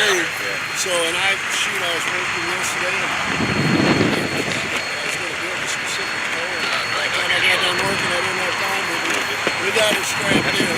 through. So, and I was working yesterday. I was going to build a specific hole. By the time I got done working, I didn't have time. We got it strapped in.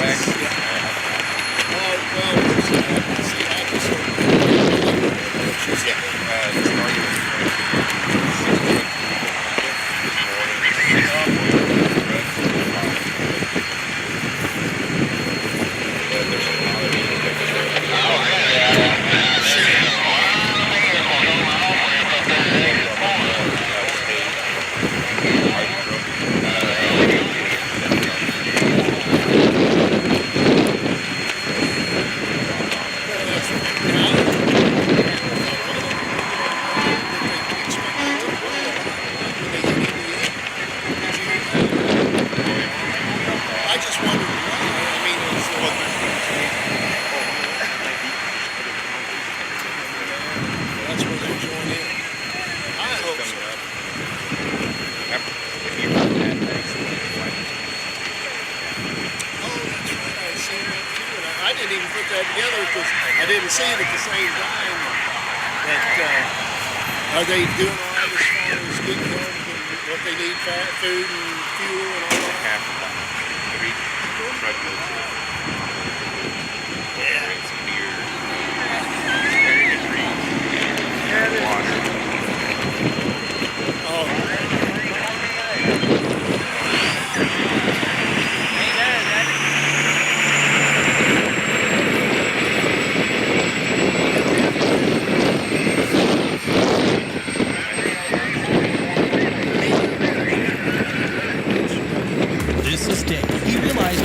I didn't even put that together because I didn't see it at the same time. But are they doing all right as far as getting home and what they need, food and fuel and all that? Half of that. 3 truckloads of some beer, water. This is Dick. He realized.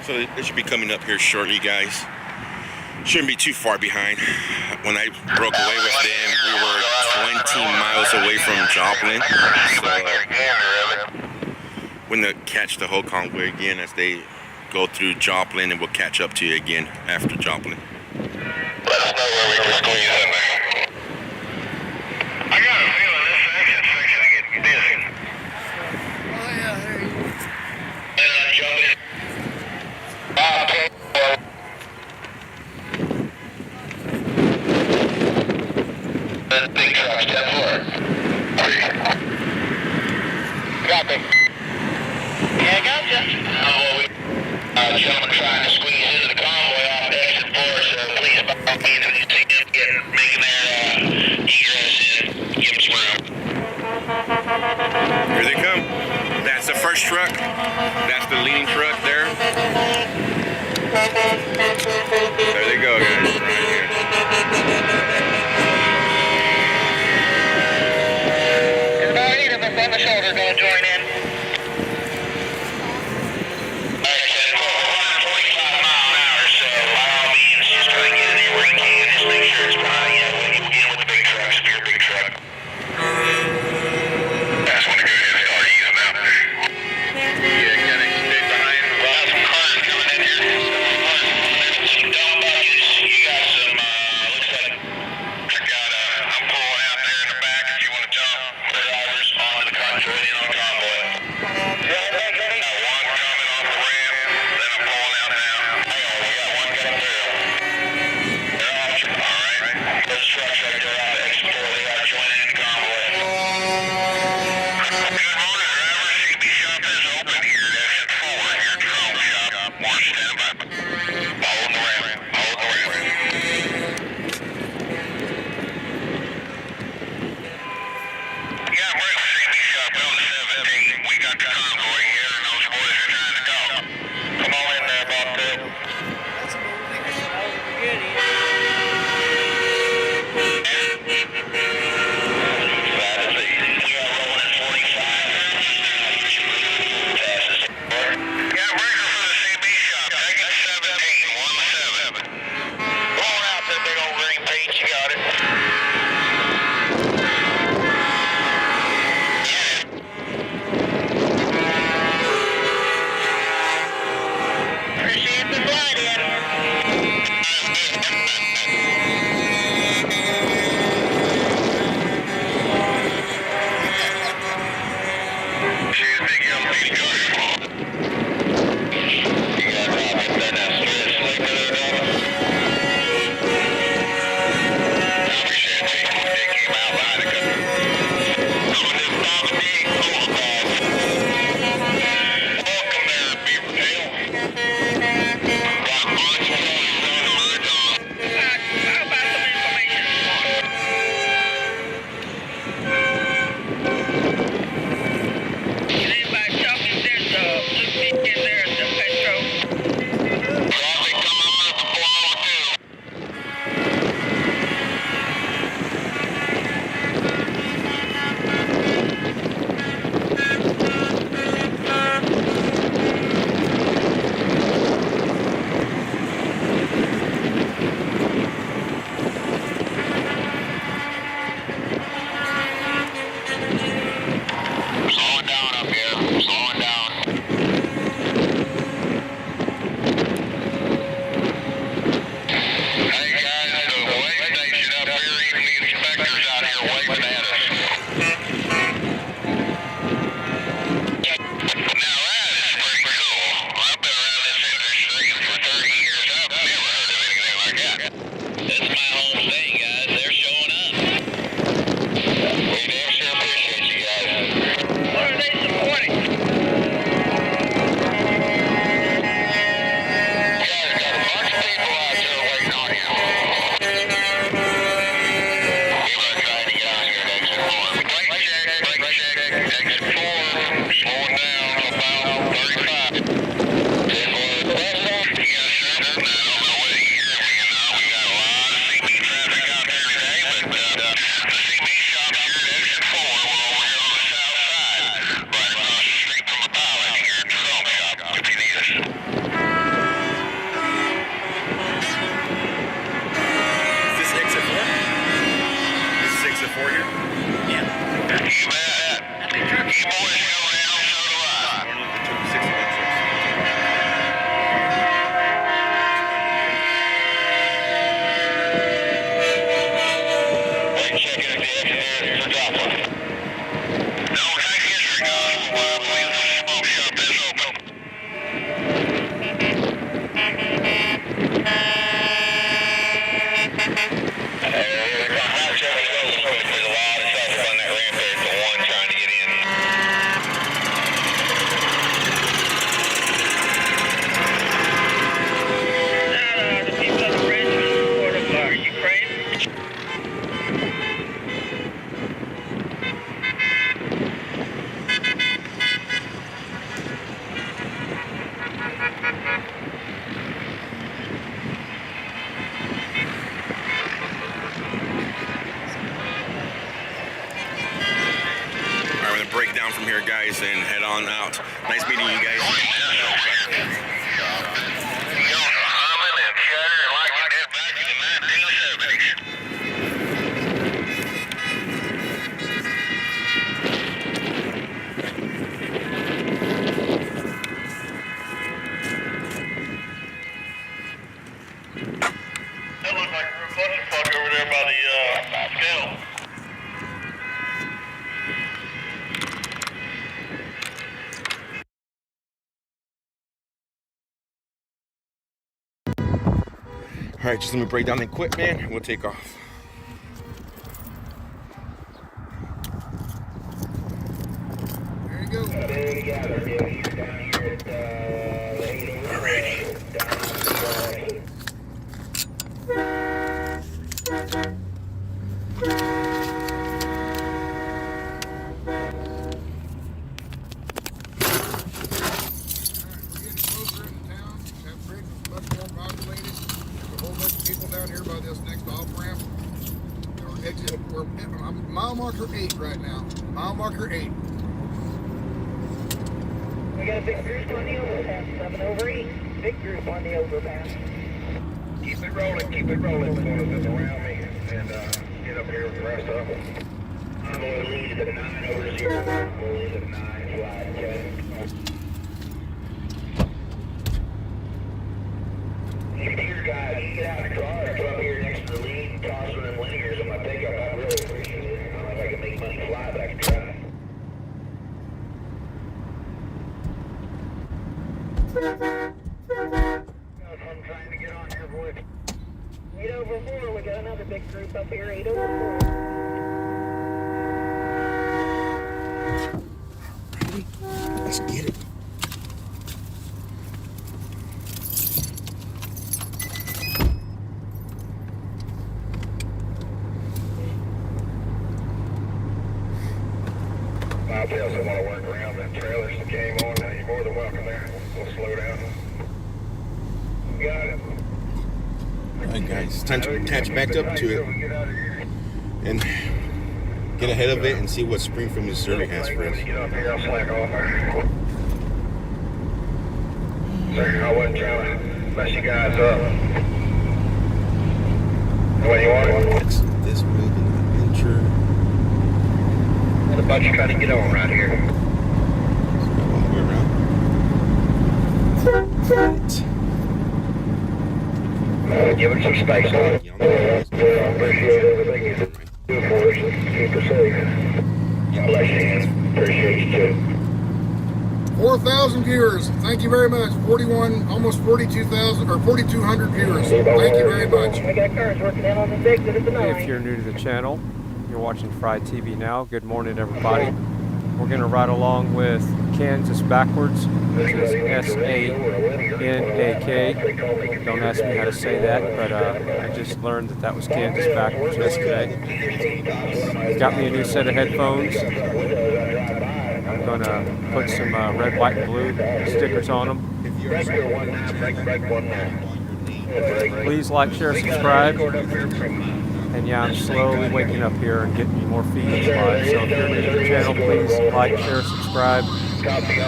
So it should be coming up here shortly, guys. Shouldn't be too far behind. When I broke away with them, we were 20 miles away from Joplin. So when they catch the whole convoy again as they go through Joplin, and we'll catch up to you again after Joplin. Let us know where we can squeeze in there. I got a feeling this section getting busy. Oh yeah, there you go. And I jump in. Big truck, step forward. Copy. Yeah, gotcha. Gentlemen trying to squeeze into the convoy off exit 4, so please by all means, when you see them making their egress in, give them some room. Here they come. That's the first truck. That's the leading truck there. There they go, guys. Right here. There's about 8 of us on the shoulder going to join in. and head on out. Nice meeting you guys. That looked like a real clusterfuck over there by the scale. All right, just let me break down the equipment and we'll take off. There you go. Down here by this next off ramp. We're mile marker 8 right now. Mile marker 8. We got a big group on the overpass, 708. Big group on the overpass. Keep it rolling, keep it rolling. Around me and get up here with the rest of them. I'm going to lead at 9 over 0. I'm going to lead at 9, flag 10. Here, guys, you get out of the car, come up here next to the lead, toss one of them linears on my pickup. I really appreciate it. I don't know if I can make money fly, but I can try. I'm trying to get on here, boy. 8 over 4, we got another big group up here, 8 over 4. Let's get it. I'll tell someone to work around them trailers that came on. You're more than welcome there. We'll slow down. Got it. Alright guys, time to catch back up to it and get ahead of it and see what Springfield, Missouri has for us. Get up here, I'll slack off there. Sir, I wasn't trying to mess you guys up. What do you want? This building adventure. What about you trying to get on right here? All the way around. Give it some space on it. Appreciate everything you do for us. Keep us safe. Bless you. Appreciate you too. 4,000 viewers. Thank you very much. 41, almost 42,000 or 4,200 viewers. Thank you very much. I got cars working in on the 6 and it's a 9. If you're new to the channel, you're watching Fried TV now. Good morning, everybody. We're going to ride along with Kansas backwards, which is S-A-N-A-K. Don't ask me how to say that, but I just learned that was Kansas backwards yesterday. Got me a new set of headphones. I'm going to put some red, white, and blue stickers on them. Please like, share, subscribe. And yeah, I'm slowly waking up here and getting more feeds live. So if you're new to the channel, please like, share, subscribe.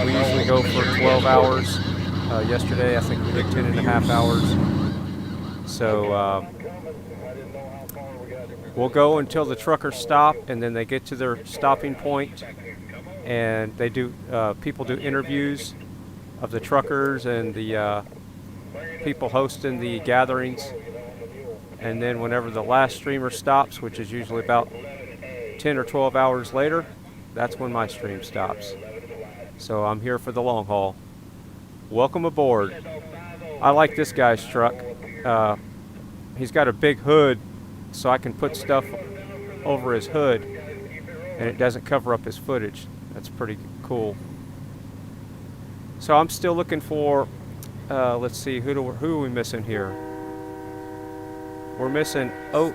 We usually go for 12 hours. Yesterday, I think we did 10 and a half hours. So we'll go until the truckers stop, and then they get to their stopping point, and they do. People do interviews of the truckers and the people hosting the gatherings. And then whenever the last streamer stops, which is usually about 10 or 12 hours later, that's when my stream stops. So I'm here for the long haul. Welcome aboard. I like this guy's truck. He's got a big hood, so I can put stuff over his hood, and it doesn't cover up his footage. That's pretty cool. So I'm still looking for, let's see, who are we missing here? We're missing OTR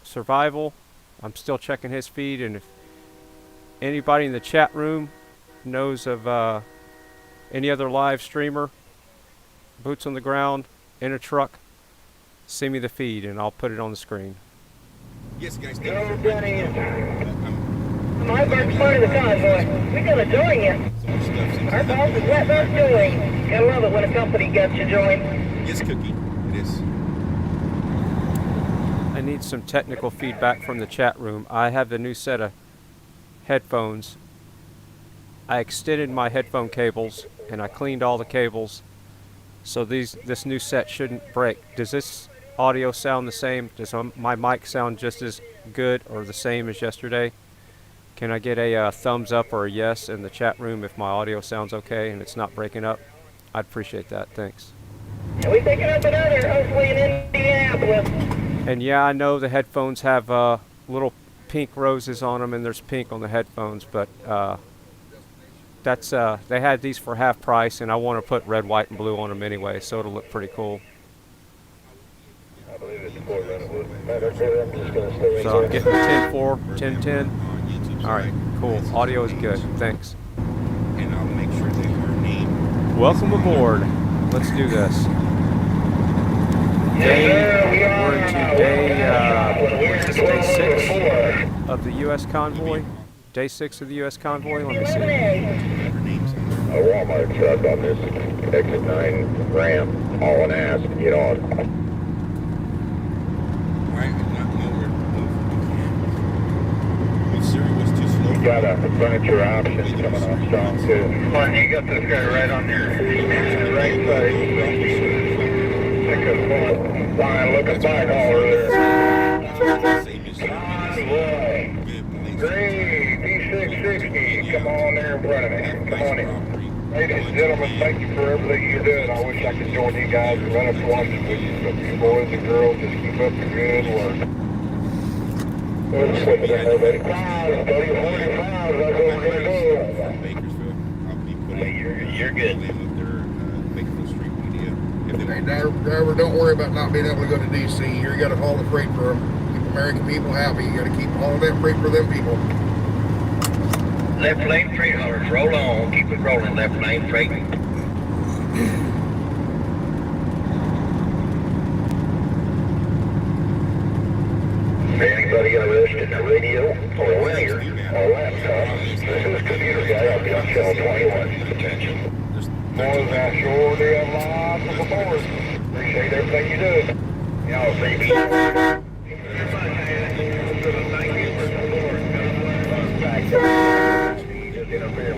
Survival. I'm still checking his feed, and if anybody in the chat room knows of any other live streamer, boots on the ground, in a truck, send me the feed and I'll put it on the screen. Yes, guys. My bird's part of the convoy. We're gonna join you. Our boss is letting us join. Gotta love it when a company gets you join. Yes, Cookie. It is. I need some technical feedback from the chat room. I have the new set of headphones. I extended my headphone cables and I cleaned all the cables, so this new set shouldn't break. Does this audio sound the same? Does my mic sound just as good or the same as yesterday? Can I get a thumbs up or a yes in the chat room if my audio sounds okay and it's not breaking up? I'd appreciate that. Thanks. And we picking up another, hopefully in Indianapolis. And yeah, I know the headphones have little pink roses on them and there's pink on the headphones, but that's they had these for half price and I want to put red, white, and blue on them anyway, so it'll look pretty cool. I believe it's 4 Redwood. I'm just going to stay right So I'm there. getting 10-4, 10-10. All right, cool. Audio is good. Thanks. And I'll make sure they are named. Welcome aboard. Let's do this. We're into day 6 of the U.S. convoy. Day 6 of the U.S. convoy. Let me see. A Walmart truck on this exit 9 ramp, all an ass, get on. Why not know where to move? If Siri was too slow. You got a furniture option coming on strong too. Come on, you got this guy right on there. Right side. Take a phone. Fine, looking back over there. Same as Convoy. Great, D660. Come on there in front of me. Come on in. Ladies and gentlemen, thank you for everything you're doing. I wish I could join you guys and run up to watch it with you. But you boys and girls, just keep up the good work. Let's flip it in there, buddy. 5, 30, 40 pounds. That's what we're going to do. Bakersfield. I'll be putting You're good. the name of their Bakersfield Street media. If they Hey, want. driver, don't worry about not being able to go to D.C. You got to haul the freight for them. Keep American people happy. You got to keep all of that freight for them people. Left lane freight haulers, roll on. Keep it rolling, left lane freight. Anybody interested in a radio or a linear or a laptop? This is Computer Guy. I'll be on channel 21. Attention. Boys, I sure do have lots of support. Appreciate everything you do. Y'all see me. Thank you for support. Just interfere.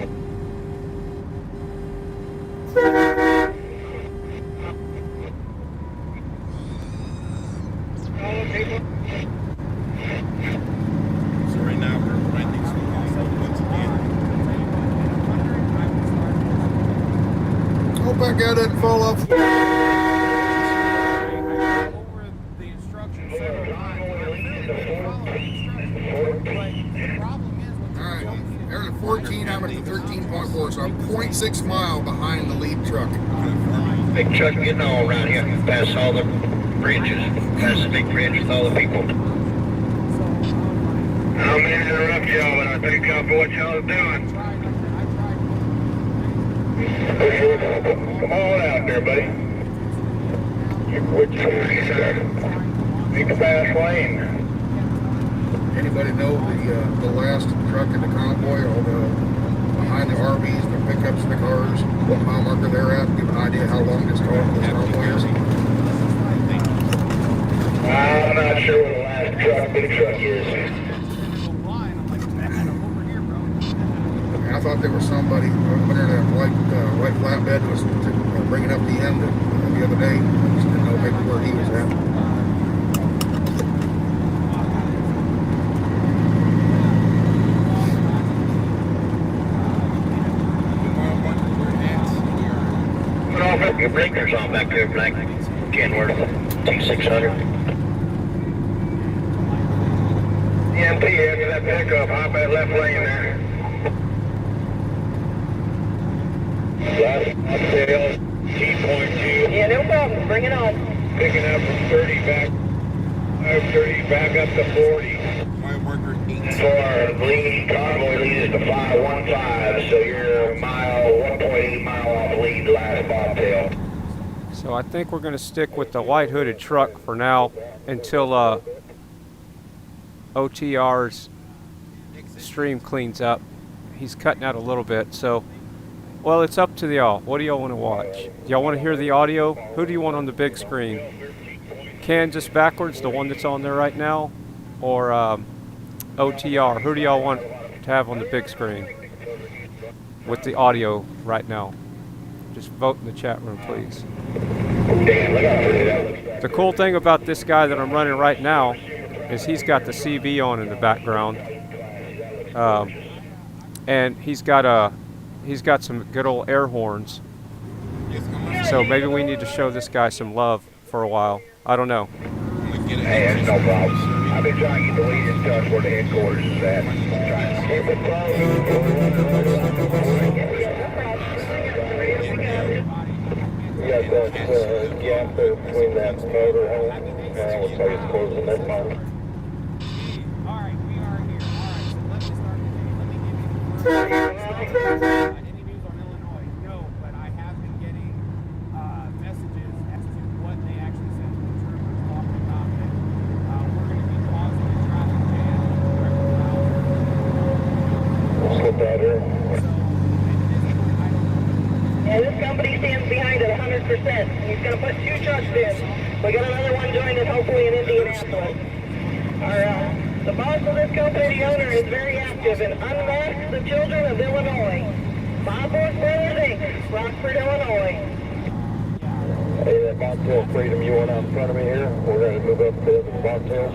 So right now we're renting some once again. Hope that guy doesn't fall off. Alright, there's a 14, I'm at the 13.4, so I'm 0.6 mile behind the lead truck. Big truck getting all around here, past all the bridges, past the big bridge with all the people. I'm going to interrupt y'all, but I think what y'all are doing. Come on out there, buddy. Which big fast lane. Anybody know the last truck in the convoy, or behind the RVs, the pickups, the cars, what mile marker they're at? Give an idea how long this convoy is. I'm not sure what the last truck, big truck is. I thought there was somebody over there that white flatbed was bringing up the end the other day. I just didn't know maybe where he was at. Your blinkers on back there, Black Kenworth, T600. EMP after that pickup, hop that left lane there. Last uphill, T.2. Yeah, no problem. Bring it on. Picking up from 30 back, 30 back up to 40. Mile marker 8. So our lead convoy lead is the 515, so you're a mile, 1.8 mile off lead last bobtail. So I think we're going to stick with the white hooded truck for now until OTRs stream cleans up. He's cutting out a little bit, so, well, it's up to y'all. What do y'all want to watch? Do y'all want to hear the audio? Who do you want on the big screen? Kansas backwards, the one that's on there right now, or OTR? Who do y'all want to have on the big screen with the audio right now? Just vote in the chat room, please. The cool thing about this guy that I'm running right now is he's got the CV on in the background, and he's got some good old air horns. So maybe we need to show this guy some love for a while. I don't know. Hey, that's no problem. I've been trying to get the lead in touch where the headquarters is at. Keep it close. You got that gap there between that motor home. I would say it's closing that time. Alright, we are here. Alright, so let me start. Any news on Illinois? No, but I have been getting messages as to what they actually said to the troopers talking about that we're going to be causing a traffic jam direct around. Slip that here. Yeah, this company stands behind it 100%. He's going to put 2 trucks in. We got another one joining, hopefully in Indianapolis. The boss of this company, the owner, is very active in Unmask the Children of Illinois. Bob Bush Brothers Inc., Rockford, Illinois. Hey, that bobtail Freedom, you want out in front of me here? We're going to move up to the bobtails.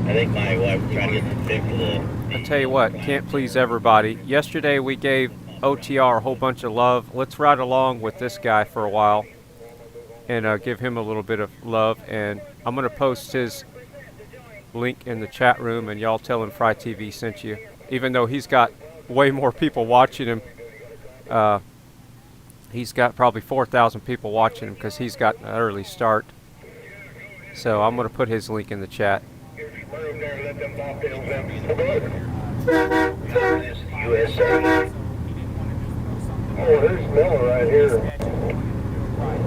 I think my wife was trying to get the pick for the... I tell you what, can't please everybody. Yesterday we gave OTR a whole bunch of love. Let's ride along with this guy for a while and give him a little bit of love. And I'm going to post his link in the chat room, and y'all tell him Fry TV sent you. Even though he's got way more people watching him. He's got probably 4,000 people watching him because he's got an early start. So I'm going to put his link in the chat. USA. Oh, there's Miller right here.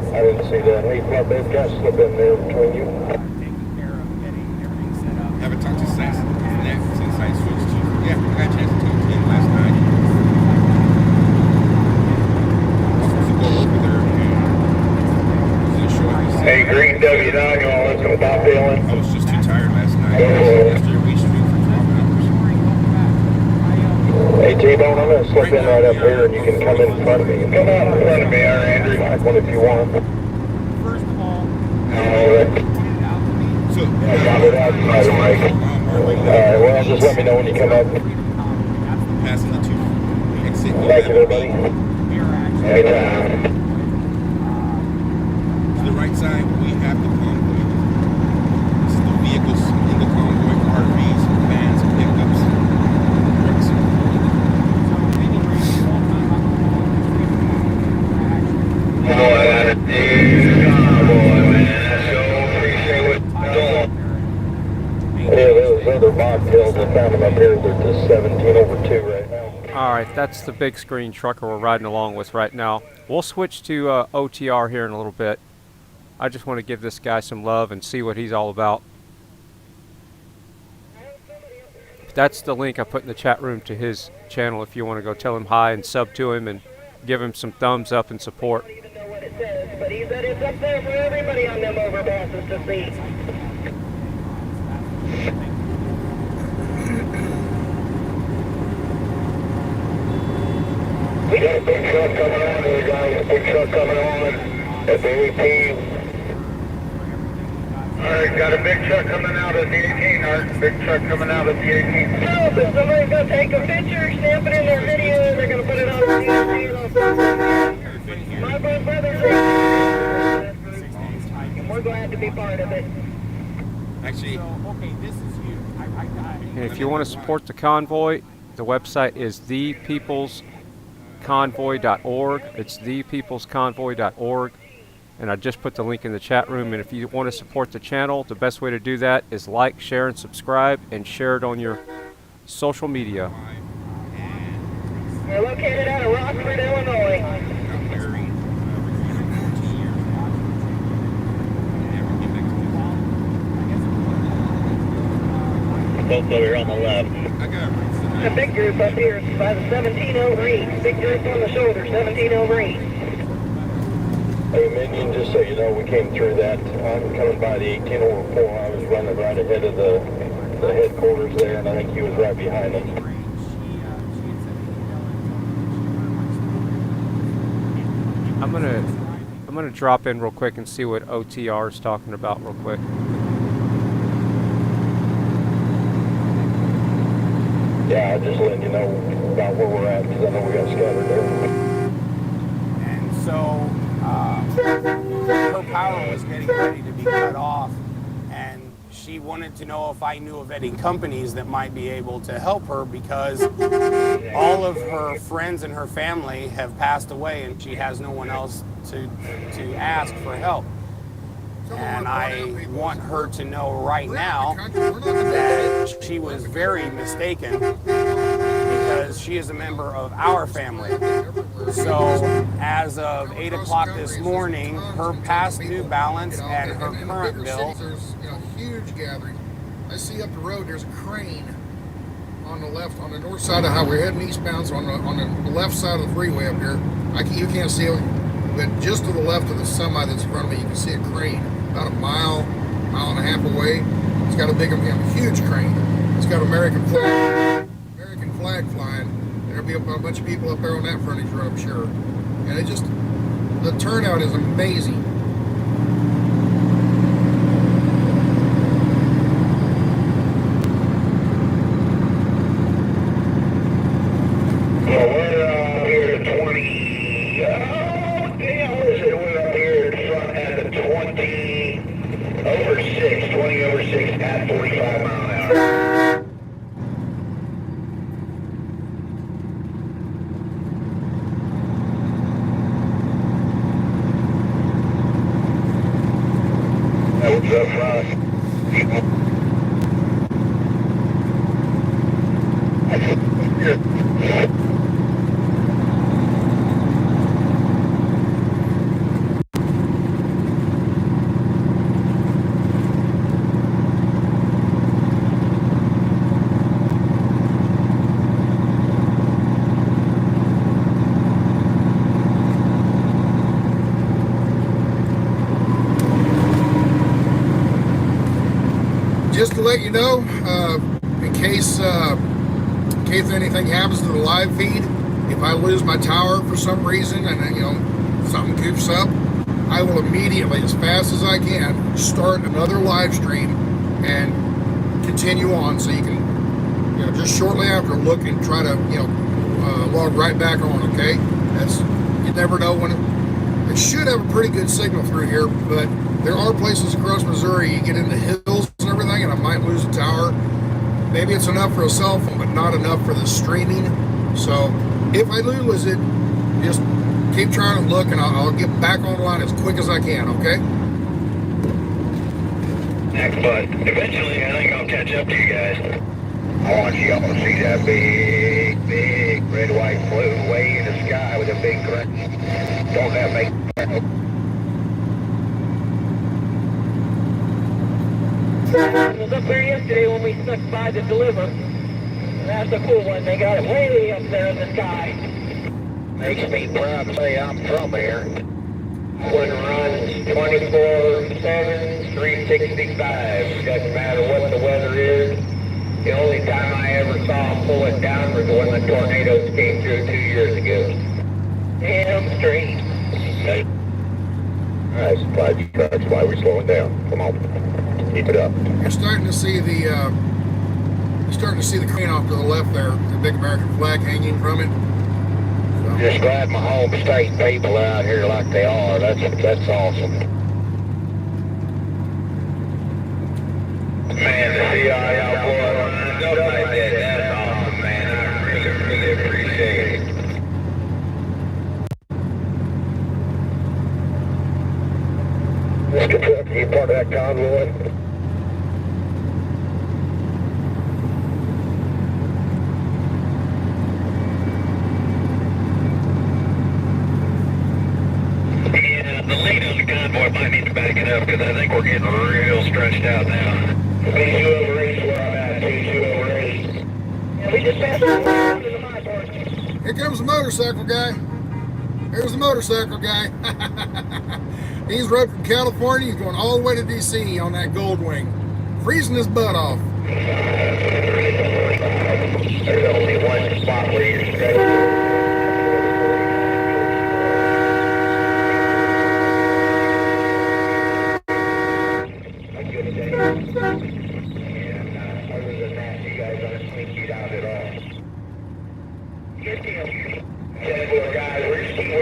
I didn't see that. Hey, Club, they've got to slip in there between you. Haven't talked to Sasnak since I switched to. Yeah, I got a chance to talk to him last night. I was supposed to go over there and show him. Hey, Green W9, you want to listen to Bob Dylan? I was just too tired last night. After we streamed for 12 hours. Hey, T-Bone, I'm going to slip in right up here and you can come in front of me. Come out in front of me, Andrew. Like one if you want. First of all, So, I got it out by the mic. Alright, well, just let me know when you come up. passing the 2 exit. Thank you, everybody. Anytime. To the right side, we have the convoy. This is the vehicles in the convoy, RVs, vans, pickups, trucks. Yeah, those other mocktails, I found them up here. They're just 17/2 right now. Alright, that's the big screen trucker we're riding along with right now. We'll switch to OTR here in a little bit. I just want to give this guy some love and see what he's all about. That's the link I put in the chat room to his channel if you want to go tell him hi and sub to him and give him some thumbs up and support. I don't even know what it says, but he said it's up there for everybody on them overpasses to see. We got a big truck coming on here, guys. Big truck coming on at the 18. Alright, got a big truck coming out at the 18. Alright, big truck coming out at the 18. No, but somebody's going to take a picture, stamp it in their video, they're going to put it on the TV. My brother's and we're glad to be part of it. Actually, okay, this is you. And if you want to support the convoy, the website is thepeoplesconvoy.org. It's thepeoplesconvoy.org. And I just put the link in the chat room. And if you want to support the channel, the best way to do that is like, share, and subscribe, and share it on your social media. We're located out of Rockford, Illinois. Both over here on the left. The big group up here by the 1703. Big group on the shoulder, 1703. Hey, Minion, just so you know, we came through that. I'm coming by the 1804. I was running right ahead of the headquarters there, and I think he was right behind us. I'm gonna drop in real quick and see what OTR is talking about real quick. Yeah, I just letting you know about where we're at, because I know we got scattered there. And so her power was getting ready to be cut off, and she wanted to know if I knew of any companies that might be able to help her, because all of her friends and her family have passed away and she has no one else to ask for help. And I want her to know right now that she was very mistaken, because she is a member of our family. So as of 8 o'clock this morning, her past due balance and her current bill. There's huge gathering. I see up the road there's a crane on the left, on the north side of highway. We're heading eastbound, so on the left side of the freeway up here. You can't see it, but just to the left of the semi that's in front of me, you can see a crane about a mile and a half away. It's got a huge crane. It's got American flag flying. There'll be a bunch of people up there on that frontage road, I'm sure. And the turnout is amazing. Well, we're here at 20. What the hell is it? We're up here in front at the 20 over 6 at 45 mile an hour. That was up front. Just to let you know, in case anything happens to the live feed, if I lose my tower for some reason and something goofs up, I will immediately, as fast as I can, start another live stream and continue on, so you can just shortly after look and try to log right back on. Okay, you never know when it should have a pretty good signal through here, but there are places across Missouri you get into hills and everything, and I might lose a tower. Maybe it's enough for a cell phone, but not enough for the streaming. So if I lose it, just keep trying to look, and I'll get back online as quick as I can, okay? But eventually I think I'll catch up to you guys. I want you all to see that big, big red, white, blue way in the sky with a big crest. Don't that make sense? I was up there yesterday when we snuck by to deliver. That's a cool one. They got it way up there in the sky. Makes me proud to say I'm from here. One runs 24/7, 365. Doesn't matter what the weather is. The only time I ever saw them pull it down was when the tornadoes came through 2 years ago. Damn straight. Okay. All right, supply trucks. Why are we slowing down? Come on, keep it up. You're starting to see the crane off to the left there, the big American flag hanging from it. So. Just glad my home state people are out here like they are. That's awesome. Man, to see all y'all boys lined up like that, that's awesome, man. I really, really appreciate it. Mr. Truck, are you part of that convoy? Yeah, the lead on the convoy might need to back it up, because I think we're getting real stretched out now. Please whoever is where I'm at, please whoever Here comes the motorcycle guy. There's the motorcycle guy. He's rode from California. He's going all the way to DC on that Gold Wing, freezing his butt off. There's only one spot where you're stretching.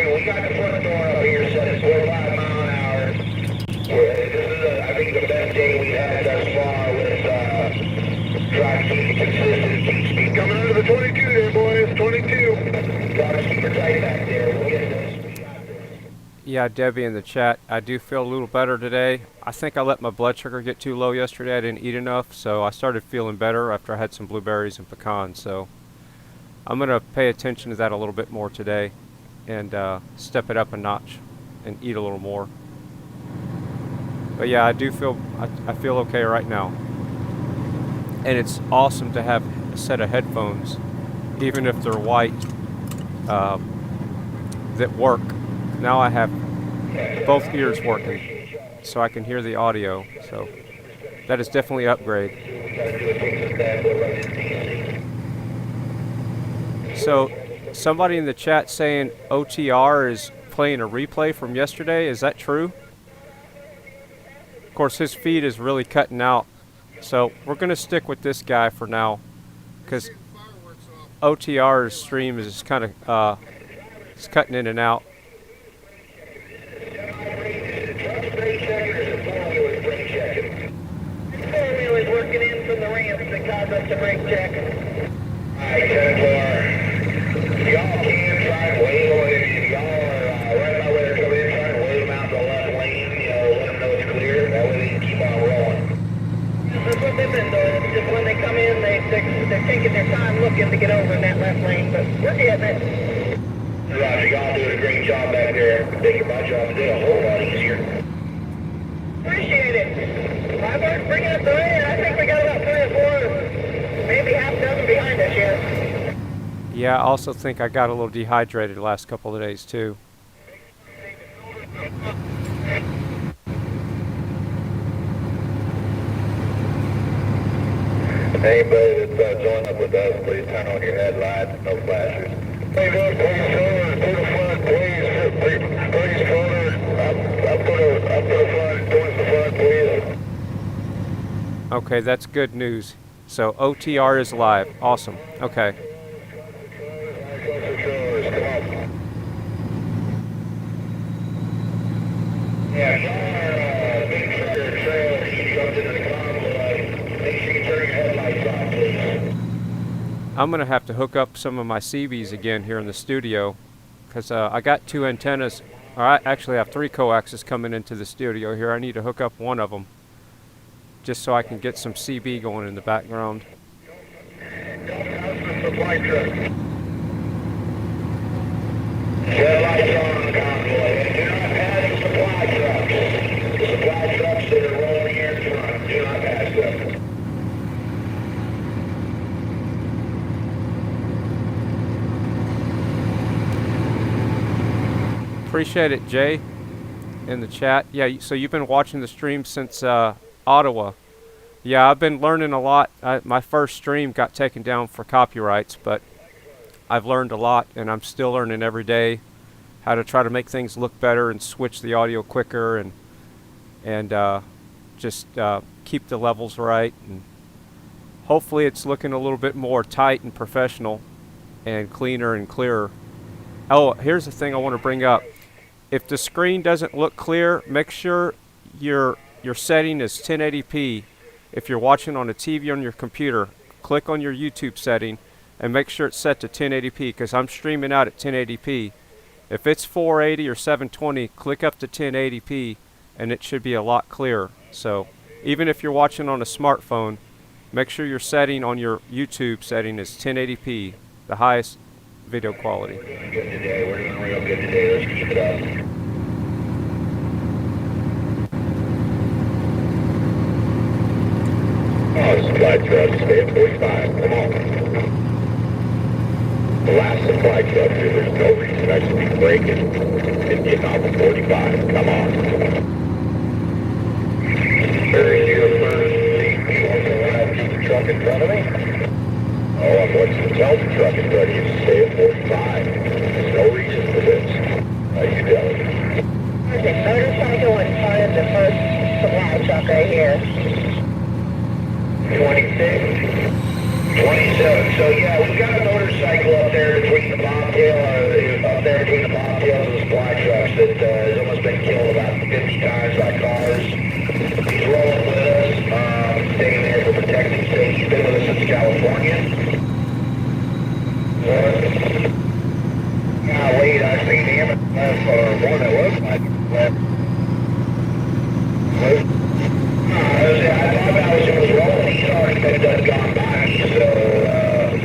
We got the front door up here set at 45 mile an hour. This is, I think, the best day we've had thus far with trying to keep it consistent. Keep speed coming under the 22 there, boys. 22. Got to keep it tight back there. We'll get this. Yeah, Debbie in the chat, I do feel a little better today. I think I let my blood sugar get too low yesterday. I didn't eat enough, so I started feeling better after I had some blueberries and pecans. So I'm going to pay attention to that a little bit more today and step it up a notch and eat a little more. But yeah, I do feel, I feel okay right now. And it's awesome to have a set of headphones, even if they're white, that work. Now I have both ears working, so I can hear the audio. So that is definitely an upgrade. So somebody in the chat saying OTR is playing a replay from yesterday. Is that true? Of course, his feed is really cutting out. So we're going to stick with this guy for now, because OTR's stream is kind of it's cutting in and out. Four-wheelers working in from the ramps that caused us to brake check. Alright, 10-4. Y'all can try to wave them if y'all are right about where they're coming in, try to wave them out to the left lane, let them know it's clear. That way they can keep on rolling. That's what they've been doing. It's just when they come in, they're taking their time looking to get over in that left lane, but we're getting it. Roger, y'all doing a great job back there. Making my job today a whole lot easier. Appreciate it. My work's bringing us away. I think we got about 3 or 4, maybe half a dozen behind us yet. Yeah, I also think I got a little dehydrated the last couple of days too. Anybody that's joined up with us, please turn on your headlights, no flashers. Please look, please forward, to the front, please forward, up to the front, towards the front, please. Okay, that's good news. So OTR is live. Awesome. Okay. Yeah, y'all are big trucker trailer, you jumped into the convoy. Make sure you turn your headlights on, please. I'm going to have to hook up some of my CBs again here in the studio, because I got 2 antennas. I actually have 3 coaxes coming into the studio here. I need to hook up one of them just so I can get some CB going in the background. Supply truck. Set lights on the convoy. Do not pass the supply trucks. The supply trucks that are rolling here in front. Do not pass them. Appreciate it, Jay, in the chat. Yeah, so you've been watching the stream since Ottawa. Yeah, I've been learning a lot. My first stream got taken down for copyrights, but I've learned a lot, and I'm still learning every day how to try to make things look better and switch the audio quicker and just keep the levels right. And hopefully it's looking a little bit more tight and professional and cleaner and clearer. Oh, here's the thing I want to bring up. If the screen doesn't look clear, make sure your setting is 1080p. If you're watching on a TV on your computer, click on your YouTube setting and make sure it's set to 1080p, because I'm streaming out at 1080p. If it's 480 or 720, click up to 1080p and it should be a lot clearer. So even if you're watching on a smartphone, make sure your setting on your YouTube setting is 1080p, the highest video quality. We're doing good today. We're doing real good today. Let's keep it up. Oh, supply truck, stay at 45. Come on. The last supply truck here, there's no reason I should be braking and getting off of 45. Come on. There's your first lead. You also have the truck in front of me? Oh, I'm going to tell the truck in front of you to stay at 45. There's no reason for this. How you doing? Okay, motorcycle in front of the first supply truck right here. 26. 27. So yeah, we've got a motorcycle up there between the bobtail, up there between the bobtails of the supply trucks that has almost been killed about 50 times by cars. He's rolling with us, staying there for protecting safety. He's been with us since California. Wait, I've seen him one that was like left. I thought that was rolling. He's already been gone by. So,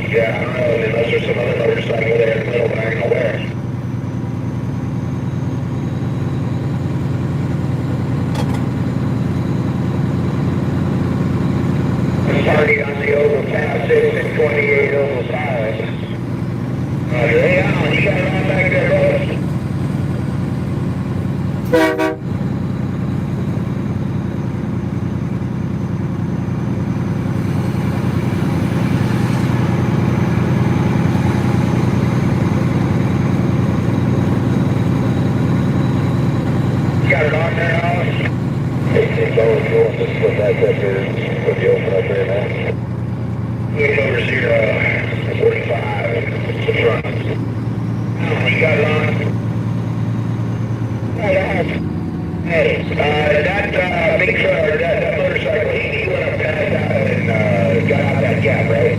yeah, I don't know. Unless there's some other motorcycle there in the middle, but I ain't know where. Party on the overpass, 628 over 5. Hey, Alan, you got it on back there, boys? Got it on there, Alan? It's always going to put that up there, put the open up there now. Look over here, 45, the front. Alan, you got it on? Hey, that big truck, that motorcycle, he went up past out and got out that gap, right?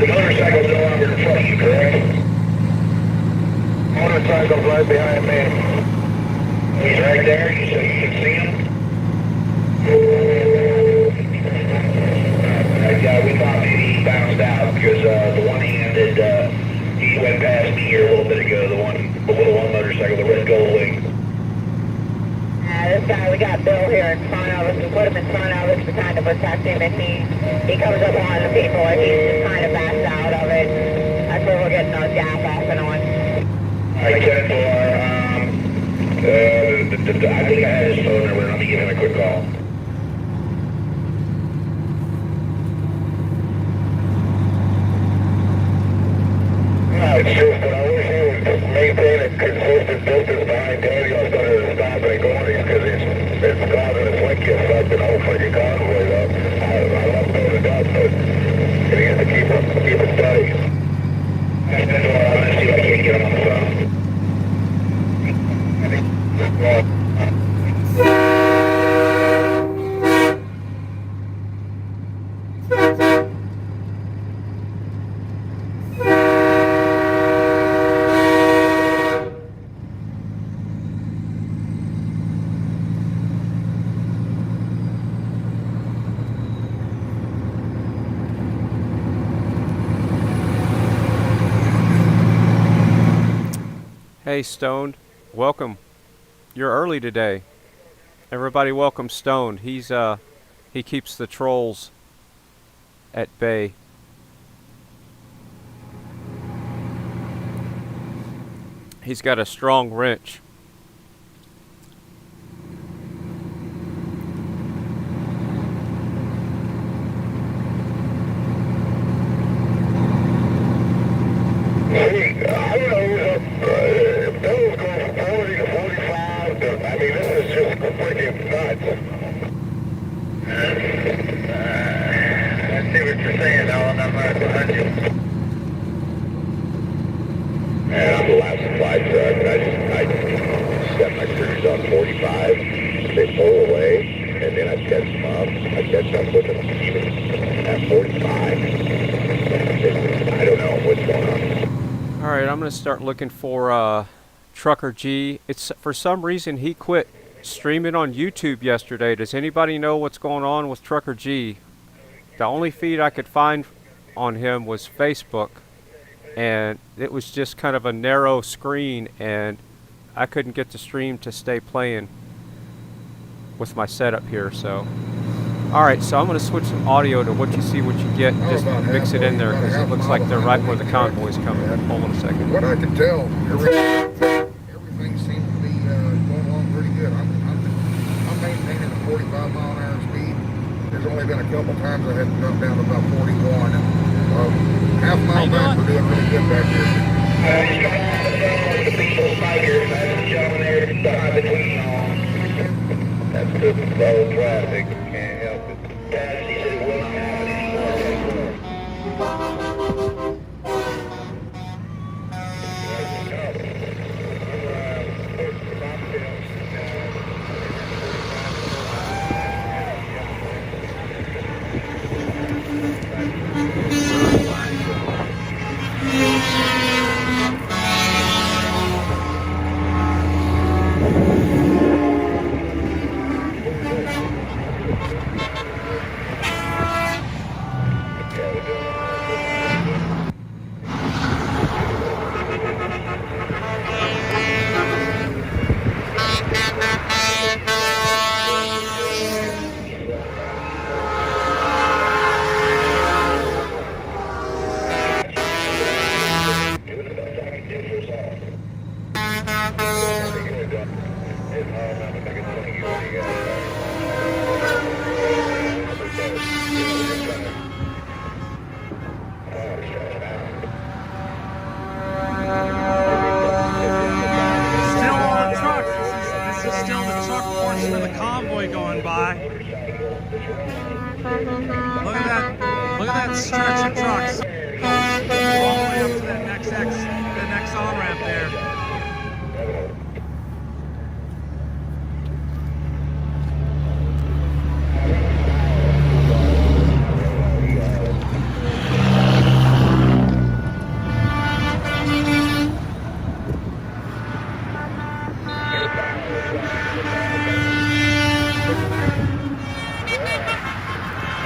The motorcycle's no longer in front of you, correct? Motorcycle's right behind me. He's right there, so you can see him? Yeah, we thought maybe he bounced out because the one handed, he went past me here a little bit ago, the little one motorcycle, the red gold wing. This guy, we got Bill here in front of us. We put him in front of us to kind of protect him, and he comes up on the people, and he just kind of backs out of it. That's where we're getting our gap off and on. Alright, 10-4, I think I had his phone number. Let me give him a quick call. It's just that I wish he would maintain a consistent distance behind Daniel instead of stopping corners because it's causing his link get sucked in the whole freaking convoy up. I love going to dust, but he needs to keep it steady. I'm going to see if I can get him on the phone. Hey Stoned, welcome. You're early today. Everybody welcome Stoned. He keeps the trolls at bay. He's got a strong wrench. Start looking for Trucker G. It's for some reason he quit streaming on YouTube yesterday. Does anybody know what's going on with Trucker G? The only feed I could find on him was Facebook, and it was just kind of a narrow screen, and I couldn't get the stream to stay playing with my setup here. So All right, so I'm going to switch some audio to what you see, what you get, and just mix it in there because it looks like they're right where the convoy's coming. Hold on a second. What I can tell, everything seems to be going along pretty good. I'm maintaining a 45-mile-an-hour speed. There's only been a couple times I had to drop down to about 41. And, half a mile back, we're doing really good back here. The people spikers, that's the gentleman there behind between y'all. That's good for slow traffic. Can't help it. Dad, he said it will not happen Look at that stretch of trucks. All the way up to that next on-ramp there.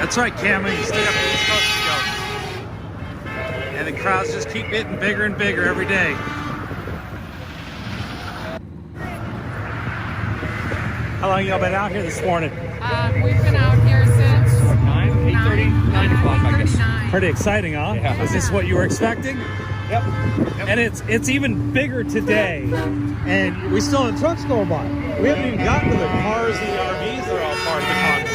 That's right, Cameron, you still got the East Coast to go. And the crowds just keep getting bigger and bigger every day. How long y'all been out here this morning? We've been out here since 9 o'clock, I guess. Pretty exciting, huh? Yeah. Is this what you were expecting? Yep. And it's even bigger today. And we still have trucks going by. We haven't even gotten to the cars and the RVs that are all part of the convoy.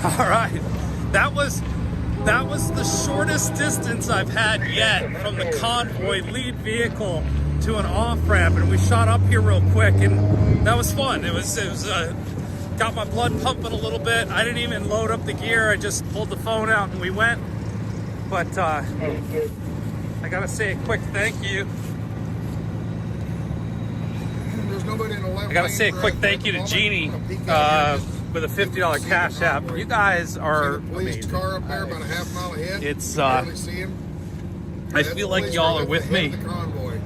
All right, that was the shortest distance I've had yet from the convoy lead vehicle to an off ramp, and we shot up here real quick, and that was fun. It was got my blood pumping a little bit. I didn't even load up the gear. I just pulled the phone out and we went. But I gotta say a quick thank you. There's nobody in the left I gotta lane say a for quick us thank you at to the Jeannie moment. Peek out here. with a $50 cash app. You guys are See the police amazing. car up there about a half mile ahead. It's, Barely see him. I That's feel the like police y'all car are with ahead me. of the convoy.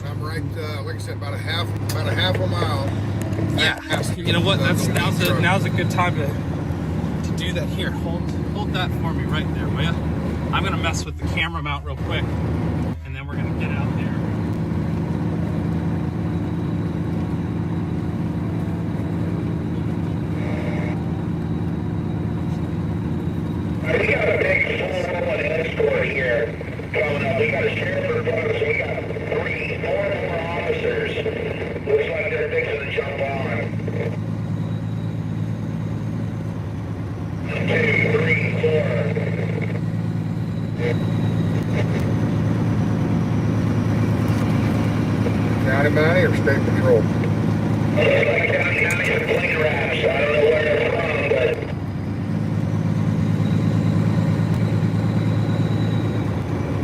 I'm right, like I said, about a half a mile. Yeah, past you know what? the Now's truck. a good time to do that. Here, hold that for me right there, will ya? I'm gonna mess with the camera mount real quick, and then we're gonna get out there. We got a big 411 escort here coming up. We got a sheriff in front of us. We got 4 more officers. Looks like they're fixing to jump on. 1, 2, 3, 4. County Mountie or State Patrol? Looks like County and plane wraps. I don't know where they're from, but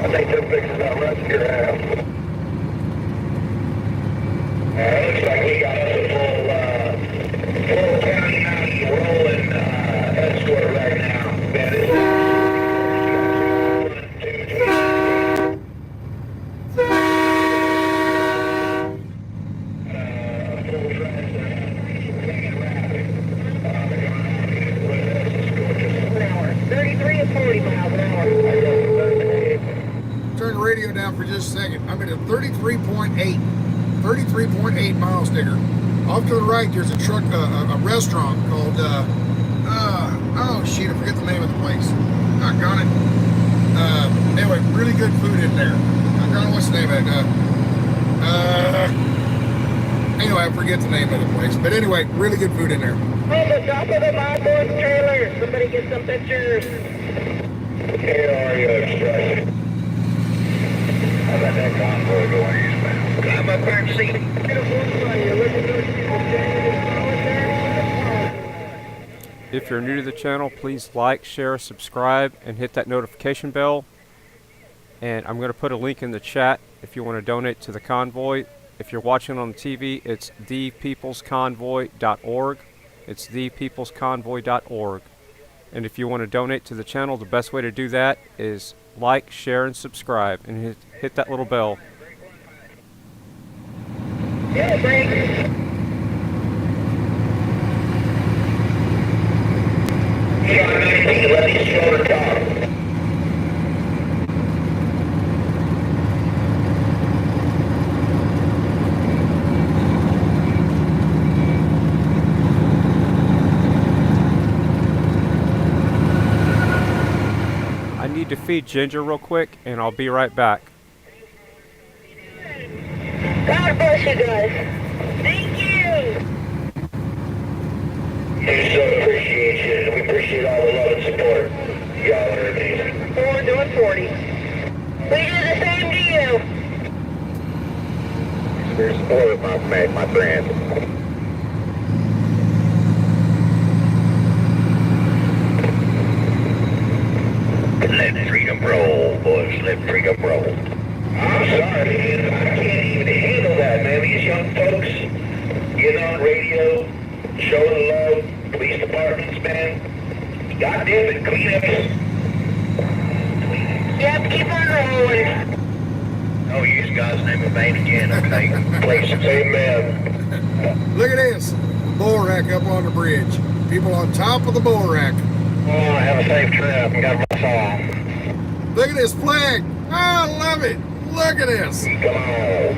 I think they're fixing that rescue ramp. Looks like we got us a full County Mountie rolling escort right now. Man, it's 1, 2, 3. I'm at a 33.8 mile sticker. Off to the right, there's a truck, a restaurant called, oh shit, I forget the name of the place. Doggone it. Anyway, really good food in there. Doggone it, what's the name of it? Anyway, I forget the name of the place. But anyway, really good food in there. On the top of the onboard trailer, somebody get some pictures. Oreo Express. How about that convoy going eastbound? Climb up there and see. If you're new to the channel, please like, share, subscribe, and hit that notification bell. And I'm going to put a link in the chat if you want to donate to the convoy. If you're watching on the TV, it's thepeoplesconvoy.org. It's thepeoplesconvoy.org. And if you want to donate to the channel, the best way to do that is like, share, and subscribe, and hit that little bell. Yeah, break. I need to feed Ginger real quick, and I'll be right back. God bless you guys. Thank you. We so appreciate you. We appreciate all the love and support. Y'all are amazing. We're doing 40. We do the same to you. There's support of my brand. Let freedom roll, boys. Let freedom roll. I'm sorry, man. I can't even handle that, man. These young folks getting on radio, showing love, police departments, man. God damn it, clean up. Yep, keep on rolling. Oh, use God's name in vain again, okay? Places, amen. Look at this. Bull rack up on the bridge. People on top of the bull rack. Oh, have a safe trip and God bless all. Look at this flag. Oh, I love it. Look at this. Come on.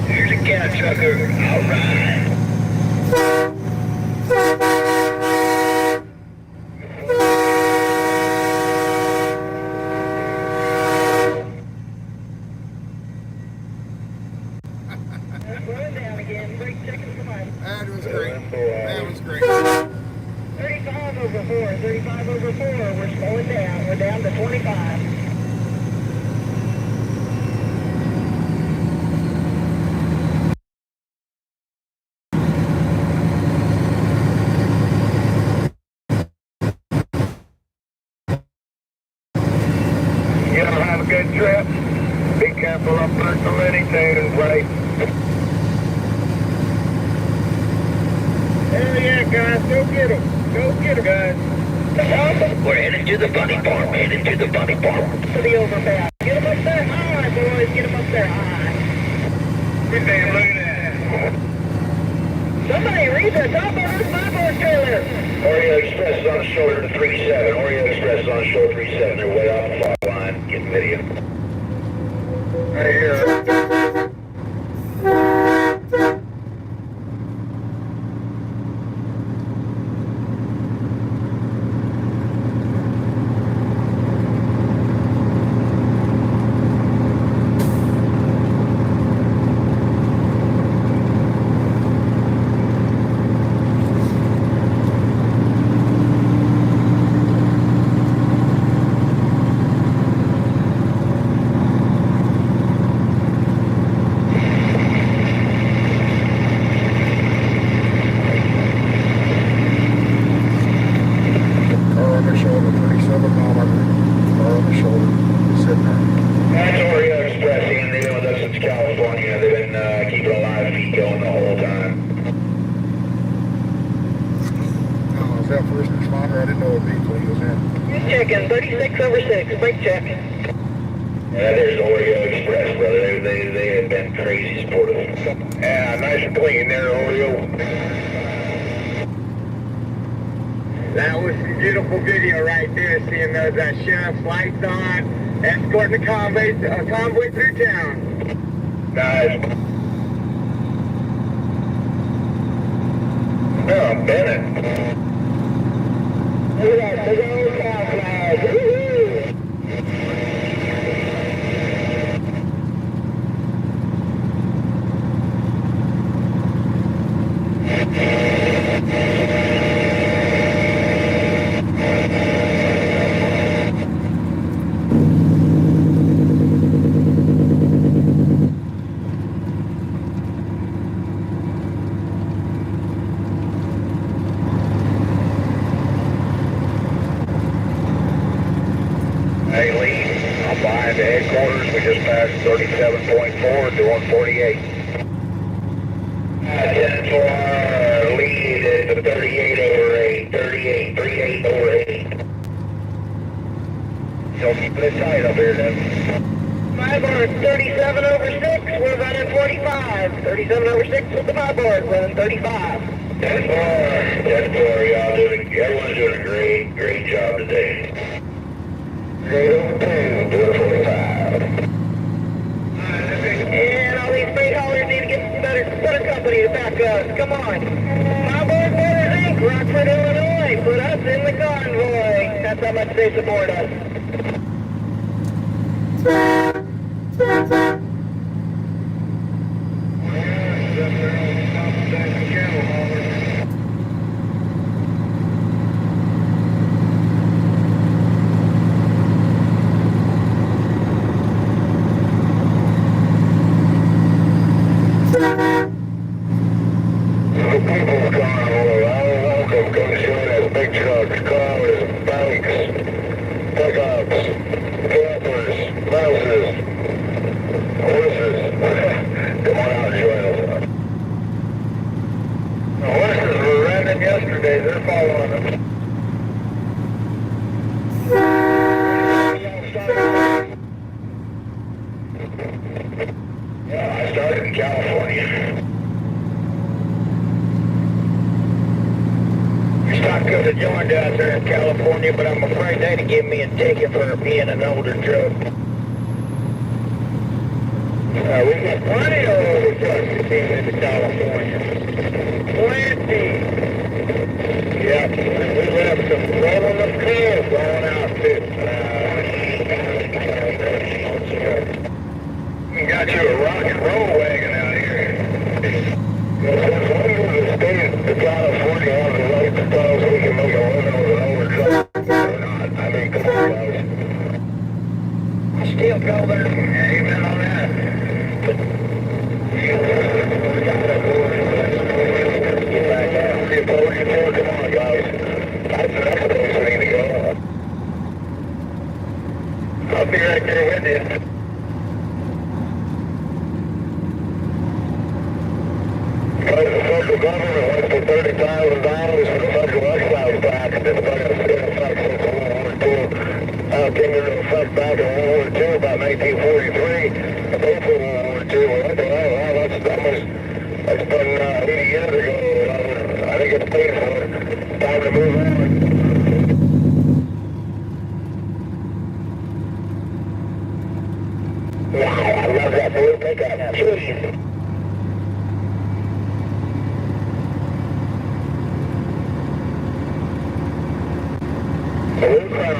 Here's a cat trucker. All right. That was great. That was great. 35 over 4. 35 over 4. We're slowing down. We're down to 25. Y'all have a good trip. Be careful up personal anything, right? Hell yeah, guys. Go get them. Go get them, guys. We're headed to the bunny farm. Headed to the bunny farm. To the overpass. Get them up there high, boys. Get them up there high. Good damn, look at that. Somebody read the top of this onboard trailer. Oreo Express is on the shoulder to 37. Oreo Express is on the shoulder 37. They're way off the fog line. Getting video. Right here. First responder, I didn't know what vehicle he was in. Checking 36 over 6. Brake check. Yeah, there's Oreo Express, brother. They have been crazy supportive. Yeah, nice and clean there, Oreo. That was a beautiful video right there, seeing those sheriff's lights on. Escorting the convoy through town. Nice. Oh, Bennett. Look at that big old cow flag. Woo-hoo! Hey Lee, I'm behind the headquarters. We just passed 37.4 doing 48. 10 for lead is 38 over 8, 38 over 8. So keep it tight up here then. My board 37 over 6, we're running 45. 37 over 6 with the my board, running 35. 10 for, everyone's doing a great job today. 302, doing 45. And all these freight haulers need to get some better company to back us. Come on. My board Motors Inc., Rockford, Illinois. Put us in the convoy. That's how much they support us. But I'm afraid they'd give me a ticket for being an older truck. We got plenty of older trucks that came into California. Plenty. Yep, we have some rolling cars going out too. We got you a rock and roll wagon out here. Since when does the state of California have the right to tell us we can make a living with an older truck? I mean, come on, guys. I still go there. Amen on that. But, we got that board. Get back out. Come on, guys. That's the next place we need to go. I'll be right there with you. The federal government wants for $30,000 for the federal excise tax that's been in effect since World War II. Came into effect back in World War II, about 1943. Before World War II, what the hell? That's been 80 years ago. I think it's paid for. Time to move on. Wow, I love that blue pickup. Jeez. Blue Crown.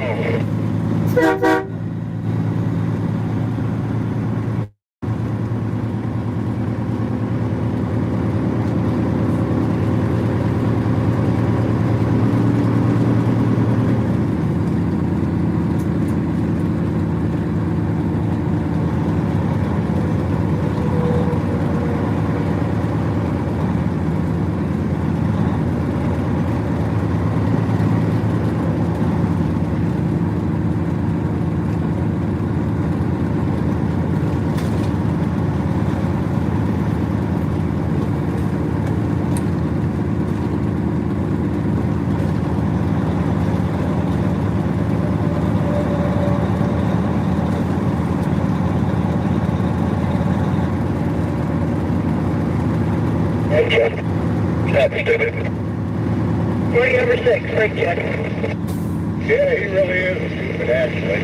That's stupid. 40 over 6, brake check. Yeah, he really is stupid, actually.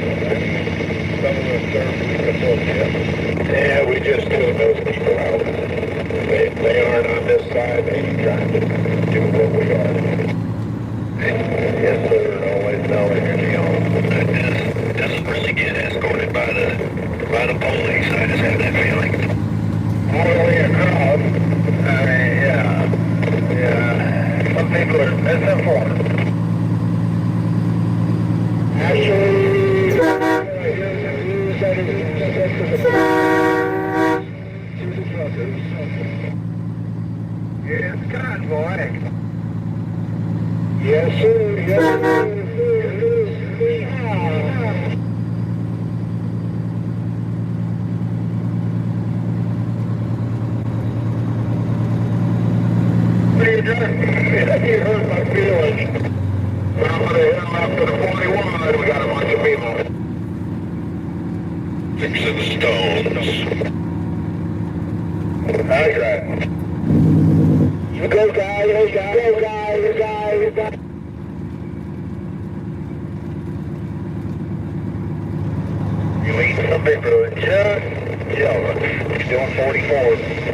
Yeah, we just took those people out. They aren't on this side. They trying to do what we are. Yes, sir. Always know energy on. Doesn't really get escorted by the police. I just have that feeling. Only a crowd. I mean, yeah. Some people are missing for it. Actually, yes, convoy. Yes, sir. Yes, sir. What are you doing? You hurt my feelings. Well, I'm gonna hit after the 41. We got a bunch of people. Fixing stones. That's right. You go, guy. You guy. You eat some big road. Just yellow. He's doing 44.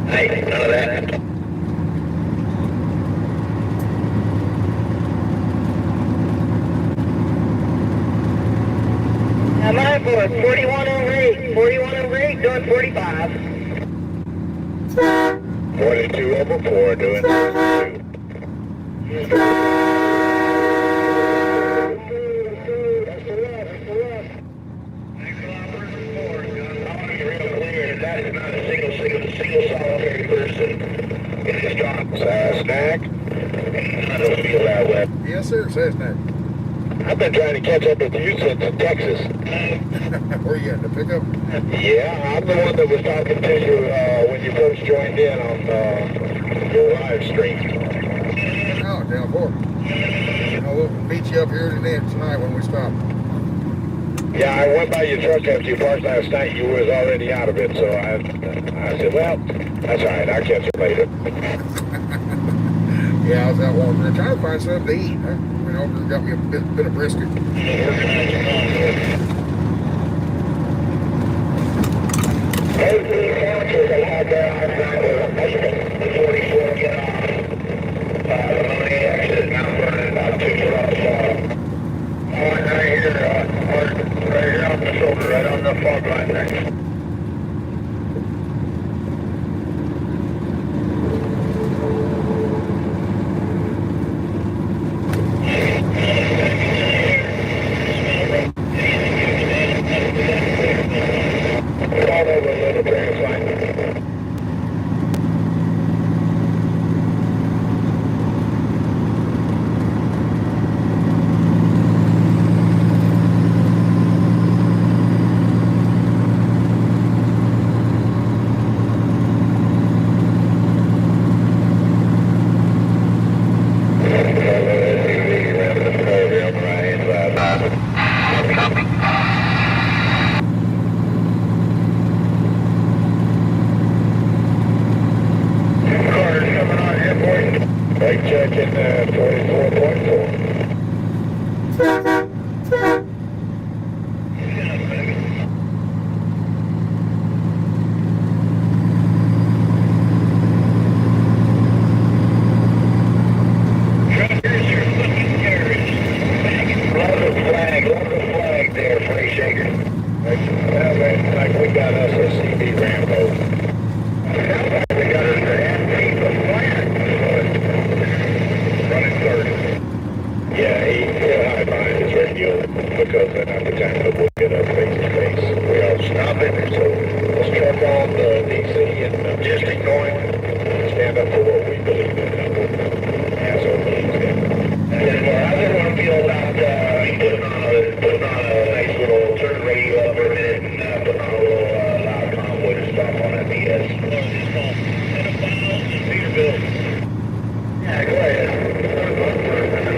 Hey, none of that. I'm on board. 41 over 8. 41 over 8, doing 45. 42 over 4, doing 42. That is not a single solitary person in this job. Sasnak. I don't feel that way. Yes, sir, Sasnak. I've been trying to catch up with you since Texas. Where you at, the pickup? Yeah, I'm the one that was talking to you when you first joined in on your live stream. Oh, down forward. We'll meet you up here tonight when we stop. Yeah, I went by your truck after you parked last night. You was already out of it, so I said, well, that's all right. I'll catch you later. Yeah, I was out walking. I'm trying to find something to eat. Got me a bit of brisket. Right on the shoulder, right on the fog line there. Checking 44.4. Love the flag there, Free Shaker. Like we got us a CB Rambo. We got us to MP the flag. Running third. Yeah, he'll hide behind his radio because then at the time that we'll get up face to face. We all stop it. So let's truck on the DC and just going. Stand up for what we believe in. As our believes in. I just want to feel about putting on a nice little turn radio up for a minute and putting on a little loud convoy to stop on that BS. Peterbilt. Yeah, go ahead.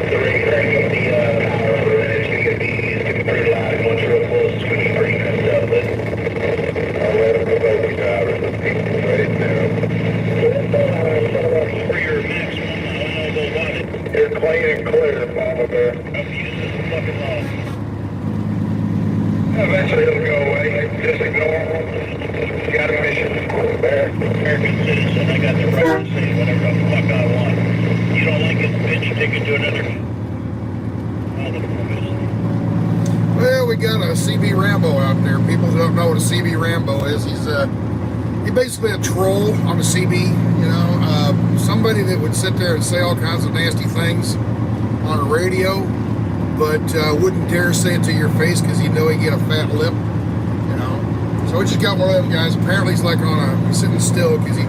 The radio gave the power for it. It's going to be pretty loud. Once you're real close, it's going to be pretty messed up. But I'll let them go baby drivers and people right now. For your maximum, I don't know about it. You're clean and clear, Mama Bear. American citizen. I got the right to say whatever the fuck I want. You don't like it, bitch, take it to another. Well, we got a CB Rambo out there. People who don't know what a CB Rambo is, he's basically a troll on the CB, you know, somebody that would sit there and say all kinds of nasty things on a radio, but wouldn't dare say it to your face because he'd know he'd get a fat lip, you know. So we just got one of them guys. Apparently he's like he's sitting still because he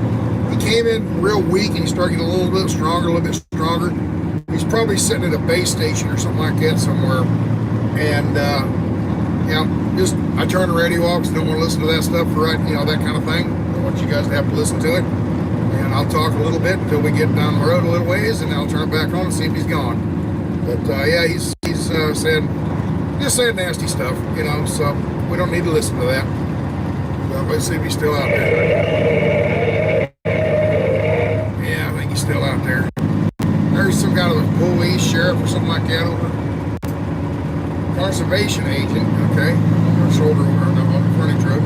came in real weak and he started getting a little bit stronger, He's probably sitting at a base station or something like that somewhere. And, I turn the radio off because I don't want to listen to that stuff, right? You know, that kind of thing. I want you guys to have to listen to it. And I'll talk a little bit until we get down the road a little ways, and then I'll turn it back on and see if he's gone. But, he's saying nasty stuff, you know, so we don't need to listen to that. But let's see if he's still out there. Yeah, I think he's still out there. There's some kind of a police, sheriff, or something like that over. Conservation agent, okay, on the shoulder or on the frontage road.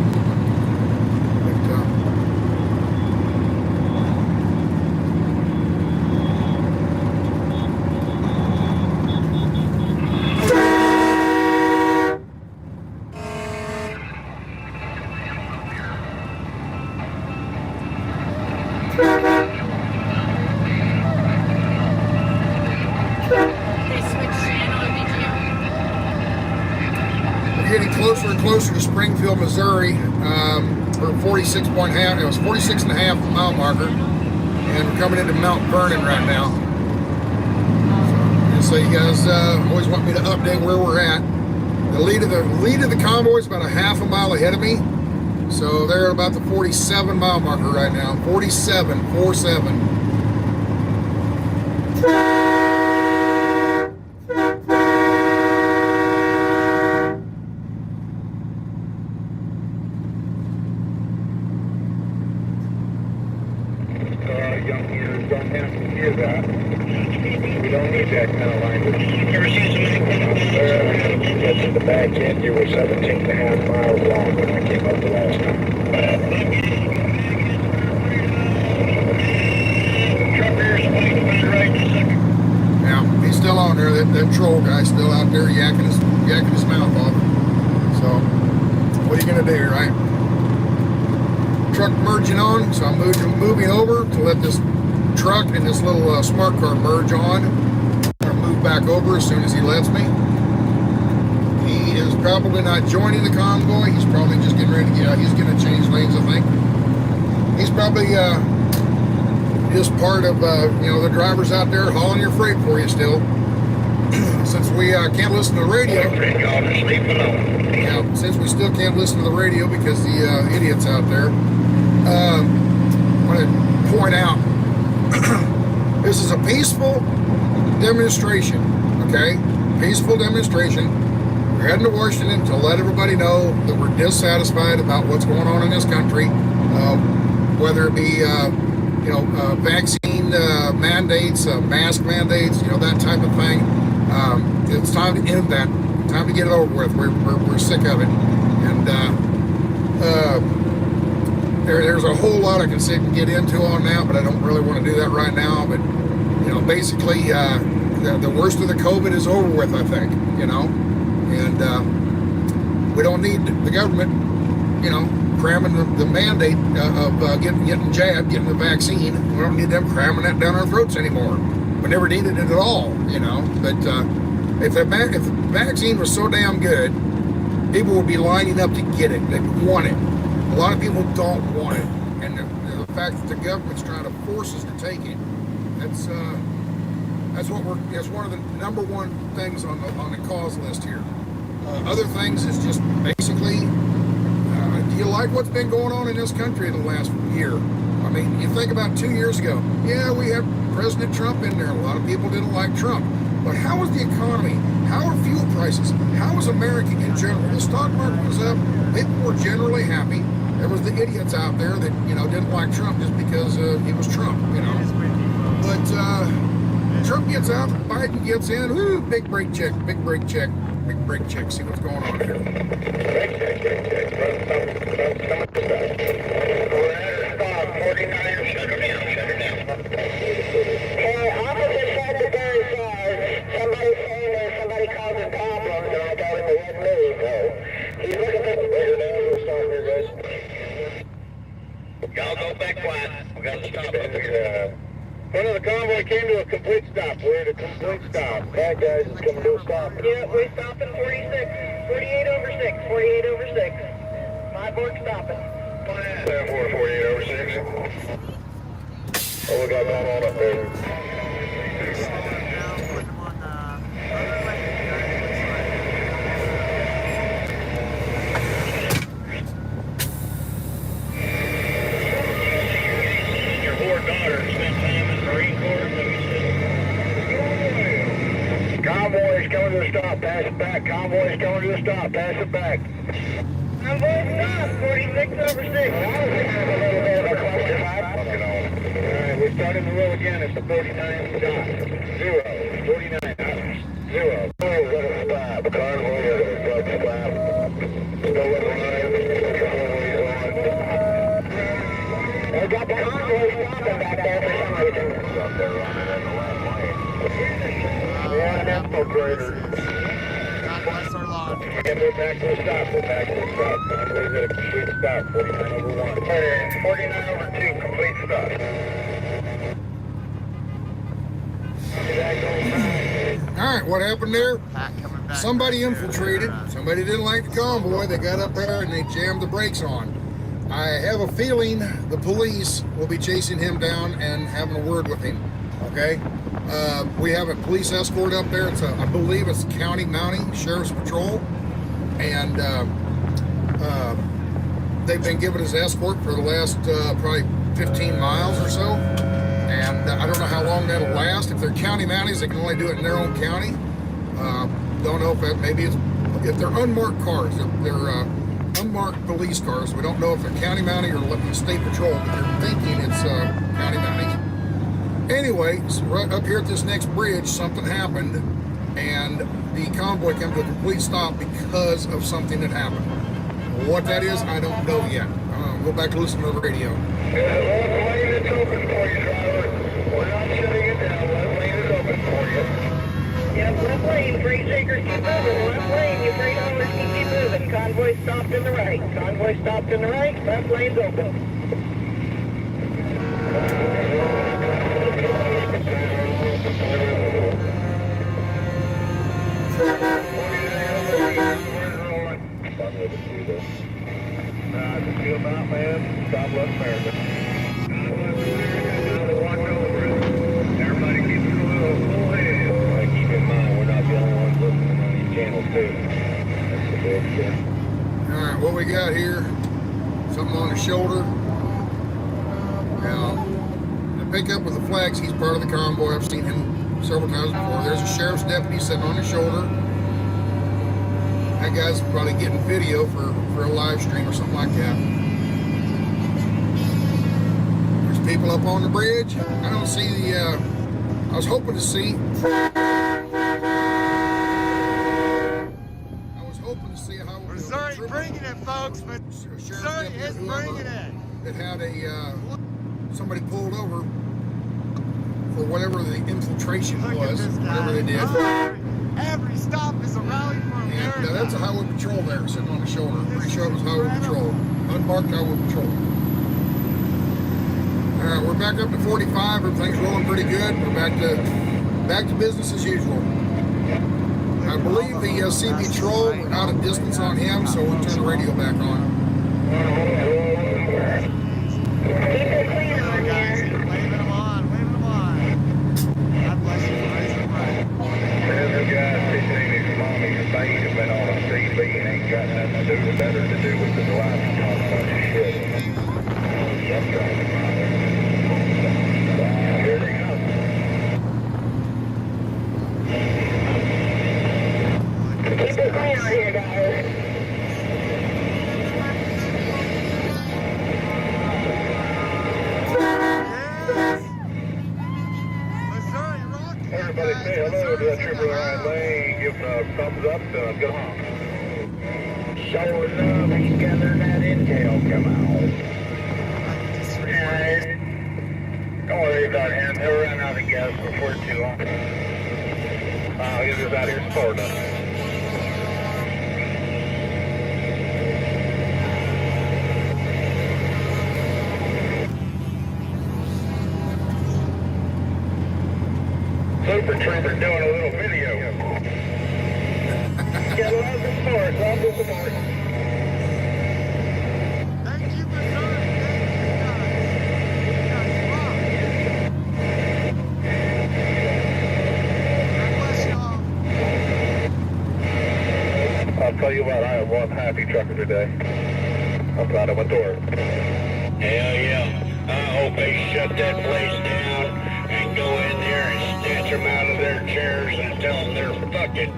Getting closer and closer to Springfield, Missouri. We're 46.5. It was 46.5 mile marker, and we're coming into Mount Vernon right now. So you guys always want me to update where we're at. The lead of the convoy is about a half a mile ahead of me, so they're at about the 47 mile marker right now. 47. Young ears don't have to hear that. We don't need that kind of language. Ever seen somebody Get to the back end, you were 17.5 miles long when I came up the last time. Yeah, he's still on there. That troll guy's still out there yakking his mouth off. So, what are you gonna do, right? Truck merging on, so I'm moving over to let this truck and this little smart car merge on. I'm gonna move back over as soon as he lets me. He is probably not joining the convoy. He's probably just getting ready to get out. He's gonna change lanes, I think. He's probably just part of the drivers out there hauling your freight for you still. Since we can't listen to the radio. Yeah, since we still can't listen to the radio because the idiots out there. I want to point out, this is a peaceful demonstration, okay? Peaceful demonstration. We're heading to Washington to let everybody know that we're dissatisfied about what's going on in this country, whether it be, vaccine mandates, mask mandates, that type of thing. It's time to end that. Time to get it over with. We're sick of it. And there's a whole lot I can get into on that, but I don't really want to do that right now. But basically, the worst of the COVID is over with, I think. And we don't need the government, cramming the mandate of getting jabbed, getting the vaccine. We don't need them cramming that down our throats anymore. We never needed it at all, But if the vaccine was so damn good, people would be lining up to get it. They'd want it. A lot of people don't want it, and the fact that the government's trying to force us to take it, that's one of the number one things on the cause list here. Other things is just basically, do you like what's been going on in this country in the last year? I mean, you think about 2 years ago. Yeah, we had President Trump in there. A lot of people didn't like Trump. But how was the economy? How are fuel prices? How was America in general? The stock market was up. People were generally happy. There was the idiots out there that, didn't like Trump just because he was Trump, But Trump gets out, Biden gets in. Ooh, big brake check. See what's going on here. We're at a stop, 49 back flat. We got to stop it. Front of the convoy came to a complete stop. We're at a complete stop. Bad guys is coming to a stop. Yeah, we stopping 46. 48 over 6. 48 over 6. My board stopping. 48 over 6. Oh, we got that on up there. Your poor daughter spent time in the Marine Corps. Convoy is coming to a stop. Pass it back. Convoy is coming to a stop. Pass it back. Convoy stop. 46 over 6. Alright, we're starting the roll again. It's the 49 stop. 0. 49 hours. 0. Oh, we're going to stop. Convoy is going to stop. Still in line. Convoy is on. We got the convoy stopping back there for some reason. Up there running in the left lane. We have an infiltrator. God bless our law. Yeah, we're back to the stop. We're back to the stop. Convoy's at a complete stop. 49 over 1. 49 over 2. Complete stop. Alright, what happened there? Pat coming back. Somebody infiltrated. Somebody didn't like the convoy. They got up there and they jammed the brakes on. I have a feeling the police will be chasing him down and having a word with him. Okay? We have a police escort up there. It's I believe it's County Mountie Sheriff's Patrol. And they've been giving us escort for the last probably 15 miles or so. And I don't know how long that'll last. If they're county mounties, they can only do it in their own county. Don't know if that, maybe it's, if they're unmarked cars, they're unmarked police cars. We don't know if they're county mountie or state patrol, but they're thinking it's county mounties. Anyway, so right up here at this next bridge, something happened, and the convoy came to a complete stop because of something that happened. What that is, I don't know yet. Go back and listen to the radio. Left lane is open for you, driver. We're not shutting it down. Left lane is open for you. Yep, left lane. Freight takers keep moving. Left lane. You freight haulers keep moving. Convoy stopped in the right. Convoy stopped in the right. Left lane's open. Just feel about, man. Stop left America. Watch over it. Everybody keep it a little full head. Keep in mind, we're not the only ones listening on these channels, too. That's the big shit. Alright, what we got here? Something on his shoulder. Now, the pickup with the flags, he's part of the convoy. I've seen him several times before. There's a sheriff's deputy sitting on his shoulder. That guy's probably getting video for a live stream or something like that. There's people up on the bridge. I don't see the, I was hoping to see. How Missouri bringing it, folks. But Missouri is bringing it. That had a, somebody pulled over for whatever the infiltration was, whatever they did. Every stop is a rally for America. And that's a highway patrol there sitting on the shoulder. Pretty sure it was highway patrol. Unmarked highway patrol. Alright, we're back up to 45. Everything's rolling pretty good. We're back to business as usual. I believe the CP Troll, we're out of distance on him, so we'll turn the radio back on. Keep it clean on here. Waving them on. God bless you. Every guy fishing his mommy and baby has been on a TV and ain't got nothing to do better to do with his life and talk a bunch of shit. Here they go. Keep it clean on here, guys. Everybody say hello to that trooper line lane. Give him a thumbs up and a good honk. Show love, he's gathering that intel. Come on. Don't worry about him. He'll run out of gas before too long. He's just out here supporting us. trooper doing a little video. Gotta love the sport, love the sport. Thank you for serving. I'll tell you what, I have one happy trucker today. I'm proud of my door. Hell yeah. I hope they shut that place down and go in there and snatch them out of their chairs and tell them they're fucking.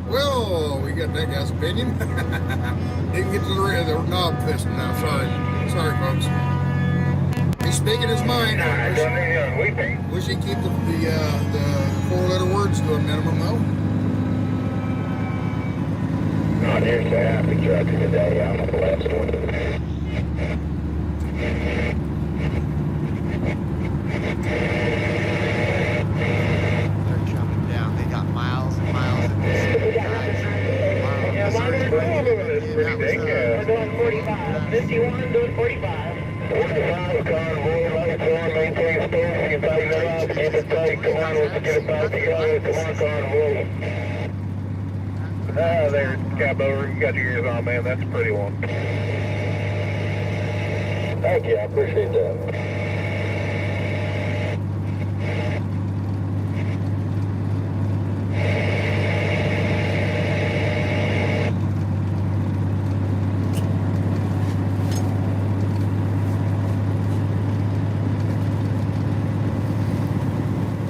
Well, we got that guy's opinion. Didn't get to the knob piston now. Sorry, folks. He's speaking his mind. Wish he'd keep the four-letter words to a minimum, though. Not here's the happy trucker today. I'm the last one. They're jumping down. They got miles and miles of this. Yeah, we're doing 45. 51, doing 45. 45 convoy, right for maintain space. You tighten it up, keep it tight. Come on, let's get it back together. Come on, convoy. There, Cabo, you got your ears on, man. That's a pretty one. Thank you, I appreciate that.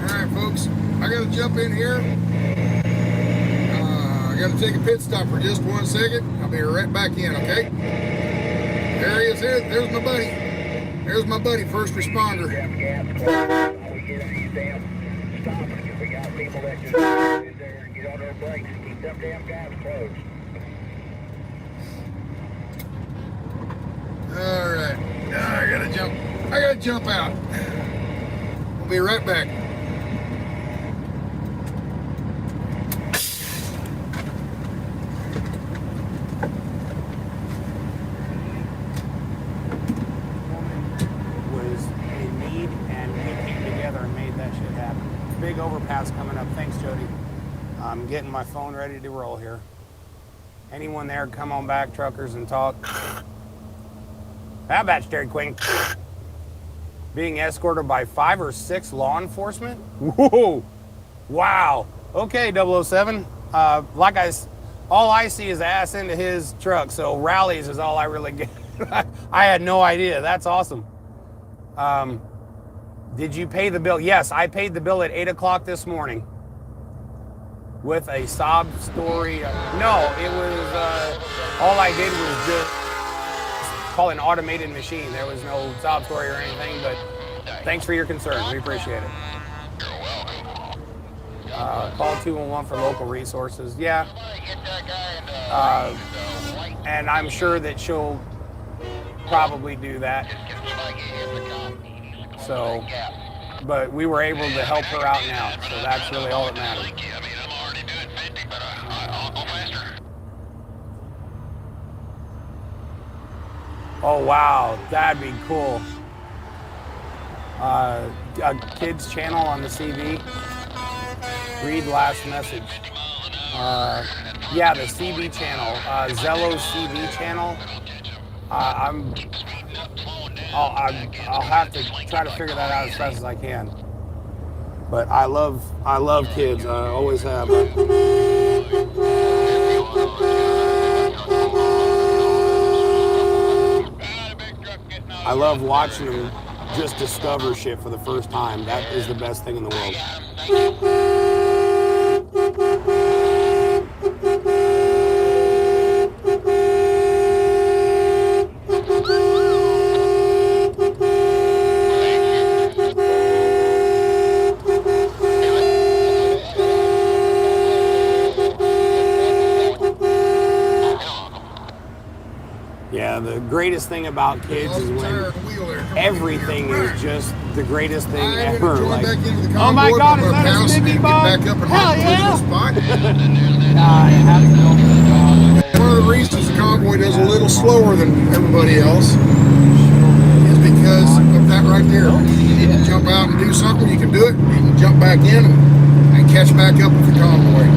All right, folks. I got to jump in here. I got to take a pit stop for just 1 second. I'll be right back in, okay? There he is. There's my buddy. There's my buddy, first responder. We got people that just get on their brakes and keep them damn gas closed. All right. Now I gotta jump out. We'll be right back. Big overpass coming up. Thanks, Jody. I'm getting my phone ready to roll here. Anyone there, come on back, truckers, and talk. How about Dairy Queen? Being escorted by 5 or 6 law enforcement? Whoa! Wow. Okay, 007. All I see is ass into his truck, so rallies is all I really get. I had no idea. That's awesome. Did you pay the bill? Yes, I paid the bill at 8 o'clock this morning with a sob story. No, it was, all I did was just call an automated machine. There was no sob story or anything, but thanks for your concern. We appreciate it. Call 211 for local resources. Yeah. And I'm sure that she'll probably do that. So, but we were able to help her out now, so that's really all that matters. Oh wow, that'd be cool. A kids channel on the CV. Read last message. Yeah, the CB channel, Zello's CB channel. I'll have to try to figure that out as fast as I can. But I love kids. I always have. I love watching them just discover shit for the first time. That is the best thing in the world. The greatest thing about kids is when everything is just the greatest thing ever. Like, oh my God, is that a sticky bug? Hell yeah! One of the reasons the convoy does a little slower than everybody else is because of that right there. need to jump out and do something, you can do it. You can jump back in and catch back up with the convoy.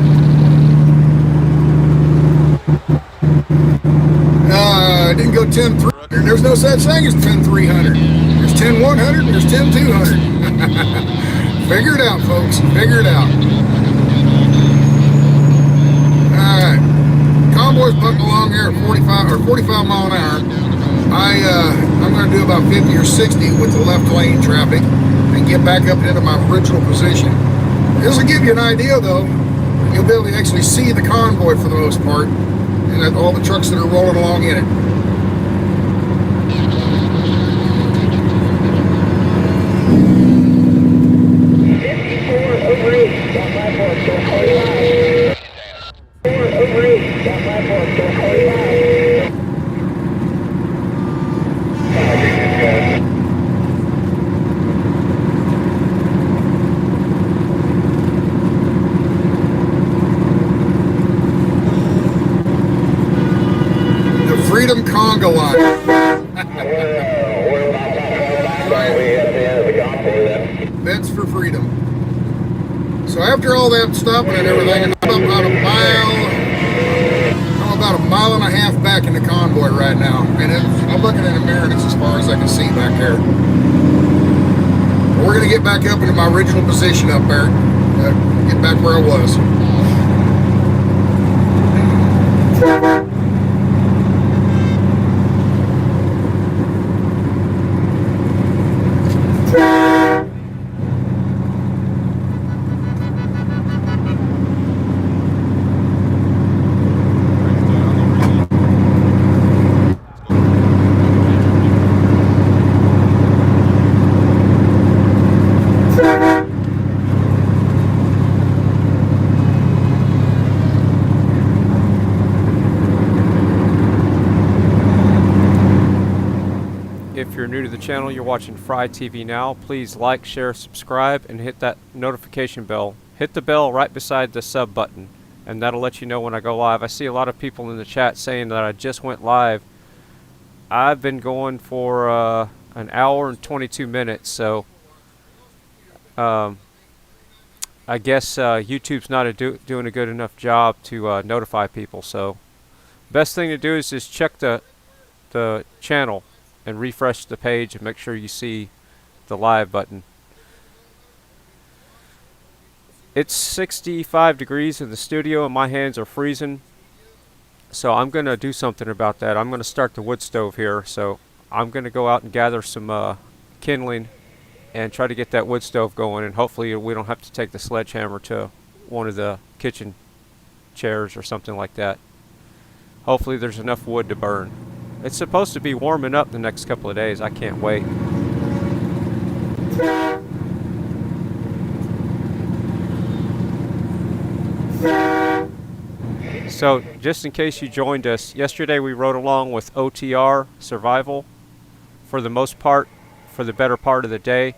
It didn't go 10-300. There's no such thing as 10-300. There's 10-100 and there's 10-200. Figure it out, folks. Figure it out. Alright. Convoy's bucking along here at 45 mile an hour. I'm going to do about 50 or 60 with the left lane traffic and get back up into my original position. This will give you an idea, though. You'll be able to actually see the convoy for the most part, and all the trucks that are rolling along in it. Freedom Convoy line. That's for freedom. So after all that stopping and everything, I'm about a mile and a half back in the convoy right now, and I'm looking in the mirror, and it's as far as I can see back there. We're gonna get back up into my original position up there, get back where I was. If you're new to the channel, you're watching Fry TV now, please like, share, subscribe, and hit that notification bell. Hit the bell right beside the sub button, and that'll let you know when I go live. I see a lot of people in the chat saying that I just went live. I've been going for an hour and 22 minutes, so I guess YouTube's not doing a good enough job to notify people. So best thing to do is just check the channel and refresh the page and make sure you see the live button. It's 65 degrees in the studio and my hands are freezing, so I'm gonna do something about that. I'm gonna start the wood stove here, so I'm gonna go out and gather some kindling and try to get that wood stove going, and hopefully we don't have to take the sledgehammer to one of the kitchen chairs or something like that. Hopefully there's enough wood to burn. It's supposed to be warming up the next couple of days. I can't wait. So, just in case you joined us, yesterday we rode along with OTR Survival for the most part, for the better part of the day.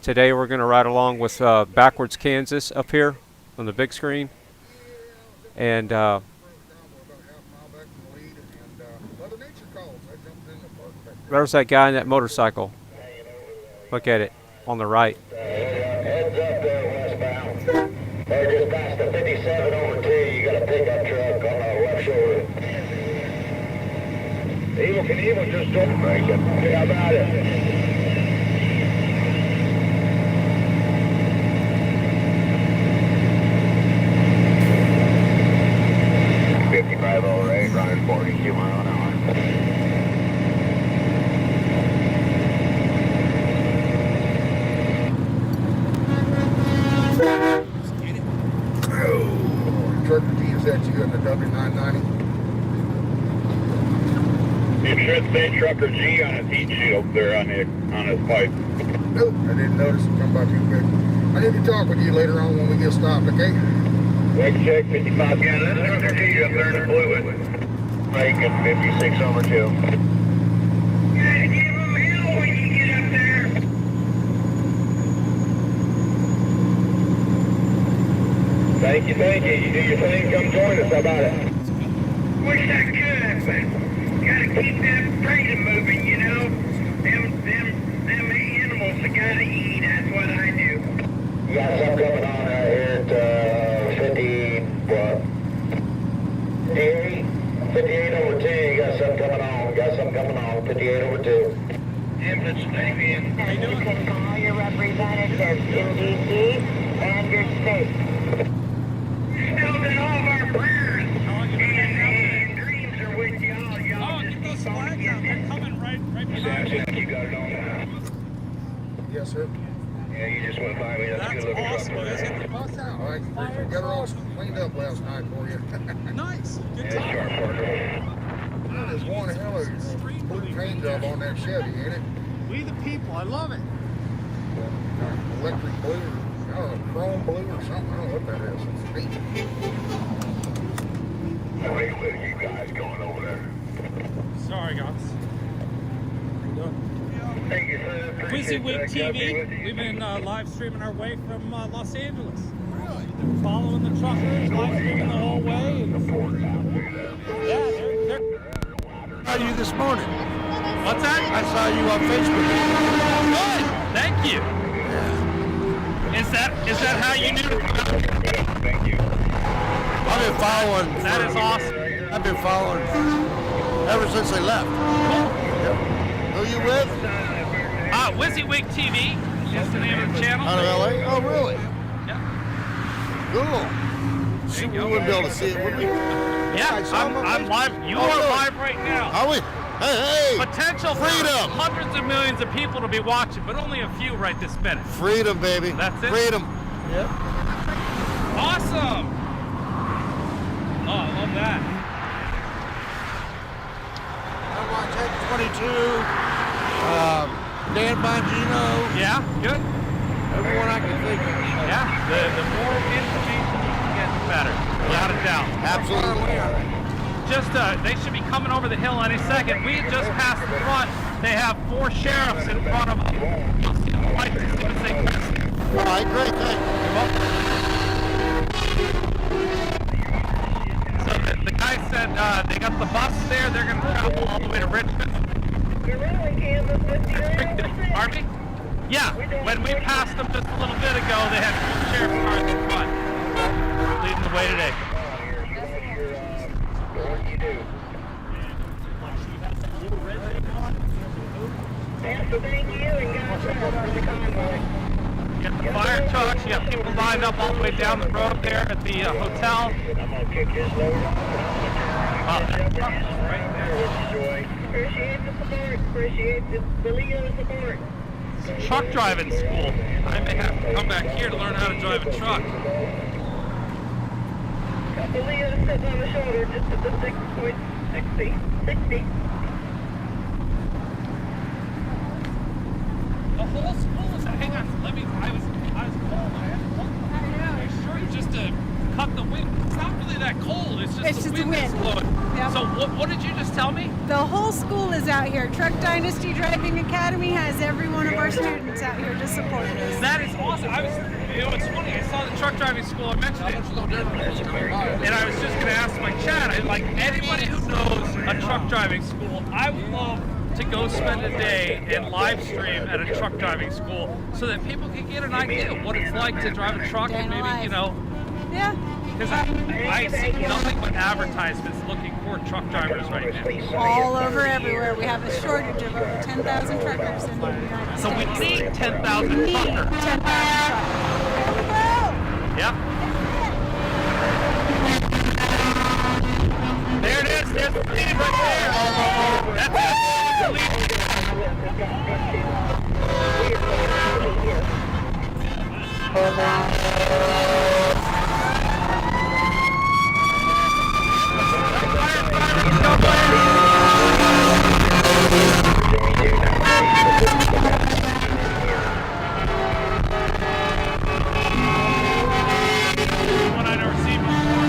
Today we're going to ride along with Backwards Kansas up here on the big screen. And there's that guy in that motorcycle. Look at it on the right. Heads up there westbound. They're just past the 57 over 2. You got a pickup truck on the left shoulder. Evil Knievel just don't break it. How about it? over 8, running 42 mile an hour. Trucker T, is that you in the W990? It should say Trucker G on his heat shield there on his pipe. Nope, I didn't notice it come by too quick. I need to talk with you later on when we get stopped, okay? Wake check 55. Yeah, that's Trucker G up there in the fluid. Making 56 over 2. You gotta give him hell when you get up there. Thank you, thank you. You do your thing, come join us. How about it? Wish I could, but gotta keep that freedom moving, you know? Them animals that gotta call, 58 over 2. Ambulance, maybe in. You can call your representatives in D.C. and your state. Still in all of our prayers and dreams are with y'all. Y'all just Those flags out, they're coming right behind you. Sasnak, you got it on now. Yes, sir. Yeah, you just went by me. That's a good looking Awesome. truck. Let's get the bus All out. right, we got her all cleaned up last night for you. Nice. Good Yeah, job. sharp partner. There's one hell of a blue paint job on that Chevy, ain't it? We the people. I love it. Electric blue, I don't know, chrome blue or something. I don't know what that is. It's neat. Hey, where are you guys going over there? Sorry, guys. Thank you, sir. Appreciate WYSIWYG that. God be TV. with you. We've been live streaming our way from Los Angeles. Really? Following the truckers, live streaming the whole way. And yeah, they're. I saw you this morning. What's that? I saw you on Facebook. Good. Thank you. Is that how you knew? Thank you. I've been following. That is awesome. I've been following ever since they left. Who you with? WYSIWYG TV is the name of the channel. Out of LA? Oh, really? Yeah. Cool. See, we wouldn't be able to see it, would we? Yeah, I'm live. You are live right now. Are we? Hey! Potential Freedom! For hundreds of millions of people to be watching, but only a few right this minute. Freedom, baby. That's it? Freedom. Yep. Awesome! Oh, I love that. I want to take 22. Dan Bongino. Yeah, good. Everyone I can think of. Yeah, the more information you can get, the better. Without a doubt. Absolutely. Just, they should be coming over the hill any second. We had just passed the front. They have 4 sheriffs in front of them. You'll see the lights as soon as they pass. All right, great, thanks. So the guy said they got the bus there. They're going to travel all the way to Richmond. You're really Kansas 59%. Pardon me? Yeah, when we passed them just a little bit ago, they had 2 sheriff's cars in front. Leading the way today. What do you do? Yes, thank you, and God bless for the convoy. You got the fire trucks, you got people lined up all the way down the road there at the hotel. I'm gonna kick this load off. Right there. Appreciate the support. Appreciate the Leo support. It's a truck driving school. I may have to come back here to learn how to drive a truck. Got the Leo sitting on the shoulder just at the 6.60. 60. The whole school is. Hang on, let me. I was cold. I had to make sure just to cut the wind. It's not really that cold. It's just the wind is blowing. Yep. So what did you just tell me? The whole school is out here. Truck Dynasty Driving Academy has every one of our students out here to support us. That is awesome. It's funny. I saw the truck driving school. I mentioned it, and I was just going to ask my chat. Like anybody who knows a truck driving school, I would love to go spend a day and live stream at a truck driving school so that people can get an idea of what it's like to drive a truck and maybe, you know. Yeah. Because I see nothing but advertisements looking for truck drivers right now. All over everywhere. We have a shortage of over 10,000 truckers in the United States. So we need 10,000 We need truckers. 10,000 truckers. Yep. There it is. There's the lead right there. That's it. The lead. One I never seen before.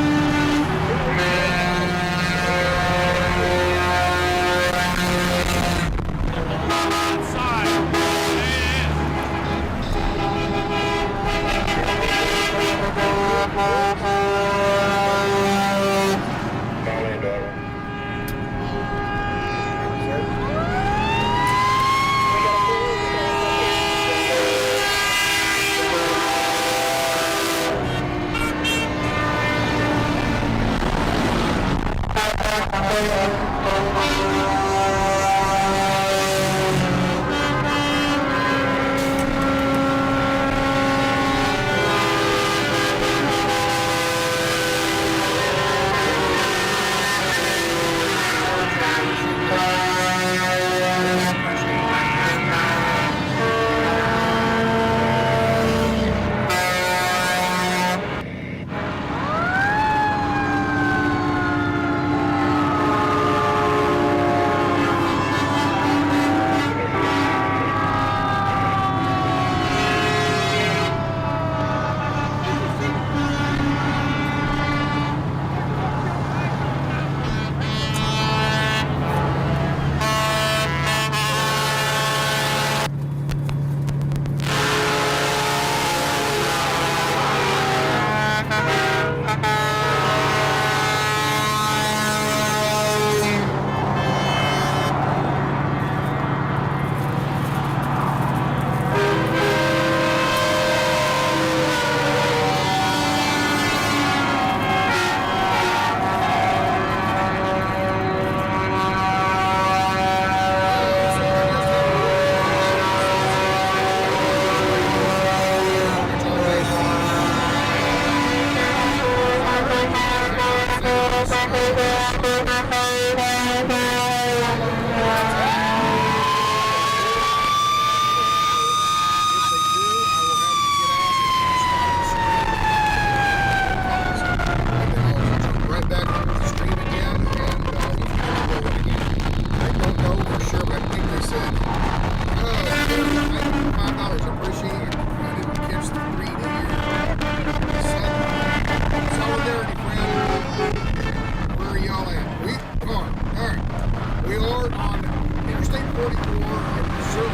44 at Missouri.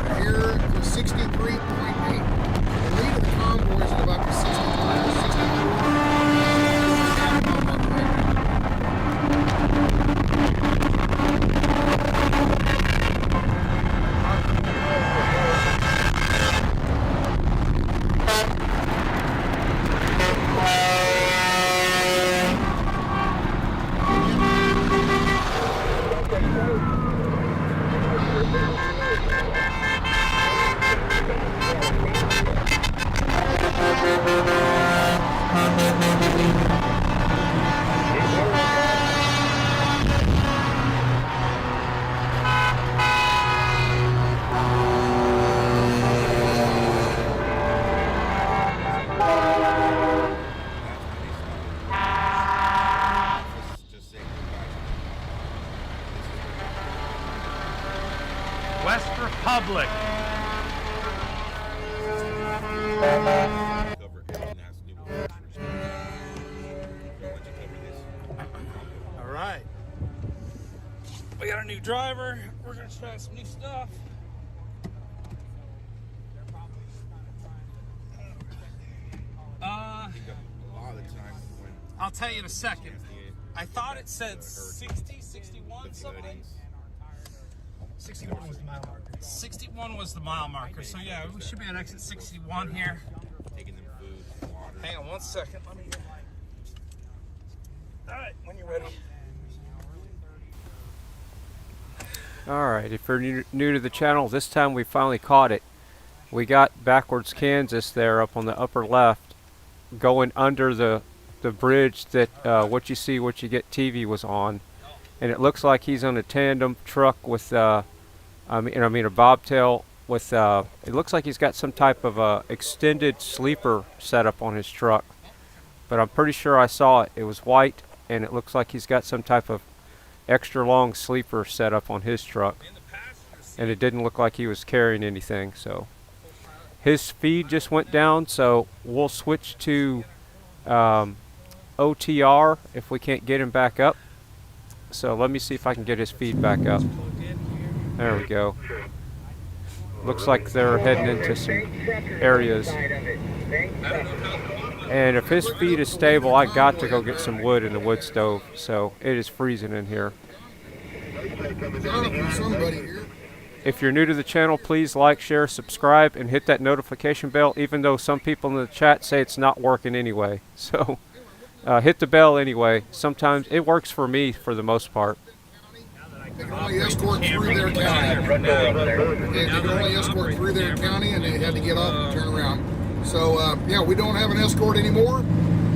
And here to 63.8. The lead of the convoy is at about the 63 to West Republic. All right. We got a new driver. We're gonna try some new stuff. I'll tell you in a second. I thought it said 60, 61 something. 61 was the mile marker. 61 was the mile marker. So yeah, we should be at exit 61 here. Hang on one second. Let me. All right, when you're ready. All right, if you're new to the channel, this time we finally caught it. We got backwards Kansas there up on the upper left, going under the bridge that What You See, What You Get TV was on, and it looks like he's on a tandem truck with a bobtail with it looks like he's got some type of extended sleeper setup on his truck, but I'm pretty sure I saw it. It was white, and it looks like he's got some type of extra long sleeper setup on his truck, and it didn't look like he was carrying anything. So his speed just went down, so we'll switch to OTR if we can't get him back up. So let me see if I can get his feed back up. There we go. Looks like they're heading into some areas. And if his feed is stable, I got to go get some wood in the wood stove. So it is freezing in here. If you're new to the channel, please like, share, subscribe, and hit that notification bell, even though some people in the chat say it's not working anyway. So hit the bell anyway. Sometimes it works for me for the most part. They can only escort through their county. They can only escort through their county, and they had to get off and turn around. So, yeah, we don't have an escort anymore.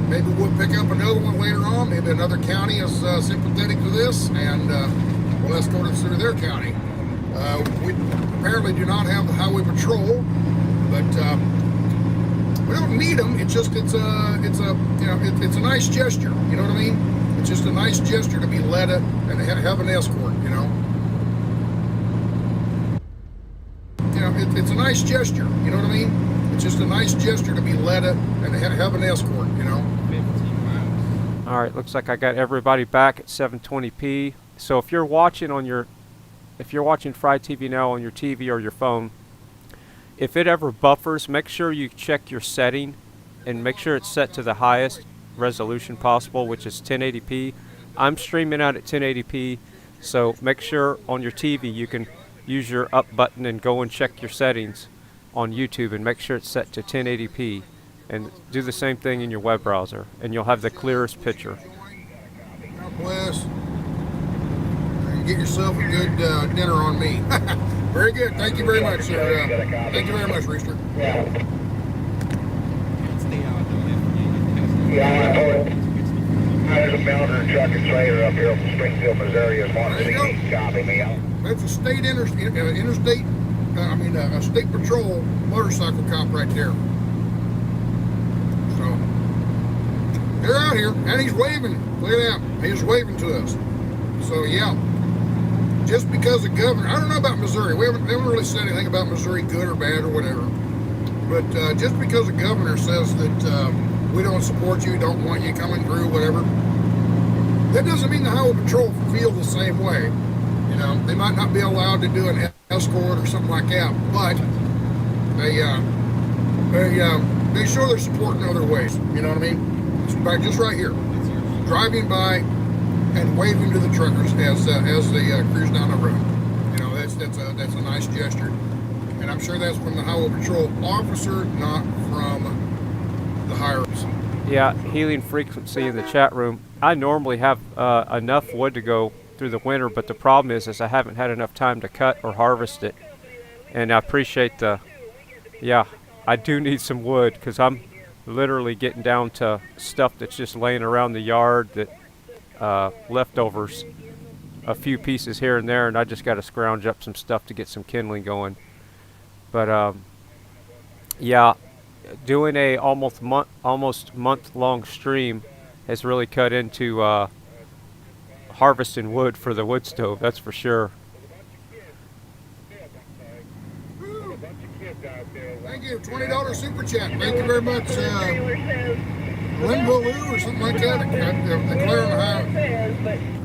Maybe we'll pick up another one later on. Maybe another county is sympathetic to this, and we'll escort them through their county. We apparently do not have the highway patrol, but we don't need them. It's just it's a nice gesture. You know what I mean? It's just a nice gesture to be led and have an escort. You know, it's a nice gesture. You know what I mean? It's just a nice gesture to be led and have an escort. You know. All right, looks like I got everybody back at 720p. So if you're watching Fried TV Now on your TV or your phone, if it ever buffers, make sure you check your setting and make sure it's set to the highest resolution possible, which is 1080p. I'm streaming out at 1080p, so make sure on your TV you can use your up button and go and check your settings on YouTube and make sure it's set to 1080p, and do the same thing in your web browser, and you'll have the clearest picture. God bless. Get yourself a good dinner on me. Very good. Thank you very much, sir. Thank you very much, Rooster. Yeah, there's a builder truck and trailer up here from Springfield, Missouri. As long as he can copy me out. That's a state a state patrol motorcycle cop right there. So they're out here, and he's waving. Look at that. He's waving to us. So yeah. Just because the governor, I don't know about Missouri. We haven't really said anything about Missouri, good or bad or whatever. But just because the governor says that we don't support you, don't want you coming through, whatever, That doesn't mean the highway patrol feel the same way. You know, they might not be allowed to do an escort or something like that, but they show their support in other ways. You know what I mean? Just right here, driving by and waving to the truckers as they cruise down the road. You know, that's a nice gesture, and I'm sure that's from the highway patrol officer, not from the higher-ups. Yeah, healing frequency in the chat room. I normally have enough wood to go through the winter, but the problem is I haven't had enough time to cut or harvest it. And I appreciate yeah, I do need some wood because I'm literally getting down to stuff that's just laying around the yard, that leftovers, a few pieces here and there, and I just got to scrounge up some stuff to get some kindling going. But yeah, doing a almost month-long stream has really cut into harvesting wood for the wood stove, that's for sure. Thank you, $20 super chat. Thank you very much, Linvaloo or something like that.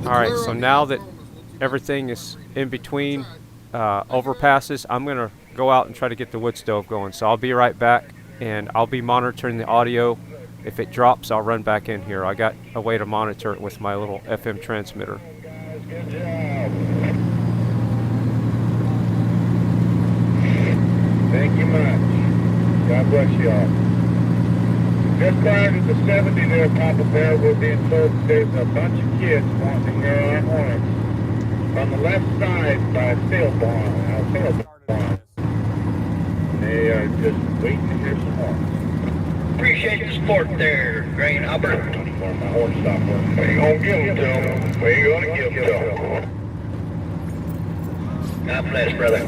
All right, so now that everything is in between overpasses, I'm going to go out and try to get the wood stove going. So I'll be right back, and I'll be monitoring the audio. If it drops, I'll run back in here. I got a way to monitor it with my little FM transmitter. Good job. Thank you much. God bless y'all. Just prior to the 70 there, Papa Bear, we're being told that there's a bunch of kids wanting to hear our horns on the left side by Sail Barn. They are just waiting to hear some horns. Appreciate the support there, Grain Albert. My horn stopped working. We ain't gonna give them to them. We ain't gonna give them to them. God bless, brother.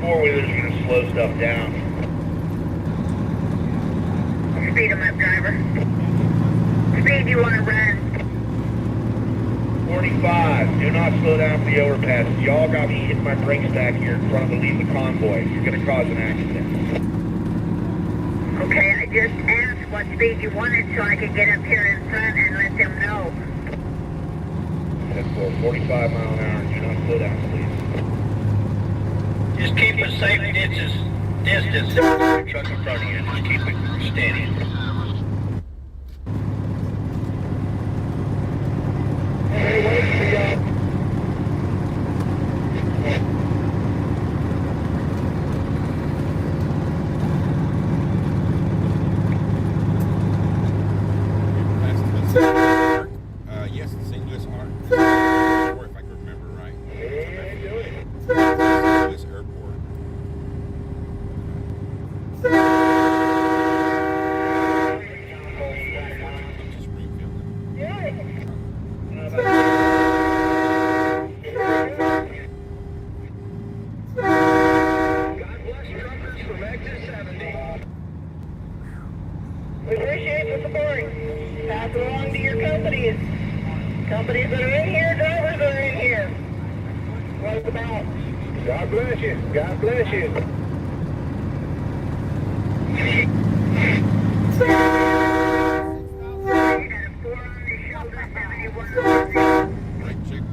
Four-wheelers are gonna slow stuff down. Speed them up, driver. Speed you want to run. 45, do not slow down for the overpass. Y'all got me hitting my brake stack here in front of the lead convoy. You're gonna cause an accident. Okay, I just asked what speed you wanted so I could get up here in front and let them know. That's for 45 mile an hour. Do not slow down, please. Just keep a safe distance from the truck in front of you. Just keep it steady. Hey, wait for y'all. Yes, it's St. Louis Arc. Or if I can remember right. Yeah, do it. St. Louis Airport. To Springfield. God bless truckers from exit 70. We appreciate the support. Pass it along to your companies. Companies that are in here, drivers that are in here. What's about? God bless you. God bless you. Brake check.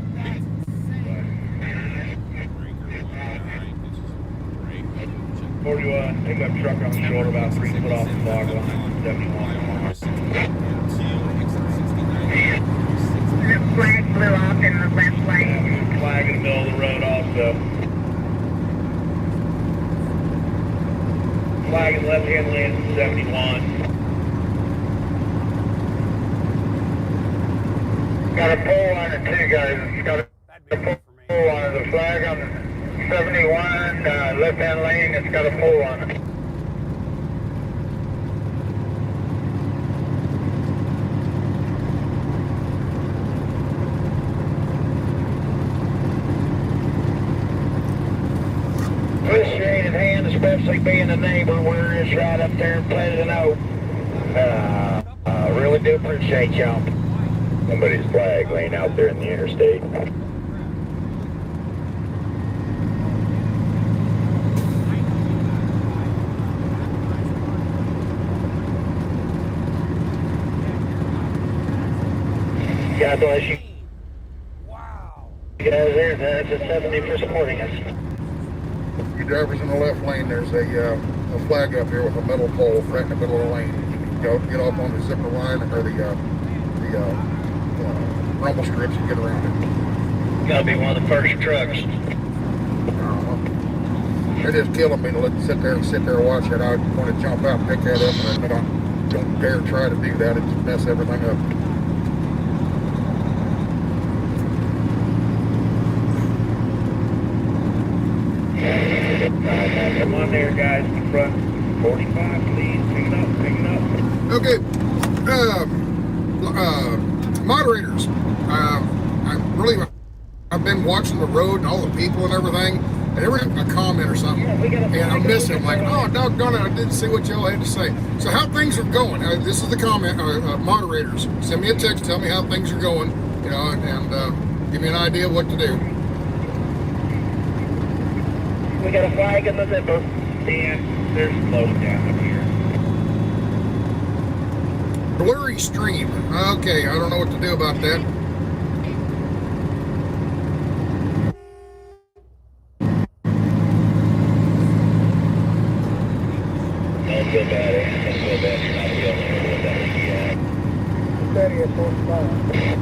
Brake. Brake. 41, pickup truck on the shoulder about 3 foot off the log line, 71. The flag blew off in the left lane. Flag in the middle of the road also. Flag in the left-hand lane, 71. Got a pole on it too, guys. It's got a pole on it. The flag on 71, left-hand lane, it's got a pole on it. Appreciated hand, especially being a neighbor. We're just right up there in Pleasant Oak. Really do appreciate y'all. Somebody's flag laying out there in the interstate. God bless you. Wow. You guys there, that's a 70 for supporting us. You drivers in the left lane, there's a flag up here with a metal pole right in the middle of the lane. You can get off on the zipper line or the rumble strips and get around it. Gotta be one of the first trucks. They're just killing me to sit there and watch it. I want to jump out and pick that up, and I don't dare try to do that. It just mess everything up. Come on there, guys, in front. 45, please. Pick it up. Okay. Moderators. I've been watching the road and all the people and everything, and every time a comment or something, and I miss it. I'm like, oh, doggone it, I didn't see what y'all had to say. So how things are going? This is the comment. Moderators, send me a text, tell me how things are going, and give me an idea of what to do. We got a flag in the zipper. Dan, there's slowed down up here. Blurry stream. Okay, I don't know what to do about that. Don't feel bad. Don't feel bad. You're not the only one with that. Steady at 45.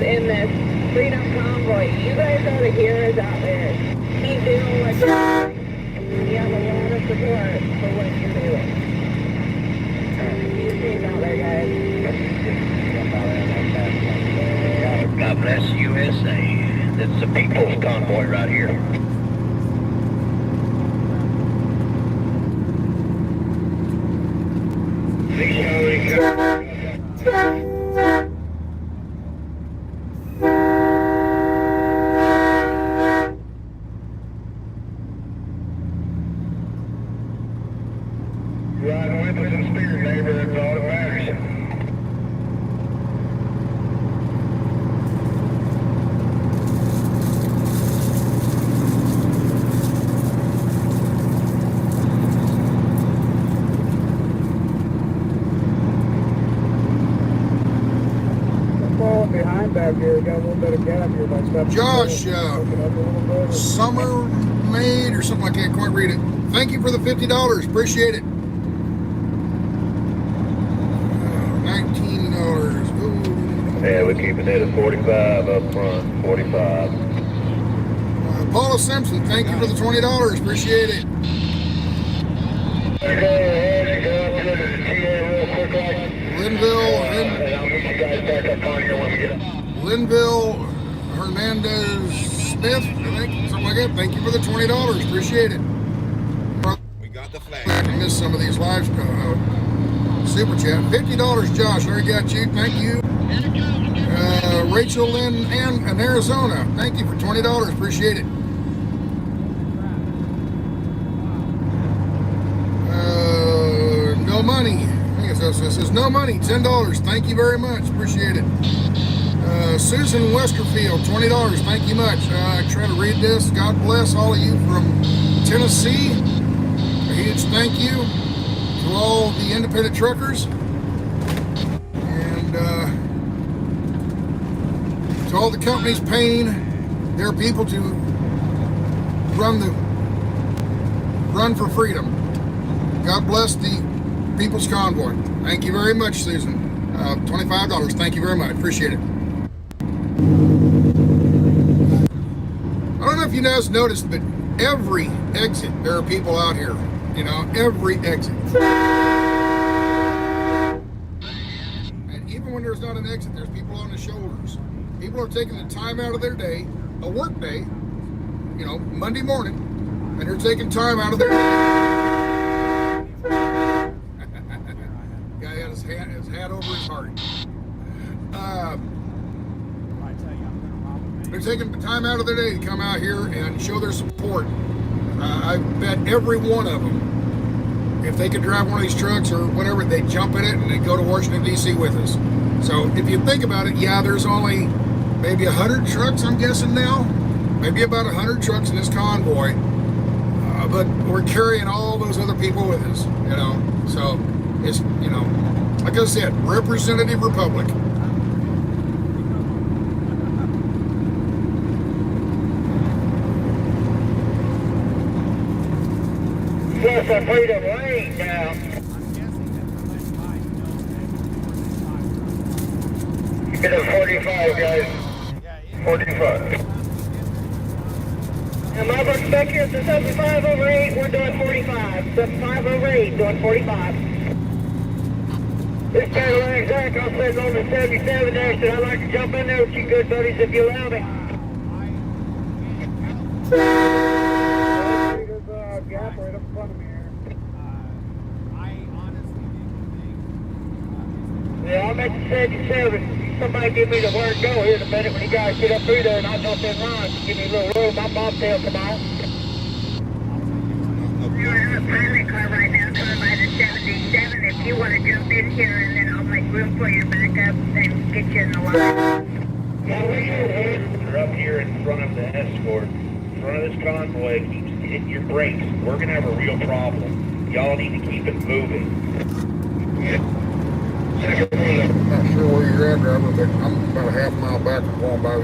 In this Freedom Convoy, you guys ought to hear us out there. Keep doing what you're doing. You have a lot of support for what you're doing. Keep being out there, guys. God bless USA. That's the people's convoy right here. Josh, Summer Maid or something, I can't quite read it. Thank you for the $50. Appreciate it. $19. Ooh. Yeah, we're keeping it at 45 up front. 45. Paula Simpson, thank you for the $20. Appreciate it. Linville Hernandez Smith, I think, something like that. Thank you for the $20. Appreciate it. We got the flag. I missed some of these live super chat. $50, Josh. Already got you. Thank you. Rachel Lynn in Arizona. Thank you for $20. Appreciate it. No money. I guess this is no money. $10. Thank you very much. Appreciate it. Susan Westerfield, $20. Thank you much. I try to read this. God bless all of you from Tennessee. A huge thank you to all the independent truckers and to all the companies paying their people to run for freedom. God bless the People's Convoy. Thank you very much, Susan. $25. Thank you very much. Appreciate it. I don't know if you guys noticed, but every exit there are people out here. You know, every exit. And even when there's not an exit, there's people on the shoulders. People are taking the time out of their day, a work day, you know, Monday morning, and they're taking time out of their day. Guy had his hat over his heart. They're taking the time out of their day to come out here and show their support. I bet every one of them, if they could drive one of these trucks or whatever, they'd jump in it and they'd go to Washington, D.C. with us. So if you think about it, yeah, there's only maybe 100 trucks, I'm guessing now. Maybe about 100 trucks in this convoy. But we're carrying all those other people with us, you know. So it's, you know, like I said, representative republic. Plus a Freedom lane now. Get a 45, guys. 45. And my book's back here, so 75 over 8, we're doing 45. 75 over 8, doing 45. This Cadillac Zach, I'm sitting on the 77 there, so I'd like to jump in there with you good buddies if you allow me. Gap right up in front of me here. I honestly think Yeah, I'm at the 77. Somebody give me the word go here in a minute when you guys get up through there and I'll jump in line. Give me a little room. My bobtail come out. We're in a pilot car right now, coming by the 77. If you want to jump in here, and then I'll make room for you back up and get you in the line. You're up here in front of the escort. In front of this convoy, keeps hitting your brakes. We're going to have a real problem. Y'all need to keep it moving. I'm not sure where you're at, driver, but I'm about a half mile back from going by the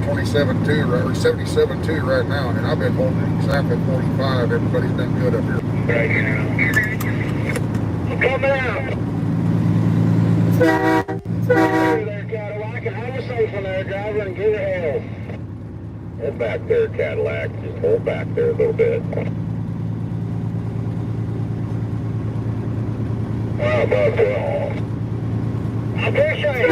27-2 or 77-2 right now, and I've been holding exactly 45. Everybody's done good up here. Right now. I'm coming out. There, Cadillac, and have a safe one there, driver, and give it hell. Hold back there, Cadillac. Just hold back there a little bit. How about that? I appreciate it.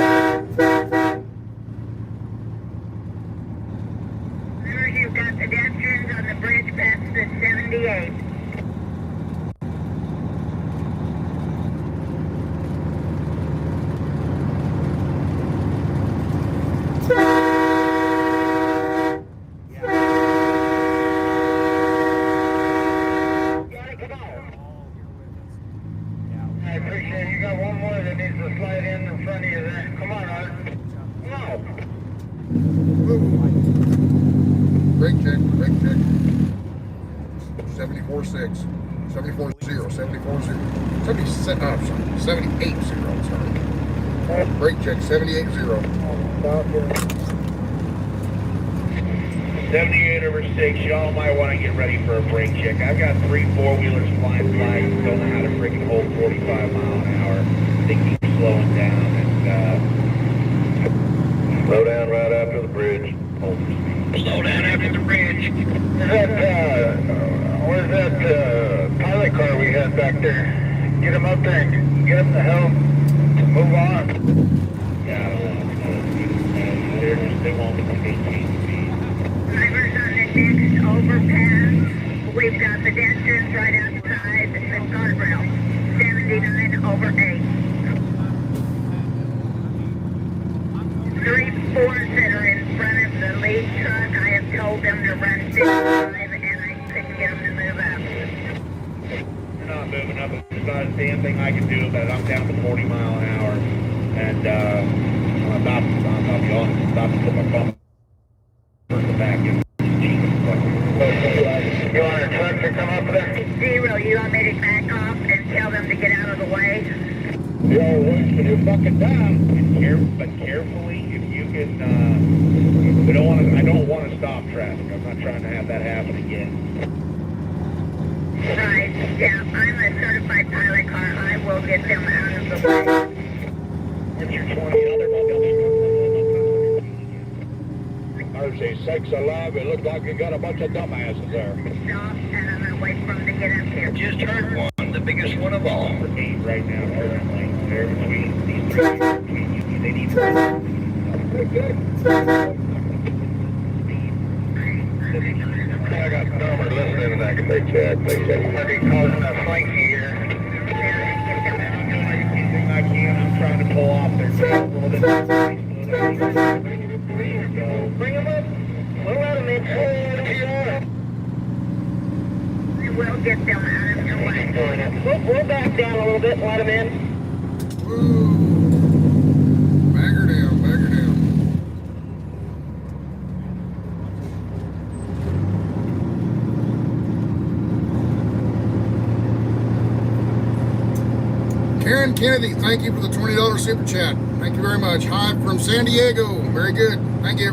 You've got pedestrians on the bridge past the 78. Brake check. 74.6, 74.0, 74.0, 78.0, sorry. Brake check, 78.0. 78 over 6, y'all might want to get ready for a brake check. I've got 3 4-wheelers flying flags, don't know how to freaking hold 45 mile an hour. They keep slowing down and slow down right after the bridge. Slow down after the bridge. Where's that pilot car we had back there? Get them up there and get them the hell to move on. Yeah, they won't be 18 feet. Drivers on the next overpass. We've got pedestrians right outside the guardrail. 79 over 8. 3 4s that are in front of the lead truck, I have told them to run 65 and I couldn't get them to move up. They're not moving up. There's not a damn thing I can do about it. I'm down to 40 mile an hour. And I'm about to be honest, I'm about to put my bump in the back end. You want our truck to come up there? 0, you want me to back off and tell them to get out of the way? Yo, wasting your fucking time. But carefully, if you can, I don't want to stop traffic. I'm not trying to have that happen again. Right, yeah, I'm a certified pilot car. I will get them out of the way. What's your 20 other Mercy sakes alive, it looked like you got a bunch of dumbasses there. Stop, and I'm gonna wait for them to get up here. Just heard one, the biggest one of all. Right now, currently, they're between these three, between you, they need to. I got the number listening to that. Big check. Already causing a flank here. Anything I can, I'm trying to pull off their tail a little bit. Bring them up. We'll let them in. We will get them out of the way. We'll back down a little bit and let them in. Woo. Bag her down, bag her down. Karen Kennedy, thank you for the $20 super chat. Thank you very much. Hi from San Diego. Very good. Thank you.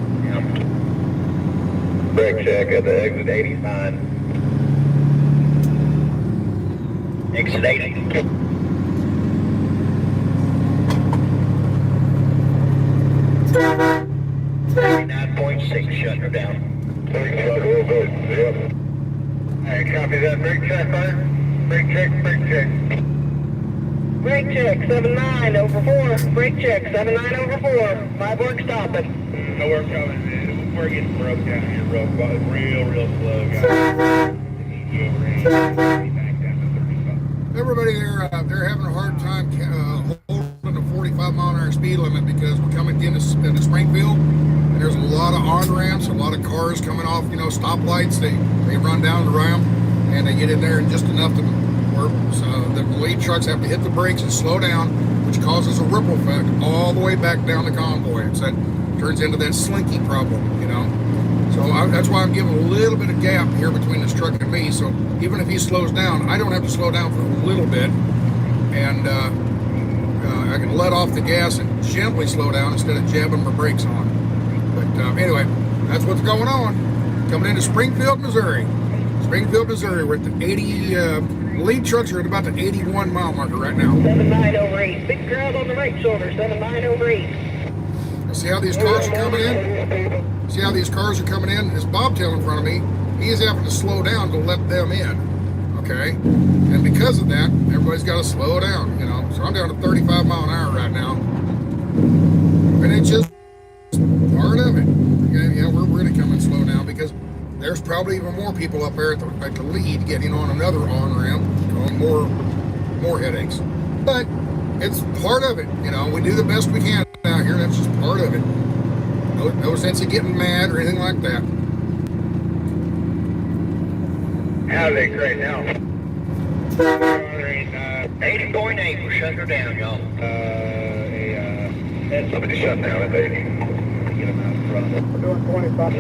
Brake check at the exit 80 sign. Exit 80. 39.6, shutting her down. Yep. Hey, copy that. Brake check, fire. Brake check, brake check. Brake check, 79 over 4. Brake check, 79 over 4. 5 work stopping. No, we're coming. We're getting broke down here, real slow, guys. Everybody there, they're having a hard time holding the 45-mile-an-hour speed limit because we're coming into Springfield, and there's a lot of on-ramps, a lot of cars coming off, stoplights. They run down the ramp, and they get in there and just enough to work. So the lead trucks have to hit the brakes and slow down, which causes a ripple effect all the way back down the convoy. That turns into that slinky problem, So that's why I'm giving a little bit of gap here between this truck and me. So even if he slows down, I don't have to slow down for a little bit, and I can let off the gas and gently slow down instead of jabbing my brakes on. But anyway, that's what's going on. Coming into Springfield, Missouri. Springfield, Missouri. We're at the 80. Lead trucks are at about the 81 mile marker right now. 79 over 8. Big crowd on the right shoulder. 79 over 8. See how these cars are coming in? See how these cars are coming in? This bobtail in front of me, he is having to slow down to let them in, okay? And because of that, everybody's got to slow down, So I'm down to 35 mile an hour right now. And it's just part of it. Okay? Yeah, we're going to come and slow down because there's probably even more people up there at the lead getting on another on-ramp, causing more headaches. But it's part of it, We do the best we can out here. That's just part of it. No sense of getting mad or anything like that. How are they right now? 80.8, we're shutting her down, y'all. Somebody shut down at 80. Get them out in front. We're doing 25.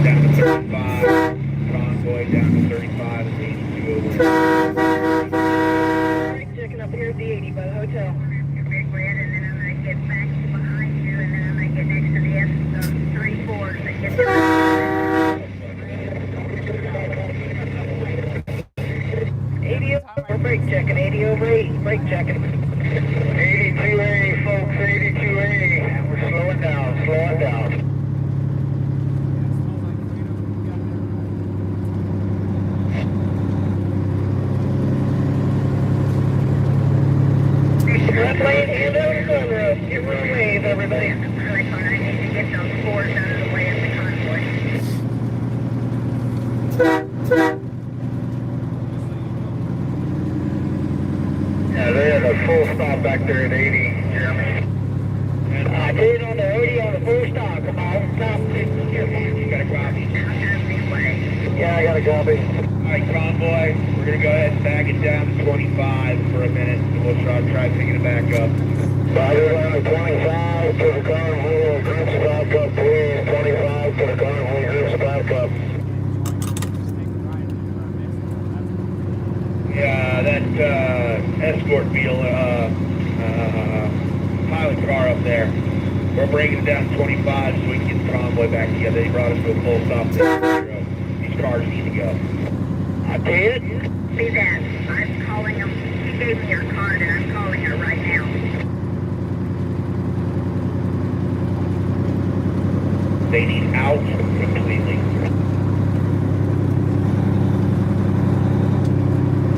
Down to 35. Convoy down to 35 and 82 over. Checking up here at the 80 by the hotel. Big red, and then I'm going to get back to behind you, and then I'm going to get next to the S3-4s that get there. 80 over, brake checking, 80 over 8, brake checking. 82A, folks, 82A. We're slowing down. Red light, hand over the sunroof. Give her a wave, everybody. I need to get those 4s out of the way of the convoy. Yeah, they had a full stop back there at 80, Jeremy. I did on the 80 on the full stop. Come on, stop. You got a copy? Out of the way. Yeah, I got a copy. Hi, Convoy. We're going to go ahead and back it down to 25 for a minute, and we'll try picking it back up. Back it down to 25 to the convoy, groups back up, please. 25 to the convoy, groups back up. Yeah, that escort pilot car up there. We're bringing it down to 25 so we can get the convoy back together. They brought us to a full stop there. These cars need to go. I did? Beanz, I'm calling him. He gave me your card and I'm calling her right now. They need out completely.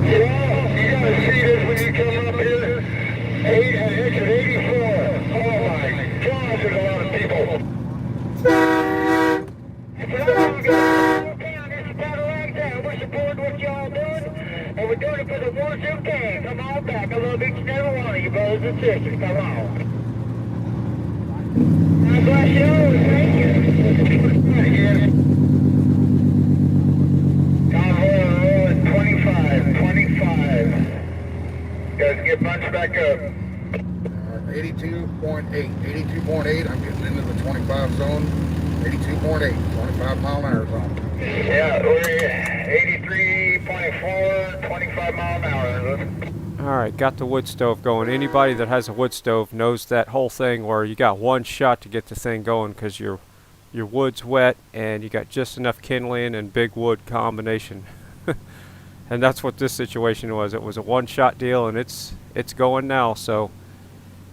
Yeah, you gotta see this when you come up here. Exit 84. Oh my gosh, there's a lot of people. We're supporting what y'all doing, and we're doing it for the ones who can. Come on back. I love each and every one of you, brothers and sisters. Come on. God bless you. Thank you. Convoy rolling 25. Guys, get bunched back up. 82.8. 82.8. I'm getting into the 25 zone. 82.8. 25 mile an hour zone. Yeah, we're 83.4, 25 mile an hour. Alright, got the wood stove going. Anybody that has a wood stove knows that whole thing where you got one shot to get the thing going because your wood's wet and you got just enough kindling and big wood combination. And that's what this situation was. It was a one-shot deal, and it's going now. So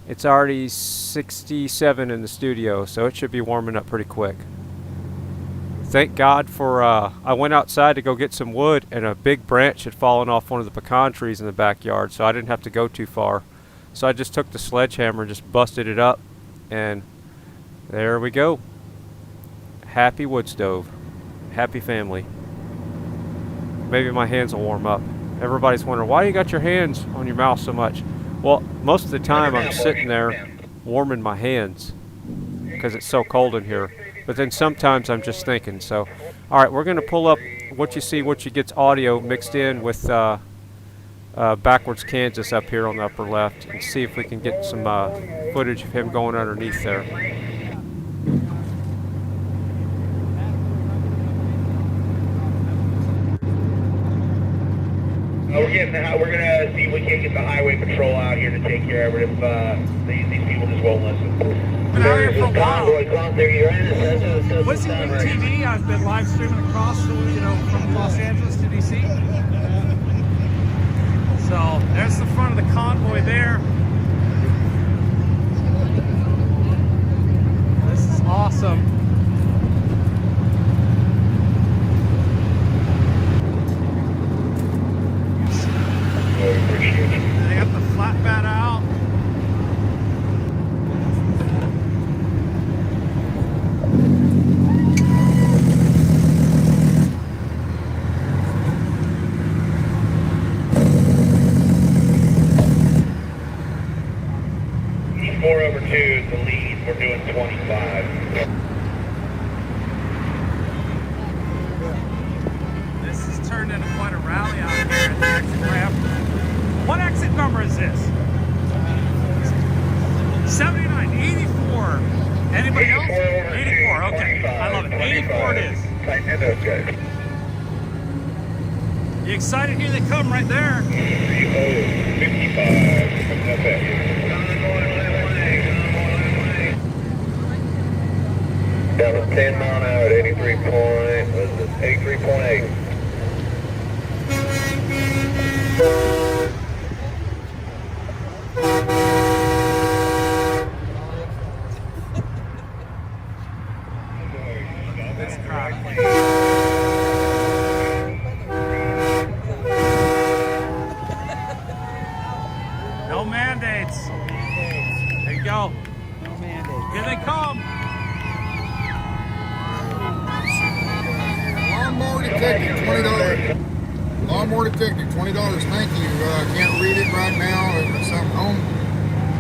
it's already 67 in the studio, so it should be warming up pretty quick. Thank God for, I went outside to go get some wood, and a big branch had fallen off one of the pecan trees in the backyard, so I didn't have to go too far. So I just took the sledgehammer and just busted it up, and there we go. Happy wood stove. Happy family. Maybe my hands will warm up. Everybody's wondering, why you got your hands on your mouth so much? Well, most of the time I'm sitting there warming my hands because it's so cold in here. But then sometimes I'm just thinking. So, all right, we're going to pull up What You See, What You Get's audio mixed in with Backwards Kansas up here on the upper left and see if we can get some footage of him going underneath there. We're gonna see if we can't get the highway patrol out here to take care of it if these people just won't listen. Been out here for a while. WYSIWYG TV. I've been live streaming across, from Los Angeles to DC. So there's the front of the convoy there. This is awesome. They got the flatbed out. He's 4/2 is the lead. We're doing 25. This has turned into quite a rally out here at the exit ramp. What exit number is this? 79, 84. Anybody else? 84, okay. I love it. 84 it is. Tighten it up, guys. You excited? Here they come right there. 55. Coming up at you. Down to 10 mile an hour at 83.8. This crowd. No mandates. There you go. No mandates. Here they come. Lawnmower detective, $20. Lawnmower detective, $20. Thank you. Can't read it right now. Something home.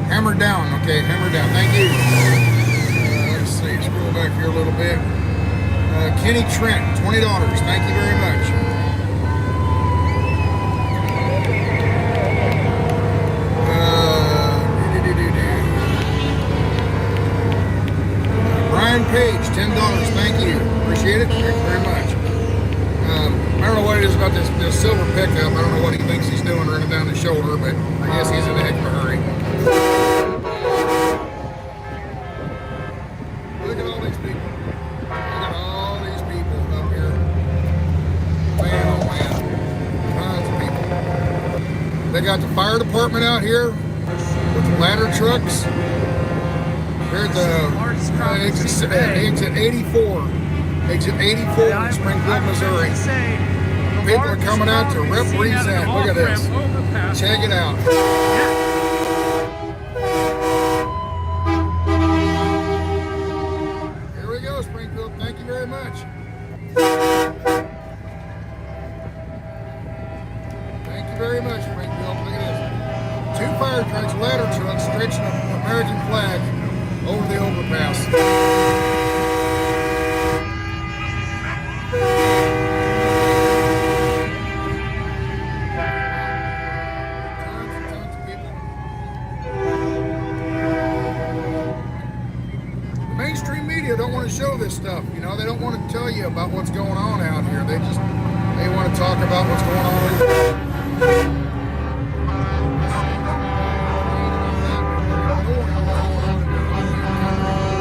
Hammer down. Okay, hammer down. Thank you. Let's see. Scroll back here a little bit. Kenny Trent, $20. Thank you very much. Page, $10. Thank you. Appreciate it. Thank you very much. I don't know what it is about this silver pickup. I don't know what he thinks he's doing running down the shoulder, but I guess he's in a heck of a hurry. Look at all these people. Look at all these people up here. Man, oh man. Tons of people. They got the fire department out here with the ladder trucks. Here at the exit 84. Exit 84 in Springfield, Missouri. People are coming out to represent. Look at this. Check it out. Here we go, Springfield. Thank you very much. Thank you very much, Springfield. Look at this. 2 fire trucks, ladder trucks, stretching an American flag over the overpass. Don't want to show this stuff, you know. They don't want to tell you about what's going on out here. They want to talk about what's going on.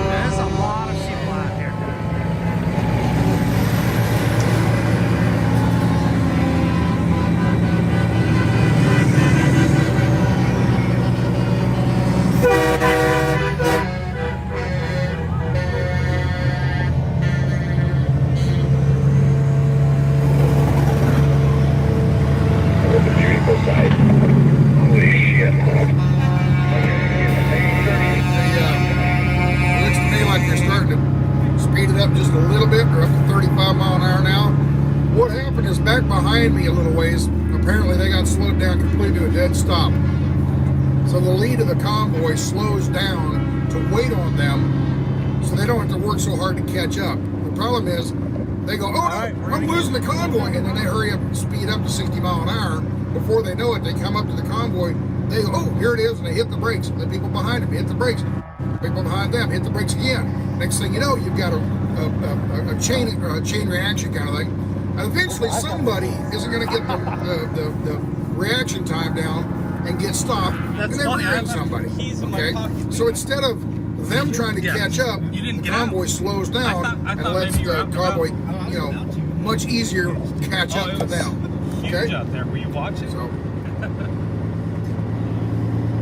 There's a lot of people out here. Me a little ways. Apparently they got slowed down completely to a dead stop. So the lead of the convoy slows down to wait on them so they don't have to work so hard to catch up. The problem is they go, oh no, I'm losing the convoy, and then they hurry up and speed up to 60 miles an hour. Before they know it, they come up to the convoy, they go, oh, here it is, and they hit the brakes. The people behind them hit the brakes. People behind them hit the brakes again. Next thing you know, you've got a chain reaction kind of thing. Eventually, somebody isn't going to get the reaction time down and get stopped, and they rear somebody. Okay, so instead of them trying to catch up, the convoy slows down and lets the convoy, you know, much easier catch up to them. Okay, Were you watching? So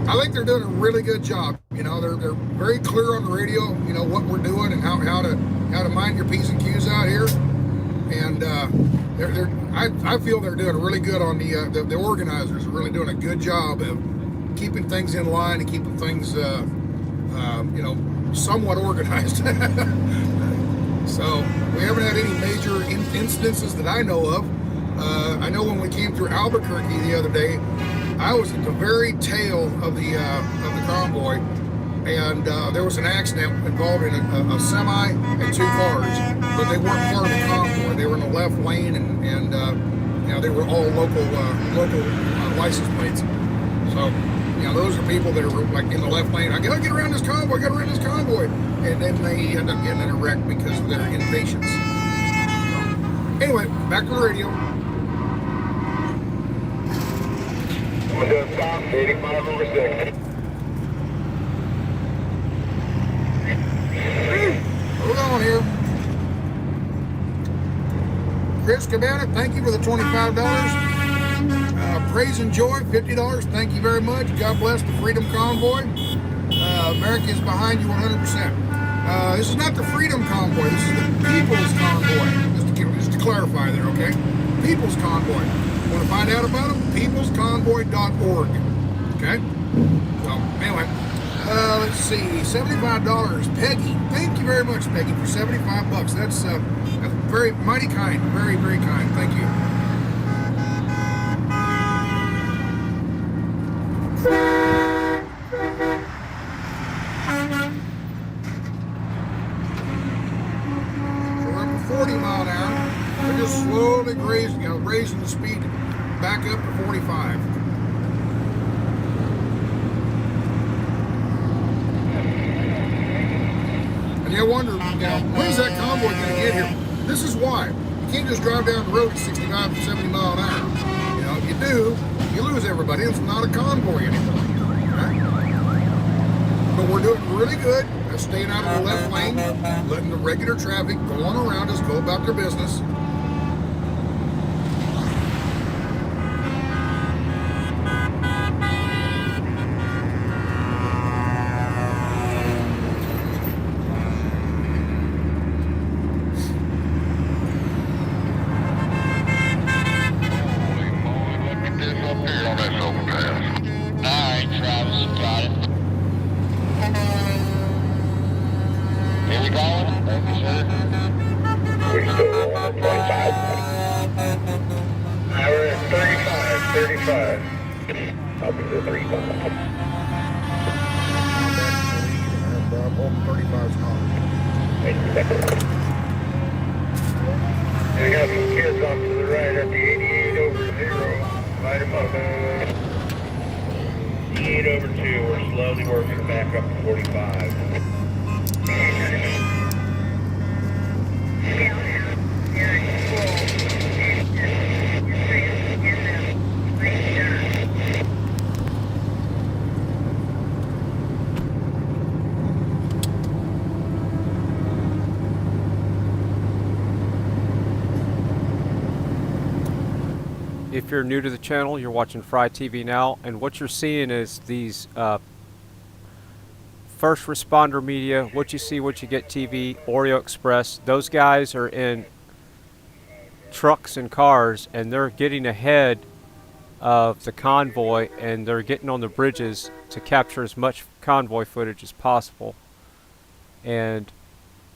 I think they're doing a really good job. You know, they're very clear on the radio. You know what we're doing and how to mind your P's and Q's out here. And I feel they're doing really good on the organizers are really doing a good job of keeping things in line and keeping things, you know, somewhat organized. So we haven't had any major instances that I know of. I know when we came through Albuquerque the other day, I was at the very tail of the convoy. And there was an accident involving a semi and 2 cars, but they weren't part of the convoy. They were in the left lane, and you know, they were all local license plates. So, you know, those are people that are like in the left lane. I gotta get around this convoy. And then they end up getting in a wreck because of their impatience. So, anyway, back to the radio. Stop, 85 over 6. Hold on here. Chris Cabana, thank you for the $25. Praise and Joy, $50. Thank you very much. God bless the Freedom Convoy. America is behind you 100%. This is not the Freedom Convoy. This is the People's Convoy. Just to clarify there, okay? People's Convoy. Want to find out about them? peoplesconvoy.org. Okay? So, anyway. Let's see, $75. Peggy, thank you very much, Peggy, for $75. That's very mighty kind, very, very kind. Thank you. So we're up to 40 mile an hour. We're just slowly raising the speed back up to 45. you wonder, when's that convoy going to get here? This is why. You can't just drive down the road at 65 to 70 miles an hour. If you do, you lose everybody. It's not a convoy anymore. Right? But we're doing really good at staying out of the left lane, letting the regular traffic go on around us, go about their business. I got some kids off to the right at the 88 over 0. Light them up. 88 over 2. We're slowly working back up to 45. If you're new to the channel, you're watching Fry TV now, and what you're seeing is these first responder media, What You See, What You Get TV, Oreo Express. Those guys are in trucks and cars, and they're getting ahead of the convoy, and they're getting on the bridges to capture as much convoy footage as possible. And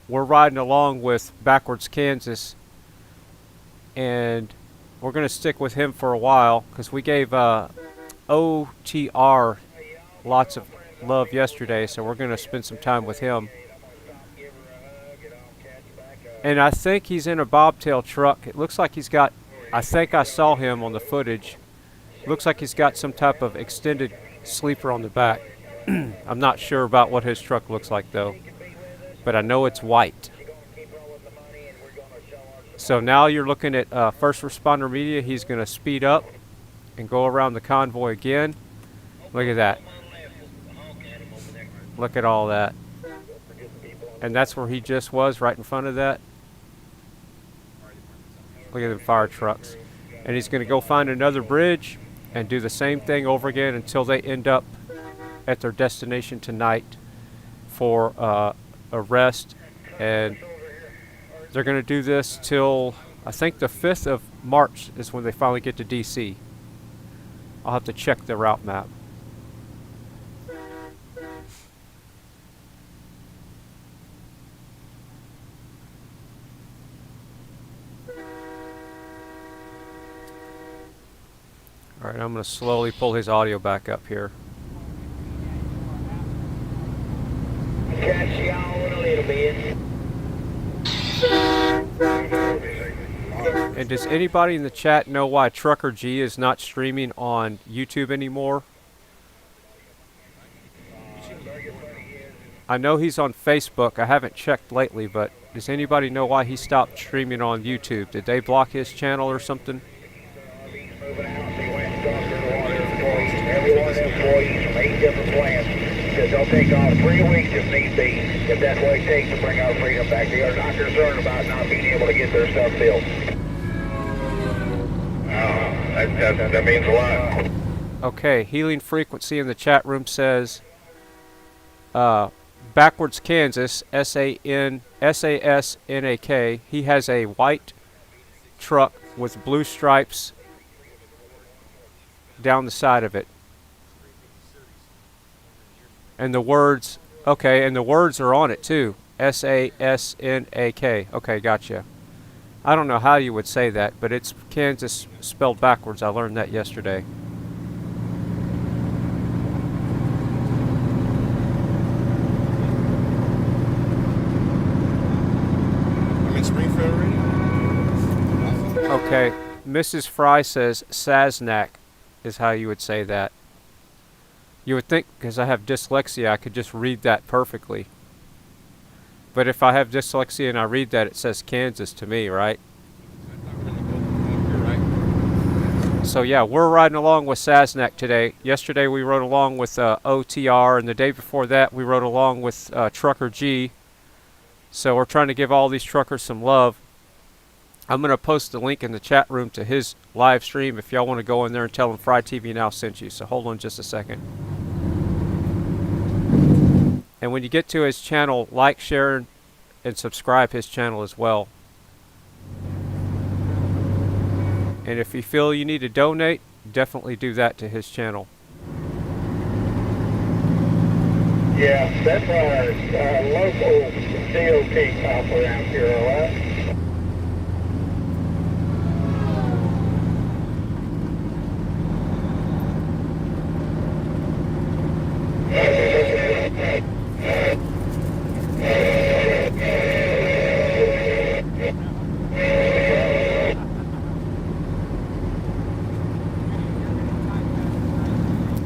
we're riding along with Backwards Kansas, and we're going to stick with him for a while because we gave OTR lots of love yesterday, so we're going to spend some time with him. And I think he's in a bobtail truck. It looks like he's got, I think I saw him on the footage. Looks like he's got some type of extended sleeper on the back. I'm not sure about what his truck looks like though, but I know it's white. So now you're looking at first responder media. He's going to speed up and go around the convoy again. Look at that. Look at all that. And that's where he just was, right in front of that. Look at the fire trucks. And he's going to go find another bridge and do the same thing over again until they end up at their destination tonight for a rest. And they're going to do this till, I think, the 5th of March is when they finally get to DC. I'll have to check the route map. Alright, I'm going to slowly pull his audio back up here. Catch y'all in a little bit. And does anybody in the chat know why Trucker G is not streaming on YouTube anymore? I know he's on Facebook. I haven't checked lately, but does anybody know why he stopped streaming on YouTube? Did they block his channel or something? Everyone's employees from 8 different plants says they'll take off 3 weeks if need be, if that's what it takes to bring our freedom back. They are not concerned about not being able to get their stuff built. That means a lot. Okay, Healing Frequency in the chat room says Backwards Kansas, S-A-S-N-A-K. He has a white truck with blue stripes down the side of it. And the words, okay, and the words are on it too. S-A-S-N-A-K. Okay, gotcha. I don't know how you would say that, but it's Kansas spelled backwards. I learned that yesterday. I'm in Springfield already? Okay, Mrs. Fry says Sasnak is how you would say that. You would think, because I have dyslexia, I could just read that perfectly. But if I have dyslexia and I read that, it says Kansas to me, right? So yeah, we're riding along with Sasnak today. Yesterday we rode along with OTR, and the day before that we rode along with Trucker G. So we're trying to give all these truckers some love. I'm going to post the link in the chat room to his live stream if y'all want to go in there and tell him Fry TV Now sent you. So hold on just a second. And when you get to his channel, like, share, and subscribe his channel as well. And if you feel you need to donate, definitely do that to his channel. Yeah, that's our local DOT cop around here, all right?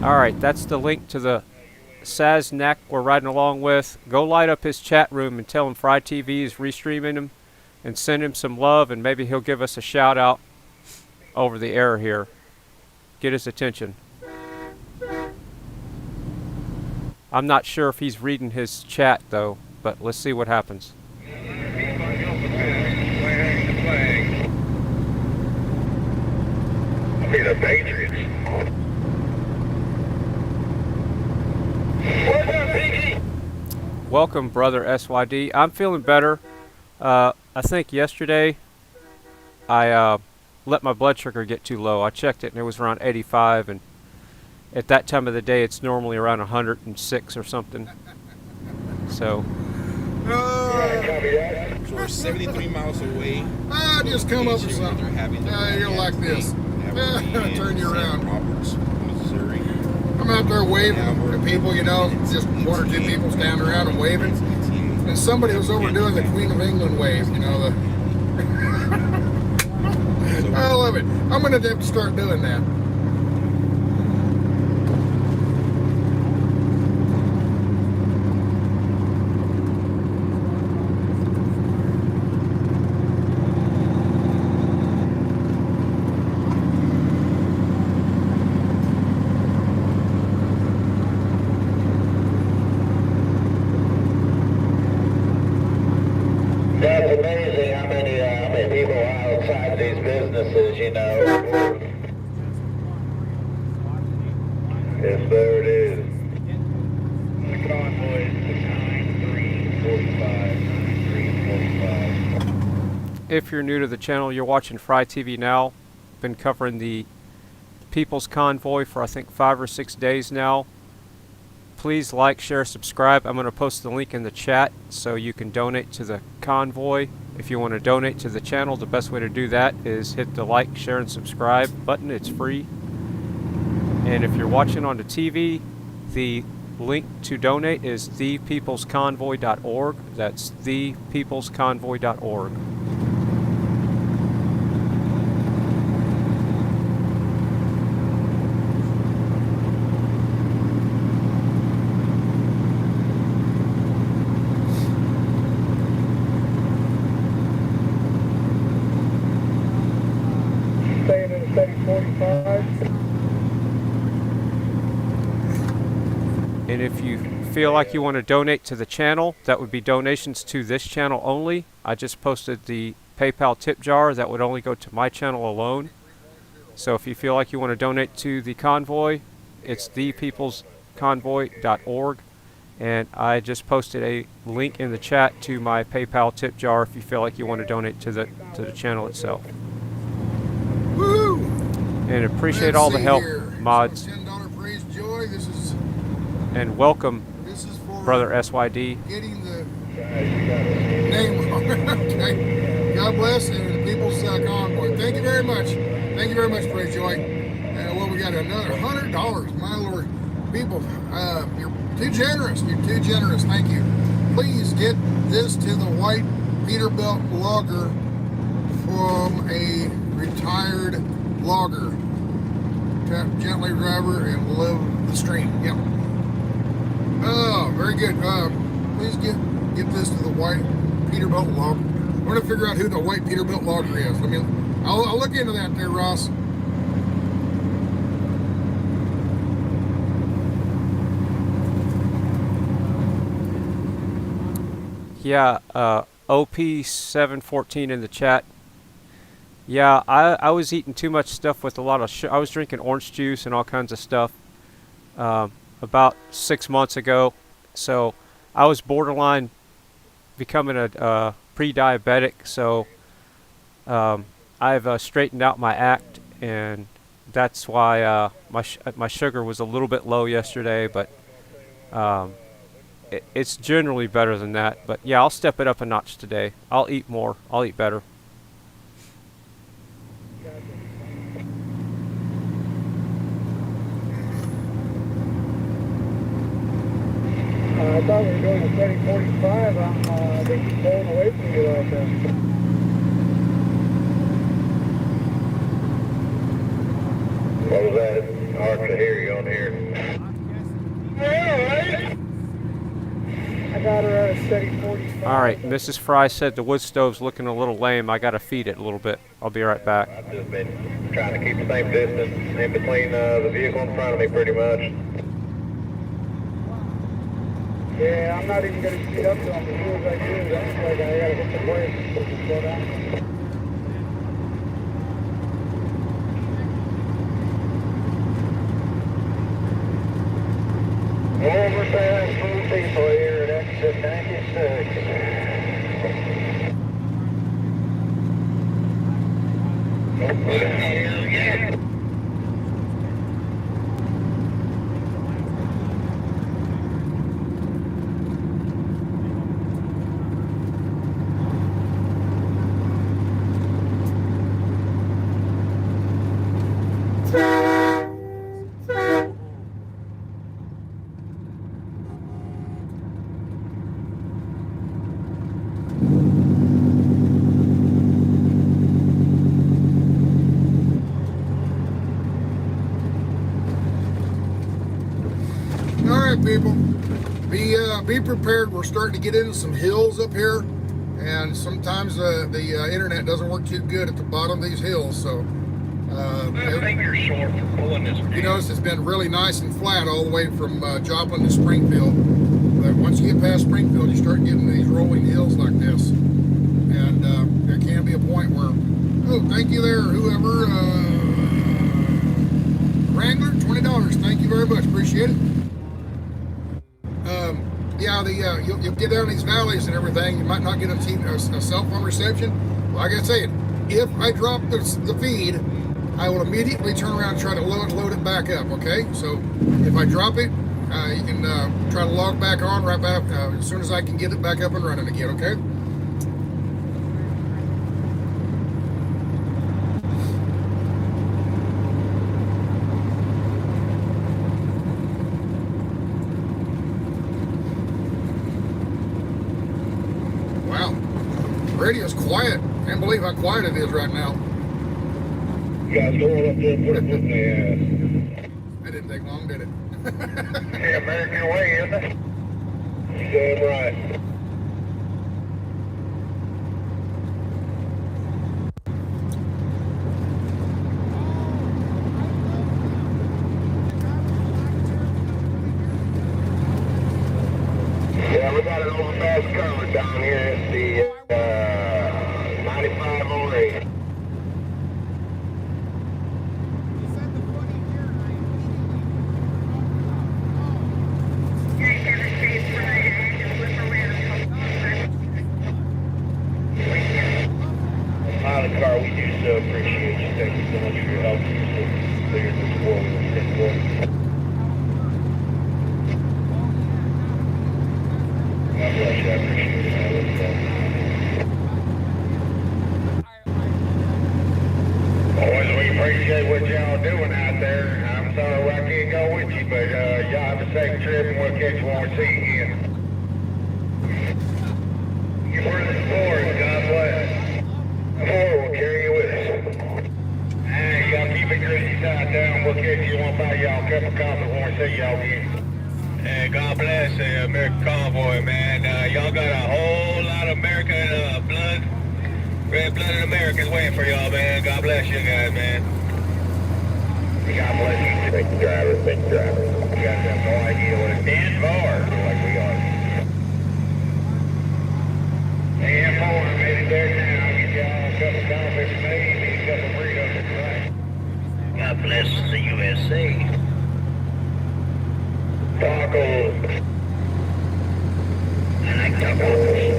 Alright, that's the link to the Sasnak we're riding along with. Go light up his chat room and tell him Fry TV is restreaming him, and send him some love, and maybe he'll give us a shout out over the air here. Get his attention. I'm not sure if he's reading his chat though, but let's see what happens. Be the Patriots. What's up, PG? Welcome, brother SYD. I'm feeling better. I think yesterday I let my blood sugar get too low. I checked it and it was around 85, and at that time of the day it's normally around 106 or something. So we're 73 miles away. Just come up with something. You're like this. Turn you around. Roberts, Missouri. I'm out there waving to people, you know, just one or two people standing around and waving. And somebody was overdoing the Queen of England wave, you know. I love it. I'm going to have to start doing that. That's amazing how many people outside these businesses, you know. Yes, there it is. The convoy is 9345. if you're new to the channel, you're watching Fry TV Now. Been covering the People's Convoy for I think 5 or 6 days now. Please like, share, subscribe. I'm going to post the link in the chat so you can donate to the convoy. If you want to donate to the channel, the best way to do that is hit the like, share, and subscribe button. It's free. And if you're watching on the TV, the link to donate is thepeoplesconvoy.org. That's thepeoplesconvoy.org. Staying in a steady 45. And if you feel like you want to donate to the channel, that would be donations to this channel only. I just posted the PayPal tip jar. That would only go to my channel alone. So if you feel like you want to donate to the convoy, it's thepeoplesconvoy.org. And I just posted a link in the chat to my PayPal tip jar if you feel like you want to donate to the channel itself. Woo! And appreciate all the help, mods. $10 praise joy. This is And this is for brother SYD. getting the name on. Okay. God bless and the People's Convoy. Thank you very much. Thank you very much, praise joy. Well, we got another $100. My Lord, people, you're too generous. You're too generous. Thank you. Please get this to the white Peterbilt logger from a retired logger. Gently driver and live the stream. Yep. Oh, very good. Please get get this to the white Peterbilt log. I'm going to figure out who the white Peterbilt logger is. I mean, I'll look into that there, Ross. Yeah, OP714 in the chat. Yeah, I was eating too much stuff with a lot of I was drinking orange juice and all kinds of stuff about 6 months ago. So I was borderline becoming a pre-diabetic. So I've straightened out my act, and that's why my sugar was a little bit low yesterday. But it's generally better than that. But yeah, I'll step it up a notch today. I'll eat more. I'll eat better. I thought we were doing a steady 45. They keep pulling away from you like that. What was that? Hard to hear you on here. I got her at a steady 45. All right, Mrs. Fry said the wood stove's looking a little lame. I got to feed it a little bit. I'll be right back. I've just been trying to keep the same distance in between the vehicle in front of me pretty much. Yeah, I'm not even going to speed up to them. As soon as I do, that's like I got to hit the brakes to slow down. Overpass full people here at exit 96. Yeah. People, be prepared. We're starting to get into some hills up here, and sometimes the internet doesn't work too good at the bottom of these hills. So I think you're short for pulling this. You notice it's been really nice and flat all the way from Joplin to Springfield. But once you get past Springfield, you start getting these rolling hills like this, and there can be a point where, oh, thank you there, whoever, Wrangler, $20. Thank you very much, appreciate it. Yeah, you'll get down these valleys and everything. You might not get a cell phone reception. Like I said, if I drop the feed, I will immediately turn around and try to load it back up. Okay, so if I drop it, you can try to log back on right back as soon as I can get it back up and running again. Okay. Radio's quiet. Can't believe how quiet it is right now. You guys going up there and put a foot in the ass. That didn't take long, did it? The American way, isn't it? Damn right. Yeah, we got an overpass covered down here at the 95 Oreo. Pilot car, we do so appreciate you. Thank you so much for your help. Cleared this forward. God bless you. I appreciate it. Boys, we appreciate what y'all doing out there. I'm sorry I can't go with you, but y'all have a safe trip and we'll catch you when we see you again. You're for the sport. God bless. We'll carry you with us. Hey, y'all keep it greasy side down. We'll catch you. We'll buy y'all a cup of coffee when we see y'all again. Hey, God bless the American Convoy, man. man. Y'all got a whole lot of American blood, red-blooded Americans waiting for y'all, man. God bless you guys, man. God bless you. Thank you, driver. Thank you, driver. You guys have no idea what it stands for, like we are. AM4, I'm heading there now. I'll get y'all a cup of coffee, maybe a cup of Freedom. God bless the USA. Tacos. I like tacos.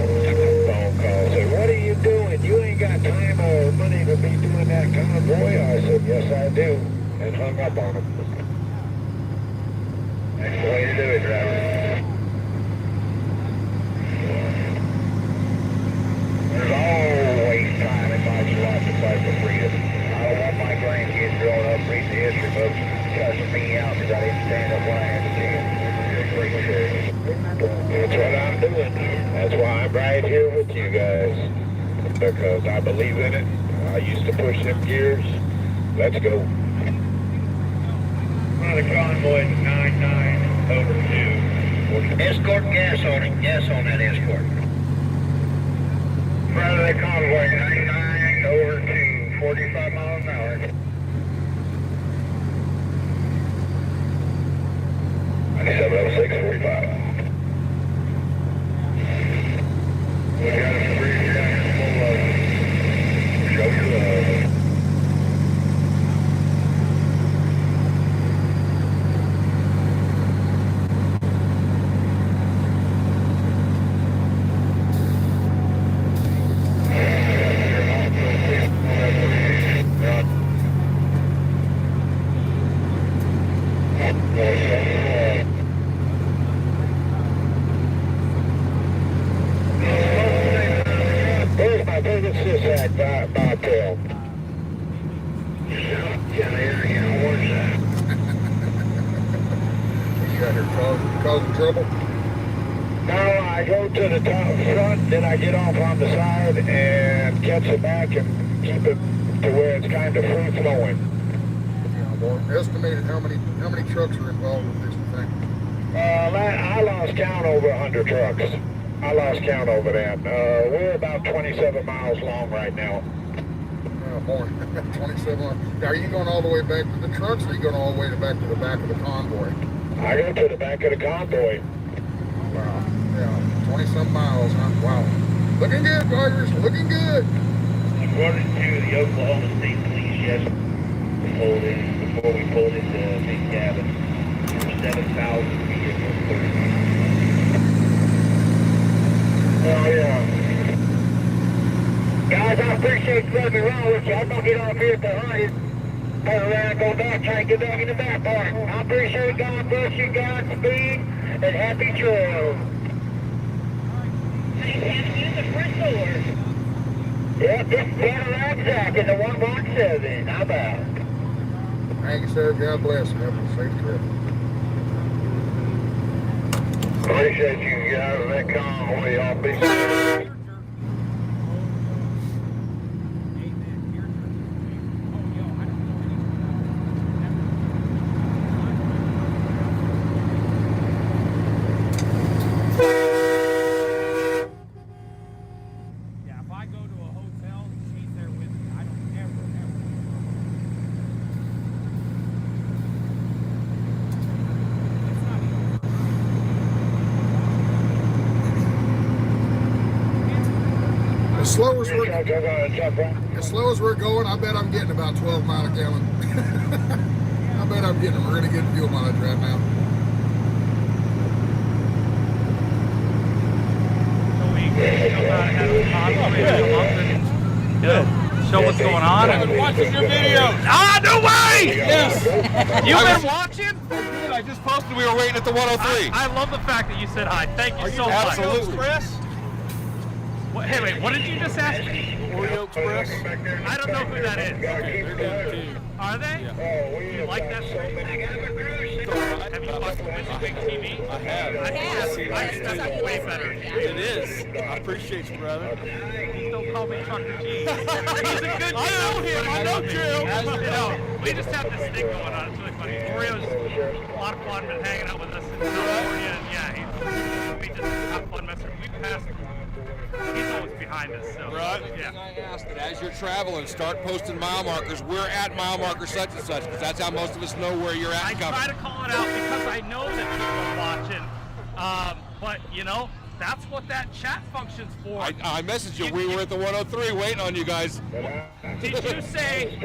Phone call. Said, what are you doing? You ain't got time or money to be doing that convoy. I said, yes, I do. And hung up on him. That's the way to do it, driver. There's always time in my life to fight for freedom. I don't want my grandkids growing up reading the history books cussing me out because I didn't stand up when I had to see them. That's what I'm doing. That's why I'm right here with you guys. Because I believe in it. I used to push them gears. Let's go. One of the convoys 99 over 2. Escort gas on it. Gas on that escort. Front of the convoy 99 over 2. 45 miles an hour. 9706 45. We got a free down full of show your love. There's my biggest Sasnak bobtail. Yeah, there, yeah, where's that? You out here causing trouble? No, I go to the top front, then I get off on the side and catch it back and keep it to where it's kind of free flowing. Yeah, well, estimated how many trucks are involved with this thing? I lost count over 100 trucks. I lost count over that. We're about 27 miles long right now. Oh boy, 27. Now, are you going all the way back to the trucks, or are you going all the way back to the back of the convoy? I go to the back of the convoy. Wow, yeah, 20-some miles, huh? Wow. Looking good, drivers, looking good. According to the Oklahoma State Police, yes, before we pulled into Big Cabin, there were 7,000 vehicles. Oh, yeah. Guys, I appreciate you letting me run with you. I'm going to get off here at the 100, turn around, go back, try and get back in the back part. I appreciate God bless you, Godspeed, and happy trails. Use the front door. Yep, this is Cadillac Zach in the 117. How about? Thank you, sir. God bless. Have a safe trip. Appreciate you guys in that convoy. Y'all be safe. Yeah, if I go to a hotel, she's there with me. I don't ever. It's not As slow as we're going, I bet I'm getting about 12 miles a gallon. I bet I'm getting a really good fuel mileage right now. So we come out ahead of the convoy and come up and show what's going on. I've been watching your videos. Ah, no way! Yes. You've been watching? I just posted we were waiting at the 103. I love the fact that you said hi. Thank you so much. Absolutely. What, hey, wait, what did you just ask me? Oreo Express. I don't know who that is. They're good too. Are they? Yeah. Do you like that show? Have you watched WYSIWYG TV? I have. I think that's way better. It is. I appreciate you, brother. Please don't call me Chuck E. Cheese. He's a good dude. I know him. I know Jim. You know, we just have this thing going on. It's really funny. Oreo's a lot of fun, been hanging out with us in California. And yeah, we just have fun messing behind us. So, Right. yeah. I asked that as you're traveling, start posting mile markers. We're at mile marker such and such, because that's how most of us know where you're at. I try to call it out because I know that people are watching. But, you know, that's what that chat function's for. I messaged you. We were at the 103 waiting on you guys. Did you say,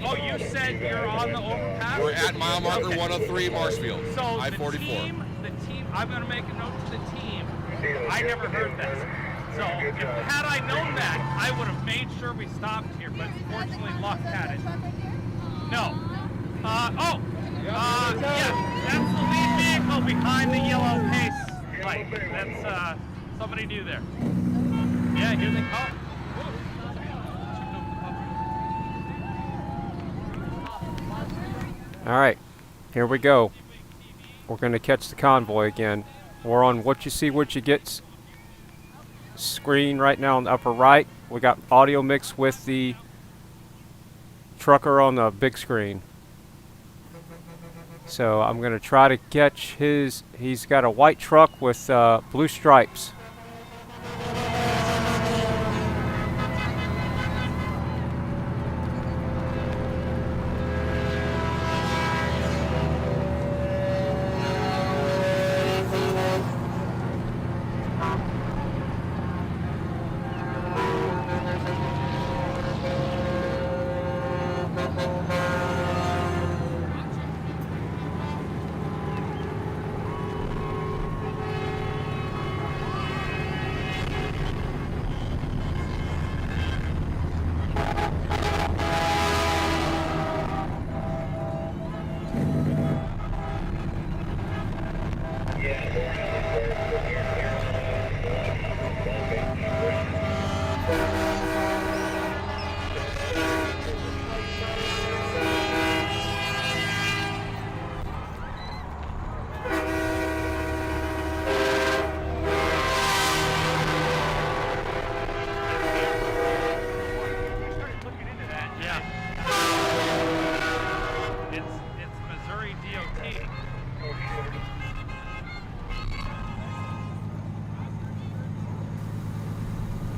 oh, you said you're on the overpass? We're at mile marker 103 Marshfield, So I-44. the team, I'm going to make a note to the team. I never heard that. So had I known that, I would have made sure we stopped here, but fortunately luck had it. No. Yeah, that's the lead vehicle behind the yellow pace light. That's somebody new there. Yeah, here they come. All right, here we go. We're going to catch the convoy again. We're on What You See, What You Get screen right now on the upper right. We got audio mixed with the trucker on the big screen. So I'm going to try to catch his, he's got a white truck with blue stripes.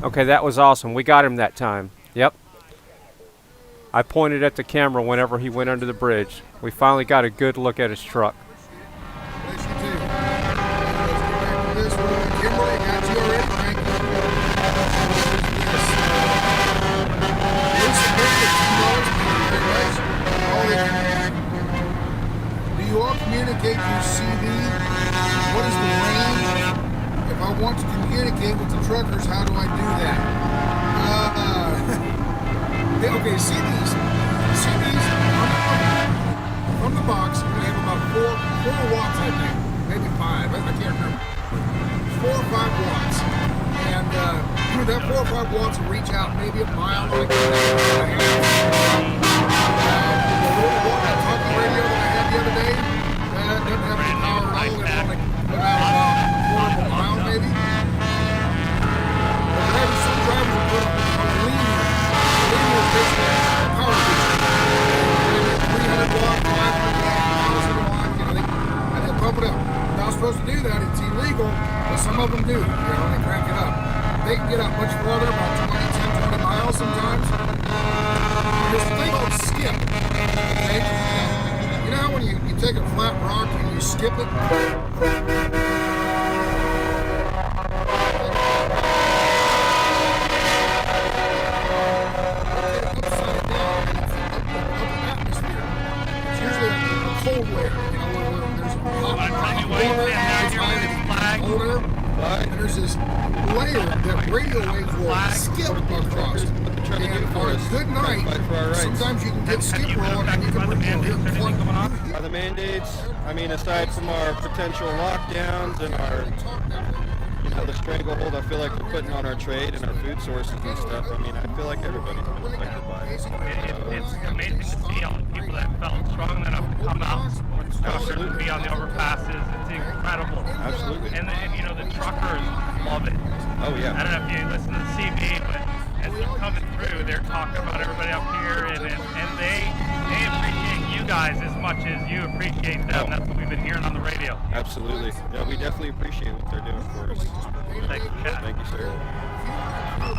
Okay, that was awesome. We got him that time. Yep. I pointed at the camera whenever he went under the bridge. We finally got a good look at his truck. Do you all communicate through CD? What is the range? If I want to communicate with the truckers, how do I do that? Okay, CDs. CDs from the box, we have about 4 watts, I think. Maybe 5, I can't remember. 4 or 5 watts. And that 4 or 5 watts will reach out maybe a mile. Like the little talking radio that I had the other day, that doesn't have any power at all. It only put out about a quarter of a mile maybe. But some drivers will put a linear power feature. 300 watt, 500 watt, 1,000 watt, and they pump it up. You're not supposed to do that, it's illegal, but some of them do, they crank it up. They can get up much farther, about 10, 20 miles sometimes. There's a thing called skip, okay? You know how when you take a flat rock and you skip it? Cold wear, where there's and there's this layer that radio waves will skip across. And on a good night, sometimes you can get skip rolling and you can Are the mandates, I mean, aside from our potential lockdowns and our, the stranglehold I feel like we're putting on our trade and our food sources and stuff, I mean, I feel like everybody's been affected by it. It's amazing to see all the people that felt strong enough to come out to be on the overpasses. It's incredible. Absolutely. And the truckers love it. Oh, yeah. I don't know if you listen to the CB, but as they're coming through, they're talking about everybody up here, and they appreciate you guys as much as you appreciate them. That's what we've been hearing on the radio. Absolutely. Yeah, we definitely appreciate what they're doing for us. Thank you, Chad. Thank you, sir. All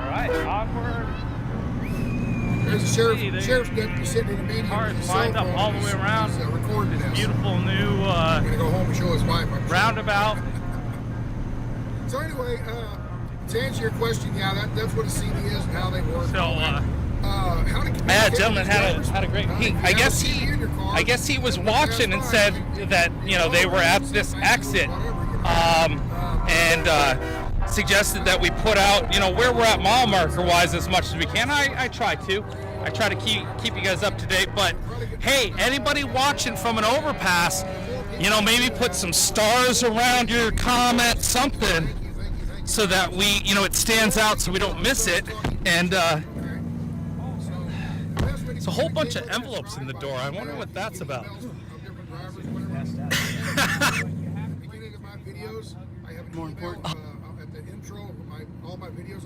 right, onward. There's a sheriff's deputy sitting in a meeting Cars with his cell lined up phone. all the way around. He's recording this. Beautiful new I'm gonna go home and show his wife. I'm sure. roundabout. So anyway, to answer your question, yeah, that's what a CD is and how they work. So, how to yeah, gentleman had a great. I guess he was watching and said that they were at this exit, and suggested that we put out where we're at mile marker wise as much as we can. I try to keep you guys up to date. But hey, anybody watching from an overpass, maybe put some stars around your comment, something, so that we it stands out so we don't miss it. And it's a whole bunch of envelopes in the door. I wonder what that's about. More important. At the intro of all my videos.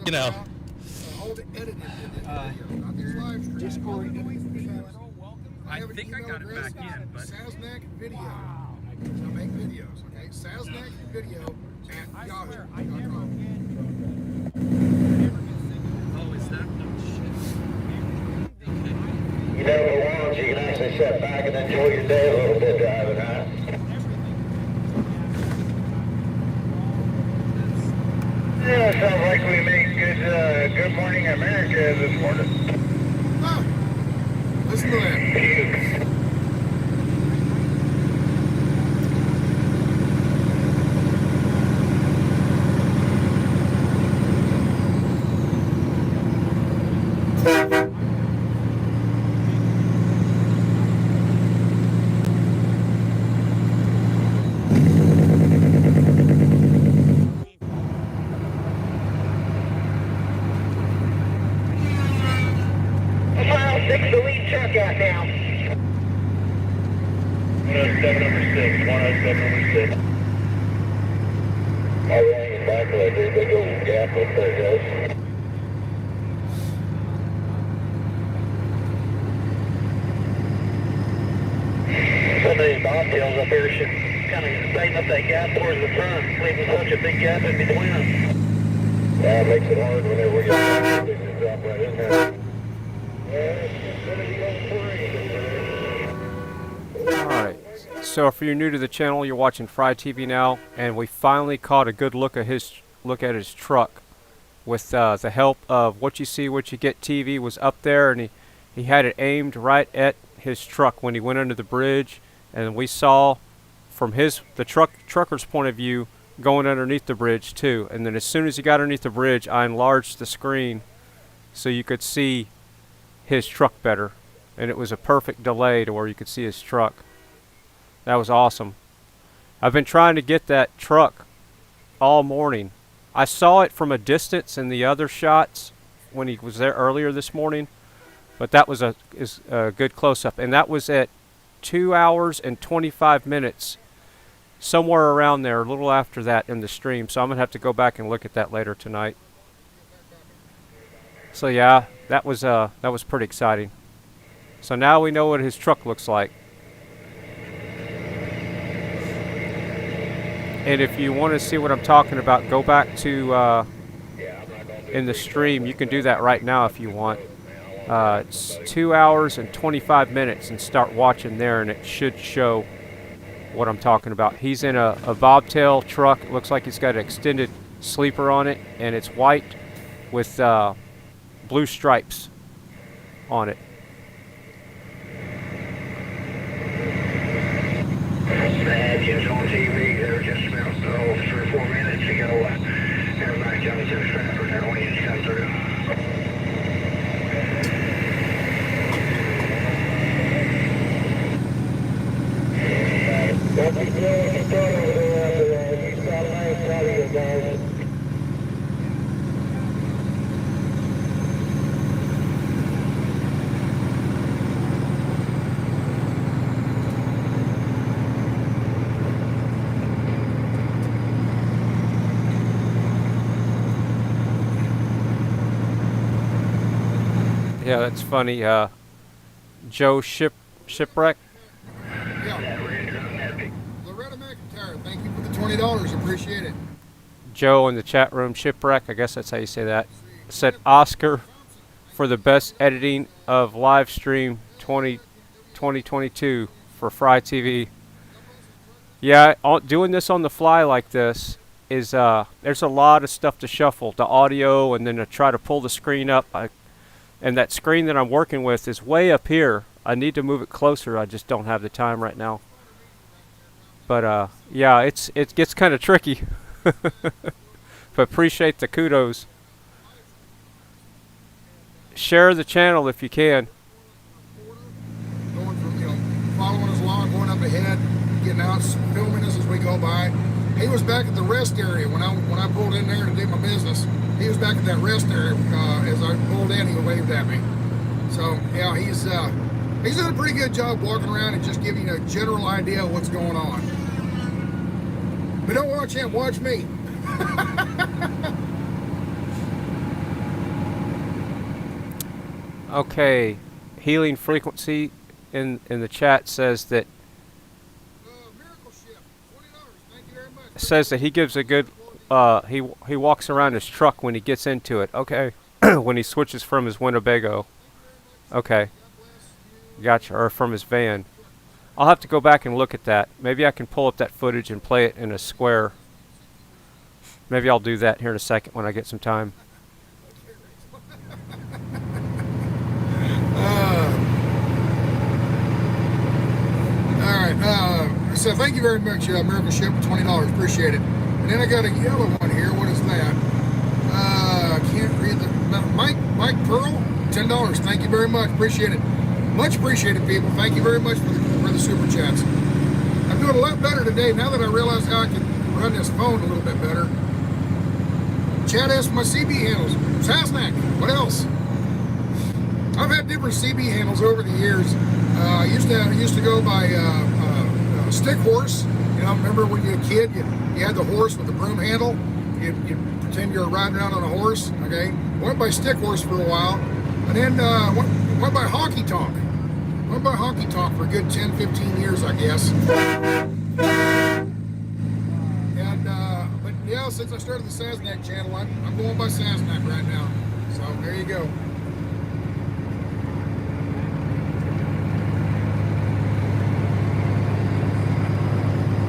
All the edited not these live streams. Discord. I think I got it back in, but Sasnak video. I make videos. Okay, Sasnak video at yahoo.com. oh, is that no shit? You know, the ones you can actually sit back and enjoy your day a little bit driving, huh? Yeah, sounds like we made Good Morning America this morning. Oh, listen to that. The lead truck out now. 107 number 6. 107 number 6. All right, back there, big old gap up there, guys. Some of these bobtails up here should kind of tighten up that gap towards the front, leaving such a big gap in between them. Yeah, it makes it hard whenever we get back. They just drop right in there. Alright, so if you're new to the channel, you're watching Fry TV now, and we finally caught a good look at his truck with the help of What You See, What You Get TV was up there, and he had it aimed right at his truck when he went under the bridge, and we saw from the trucker's point of view going underneath the bridge too. And then as soon as he got underneath the bridge, I enlarged the screen so you could see his truck better, and it was a perfect delay to where you could see his truck. That was awesome. I've been trying to get that truck all morning. I saw it from a distance in the other shots when he was there earlier this morning, but that was a good close-up, and that was at 2 hours and 25 minutes, somewhere around there, a little after that in the stream. So I'm gonna have to go back and look at that later tonight. So yeah, that was pretty exciting. So now we know what his truck looks like. And if you want to see what I'm talking about, go back to in the stream. You can do that right now if you want. It's 2 hours and 25 minutes, and start watching there, and it should show what I'm talking about. He's in a bobtail truck. It looks like he's got an extended sleeper on it, and it's white with blue stripes on it. Badges on TV there just about 3 or 4 minutes ago. Everybody jumping to the Stratford there when you come through. Don't be blowing the front over there. You've got a nice body, guys. Yeah, that's funny. Joe Shipwreck. Yeah. $20. Appreciate it. Joe in the chat room, Shipwreck, I guess that's how you say that, said Oscar for the best editing of live stream 2022 for Fry TV. Yeah, doing this on the fly like this is, there's a lot of stuff to shuffle, the audio, and then to try to pull the screen up. And that screen that I'm working with is way up here. I need to move it closer. I just don't have the time right now. But yeah, it gets kind of tricky. But appreciate the kudos. Share the channel if you can. Going from, following us along, going up ahead, getting out, filming us as we go by. He was back at the rest area when I pulled in there to do my business. He was back at that rest area as I pulled in. He waved at me. So yeah, he's done a pretty good job walking around and just giving you a general idea of what's going on. But don't watch him, watch me. Okay, Healing Frequency in the chat says that he gives a good he walks around his truck when he gets into it. Okay. When he switches from his Winnebago. Okay. Gotcha. Or from his van. I'll have to go back and look at that. Maybe I can pull up that footage and play it in a square. Maybe I'll do that here in a second when I get some time. Alright, so thank you very much, Miracle Ship, for $20. Appreciate it. And then I got a yellow one here. What is that? I can't read the... Mike Pearl, $10. Thank you very much. Appreciate it. Much appreciated, people. Thank you very much for the super chats. I'm doing a lot better today now that I realize how I can run this phone a little bit better. Chat asked my CB handles. Sasnak, what else? I've had different CB handles over the years. I used to go by Stick Horse. Remember when you were a kid, you had the horse with the broom handle. You pretend you were riding around on a horse. Okay, went by Stick Horse for a while, and then went by Honky Tonk. Went by Honky Tonk for a good 10, 15 years, I guess. And but yeah, since I started the Sasnak channel, I'm going by Sasnak right now. So there you go.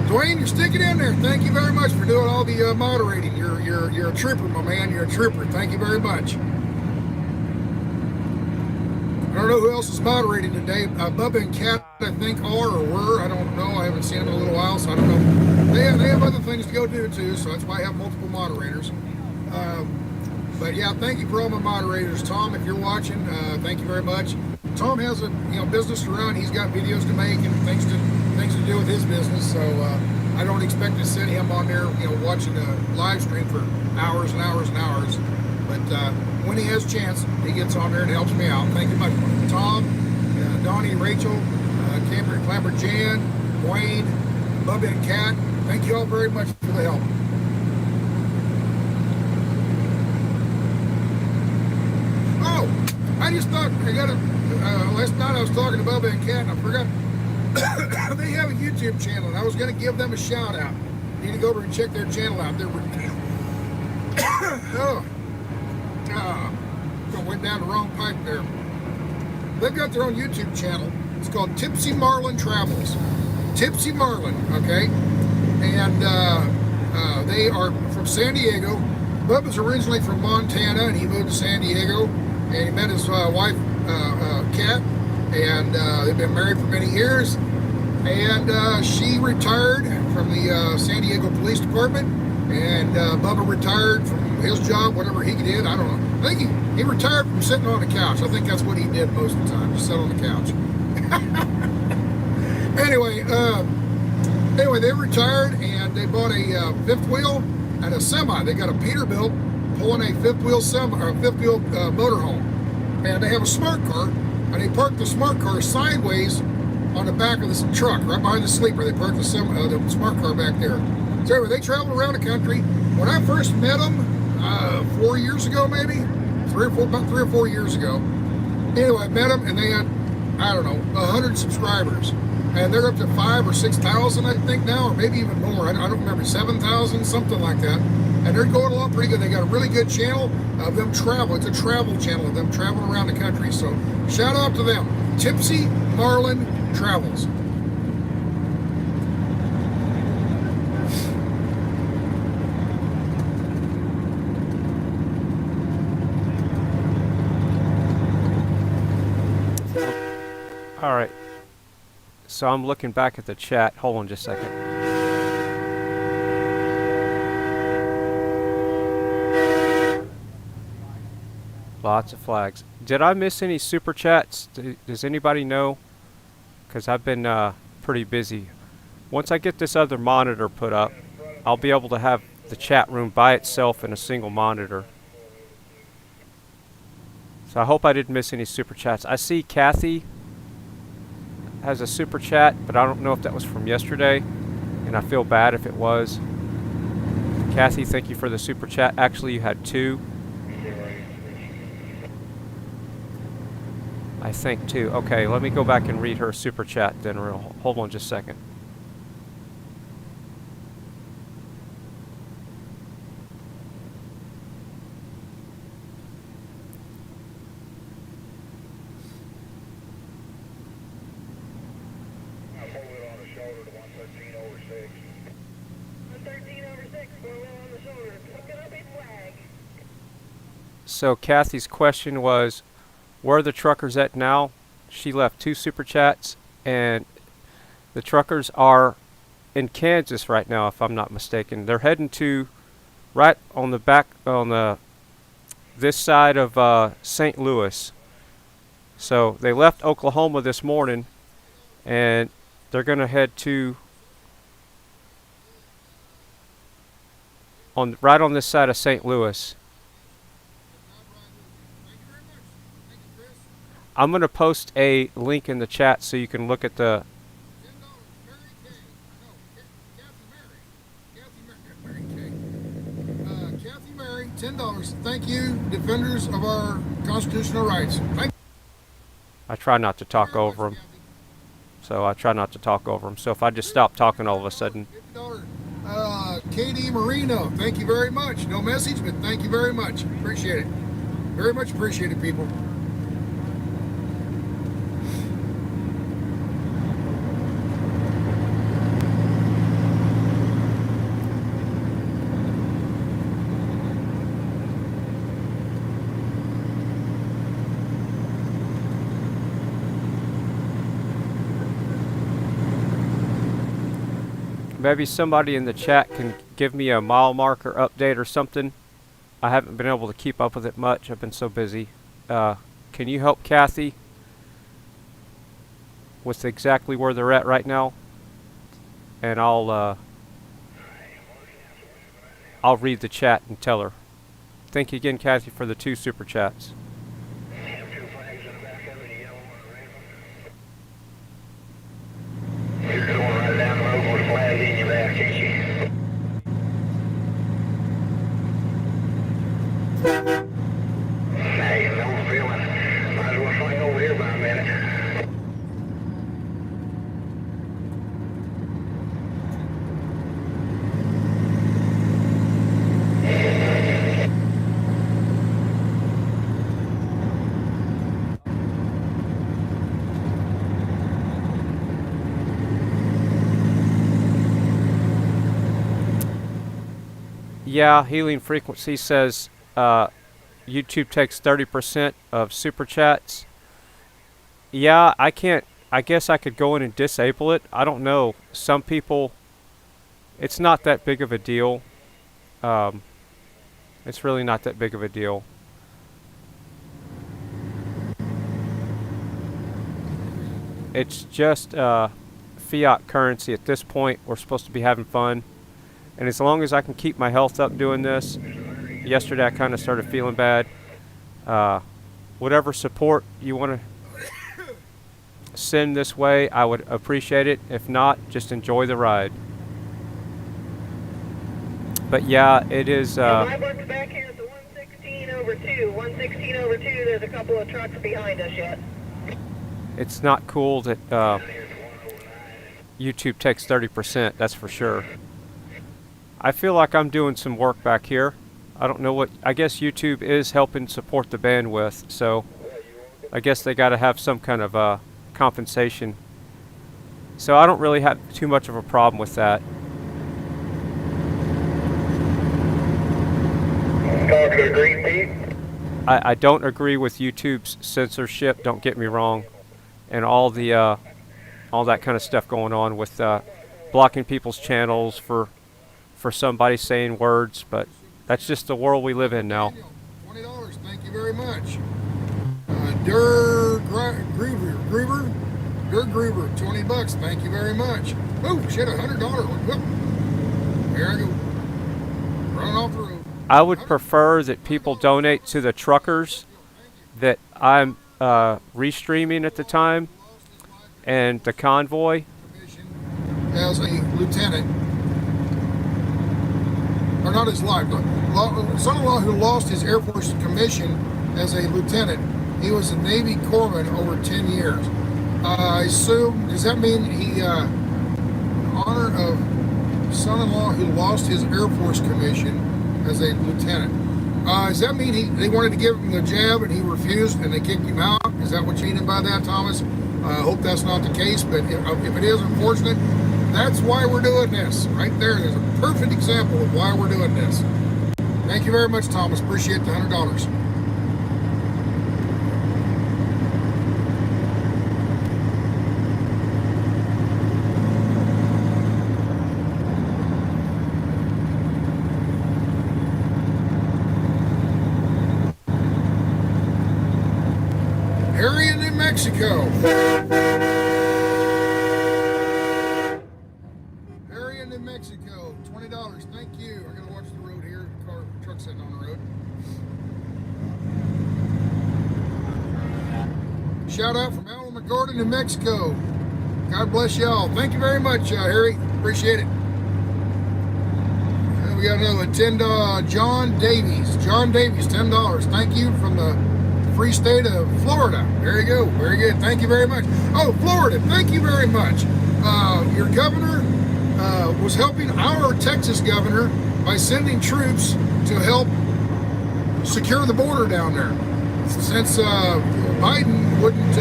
Dwayne, you're sticking in there. Thank you very much for doing all the moderating. You're a trooper, my man. You're a trooper. Thank you very much. I don't know who else is moderating today. Bubba and Kat, I think, are or were. I don't know. I haven't seen them in a little while, so I don't know. They have other things to go do too, so that's why I have multiple moderators. But yeah, thank you for all my moderators. Tom, if you're watching, thank you very much. Tom has a business to run. He's got videos to make and things to do with his business. So I don't expect to sit him on there, watching a live stream for hours and hours and hours. But when he has a chance, he gets on there and helps me out. Thank you much, Tom, Donnie, Rachel, Camper, Clapper, Jan, Wayne, Bubba, and Kat. Thank you all very much for the help. Oh, I just thought I got last night I was talking to Bubba and Kat, and I forgot they have a YouTube channel, and I was going to give them a shout out. You need to go over and check their channel out. They're went down the wrong pipe there. They've got their own YouTube channel. It's called Tipsy Marlin Travels. Tipsy Marlin, okay? And they are from San Diego. Bubba's originally from Montana, and he moved to San Diego, and he met his wife, Kat, and they've been married for many years. And she retired from the San Diego Police Department, and Bubba retired from his job, whatever he did. I don't know. I think he retired from sitting on the couch. I think that's what he did most of the time, just sit on the couch. Anyway, they retired, and they bought a fifth wheel and a semi. They got a Peterbilt pulling a fifth wheel motorhome, and they have a smart car, and they parked the smart car sideways on the back of the truck, right behind the sleeper. They parked the smart car back there. So anyway, they traveled around the country. When I first met them, 4 years ago, maybe about 3 or 4 years ago. Anyway, I met them, and they had, I don't know, 100 subscribers. and they're up to 5,000 or 6,000, I think now, or maybe even more. I don't remember, 7,000, something like that. And they're going along pretty good. They got a really good channel of them travel. It's a travel channel of them traveling around the country. So shout out to them. Tipsy Marlin Travels. All right. So I'm looking back at the chat. Hold on just a second. Lots of flags. Did I miss any super chats? Does anybody know? Because I've been pretty busy. Once I get this other monitor put up, I'll be able to have the chat room by itself in a single monitor. So I hope I didn't miss any super chats. I see Kathy has a super chat, but I don't know if that was from yesterday, and I feel bad if it was. Kathy, thank you for the super chat. Actually, you had 2. I think 2. Okay, let me go back and read her super chat then. Hold on just a second. So Kathy's question was, where are the truckers at now? She left 2 super chats, and the truckers are in Kansas right now, if I'm not mistaken. They're heading to right on the back on this side of St. Louis. So they left Oklahoma this morning, and they're going to head to right on this side of St. Louis. I'm going to post a link in the chat so you can look at the... Kathy Mary, $10. Thank you, defenders of our constitutional rights. I try not to talk over them. So I try not to talk over them. So if I just stop talking all of a sudden... Katie Marino, thank you very much. No message, but thank you very much. Appreciate it. Very much appreciated, people. Maybe somebody in the chat can give me a mile marker update or something. I haven't been able to keep up with it much. I've been so busy. Can you help Kathy with exactly where they're at right now? And I'll read the chat and tell her. Thank you again, Kathy, for the 2 super chats. You're going right down the road with flags in your back, ain't you? Hey, no feeling. Might as well swing over here by a minute. Yeah, Healing Frequency says YouTube takes 30% of super chats. Yeah, I can't. I guess I could go in and disable it. I don't know. Some people, it's not that big of a deal. It's really not that big of a deal. It's just fiat currency at this point. We're supposed to be having fun. And as long as I can keep my health up doing this, yesterday I kind of started feeling bad. Whatever support you want to send this way, I would appreciate it. If not, just enjoy the ride. But yeah, it is... I worked back here at the 116/2. 116/2, there's a couple of trucks behind us yet. It's not cool that YouTube takes 30%, that's for sure. I feel like I'm doing some work back here. I don't know what, I guess YouTube is helping support the bandwidth, so I guess they got to have some kind of compensation. So I don't really have too much of a problem with that. Talking to Green Pete? I don't agree with YouTube's censorship, don't get me wrong, and all that kind of stuff going on with blocking people's channels for somebody saying words, but that's just the world we live in now. $20, thank you very much. Gruber, 20 bucks, thank you very much. Oh shit, $100. Whoop. There I go. Running off the road. I would prefer that people donate to the truckers that I'm restreaming at the time, and the convoy. As a lieutenant, or not his life, but son-in-law who lost his Air Force commission as a lieutenant. He was a Navy corpsman over 10 years. I assume, does that mean he, in honor of son-in-law who lost his Air Force commission as a lieutenant, does that mean they wanted to give him the jab and he refused and they kicked him out? Is that what you mean by that, Thomas? I hope that's not the case, but if it is, unfortunate, that's why we're doing this. Right there's a perfect example of why we're doing this. Thank you very much, Thomas. Appreciate the $100. Harry in New Mexico. Harry in New Mexico, $20. Thank you. I gotta watch the road here. Truck sitting on the road. Shout out from Alan McGordon, New Mexico. God bless y'all. Thank you very much, Harry. Appreciate it. And we got another $10. John Davies. John Davies, $10. Thank you from the free state of Florida. There you go. Very good. Thank you very much. Oh, Florida. Thank you very much. Your governor was helping our Texas governor by sending troops to help secure the border down there. Since Biden wouldn't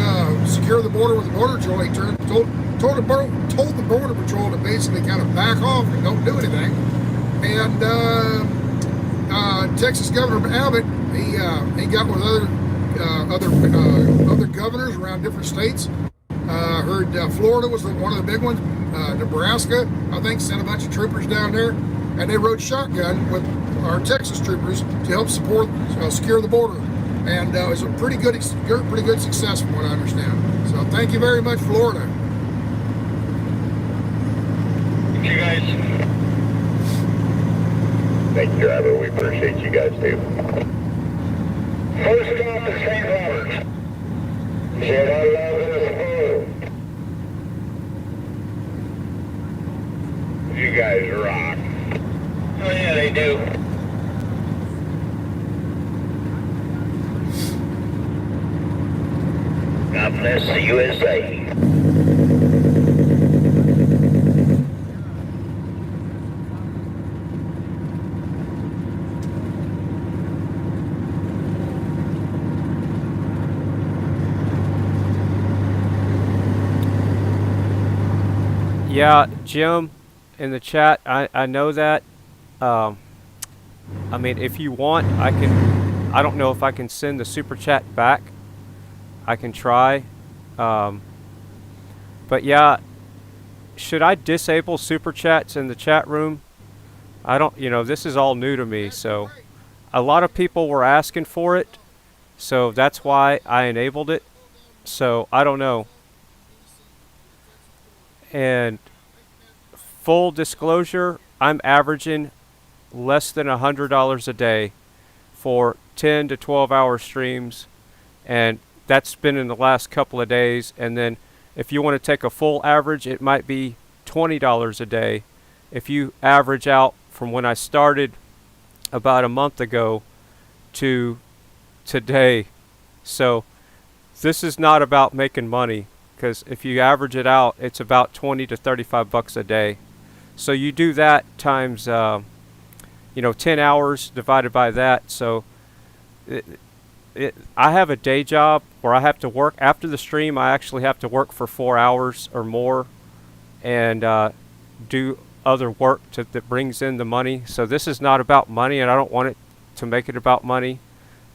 secure the border with the border patrol, he told the border patrol to basically kind of back off and don't do anything. And Texas Governor Abbott, he got with other governors around different states. Heard Florida was one of the big ones. Nebraska, I think, sent a bunch of troopers down there, and they rode shotgun with our Texas troopers to help support secure the border. And it was a pretty good success from what I understand. So thank you very much, Florida. Thank you guys. Thank you, driver. We appreciate you guys too. First stop is St. Robert. Said I love this food. You guys rock. Oh yeah, they do. God bless the USA. Yeah, Jim, in the chat, I know that. I mean, if you want, I don't know if I can send the super chat back. I can try. But yeah, should I disable super chats in the chat room? I don't, this is all new to me, so a lot of people were asking for it, so that's why I enabled it. So I don't know. And full disclosure, I'm averaging less than $100 a day for 10 to 12 hour streams, and that's been in the last couple of days. And then if you want to take a full average, it might be $20 a day if you average out from when I started about a month ago to today. So this is not about making money. because if you average it out, it's about 20 to 35 bucks a day. So you do that times 10 hours divided by that. So I have a day job where I have to work after the stream. I actually have to work for 4 hours or more and do other work that brings in the money. So this is not about money, and I don't want it to make it about money.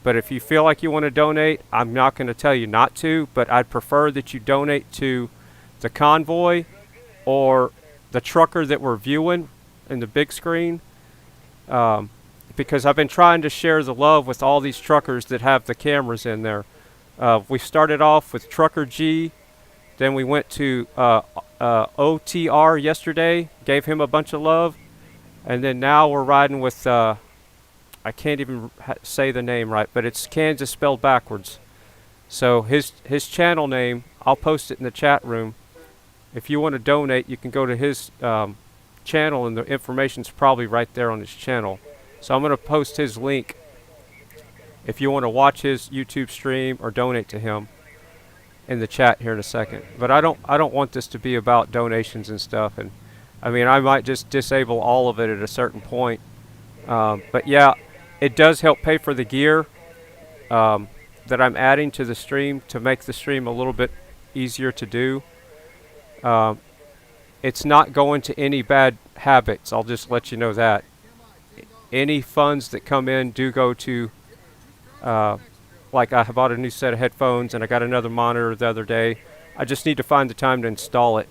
But if you feel like you want to donate, I'm not going to tell you not to, but I'd prefer that you donate to the convoy or the trucker that we're viewing in the big screen, because I've been trying to share the love with all these truckers that have the cameras in there. We started off with Trucker G, then we went to OTR yesterday, gave him a bunch of love, and then now we're riding with I can't even say the name right, but it's Kansas spelled backwards. So his channel name, I'll post it in the chat room. If you want to donate, you can go to his channel, and the information's probably right there on his channel. So I'm going to post his link if you want to watch his YouTube stream or donate to him in the chat here in a second. But I don't want this to be about donations and stuff. And I mean, I might just disable all of it at a certain point. But yeah, it does help pay for the gear that I'm adding to the stream to make the stream a little bit easier to do. It's not going to any bad habits. I'll just let you know that. Any funds that come in do go to, like I bought a new set of headphones and I got another monitor the other day. I just need to find the time to install it.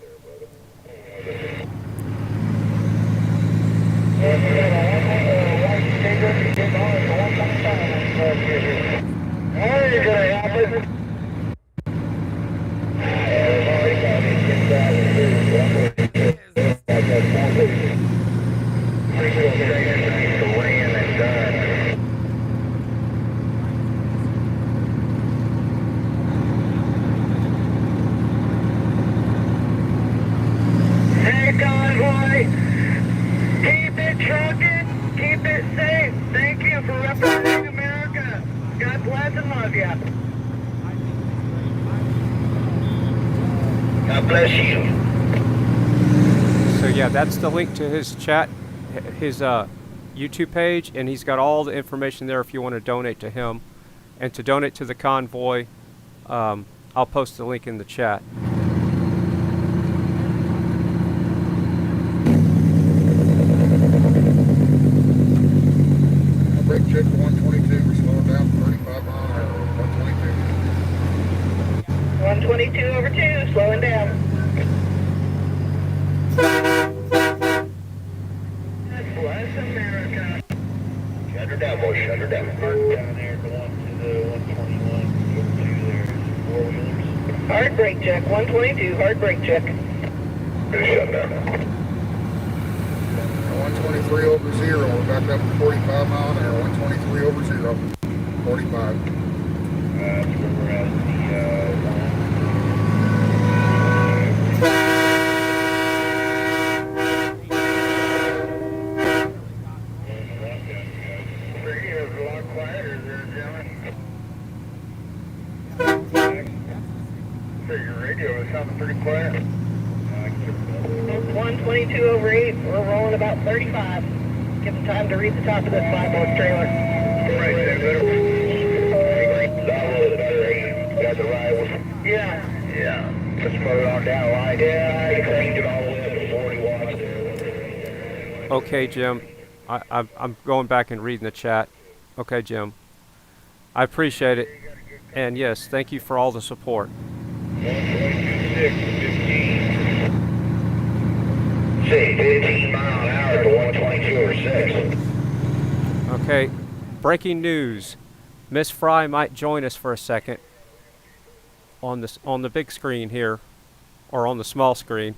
Hey, convoy, keep it trucking, keep it safe. Thank you for representing America. God bless and love you. God bless you. So yeah, that's the link to his chat, his YouTube page, and he's got all the information there if you want to donate to him. And to donate to the convoy, I'll post the link in the chat. Brake check for 122. We're slowing down 35 mile an hour. 122. 122 over 2, slowing down. God bless America. Shut her down, boy, shut her down. Park down there, going to the 121, over 2 there, 4-wheelers. Hard brake check, 122, hard brake check. Shut down. 123 over 0. We're back up to 45 mile an hour. 123 over 0. 45. That's where we're at, Radio's a lot quieter there, gentlemen. So your radio is sounding pretty quiet. 122 over 8, we're rolling about 35. Give them time to read the top of this 5-horse trailer. Right there, better. got the rivals. Yeah. Yeah. Let's move it on down the line. Yeah, I cleaned it all the way up to 40 watts there. Okay, Jim. I'm going back and reading the chat. Okay, Jim. I appreciate it. And yes, thank you for all the support. 122.6, 15. Say 15 mile an hour to 122 over 6. Okay, breaking news. Miss Fry might join us for a second on the big screen here, or on the small screen.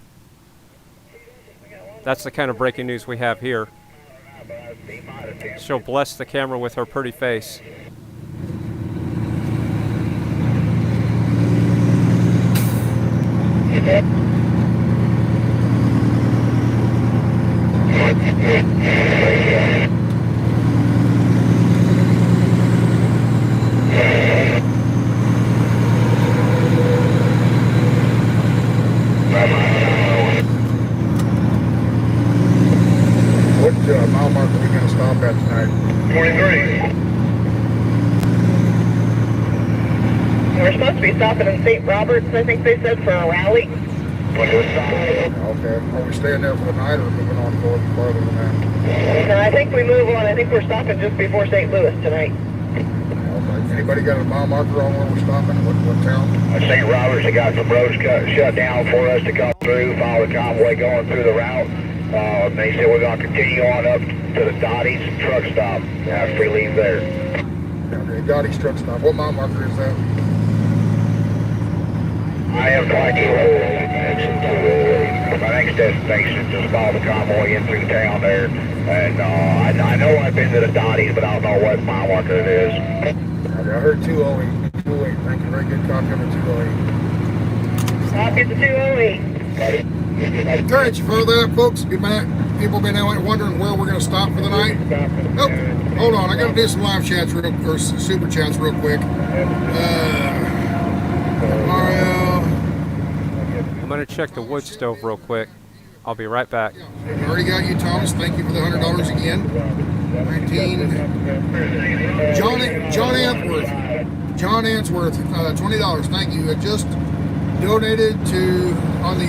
That's the kind of breaking news we have here. She'll bless the camera with her pretty face. mile marker we're going to stop at tonight? 23. We're supposed to be stopping in St. Roberts, I think they said, for a rally. Okay. Are we staying there for the night or moving on farther than that? No, I think we move on. I think we're stopping just before St. Louis tonight. Okay. Anybody got a mile marker on where we're stopping? What town? St. Roberts, they got some roads shut down for us to come through, follow the convoy going through the route. They said we're going to continue on up to the Dottie's truck stop after we leave there. Okay, Dottie's truck stop. What mile marker is that? I have no idea. My next destination is just follow the convoy in through town there. And I know I've been to the Dottie's, but I don't know what mile marker it is. Okay, I heard 208. 208. Thank you. Very good. Copy number 208. Copy the 208. All right, you follow that, folks? People been wondering where we're going to stop for the night. Nope. Hold on. I got to do some live chats or super chats real quick. Oreo. I'm going to check the wood stove real quick. I'll be right back. I already got you, Thomas. Thank you for the $100 again. 19. John Answorth. John Answorth, $20. Thank you. I just donated to on the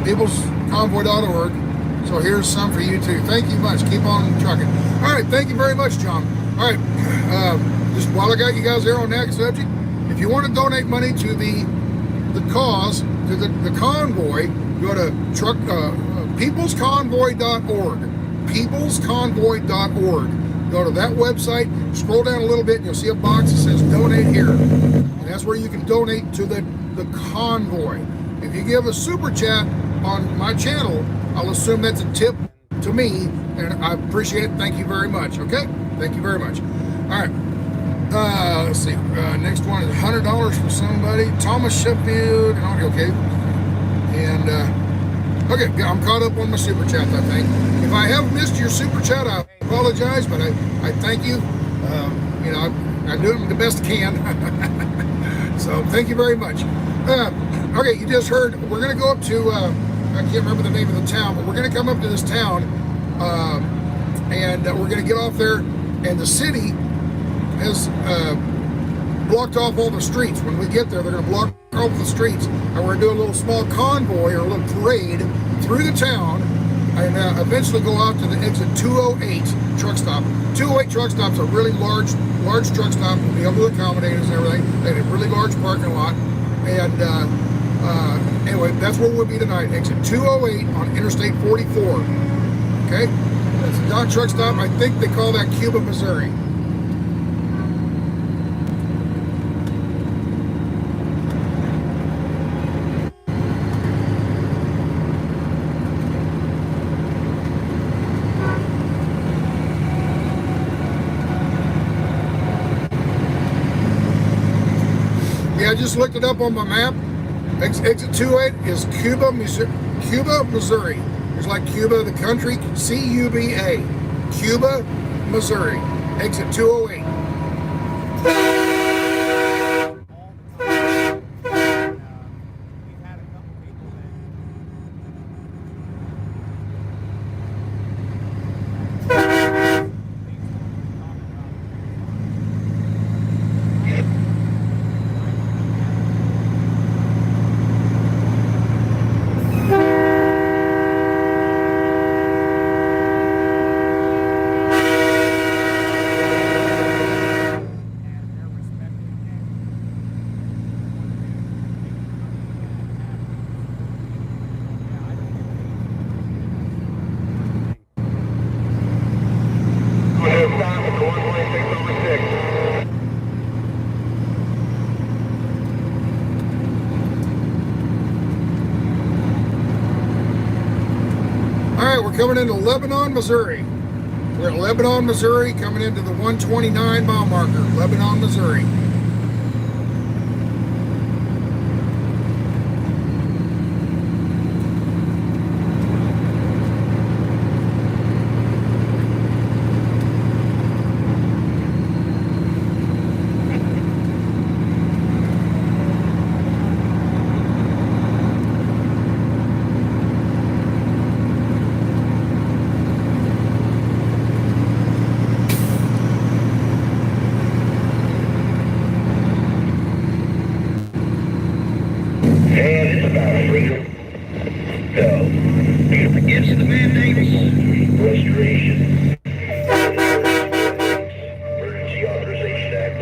peoplesconvoy.org. So here's some for you too. Thank you much. Keep on trucking. All right. Thank you very much, John. All right. Just while I got you guys there on that subject, if you want to donate money to the cause, to the convoy, go to peoplesconvoy.org. Peoplesconvoy.org. Go to that website, scroll down a little bit, and you'll see a box that says donate here. And that's where you can donate to the convoy. If you give a super chat on my channel, I'll assume that's a tip to me, and I appreciate it. Thank you very much. Okay? Thank you very much. All right. Let's see. Next one is $100 from somebody. Thomas Sheffield. Okay. And okay, I'm caught up on my super chat. I think. If I have missed your super chat, I apologize, but I thank you. I do it the best I can. So thank you very much. Okay, you just heard. We're gonna go up to. I can't remember the name of the town, but we're gonna come up to this town, and we're gonna get off there, and the city has blocked off all the streets. When we get there, they're going to block off the streets, and we're going to do a little small convoy or a little parade through the town, and eventually go out to the exit 208 truck stop. 208 truck stop's a really large truck stop. We'll be able to accommodate us and everything. They have a really large parking lot, and anyway, that's where we'll be tonight. Exit 208 on Interstate 44. Okay, that's a dot truck stop. I think they call that Cuba, Missouri. I just looked it up on my map. Exit 28 is Cuba, Missouri. It's like Cuba, the country, C-U-B-A. Cuba, Missouri. Exit 208. Coming into Lebanon, Missouri. We're at Lebanon, Missouri, coming into the 129 mile marker, Lebanon, Missouri. So, against the mandates, restoration, emergency authorization act.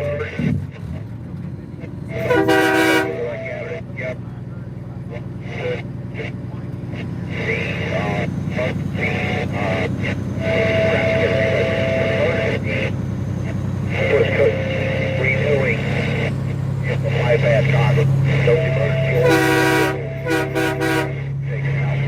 Yep. Renewing bypass Congress. Those emergency orders. Taken out.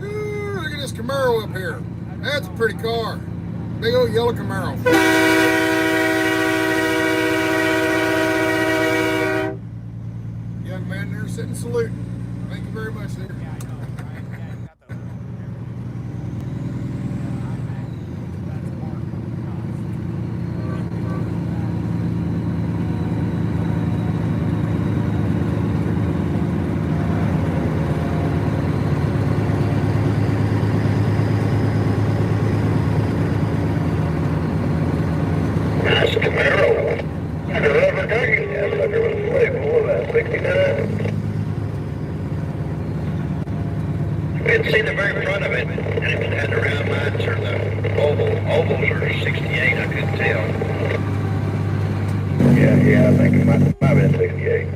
Look at this Camaro up here. That's a pretty car. Big old yellow Camaro. Young man there sitting saluting. Thank you very much there. That's a Camaro. I could ever take it. That sucker was way more than 69. Couldn't see the very front of it, and it had the round lines or the ovals are 68. I couldn't tell. Yeah, I think it might have been 68.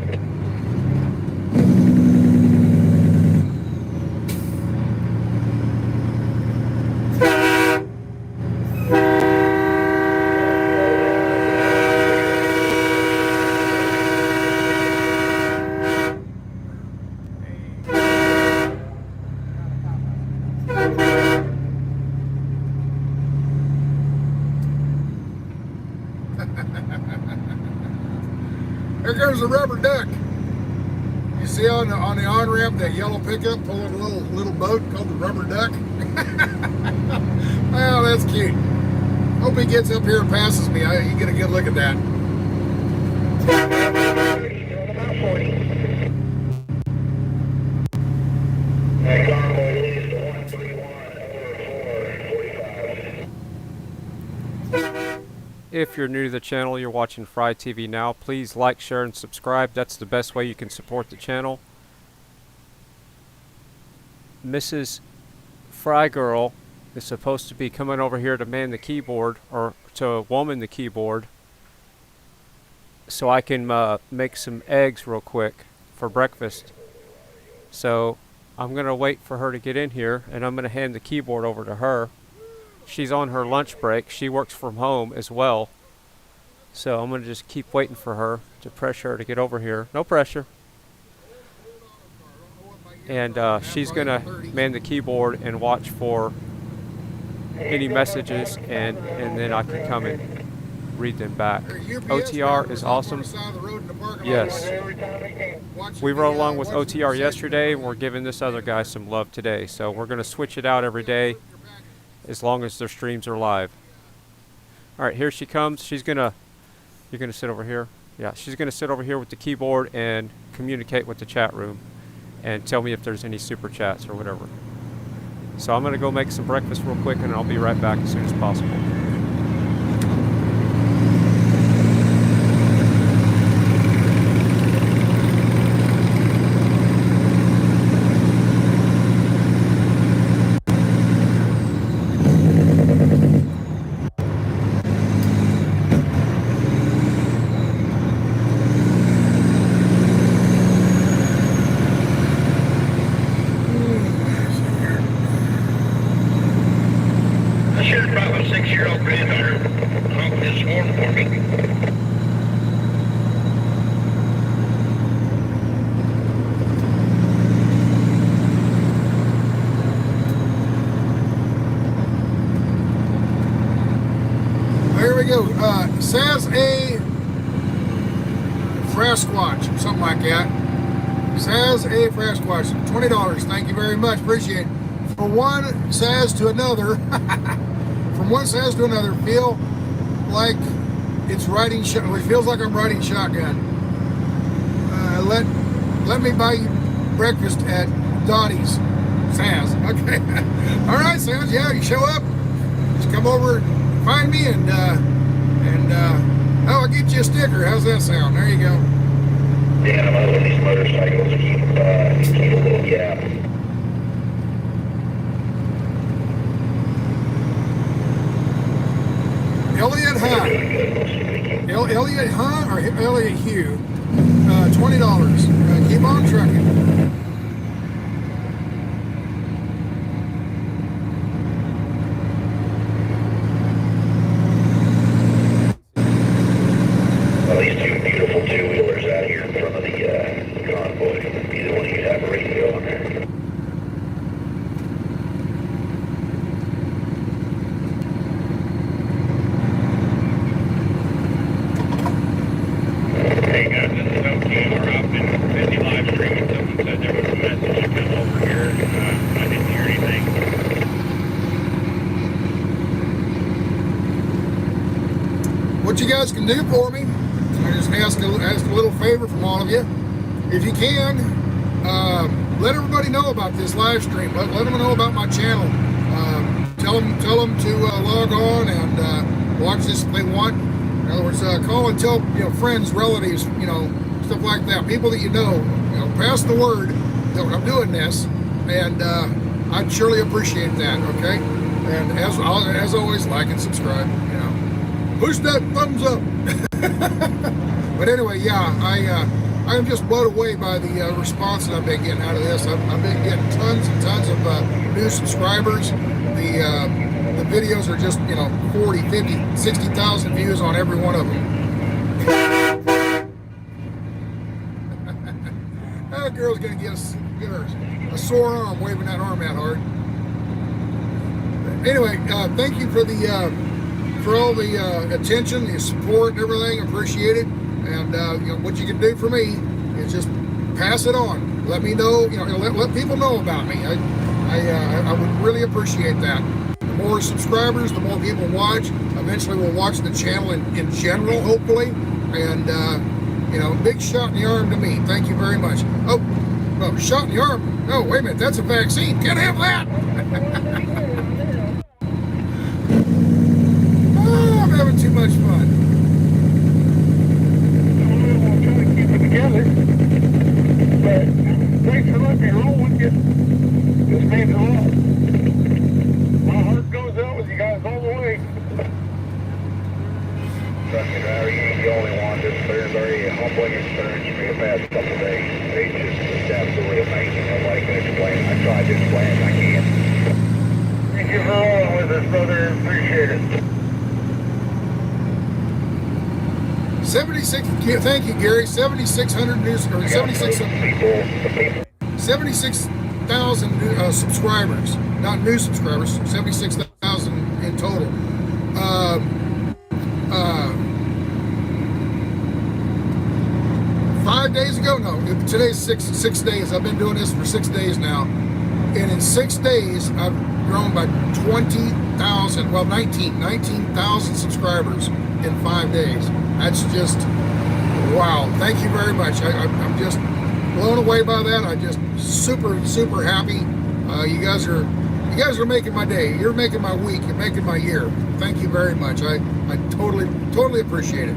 Here comes the rubber duck. You see on the on-ramp that yellow pickup pulling a little boat called the rubber duck? Well, that's cute. Hope he gets up here and passes me. You get a good look at that. About 40. Convoy leads to 131 over 445. If you're new to the channel, you're watching Fry TV now, please like, share, and subscribe. That's the best way you can support the channel. Mrs. Fry Girl is supposed to be coming over here to man the keyboard, or to woman the keyboard, so I can make some eggs real quick for breakfast. So I'm going to wait for her to get in here, and I'm going to hand the keyboard over to her. She's on her lunch break. She works from home as well. So I'm going to just keep waiting for her to pressure her to get over here. No pressure. And she's going to man the keyboard and watch for any messages, and then I can come and read them back. OTR is awesome. Yes. We rode along with OTR yesterday, and we're giving this other guy some love today. So we're going to switch it out every day, as long as their streams are live. All right, here she comes. You're gonna sit over here. Yeah, she's gonna sit over here with the keyboard and communicate with the chat room and tell me if there's any super chats or whatever. So I'm gonna go make some breakfast real quick, and I'll be right back as soon as possible. Frasquatch, something like that. Saz A. Frasquatch, $20. Thank you very much. Appreciate it. From one Saz to another, from one Saz to another, feel like it's riding. It feels like I'm riding shotgun. Let me buy you breakfast at Dottie's. Saz. Okay. All right, Saz. Yeah, you show up. Just come over and find me, and I'll get you a sticker. How's that sound? There you go. Yeah, I'm on these motorcycles. Keep a little gap. Elliot Hunt. Elliot Hunt or Elliot Hugh? $20. Keep on trucking. Well, these two beautiful two-wheelers out here in front of the convoy. Either one of you have a radio on there. Hey guys, this is OT. We're up in busy live streaming. Someone said there was a message to come over here. I didn't hear anything. What you guys can do for me, I just ask a little favor from all of you. If you can, let everybody know about this live stream. Let them know about my channel. Tell them to log on and watch this if they want. In other words, call and tell friends, relatives, stuff like that. People that you know, pass the word that I'm doing this, and I'd surely appreciate that. Okay, and as always, like and subscribe. Push that thumbs up. But anyway, yeah, I am just blown away by the response that I've been getting out of this. I've been getting tons and tons of new subscribers. The videos are just 40, 50, 60,000 views on every one of them. That girl's gonna get her a sore arm waving that arm that hard. Anyway, thank you for all the attention, the support, and everything. Appreciate it. And what you can do for me is just pass it on. Let me know. Let people know about me. I would really appreciate that. The more subscribers, the more people watch. Eventually, we'll watch the channel in general, hopefully. And big shot in the arm to me. Thank you very much. Oh, shot in the arm. Oh, wait a minute. That's a vaccine. Can't have that. I'm having too much fun. We'll try to keep it together. But thanks for letting me roll with you. This means a lot. My heart goes out with you guys all the way. Trust me, driver, you ain't the only one. This is very humbling experience for the past couple days. It's just absolutely amazing. Nobody can explain it. I tried to explain it. I can't. Thank you for rolling with us, brother. Appreciate it. 76. Thank you, Gary. 7,600 news or 76,000 subscribers, not new subscribers. 76,000 in total. 5 days ago, no. Today's six days. I've been doing this for 6 days now, and in 6 days, I've grown by 20,000. Well, 19,000 subscribers in 5 days. That's just wow. Thank you very much. I'm just blown away by that. I'm just super happy. You guys are making my day. You're making my week. You're making my year. Thank you very much. I totally appreciate it.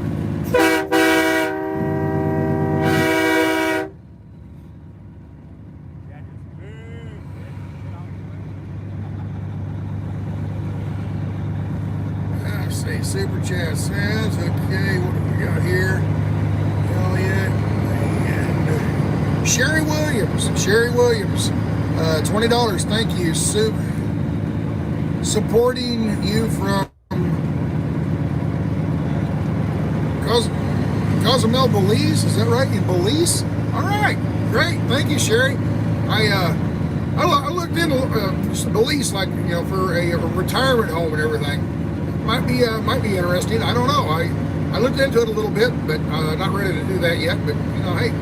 Super chat says, okay, what do we got here? Elliot and Sherry Williams. $20. Thank you. Supporting you from Cozumel, Belize. Is that right? In Belize? All right. Great. Thank you, Sherry. I looked into Belize, like for a retirement home and everything. Might be interesting. I don't know. I looked into it a little bit, but not ready to do that yet. But you know, hey,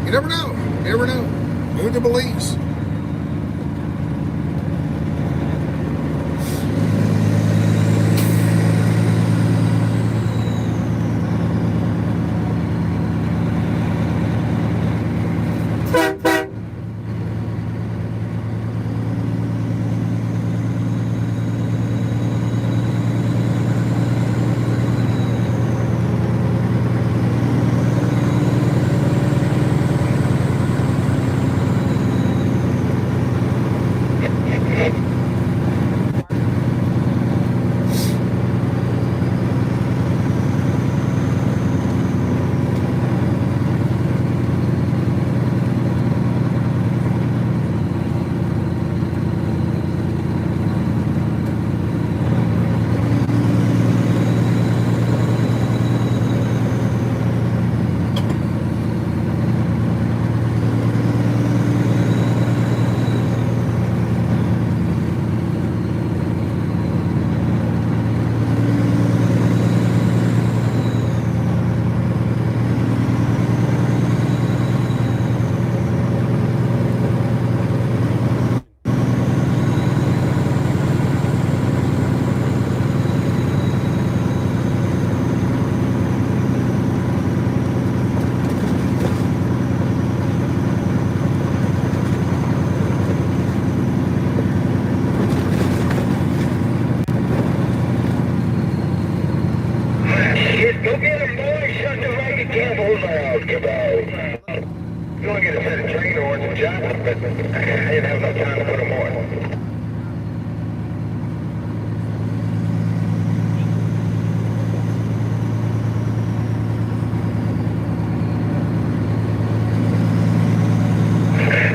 you never know. You never know. Who to Belize? Go get him, boys. Shut the wagon. Careful now, kiddo. You want to get a set of train horns and choppers, but I didn't have enough time to put them on.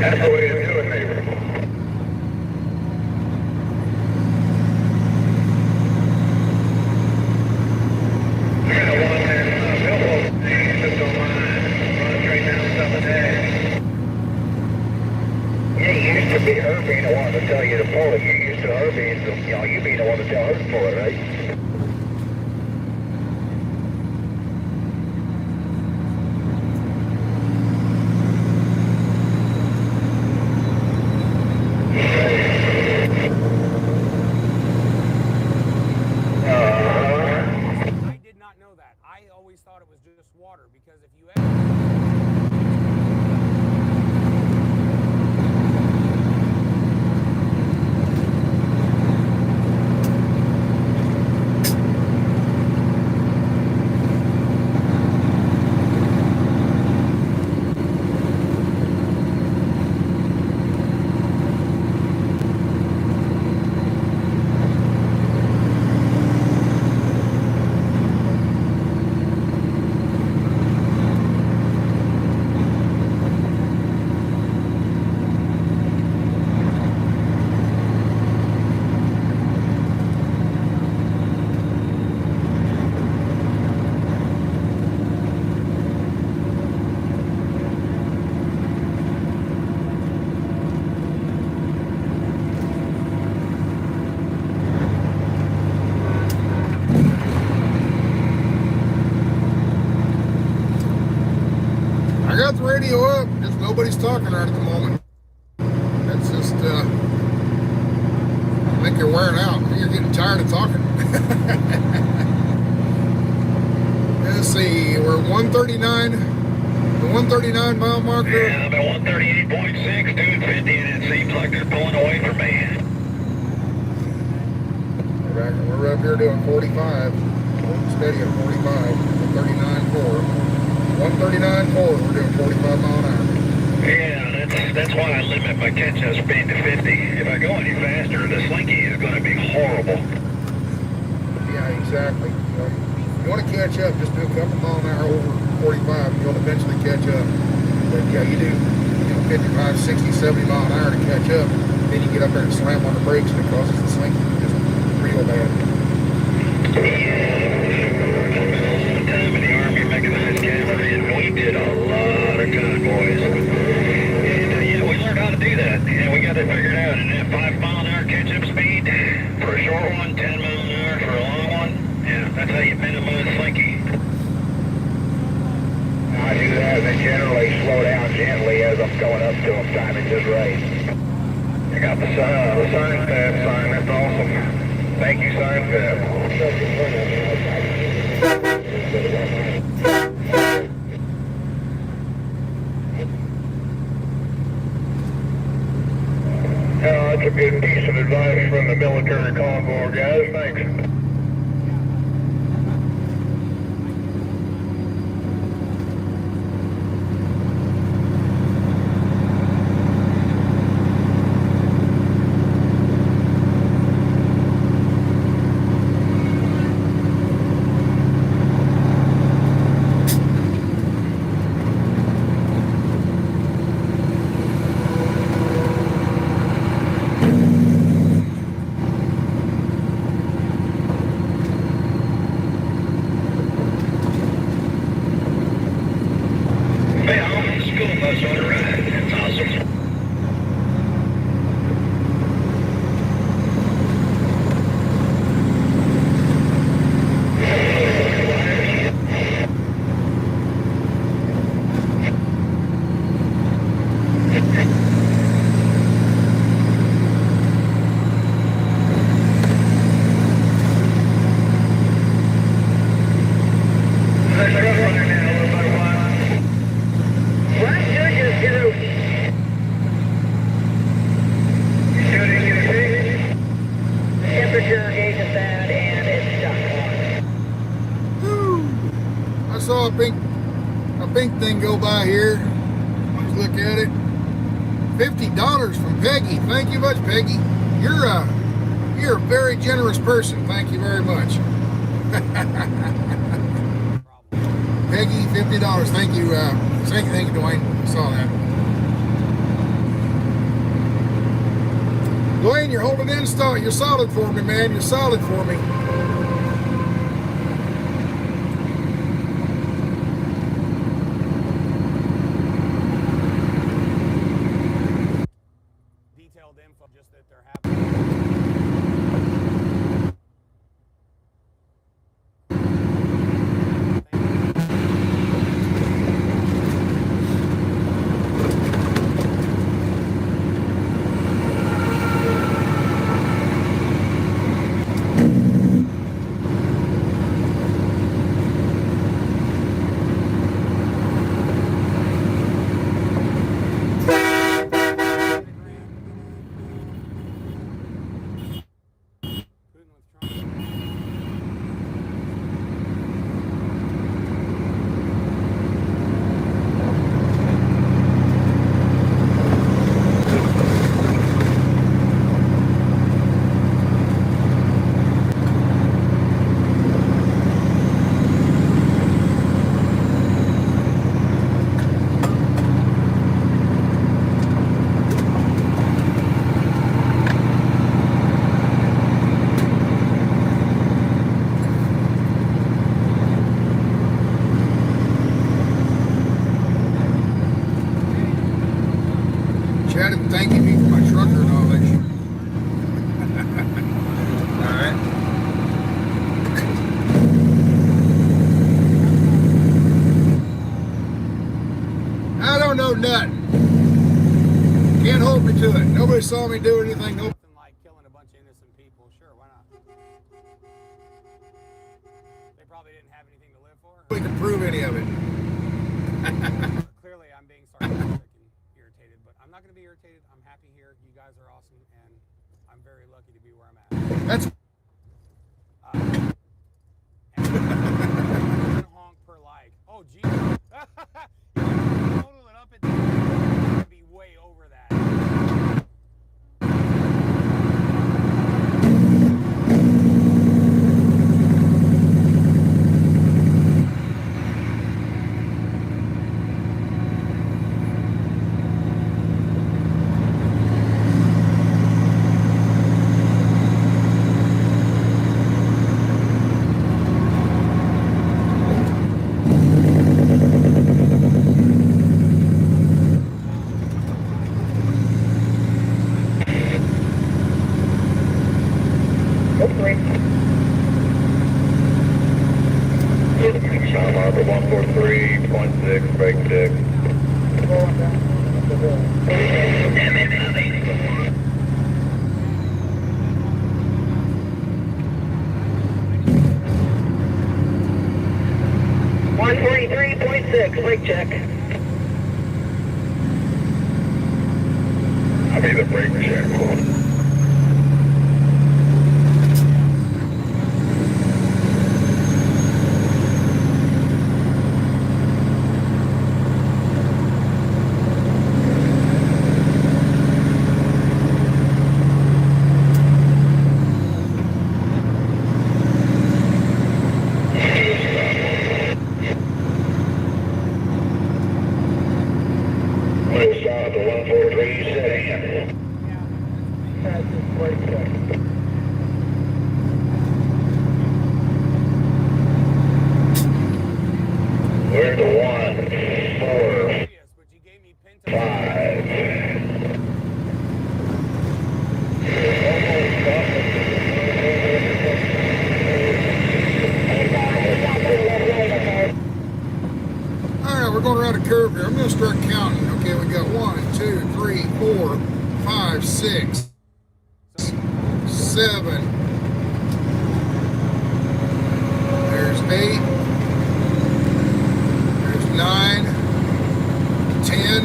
That's the way to do it, neighbor. Be her being the one to tell you to pull it. You're used to her being, you being the one to tell her to pull it, right? I did not know that. I always thought it was just water because if you ever... I got the radio up, just nobody's talking right at the moment. That's just, I think you're wearing out. I think you're getting tired of talking. Let's see, we're 139, the 139 mile marker. Yeah, I'm at 138.6, doing 50, and it seems like they're pulling away from me. We're up here doing 45, steady at 45, 139.4. 139.4, we're doing 45 mile an hour. Yeah, that's why I limit my catch-up speed to 50. If I go any faster, the slinky is going to be horrible. Yeah, exactly. You want to catch up, just do a couple mile an hour over 45, you'll eventually catch up. But yeah, you do 55, 60, 70 mile an hour to catch up, then you get up there and slam on the brakes and it causes the slinky to just real bad. Time in the Army mechanized cavalry, and we did a lot of convoys. And yeah, we learned how to do that, and we got it figured out. And that 5 mile an hour catch-up speed for a short one, 10 miles an hour for a long one, yeah, that's how you minimize slinky. generally slow down gently as I'm going up to them, timing just right. I got the sign fab sign, that's awesome. Thank you, sign fab. That's a good piece of advice from the military convoy, guys. Thanks. Pink thing go by here. Let's look at it. $50 from Peggy. Thank you much, Peggy. You're a very generous person. Thank you very much. Peggy, $50. Thank you. Thank you, Dwayne. I saw that. Dwayne, you're holding in stall. You're solid for me, man. You're solid for me. Thanking me for my trucker and all that shit. Alright. I don't know nothing. Can't hold me to it. Nobody saw me do anything. Nope. Like killing a bunch of innocent people. Sure, why not? They probably didn't have anything to live for. We can prove any of it. Clearly, I'm being sarcastic. I'm not going to be irritated. I'm happy here. You guys are awesome, and I'm very lucky to be where I'm at. That's and honk per like. Oh, geez. Total it up and down. Be way over that. brake deck. 143.6, brake check. I need a brake check. We're the 1, 4, 5. Alright, we're going around a curve here. I'm going to start counting. Okay, we got 1, 2, 3, 4, 5, 6, 7. There's 8. There's 9, 10,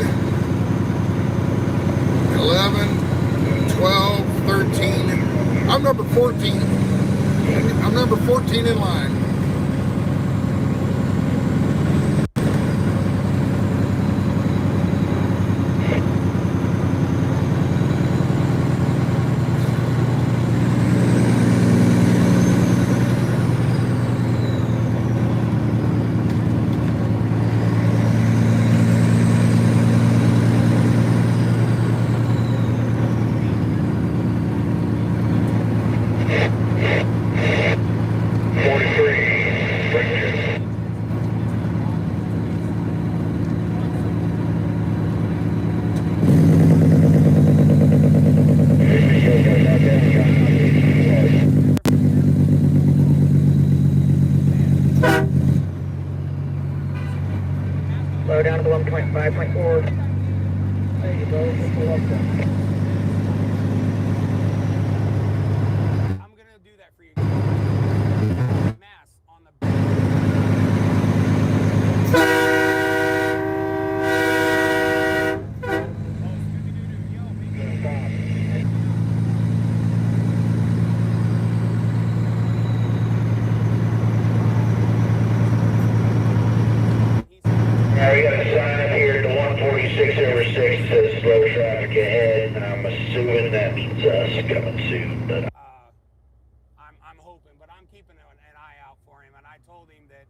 11, 12, 13. I'm number 14. I'm number 14 in line. Slow down to 1.5.4. There you go. I'm gonna do that for you. Mass on the We got a sign here to 146 over 6 says slow traffic ahead, and I'm assuming that means us coming soon. But I'm hoping, but I'm keeping an eye out for him, and I told him that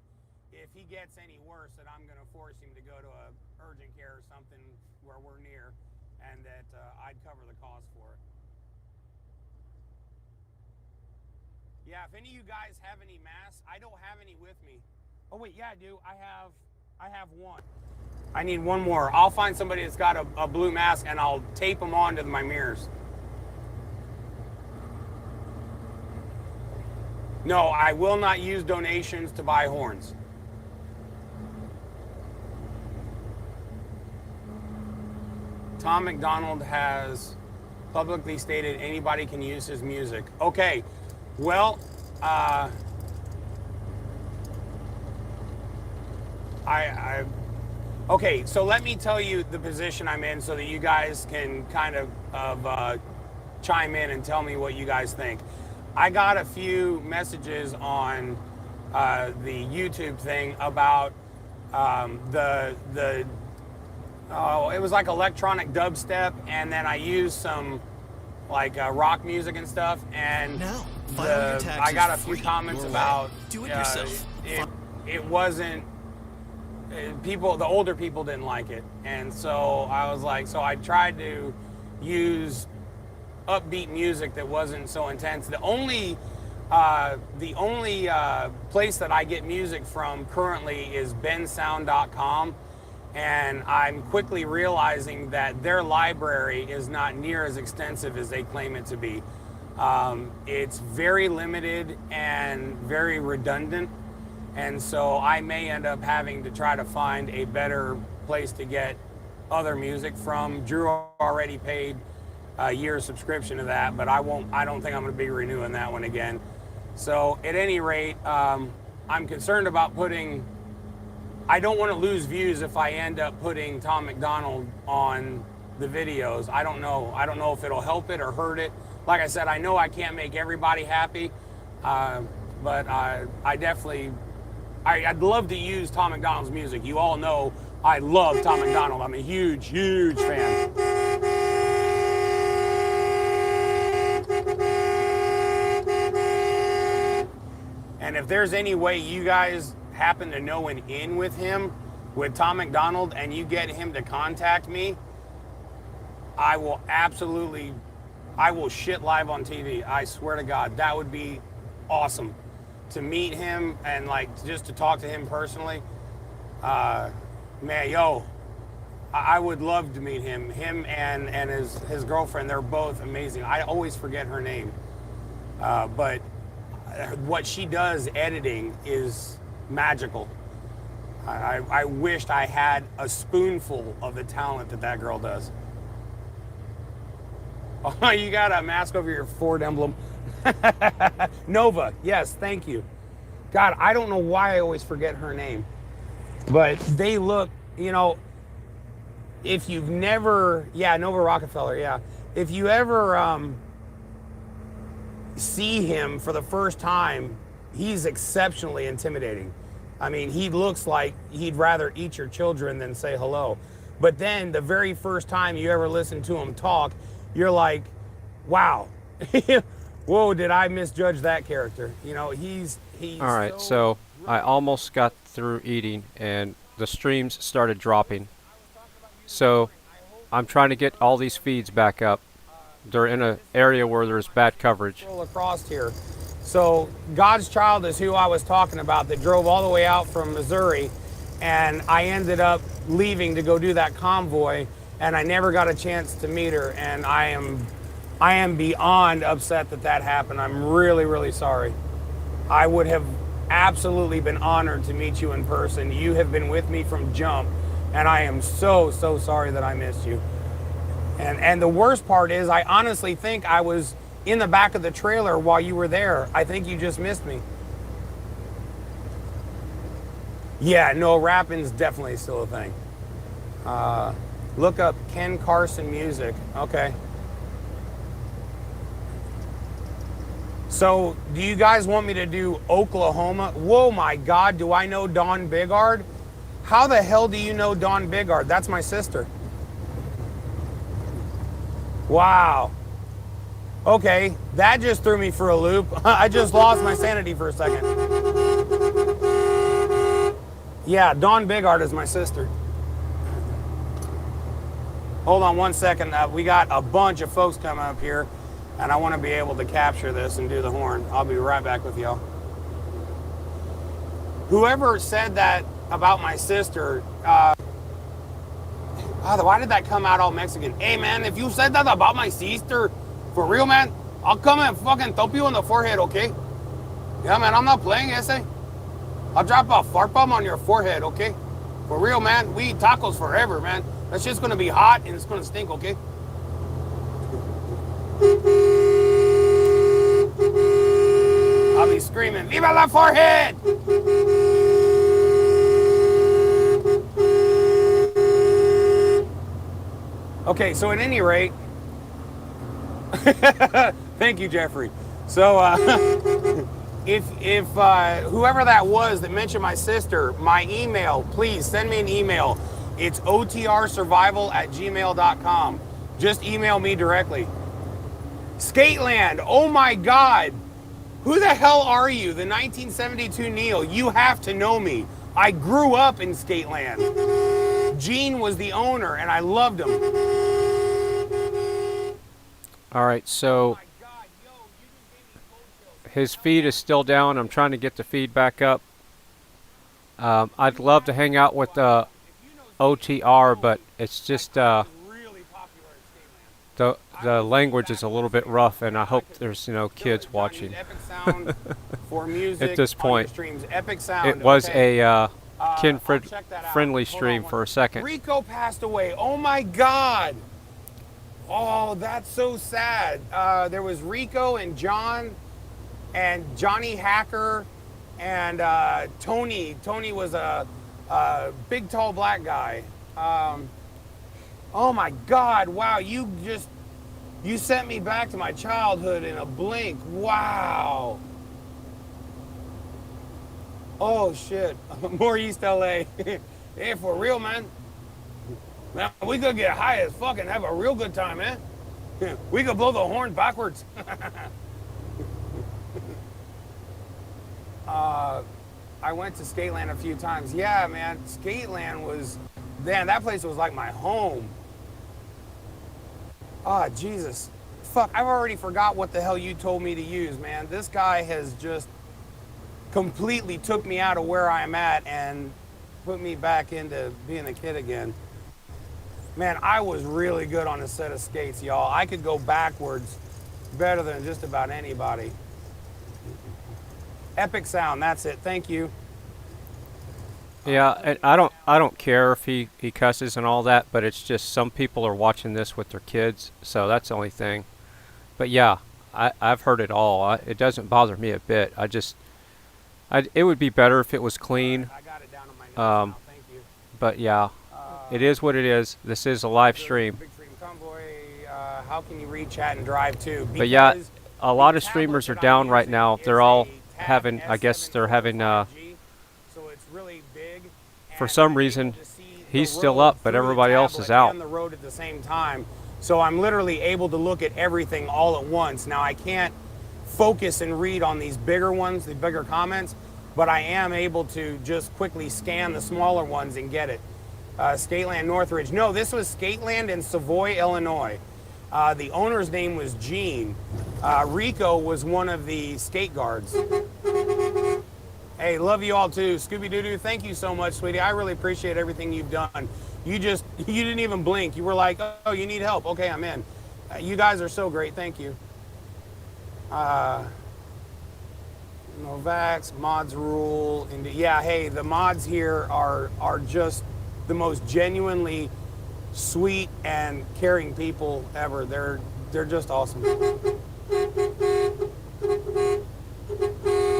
if he gets any worse, that I'm gonna force him to go to a urgent care or something where we're near, and that I'd cover the cost for it. Yeah, if any of you guys have any masks, I don't have any with me. Oh wait, yeah, I do. I have one. I need one more. I'll find somebody that's got a blue mask and I'll tape them onto my mirrors. No, I will not use donations to buy horns. Tom McDonald has publicly stated anybody can use his music. Okay, well, okay, so let me tell you the position I'm in so that you guys can kind of chime in and tell me what you guys think. I got a few messages on the YouTube thing about it was like electronic dubstep, and then I used some like rock music and stuff, and I got a few comments about do it yourself. It wasn't people, the older people didn't like it, and so I was like, so I tried to use upbeat music that wasn't so intense. The only place that I get music from currently is bensound.com, and I'm quickly realizing that their library is not near as extensive as they claim it to be. It's very limited and very redundant, And so I may end up having to try to find a better place to get other music from. Drew already paid a year's subscription to that, but I don't think I'm going to be renewing that one again. So at any rate, I'm concerned about I don't want to lose views if I end up putting Tom McDonald on the videos. I don't know if it'll help it or hurt it. Like I said, I know I can't make everybody happy, but I'd love to use Tom McDonald's music. You all know I love Tom McDonald. I'm a huge, huge fan. And if there's any way you guys happen to know an in with him, with Tom McDonald, and you get him to contact me, I will shit live on TV. I swear to God, that would be awesome to meet him and like just to talk to him personally. Man, I would love to meet him. Him and his girlfriend, they're both amazing. I always forget her name, but what she does editing is magical. I wished I had a spoonful of the talent that girl does. Oh, you got a mask over your Ford emblem. Nova, yes, thank you. God, I don't know why I always forget her name. But they look, if you've never, Nova Rockefeller, yeah. If you ever see him for the first time, he's exceptionally intimidating. I mean, he looks like he'd rather eat your children than say hello. But then the very first time you ever listen to him talk, you're like, wow, whoa, did I misjudge that character? He's all right, so I almost got through eating and the streams started dropping. So I'm trying to get all these feeds back up. They're in an area where there's bad coverage. Across here. So God's Child is who I was talking about that drove all the way out from Missouri, and I ended up leaving to go do that convoy, and I never got a chance to meet her, and I am beyond upset that happened. I'm really, really sorry. I would have absolutely been honored to meet you in person. You have been with me from jump, and I am so, so sorry that I missed you. And the worst part is I honestly think I was in the back of the trailer while you were there. I think you just missed me. Yeah, no, rapping's definitely still a thing. Look up Ken Carson music. Okay. So, do you guys want me to do Oklahoma? Whoa, my God, do I know Dawn Bigard? How the hell do you know Dawn Bigard? That's my sister. Wow. Okay, that just threw me for a loop. I just lost my sanity for a second. Yeah, Dawn Bigard is my sister. Hold on one second. We got a bunch of folks coming up here, and I want to be able to capture this and do the horn. I'll be right back with y'all. Whoever said that about my sister, why did that come out all Mexican? Hey, man, if you said that about my sister, for real, man, I'll come and fucking thump you in the forehead, okay? Yeah, man, I'm not playing, ese. I'll drop a fart bomb on your forehead, okay? For real, man, we eat tacos forever, man. That shit's gonna be hot and it's gonna stink, okay? I'll be screaming, Viva la forehead! Okay, so at any rate, thank you, Jeffrey. So, if whoever that was that mentioned my sister, my email, please send me an email. It's otrsurvival@gmail.com. Just email me directly. Skateland, oh my God. Who the hell are you? The 1972 Neil. You have to know me. I grew up in Skateland. Gene was the owner and I loved him. All right, so his feed is still down. I'm trying to get the feed back up. I'd love to hang out with OTR, but it's just the the language is a little bit rough, and I hope there's kids watching. Epic Sound for music At this on point. your streams. Epic Sound. It was okay. a I'll check that out. friendly Hold stream on for a second. Rico passed away. Oh my God. Oh, that's so sad. There was Rico and John and Johnny Hacker and Tony. Tony was a big, tall, black guy. Oh my God! Wow, you sent me back to my childhood in a blink. Wow. Oh shit! More East LA. Hey, for real, man. Man, we could get high as fuck and have a real good time, man. We could blow the horn backwards. I went to Skateland a few times. Yeah, man, Skateland was, man, that place was like my home. Oh, Jesus. Fuck, I've already forgot what the hell you told me to use, man. This guy has just completely took me out of where I'm at and put me back into being a kid again. Man, I was really good on a set of skates, y'all. I could go backwards better than just about anybody. Epic Sound, that's it. Thank you. Yeah, and I don't care if he cusses and all that, but it's just some people are watching this with their kids, so that's the only thing. But yeah, I've heard it all. It doesn't bother me a bit. It would be better if it was clean. I got it down on my notes now. Thank you. But yeah, it is what it is. This is a live stream. Big Freedom Convoy, how can you read, chat, and drive too? But yeah, a lot of streamers are down right now. They're all having, I guess they're having, so it's really big, for some reason, he's still up, but everybody else is out. On the road at the same time. So I'm literally able to look at everything all at once. Now I can't focus and read on these bigger ones, the bigger comments, but I am able to just quickly scan the smaller ones and get it. Skateland Northridge. No, this was Skateland in Savoy, Illinois. The owner's name was Gene. Rico was one of the skate guards. Hey, love you all too. Scooby-Doo-Doo, thank you so much, sweetie. I really appreciate everything you've done. You didn't even blink. You were like, oh, you need help. Okay, I'm in. You guys are so great. Thank you. Novax, mods rule. And yeah, hey, the mods here are just the most genuinely sweet and caring people ever. They're just awesome.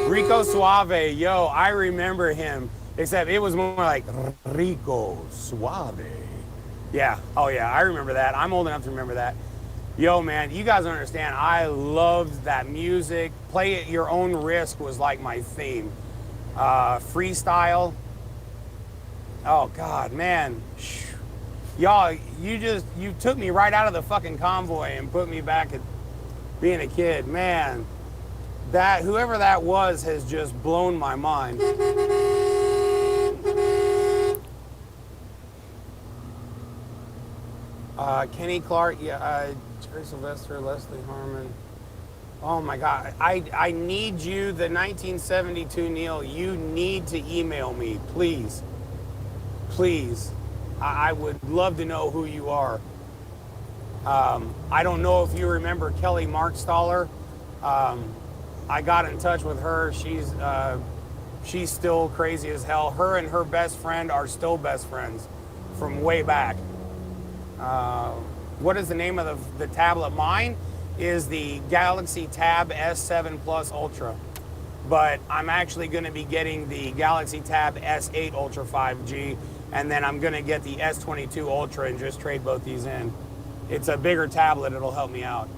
Rico Suave, yo, I remember him, except it was more like Rico Suave. Yeah, oh yeah, I remember that. I'm old enough to remember that. Yo, man, you guys don't understand. I loved that music. Play at your own risk was like my theme. Freestyle. Oh God, man. Y'all, you took me right out of the fucking convoy and put me back at being a kid. Man, whoever that was has just blown my mind. Kenny Clark, yeah, Terry Sylvester, Leslie Harmon. Oh my God, I need you, the 1972 Neil, you need to email me, please. Please. I would love to know who you are. I don't know if you remember Kelly Markstaller. I got in touch with her. She's still crazy as hell. Her and her best friend are still best friends from way back. What is the name of the tablet? Mine is the Galaxy Tab S7 Plus Ultra. But I'm actually going to be getting the Galaxy Tab S8 Ultra 5G, and then I'm going to get the S22 Ultra and just trade both these in. It's a bigger tablet. It'll help me out.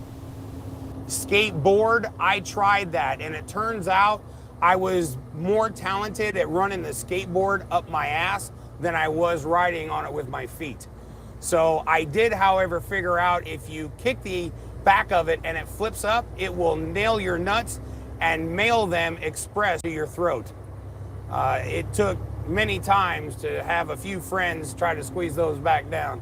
Skateboard, I tried that, and it turns out I was more talented at running the skateboard up my ass than I was riding on it with my feet. So I did, however, figure out if you kick the back of it and it flips up, it will nail your nuts and mail them express to your throat. It took many times to have a few friends try to squeeze those back down.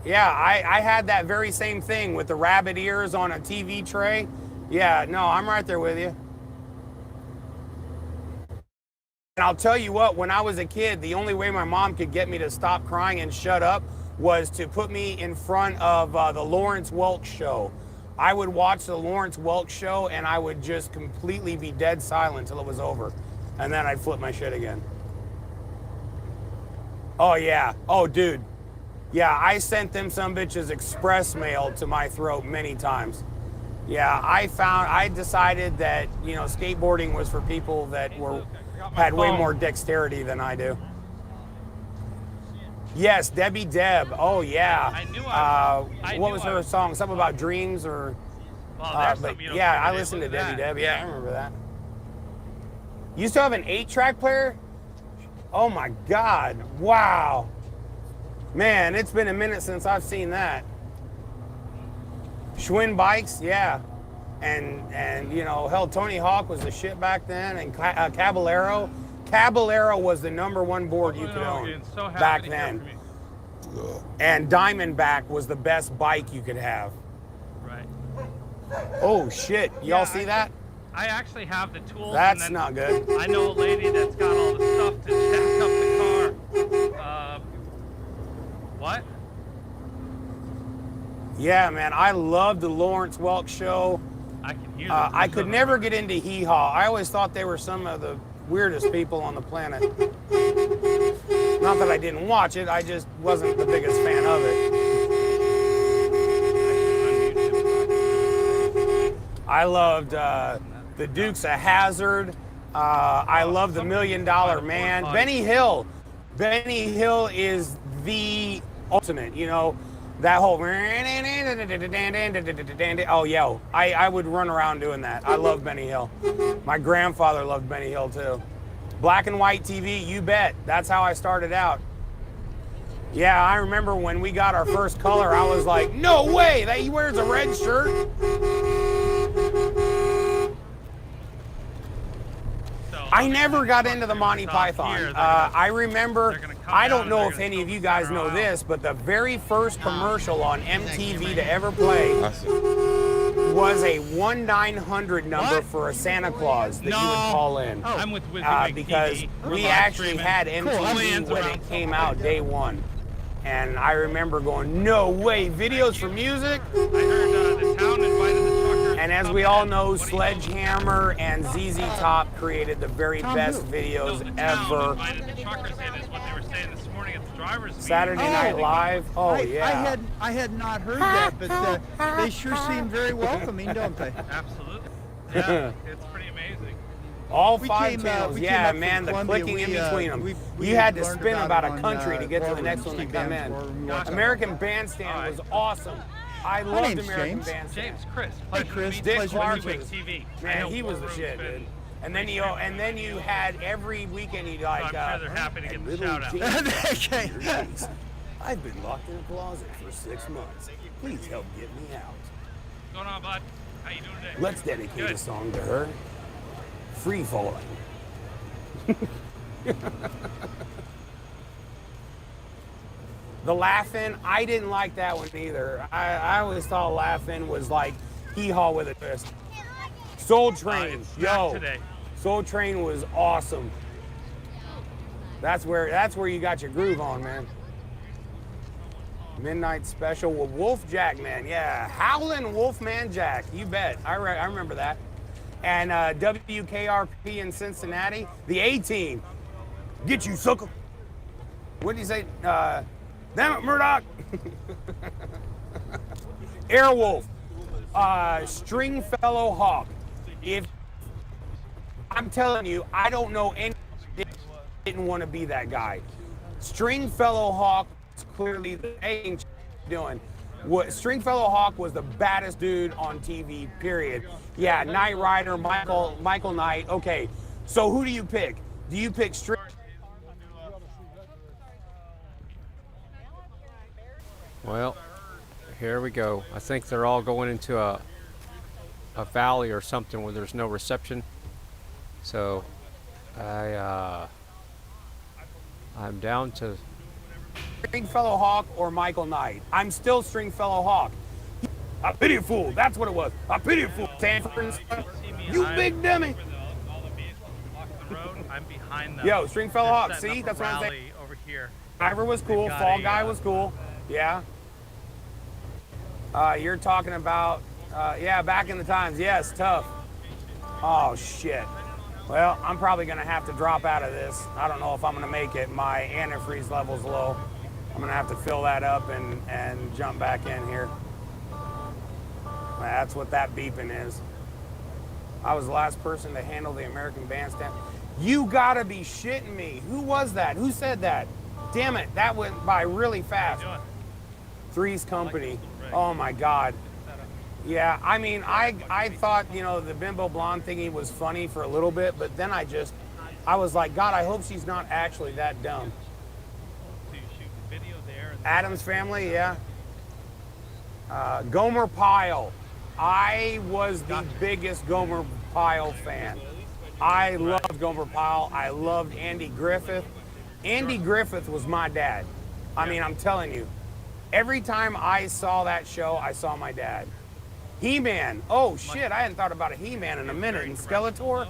Yeah, I had that very same thing with the rabbit ears on a TV tray. Yeah, no, I'm right there with you. I'll tell you what, when I was a kid, the only way my mom could get me to stop crying and shut up was to put me in front of the Lawrence Welk show. I would watch the Lawrence Welk show and I would just completely be dead silent till it was over. And then I'd flip my shit again. Oh yeah, oh dude. Yeah, I sent them some bitches express mail to my throat many times. Yeah, I decided that, you know, skateboarding was for people that had way more dexterity than I do. Yes, Debbie Deb. Oh yeah. I knew what was her song? Something about dreams or? But yeah, I listened to Debbie Deb. Yeah, I remember that. You used to have an 8-track player? Oh my God! Wow. Man, it's been a minute since I've seen that. Schwinn bikes, yeah. And you know, hell, Tony Hawk was the shit back then, and Caballero. Caballero was the #1 board you could own back then. And Diamondback was the best bike you could have. Right. Oh shit! Y'all see that? I actually have the tools. That's not good. I know a lady that's got all the stuff to jack up the car. What? Yeah, man, I love the Lawrence Welk show. I can hear I could never get into Hee Haw. I always thought they were some of the weirdest people on the planet. Not that I didn't watch it, I just wasn't the biggest fan of it. I loved the Dukes of Hazzard. I love the $1 Million Man. Benny Hill. Benny Hill is the ultimate, you know. That whole, oh yeah, I would run around doing that. I love Benny Hill. My grandfather loved Benny Hill too. Black and white TV, you bet. That's how I started out. Yeah, I remember when we got our first color, I was like, no way, he wears a red shirt. I never got into the Monty Python. I remember, I don't know if any of you guys know this, but the very first commercial on MTV to ever play was a 1-900 number for a Santa Claus that you would call in. I'm with WYSIWYG because TV. we actually had MTV when it came out day one. And I remember going, no way, videos for music? I heard the town invited the truckers. And as we all know, Sledgehammer and ZZ Top created the very best videos ever. Invited the truckers in is what they were saying this morning at the drivers' meeting. Saturday Night Live. Oh yeah. I had not heard that, but they sure seem very welcoming, don't they? Absolutely. Yeah, it's pretty amazing. All 5 channels, yeah, man, the clicking in between them. You had to spin about a country to get to the next one to come in. American Bandstand was awesome. I loved American Bandstand. James, Chris. Hey, Chris. Dick Clarkson. TV. Man, he was the shit, dude. And then you had every weekend you'd like. So I'm sure they're happy to get the shout out. I've been locked in a closet for 6 months. Please help get me out. What's going on, bud? How you doing today? Let's dedicate a song to her. Free falling. The Laugh-In, I didn't like that one either. I always thought Laugh-In was like Hee Haw with a twist. Soul Train, yo. Soul Train was awesome. That's where you got your groove on, man. Midnight Special with Wolf Jack, man. Yeah, Howlin' Wolfman Jack. You bet. I remember that. And WKRP in Cincinnati, the A-Team. Get you, sucker. What did he say? Damn it, Murdoch. Airwolf. Stringfellow Hawk. If I'm telling you, I don't know any didn't want to be that guy. Stringfellow Hawk is clearly the ain't doing. Stringfellow Hawk was the baddest dude on TV, period. Yeah, Knight Rider, Michael Knight. Okay, so who do you pick? Do you pick String? Well, here we go. I think they're all going into a valley or something where there's no reception. So I'm down to Stringfellow Hawk or Michael Knight. I'm still Stringfellow Hawk. I pity a fool. That's what it was. I pity a fool. Sanford and stuff. You big dummy. I'm behind them. Yo, Stringfellow They're Hawk, setting see? up That's a what I'm saying. rally over here. Driver was cool. got Fall a, Guy was cool. Yeah. You're talking about, yeah, back in the times. Yes, tough. Oh, shit. Well, I'm probably going to have to drop out of this. I don't know if I'm going to make it. My antifreeze level's low. I'm going to have to fill that up and jump back in here. That's what that beeping is. I was the last person to handle the American Bandstand. You got to be shitting me. Who was that? Who said that? Damn it, that went by really fast. Three's Company. Oh my God. Yeah, I mean, I thought, you know, the bimbo blonde thingy was funny for a little bit, but then I was like, God, I hope she's not actually that dumb. Adam's Family, yeah. Gomer Pyle. I was the biggest Gomer Pyle fan. I loved Gomer Pyle. I loved Andy Griffith. Andy Griffith was my dad. I mean, I'm telling you. Every time I saw that show, I saw my dad. He-Man. Oh, shit. I hadn't thought about a He-Man in a minute. And Skeletor?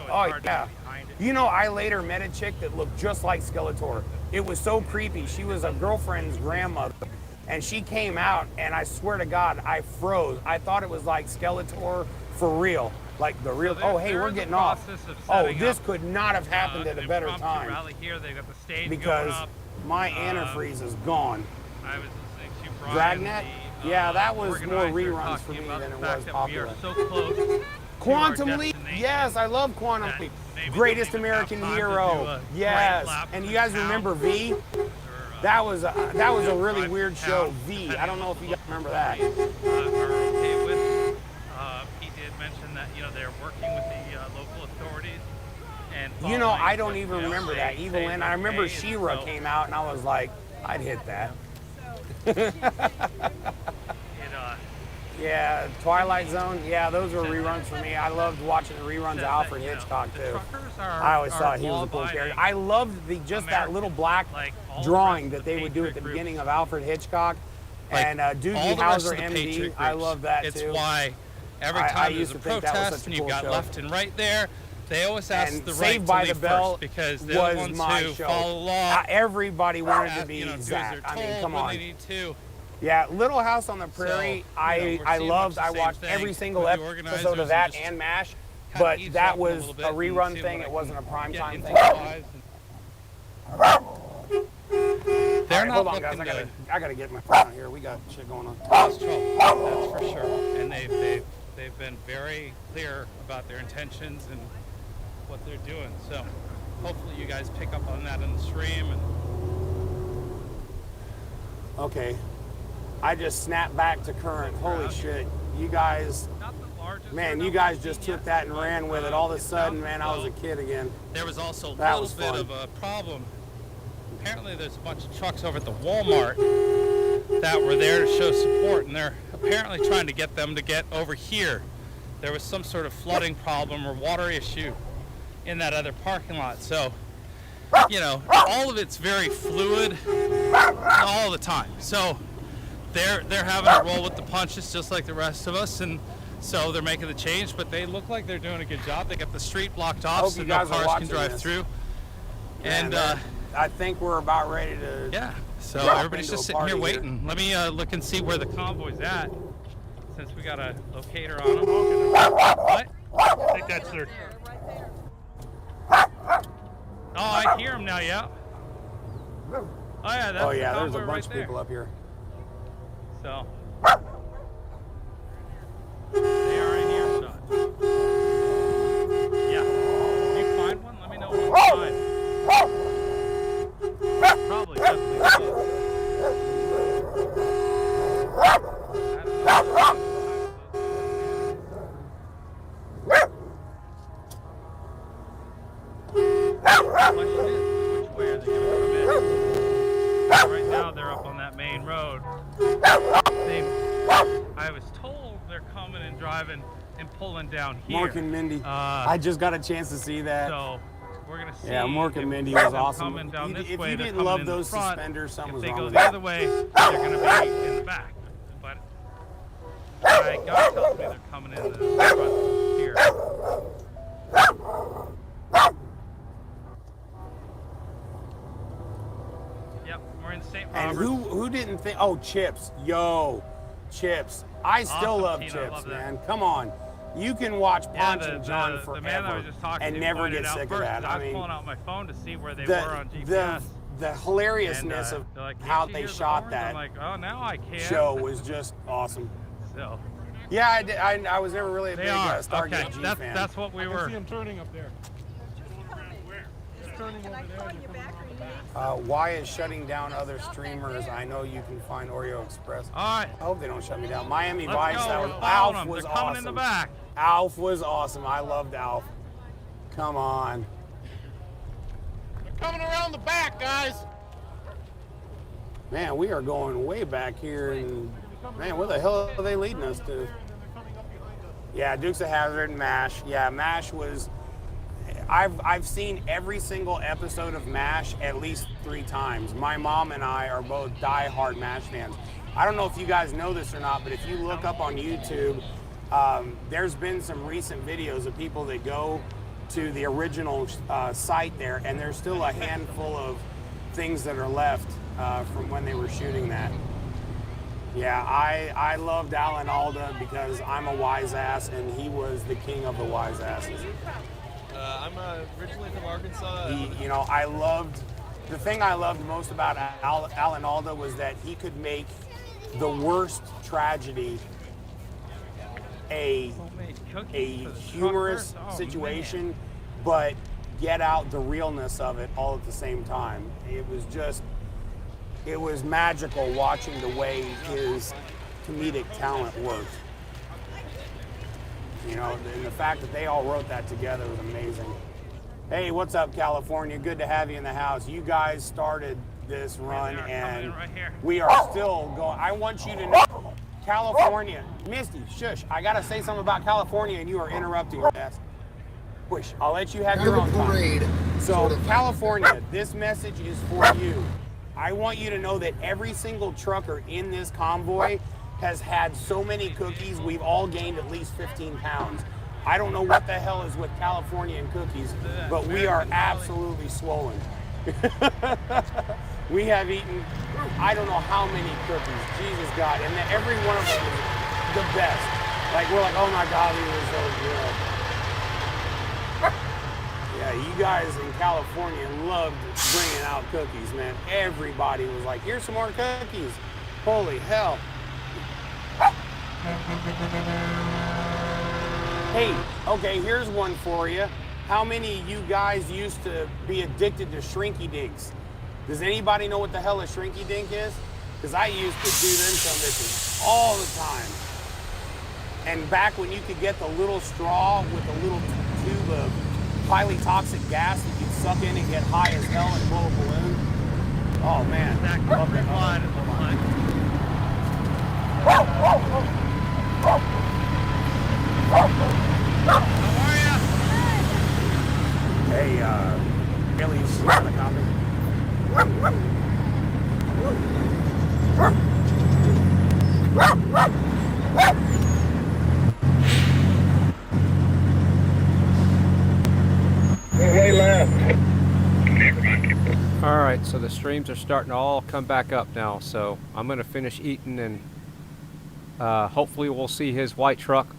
Oh, yeah. You know, I later met a chick that looked just like Skeletor. It was so creepy. She was a girlfriend's grandmother. And she came out, and I swear to God, I froze. I thought it was like Skeletor for real. Like the real, oh, hey, we're getting off. Oh, this could not have happened at a better time. Here. They got the stage because going up. My antifreeze is gone. I was listening to Brian, Dragnet? Yeah, that was more reruns for me than it was popular. We are so close Quantum Leap, yes, I love Quantum Leap. Greatest American Hero, yes. And you guys remember V? That was a really weird show, V. I don't know if you guys remember that. He did mention that, you know, they're working with the local authorities. And you know, I don't even remember that. Evelyn, I remember She-Ra came out, and I was like, I'd hit that. Yeah, Twilight Zone. Yeah, those were reruns for me. I loved watching the reruns of Alfred Hitchcock too. I always thought he was a cool character. I loved just that little black drawing that they would do at the beginning of Alfred Hitchcock and Doogie Howser, MD. I love that too. It's why every time there's a protest and you've got left and right there, they always ask the right Saved by the Bell because they're the ones who follow law. Everybody wanted to be Zach. I mean, come on. Yeah, Little House on the Prairie, I loved. I watched every single episode of that and MASH, but that was a rerun thing. It wasn't a primetime thing. They're not hold on, guys. I gotta get my phone out here. We got shit going on. That's trouble. That's for sure. And they've been very clear about their intentions and what they're doing. So hopefully you guys pick up on that in the stream. Okay. I just snapped back to current. Holy shit. You guys, man, you guys just took that and ran with it. All of a sudden, man, I was a kid again. There was also a little bit of a problem. Apparently there's a bunch of trucks over at the Walmart that were there to show support, and they're apparently trying to get them to get over here. There was some sort of flooding problem or water issue in that other parking lot. So, you know, all of it's very fluid all the time. So they're having to roll with the punches just like the rest of us, and so they're making the change, but they look like they're doing a good job. They got the street blocked off so no cars can drive through. And I think we're about ready to. Yeah, so everybody's just sitting here waiting. Let me look and see where the convoy's at, since we got a locator on them. What? I think that's their. Oh, I hear them now, yeah. Oh yeah, that's the convoy there's a bunch right of there. people up here. So they are in earshot. Yeah. If you find one, let me know what you find. Probably definitely question is, which way are they going to come in? Right now they're up on that main road. I was told they're coming and driving and pulling down here. Mork and Mindy. I just got a chance to see that. So we're gonna see. Yeah, Mork and Mindy was awesome. Coming down this If way, you they're didn't coming love in those the front. suspenders, something was If they wrong go with the it. other way, they're gonna be in the back. But my guy tells me they're coming in the front here. in St. And Roberts. who didn't think? Oh, chips, yo, chips. I still Awesome, love Tina, chips, love that. man. Come on, you can watch Yeah, Ponch and John the man I forever was just talking and to never pointed get out sick of first, that. I I was mean, pulling out my phone to see where they were on the GPS. the hilariousness And, of they're like, how "Can't you they hear the shot horns?" that I'm like, oh, now I can. show was just awesome. So. Yeah, I was never really a big Stargate G fan. That's what we were. See him turning up there. Why is shutting down other streamers? I know you can find Oreo Express. All right. I hope they don't shut me down. Miami Let's Vice, go. that We're was, following Alf them. was They're coming awesome. in the back. Alf was awesome. I loved Alf. Come on. Coming around the back, guys. Man, we are going way back here, and man, where the hell are they leading us to? Yeah, Dukes of Hazzard and MASH. Yeah, MASH was. I've seen every single episode of MASH at least 3 times. My mom and I are both die-hard MASH fans. I don't know if you guys know this or not, but if you look up on YouTube, there's been some recent videos of people that go to the original site there, and there's still a handful of things that are left from when they were shooting that. Yeah, I loved Alan Alda because I'm a wise ass, and he was the king of the wise asses. I'm originally from Arkansas. The thing I loved most about Alan Alda was that he could make the worst tragedy a humorous situation, but get out the realness of it all at the same time. It was magical watching the way his comedic talent worked. You know, and the fact that they all wrote that together was amazing. Hey, what's up, California? Good to have you in the house. You guys started this run, and we are still going. I want you to know, California, Misty, shush. I gotta say something about California, and you are interrupting your ass. Push. I'll let you have your own time. So, California, this message is for you. I want you to know that every single trucker in this convoy has had so many cookies, we've all gained at least 15 pounds. I don't know what the hell is with California and cookies, but we are absolutely swollen. We have eaten, I don't know how many cookies, Jesus God, and every one of them is the best. Like, we're like, oh my God, these are so good. Yeah, you guys in California loved bringing out cookies, man. Everybody was like, here's some more cookies. Holy hell. Hey, okay, here's one for you. How many of you guys used to be addicted to shrinky dinks? Does anybody know what the hell a shrinky dink is? Because I used to do them some bitches all the time. And back when you could get the little straw with a little tube of highly toxic gas that you'd suck in and get high as hell and blow a balloon. Oh man, love that. Hey, Billy's on the copy. Way left. All right, so the streams are starting to all come back up now. So I'm going to finish eating, and hopefully we'll see his white truck.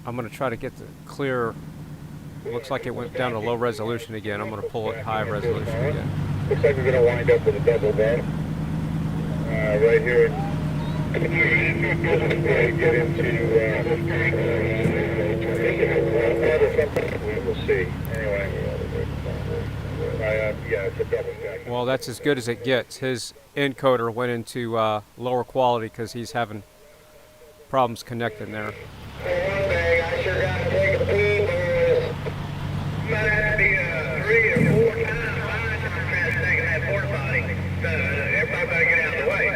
I'm going to try to get the clear. It looks like it went down to low resolution again. I'm going to pull it high resolution again. Looks like we're going to wind up with a double bed. Right here. Get into, we will see. Anyway. Yeah, it's a double deck. Well, that's as good as it gets. His encoder went into lower quality because he's having problems connecting there. One thing, I sure got to take a pee, boys. Might have to be 3 or 4 times by the time I try to take that porta potty. Everybody better get out of the way.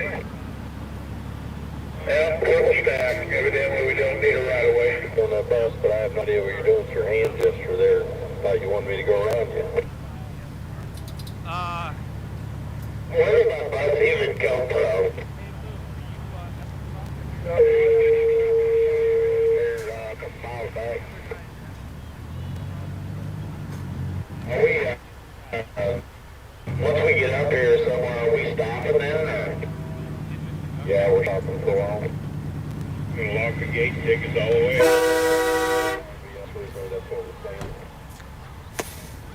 Well, double stack. Evidently, we don't need a right of way on that bus, but I have no idea what you're doing with your hand gesture there. Thought you wanted me to go around you. Where did my bus even come from? Like a mile back. Once we get up here, Go on. I'm gonna lock the gate and take us all the way. That's what we're saying.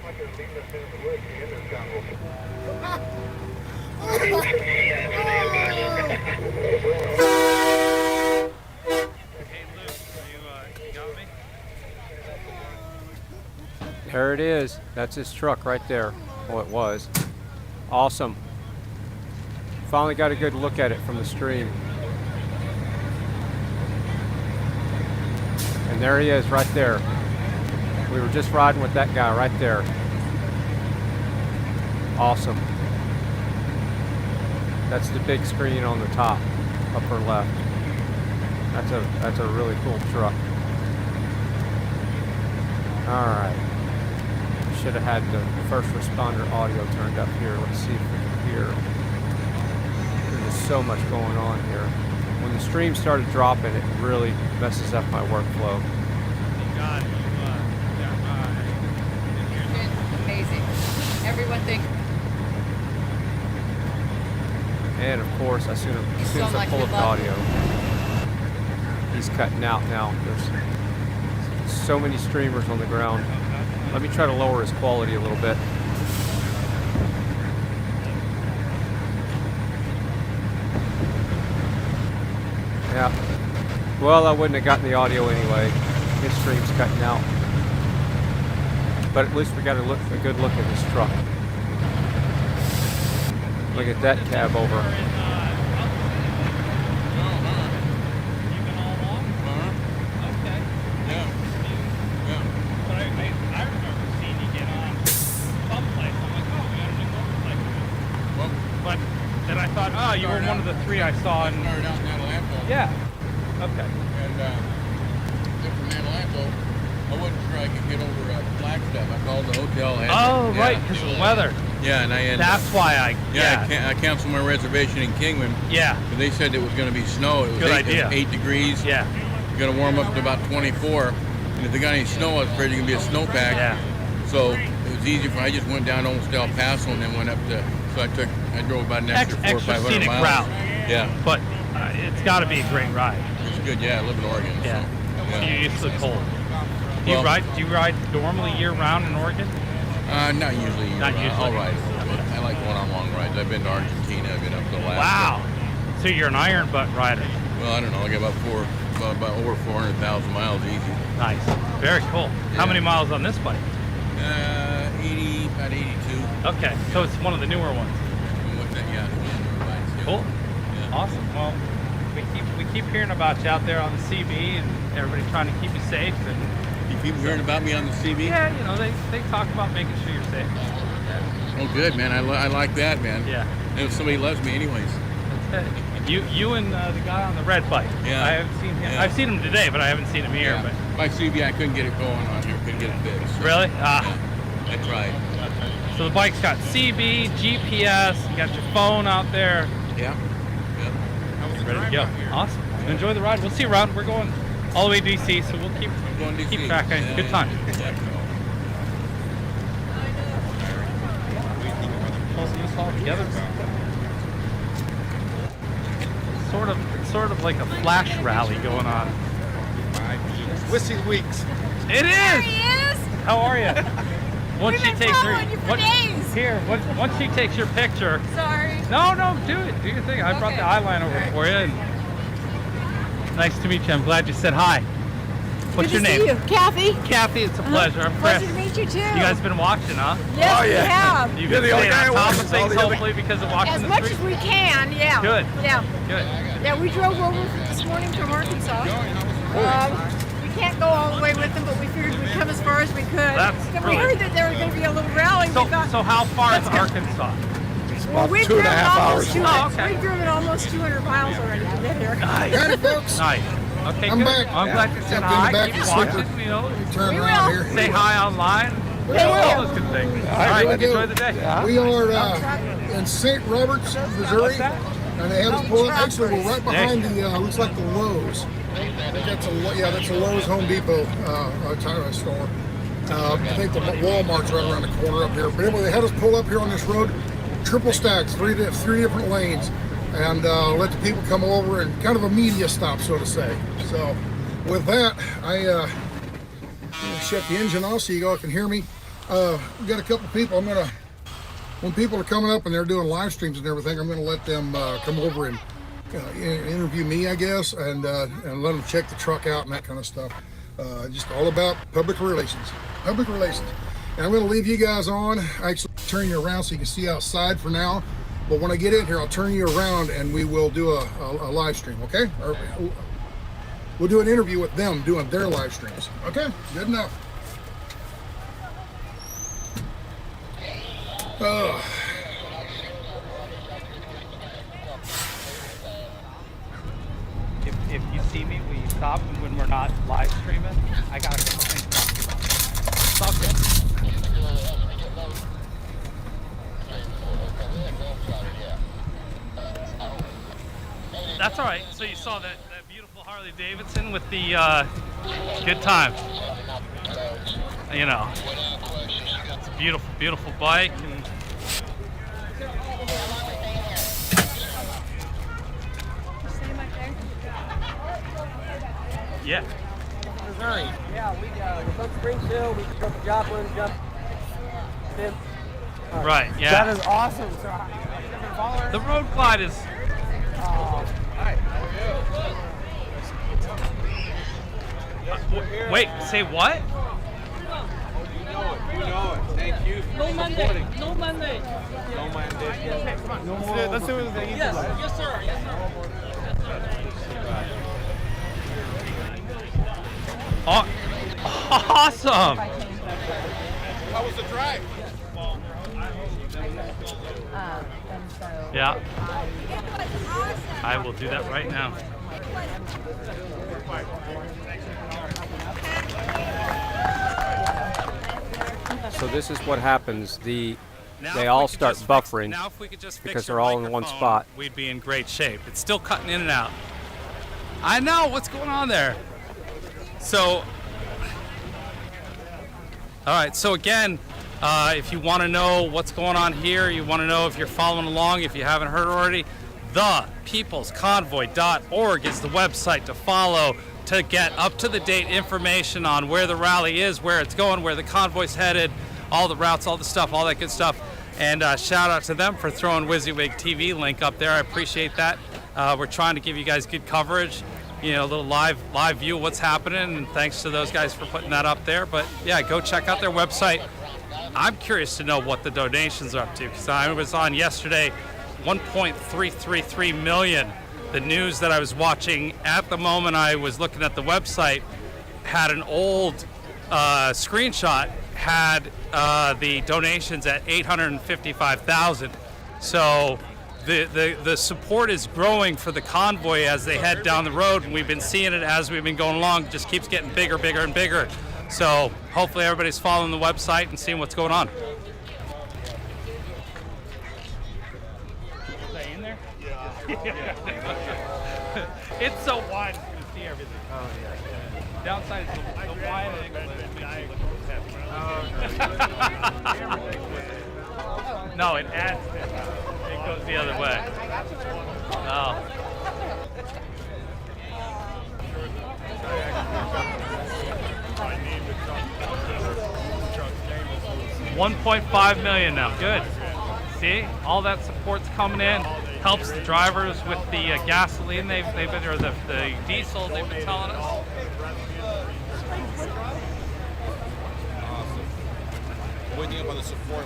Like they're leaving us in the woods, the Indian convoy. There it is. That's his truck right there. Well, it was. Awesome. Finally got a good look at it from the stream. And there he is right there. We were just riding with that guy right there. Awesome. That's the big screen on the top, upper left. That's a really cool truck. All right. Should have had the first responder audio turned up here. Let's see if we can hear. There's so much going on here. When the stream started dropping, it really messes up my workflow. Amazing. Everyone thinks. And of course, as soon as I pull up the audio, he's cutting out now. There's so many streamers on the ground. Let me try to lower his quality a little bit. Yeah. Well, I wouldn't have gotten the audio anyway. His stream's cutting out. But at least we got a good look at his truck. Look at that cab over. Oh, you were one of the three I saw in. Started out in Atlanta. Yeah. Okay. And then from Atlanta, I wasn't sure I could get over Flagstaff. I called the hotel. Right, because of the weather. Yeah, and I had. That's why I canceled my reservation in Kingman. Yeah. But they said it was going to be snow. It was Good idea. 8 degrees. Yeah. You're going to warm up to about 24. And if they got any snow, I was afraid it was going to be a snowpack. Yeah. So it was easy for. I just went down almost to El Paso and then went up to. So I drove about an extra 400 or 500 scenic miles. Route. Yeah. But it's got to be a great ride. It's good. Yeah, I live in Oregon. Yeah. So, You're used to the cold. Do you ride normally year round in Oregon? Not usually. Not usually. I'll ride a little bit. I like going on long rides. I've been to Argentina. I've been up to Alaska. Wow. So you're an iron butt rider. Well, I don't know. I got about over 400,000 miles easy. Nice. Very cool. Yeah. How many miles on this bike? About 82. Okay. So it's one of the newer ones. Yeah. Cool. Yeah. Awesome. Well, we keep hearing about you out there on the CB, and everybody trying to keep you safe. And you keep hearing about me on the CB? Yeah, you know they talk about making sure you're safe. Yeah. Oh, good, man. I like that, man. Yeah. And if somebody loves me, anyways. That's it. You and the guy on the red bike. Yeah. I haven't seen him. Yeah. I've seen him today, but I haven't seen him here. Yeah. But my CB, I couldn't get it going on here. Couldn't get it fixed. So. Really? Yeah. I tried. So the bike's got CB, GPS, you got your phone out there. Yeah. Ready to go. Awesome. Enjoy the ride. We'll see you around. We're going all the way to DC, so we'll keep track. Yeah. Good time. Yeah. Pulling this all together. Sort of like a flash rally going on. WYSIWYG. It is. There he is. How are you? Once she takes once she takes your picture. Sorry. No, do it. Do your thing. I brought the eyeline over for you. And nice to meet you. I'm glad you said hi. What's your name? Good to see you. Kathy. Kathy, it's a pleasure. I'm Pleasure Chris. to meet you too. You guys been watching, huh? Yes, we have. You've been staying on top of things, hopefully, because of watching As the much street? as we can, yeah. Good. Yeah. Good. Yeah, we drove over this morning from Arkansas. We can't go all the way with them, but we figured we'd come as far as we could. That's We heard that there was going to be a little rally. So, we thought, so how far is let's go. Arkansas? Well, we've 2.5 driven hours. almost we've driven almost 200 miles already to get here. Nice. Got it, folks. Nice. Okay, I'm good. back. Well, I'm glad you said Jumped in hi. the back Keep of the watching, slipper. you know. Turn We around will. here. Say hi online. All those good things. All right, Here we go. enjoy the day. We are in St. Roberts, Missouri, and they had us pull up. Actually, we're right behind the looks like the Lowe's. I think that's a Lowe's Home Depot tire store. I think the Walmart's right around the corner up here. But anyway, they had us pull up here on this road, triple stacks, three different lanes. and let the people come over and kind of a media stop, so to say. So with that, I'm gonna shut the engine off so you all can hear me. We got a couple people. When people are coming up and they're doing live streams and everything, I'm gonna let them come over and interview me, I guess, and let them check the truck out and that kind of stuff. Just all about public relations. Public relations. And I'm going to leave you guys on. Actually, turn you around so you can see outside for now. But when I get in here, I'll turn you around and we will do a live stream, okay? Or we'll do an interview with them doing their live streams. Okay? Good enough. If you see me, will you stop when we're not live streaming? I got a couple things to talk about. It's all good. That's all right. So you saw that beautiful Harley Davidson with the good time. You know, it's a beautiful, beautiful bike. And yeah. Missouri. Yeah, we go to Springfield, we go to Joplin, jump in. Right, yeah. That is awesome. So, the road glide is... Wait, say what? You know it. Thank you for supporting. No Monday. No Monday. Come on. Let's do it with the YouTube. Yes, sir. Yes, sir. Oh, awesome! How was the drive? Yeah. I will do that right now. So this is what happens. They all start buffering now if we could just because they're all in one spot. We'd be in great shape. It's still cutting in and out. I know what's going on there. So, all right. So again, if you want to know what's going on here, you want to know if you're following along, if you haven't heard already, thepeoplesconvoy.org is the website to follow to get up-to-the-date information on where the rally is, where it's going, where the convoy's headed, all the routes, all the stuff, all that good stuff. And shout out to them for throwing WYSIWYG TV link up there. I appreciate that. We're trying to give you guys good coverage, you know, a little live view of what's happening, and thanks to those guys for putting that up there. But yeah, go check out their website. I'm curious to know what the donations are up to, because I was on yesterday, 1.333 million. The news that I was watching at the moment I was looking at the website had an old screenshot, had the donations at 855,000. So the support is growing for the convoy as they head down the road, and we've been seeing it as we've been going along. It just keeps getting bigger, bigger, and bigger. So hopefully everybody's following the website and seeing what's going on. In there? Yeah. It's so wide, you can see everything. Oh yeah. Downside is the wide angle. No, it adds. It goes the other way. Oh. 1.5 million now. Good. See, all that support's coming in. Helps the drivers with the gasoline they've been, or the diesel they've been telling us. Awesome. What do you think about the support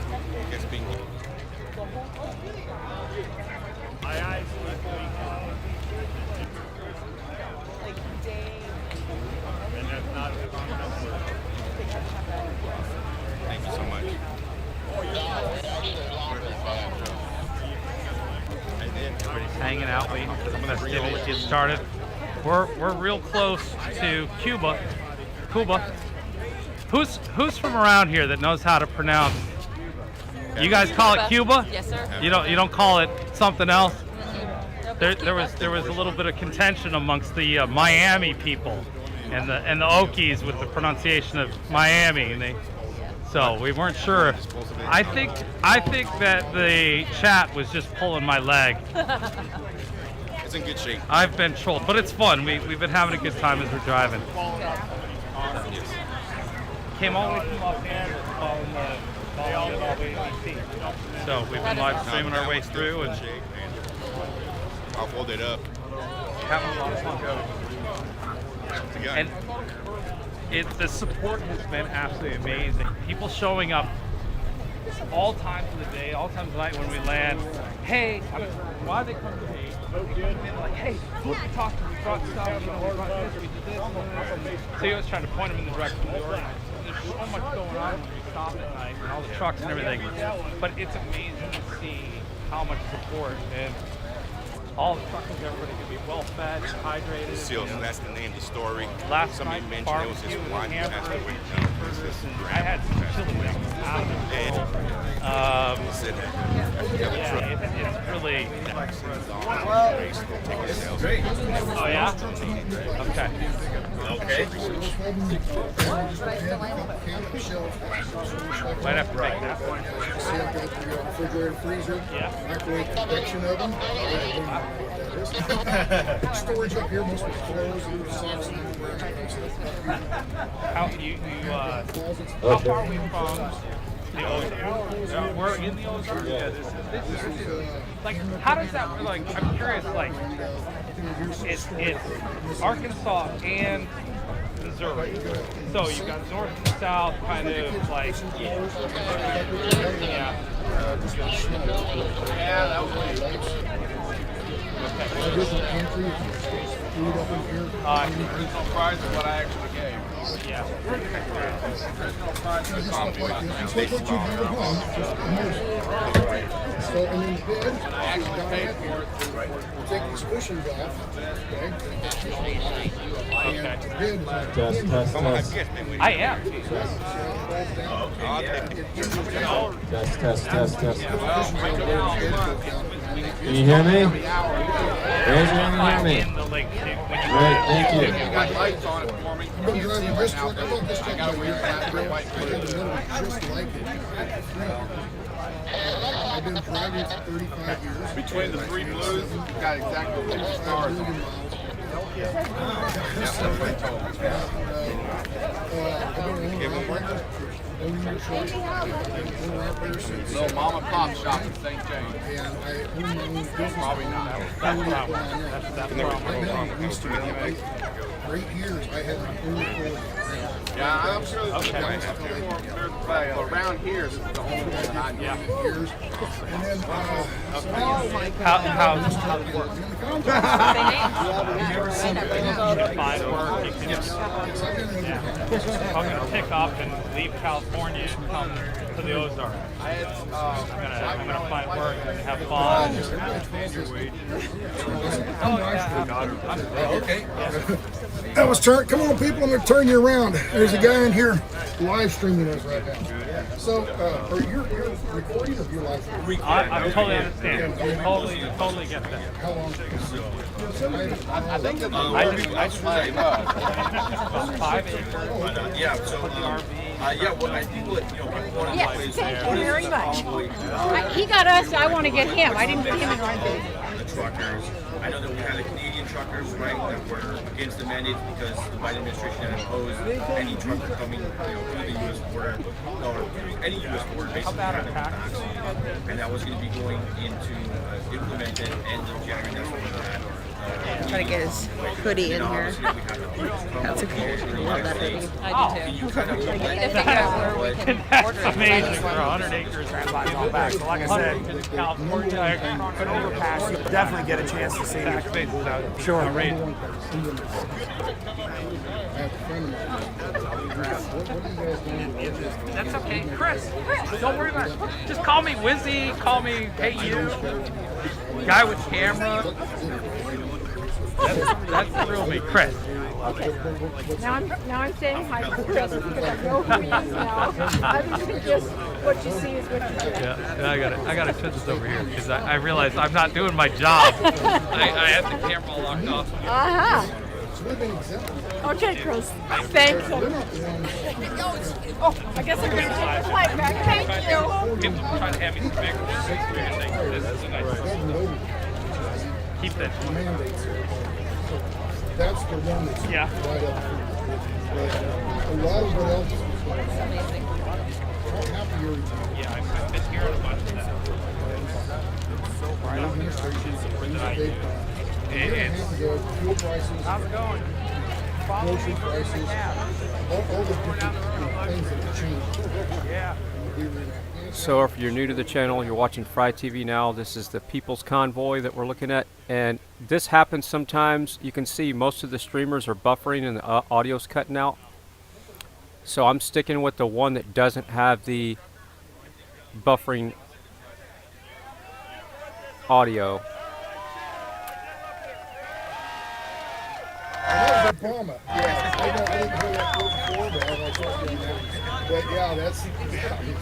that's being given? Thank you so much. Everybody's hanging out, waiting for the festivities to get started. We're real close to Cuba. Who's from around here that knows how to pronounce? You guys call it Cuba? Yes, sir. You don't call it something else? There was a little bit of contention amongst the Miami people and the Okies with the pronunciation of Miami, and so we weren't sure. I think that the chat was just pulling my leg. It's in good shape. I've been trolled, but it's fun. We've been having a good time as we're driving. Came all the way from Los Angeles, following it all the way to DC. So we've been live streaming our way through, and I'll fold it up. having a lot of fun going. And the support has been absolutely amazing. People showing up all times of the day, all times of the night when we land. Hey, why they come to me? They come to me like, hey, who did we talk to? We brought stuff, we brought this, we did this. So he was trying to point them in the direction of the organizers. There's so much going on when we stop at night and all the trucks and everything. But it's amazing to see how much support, and all the truckers, everybody can be well fed, hydrated. Seals, that's the name of the story. Last Somebody night, mentioned it was his wife. I had some chili that was out of this world. It's really. Oh yeah. Okay. Might have to make that one. Refrigerator, freezer, microwave convection oven. Storage up here, most of the clothes, socks, and how far are we from the Ozarks? We're in the Ozarks. Yeah, this is like, how does that work? Like, I'm curious. Like, it's Arkansas and Missouri. So you got north and south, kind of like. Yeah, that was original price is what I actually gave. Yeah. Original price is something about So, and then the bed, I actually paid for it. take these cushions off, okay? And the bed Test. I am. Test. Can you hear me? Raise your hand and hear me. Great, thank you. You got lights on it for me. I've been driving this truck. I bought this truck about a year and a half ago. I had another one just like it. I've been driving for 35 years. Between the three blues, you got exactly what you started. Little mom and pop shop in St. James. And I own my own business. Probably not. I've been used to it. 8 years I had my own authority. Yeah, I'm sure there's around here, this is the only one I know. Years. And then, How does it work? I'm going to pick up and leave California and come to the Ozarks. I'm going to find work and have fun. okay. That was turn. Come on, people! I'm going to turn you around. There's a guy in here live streaming us right now. So, are you recording or you live streaming? I totally understand. Totally get that. How long? I think it's I just 5 acres. Yeah. So. Yeah. Well, I think what people want to Yes, thank you very much. He got us. I want to get him. I didn't put him in run big. The truckers. I know that we had the Canadian truckers, right, that were against the mandates because the Biden administration had imposed any trucker coming, through the U.S. border or any U.S. border basically had to be taxed. And that was going to be going into implemented end of January. That's what we had. Try to get his hoodie in here. That's okay. I love that hoodie. I do too. That's amazing for 100 acres. So like I said, California, an overpass, you'll definitely get a chance to see it. Sure. That's okay. Chris, don't worry about it. Just call me Wizzy, call me Hey You, guy with camera. That's the real me, Chris. Now I'm saying hi to Chris because I know who he is now. Other than just what you see is what you get. Yeah, I gotta turn this over here because I realize I'm not doing my job. I have the camera all locked off. Okay, Chris. Thanks. Oh, I guess I'm going to take the flight back. Thank you. People trying to have me some bigger. This is a nice one. Keep it. The mandates there. So that's the one that's right up here. But a lot of what else is going on. How happy are you? Yeah, I've been hearing a bunch of that. Right administration's fuel prices. How's it going? Grocery prices. All the different things that have changed. Yeah. So if you're new to the channel, you're watching Fry TV now, this is the People's Convoy that we're looking at. And this happens sometimes. You can see most of the streamers are buffering and the audio's cutting out. So I'm sticking with the one that doesn't have the buffering audio. That was Obama. Yeah, I didn't hear that quote before, but I talked to him now. But yeah, it's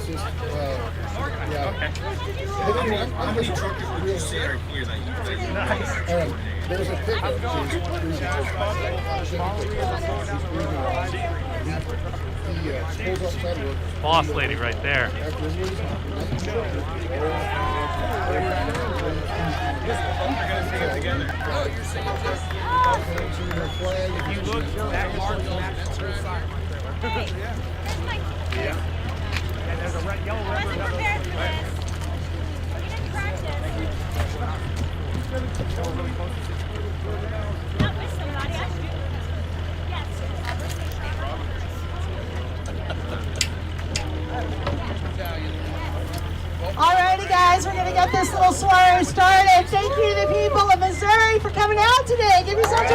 just, yeah. But anyway, I'm just real sick. There's a pickup. Boss lady right there. If you look, that marks that school science trailer. Yeah. And there's a yellow ribbon. Alrighty guys, we're going to get this little soiree started. Thank you to the people of Missouri for coming out today. Give yourself a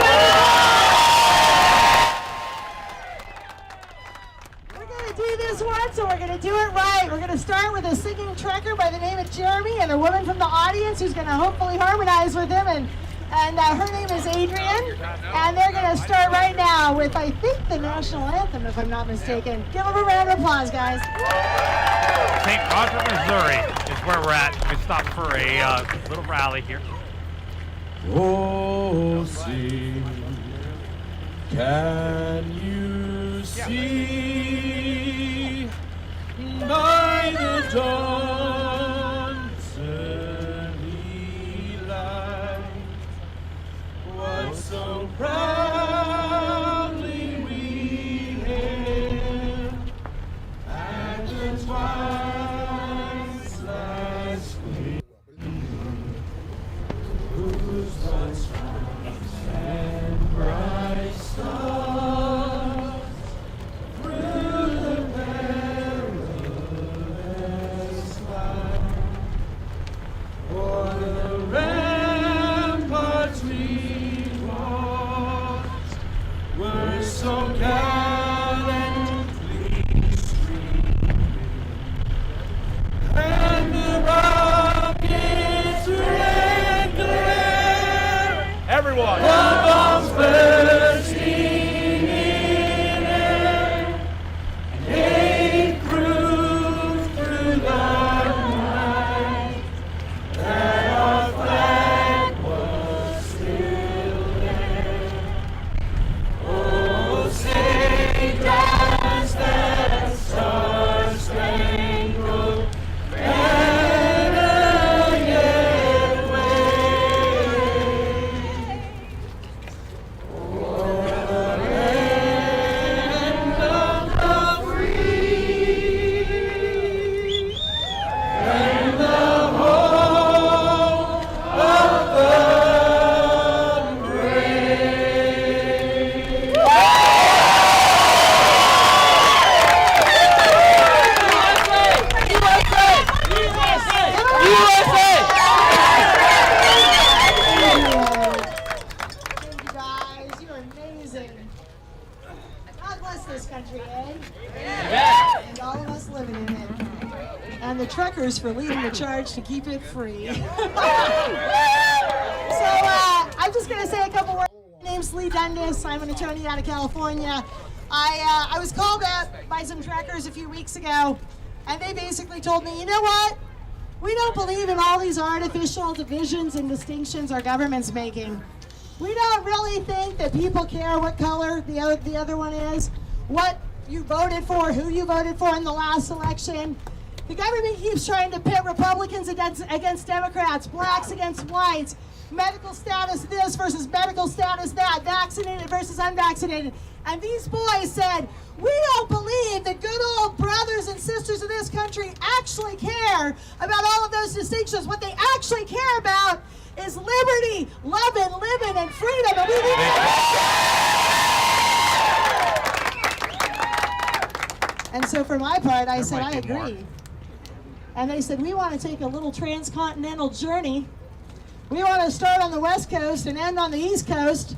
We're going to do this once and we're going to do it right. We're going to start with a singing trucker by the name of Jeremy and a woman from the audience who's going to hopefully harmonize with him. And her name is Adrian. And they're going to start right now with, I think, the national anthem, if I'm not mistaken. Give them a round of applause, guys. St. Roger, Missouri is where we're at. We stopped for a little rally here. Oh, see, can you see by the dawn's early light what so proudly we hailed at the twilight's last gleam, whose light strikes and bright stars through the perilous fight, o'er the ramparts we watched were so gallantly streaming, and the rockets' red glare, everyone, the bombs bursting in air, and they proved through the night that our flag was still there. Oh, say does that star-spangled banner yet wave o'er the land of the free and the home of the brave? Thank you guys. You are amazing. God bless this country, eh? And all of us living in it. And the truckers for leading the charge to keep it free. So I'm just going to say a couple words. My name's Lee Dundas. I'm an attorney out of California. I was called up by some truckers a few weeks ago, and they basically told me, you know what? We don't believe in all these artificial divisions and distinctions our government's making. We don't really think that people care what color the other one is, what you voted for, who you voted for in the last election. The government keeps trying to pit Republicans against Democrats, blacks against whites, medical status this versus medical status that, vaccinated versus unvaccinated. And these boys said, we don't believe that good old brothers and sisters of this country actually care about all of those distinctions. What they actually care about is liberty, loving, living, and freedom. And we need And so for my part, I said, I agree. And they said, we want to take a little transcontinental journey. We want to start on the West Coast and end on the East Coast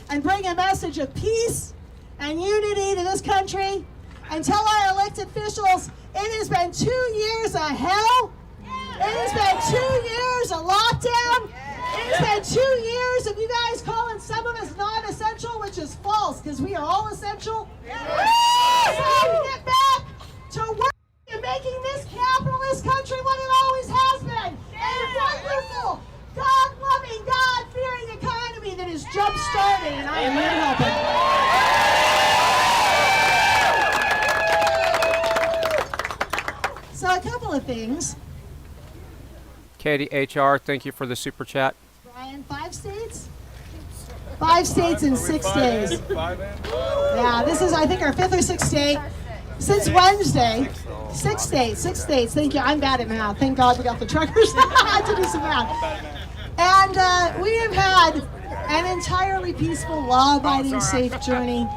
and bring a message of peace and unity to this country and tell our elected officials it has been 2 years of hell. It has been 2 years of lockdown. It has been 2 years of you guys calling some of us non-essential, which is false because we are all essential. It's time to get back to work and making this capitalist country what it always has been. A wonderful, God-loving, God-fearing economy that is jump-starting, and I am here to help it. So a couple of things. Katie HR, thank you for the super chat. Brian, 5 states? 5 states in 6 days. Yeah, this is, I think, our 5th or 6th state. Since Wednesday, 6 states, 6 states. Thank you. I'm bad at math. Thank God we got the truckers to do some math. And we have had an entirely peaceful, law-abiding, safe journey.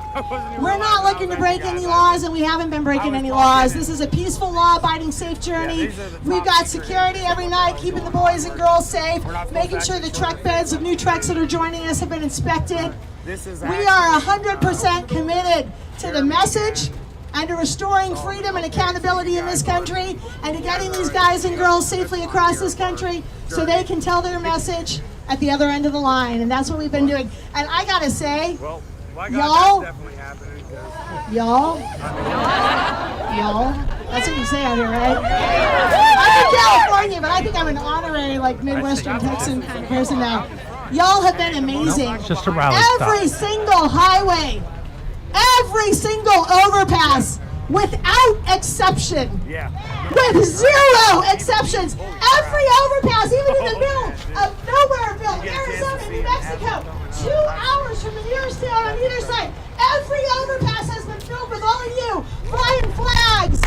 We're not looking to break any laws, and we haven't been breaking any laws. This is a peaceful, law-abiding, safe journey. We've got security every night, keeping the boys and girls safe, making sure the truck beds of new trucks that are joining us have been inspected. We are 100% committed to the message and to restoring freedom and accountability in this country, and to getting these guys and girls safely across this country so they can tell their message at the other end of the line, and that's what we've been doing. And I gotta say, y'all, that's what you say out here, right? I'm in California, but I think I'm an honorary, like, Midwestern Texan kind of person now. Y'all have been amazing. Just a rally Every single highway, every single overpass, without exception. With 0 exceptions. Every overpass, even in the middle of Nowhereville, Arizona, New Mexico, 2 hours from the nearest town on either side. Every overpass has been filled with all of you flying flags.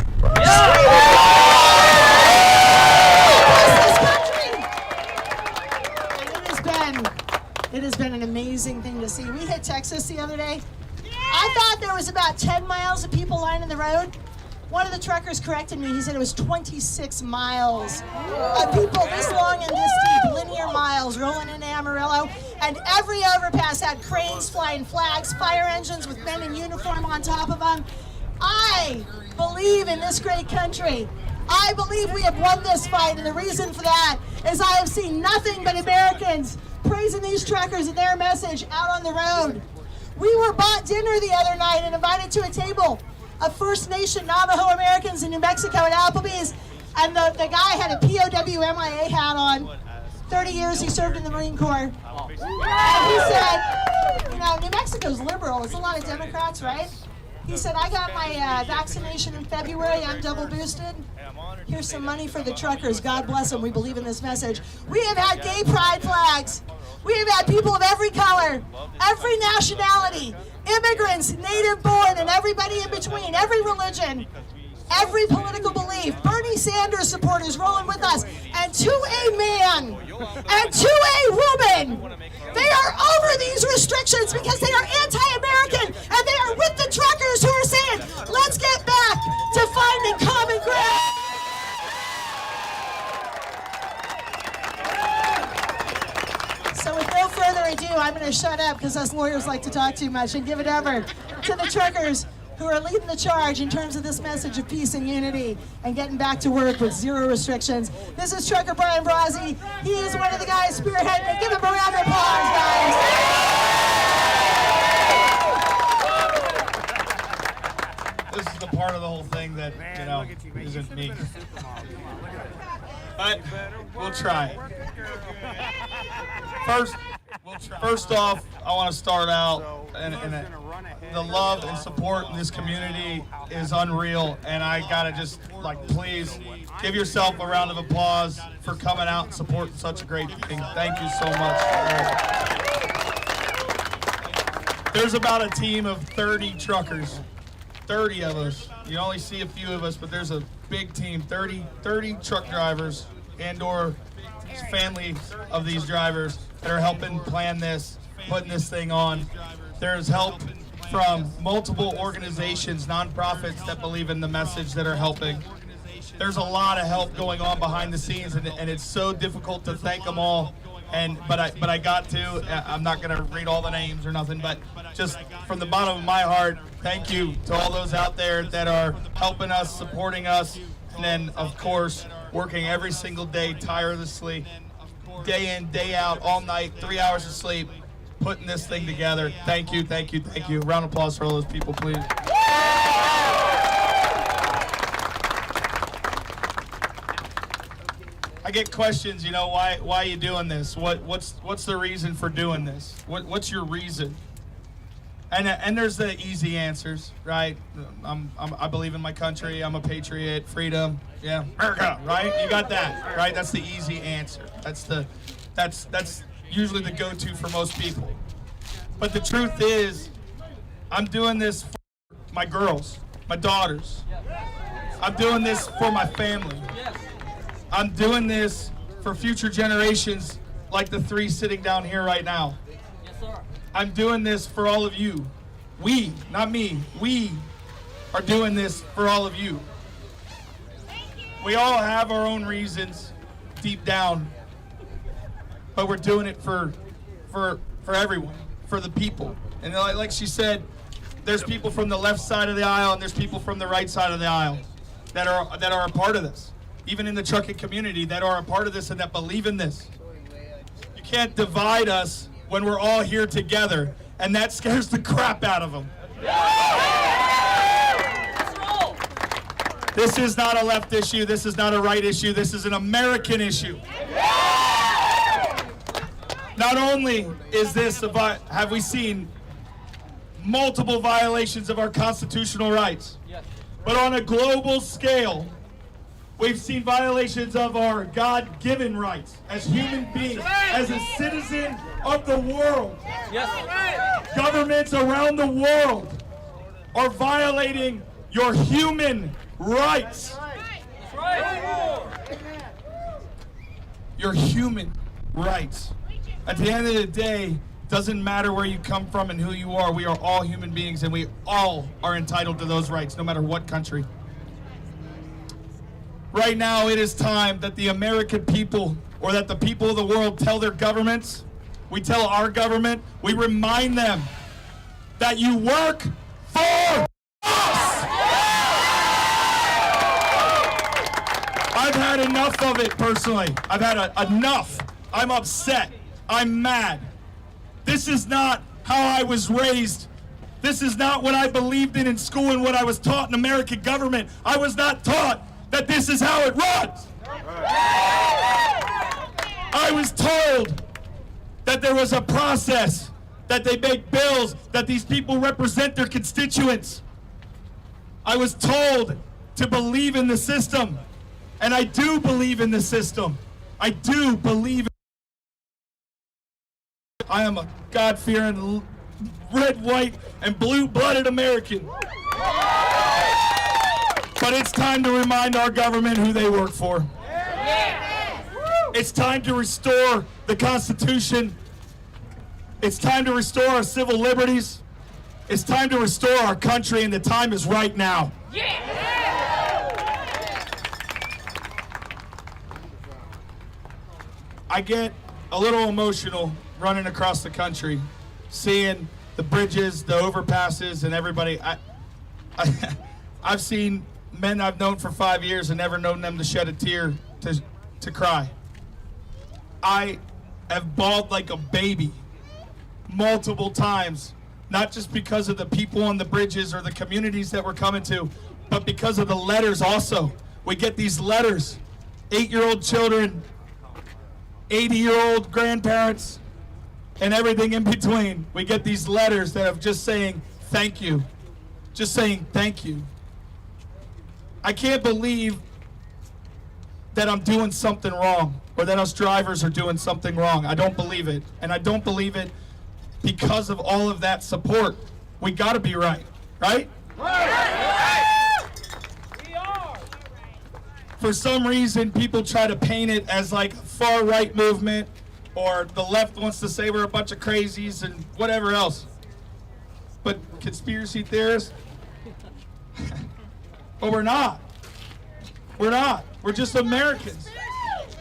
It has been an amazing thing to see. We hit Texas the other day. I thought there was about 10 miles of people lining the road. One of the truckers corrected me. He said it was 26 miles of people this long and this deep, linear miles, rolling into Amarillo. And every overpass had cranes flying flags, fire engines with men in uniform on top of them. I believe in this great country. I believe we have won this fight, and the reason for that is I have seen nothing but Americans praising these truckers and their message out on the road. We were bought dinner the other night and invited to a table of First Nation Navajo Americans in New Mexico at Applebee's, and the guy had a POW MIA hat on. 30 years he served in the Marine Corps. And he said, you know, New Mexico's liberal. It's a lot of Democrats, right? He said, I got my vaccination in February. I'm double boosted. Here's some money for the truckers. God bless them. We believe in this message. We have had gay pride flags. We have had people of every color, every nationality, immigrants, native born, and everybody in between, every religion, every political belief. Bernie Sanders supporters rolling with us. And to a man and to a woman, they are over these restrictions because they are anti-American, and they are with the truckers who are saying, let's get back to finding common ground. So with no further ado, I'm going to shut up because us lawyers like to talk too much and give it over to the truckers who are leading the charge in terms of this message of peace and unity and getting back to work with 0 restrictions. This is Trucker Brian Brazzi. He is one of the guys spearheading it. Give him a round of applause, guys. This is the part of the whole thing that, you know, isn't me. But we'll try. First off, I want to start out, and the love and support in this community is unreal, and I gotta just, like, please Give yourself a round of applause for coming out and supporting such a great thing. Thank you so much. There's about a team of 30 truckers, 30 of us. You only see a few of us, but there's a big team, 30 truck drivers and/or families of these drivers that are helping plan this, putting this thing on. There's help from multiple organizations, nonprofits that believe in the message that are helping. There's a lot of help going on behind the scenes, and it's so difficult to thank them all. But I got to. I'm not going to read all the names or nothing, but just from the bottom of my heart, thank you to all those out there that are helping us, supporting us, and then of course working every single day tirelessly, day in, day out, all night, 3 hours of sleep, putting this thing together. Thank you, thank you, thank you. Round of applause for all those people, please. I get questions, you know, why are you doing this? What's the reason for doing this? What's your reason? And there's the easy answers, right? I believe in my country. I'm a patriot. Freedom, yeah, America, right? You got that, right? That's the easy answer. That's usually the go-to for most people. But the truth is, I'm doing this for my girls, my daughters. I'm doing this for my family. I'm doing this for future generations like the 3 sitting down here right now. Yes, sir. I'm doing this for all of you. We, not me, we are doing this for all of you. We all have our own reasons deep down, but we're doing it for everyone, for the people. And like she said, there's people from the left side of the aisle and there's people from the right side of the aisle that are a part of this. Even in the trucking community, that are a part of this and that believe in this. You can't divide us when we're all here together, and that scares the crap out of them. This is not a left issue, this is not a right issue, this is an American issue. Not only is this have we seen multiple violations of our constitutional rights, but on a global scale, we've seen violations of our God-given rights as human beings, as a citizen of the world. Yes. Governments around the world are violating your human rights. That's right. Your human rights. At the end of the day, doesn't matter where you come from and who you are, we are all human beings and we all are entitled to those rights, no matter what country. Right now, it is time that the American people, or that the people of the world, tell their governments, we tell our government, we remind them that you work for us! I've had enough of it personally. I've had enough. I'm upset. I'm mad. This is not how I was raised. This is not what I believed in school and what I was taught in American government. I was not taught that this is how it runs. I was told that there was a process, that they make bills, that these people represent their constituents. I was told to believe in the system, and I do believe in the system. I do believe. I am a God-fearing, red, white, and blue-blooded American. But it's time to remind our government who they work for. It's time to restore the Constitution. It's time to restore our civil liberties. It's time to restore our country, and the time is right now. I get a little emotional running across the country, seeing the bridges, the overpasses, and everybody. I've seen men I've known for 5 years and never known them to shed a tear, to cry. I have bawled like a baby multiple times, not just because of the people on the bridges or the communities that we're coming to, but because of the letters also. We get these letters, 8-year-old children, 80-year-old grandparents, and everything in between. We get these letters that are just saying thank you, just saying thank you. I can't believe that I'm doing something wrong or that us drivers are doing something wrong. I don't believe it. And I don't believe it because of all of that support. We got to be right, right? For some reason, people try to paint it as like a far-right movement, or the left wants to say we're a bunch of crazies and whatever else. But conspiracy theorists? But we're not. We're not. We're just Americans.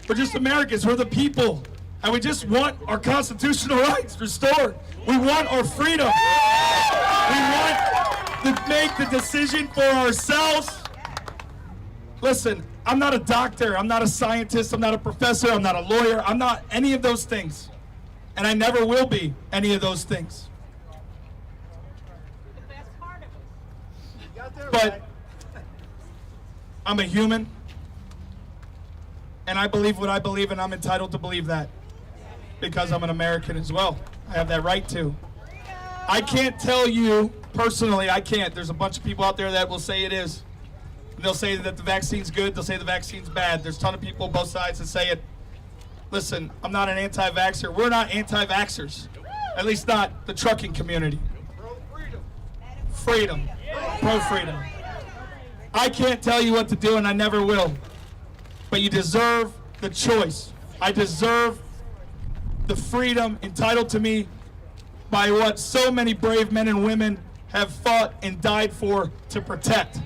We're just Americans. We're the people. And we just want our constitutional rights restored. We want our freedom. We want to make the decision for ourselves. Listen, I'm not a doctor. I'm not a scientist. I'm not a professor. I'm not a lawyer. I'm not any of those things. And I never will be any of those things. But I'm a human, and I believe what I believe, and I'm entitled to believe that because I'm an American as well. I have that right to. I can't tell you personally, I can't. There's a bunch of people out there that will say it is. They'll say that the vaccine's good. They'll say the vaccine's bad. There's a ton of people both sides that say it. Listen, I'm not an anti-vaxxer. We're not anti-vaxxers. At least not the trucking community. Freedom. Pro-freedom. I can't tell you what to do, and I never will. But you deserve the choice. I deserve the freedom entitled to me by what so many brave men and women have fought and died for to protect.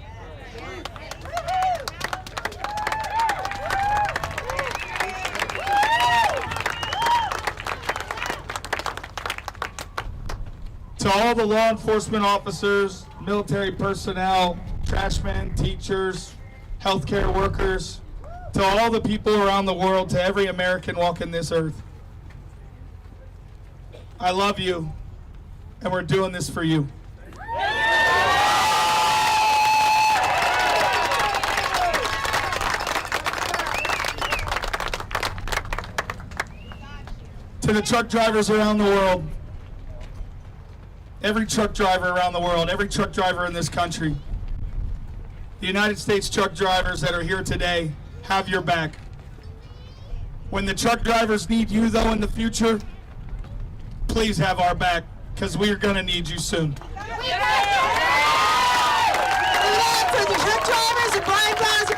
To all the law enforcement officers, military personnel, trashmen, teachers, healthcare workers, to all the people around the world, to every American walking this earth, I love you, and we're doing this for you. To the truck drivers around the world, every truck driver around the world, every truck driver in this country, the United States truck drivers that are here today have your back. When the truck drivers need you, though, in the future, please have our back, because we are going to need you soon. For the truck drivers and Brian Guys.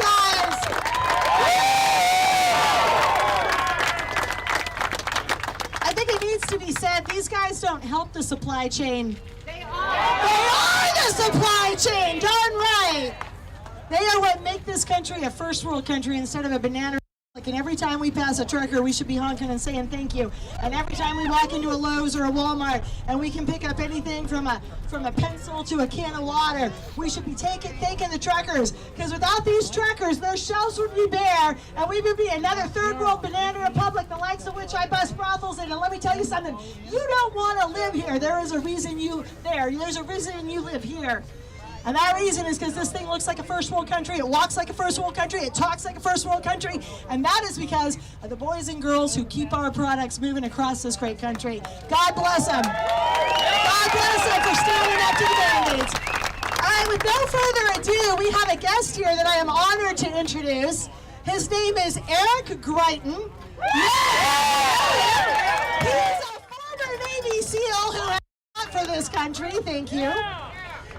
I think it needs to be said, these guys don't help the supply chain. They are the supply chain, darn right. They are what make this country a first world country instead of a banana. And every time we pass a trucker, we should be honking and saying thank you. And every time we walk into a Lowe's or a Walmart and we can pick up anything from a pencil to a can of water, we should be thanking the truckers. Because without these truckers, their shelves would be bare, and we would be another third world banana republic, the likes of which I bust brothels in. And let me tell you something, you don't want to live here. There's a reason you live here. And that reason is because this thing looks like a first world country, it walks like a first world country, it talks like a first world country, and that is because of the boys and girls who keep our products moving across this great country. God bless them. God bless them for standing up to the mandates. All right, with no further ado, we have a guest here that I am honored to introduce. His name is Eric Greiton. He's a former Navy SEAL who has fought for this country. Thank you.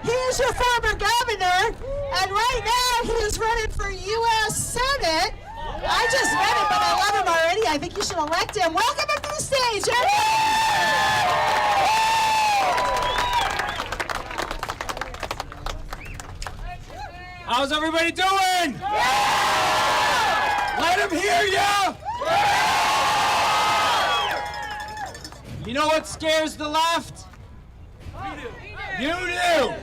He is your former governor, and right now he is running for U.S. Senate. I just met him, but I love him already. I think you should elect him. Welcome him to the stage, Eric. How's everybody doing? Let him hear ya! You know what scares the left? You do.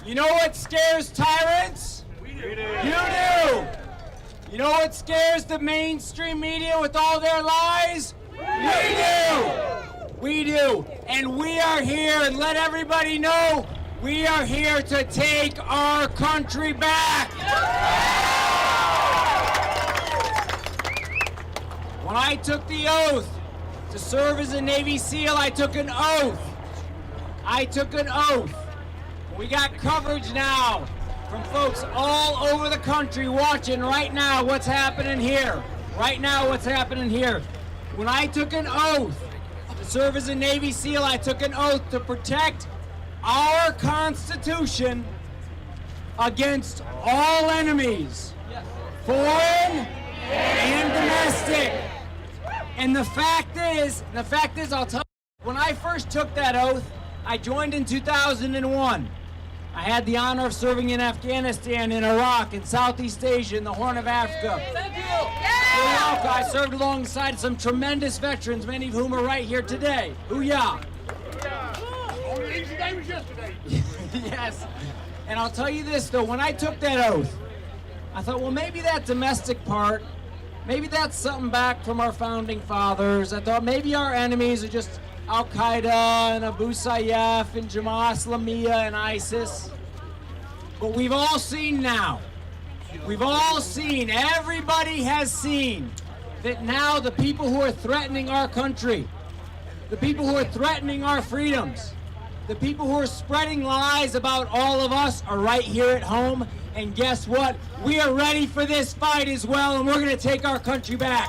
You know what scares tyrants? We do. You do. You know what scares the mainstream media with all their lies? We do. We do. And we are here, and let everybody know, we are here to take our country back. When I took the oath to serve as a Navy SEAL, I took an oath. I took an oath. We got coverage now from folks all over the country watching right now what's happening here. Right now what's happening here. When I took an oath to serve as a Navy SEAL, I took an oath to protect our Constitution against all enemies, foreign and domestic. And the fact is, I'll tell you, when I first took that oath, I joined in 2001. I had the honor of serving in Afghanistan, in Iraq, in Southeast Asia, in the Horn of Africa. Thank you. I served alongside some tremendous veterans, many of whom are right here today. Hoo-yah. Only easy day was yesterday. Yes. And I'll tell you this, though, when I took that oath, I thought, well, maybe that domestic part, maybe that's something back from our founding fathers. I thought maybe our enemies are just Al-Qaeda and Abu Sayyaf and Jamaat Islamiyah and ISIS. But we've all seen now, everybody has seen that now the people who are threatening our country, the people who are threatening our freedoms, the people who are spreading lies about all of us are right here at home. And guess what? We are ready for this fight as well, and we're going to take our country back.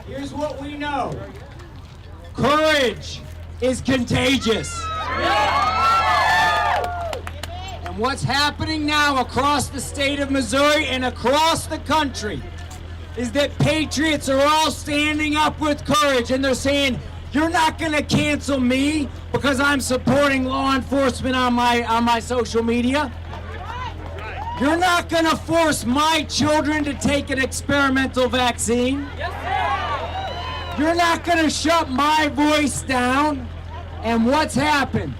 Here's what we know. Courage is contagious. And what's happening now across the state of Missouri and across the country is that patriots are all standing up with courage, and they're saying, you're not going to cancel me because I'm supporting law enforcement on my social media. You're not going to force my children to take an experimental vaccine. You're not going to shut my voice down. And what's happened?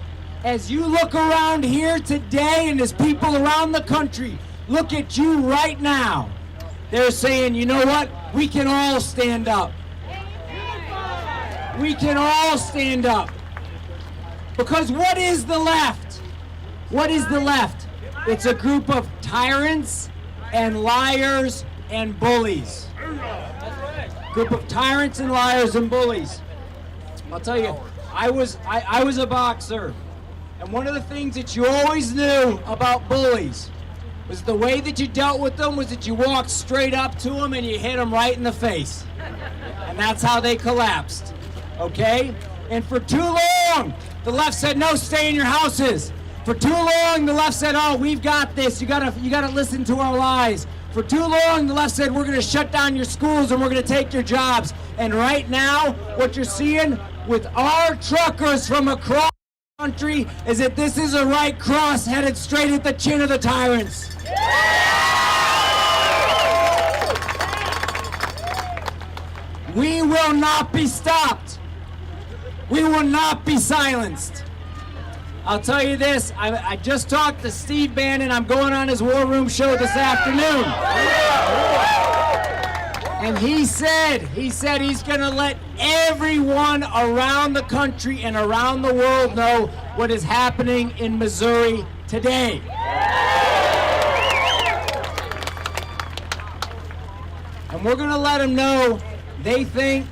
As you look around here today, and as people around the country look at you right now, they're saying, you know what? We can all stand up. We can all stand up. Because what is the left? What is the left? It's a group of tyrants and liars and bullies. Group of tyrants and liars and bullies. I'll tell you, I was a boxer, and one of the things that you always knew about bullies was the way that you dealt with them was that you walked straight up to them and you hit them right in the face. And that's how they collapsed. Okay? And for too long, the left said, no, stay in your houses. For too long, the left said, oh, we've got this. You gotta listen to our lies. For too long, the left said, we're going to shut down your schools and we're going to take your jobs. And right now, what you're seeing with our truckers from across the country is that this is a right cross headed straight at the chin of the tyrants. We will not be stopped. We will not be silenced. I'll tell you this, I just talked to Steve Bannon. I'm going on his War Room show this afternoon. And he said he's going to let everyone around the country and around the world know what is happening in Missouri today. And we're going to let them know they think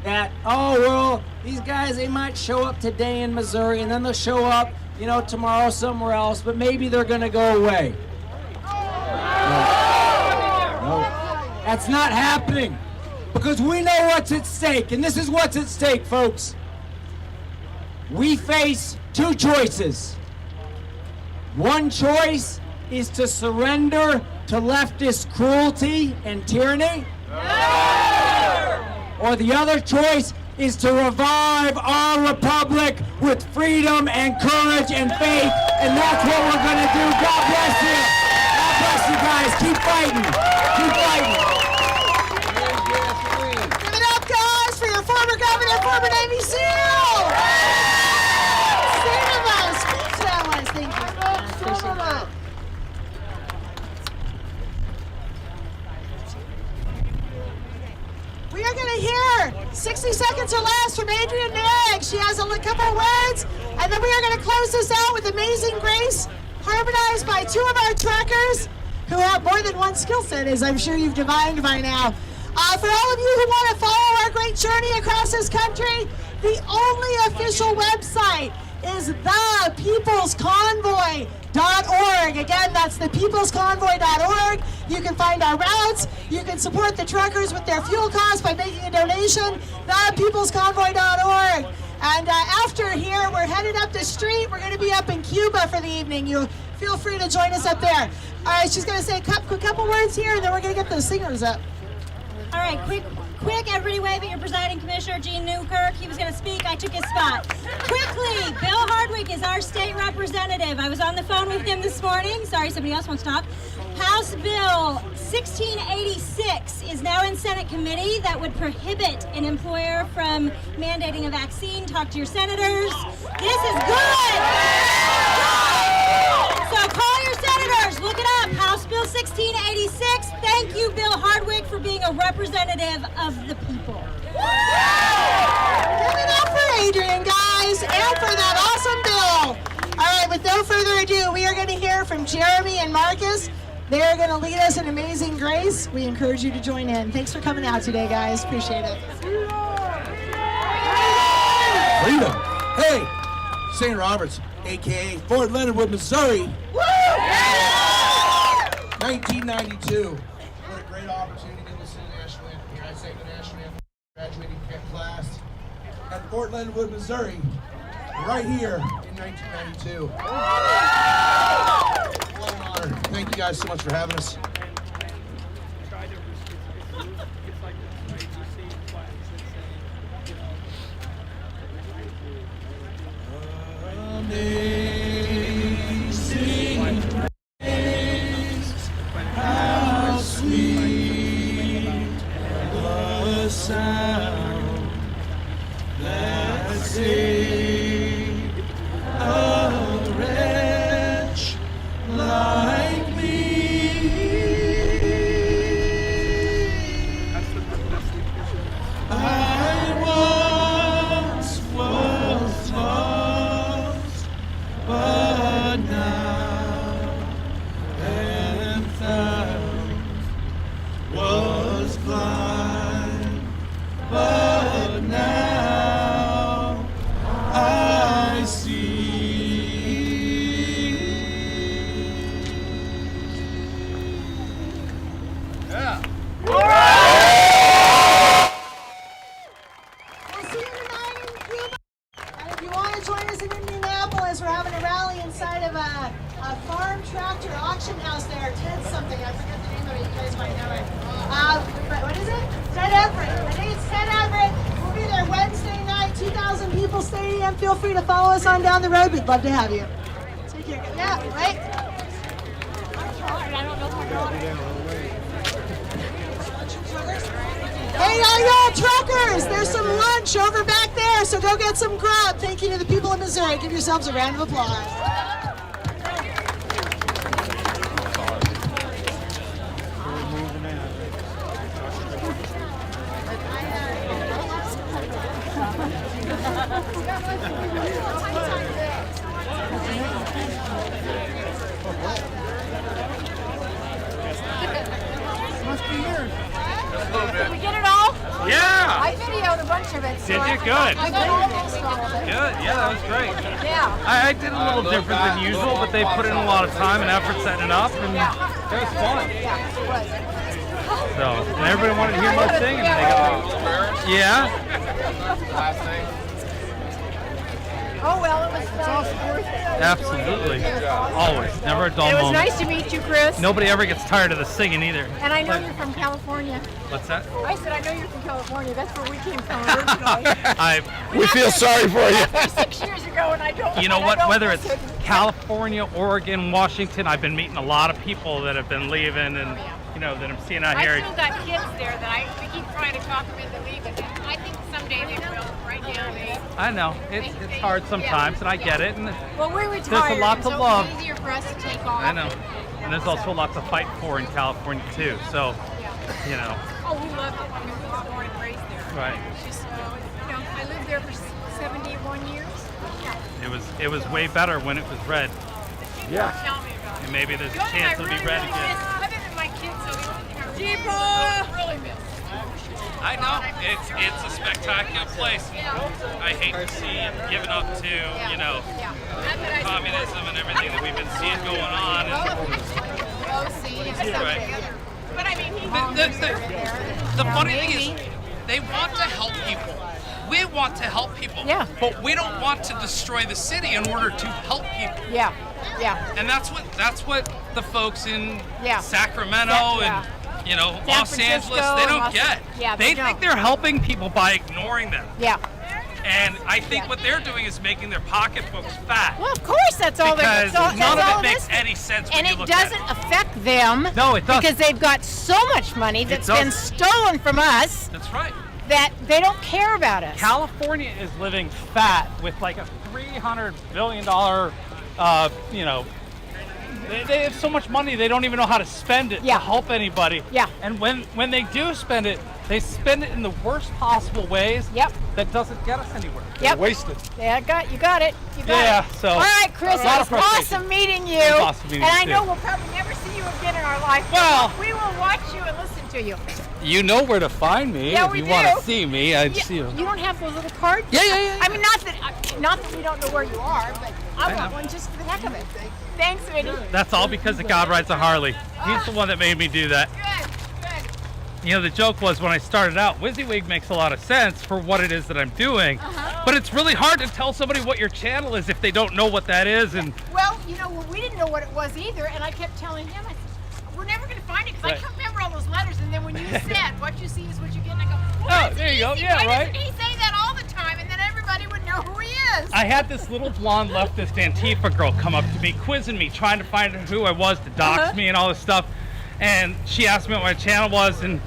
that, oh, well, these guys, they might show up today in Missouri and then they'll show up, you know, tomorrow somewhere else, but maybe they're going to go away. No, that's not happening because we know what's at stake, and this is what's at stake, folks. We face two choices. One choice is to surrender to leftist cruelty and tyranny. Or the other choice is to revive our republic with freedom and courage and faith, and that's what we're going to do. God bless you. God bless you guys. Keep fighting. Keep fighting. Give it up, guys, for your former governor, former Navy SEAL. Stand up, speak to that one. Thank you. I appreciate that. We are going to hear 60 seconds or less from Adrienne Nag. She has a couple words, and then we are going to close this out with Amazing Grace, harmonized by two of our truckers who have more than one skill set, as I'm sure you've divined by now. For all of you who want to follow our great journey across this country, the only official website is thepeoplesconvoy.org. Again, that's thepeoplesconvoy.org. You can find our routes. You can support the truckers with their fuel costs by making a donation. Thepeoplesconvoy.org. And after here, we're headed up the street. We're going to be up in Cuba for the evening. You feel free to join us up there. All right, she's going to say a couple words here, and then we're going to get those singers up. All right, quick, everybody wave at your presiding commissioner, Gene Newkirk. He was going to speak. I took his spot. Quickly, Bill Hardwick is our state representative. I was on the phone with him this morning. Sorry, somebody else wants to talk. House Bill 1686 is now in Senate committee that would prohibit an employer from mandating a vaccine. Talk to your senators. This is good. So call your senators. Look it up. House Bill 1686. Thank you, Bill Hardwick, for being a representative of the people. Give it up for Adrian, guys, and for that awesome bill. All right, with no further ado, we are going to hear from Jeremy and Marcus. They are going to lead us in Amazing Grace. We encourage you to join in. Thanks for coming out today, guys. Appreciate it. Freedom. Hey, St. Roberts, a.k.a. Fort Leonard Wood, Missouri. 1992. What a great opportunity to listen to the national anthem. Can I say the national anthem? Graduating class at Fort Leonard Wood, Missouri, right here in 1992. What an honor. Thank you guys so much for having us. Amazing grace, how sweet the sound that saved a wretch like me. I once was lost, but now am found. Was blind, but now I see. Yeah. We'll see you tonight in Cuba. And if you want to join us in Indianapolis, we're having a rally inside of a farm tractor auction house there. Ted something. I forget the name of it. You guys might know it. But what is it? Ted Everett. I think it's Ted Everett. We'll be there Wednesday night, 2,000 people stadium. Feel free to follow us on down the road. We'd love to have you. Take care. Yeah, right? Hey, y'all truckers, there's some lunch over back there, so go get some grub. Thank you to the people of Missouri. Give yourselves a round of applause. Must be yours. Did we get it all? Yeah. I videoed a bunch of it. So Did you? I Good. got almost all of it. Good. Yeah, that was great. Yeah. I did a little different than usual, but they put in a lot of time and effort setting it up, and it was fun. Yeah, it was. So, and everybody wanted to hear more singing. And they got, yeah. Last name? Oh, well, it was worth it. Absolutely. Always. Never a dull It was moment. nice to meet you, Chris. Nobody ever gets tired of the singing either. And I know you're from California. What's that? I said I know you're from California. That's where we came from originally. We feel sorry for you. 6 years ago, and I don't. You know and I what? don't Whether miss it's it. California, Oregon, Washington, I've been meeting a lot of people that have been leaving, and you know that I'm seeing out here. I still got kids there that we keep trying to talk them into leaving. And I think someday they will. Right now, I know it's hard sometimes, and I get it. And well, we're retired. there's a lot to so love. It's easier for us to take off. I know, and there's also a lot to fight for in California too. So, you know. Oh, we love it. I mean, we were born and raised there. Right. It's just, you know, I lived there for 71 years. It was way better when it was red. Yeah. Tell me about it. And maybe there's a chance it'll be red again. Other than my kids, so really miss. I know it's a spectacular place. I hate to see it given up to communism and everything that we've been seeing going on. But I mean, the funny thing is, they want to help people. We want to help people. Yeah. But we don't want to destroy the city in order to help people. Yeah. Yeah. And that's what the folks in Sacramento Yeah. and Los Angeles, they don't get. Yeah, they think they're helping people by ignoring them. Yeah. And I think what they're doing is making their pocketbooks fat. Well, of course, that's all they're because none of it makes any sense when and you it look doesn't at it. affect them. No, it doesn't. Because they've got so much money that's been doesn't. stolen from us. That's right. That they don't care about us. California is living fat with like a $300 billion, they have so much money they don't even know how to spend it to help anybody. Yeah. And when they do spend it, they spend it in the worst possible ways. Yep. That doesn't get us anywhere. Yep. Waste it. Yeah, you got it. You got Yeah, it. so- All right, Chris, A it lot was of frustration. awesome meeting you. It was awesome meeting and you I know too. we'll probably never see you again in our life. Well- we will watch you and listen to you. You know where to find me Yeah, if we you do. want to see me. I'd see you. You don't have those little cards? Yeah. I mean, not that we don't know where you are, but I want one just for the heck of it. Thanks, Vinny. That's all because the God rides a Harley. He's the one that made me do that. Good. The joke was when I started out, WYSIWYG makes a lot of sense for what it is that I'm doing, but it's really hard to tell somebody what your channel is if they don't know what that is. And Well, we didn't know what it was either, and I kept telling him, I said, we're never going to find it because I can't remember all those letters. And then when you said, what you see is what you get, and I go, well, Oh, there you go. easy. Yeah, Why right. doesn't he say that all the time? And then everybody would know who he is. I had this little blonde leftist Antifa girl come up to me, quizzing me, trying to find out who I was to dox me and all this stuff. And she asked me what my channel was, and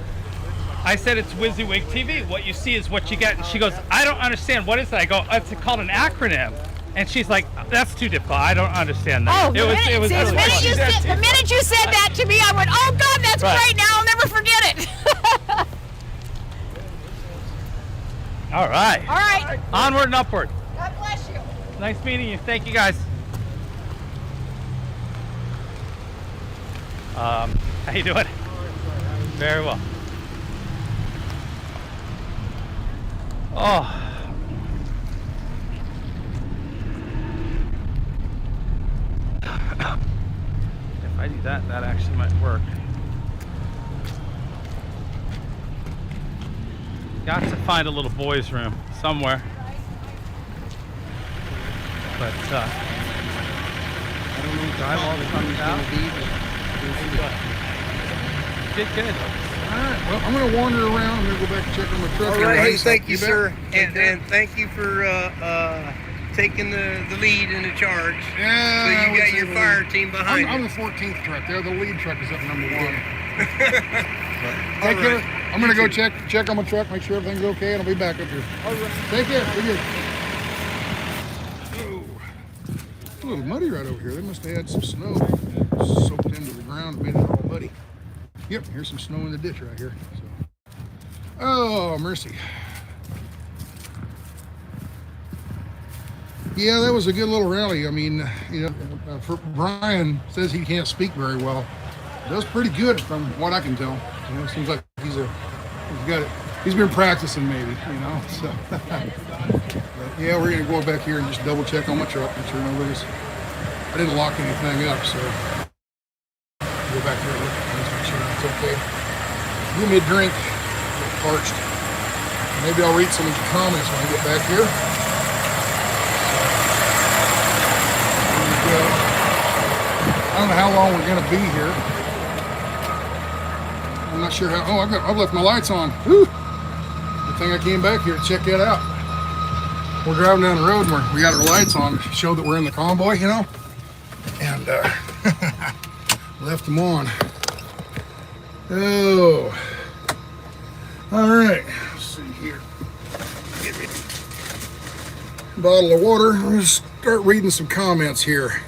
I said it's WYSIWYG TV. What you see is what you get. And she goes, I don't understand. What is that? I go, it's called an acronym. And she's like, that's too difficult. I don't understand that. Oh, it was really the minute you said that to me, I went, oh God, that's Right. great. Now I'll never forget it. All right. All right. Onward and upward. God bless you. Nice meeting you. Thank you, guys. How you doing? Very well. Oh. If I do that, that actually might work. Got to find a little boys' room somewhere. But I don't know if all comes out. Did good. All right, well, I'm going to wander around. I'm going to go back and check on my truck. All right, hey, Nice. thank you, bet. sir, and thank you for taking the lead and the charge. Yeah, so I you would got say your the fire lead. team behind I'm you. the 14th truck there. The lead truck is up number one. All Take care. right. I'm going to go check on my truck, make sure everything's okay, and I'll be back up here. All right. Take care. Be good. A little muddy right over here. They must have had some snow soaked into the ground and made it all muddy. Yep, here's some snow in the ditch right here. So. Oh, mercy. Yeah, that was a good little rally. I mean, for Brian says he can't speak very well. Does pretty good from what I can tell. It seems like he's got it. He's been practicing maybe, So, but yeah, we're gonna go back here and just double check on my truck, make sure nobody's. I didn't lock anything up, so go back there and look at things, make sure it's okay. Give me a drink. I'm parched. Maybe I'll read some of your comments when I get back here. I don't know how long we're gonna be here. I'm not sure how. Oh, I've left my lights on. Whew. Good thing I came back here to check that out. We're driving down the road and we got our lights on to show that we're in the convoy, and left them on. Oh, all right. Let's see here. Get me a bottle of water. I'm gonna start reading some comments here.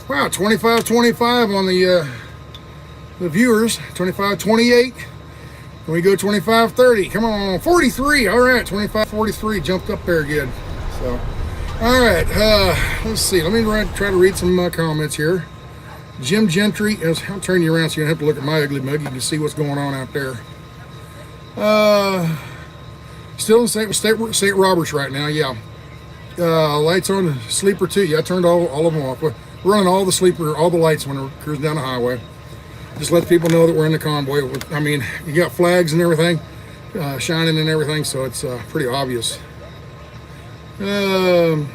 Wow, 25-25 on the viewers. 25-28. Can we go 25-30? Come on, 43. All right, 25-43 jumped up there good. So, all right. Let's see. Let me try to read some comments here. Jim Gentry. I'll turn you around so you don't have to look at my ugly mug. You can see what's going on out there. Still in St. Roberts right now, yeah. Lights on the sleeper too. Yeah, I turned all of them off. We're running all the lights when we're cruising down the highway. Just let people know that we're in the convoy. I mean, you got flags and everything, shining and everything, so it's pretty obvious. I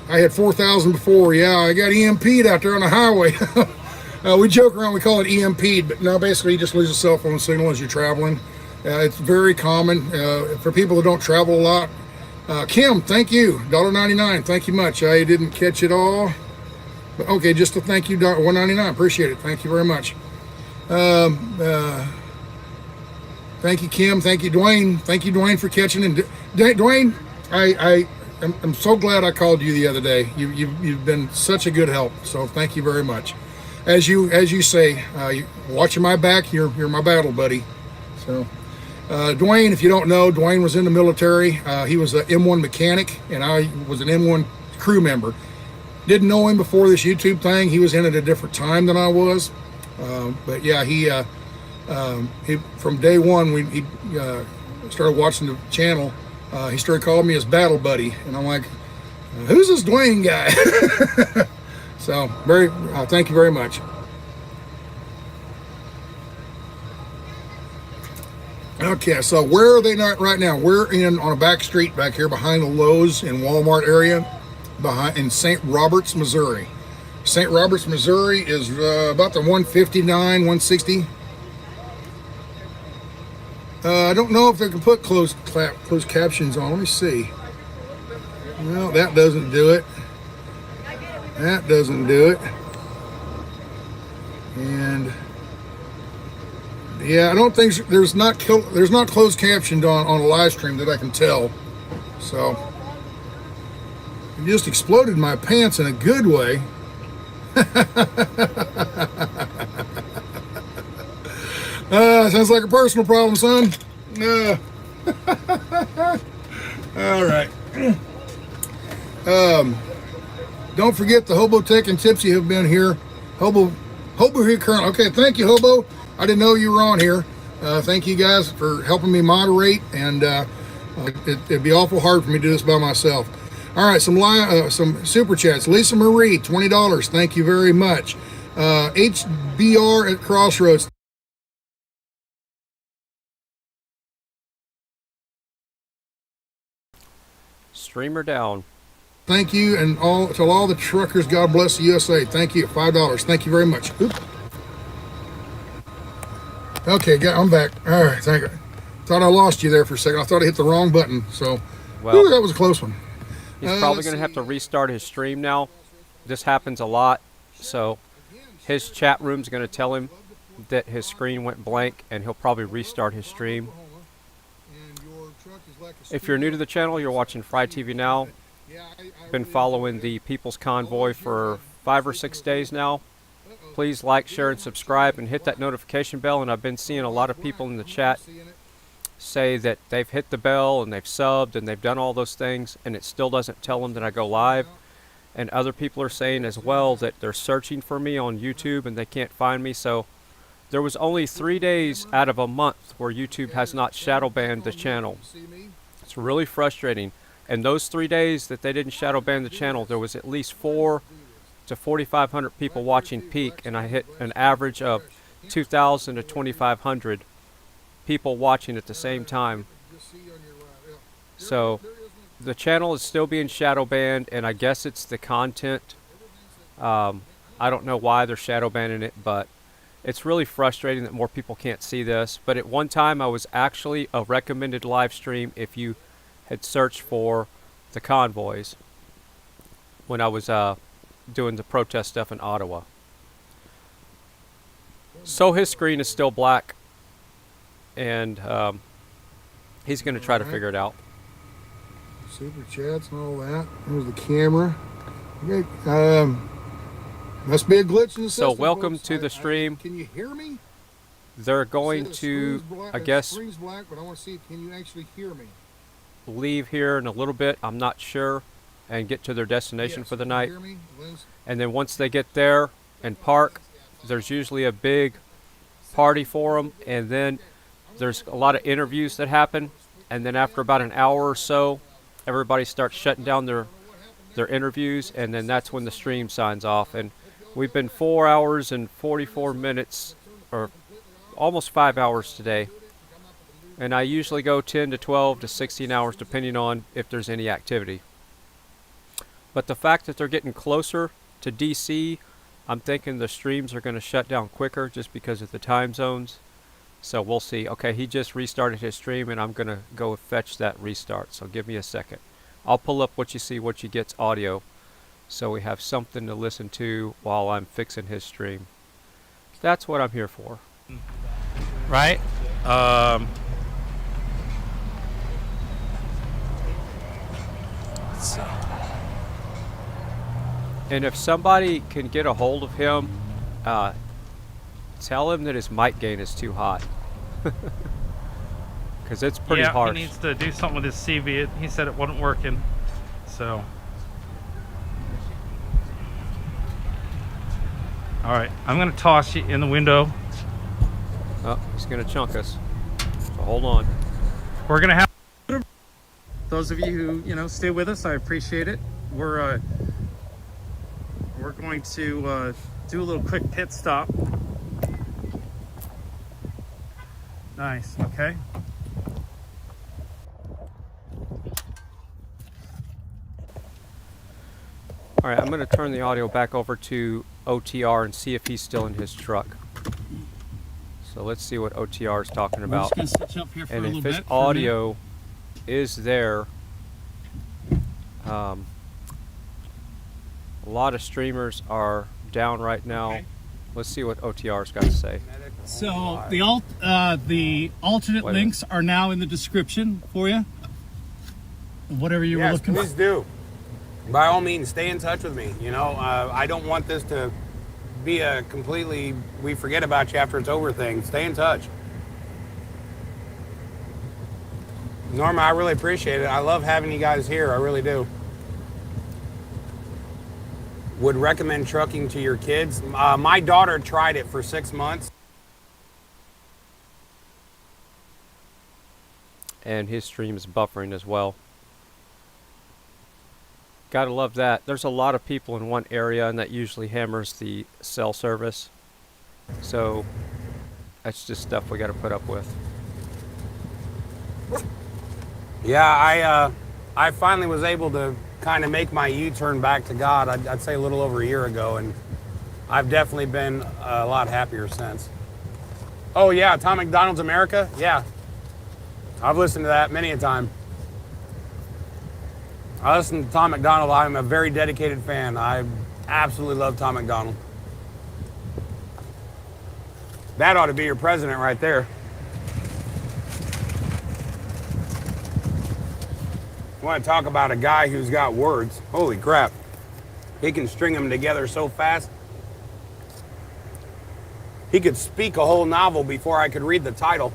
had 4,000 before. Yeah, I got EMP'd out there on the highway. We joke around, we call it EMP'd, but no, basically you just lose a cell phone signal as you're traveling. It's very common for people that don't travel a lot. Kim, thank you, $1.99. Thank you much. I didn't catch it all, but okay, just a thank you, $1.99. Appreciate it. Thank you very much. Thank you, Kim. Thank you, Dwayne. Thank you, Dwayne, for catching. And Dwayne, I'm so glad I called you the other day. You've been such a good help. So thank you very much. As you say, watching my back, you're my battle buddy. So. Dwayne, if you don't know, Dwayne was in the military. He was an M1 mechanic, and I was an M1 crew member. Didn't know him before this YouTube thing. He was in at a different time than I was. But yeah, he from day one, he started watching the channel. He started calling me his battle buddy, and I'm like, who's this Dwayne guy? So thank you very much. Okay, so where are they not right now? We're on a back street back here behind the Lowe's and Walmart area, in St. Roberts, Missouri. St. Roberts, Missouri is about the 159, 160. I don't know if they can put closed captions on. Let me see. No, that doesn't do it. That doesn't do it. And yeah, I don't think there's not closed captioned on a live stream that I can tell. So it just exploded my pants in a good way. Sounds like a personal problem, son. All right. Don't forget the Hobo Tech and Tipsy have been here. Hobo here currently. Okay, thank you, Hobo. I didn't know you were on here. Thank you guys for helping me moderate, and it'd be awful hard for me to do this by myself. All right, some super chats. Lisa Marie, $20. Thank you very much. HBR at Crossroads. Streamer down. Thank you, and to all the truckers, God bless the USA. Thank you, $5. Thank you very much. Oop. Okay, I'm back. All right, thank you. Thought I lost you there for a second. I thought I hit the wrong button. So, well, that was a close one. He's probably going to have to restart his stream now. This happens a lot. So, his chat room's going to tell him that his screen went blank, and he'll probably restart his stream. If you're new to the channel, you're watching Fry TV now. Been following the People's Convoy for 5 or 6 days now. Please like, share, and subscribe, and hit that notification bell. And I've been seeing a lot of people in the chat say that they've hit the bell and they've subbed and they've done all those things, and it still doesn't tell them that I go live. And other people are saying as well that they're searching for me on YouTube and they can't find me. So there was only 3 days out of a month where YouTube has not shadow banned the channel. It's really frustrating. And those 3 days that they didn't shadow ban the channel, there was at least 400 to 4,500 people watching peak, and I hit an average of 2,000 to 2,500 people watching at the same time. So the channel is still being shadow banned, and I guess it's the content. I don't know why they're shadow banning it, but it's really frustrating that more people can't see this. But at one time I was actually a recommended live stream if you had searched for the convoys when I was doing the protest stuff in Ottawa. So his screen is still black, and he's going to try to figure it out. Super chats and all that. There's the camera. Okay, must be a glitch in the system. So welcome to the stream. Can you hear me? They're going to, I guess, screen's black, but I want to see, can you actually hear me? Leave here in a little bit, I'm not sure, and get to their destination for the night. And then once they get there and park, there's usually a big party for them, and then there's a lot of interviews that happen, and then after about an hour or so, everybody starts shutting down their interviews, and then that's when the stream signs off. And we've been 4 hours and 44 minutes, or almost 5 hours today. And I usually go 10 to 12 to 16 hours depending on if there's any activity. But the fact that they're getting closer to DC, I'm thinking the streams are going to shut down quicker just because of the time zones. So we'll see. Okay, he just restarted his stream, and I'm going to go fetch that restart. So give me a second. I'll pull up what you see, what you get's audio, so we have something to listen to while I'm fixing his stream. That's what I'm here for. Right? Let's see. And if somebody can get a hold of him, tell him that his mic gain is too hot. Because it's pretty harsh. He needs to do something with his CV. He said it wasn't working. So. All right, I'm going to toss you in the window. Oh, he's going to chunk us. So hold on. We're going to have those of you who, stay with us. I appreciate it. We're going to do a little quick pit stop. Nice. Okay. All right, I'm going to turn the audio back over to OTR and see if he's still in his truck. So let's see what OTR is talking about. We're just going to switch up here for a and little if bit. his audio is there, a lot of streamers are down right now. Let's see what OTR's got to say. So the alternate links are now in the description for you. Whatever you were looking for. Please do. By all means, stay in touch with me. I don't want this to be a completely we forget about you after it's over thing. Stay in touch. Norma, I really appreciate it. I love having you guys here. I really do. Would recommend trucking to your kids. My daughter tried it for 6 months. And his stream is buffering as well. Gotta love that. There's a lot of people in one area, and that usually hammers the cell service. So that's just stuff we gotta put up with. Yeah, I finally was able to kind of make my U-turn back to God, I'd say a little over a year ago, and I've definitely been a lot happier since. Oh yeah, Tom McDonald's America? Yeah. I've listened to that many a time. I listen to Tom McDonald. I'm a very dedicated fan. I absolutely love Tom McDonald. That ought to be your president right there. You want to talk about a guy who's got words? Holy crap. He can string them together so fast. He could speak a whole novel before I could read the title.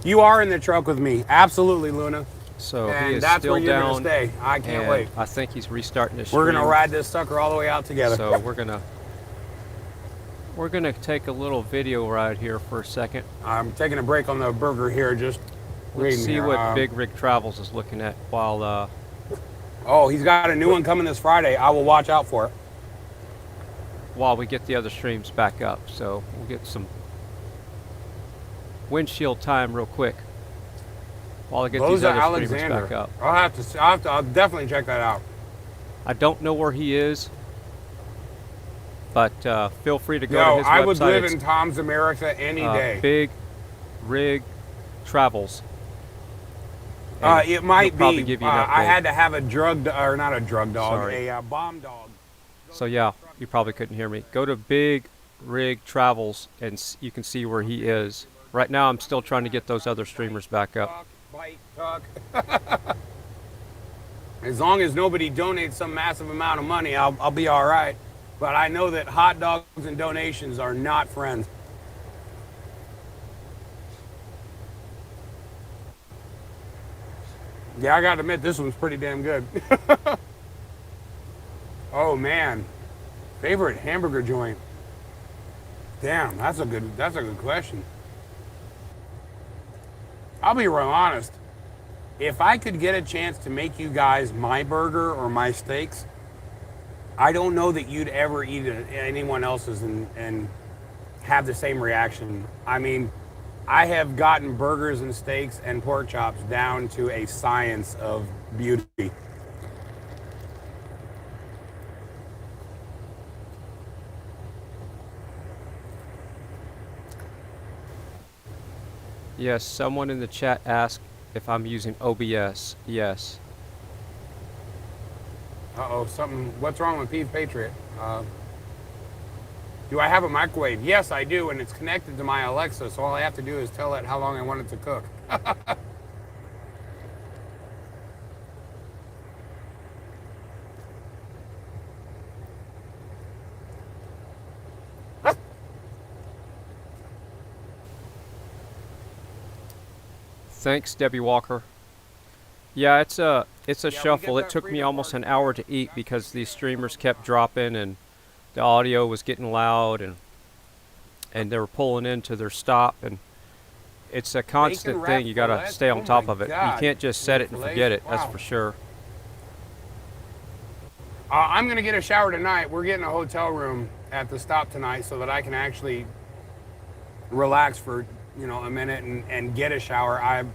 You are in the truck with me. Absolutely, Luna. So and he is that's still where you're down. gonna stay. I can't wait. I think he's restarting his We're stream. gonna ride this sucker all the way out together. So we're gonna take a little video ride here for a second. I'm taking a break on the burger here, just Let's see here. what Big Rig Travels is looking at while Oh, he's got a new one coming this Friday. I will watch out for it. While we get the other streams back up. So we'll get some windshield time real quick while I get these other streamers back up. I'll definitely check that out. I don't know where he is, but feel free to go to his website. I would live in Tom's America any day. Big Rig Travels. It might be. Give you an I update. had to have a bomb dog. So yeah, you probably couldn't hear me. Go to Big Rig Travels and you can see where he is. Right now I'm still trying to get those other streamers back up. As long as nobody donates some massive amount of money, I'll be all right. But I know that hot dogs and donations are not friends. Yeah, I gotta admit, this one's pretty damn good. Oh man, favorite hamburger joint. Damn, that's a good question. I'll be real honest. If I could get a chance to make you guys my burger or my steaks, I don't know that you'd ever eat anyone else's and have the same reaction. I mean, I have gotten burgers and steaks and pork chops down to a science of beauty. Yes, someone in the chat asked if I'm using OBS. Yes. Uh-oh, what's wrong with Pete Patriot? Do I have a microwave? Yes, I do, and it's connected to my Alexa, so all I have to do is tell it how long I want it to cook. Thanks, Debbie Walker. Yeah, it's a shuffle. It took me almost an hour to eat because these streamers kept dropping and the audio was getting loud and they were pulling into their stop, and it's a constant thing. You gotta stay on top of it. You can't just set it and forget it. That's for sure. I'm gonna get a shower tonight. We're getting a hotel room at the stop tonight so that I can actually relax for a minute and get a shower.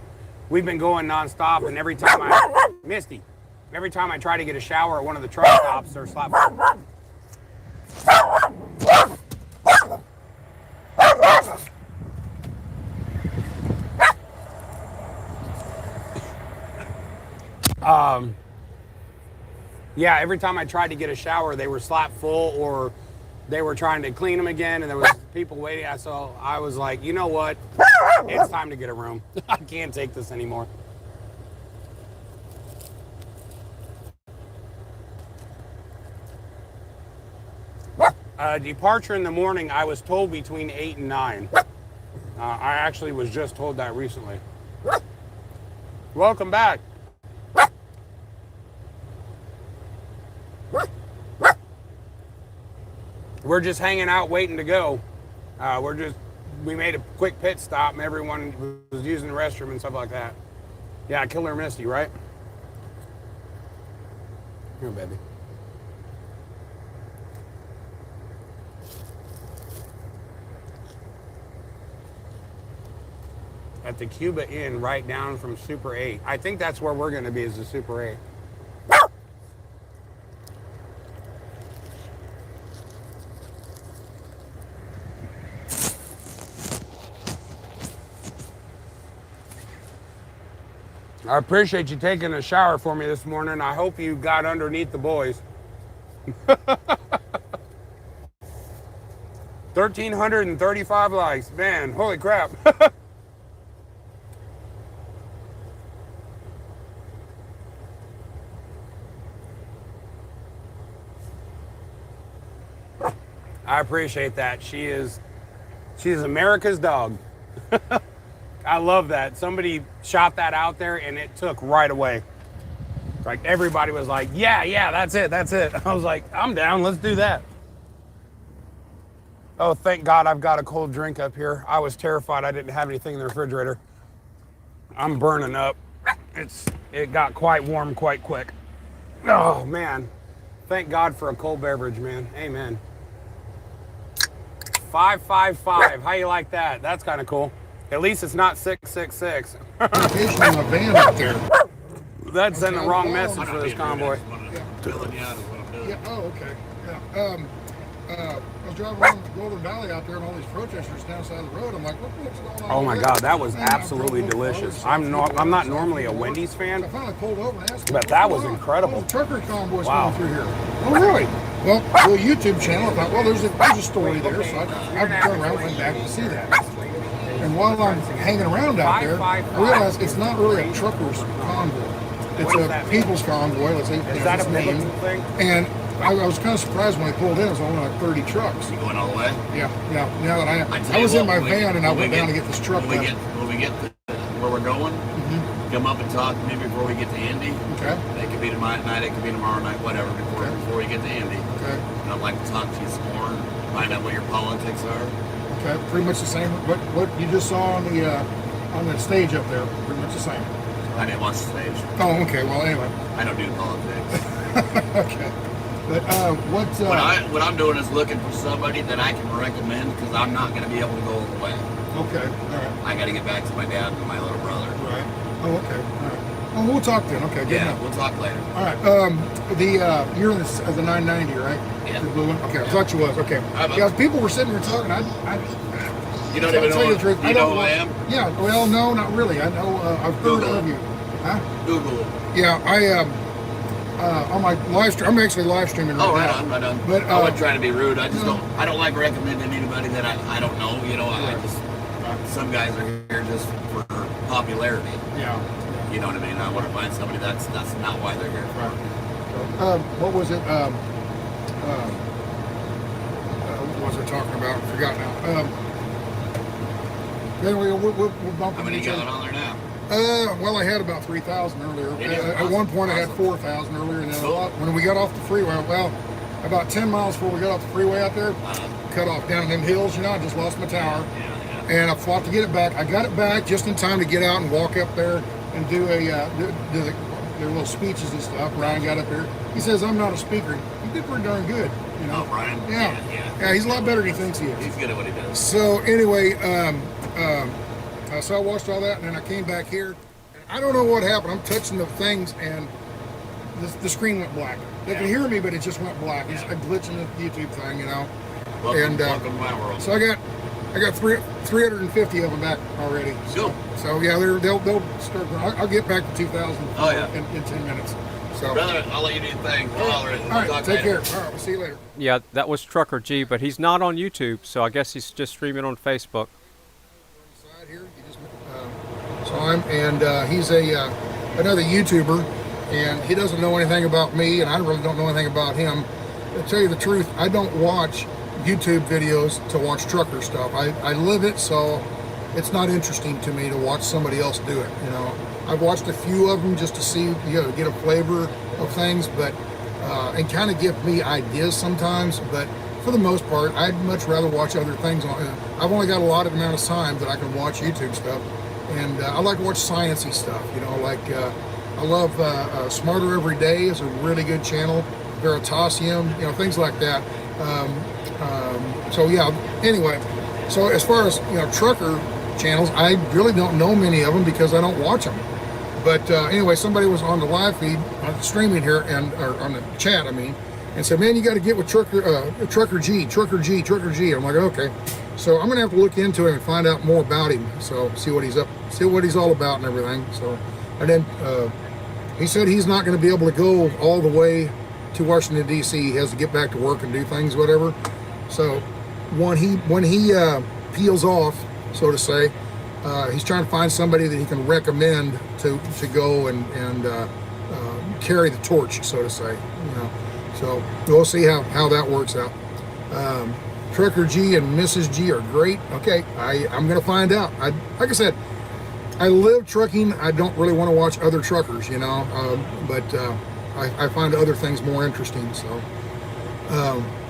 We've been going nonstop, and every time every time I try to get a shower at one of the truck stops, they're slap. Yeah, every time I tried to get a shower, they were slap full, or they were trying to clean them again, and there was people waiting. So I was like, you know what? It's time to get a room. I can't take this anymore. Departure in the morning, I was told between 8 and 9. I actually was just told that recently. Welcome back. We're just hanging out waiting to go. We made a quick pit stop and everyone was using the restroom and stuff like that. Yeah, Killer Misty, right? Here, baby. At the Cuba Inn, right down from Super 8. I think that's where we're going to be, is the Super 8. I appreciate you taking a shower for me this morning. I hope you got underneath the boys. 1,335 likes. Man, holy crap. I appreciate that. She's America's dog. I love that. Somebody shot that out there and it took right away. Like everybody was like, yeah, that's it. I was like, I'm down, let's do that. Oh, thank God I've got a cold drink up here. I was terrified I didn't have anything in the refrigerator. I'm burning up. It got quite warm quite quick. Oh man, thank God for a cold beverage, man. Amen. 555, how you like that? That's kind of cool. At least it's not 666. Location on a van up there. That's sending the wrong message for this convoy. Yeah. Oh, okay. Yeah. I was driving around the Golden Valley out there, and all these protesters down the side of the road. I'm like, what's going on? Oh my God, that was absolutely delicious. I'm not normally a Wendy's fan, I finally pulled over and asked, but that was incredible. Oh, the trucker convoy's going through here. Oh, really? Well, the YouTube channel, I thought, well, there's a story there, so I turned around and went back to see that. And while I'm hanging around out there, I realized it's not really a trucker's convoy. It's a people's convoy. Let's say that's its name. And I was kind of surprised when I pulled in. It was only like 30 trucks. You going all the way? Yeah. Now that I was in my van and I went down to get this truck. When we get where we're going, come up and talk to me before we get to Andy. Okay. It could be tonight, it could be tomorrow night, whatever, before we get to Andy. Okay. And I'd like to talk to you some more, find out what your politics are. Okay, pretty much the same. What you just saw on the stage up there, pretty much the same. I didn't watch the stage. Oh, okay. Well, anyway. I don't do politics. Okay. But what I'm doing is looking for somebody that I can recommend because I'm not going to be able to go all the way. Okay. All right. I got to get back to my dad and my little brother. Right. Oh, okay. All right. Oh, we'll talk then. Okay. Good enough. We'll talk later. All right. You're in the 990, right? Yeah. The blue one. Okay. I thought you was. Okay. Yeah. People were sitting there talking. You don't even know. You know who I am? Yeah. Well, no, not really. I know. I've heard of you. Huh? Google it. Yeah. On my live stream, I'm actually live streaming right now. Right on. But I wasn't trying to be rude. I just I don't like recommending anybody that I don't know. You know, some guys are here just for popularity. Yeah. You know what I mean? I want to find somebody that's not why they're here. Right. What was it? What was I talking about? I forgot now. Anyway, we're bumping. How many you got on there now? Well, I had about 3,000 earlier. At one point, I had 4,000 earlier, and then when we got off the freeway, well, about 10 miles before we got off the freeway out there, cut off down them hills. You know, I just lost my tower, and I fought to get it back. I got it back just in time to get out and walk up there and do their little speeches and stuff. Ryan got up there. He says, "I'm not a speaker." He did pretty darn good, you know. Oh, Ryan? Yeah, he's a lot better than he thinks he is. He's good at what he does. So anyway, so I watched all that, and then I came back here. And I don't know what happened. I'm touching the things, and the screen went black. They can hear me, but it just went black. It's a glitch in the YouTube thing, you know. Welcome to my world. So I got 350 of them back already. So yeah, they'll start. I'll get back to 2,000 in 10 minutes. So brother, I'll let you do your thing. All right, take care. All right, we'll see you later. Yeah, that was Trucker G, but he's not on YouTube, so I guess he's just streaming on Facebook. Saw him, and he's another YouTuber, and he doesn't know anything about me, and I really don't know anything about him. To tell you the truth, I don't watch YouTube videos to watch trucker stuff. I live it, so it's not interesting to me to watch somebody else do it. You know, I've watched a few of them just to see, get a flavor of things, but and kind of give me ideas sometimes. But for the most part, I'd much rather watch other things. I've only got a limited amount of time that I can watch YouTube stuff, and I like to watch sciencey stuff. You know, like I love Smarter Every Day is a really good channel. Veritasium, things like that. So yeah. Anyway, so as far as trucker channels, I really don't know many of them because I don't watch them. But anyway, somebody was on the live feed, streaming here, or on the chat, I mean, and said, "Man, you got to get with Trucker G. I'm like, okay. So I'm gonna have to look into him and find out more about him. So see what he's all about and everything. So, and then he said he's not going to be able to go all the way to Washington D.C. He has to get back to work and do things, whatever. So when he peels off, so to say, he's trying to find somebody that he can recommend to go and carry the torch, so to say. So we'll see how that works out. Trucker G and Mrs. G are great. Okay, I'm gonna find out. Like I said, I live trucking. I don't really want to watch other truckers, but I find other things more interesting. So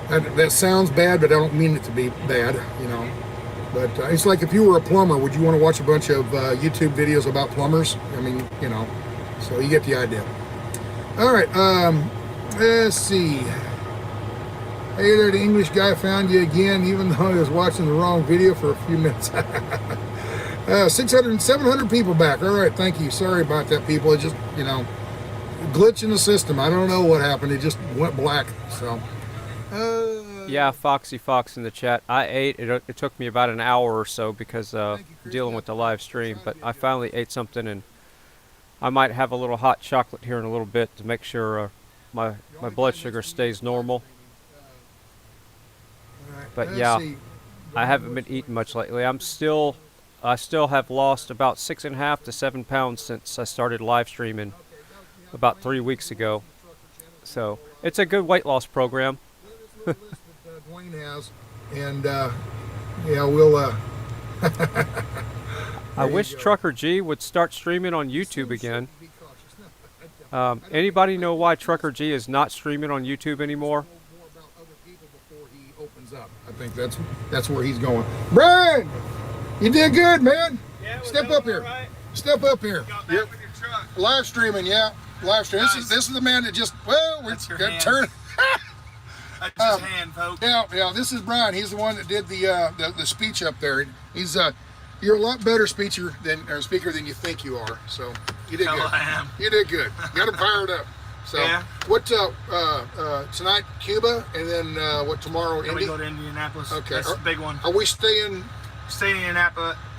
that sounds bad, but I don't mean it to be bad, But it's like if you were a plumber, would you want to watch a bunch of YouTube videos about plumbers? I mean, so you get the idea. All right, let's see. Hey there, the English guy found you again, even though I was watching the wrong video for a few minutes. 700 people back. All right, thank you. Sorry about that, people. It just, glitch in the system. I don't know what happened. It just went black. So. Yeah, Foxy Fox in the chat. I ate. It took me about an hour or so because dealing with the live stream, but I finally ate something, and I might have a little hot chocolate here in a little bit to make sure my blood sugar stays normal. But yeah, I haven't been eating much lately. I still have lost about 6.5 to 7 pounds since I started live streaming about 3 weeks ago. So it's a good weight loss program. Dwayne has, and yeah, we'll. I wish Trucker G would start streaming on YouTube again. Anybody know why Trucker G is not streaming on YouTube anymore? hands up. I think that's where he's going. Brian, you did good, man. Yeah, step up here. Right. Step up here. Yep. Live streaming, yeah. Live stream. Nice. This is the man that just we're gonna turn. That's his hand, folks. Yeah. This is Brian. He's the one that did the speech up there. He's you're a lot better speaker than you think you are. So you did good. I am. You did good. Got him fired up. So yeah. What tonight Cuba, and then what tomorrow? Indy? We go to Indianapolis. Okay, that's the big one. Are we staying in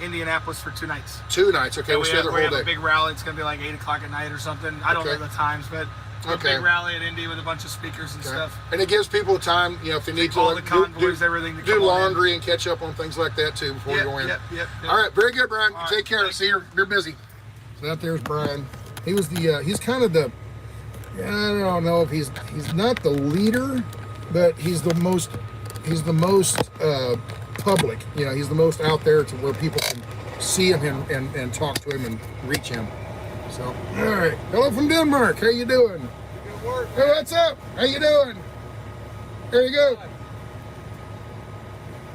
Indianapolis for 2 nights? 2 nights. Okay, we'll stay the whole day. We have a big rally. It's gonna be like 8 o'clock at night or something. I don't know the times, but a big rally at Indy with a bunch of speakers and stuff. And it gives people time, if they need to all the convoys, everything to do laundry and catch up on things like that too before you go in. Yep. All right, very good, Brian. Take care. See you're busy. So out there's Brian. He was he's kind of the. I don't know if he's not the leader, but he's the most public. He's the most out there to where people can see him and talk to him and reach him. So, all right. Hello from Denmark. How you doing? Good work. Hey, what's up? How you doing? There you go.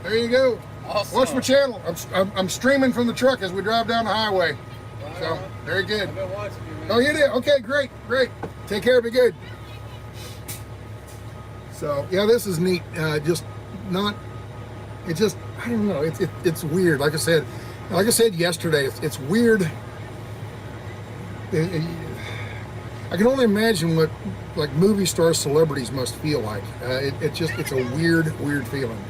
There you go. Awesome. Watch my channel. I'm streaming from the truck as we drive down the highway. Wow. So, very good. I've been watching you, man. Oh, you did? Okay, great. Take care. Be good. So, yeah, this is neat. I don't know. It's weird. Like I said yesterday, it's weird. I can only imagine what like movie star celebrities must feel like. It's a weird feeling.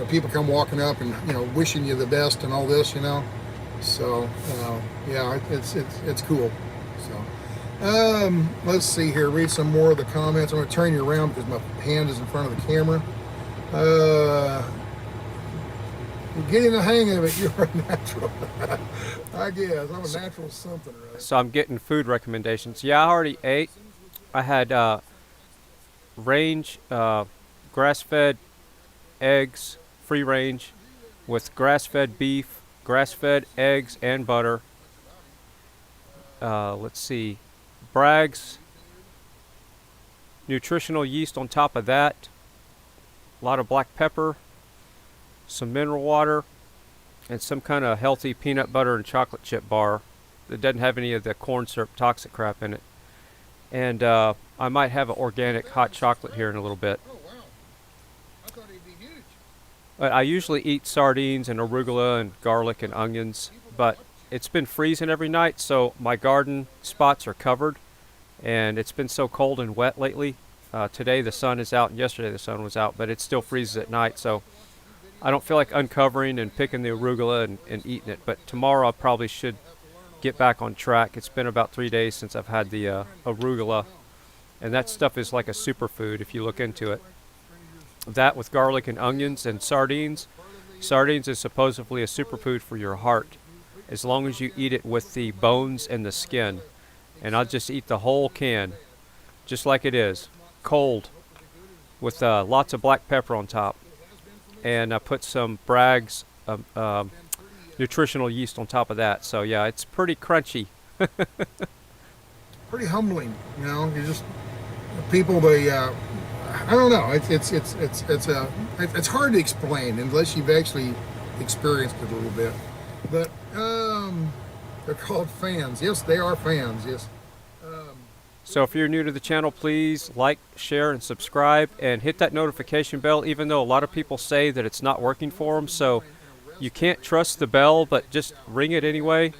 People come walking up and wishing you the best and all this, So yeah, it's cool. So let's see here. Read some more of the comments. I'm going to turn you around because my hand is in front of the camera. You're getting the hang of it. You're a natural. I guess I'm a natural something, right? So I'm getting food recommendations. Yeah, I already ate. I had range, grass-fed eggs, free range, with grass-fed beef, grass-fed eggs and butter. Let's see, Bragg's nutritional yeast on top of that. A lot of black pepper, some mineral water, and some kind of healthy peanut butter and chocolate chip bar that doesn't have any of the corn syrup toxic crap in it. And I might have an organic hot chocolate here in a little bit. Oh, wow. I thought it'd be huge. I usually eat sardines and arugula and garlic and onions, but it's been freezing every night, so my garden spots are covered, and it's been so cold and wet lately. Today the sun is out, and yesterday the sun was out, but it still freezes at night, so I don't feel like uncovering and picking the arugula and eating it. But tomorrow I probably should get back on track. It's been about 3 days since I've had the arugula, and that stuff is like a superfood if you look into it. That with garlic and onions and sardines. Sardines is supposedly a superfood for your heart, as long as you eat it with the bones and the skin. And I'll just eat the whole can, just like it is, cold, with lots of black pepper on top. And I put some Bragg's nutritional yeast on top of that. So yeah, it's pretty crunchy. Pretty humbling, You just people I don't know. It's hard to explain unless you've actually experienced it a little bit. But they're called fans. Yes, they are fans. Yes. So if you're new to the channel, please like, share, and subscribe, and hit that notification bell, even though a lot of people say that it's not working for them. So you can't trust the bell, but just ring it anyway.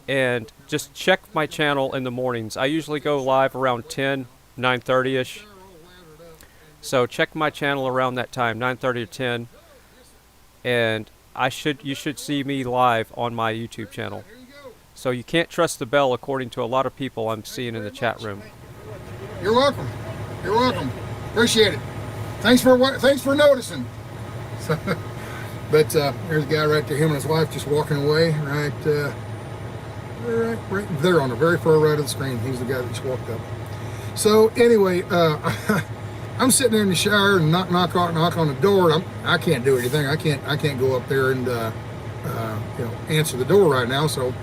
And just check my channel in the mornings. I usually go live around 10, 9:30ish. So check my channel around that time, 9:30 to 10. And you should see me live on my YouTube channel. So you can't trust the bell, according to a lot of people I'm seeing in the chat room. You're welcome. You're welcome. Appreciate it. Thanks for noticing. So, but there's a guy right there. Him and his wife just walking away. Right there on the very far right of the screen. He's the guy that just walked up. So anyway, I'm sitting there in the shower and knock on the door. I can't do anything. I can't go up there and answer the door right now. So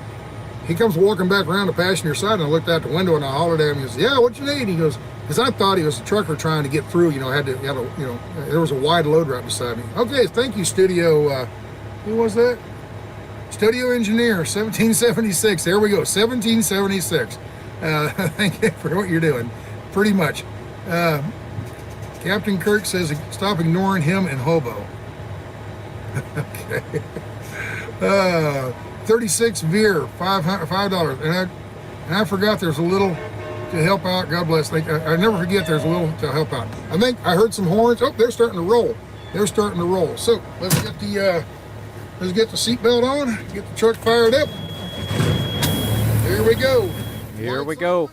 he comes walking back around the passenger side, and I looked out the window and I hollered at him. He goes, "Yeah, what you need?" He goes, because I thought he was a trucker trying to get through. You know, there was a wide load right beside me. Okay, thank you, Studio. Who was that? Studio Engineer, 1776. There we go, 1776. Thank you for what you're doing. Pretty much. Captain Kirk says, "Stop ignoring him and hobo." Okay. 36 Veer, $5. And I forgot there's a little to help out. God bless. I never forget there's a little to help out. I think I heard some horns. Oh, they're starting to roll. They're starting to roll. So let's get the seatbelt on. Get the truck fired up. Here we go. Here we go.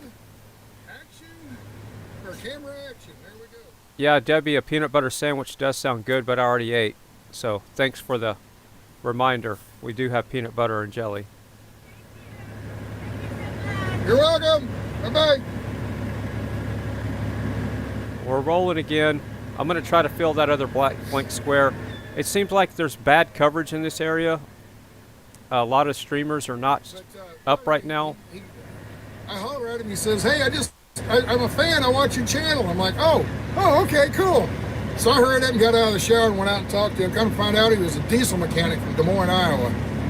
Action. Or camera action. There we go. Yeah, Debbie, a peanut butter sandwich does sound good, but I already ate. So thanks for the reminder. We do have peanut butter and jelly. You're welcome. Bye-bye. We're rolling again. I'm going to try to fill that other blank square. It seems like there's bad coverage in this area. A lot of streamers are not up right now. I holler at him. He says, "Hey, I'm a fan. I watch your channel." I'm like, oh, okay, cool. So I hurried up and got out of the shower and went out and talked to him. Come to find out he was a diesel mechanic from Des Moines, Iowa.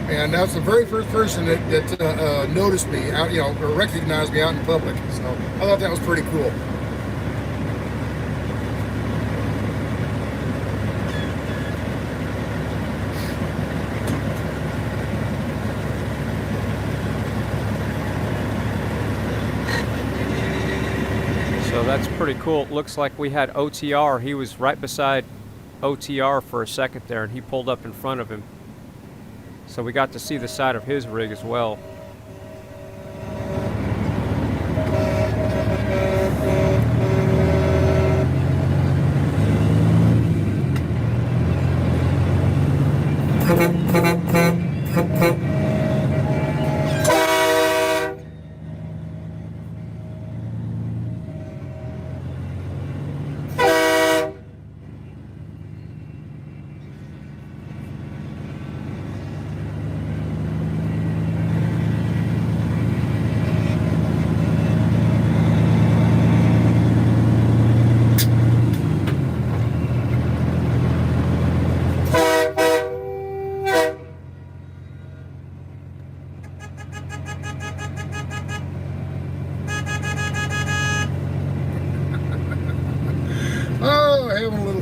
And that's the very first person that noticed me out, or recognized me out in public. So I thought that was pretty cool. So that's pretty cool. It looks like we had OTR. He was right beside OTR for a second there, and he pulled up in front of him. So we got to see the side of his rig as well.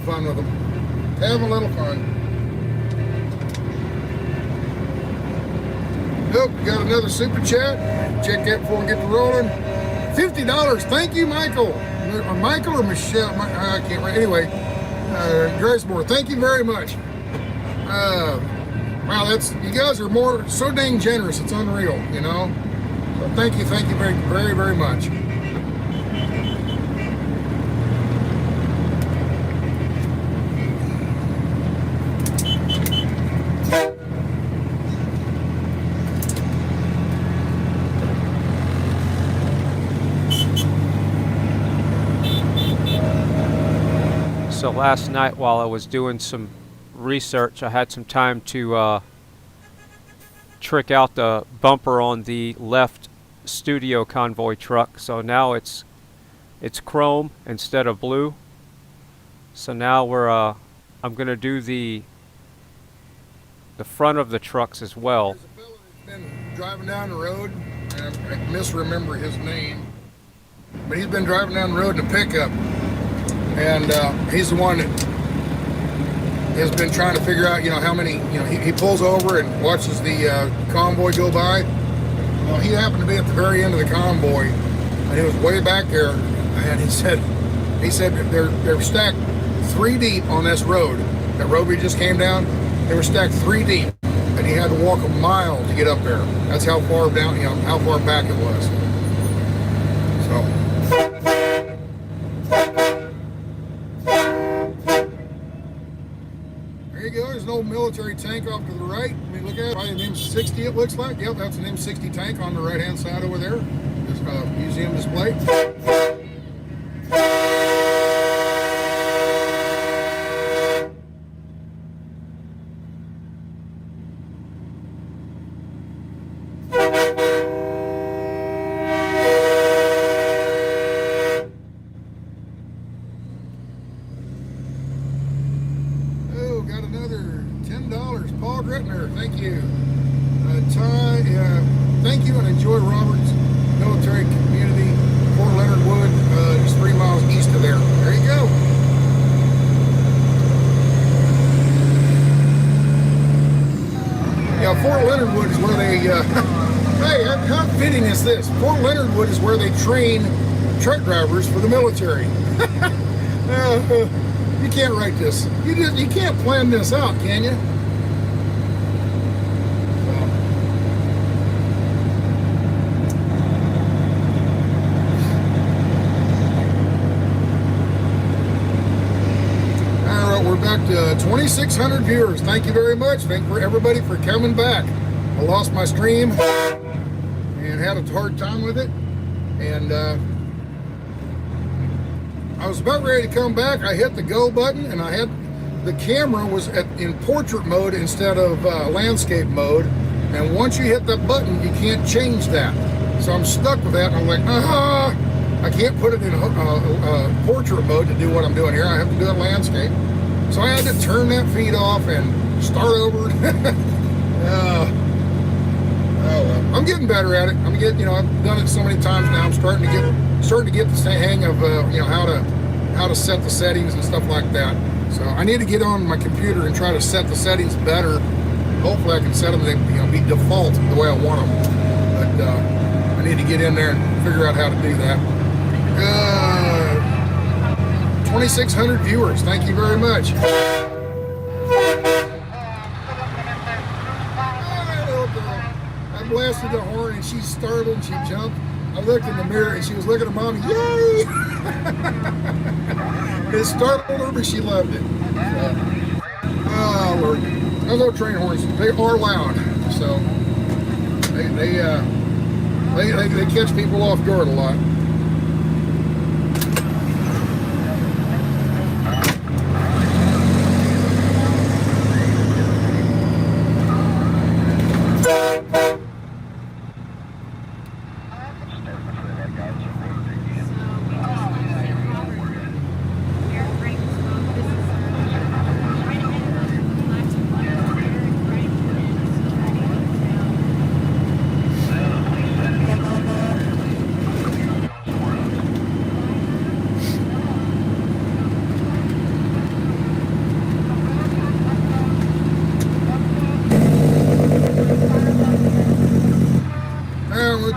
Fun with them. Having a little fun. Nope, we got another super chat. Check that before we get to rolling. $50. Thank you, Michael. Or Michael or Michelle. I can't remember. Anyway, Grace Moore, thank you very much. Wow, you guys are so dang generous. It's unreal, So thank you very, very, very much. So last night while I was doing some research, I had some time to trick out the bumper on the left studio convoy truck. So now it's chrome instead of blue. So now I'm gonna do the front of the trucks as well. There's a fellow that's been driving down the road, and I misremember his name, but he's been driving down the road in a pickup. And he's the one that has been trying to figure out, how many, he pulls over and watches the convoy go by. Well, he happened to be at the very end of the convoy, and he was way back there, and he said they're stacked 3 deep on this road. That road we just came down, they were stacked 3 deep, and he had to walk a mile to get up there. That's how far down, how far back it was. So. There you go, there's an old military tank off to the right. I mean, look at it, probably an M60 it looks like. Yep, that's an M60 tank on the right-hand side over there. This museum display. Gretner, thank you. Ty, thank you and enjoy Robert's military community, Fort Leonard Wood, just 3 miles east of there. There you go. Yeah, Fort Leonard Wood is where they, hey, how fitting is this? Fort Leonard Wood is where they train truck drivers for the military. You can't write this. You can't plan this out, can you? We're back to 2,600 viewers. Thank you very much. Thank you for everybody for coming back. I lost my stream and had a hard time with it, and I was about ready to come back. I hit the go button, and I had the camera was in portrait mode instead of landscape mode, and once you hit that button, you can't change that. So I'm stuck with that, and I'm like, I can't put it in portrait mode to do what I'm doing here. I have to do it landscape. So I had to turn that feed off and start over. Oh well. I'm getting better at it. I'm getting, you know, I've done it so many times now. I'm starting to get the hang of, you know, how to set the settings and stuff like that. So I need to get on my computer and try to set the settings better. Hopefully I can set them to, you know, be default the way I want them. But I need to get in there and figure out how to do that. 2,600 viewers. Thank you very much. I blasted the horn and she startled and she jumped. I looked in the mirror and she was looking at mommy. Yay! It startled her, but she loved it. Oh Lord, those little train horns, they are loud. So they catch people off guard a lot.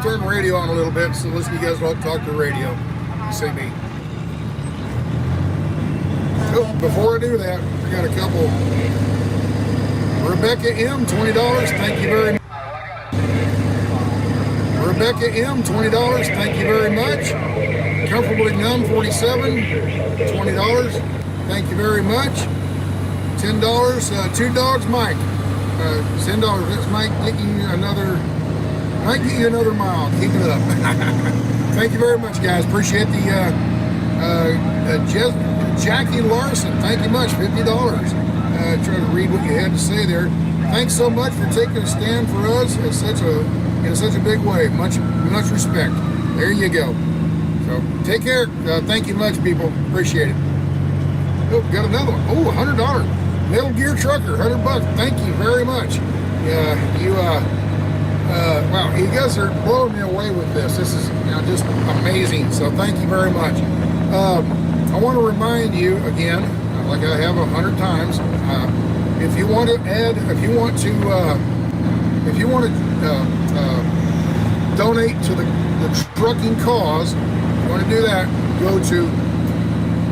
Turn the radio on a little bit so listen to you guys don't talk to the radio. You see me. Oh, before I do that, I got a couple. Rebecca M, $20. Thank you very much. Rebecca M, $20. Thank you very much. Comfortably Numb, 47, $20. Thank you very much. $10. Two Dogs, Mike. $10. This might get you another. Might get you another mile. Keep it up. Thank you very much, guys. Appreciate the Jackie Larson. Thank you much. $50. Try to read what you had to say there. Thanks so much for taking a stand for us in such a big way. Much respect. There you go. So take care. Thank you much, people. Appreciate it. Oh, got another one. Oh, $100. Metal Gear Trucker, $100. Thank you very much. Wow, you guys are blowing me away with this. This is, you know, just amazing. So thank you very much. I want to remind you again, like I have 100 times, if you want to donate to the trucking cause, you want to do that, go to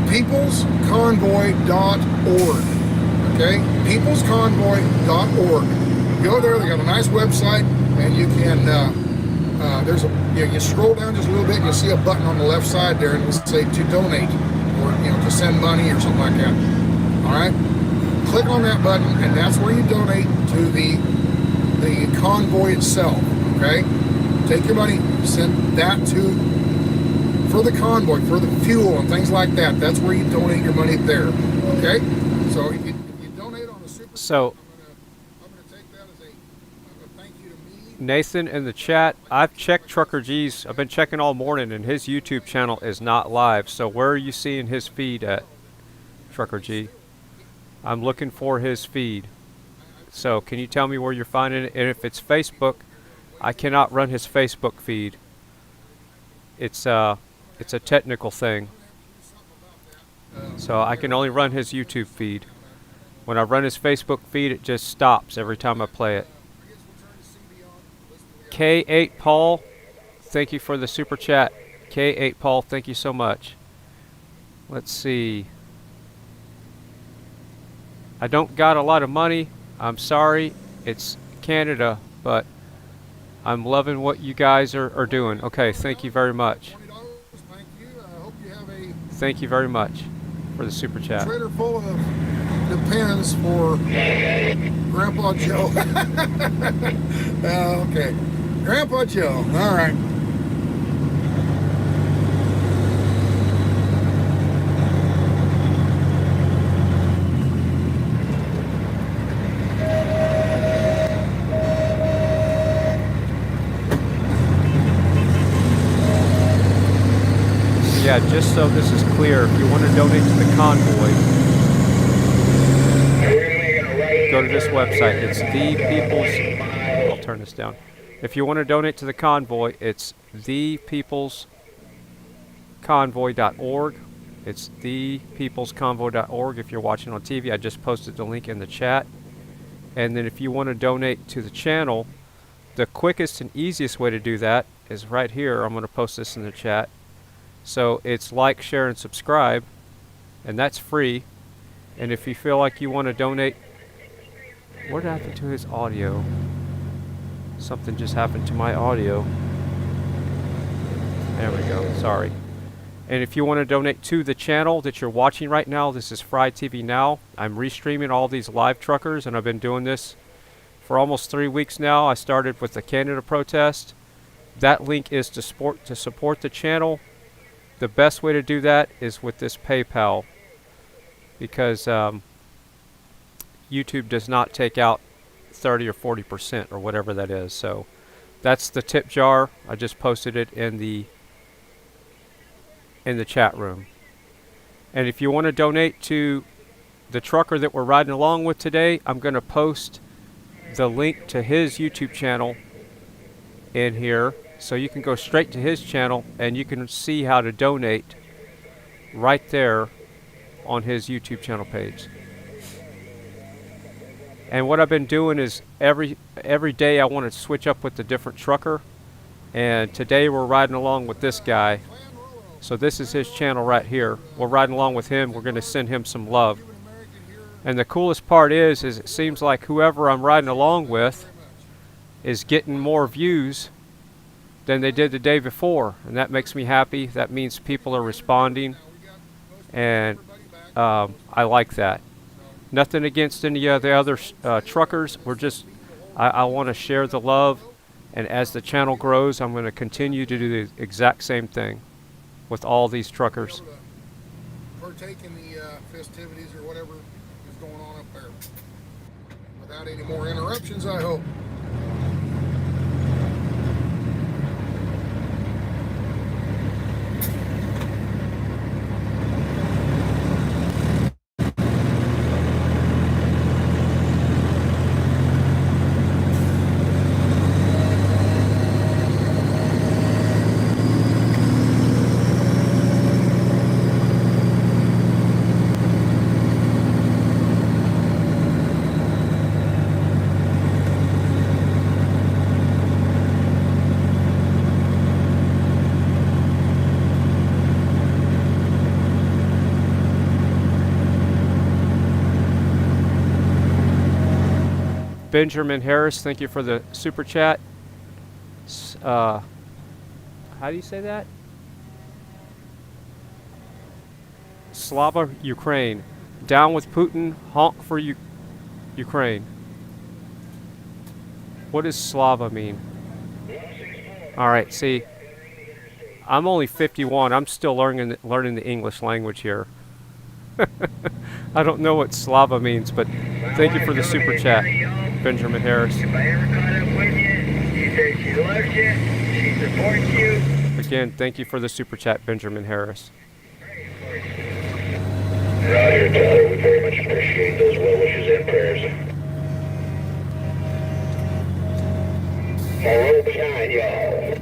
peoplesconvoy.org. Okay, peoplesconvoy.org. Go there. They got a nice website. And you can, you scroll down just a little bit and you'll see a button on the left side there and it'll say to donate or, you know, to send money or something like that. All right? Click on that button and that's where you donate to the convoy itself. Okay? Take your money, send that for the convoy, for the fuel and things like that. That's where you donate your money there. Okay? So if you donate on a super... So... Nathan in the chat, I've checked Trucker G's, I've been checking all morning and his YouTube channel is not live. So where are you seeing his feed at, Trucker G? I'm looking for his feed. So can you tell me where you're finding it? And if it's Facebook, I cannot run his Facebook feed. It's a technical thing. So I can only run his YouTube feed. When I run his Facebook feed, it just stops every time I play it. K8 Paul, thank you for the super chat. K8 Paul, thank you so much. Let's see. I don't got a lot of money. I'm sorry. It's Canada, but I'm loving what you guys are doing. Okay, thank you very much. Thank you very much for the super chat. Trailer full of Depends for Grandpa Joe. Okay. Grandpa Joe. All right. Yeah, just so this is clear, if you want to donate to the convoy, go to this website. It's the people's. I'll turn this down. If you want to donate to the convoy, it's thepeoplesconvoy.org. It's thepeoplesconvoy.org. If you're watching on TV, I just posted the link in the chat. And then if you want to donate to the channel, the quickest and easiest way to do that is right here. I'm going to post this in the chat. So it's like, share, and subscribe, and that's free. And if you feel like you want to donate, what happened to his audio? Something just happened to my audio. There we go, sorry. And if you want to donate to the channel that you're watching right now, this is Fry TV Now. I'm restreaming all these live truckers, and I've been doing this for almost 3 weeks now. I started with the Canada protest. That link is to support the channel. The best way to do that is with this PayPal, because YouTube does not take out 30 or 40% or whatever that is. So that's the tip jar. I just posted it in the chat room. And if you want to donate to the trucker that we're riding along with today, I'm going to post the link to his YouTube channel in here. So you can go straight to his channel and you can see how to donate right there on his YouTube channel page. And what I've been doing is every day I want to switch up with a different trucker. And today we're riding along with this guy. So this is his channel right here. We're riding along with him. We're going to send him some love. And the coolest part is it seems like whoever I'm riding along with is getting more views than they did the day before, and that makes me happy. That means people are responding, and I like that. Nothing against any of the other truckers. We're just, I want to share the love, and as the channel grows, I'm going to continue to do the exact same thing with all these truckers. Partake in the festivities or whatever is going on up there. Without any more interruptions, I hope. Benjamin Harris, thank you for the super chat. How do you say that? Slava Ukraine. Down with Putin, honk for Ukraine. What does Slava mean? Alright, see, I'm only 51. I'm still learning the English language here. I don't know what Slava means, but thank you for the super chat, Benjamin Harris. If I ever caught up with you, she said she loves you, she supports you. Again, thank you for the super chat, Benjamin Harris. Roger, Tyler, we very much appreciate those well wishes and prayers. roll behind y'all.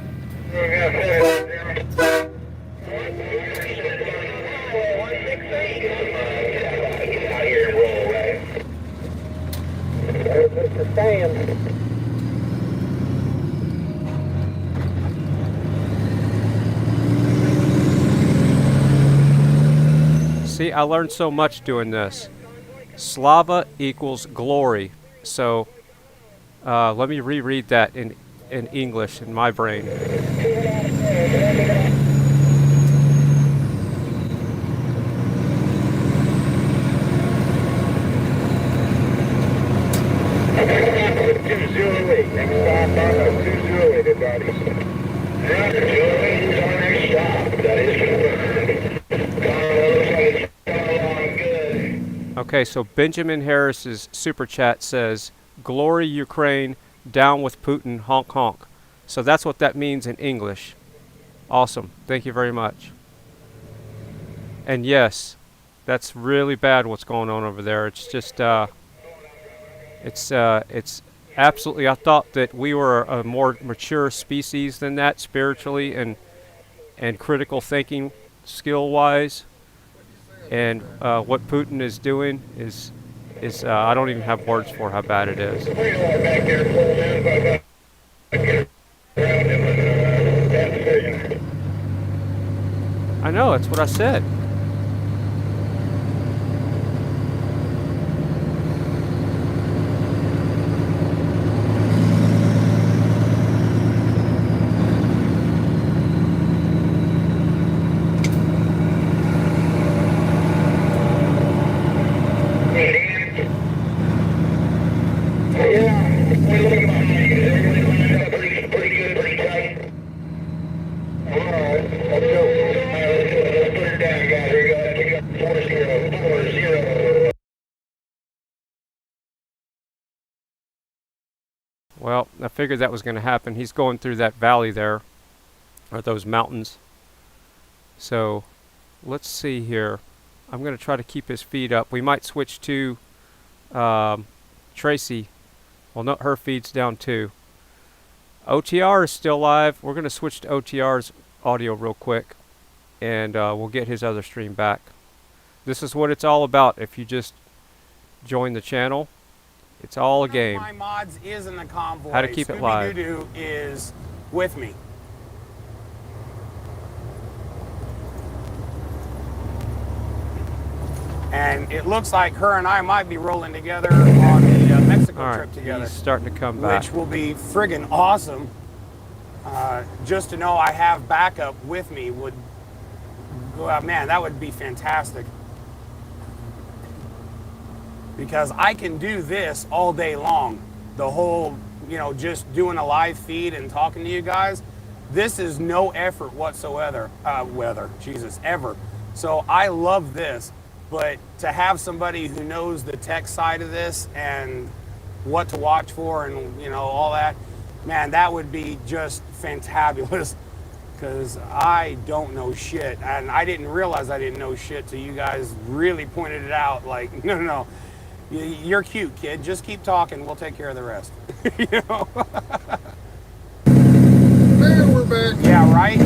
Get out here and roll, right? Mr. Sam. See, I learned so much doing this. Slava equals glory. So let me reread that in English in my brain. Okay, so Benjamin Harris's super chat says, "Glory Ukraine, down with Putin, honk honk." So that's what that means in English. Awesome. Thank you very much. And yes, that's really bad what's going on over there. It's just it's absolutely, I thought that we were a more mature species than that spiritually and critical thinking skill wise. And what Putin is doing is I don't even have words for how bad it is. I know, that's what I said. Well, I figured that was going to happen. He's going through that valley there, or those mountains. So, let's see here. I'm going to try to keep his feed up. We might switch to Tracy. Well, no, her feed's down too. OTR is still live. We're going to switch to OTR's audio real quick, and we'll get his other stream back. This is what it's all about. If you just join the channel, it's all a game. My mods is in the convoy. How to keep it live. Scooby-Doo is with me. And it looks like her and I might be rolling together on the Mexico trip together. He's starting to come back. Which will be friggin' awesome. Just to know I have backup with me would, man, that would be fantastic. Because I can do this all day long. The whole, just doing a live feed and talking to you guys. This is no effort whatsoever. Ever. So I love this. But to have somebody who knows the tech side of this and what to watch for and, all that, man, that would be just fantabulous. Because I don't know shit. And I didn't realize I didn't know shit till you guys really pointed it out. Like, no. You're cute, kid. Just keep talking. We'll take care of the rest. Man, we're back. Yeah, right?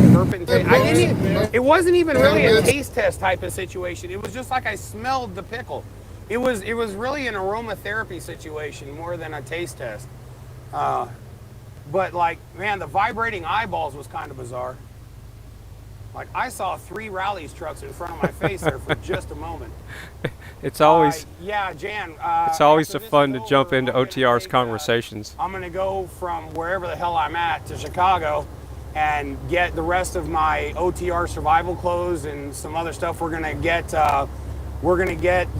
It wasn't even really a taste test type of situation. It was just like I smelled the pickle. It was really an aromatherapy situation more than a taste test. But like, man, the vibrating eyeballs was kind of bizarre. Like, I saw 3 rallies trucks in front of my face there for just a moment. It's always yeah, Jan. It's always so fun to jump into OTR's conversations. I'm gonna go from wherever the hell I'm at to Chicago and get the rest of my OTR survival clothes and some other stuff. We're gonna get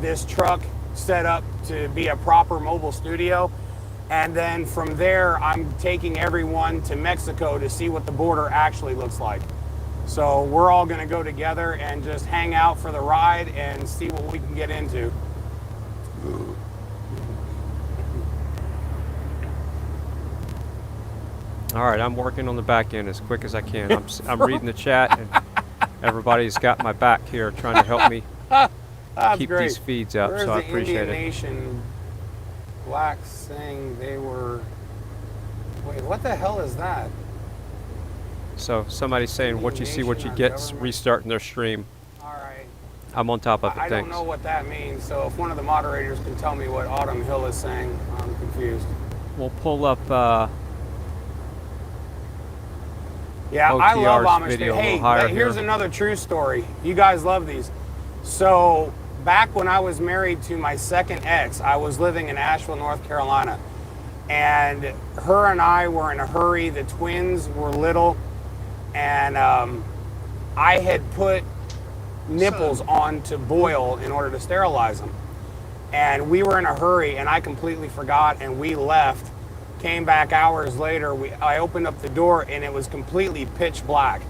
this truck set up to be a proper mobile studio, and then from there I'm taking everyone to Mexico to see what the border actually looks like. So we're all going to go together and just hang out for the ride and see what we can get into. All right, I'm working on the back end as quick as I can. I'm reading the chat, and everybody's got my back here trying to help me keep great. These feeds up, Where's so I the appreciate Indian it. Nation blacks saying they were Wait, what the hell is that? So somebody's saying what you see, what you get, restarting their stream. All right. I'm on top of it, I don't thanks. know what that means, so if one of the moderators can tell me what Autumn Hill is saying, I'm confused. We'll pull up Yeah, I love OTR's Amish. video a Hey, little higher here's here. another true story. You guys love these. So back when I was married to my second ex, I was living in Asheville, North Carolina. And her and I were in a hurry. The twins were little. And I had put nipples on to boil in order to sterilize them. And we were in a hurry, and I completely forgot, and we left. Came back hours later, I opened up the door, and it was completely pitch black.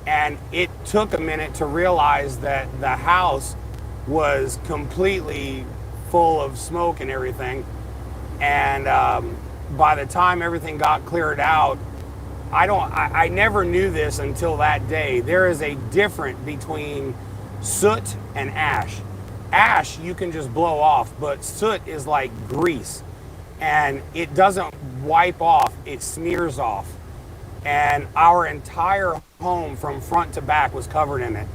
And it took a minute to realize that the house was completely full of smoke and everything. And by the time everything got cleared out, I never knew this until that day. There is a difference between soot and ash. Ash you can just blow off, but soot is like grease. And it doesn't wipe off, it smears off. And our entire home from front to back was covered in it.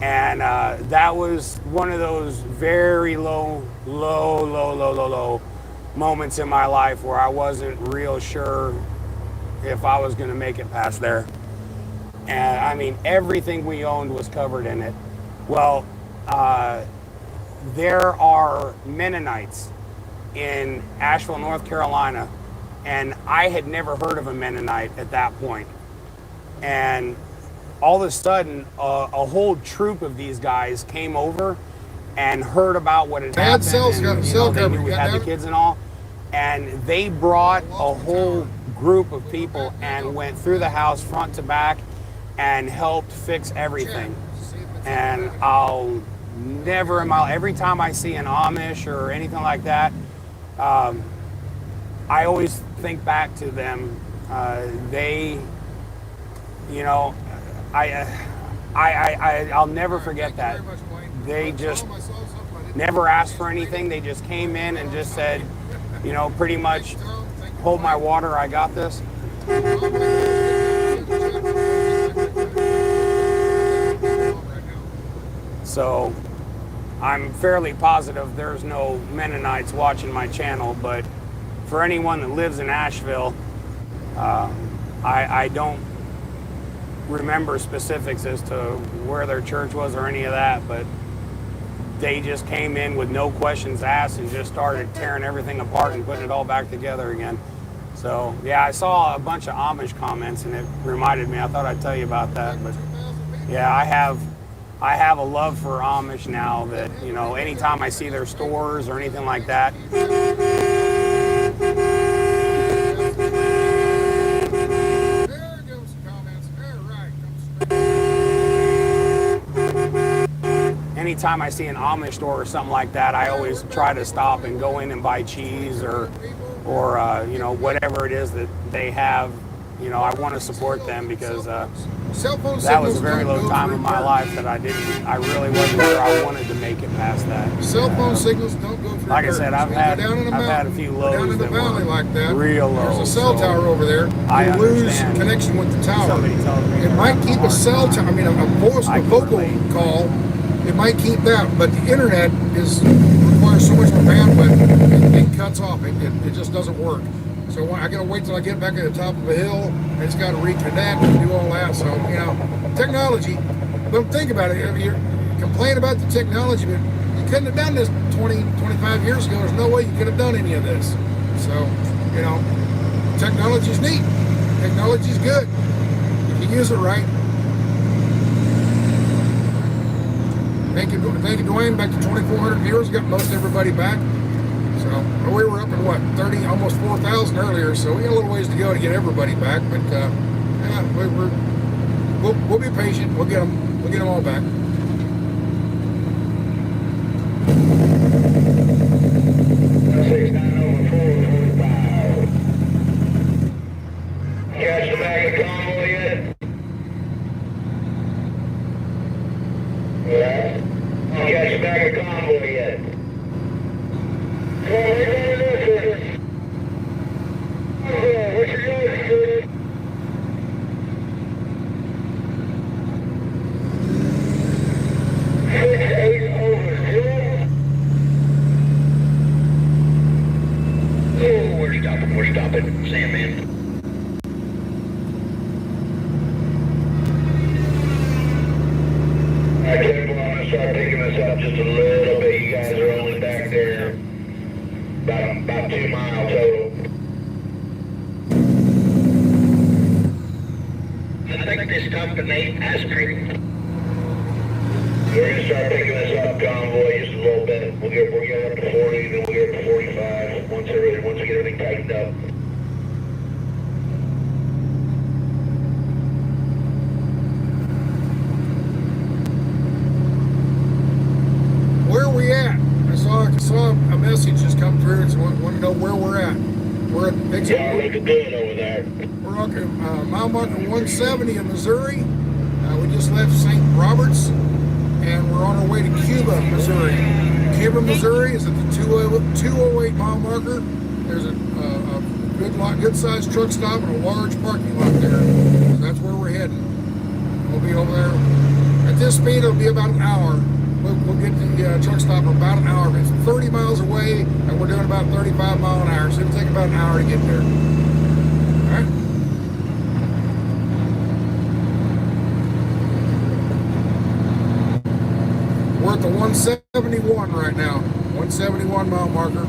And that was one of those very low moments in my life where I wasn't real sure if I was gonna make it past there. And I mean, everything we owned was covered in it. Well, there are Mennonites in Asheville, North Carolina, and I had never heard of a Mennonite at that point. And all of a sudden, a whole troop of these guys came over and heard about what had happened. They knew we had the kids and all, and they brought a whole group of people and went through the house front to back and helped fix everything. And I'll never in my, every time I see an Amish or anything like that, I always think back to them. They, you know, I'll never forget that. They just never asked for anything. They just came in and just said, you know, pretty much, hold my water, I got this. So I'm fairly positive there's no Mennonites watching my channel, but for anyone that lives in Asheville, I don't remember specifics as to where their church was or any of that, but they just came in with no questions asked and just started tearing everything apart and putting it all back together again. So yeah, I saw a bunch of Amish comments and it reminded me, I thought I'd tell you about that. But yeah, I have a love for Amish now that, you know, anytime I see their stores or anything like that. Anytime I see an Amish store or something like that, I always try to stop and go in and buy cheese or you know, whatever it is that they have. You know, I want to support them because that was a very low time in my life that I really wasn't sure I wanted to make it past that. Cell phone signals don't go through. Like I said, I've had a few lows that were like that. real low. There's a cell tower over there. I You lose connection with the tower. It might keep a cell tower. I mean, a vocal call. It might keep that, but the internet requires so much more bandwidth. It cuts off. It just doesn't work. So I gotta wait till I get back at the top of a hill, and it's got to reconnect and do all that. So, you know, technology. But think about it. You're complaining about the technology, but you couldn't have done this 20, 25 years ago. There's no way you could have done any of this. So, you know, technology's neat. Technology's good if you use it right. Thank you, Dwayne. Back to 2,400 viewers. Got most everybody back. So we were up at what, 30, almost 4,000 earlier. So we got a little ways to go to get everybody back. But yeah, we'll be patient. We'll get them all back. Catch the bag of convoy yet? Yeah. Catch the bag of convoy yet? Come on, we're going to do this. What's your Oh, we're stopping, Sandman. I can't want to start picking this up just a little bit. You guys are only back there about 2 miles total. I think they stopped at 8 Asprey. We're going to start picking this up, convoy, just a little bit. We'll get up to 40, then we'll get up to 45 once we get everything tightened up. Where are we at? I saw a message just come through and want to know where we're at. We're at the Yeah, looking good over there. We're on mile marker 170 in Missouri. We just left St. Roberts, and we're on our way to Cuba, Missouri. Cuba, Missouri is at the 208 mile marker. There's a good-sized truck stop and a large parking lot there. So that's where we're heading. We'll be over there. At this speed, it'll be about an hour. We'll get to the truck stop in about an hour. It's 30 miles away, and we're doing about 35 miles an hour, so it'll take about an hour to get there. All right? We're at the 171 right now. 171 mile marker.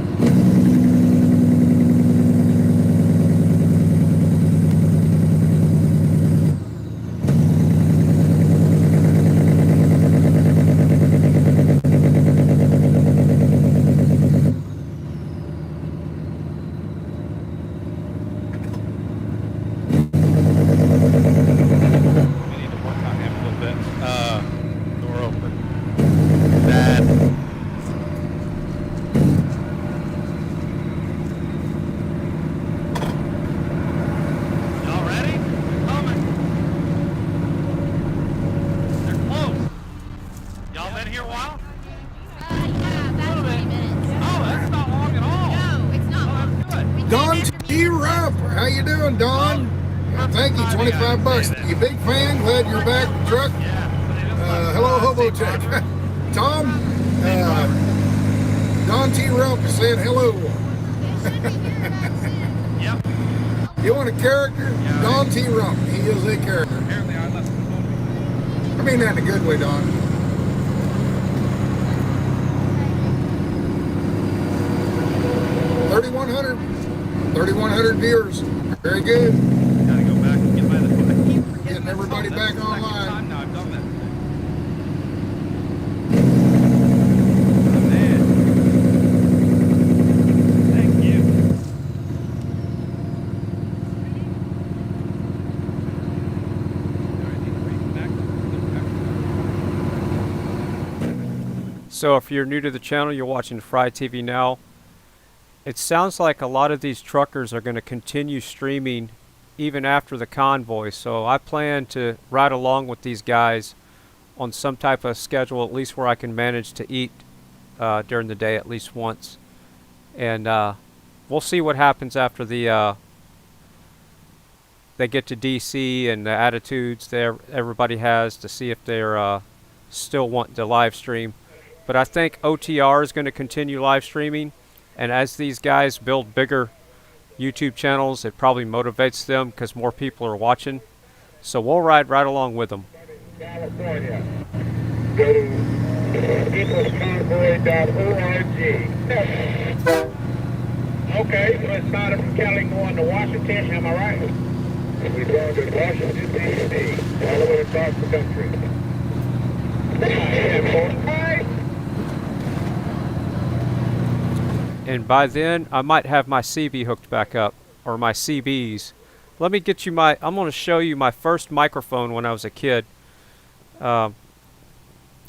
$25. You big fan? Glad you're back in the truck. Hello, Hobo Tech. Tom, Don T. Rump is saying hello. Yep. You want a character? Yeah, Don T. Rump. He is a character. Apparently I left the phone. I mean that in a good way, Don. $3,100 viewers. Very good. Gotta go back and get by the phone. I keep forgetting getting everybody back online. Time now I've done that. So if you're new to the channel, you're watching Fry TV now. It sounds like a lot of these truckers are going to continue streaming even after the convoy. So I plan to ride along with these guys on some type of schedule, at least where I can manage to eat during the day at least once. And we'll see what happens after the they get to DC and the attitudes that everybody has to see if they're still wanting to live stream. But I think OTR is going to continue live streaming, and as these guys build bigger YouTube channels, it probably motivates them because more people are watching. So we'll ride right along with them. California. Go to peoplesconvoy.org. Okay, so it's started from Cali going to Washington, am I right? We're going to Washington, D.C., all the way across the country. And by then, I might have my CB hooked back up, or my CBs. Let me get you my, I'm going to show you my first microphone when I was a kid. I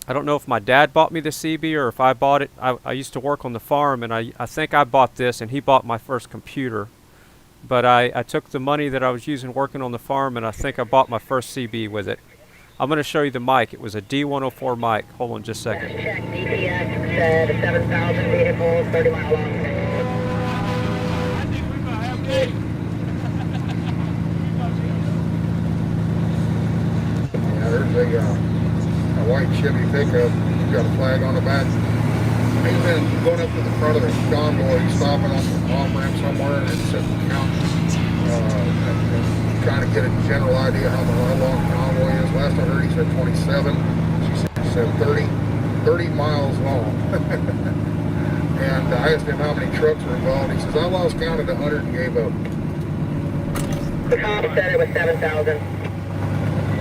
don't know if my dad bought me the CB or if I bought it. I used to work on the farm, and I think I bought this, and he bought my first computer. But I took the money that I was using working on the farm, and I think I bought my first CB with it. I'm going to show you the mic. It was a D104 mic. Hold on just a second. Check DPS said 7,000 vehicles, 30 mile long. Yeah, there's a white Chevy pickup. He's got a flag on the back. He's been going up to the front of the convoy, stopping on the off-ramp somewhere and sitting counting, and trying to get a general idea how long the convoy is. Last I heard, he said 27. She said 30 miles long. And I asked him how many trucks were involved. He says, I lost count at 100 and gave up. The comp said it was 7,000.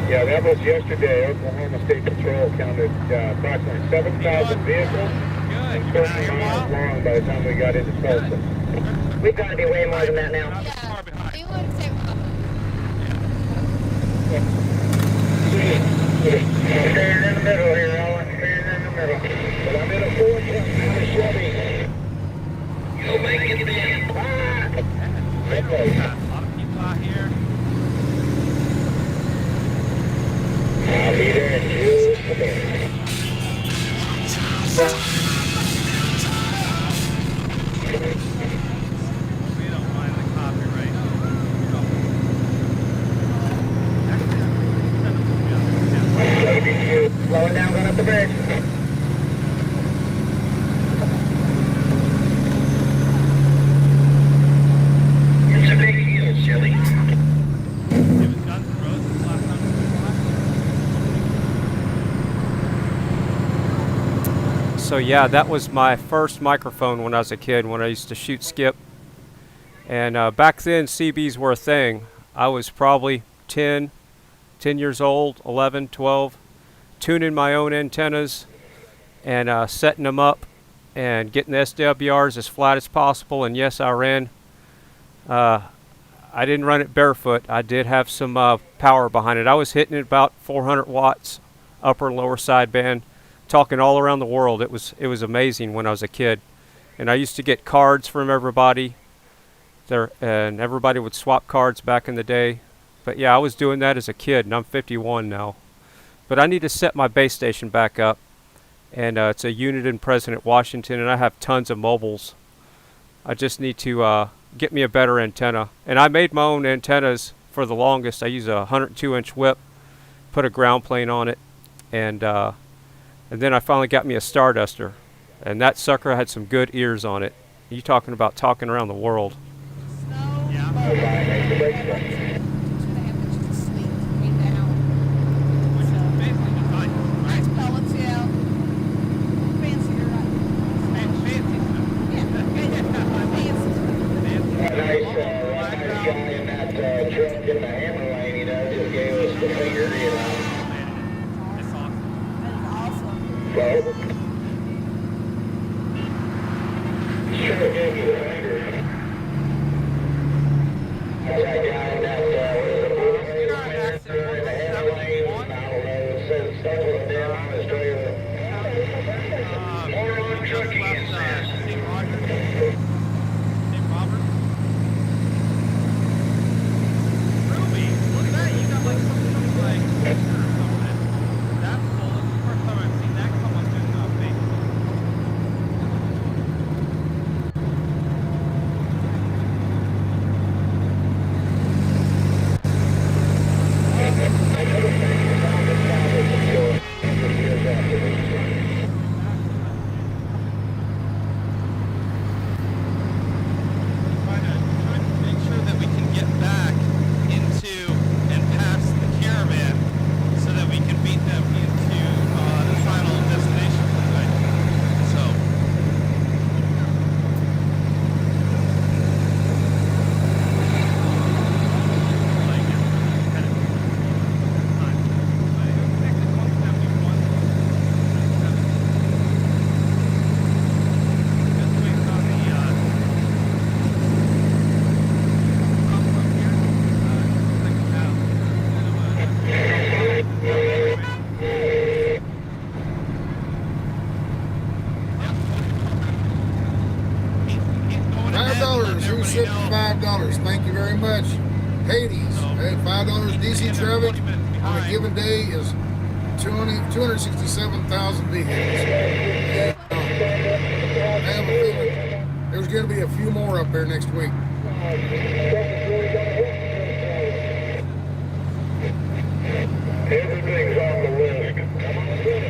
Yeah, that was yesterday. Oklahoma State Patrol counted approximately 7,000 vehicles. And 30 miles long by the time we got into Tulsa. We've got to be way more than that now. He would say Staying in the middle here, Alan. Staying in the middle. But I'm in a Ford truck, not a Chevy. You'll make it then. Okay. A lot of people out here. I'll be there in just a minute. We don't mind the copyright. Slowing down, going up the bridge. It's a big hill, Shelly. So yeah, that was my first microphone when I was a kid, when I used to shoot skip. And back then, CBs were a thing. I was probably 10 years old, 11, 12, tuning my own antennas and setting them up and getting the SWRs as flat as possible. And yes, I ran. I didn't run it barefoot. I did have some power behind it. I was hitting it about 400 watts, upper and lower sideband, talking all around the world. It was amazing when I was a kid. And I used to get cards from everybody there, and everybody would swap cards back in the day. But yeah, I was doing that as a kid, and I'm 51 now. But I need to set my base station back up, and it's a unit in President Washington, and I have tons of mobiles. I just need to get me a better antenna. And I made my own antennas for the longest. I use a 102-inch whip, put a ground plane on it, and then I finally got me a Starduster, and that sucker had some good ears on it. You talking about talking around the world. $5. Thank you very much. Hades, hey, $5 DC traffic on a given day is 267,000 vehicles. And, I have a feeling there's going to be a few more up there next week. Everything's on the list.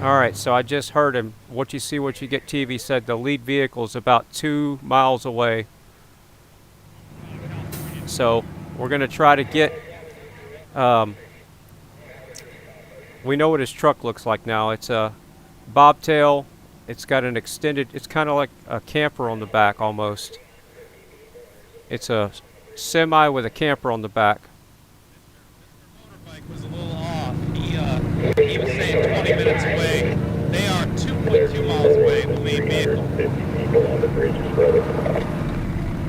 Alright, so I just heard him. What you see, what you get TV said the lead vehicle is about 2 miles away. So we're going to try to get, we know what his truck looks like now. It's a bobtail. It's got an extended, it's kind of like a camper on the back almost. It's a semi with a camper on the back. He was saying 20 minutes away. They are 2.2 miles away, the lead vehicle.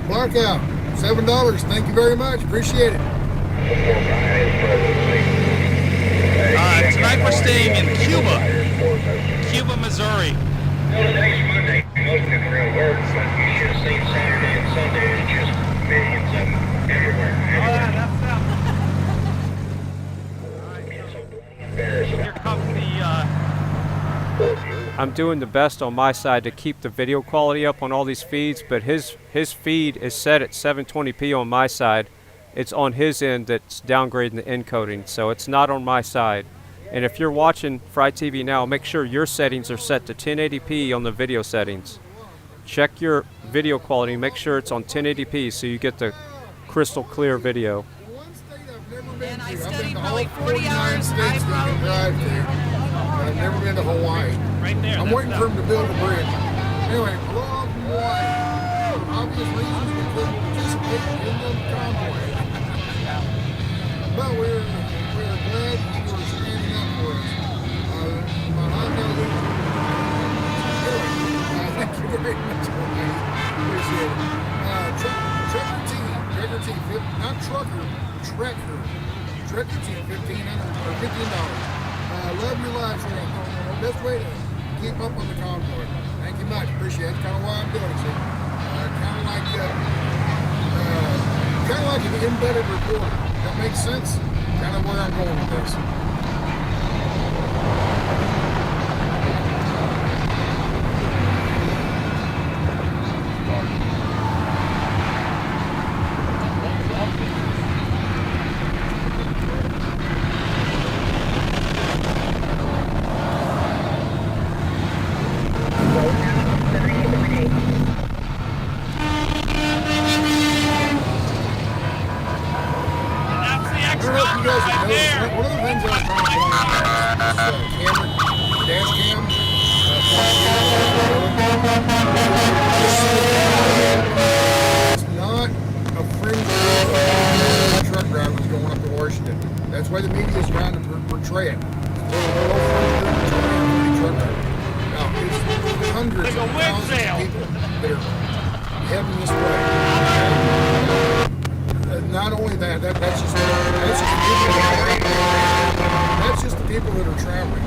Mark out. $7. Thank you very much. Appreciate it. Tonight we're staying in Cuba, Missouri. Today's Monday. Most of them real work, but you should have seen Saturday and Sunday. It's just millions of them everywhere. Here comes the I'm doing the best on my side to keep the video quality up on all these feeds, but his feed is set at 720p on my side. It's on his end that's downgrading the encoding, so it's not on my side. And if you're watching Fry TV now, make sure your settings are set to 1080p on the video settings. Check your video quality, make sure it's on 1080p so you get the crystal clear video. And I studied probably 40 hours. I probably drive to. I've never been to Hawaii. Right there. I'm waiting for him to build a bridge. Anyway, love Hawaii. For obvious reasons, we couldn't participate in the convoy. But we're glad you were standing up for us. Thank you very much. Appreciate it. Trekker T, not Trucker, Trekker. Trekker T, $15. Love your live stream. Best way to keep up on the convoy. Thank you much. Appreciate it. That's kind of why I'm doing it. See, kind of like an embedded reporter. That makes sense. Kind of where I'm going with this. That's why the media is trying to portray it. Now, it's hundreds of thousands of people that are heading this way. Not only that, that's just the people that are traveling.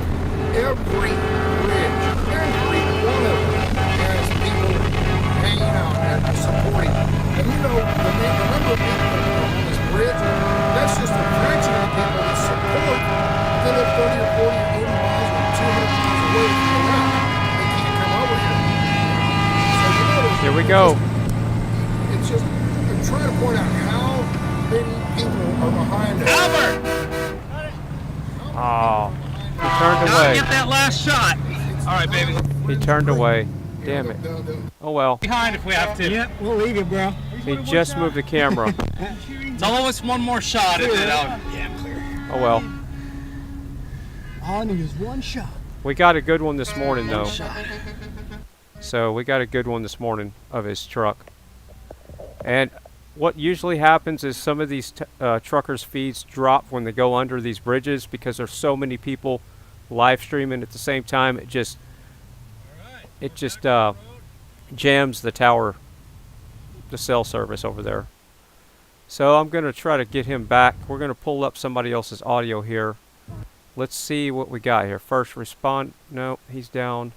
Every bridge, every one of them has people hanging out and supporting. And you know, the number of people that are on this bridge, that's just a fraction of the people that support that live 30 or 40 or 80 miles or 200 miles away from the route. They can't come over here. So you know, here we go. It's just, I'm trying to point out how many people are behind us. Albert! Oh, he turned Now away. get that last shot. All right, baby. He turned away. Damn it. Oh well. Behind if we have to. Yep, we'll leave you, bro. He just moved the camera. Tell us one more shot and then I'll... Yeah, I'm clear. Oh well. All I need is one shot. We got a good one this morning though. So we got a good one this morning of his truck. And what usually happens is some of these truckers' feeds drop when they go under these bridges because there's so many people live streaming at the same time. It just jams the tower, the cell service over there. So I'm going to try to get him back. We're going to pull up somebody else's audio here. Let's see what we got here. First respond. No, he's down.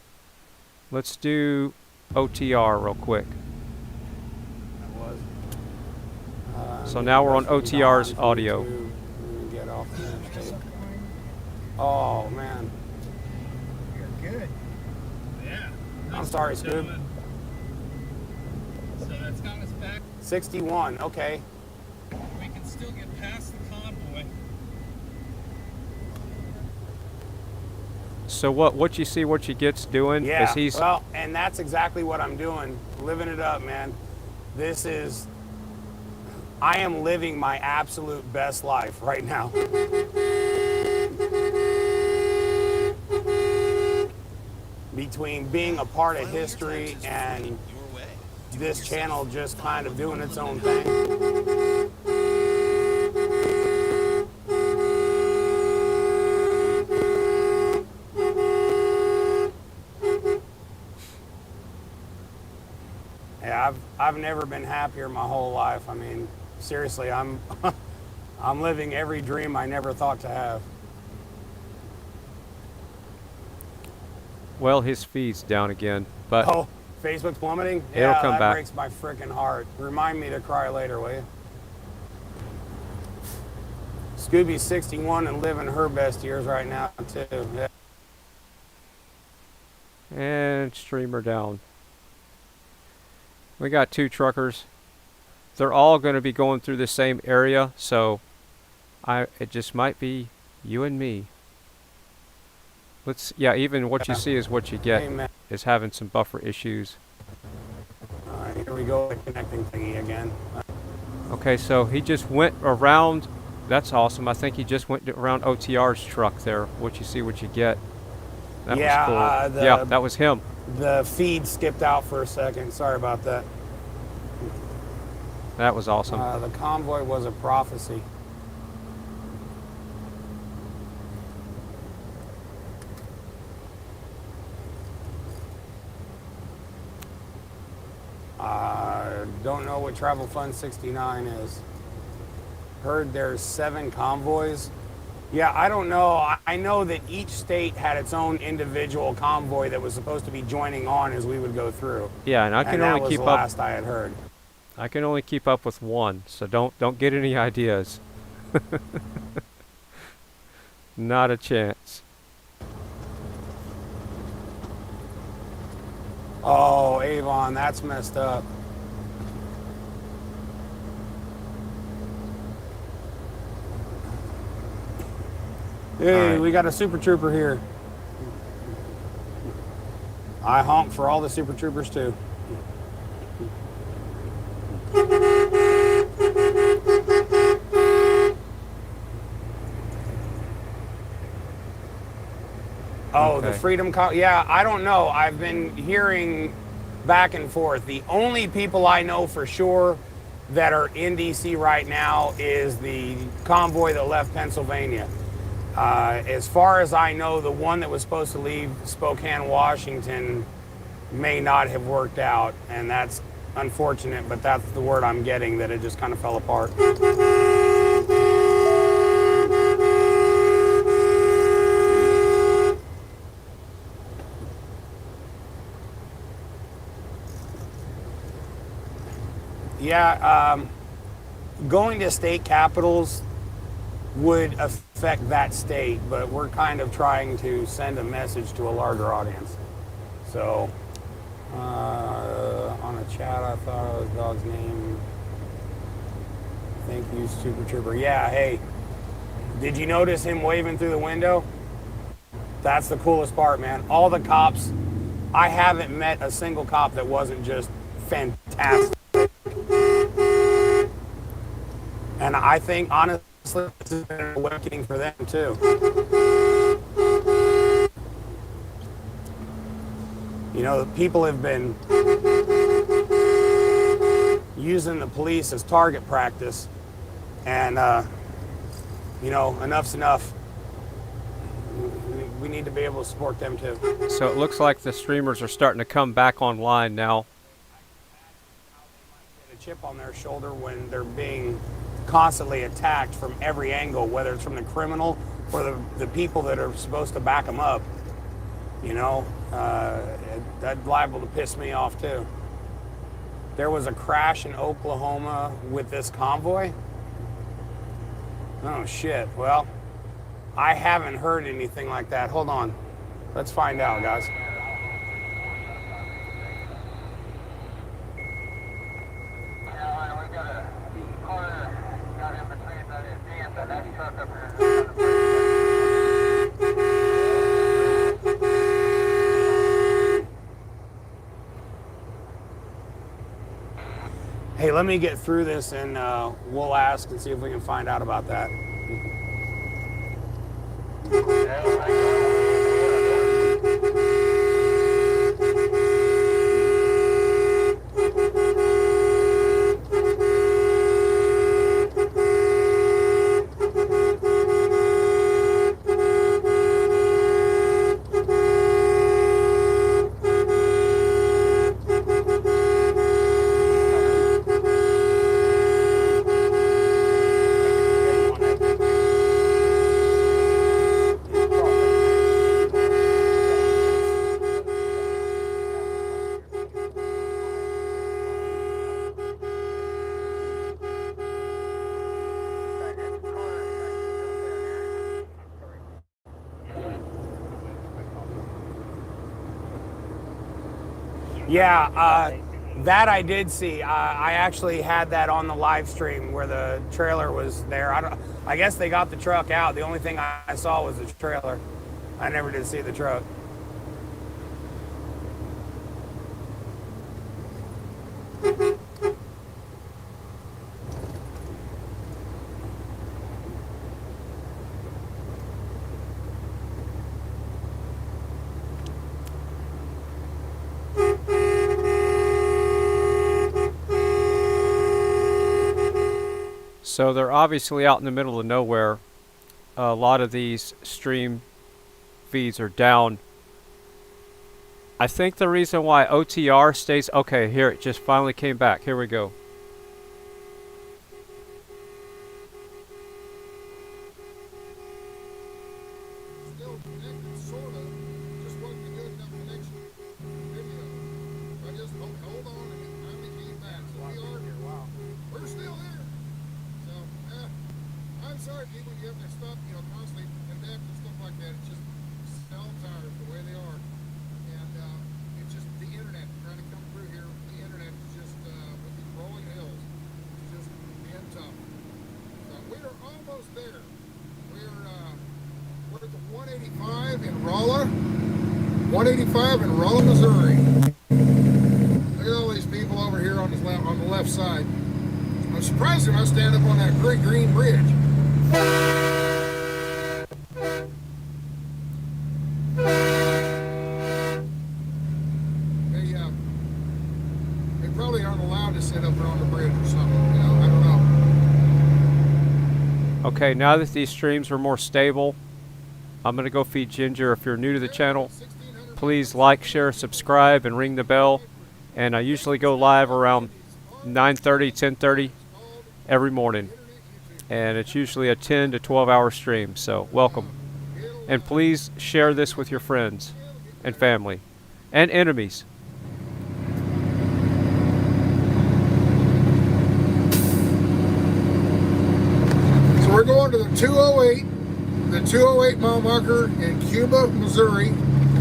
Let's do OTR real quick. So now we're on OTR's audio. Get off the interstate. Oh man. You're good. Yeah. I'm sorry, Scoob. So that's got us back. 61. Okay. We can still get past the convoy. So what you see, what you get's doing? Yeah. He's well, and that's exactly what I'm doing. Living it up, man. I am living my absolute best life right now. Between being a part of history and this channel just kind of doing its own thing. Yeah, I've never been happier my whole life. I mean, seriously, I'm living every dream I never thought to have. well, his feed's down again, but oh, Facebook's plummeting. It'll come that back. breaks my freaking heart. Remind me to cry later, will you? Scooby's 61 and living her best years right now too. Yeah. And streamer down. We got 2 truckers. They're all going to be going through the same area, so it just might be you and me. Yeah, even what you see is what you get. Amen. Is having some buffer issues. All right, here we go, the connecting thingy again. Okay, so he just went around. That's awesome. I think he just went around OTR's truck there. What you see, what you get. That was cool. Yeah, that was him. The feed skipped out for a second. Sorry about that. That was awesome. The convoy was a prophecy. Don't know what Travel Fund 69 is. Heard there's 7 convoys. Yeah, I don't know. I know that each state had its own individual convoy that was supposed to be joining on as we would go through. Yeah, and I can only keep up. That was the last I had heard. I can only keep up with 1, so don't get any ideas. Not a chance. Oh, Avon, that's messed up. Hey, we got a Super Trooper here. I honk for all the Super Troopers too. Oh, okay. The Freedom Convoy. Yeah, I don't know. I've been hearing back and forth. The only people I know for sure that are in DC right now is the convoy that left Pennsylvania. As far as I know, the one that was supposed to leave Spokane, Washington may not have worked out, and that's unfortunate, but that's the word I'm getting, that it just kind of fell apart. Yeah, going to state capitals would affect that state, but we're kind of trying to send a message to a larger audience. So, on a chat, I thought it was dog's name. Thank you, Super Trooper. Yeah, hey, did you notice him waving through the window? That's the coolest part, man. All the cops, I haven't met a single cop that wasn't just fantastic. And I think, honestly, this has been an awakening for them, too. You know, people have been, using the police as target practice. And, you know, enough's enough. We need to be able to support them too. So it looks like the streamers are starting to come back online now. A chip on their shoulder when they're being constantly attacked from every angle, whether it's from the criminal or the people that are supposed to back them up. You know, that's liable to piss me off too. There was a crash in Oklahoma with this convoy. Oh shit, well, I haven't heard anything like that. Hold on, let's find out, guys. Hey, let me get through this and we'll ask and see if we can find out about that. Yeah, that I did see. I actually had that on the live stream where the trailer was there. I guess they got the truck out. The only thing I saw was the trailer. I never did see the truck. So they're obviously out in the middle of nowhere. A lot of these stream feeds are down. I think the reason why OTR stays... Okay, here, it just finally came back. Here we go. Okay, now that these streams are more stable, I'm going to go feed Ginger. If you're new to the channel, please like, share, subscribe, and ring the bell. And I usually go live around 9:30, 10:30 every morning. And it's usually a 10 to 12 hour stream, so welcome. And please share this with your friends and family and enemies. We're going to the 208 mile marker in Cuba, Missouri.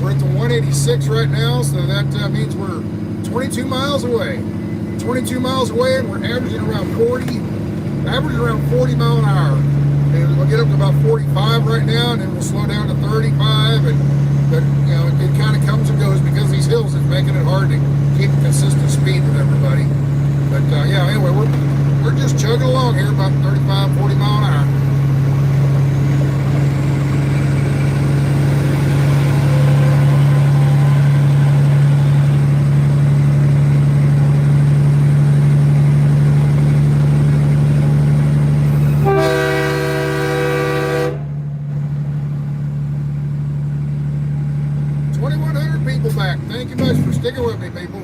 We're at the 186 right now, so that means we're 22 miles away. 22 miles away, and we're averaging around 40 mile an hour. And we'll get up to about 45 right now, and then we'll slow down to 35. But you know, it kind of comes and goes because these hills is making it hard to keep a consistent speed with everybody. But yeah, anyway, we're just chugging along here about 35, 40 mile an hour. you much for sticking with me, people.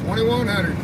2100.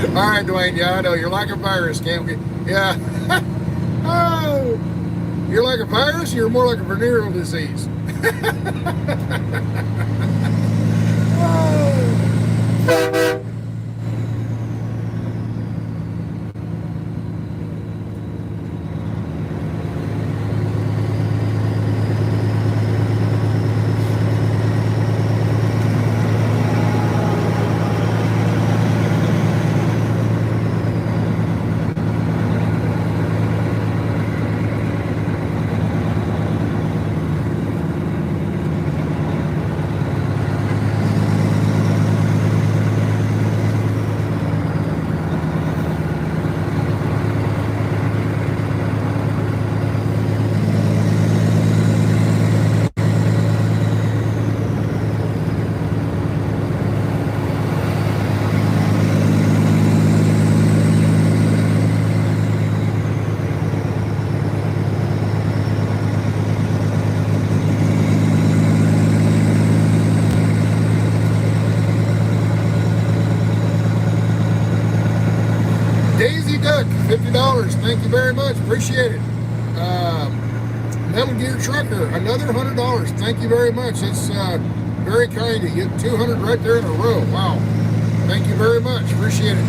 All right, Dwayne. Yeah, I know you're like a virus, can't we? Yeah. Oh, you're like a virus. You're more like a venereal disease. Oh. $50. Thank you very much. Appreciate it. Metal Gear Trucker, another $100. Thank you very much. That's very kind of you. 200 right there in a row. Wow. Thank you very much. Appreciate it.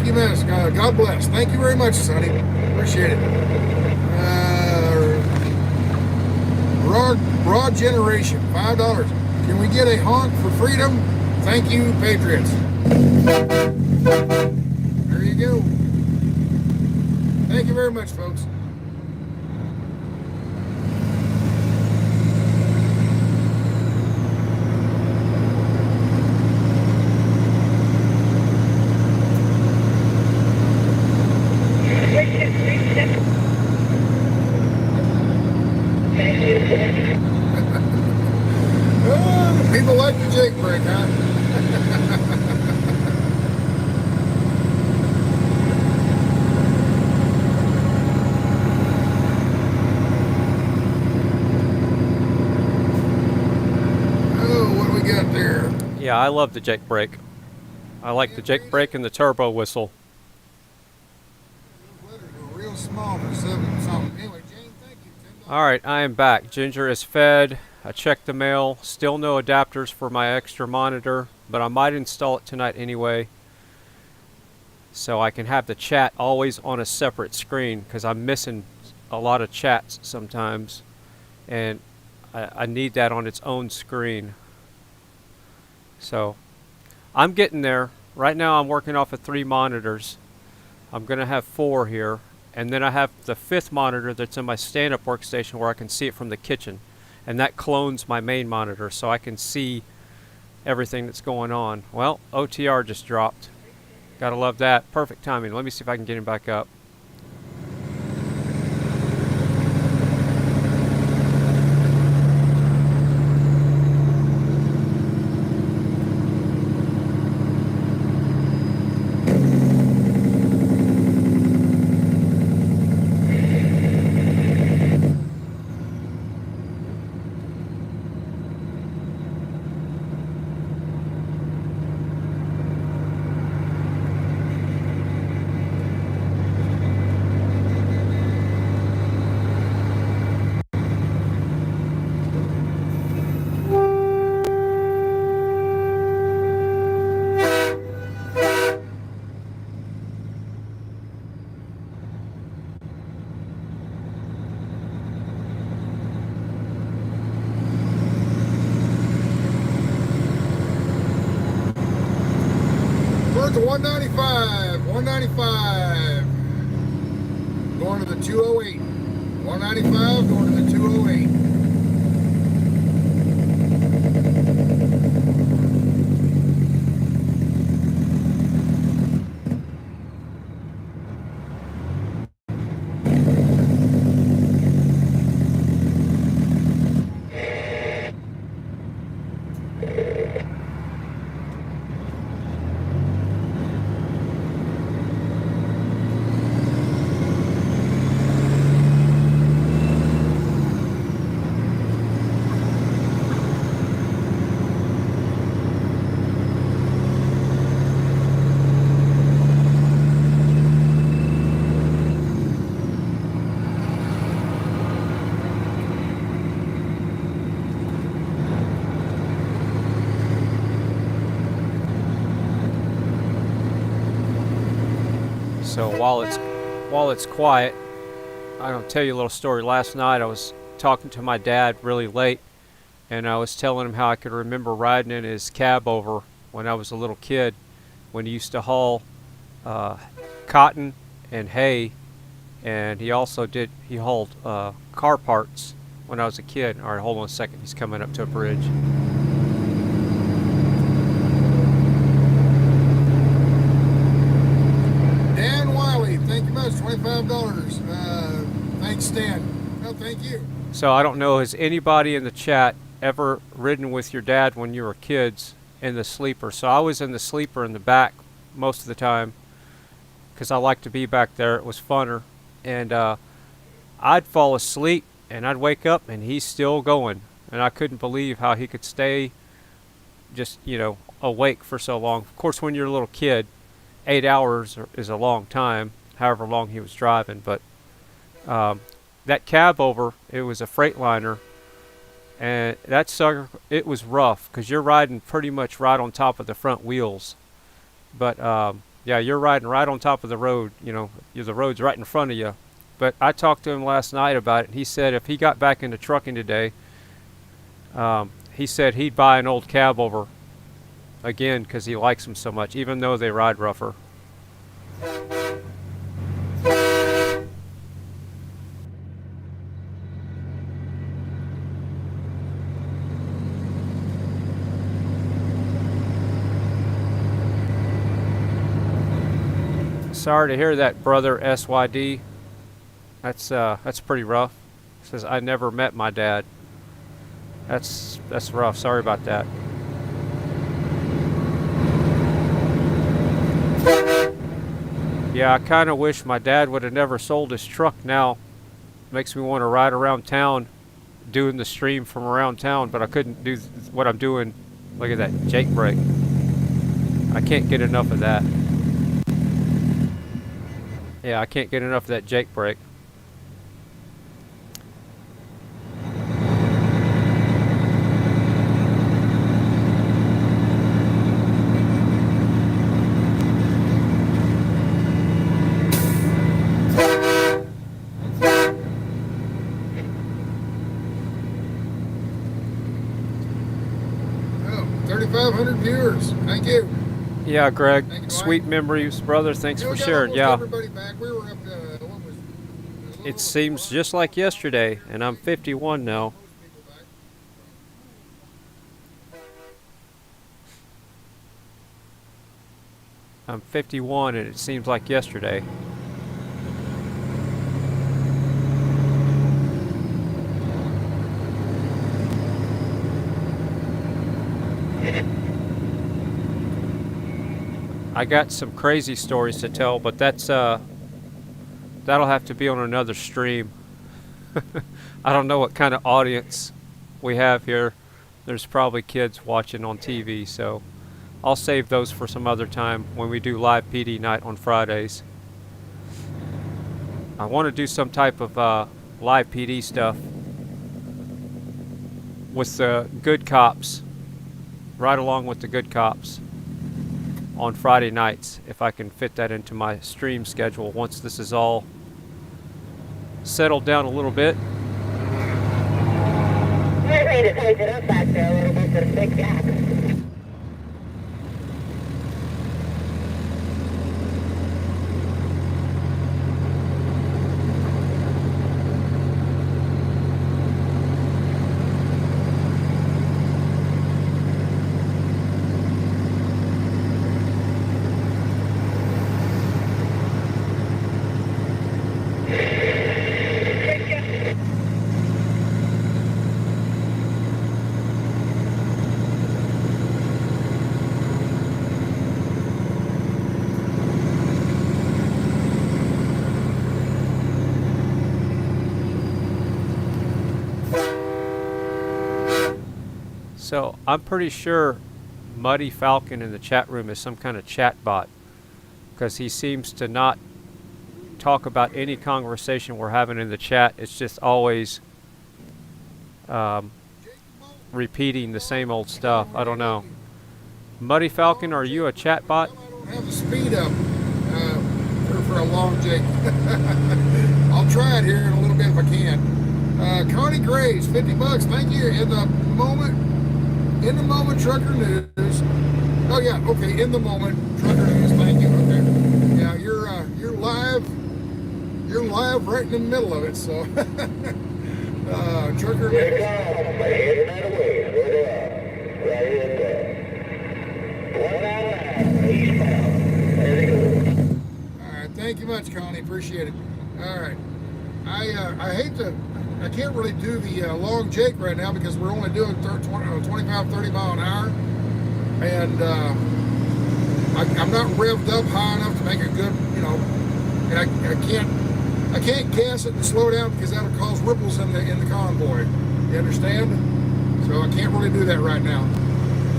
Thank you, miss. God bless. Thank you very much, Sonny. Appreciate it. Raw Generation, $5. Can we get a honk for freedom? Thank you, Patriots. There you go. Thank you very much, folks. People like the Jake break, huh? Oh, what do we got there? Yeah, I love the Jake brake. I like the Jake brake and the turbo whistle. Real small for 7 something. Anyway, Jane, thank you. Alright, I am back. Ginger is fed. I checked the mail. Still no adapters for my extra monitor, but I might install it tonight anyway, so I can have the chat always on a separate screen, because I'm missing a lot of chats sometimes, and I need that on its own screen. So I'm getting there. Right now I'm working off of 3 monitors. I'm going to have 4 here, and then I have the 5th monitor that's in my stand-up workstation where I can see it from the kitchen, and that clones my main monitor so I can see everything that's going on. Well, OTR just dropped. Gotta love that. Perfect timing. Let me see if I can get him back up. To 195, 195, going to the 208, 195, going to the 208. So while it's quiet, I'm gonna tell you a little story. Last night I was talking to my dad really late, and I was telling him how I could remember riding in his cab over when I was a little kid, when he used to haul cotton and hay, and he hauled car parts when I was a kid. All right, hold on a second. He's coming up to a bridge. Thank you much, $25. Thanks, Stan. No, thank you. So I don't know, has anybody in the chat ever ridden with your dad when you were kids in the sleeper? So I was in the sleeper in the back most of the time because I like to be back there. It was funner. And I'd fall asleep and I'd wake up and he's still going. And I couldn't believe how he could stay just, awake for so long. Of course, when you're a little kid, 8 hours is a long time, however long he was driving. But that cab over, it was a Freightliner, and that sucker, it was rough because you're riding pretty much right on top of the front wheels. But Yeah, you're riding right on top of the road. You know, the road's right in front of you. But I talked to him last night about it. He said if he got back into trucking today, he said he'd buy an old cab over again because he likes them so much, even though they ride rougher. Sorry to hear that, brother SYD. That's pretty rough. Says I never met my dad. That's rough. Sorry about that. Yeah, I kind of wish my dad would have never sold his truck now. Makes me want to ride around town doing the stream from around town, but I couldn't do what I'm doing. Look at that Jake brake. I can't get enough of that. Yeah, I can't get enough of that Jake brake. Oh, 3,500 viewers. Thank you. Yeah, Greg. Sweet memories, brother. Thanks for sharing. Yeah. Everybody back. We were up It seems just like yesterday, and I'm 51 now. I'm 51, and it seems like yesterday. I got some crazy stories to tell, but that'll have to be on another stream. I don't know what kind of audience we have here. There's probably kids watching on TV, so I'll save those for some other time when we do live PD night on Fridays. I want to do some type of live PD stuff with the good cops, right along with the good cops on Friday nights, if I can fit that into my stream schedule once this is all settled down a little bit. We're ready to tighten it up back there a little bit for the big gap. So I'm pretty sure Muddy Falcon in the chat room is some kind of chat bot, because he seems to not talk about any conversation we're having in the chat. It's just always repeating the same old stuff. I don't know. Muddy Falcon, are you a chat bot? have the speed up for a long jig. I'll try it here in a little bit if I can. Connie Graves, $50. Thank you. In the moment trucker news. Oh yeah, okay. In the moment trucker news. Thank you. Okay. Yeah, you're live. You're live right in the middle of it. So trucker news. All right. Thank you much, Connie. Appreciate it. All right. I can't really do the long jake right now because we're only doing 25, 30 mile an hour. And I'm not revved up high enough to make a good, and I can't gas it and slow down because that'll cause ripples in the convoy. You understand? So I can't really do that right now.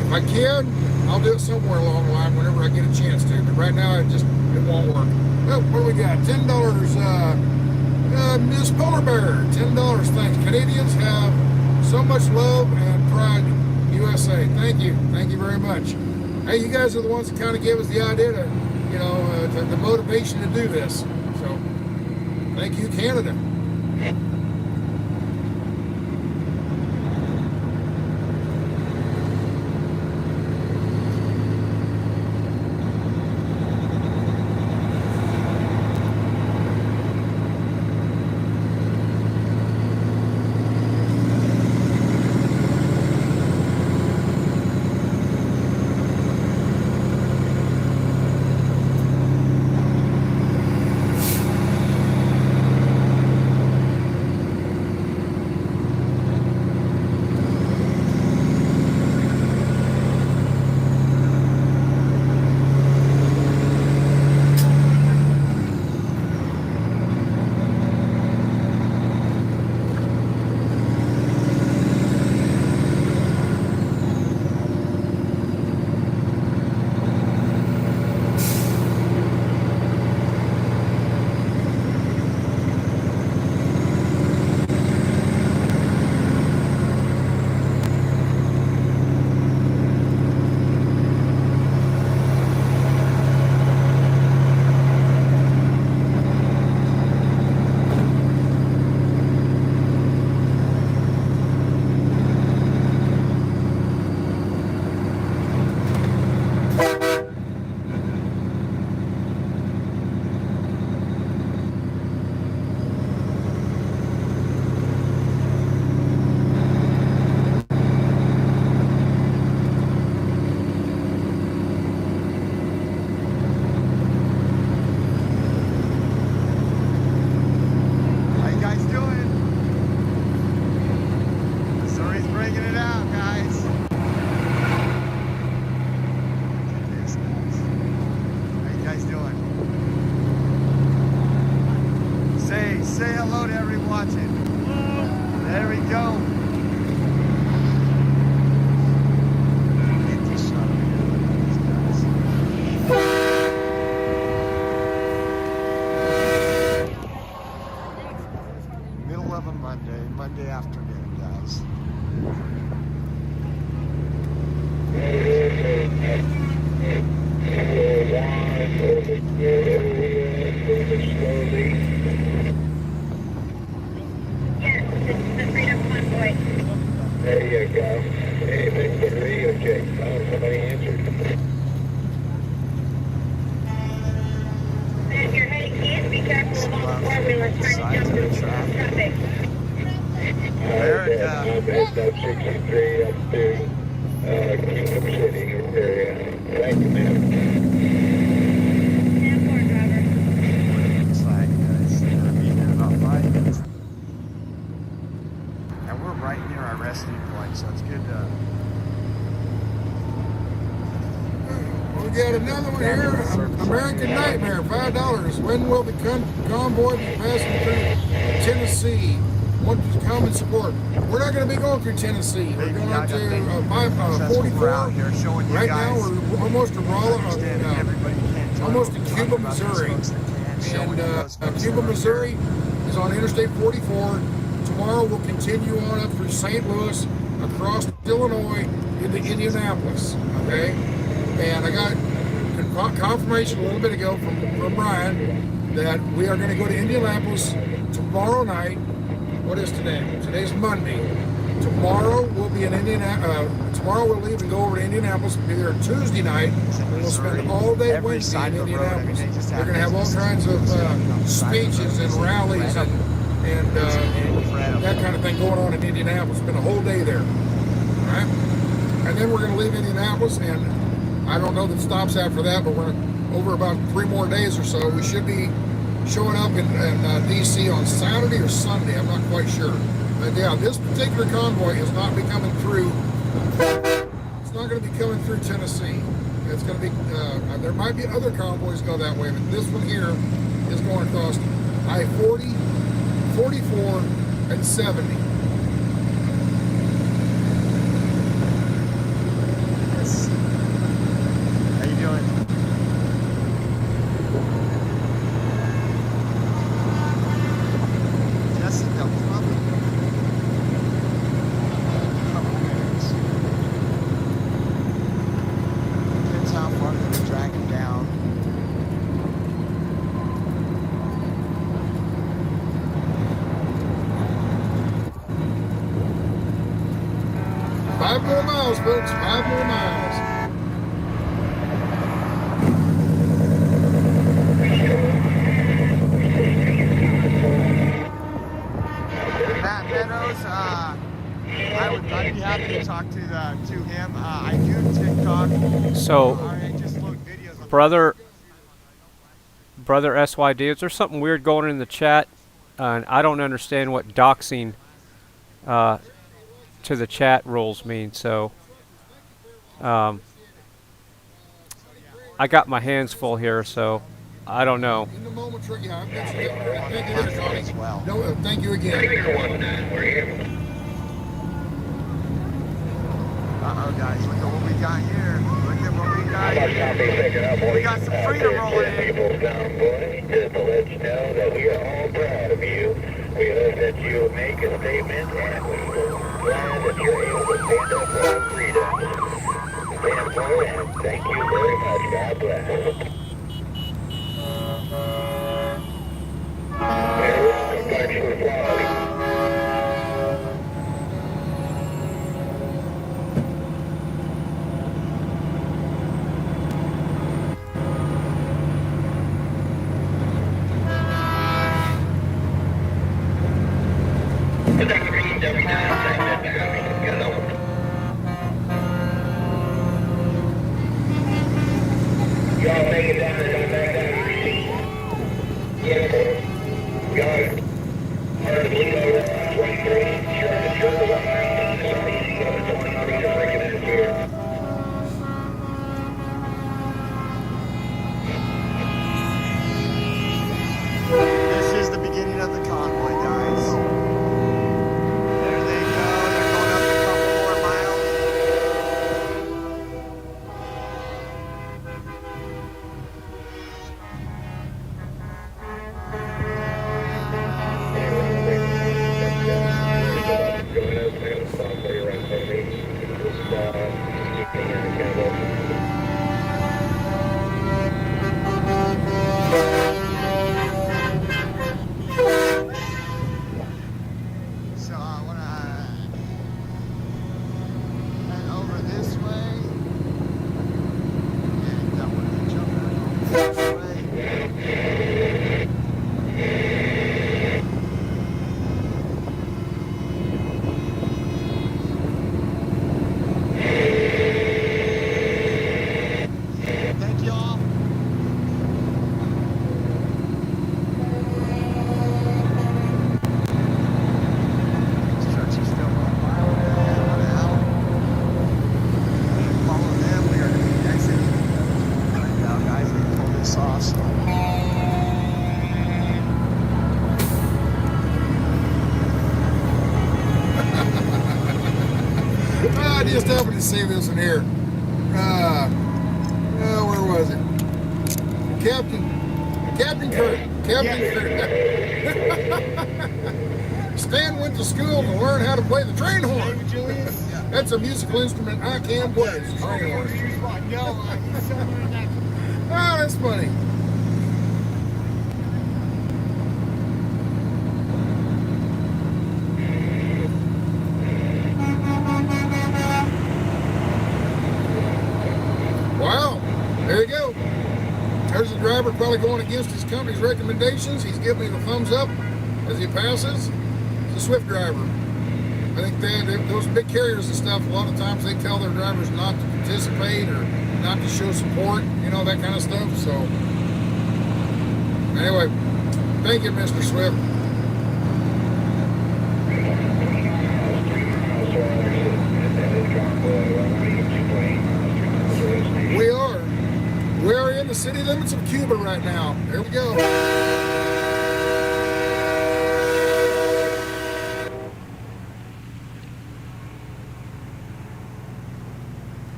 If I can, I'll do it somewhere along the line whenever I get a chance to. But right now, it won't work. Well, what do we got? $10. Miss Polar Bear, $10. Thanks. Canadians have so much love and pride. USA. Thank you. Thank you very much. Hey, you guys are the ones that kind of gave us the idea to, the motivation to do this. So, thank you, Canada. Say hello to everyone watching. There we go. Get this shot of these guys. Middle of a Monday afternoon, guys. Freedom Convoy. There you go. Anything but radio check. Oh, somebody answered. If you're heading east, be careful of all the four-wheelers trying to jump through traffic. America. Up 63 up to Kingdom City area. Thank you, ma'am. Looks like guys, we're gonna be here in about 5 minutes. And we're right near our resting point, so it's good to. We got another one here. American Nightmare, $5. When will the convoy be passing through Tennessee? Want to come and support. We're not going to be going through Tennessee. We're going out to 44. Right now, we're almost to Rolla, almost to Cuba, Missouri. And Cuba, Missouri is on Interstate 44. Tomorrow we'll continue on up through St. Louis, across Illinois, into Indianapolis. Okay? And I got confirmation a little bit ago from Brian that we are going to go to Indianapolis tomorrow night. What is today? Today's Monday. Tomorrow we'll be in tomorrow we'll leave and go over to Indianapolis. We'll be there Tuesday night. And we'll spend all day Wednesday in Indianapolis. They're going to have all kinds of speeches and rallies and that kind of thing going on in Indianapolis. Spend a whole day there. All right? And then we're going to leave Indianapolis, and I don't know that stops after that, but we're over about 3 more days or so. We should be showing up in D.C. on Saturday or Sunday. I'm not quite sure. But yeah, this particular convoy is not be coming through. It's not going to be coming through Tennessee. It's going to be, there might be other convoys go that way, but this one here is going across I-40, 44, and 70. Yes. How you doing? Jessica, probably. Couple minutes. Depends how far they're dragging down. 5 more miles, folks. 5 more miles. Matt Meadows, I'd be happy to talk to him. I do TikTok. So, I just load videos of brother SYD, is there something weird going on in the chat? And I don't understand what doxing to the chat rules mean. So, I got my hands full here, so I don't know. In the moment, yeah, I've got you. Thank you, Connie. No, thank you again. Uh-oh, guys, look at what we got here. Look at what we got here. We got some freedom rolling in. Freedom Convoy, just to let you know that we are all proud of you. We hope that you will make a statement, and we are glad that you're able to stand up for our freedom. Stand for it, and thank you very much. God bless. Thanks for the quality. Y'all make it down there, don't back down. Yeah, y'all are the lead over 23, sure, the 119, sorry, you got the 23 to break it in here. This is the beginning of the convoy, guys. There they go. They're going up a couple more miles. So I want to head over this way. And that one to jump over this way. Thank y'all. I just happened to see this in here. Where was it? Captain Kurt. Stan went to school to learn how to play the train horn. That's a musical instrument I can play. It's a train horn. Oh, that's funny. Wow, there you go. There's a driver probably going against his company's recommendations. He's giving me the thumbs up as he passes. It's a Swift driver. I think those big carriers and stuff, a lot of times they tell their drivers not to participate or not to show support, you know, that kind of stuff. So, anyway, thank you, Mr. Swift. We are in the city limits of Cuba right now. There we go.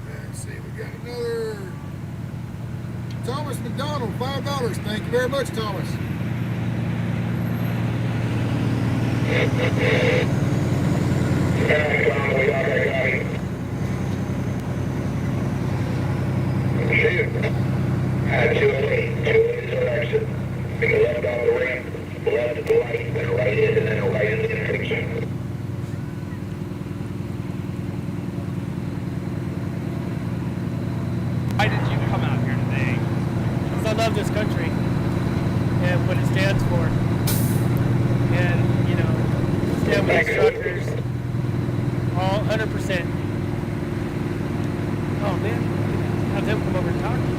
Let's see, we got another Thomas McDonald, $5. Thank you very much, Thomas. Shoot. 208 is our exit. Make a left off the ramp, left at the light, then a right in, and then a right in the intersection. this country and what it stands for. And, you know, stand with these truckers, all 100%. Oh, man, have them come over and talk to you.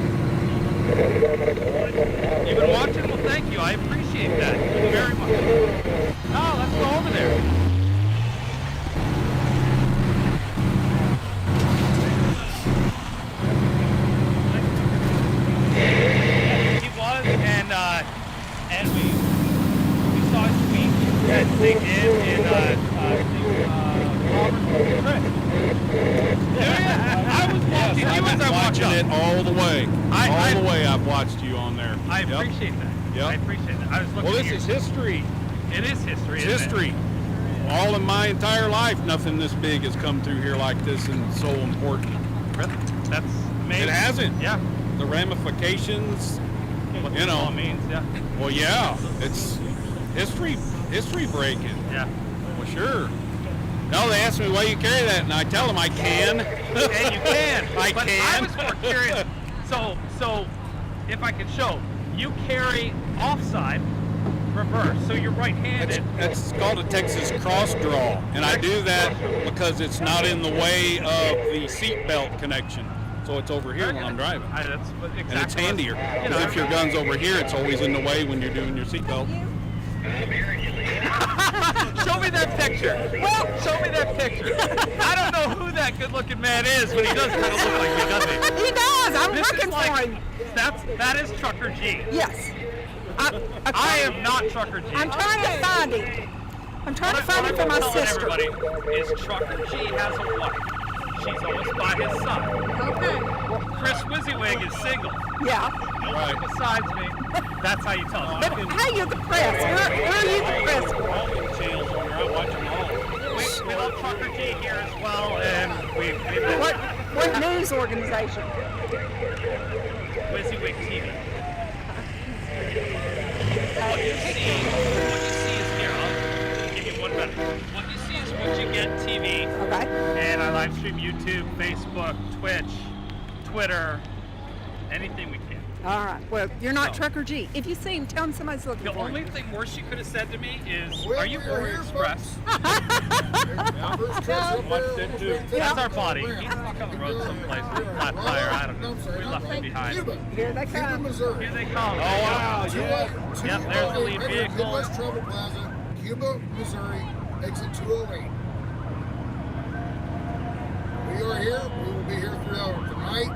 You've been watching? Well, thank you. I appreciate that very much. Oh, let's go over there. He was, and we saw his tweet that they did in I was watching you as I walked up. It all the way. All the way I've watched you on there. I appreciate that. Yep. I appreciate that. I was looking Well, at this you. is history. It is history. It's isn't history. All in my entire life, nothing this big has come through here like this and so important. Really? That's amazing. It hasn't. Yeah. The ramifications, What you this all know. means, yeah. Well, yeah, it's history breaking. Yeah. Well, sure. No, they ask me why you carry that, and I tell them I can. And you can. I but can. I was more curious. So if I could show, you carry offside, reverse, so you're right-handed. That's called a Texas cross draw, and I do that because it's not in the way of the seat belt connection. So it's over here when I'm driving. Exactly and it's handier. You know, Because if your gun's over here, it's always in the way when you're doing your seat belt. Show me that picture. Well, show me that picture. I don't know who that good-looking man is, but he does kind of look like me, doesn't he? He does. I'm This looking is like, for him. That is Trucker G. Yes. I am not Trucker G. I'm trying to find him. I'm trying to find him for my sister. Everybody is Trucker G has a wife. She's almost by his side. Okay. Chris WYSIWYG is single. Yeah. Nobody besides me. That's how you tell us. But how you the press? Where are you the press for? I watch them all. We love Trucker G here as well, and we've been What news organization? WYSIWYG TV. What you see is here. I'll give you 1 minute. What you see is what you get TV. Okay. And I live stream YouTube, Facebook, Twitch, Twitter, anything we can. All right. Well, you're not So. Trucker G. If you see him, tell him somebody's looking The for only him. thing worse you could have said to me is, are you Oreo Express? That's our buddy. He's stuck on the road someplace with a flat tire. I don't know. We left him behind. Here they come. Here they come. Oh, wow. Yep, there's the lead vehicle. Midwest Travel Plaza, Cuba, Missouri, exit 208. We are here. We will be here throughout the night.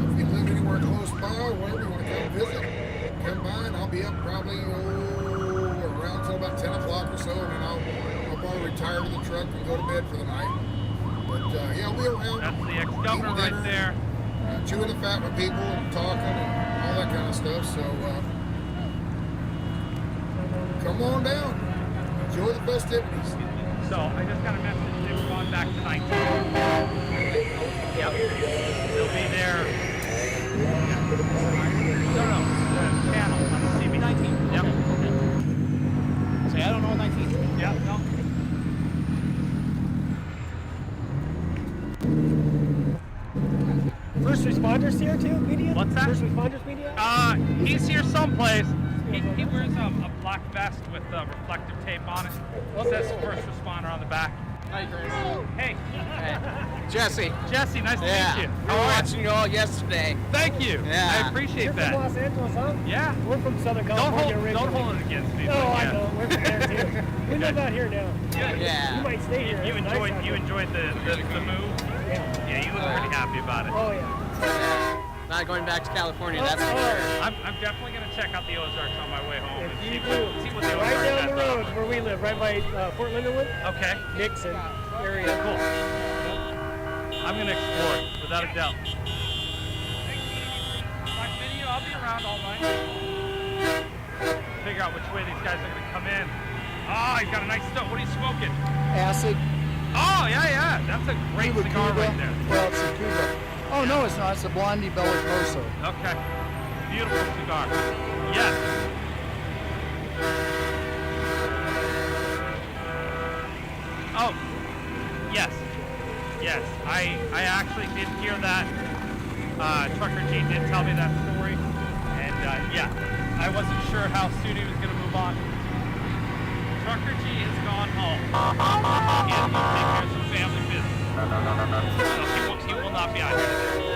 If you live anywhere close by or whatever, you want to come visit, come by, and I'll be up probably around until about 10 o'clock or so, and then I'll probably retire to the truck and go to bed for the night. But yeah, I'll be around. That's the ex-governor right there. Chewing the fat with people and talking and all that kind of stuff. So come on down. Enjoy the festivities. So I just got a message. They were going back to 19. Yep. They'll be there. Yeah. No, the panel on the CB. 19. Yep. Say, I don't know 19. Yeah, no. First responders here too, media? What's that? First responders media? He's here someplace. He wears a black vest with reflective tape on it. It says first responder on the back. Hi, Chris. Hey. Jesse. Jesse, nice to meet you. We were watching you all yesterday. Thank you. Yeah. I appreciate You're that. from Los Angeles, huh? Yeah. We're from Southern Don't California hold originally. it against me. No, but I yeah. know. We're from there too. We live out here now. Yeah. You might stay here. You It's nice out here. enjoyed the move? Yeah. Yeah, you look pretty happy about it. Oh yeah. Not going back to California, that's Oh, for sure. I'm definitely going to check out the Ozarks on my way home and see what the Right Ozarks down has the to road offer. where we live, right by Fort Lindenwood. Okay. Nixon area. Cool. I'm going to explore it, without a doubt. Like video, I'll be around all night. Figure out which way these guys are going to come in. Oh, he's got a nice stuff. What are you smoking? Acid. Oh, yeah. That's a great cigar right there. Well, it's a Cuba. Oh, no, it's not. It's a Blondie Bellicoso. Okay. Beautiful cigar. Yes. Oh, yes. Yes. I actually did hear that. Trucker G did tell me that story. And Yeah, I wasn't sure how soon he was going to move on. Trucker G has gone home. And he'll take care of some family business. So he will not be out here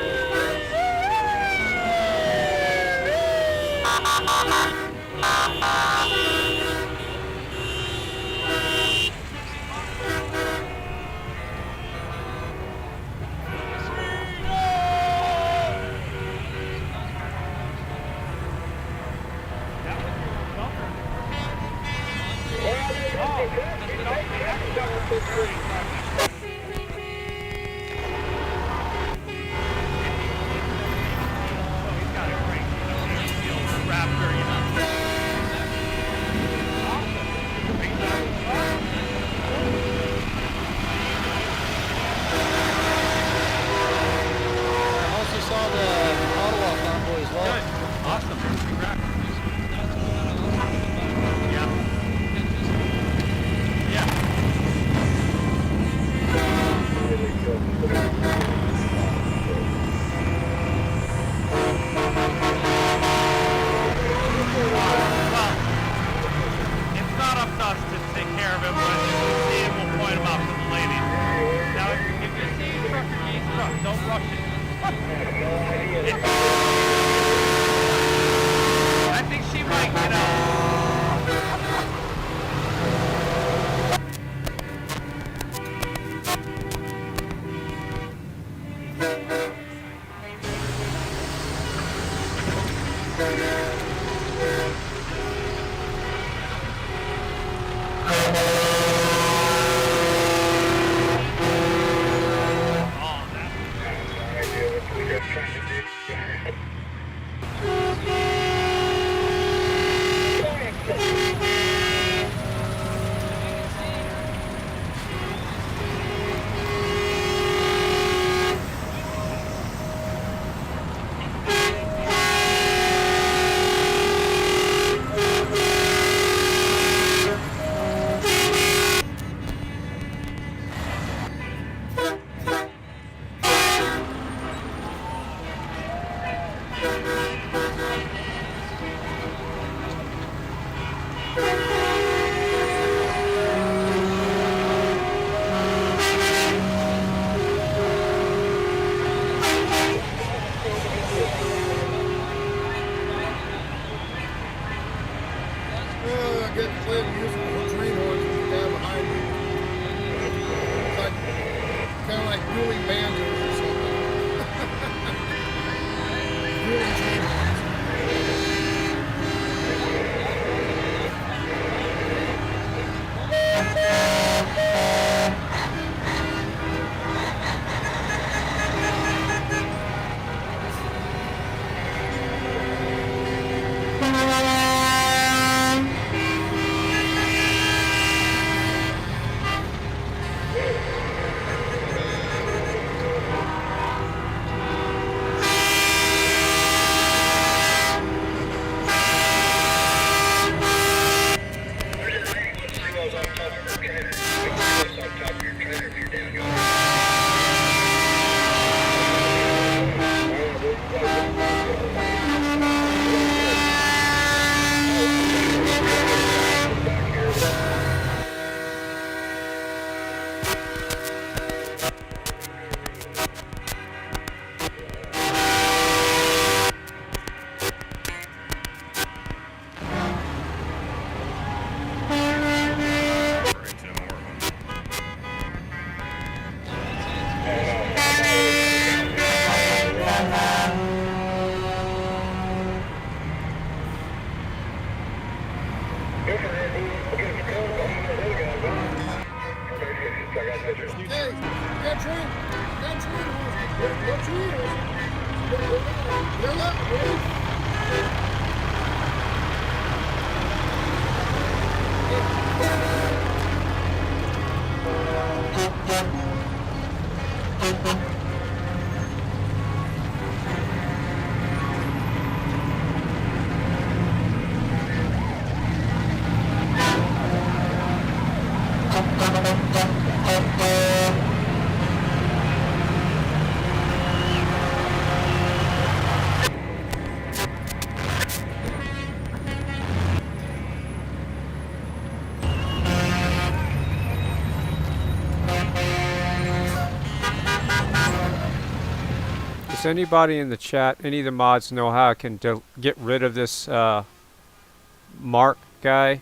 Does anybody in the chat, any of the mods, know how I can get rid of this Mark guy?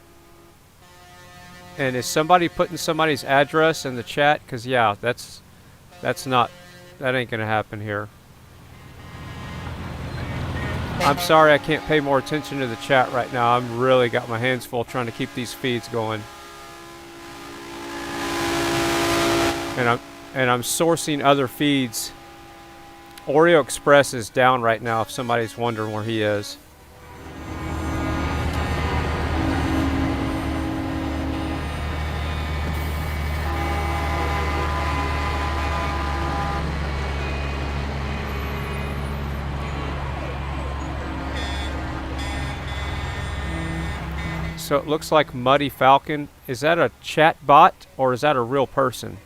And is somebody putting somebody's address in the chat? Because yeah, that ain't gonna happen here. I'm sorry I can't pay more attention to the chat right now. I'm really got my hands full trying to keep these feeds going. And I'm sourcing other feeds. Oreo Express is down right now if somebody's wondering where he is. So it looks like Muddy Falcon. Is that a chat bot or is that a real person?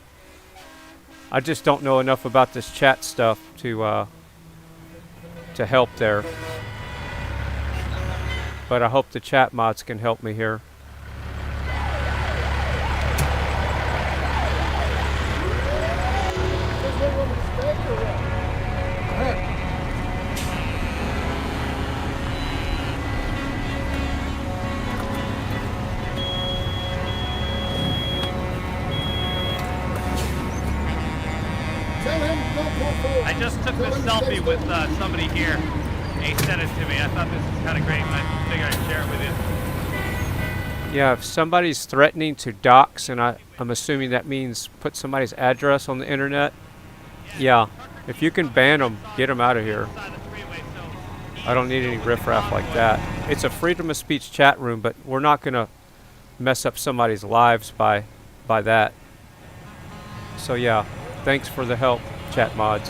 I just don't know enough about this chat stuff to help there. But I hope the chat mods can help me here. I just took this selfie with somebody here. He sent it to me. I thought this was kind of great, and I figured I'd share it with you. Yeah, if somebody's threatening to dox, and I'm assuming that means put somebody's address on the internet, yeah, if you can ban them, get them out of here. I don't need any riffraff like that. It's a freedom of speech chat room, but we're not going to mess up somebody's lives by that. So yeah, thanks for the help, chat mods.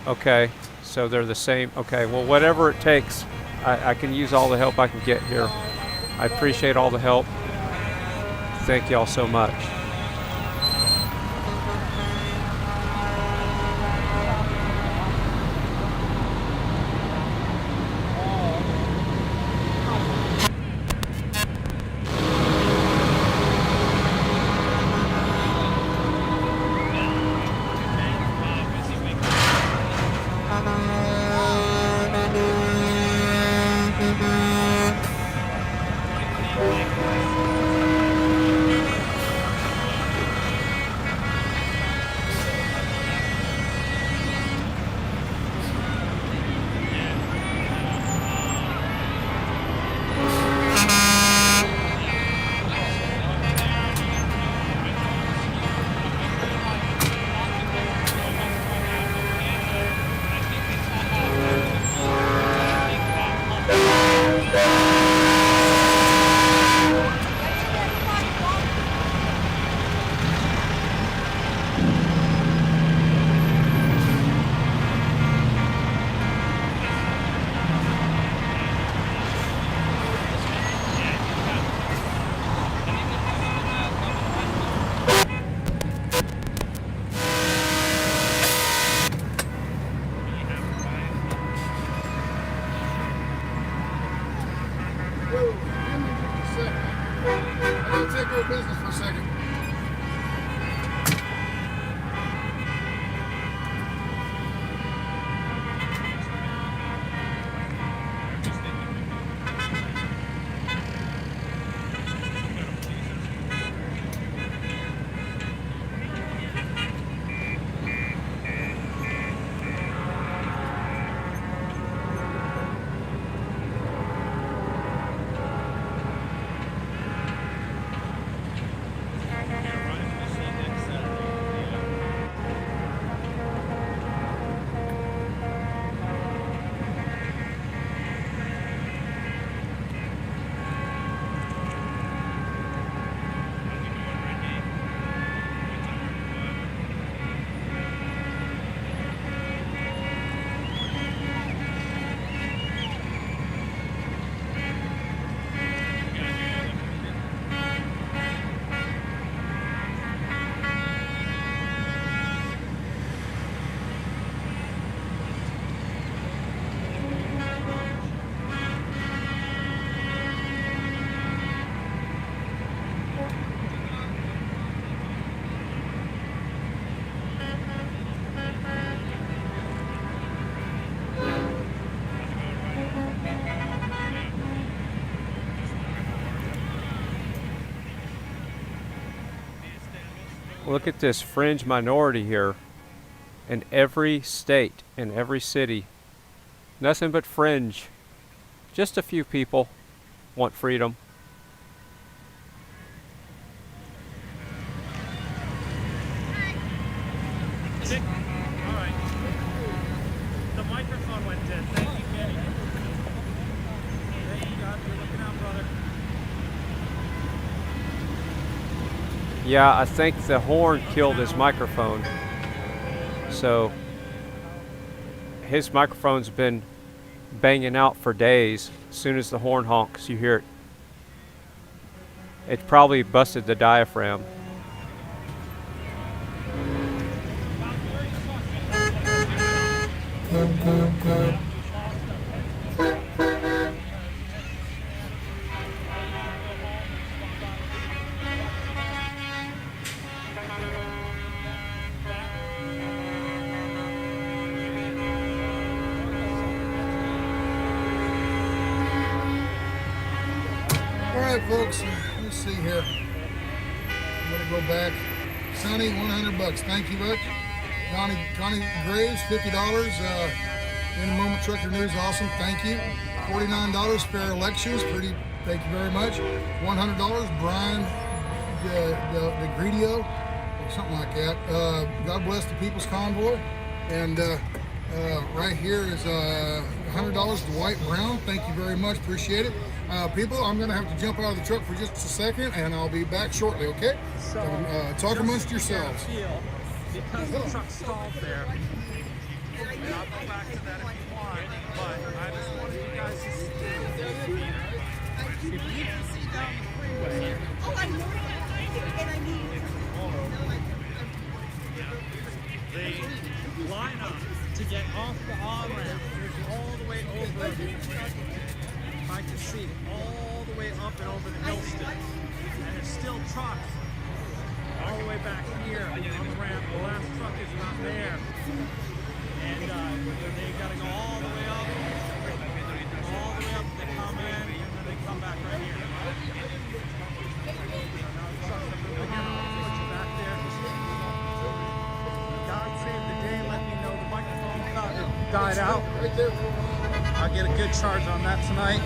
Okay, so they're the same. Okay, well, whatever it takes, I can use all the help I can get here. I appreciate all the help. Thank y'all so much. look at this fringe minority here in every state, in every city. Nothing but fringe. Just a few people want freedom. All right. The microphone went dead. Thank you, Kenny. Hey, God, you're looking out, brother. Yeah, I think the horn killed his microphone. So his microphone's been banging out for days. As soon as the horn honks, you hear it. It probably busted the diaphragm. Alright folks, let's see here. I'm gonna go back. Sonny, $100. Thank you much. Connie Graves, $50. In the Moment Trucker News, awesome. Thank you. $49. Fair Elections, pretty. Thank you very much. $100. Brian DeGredio, or something like that. God bless the People's Convoy. And right here is $100 to White Brown. Thank you very much. Appreciate it. People, I'm going to have to jump out of the truck for just a second, and I'll be back shortly, okay? So, talk amongst yourselves. Because the truck stalled there. And I'll go back to that if you want, but I just wanted you guys to see if you can see down the freeway. Oh, I know and I need the lineup to get off the on-ramp is all the way over. I can see all the way up and over the hill sticks. And there's still trucks all the way back here on the ramp. The last truck is not there. And they gotta go all the way up, they come in, and then they come back right here. God save the day, let me know the microphone died out. Right there. I'll get a good charge on that tonight.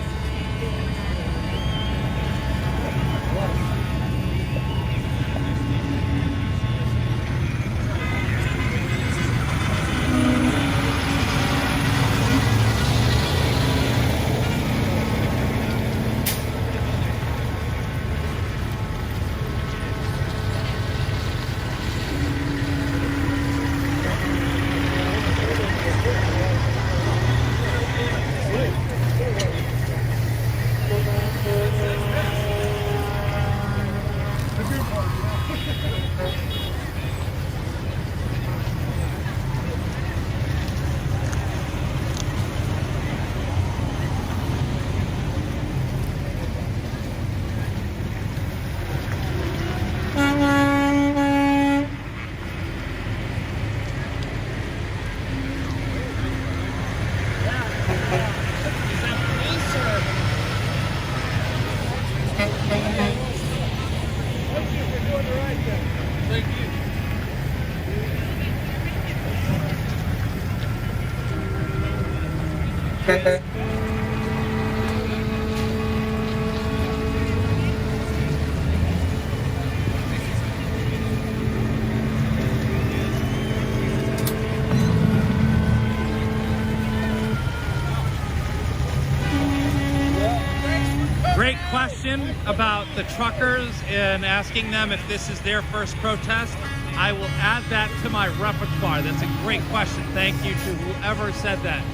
Great question about the truckers and asking them if this is their first protest. I will add that to my repertoire. That's a great question. Thank you to whoever said that.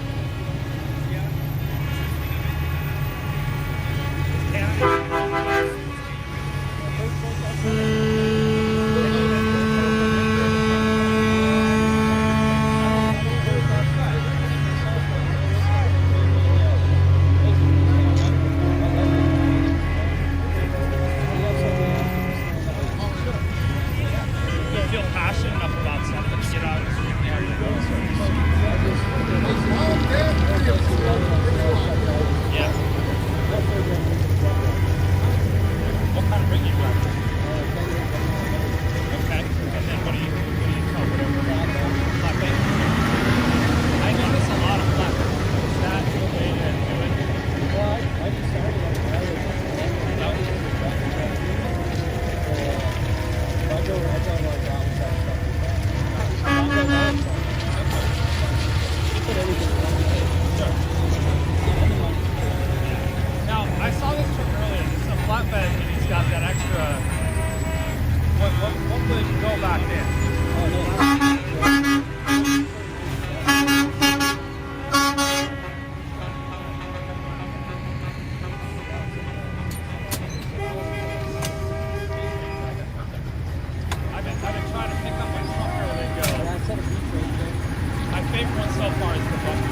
favorite one so far is the bucket.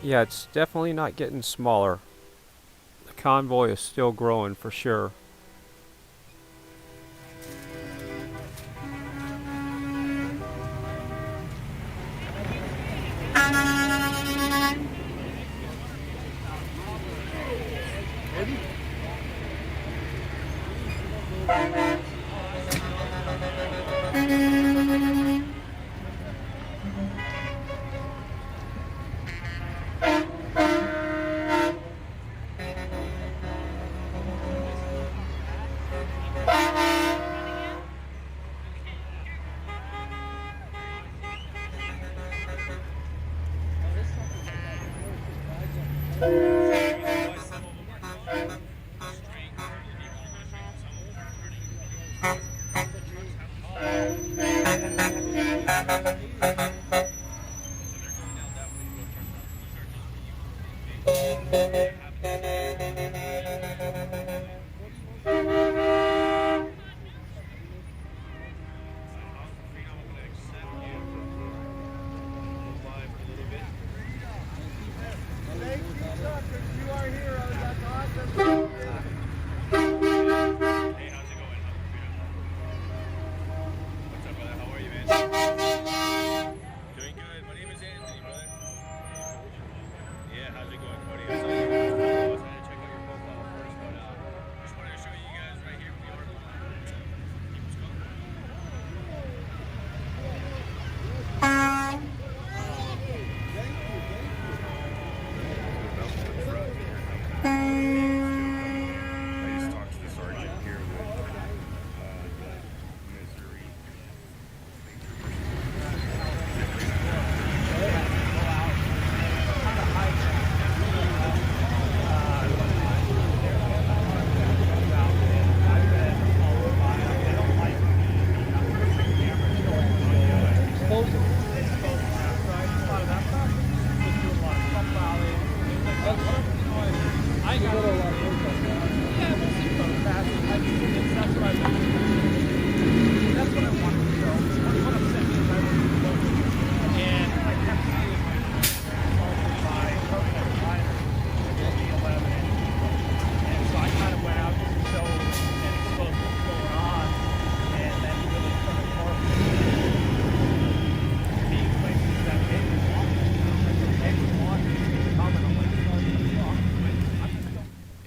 Yeah, it's definitely not getting smaller. The convoy is still growing for sure.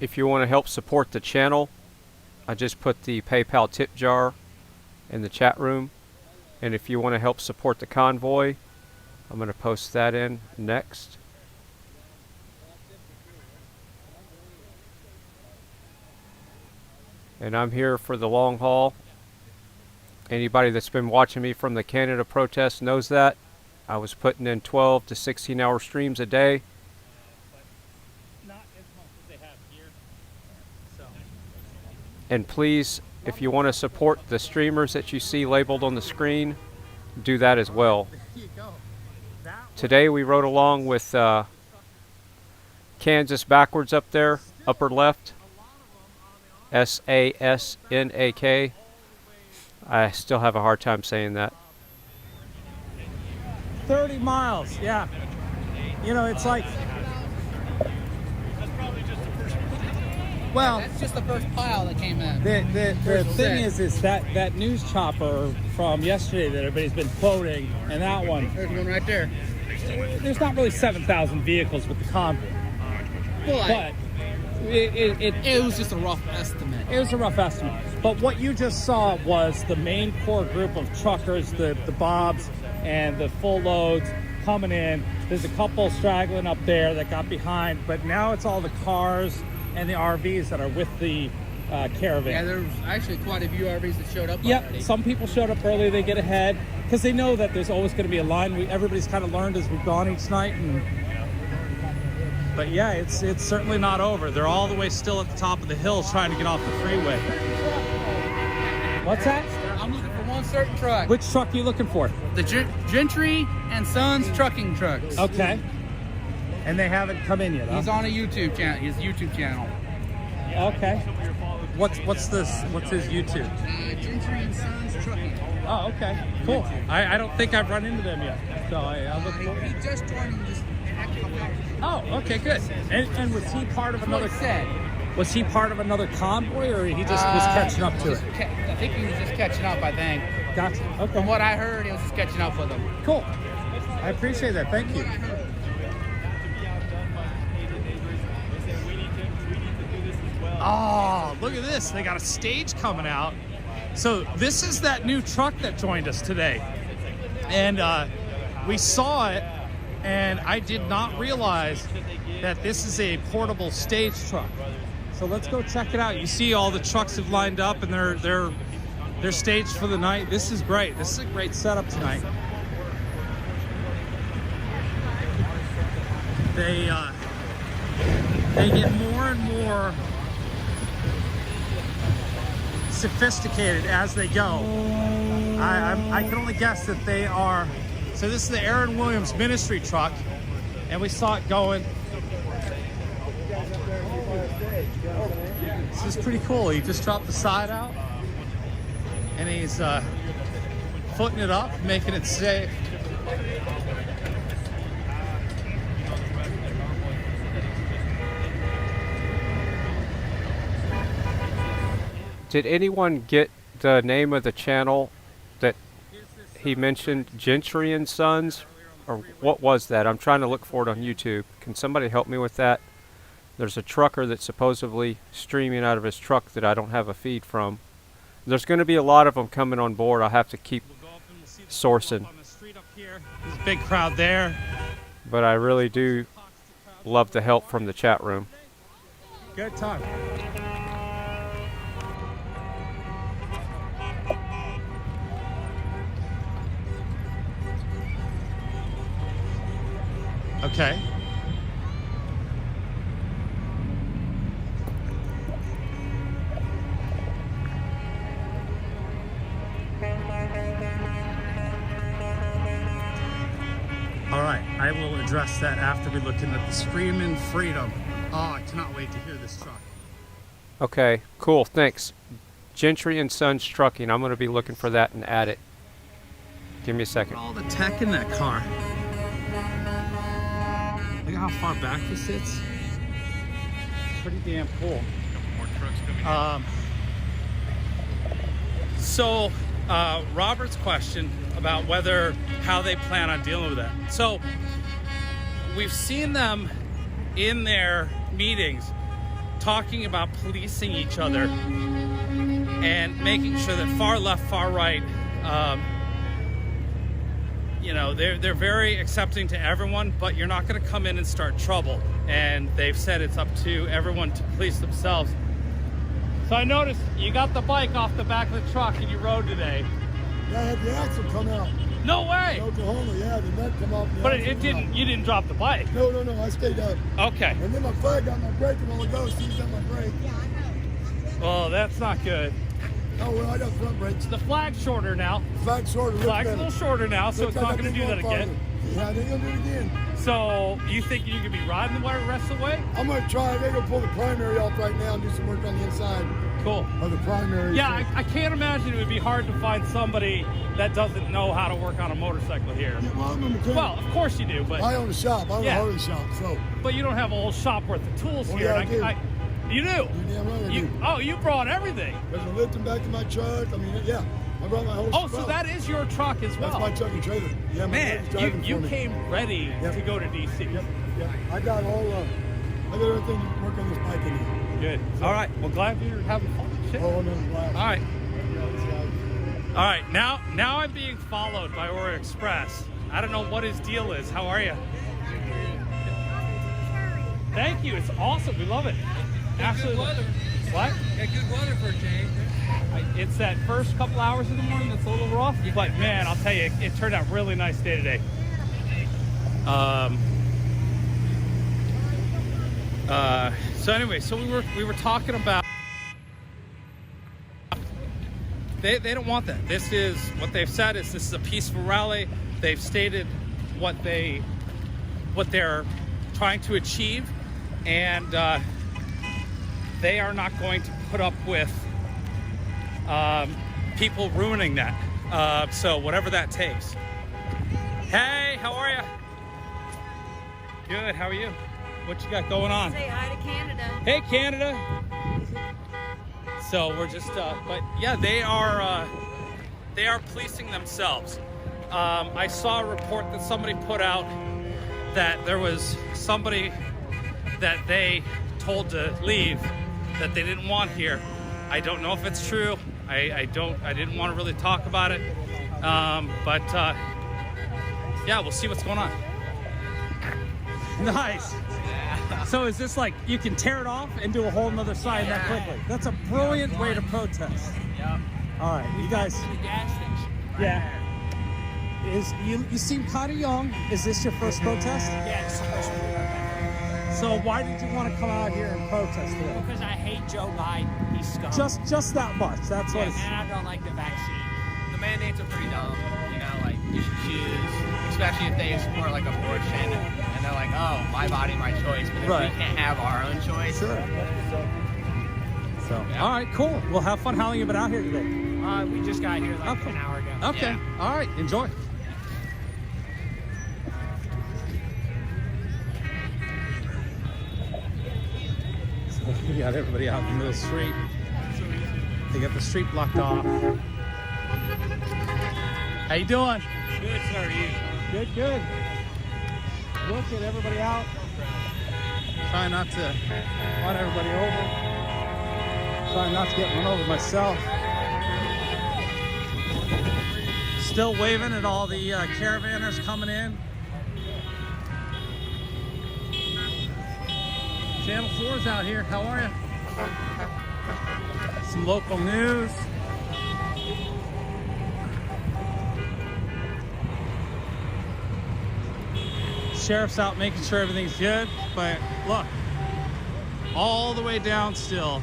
If you want to help support the channel, I just put the PayPal tip jar in the chat room. And if you want to help support the convoy, I'm going to post that in next. And I'm here for the long haul. Anybody that's been watching me from the Canada protest knows that. I was putting in 12 to 16 hour streams a day. And please, if you want to support the streamers that you see labeled on the screen, do that as well. Today we rode along with Kansas backwards up there, upper left. Sasnak. I still have a hard time saying that. 30 miles, yeah. You know, it's like Well, that's just the first pile that came in. The thing is that news chopper from yesterday that everybody's been quoting, and that one. There's one right there. There's not really 7,000 vehicles with the convoy. Well, but it was just a rough estimate. It was a rough estimate. But what you just saw was the main core group of truckers, the Bobs and the full loads coming in. There's a couple straggling up there that got behind, but now it's all the cars and the RVs that are with the caravan. Yeah, there's actually quite a few RVs that showed up Yep, already. some people showed up early, they get ahead, because they know that there's always going to be a line. Everybody's kind of learned as we've gone each night. But yeah, it's certainly not over. They're all the way still at the top of the hill trying to get off the freeway. What's that? I'm looking for one certain truck. Which truck are you looking for? The Gentry and Sons trucking trucks. Okay. And they haven't come in yet, huh? He's on a YouTube channel. His YouTube channel. Okay. What's his YouTube? Gentry and Sons trucking. Oh, okay. Cool. I don't think I've run into them yet. So I'll look for He just joined him just Oh, okay, good. And was he part of another? Said. Was he part of another convoy, or he just was catching up to it? I think he was just catching up. I think. Gotcha. Okay. From what I heard, he was just catching up with them. Cool. I appreciate that. Thank you. Oh, look at this. They got a stage coming out. So this is that new truck that joined us today. And we saw it, and I did not realize that this is a portable stage truck. So let's go check it out. You see all the trucks have lined up, and they're staged for the night. This is great. This is a great setup tonight. They get more and more sophisticated as they go. I can only guess that they are. So this is the Aaron Williams ministry truck, and we saw it going. This is pretty cool. He just dropped the side out, and he's footing it up, making it safe. Did anyone get the name of the channel that he mentioned, Gentry and Sons? Or what was that? I'm trying to look for it on YouTube. Can somebody help me with that? There's a trucker that's supposedly streaming out of his truck that I don't have a feed from. There's going to be a lot of them coming on board. I'll have to keep sourcing. There's a big crowd there. But I really do love the help from the chat room. Good time. Okay. All right, I will address that after we look into the Screamin' Freedom. Oh, I cannot wait to hear this truck. Okay, cool, thanks. Gentry and Sons Trucking. I'm going to be looking for that and add it. Give me a second. All the tech in that car. Look at how far back this sits. Pretty damn cool. So, Robert's question about how they plan on dealing with that. So, we've seen them in their meetings talking about policing each other and making sure that far left, far right, you know, they're very accepting to everyone, but you're not going to come in and start trouble. And they've said it's up to everyone to police themselves. So I noticed you got the bike off the back of the truck and you rode today. Yeah, I had the axle come out. No way! In Oklahoma, yeah, the nut come off. But it didn't. You didn't drop the bike. No, I stayed up. Okay. And then my flag got my brake a while ago, seized on my brake. Oh, that's not good. Oh, well, I got front brakes. The flag's shorter now. Flag's shorter. Flag's a little shorter now, so it's not going to do that again. Yeah, I ain't going to do it again. So, you think you could be riding the rest of the way? I'm going to try. They're going to pull the primary off right now and do some work on the inside. Cool. Of the primary. Yeah, I can't imagine it would be hard to find somebody that doesn't know how to work on a motorcycle here. Yeah, well, I'm a mechanic. Well, of course you do, but... I own a shop. I own a Harley shop, so... But you don't have a whole shop worth of tools here. Yeah, I do. You do? You damn right I do. Oh, you brought everything. There's a lifting back to my truck. I mean, yeah. I brought my whole Oh, stuff. so that is your truck as well? That's my truck and trailer. Yeah, my man, dad's driving you for me. came ready to go to DC. Yep. I got all I got everything to work on this bike in here. Good. So, all right. Well, glad you're having fun. Shit. Oh, no, glad. All right. All right. Now I'm being followed by Oreo Express. I don't know what his deal is. How are you? Thank you. It's awesome. We love it. Absolutely. Good weather. What? Got good weather for a change. It's that first couple hours of the morning that's a little rough, but man, I'll tell you, it turned out really nice day today. So anyway, so we were talking about they don't want that. This is what they've said is this is a peaceful rally. They've stated what they're trying to achieve, and they are not going to put up with people ruining that. So whatever that takes. Hey, how are you? Good. How are you? What you got going on? Say hi to Canada. Hey, Canada. So we're just, but yeah, they are policing themselves. I saw a report that somebody put out that there was somebody that they told to leave that they didn't want here. I don't know if it's true. I didn't want to really talk about it. But yeah, we'll see what's going on. Nice. So is this like you can tear it off and do a whole nother sign that quickly? That's a brilliant way to protest. Yep. All right, you guys. The gas station. Yeah. You seem kind of young. Is this your first protest? Yeah, it's the first one. So why did you want to come out here and protest today? Because I hate Joe Biden. He's scum. Just that much. That's what it's. And I don't like the vaccine. The mandates are pretty dumb. You know, like you should choose, especially if they support like abortion, and they're like, oh, my body, my choice. But if we can't have our own choice. Sure. So, all right, cool. Well, have fun. How long have you been out here today? We just got here like an hour ago. Okay. Yeah. All right. Enjoy. We got everybody out in the street. They got the street blocked off. How you doing? Good, sir. You? Good. Look at everybody out. Try not to run everybody over. Try not to get run over myself. Still waving at all the caravanners coming in. Channel 4's out here. How are you? Some local news. Sheriff's out making sure everything's good, but look, all the way down still.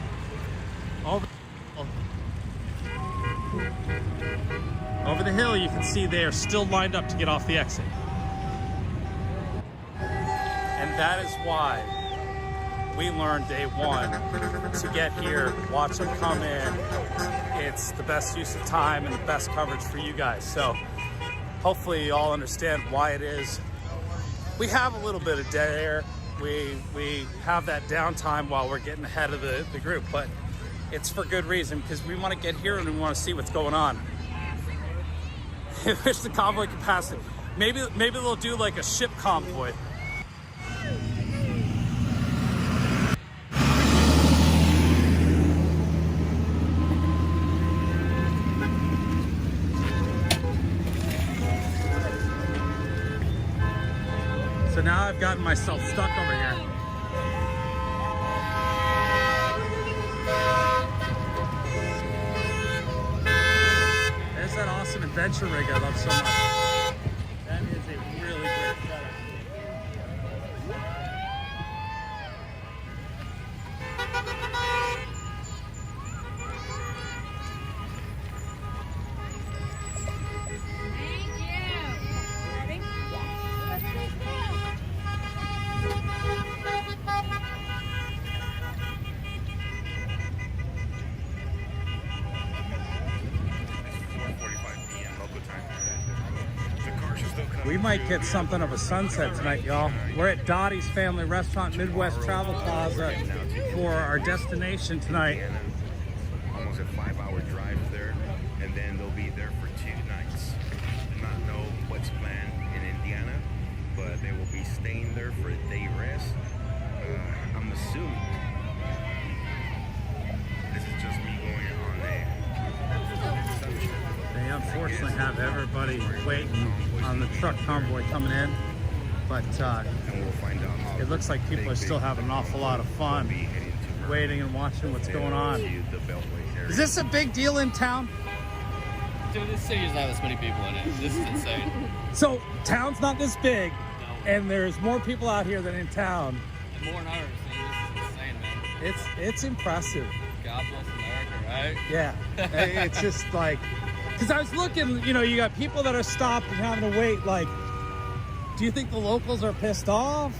Over the hill, you can see they are still lined up to get off the exit. And that is why we learned day one to get here, watch them come in. It's the best use of time and the best coverage for you guys. So hopefully you all understand why it is. We have a little bit of dead air. We have that downtime while we're getting ahead of the group, but it's for good reason because we want to get here and we want to see what's going on. I wish the convoy could pass it. Maybe they'll do like a ship convoy. So now I've gotten myself stuck over here. There's that awesome adventure rig I love so much. That is a really great setup. We might get something of a sunset tonight, y'all. We're at Dottie's Family Restaurant, Midwest Travel Plaza. for our destination tonight. Almost a 5-hour drive there, and then they'll be there for 2 nights. Do not know what's planned in Indiana, but they will be staying there for a day rest. I'm assuming this is just me going on They unfortunately have everybody waiting on the truck convoy coming in, but it looks like people are still having an awful lot of fun waiting and watching what's going on. Is this a big deal in town? Dude, this city doesn't have this many people in it. This is insane. So town's not this big, and there's more people out here than in town. And more than ours. This is insane, man. It's impressive. God bless America, right? Yeah, it's just like, because I was looking, you know, you got people that are stopped and having to wait. Like, do you think the locals are pissed off?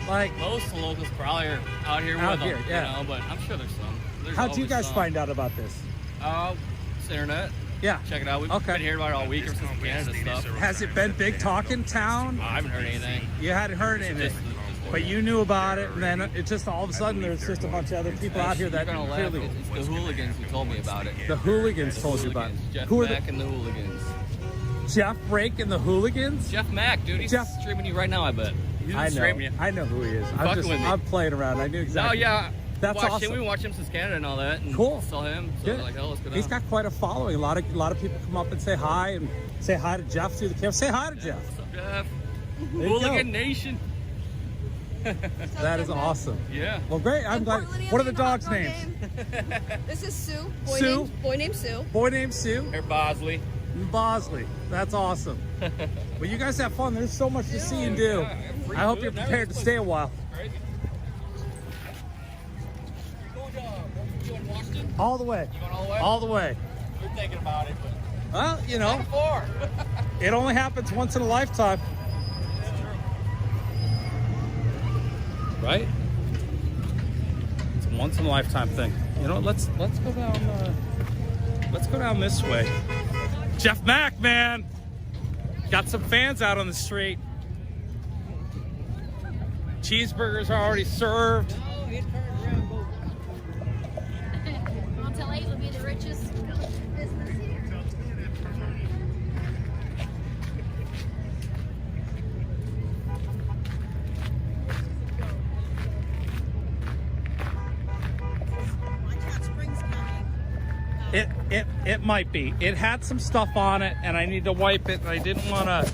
Like, most of the locals probably are out here with them, yeah. you know, but I'm sure there's some. How'd you guys find out about this? It's the internet. Yeah. Check it out. We've been hearing about it all week ever since Canada stuff. Has it been big talk in town? I haven't heard anything. You hadn't heard anything, but you knew about it, and then it just all of a sudden there's just a bunch of other people out here that clearly. It's the hooligans who told me about it. The hooligans told you about it. Jeff Who are Mack and the hooligans. Jeff Brake and the hooligans? Jeff Mack, dude. He's streaming you right now, I bet. I know who he is. I'm playing around. I knew exactly. Oh yeah. That's awesome. We watch him since Canada and all that. And cool. Saw him. So yeah. like, oh, let's go down. He's got quite a following. A lot of people come up and say hi to Jeff through the camera. Say hi to Jeff. What's up, Jeff? Hooligan Nation. That is awesome. Yeah. Well, great. I'm glad. What are the dogs' names? This is Sue. Boy named Sue. Boy named Sue. Or Bosley. Bosley. That's awesome. Well, you guys have fun. There's so much to see and do. I hope you're prepared to stay a while. All the way. You going all the way? All the way. We're thinking about it, but... Well, you know, it only happens once in a lifetime. That's true. Right? It's a once in a lifetime thing. You know, let's go down this way. Jeff Mack, man. Got some fans out on the street. Cheeseburgers are already served. Motel 8 would be the richest business here. It might be. It had some stuff on it, and I need to wipe it. And I didn't want to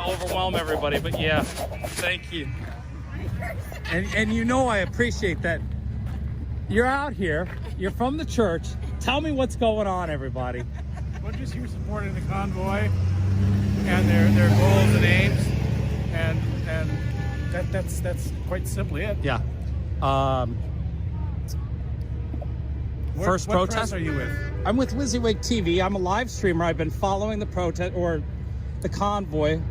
overwhelm everybody, but yeah, thank you. And you know I appreciate that. You're out here. You're from the church. Tell me what's going on, everybody. We're just here supporting the convoy and their goals and aims, and that's quite simply it. Yeah. First what protest. press are you with? I'm with WYSIWYG TV. I'm a live streamer. I've been following the protest or the convoy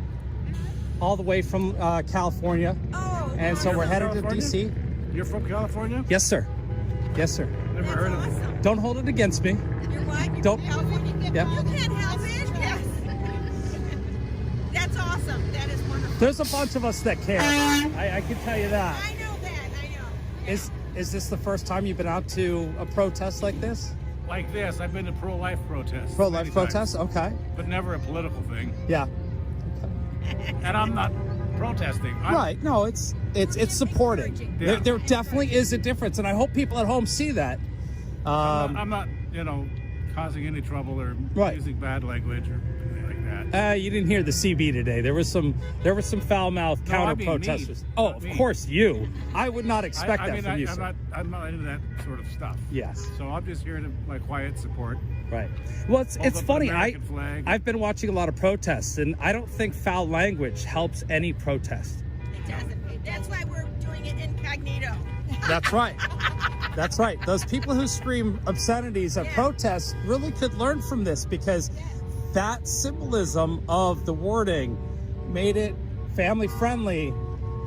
all the way from California. Oh. And so we're headed to California? DC. You're from California? Yes, sir. Yes, sir. Never heard of it. Don't hold it against me. You're what? You're Don't. from California? Yeah. You can't help it. Yes. That's awesome. That is wonderful. There's a bunch of us that care. I can tell you that. I know that. I know. Is this the first time you've been out to a protest like this? Like this, I've been to pro-life protests. Pro-life many protests? times, Okay. but never a political thing. Yeah. And I'm not protesting. Right. No, it's supporting. Yeah. There definitely is a difference, and I hope people at home see that. I'm not, causing any trouble or using bad language or anything like that. You didn't hear the CB today. There was some foul-mouthed counter-protesters. Of course you. I would not expect that from you, sir. I'm not into that sort of stuff. Yes. So I'm just here to my quiet support. Right. Well, it's funny. Flag. I've been watching a lot of protests, and I don't think foul language helps any protest. It doesn't. That's why we're doing it incognito. That's right. That's right. Those people who scream obscenities at protests really could learn from this, because that symbolism of the wording made it family friendly,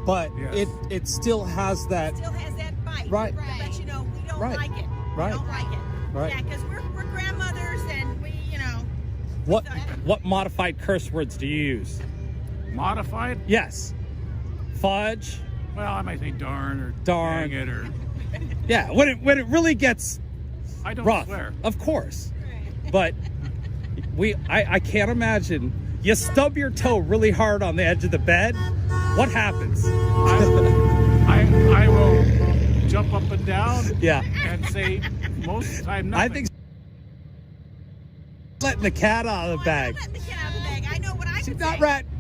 but it still has that. Still has that bite. Right. But we don't like it. Right. We don't like it. Right. Yeah, because we're grandmothers and we. What modified curse words do you use? Modified? Yes. Fudge. Well, I might say darn or Darn. dang it or. Yeah, when it really gets I don't rough, swear. of course. But I can't imagine you stub your toe really hard on the edge of the bed. What happens? I will jump up and down. Yeah. And say most of the time nothing. I think letting the cat out of the bag.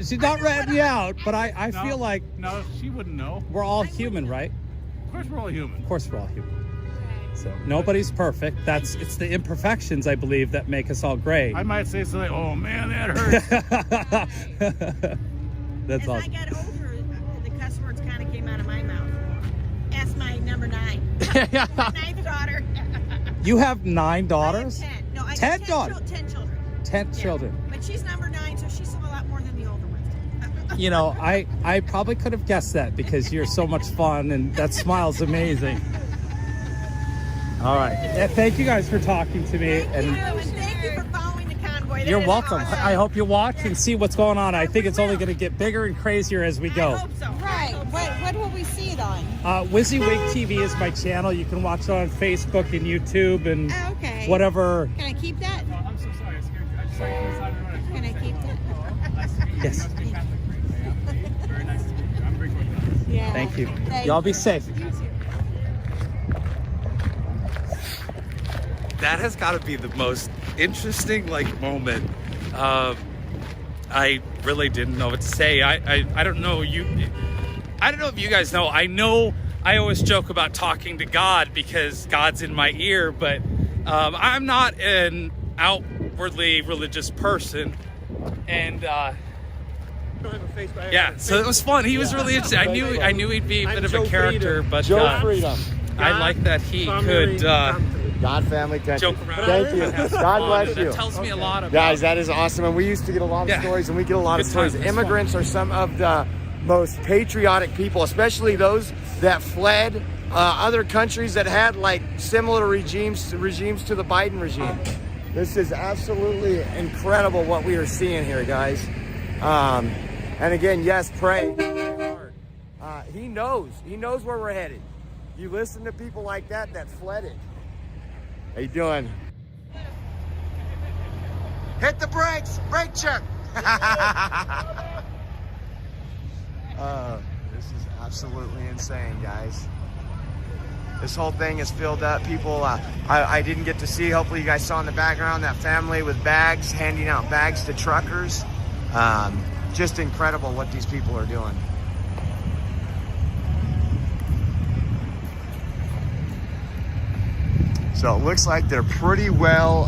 She's not ratting you out, but I No, feel like no, she wouldn't know. we're all human, right? Of course, we're all human. Of course, we're all human. So nobody's perfect. It's the imperfections, I believe, that make us all great. I might say something. Oh man, that hurts. That's As awesome. I got older, the cuss words kind of came out of my mouth. Ask my number 9. My 9th daughter. You have 9 daughters? I have 10. No, I 10 got 10 daughters. 10 children. 10 children. But she's number 9, so she's a lot more than the older ones. You know, I probably could have guessed that because you're so much fun and that smile's amazing. All right. Thank you guys for talking to me. And thank you for following the convoy. You're welcome. I hope you watch and see what's going on. I think it's only going to get bigger and crazier as we go. I hope so. Right. What will we see it on? WYSIWYG TV is my channel. You can watch it on Facebook and YouTube and whatever. Can I keep that? No, I'm so sorry. I scared you. I just saw you inside the room. Can I keep that? Yes. Very nice to meet you. I'm very grateful. Yeah. Thank you. Y'all be safe. That has got to be the most interesting moment. I really didn't know what to say. I don't know I don't know if you guys know. I know I always joke about talking to God because God's in my ear, but I'm not an outwardly religious person, and yeah, so it was fun. He was really interesting. I knew he'd be a bit of a character, but I like that he could. God family country. Joke around. Thank you. God bless you. That tells me a lot about guys. That is awesome, and we used to get a lot of stories, and we get a lot of stories. Immigrants are some of the most patriotic people, especially those that fled other countries that had like similar regimes to the Biden regime. This is absolutely incredible what we are seeing here, guys. And again, yes, pray. He knows where we're headed. You listen to people like that fled it. How you doing? Hit the brakes! Brake check! This is absolutely insane, guys. This whole thing is filled up. People, I didn't get to see, hopefully you guys saw in the background, that family with bags, handing out bags to truckers. Just incredible what these people are doing. So it looks like they're pretty well,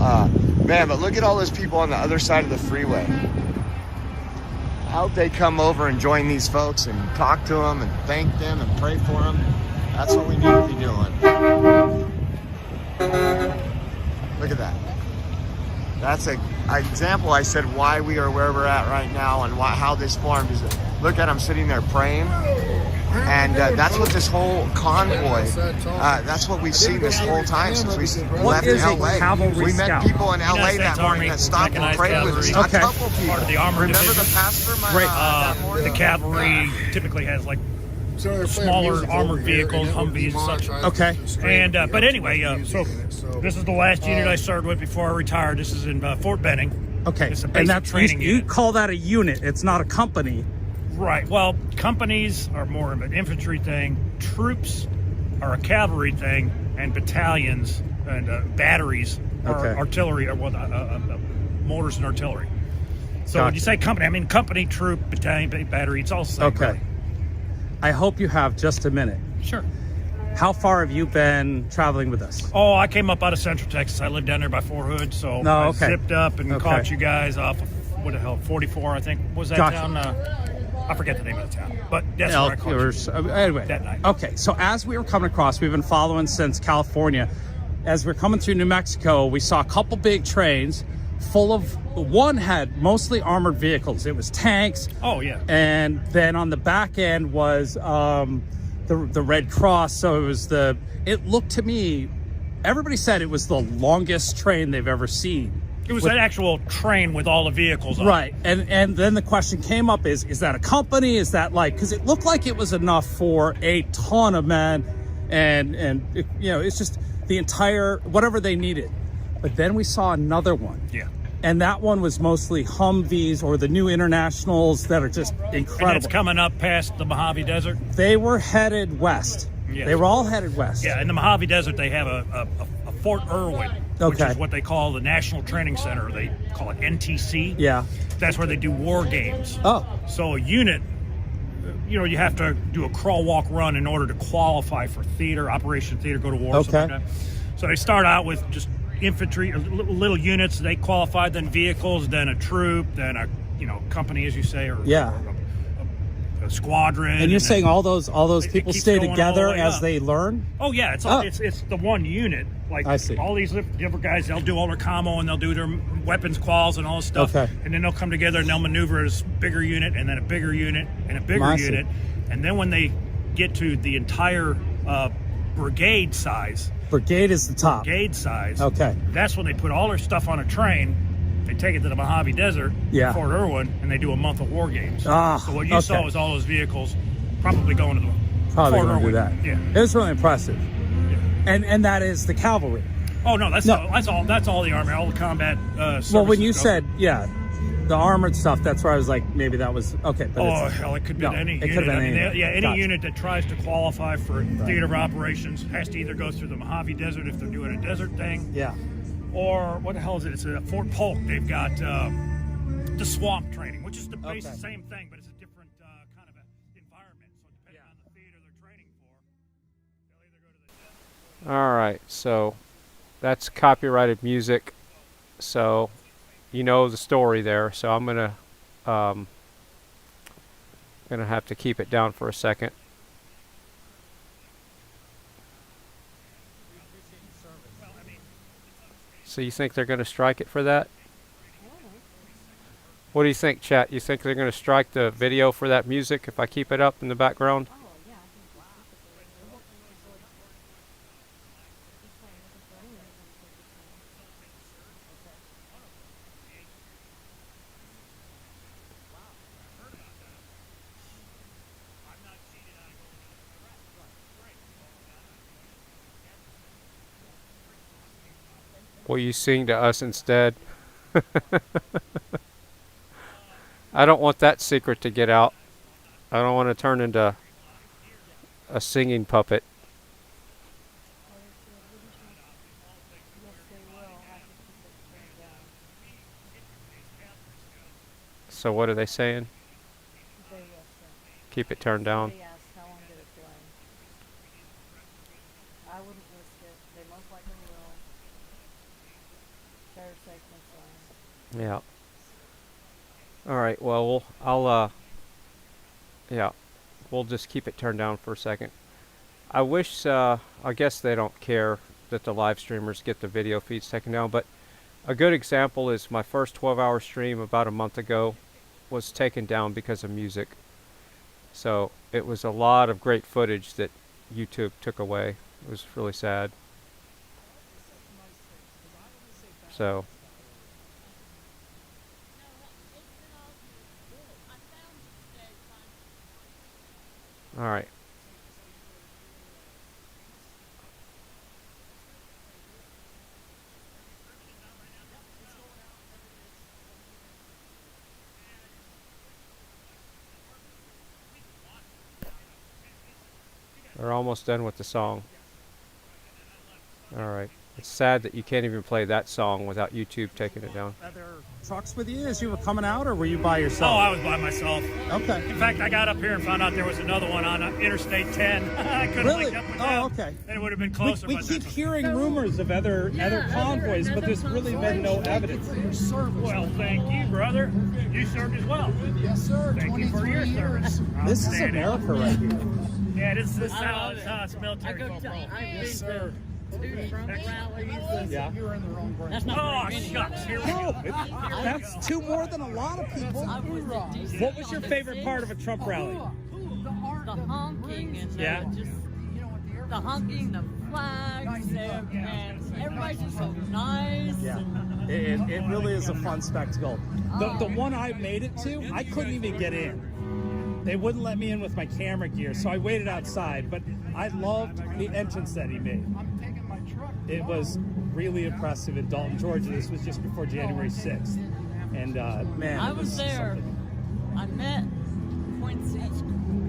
man, but look at all those people on the other side of the freeway. I hope they come over and join these folks and talk to them and thank them and pray for them. That's what we need to be doing. Look at that. That's an example, I said, why we are where we're at right now and how this formed. Is look at them sitting there praying. And that's what this whole convoy, that's what we've seen this whole time since we left LA. We met people in LA that morning that stopped and prayed with us. A couple people. Part of the armored Remember division. the pastor? That morning? The cavalry typically has like smaller armored vehicles, Humvees and such. Okay. And but anyway, so this is the last unit I served with before I retired. This is in Fort Benning. Okay. It's a And basic that's training you unit. call that a unit. It's not a company. Right. Well, companies are more of an infantry thing. Troops are a cavalry thing, and battalions and batteries are artillery, or mortars and artillery. So when you say company, I mean company, troop, battalion, battery. It's all the same. Okay. really. I hope you have just a minute. Sure. How far have you been traveling with us? Oh, I came up out of Central Texas. I lived down there by Fort Hood, so No, I okay. zipped up and caught you guys off of, what the hell, 44, I think. Was that Gotcha. town? I forget the name of the town, but that's where I caught you Anyway, that night. Okay, so as we were coming across, we've been following since California. As we're coming through New Mexico, we saw a couple big trains full of, one had mostly armored vehicles. It was tanks. Oh, yeah. And then on the back end was the Red Cross. So it looked to me, everybody said it was the longest train they've ever seen. It was an actual train with all the vehicles on Right. And then the question came up is that a company? Is that like, because it looked like it was enough for a ton of men and it, you know, it's just the entire, whatever they needed. But then we saw another one. Yeah. And that one was mostly Humvees or the new Internationals that are just incredible. And it's coming up past the Mojave Desert. They were headed west. Yes. They were all headed west. Yeah, in the Mojave Desert, they have a Fort Irwin, which is what they call the National Training Center. They call it NTC. Yeah. That's where they do war games. Oh. So a unit, you know, you have to do a crawl, walk, run in order to qualify for theater, Operation Theater, go to war. Okay. Something like that. So they start out with just infantry, little units. They qualify, then vehicles, then a troop, then a company, as you say, or a squadron. And you're saying all those people stay together as up. they learn? Oh yeah, it's the one unit. Like I see. All these different guys, they'll do all their commo and they'll do their weapons quals and all this stuff. Okay. And then they'll come together and they'll maneuver as bigger unit and then a bigger unit and a bigger unit. And then when they get to the entire brigade size. Brigade is the top. Brigade size. Okay. That's when they put all their stuff on a train. They take it to the Mojave Desert, Fort Irwin, and they do a month of war games. So what you saw was all those vehicles probably going to the Probably Fort going to do Irwin. that. Yeah. It was really impressive. Yeah. And that is the cavalry. Oh no, that's all the army, all the combat. Well, when you said the armored stuff, that's where I was like, maybe that was okay. But hell, it could be any unit. Could have been any unit that tries to qualify for theater of operations has to either go through the Mojave Desert if they're doing a desert thing. Yeah. Or what the hell is it? It's a Fort Polk. They've got the swamp training, which is the basic same thing, but it's a different kind of environment. So depending on the theater they're training for, they'll either go to the All right, so that's copyrighted music, so you know the story there. So I'm gonna have to keep it down for a second. So you think they're going to strike it for that? What do you think, chat? You think they're going to strike the video for that music if I keep it up in the background? Will you sing to us instead? I don't want that secret to get out. I don't want to turn into a singing puppet. So what are they saying? Keep it turned down. Yeah. All right. Well, we'll just keep it turned down for a second. I wish, I guess they don't care that the live streamers get the video feeds taken down, but a good example is my first 12-hour stream about a month ago was taken down because of music. So it was a lot of great footage that YouTube took away. It was really sad. So. All right. We're almost done with the song. All right. It's sad that you can't even play that song without YouTube taking it down. Are there trucks with you as you were coming out, or were you by yourself? Oh, I was by myself. Okay. In fact, I got up here and found out there was another one on Interstate 10. I couldn't link up with them. Okay. Then it would have been closer. We keep hearing rumors of other convoys, but there's really been no evidence. Well, thank you, brother. You served as well. Yes, sir. Thank you for your service. This is America right here. Yeah, this is how it's military. Yes, sir. Yeah. You're in the wrong branch. Oh, shucks. Here we go. That's two more than a lot of people. What was your favorite part of a Trump rally? The honking and Yeah. just the honking, the flags, and everybody guys are so nice. Yeah, it really is a fun spectacle. The one I made it to, I couldn't even get in. They wouldn't let me in with my camera gear, so I waited outside. But I loved the entrance that he made. It was really impressive in Dalton, Georgia. This was just before January 6th. And man, I was there. I met Quincy.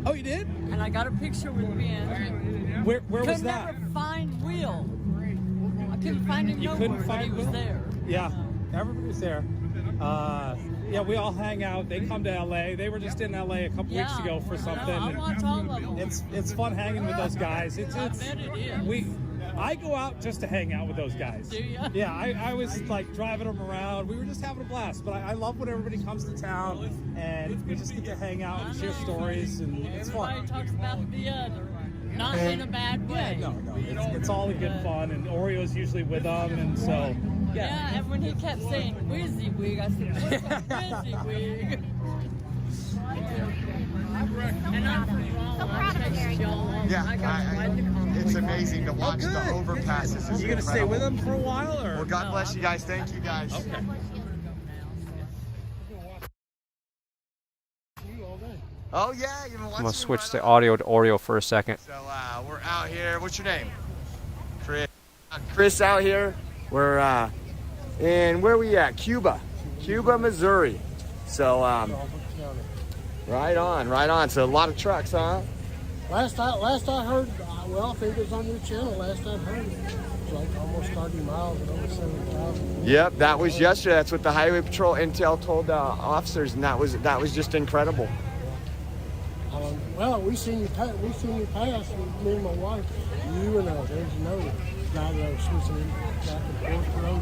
Oh, you did? And I got a picture with Beanz. Where was that? Could never find Will. I couldn't find him nowhere, couldn't find but he was Will? there. Yeah, everybody was there. Yeah, we all hang out. They come to LA. They were just in LA a couple weeks ago for something. I watch all of them. It's fun hanging with those guys. I bet it is. I go out just to hang out with those guys. Do ya? Yeah, I was like driving them around. We were just having a blast. But I love when everybody comes to town and we just get to hang out and share stories, and it's fun. Everybody talks about the other. Not in a bad way. No. It's all in good fun, and Oreo's usually with them, and so. Yeah, and when he kept saying WYSIWYG, I said, what's a WYSIWYG? And I'm so proud of y'all. Yeah, it's amazing to watch the overpasses. It's You gonna stay incredible. with them for a while, or? Well, God bless you guys. Thank you guys. Okay. Oh yeah, you know I'm gonna switch the audio to Oreo for a second. So we're out here. What's your name? Chris. Chris out here. We're in where we at? Cuba, Missouri. So right on. So a lot of trucks, huh? Last I heard, well, I think it was on your channel. Last I heard, it was like almost 30 miles and over 7,000. Yep, that was yesterday. That's what the Highway Patrol intel told officers, and that was just incredible. Well, we seen you pass, with me and my wife. You and there's another guy that was switching back and forth around.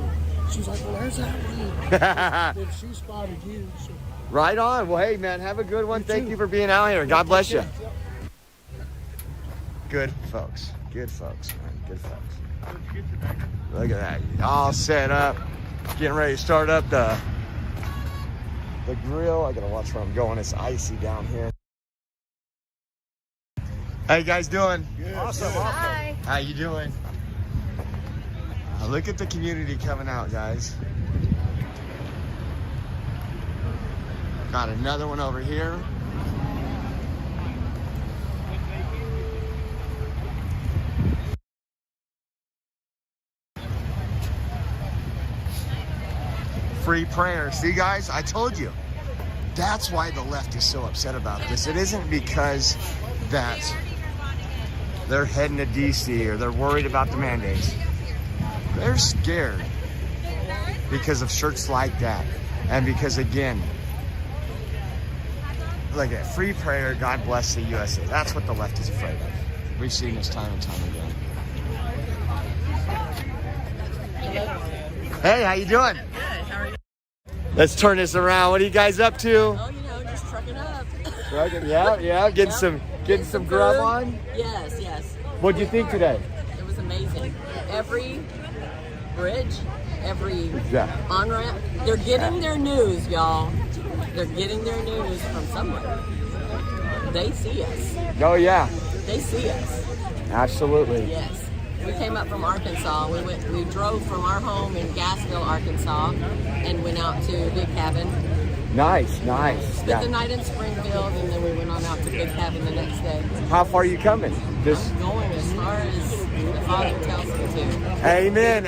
She's like, well, there's that one. Then she spotted you. So. Right on. Well, hey, man, have a good one. Thank you for being out here. God bless you. Good folks, man. Good folks. Look at that. All set up. Getting ready to start up the grill. I gotta watch where I'm going. It's icy down here. How you guys doing? Good. Awesome. Hi. How you doing? Look at the community coming out, guys. Got another one over here. Free prayer. See, guys, I told you. That's why the left is so upset about this. It isn't because that they're heading to DC or they're worried about the mandates. They're scared because of shirts like that. And because, again, like a free prayer, God bless the USA. That's what the left is afraid of. We've seen this time and time again. Hey, how you doing? Good, how are you? Let's turn this around. What are you guys up to? Oh, just trucking up. Trucking, yeah. Getting some grub food. on? Yes. What'd you think today? It was amazing. Every bridge, every on-ramp, they're getting their news, y'all. They're getting their news from somewhere. They see us. Oh, yeah. They see us. Absolutely. Yes. We came up from Arkansas. We drove from our home in Gassville, Arkansas, and went out to Big Cabin. Nice. Spent the night in Springfield, and then we went on out to Big Cabin the next day. How far are you coming? Just I'm going as far as the Father tells me to. Amen.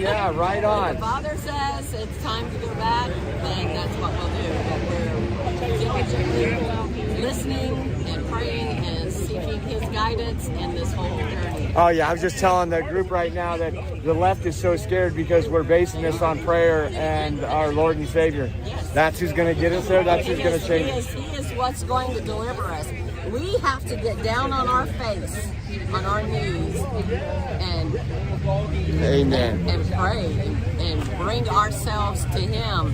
Yeah, right on. If the Father says it's time to go back, then that's what we'll do. But we're diligently listening and praying and seeking His guidance in this whole journey. Oh, yeah. I was just telling the group right now that the left is so scared because we're basing this on prayer and our Lord and Savior. That's who's going to get us there. That's who's going to change us. He is what's going to deliver us. We have to get down on our face, on our knees, and Amen. and pray and bring ourselves to Him.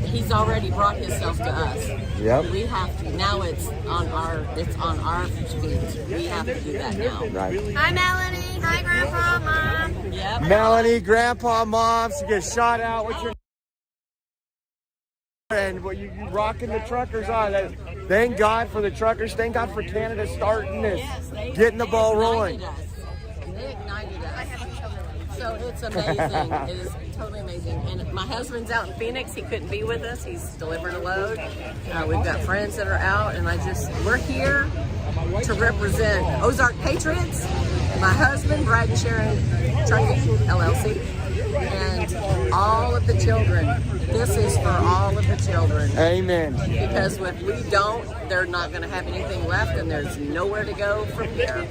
He's already brought Himself to us. Yep. We have to. Now it's on our feet. We have to do that now. Right. Hi, Melanie. Hi, Grandpa, Mom. Yep. Melanie, Grandpa, Mom, to get shot out. What's your and what you rocking the truckers on? Thank God for the truckers. Thank God for Canada starting this, getting the ball rolling. They ignited us. So it's amazing. It is totally amazing. And my husband's out in Phoenix. He couldn't be with us. He's delivering a load. We've got friends that are out, and we're here to represent Ozark Patriots. My husband, Brad and Sharon Trucking, LLC, and all of the children. This is for all of the children. Amen. Because if we don't, they're not going to have anything left, and there's nowhere to go from here.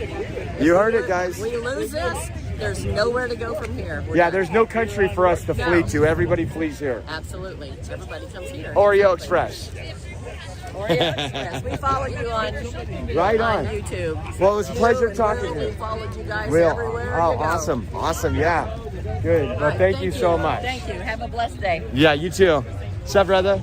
You heard it, guys. We lose this, there's nowhere to go from here. Yeah, there's no country for us to flee to. Everybody flees here. Absolutely. Everybody comes here. Oreo Express. Oreo Express. We follow you on, on YouTube. Well, it was a pleasure talking to you. We followed you guys everywhere. Oh, awesome. Awesome. Yeah. Good. Well, thank you so much. Thank you. Have a blessed day. Yeah, you too. What's up, brother?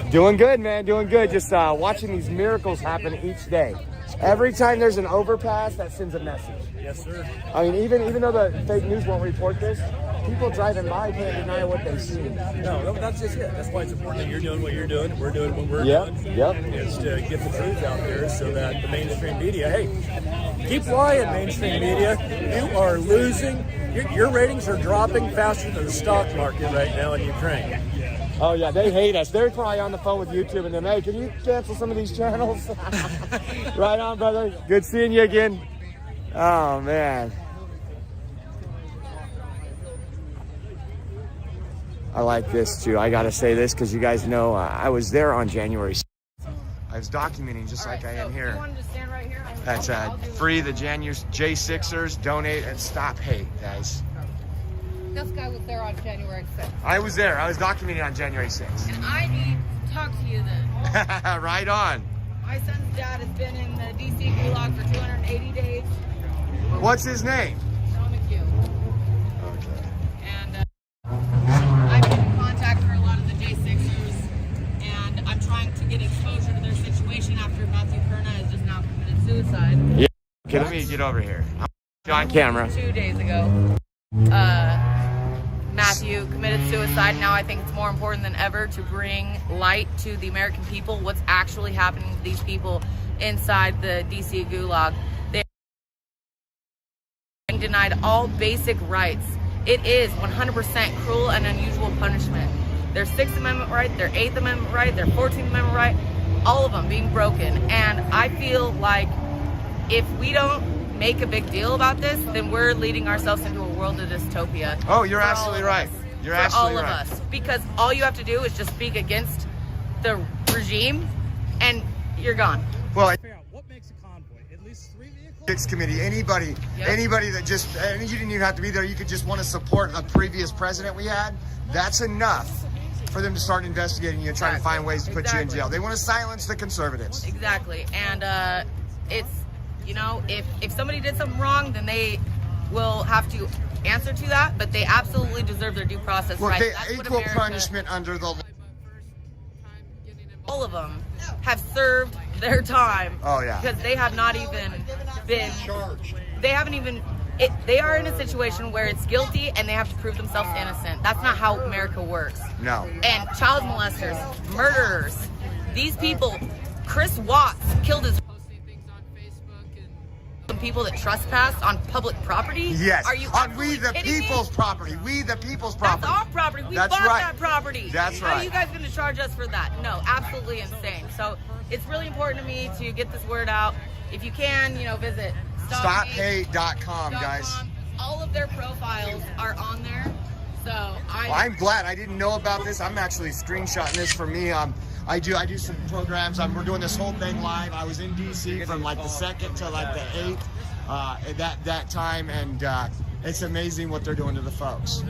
Doing good, man. Doing good. Just watching these miracles happen each day. Every time there's an overpass, that sends a message. Yes, sir. I mean, even though the fake news won't report this, people driving by can't deny what they see. No, that's just it. That's why it's important that you're doing what you're doing. We're doing what we're doing. Yep. Is to get the truth out there so that the mainstream media, hey, keep lying, mainstream media. You are losing. Your ratings are dropping faster than the stock market right now in Ukraine. Oh yeah, they hate us. They're probably on the phone with YouTube and them. Hey, can you cancel some of these channels? Right on, brother. Good seeing you again. Oh man. I like this too. I gotta say this because you guys know I was there on January 6th. I was documenting just like I am here. That's free the J6ers, donate and stop hate, guys. This guy was there on January 6th. I was there. I was documenting on January 6th. And I need to talk to you then. Right on. My son's dad has been in the DC gulag for 280 days. What's his name? And I've been in contact for a lot of the J6ers, and I'm trying to get exposure to their situation after Matthew Perna has just now committed suicide. Yeah. Okay, let me get over here. I'm on camera. 2 days ago, Matthew committed suicide. Now I think it's more important than ever to bring light to the American people what's actually happening to these people inside the DC gulag. They're being denied all basic rights. It is 100% cruel and unusual punishment. Their 6th Amendment right, their 8th Amendment right, their 14th Amendment right, all of them being broken. And I feel like if we don't make a big deal about this, then we're leading ourselves into a world of dystopia. Oh, you're absolutely right. You're absolutely right. For all of us. Because all you have to do is just speak against the regime and you're gone. Well, What makes a convoy? At least 3 vehicles? Ethics committee, anybody that just, and you didn't even have to be there, you could just want to support a previous president we had, that's enough for them to start investigating you and trying to find ways to put you in jail. They want to silence the conservatives. Exactly. And it's, you know, if somebody did something wrong, then they will have to answer to that, but they absolutely deserve their due process Well, rights. they equal punishment under the law. All of them have served their time. Oh, yeah. Because they have not even been charged. They haven't even. They are in a situation where it's guilty and they have to prove themselves innocent. That's not how America works. No. And child molesters, murderers, these people. Chris Watts killed his. People that trespass on public property. Yes. Are you on we the people's property? We the people's property. That's our property. We That's bought right. that property. That's How are right. you guys going to charge us for that? No, absolutely insane. So it's really important to me to get this word out. If you can, you know, visit StopHate.com, guys. All of their profiles are on there. So I'm glad. I didn't know about this. I'm actually screenshotting this for me. I do some programs. We're doing this whole thing live. I was in DC from like the 2nd to like the 8th at that time, and it's amazing what they're doing to the folks.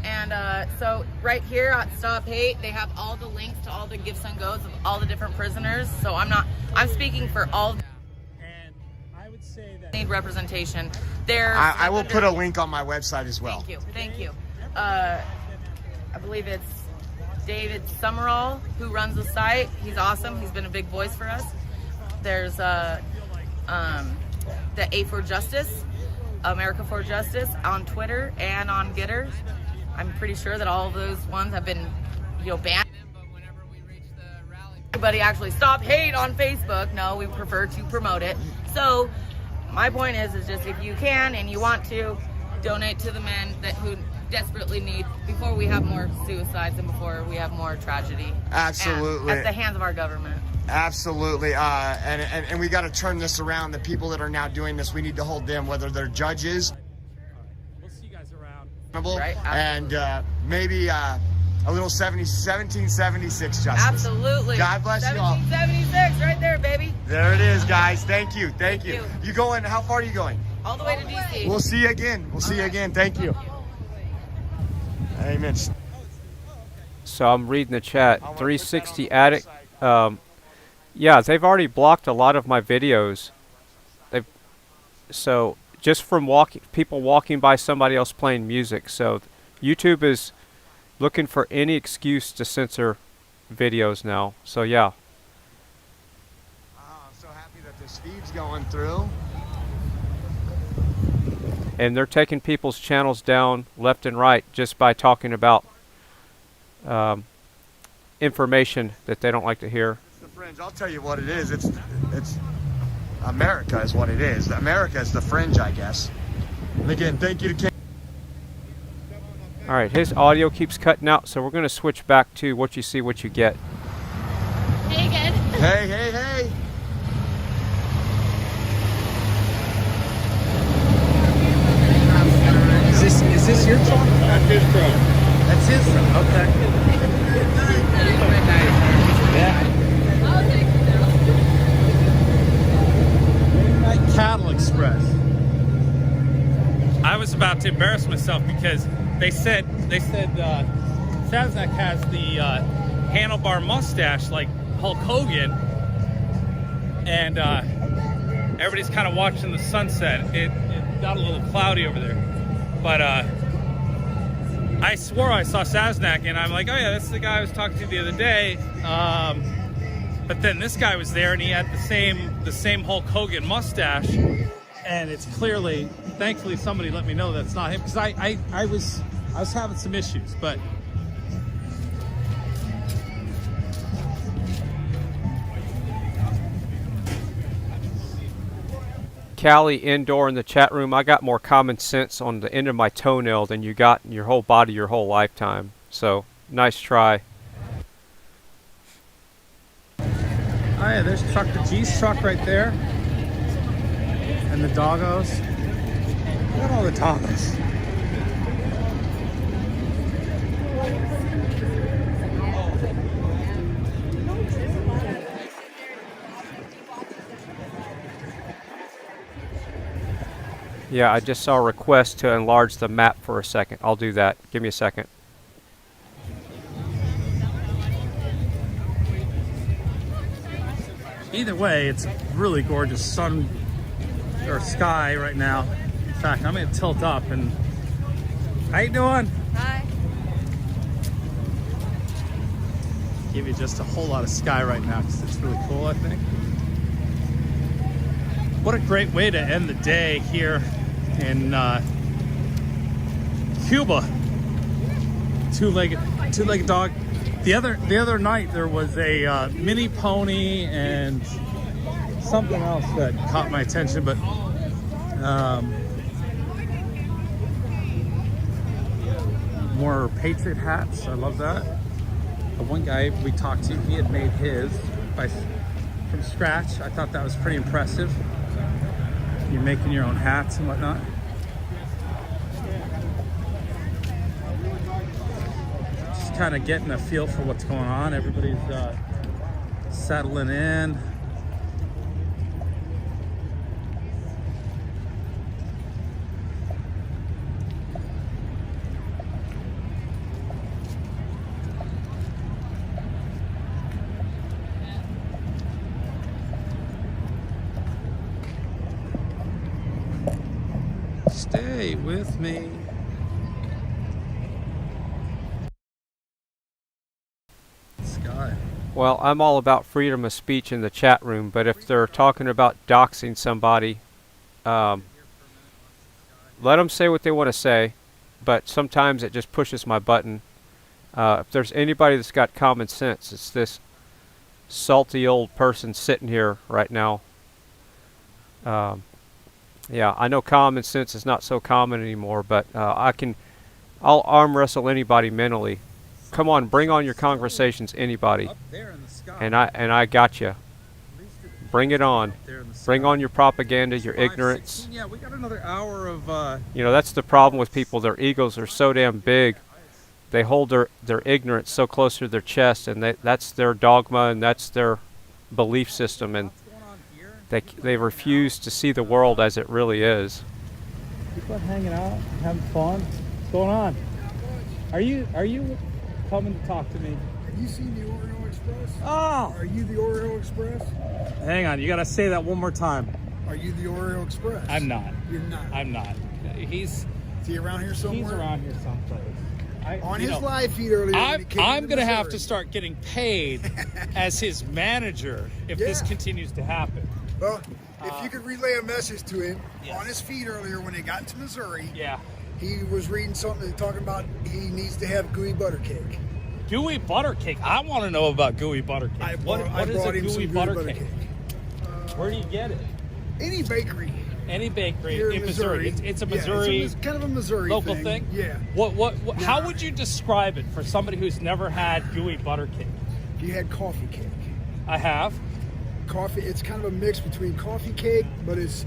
And so right here at Stop Hate, they have all the links to all the gifts and goes of all the different prisoners. So I'm speaking for all. And I would say that need representation. I will put a link on my website as well. Thank you. I believe it's David Summerall who runs the site. He's awesome. He's been a big voice for us. There's the A for Justice, America for Justice on Twitter and on Getter. I'm pretty sure that all of those ones have been, you know, banned. Everybody actually stop hate on Facebook. No, we prefer to promote it. So my point is just if you can and you want to, donate to the men who desperately need, before we have more suicides and before we have more tragedy. Absolutely. At the hands of our government. Absolutely. And we got to turn this around. The people that are now doing this, we need to hold them, whether they're judges. We'll see you guys around. Right, and maybe a little 1776 justice. Absolutely. God bless you all. 1776, right there, baby. There it is, guys. Thank you. Thank you. You going, how far are you going? All the way to DC. We'll see you again. We'll see you again. Thank you. Amen. So I'm reading the chat. 360 Addict. Yeah, they've already blocked a lot of my videos. So just from people walking by somebody else playing music. So YouTube is looking for any excuse to censor videos now. So yeah. I'm so happy that this feed's going through. And they're taking people's channels down left and right just by talking about information that they don't like to hear. The fringe, I'll tell you what it is. It's America is what it is. America is the fringe, I guess. And again, thank you to King. All right, his audio keeps cutting out, so we're going to switch back to what you see, what you get. Hey again. Hey, hey, hey. Is this your truck? That's his truck. That's his truck. Okay. Midnight Cattle Express. I was about to embarrass myself because they said Sasnak has the handlebar mustache like Hulk Hogan, and everybody's kind of watching the sunset. It got a little cloudy over there. But I swore I saw Sasnak, and I'm like, oh yeah, that's the guy I was talking to the other day. But then this guy was there, and he had the same Hulk Hogan mustache, and it's clearly, thankfully, somebody let me know that's not him, because I was having some issues, but. Callie Indoor in the chat room, I got more common sense on the end of my toenail than you got in your whole body your whole lifetime. So, nice try. Oh yeah, there's the G's truck right there. And the doggos. Look at all the doggos. Yeah, I just saw a request to enlarge the map for a second. I'll do that. Give me a second. Either way, it's really gorgeous sun or sky right now. In fact, I'm gonna tilt up and how you doing? Hi. Give you just a whole lot of sky right now because it's really cool, I think. What a great way to end the day here in Cuba. Two-legged dog. The other night there was a mini pony and something else that caught my attention, but more Patriot hats. I love that. The one guy we talked to, he had made his from scratch. I thought that was pretty impressive. You're making your own hats and whatnot. Just kind of getting a feel for what's going on. Everybody's settling in. Stay with me. Sky. Well, I'm all about freedom of speech in the chat room, but if they're talking about doxing somebody, let them say what they want to say, but sometimes it just pushes my button. If there's anybody that's got common sense, it's this salty old person sitting here right now. Yeah, I know common sense is not so common anymore, but I'll arm wrestle anybody mentally. Come on, bring on your conversations, anybody. And I got you. Bring it on. Bring on your propaganda, your ignorance. Yeah, we got another hour of. You know, that's the problem with people. Their egos are so damn big. They hold their ignorance so close to their chest, and that's their dogma, and that's their belief system, and they refuse to see the world as it really is. People hanging out, having fun. What's going on? Are you coming to talk to me? Have you seen the Oreo Express? Oh! Are you the Oreo Express? Hang on, you gotta say that one more time. Are you the Oreo Express? I'm not. You're not. I'm not. Is he around here somewhere? He's around here someplace. On his live feed earlier. I'm going to have to start getting paid as his manager if this continues to happen. Well, if you could relay a message to him on his feed earlier when he got to Missouri. Yeah. He was reading something talking about he needs to have gooey butter cake. Gooey butter cake? I want to know about gooey butter cake. What is a gooey butter cake? Where do you get it? Any bakery. Any bakery in Missouri. It's a Missouri. It's kind of a Missouri local thing. Yeah. What? How would you describe it for somebody who's never had gooey butter cake? You had coffee cake. I have. Coffee. It's kind of a mix between coffee cake, but it's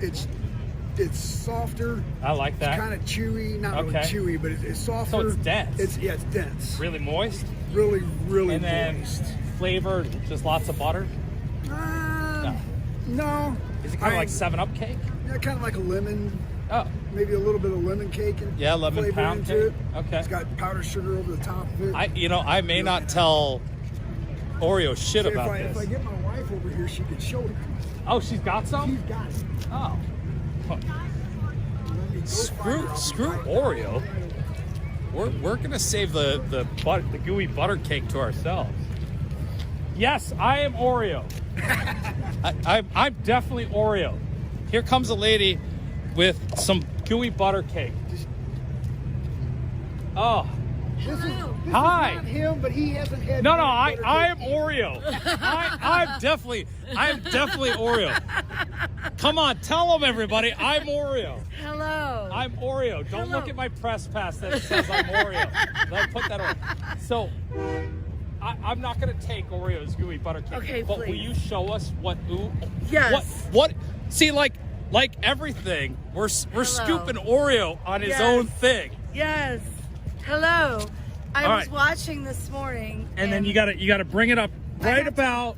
softer. I like that. It's kind of chewy, not really chewy, but it's softer. So it's dense. It's dense. Really moist. Really and then moist. Flavored, just lots of butter. No. Is it kind of like 7-Up cake? Yeah, kind of like a lemon. Oh. Maybe a little bit of lemon cake. Lemon pound cake. It. Okay. It's got powdered sugar over the top of it. I may not tell Oreo shit about this. If I get my wife over here, she could show it. Oh, she's got some? She's got it. Oh. Screw Oreo. We're gonna save the gooey butter cake to ourselves. Yes, I am Oreo. I'm definitely Oreo. Here comes a lady with some gooey butter cake. Oh. This Hi. is not him, but he hasn't had. No, I am Oreo. I'm definitely Oreo. Come on, tell them, everybody, I'm Oreo. Hello. I'm Oreo. Don't look at my press pass that says I'm Oreo. Let me put that on. So, I'm not going to take Oreo's gooey butter cake. Okay, but please. Will you show us what? Yes. What? See, like everything, we're scooping Oreo on his own thing. Yes. Hello. I All was right. watching this morning. And then you gotta bring it up right about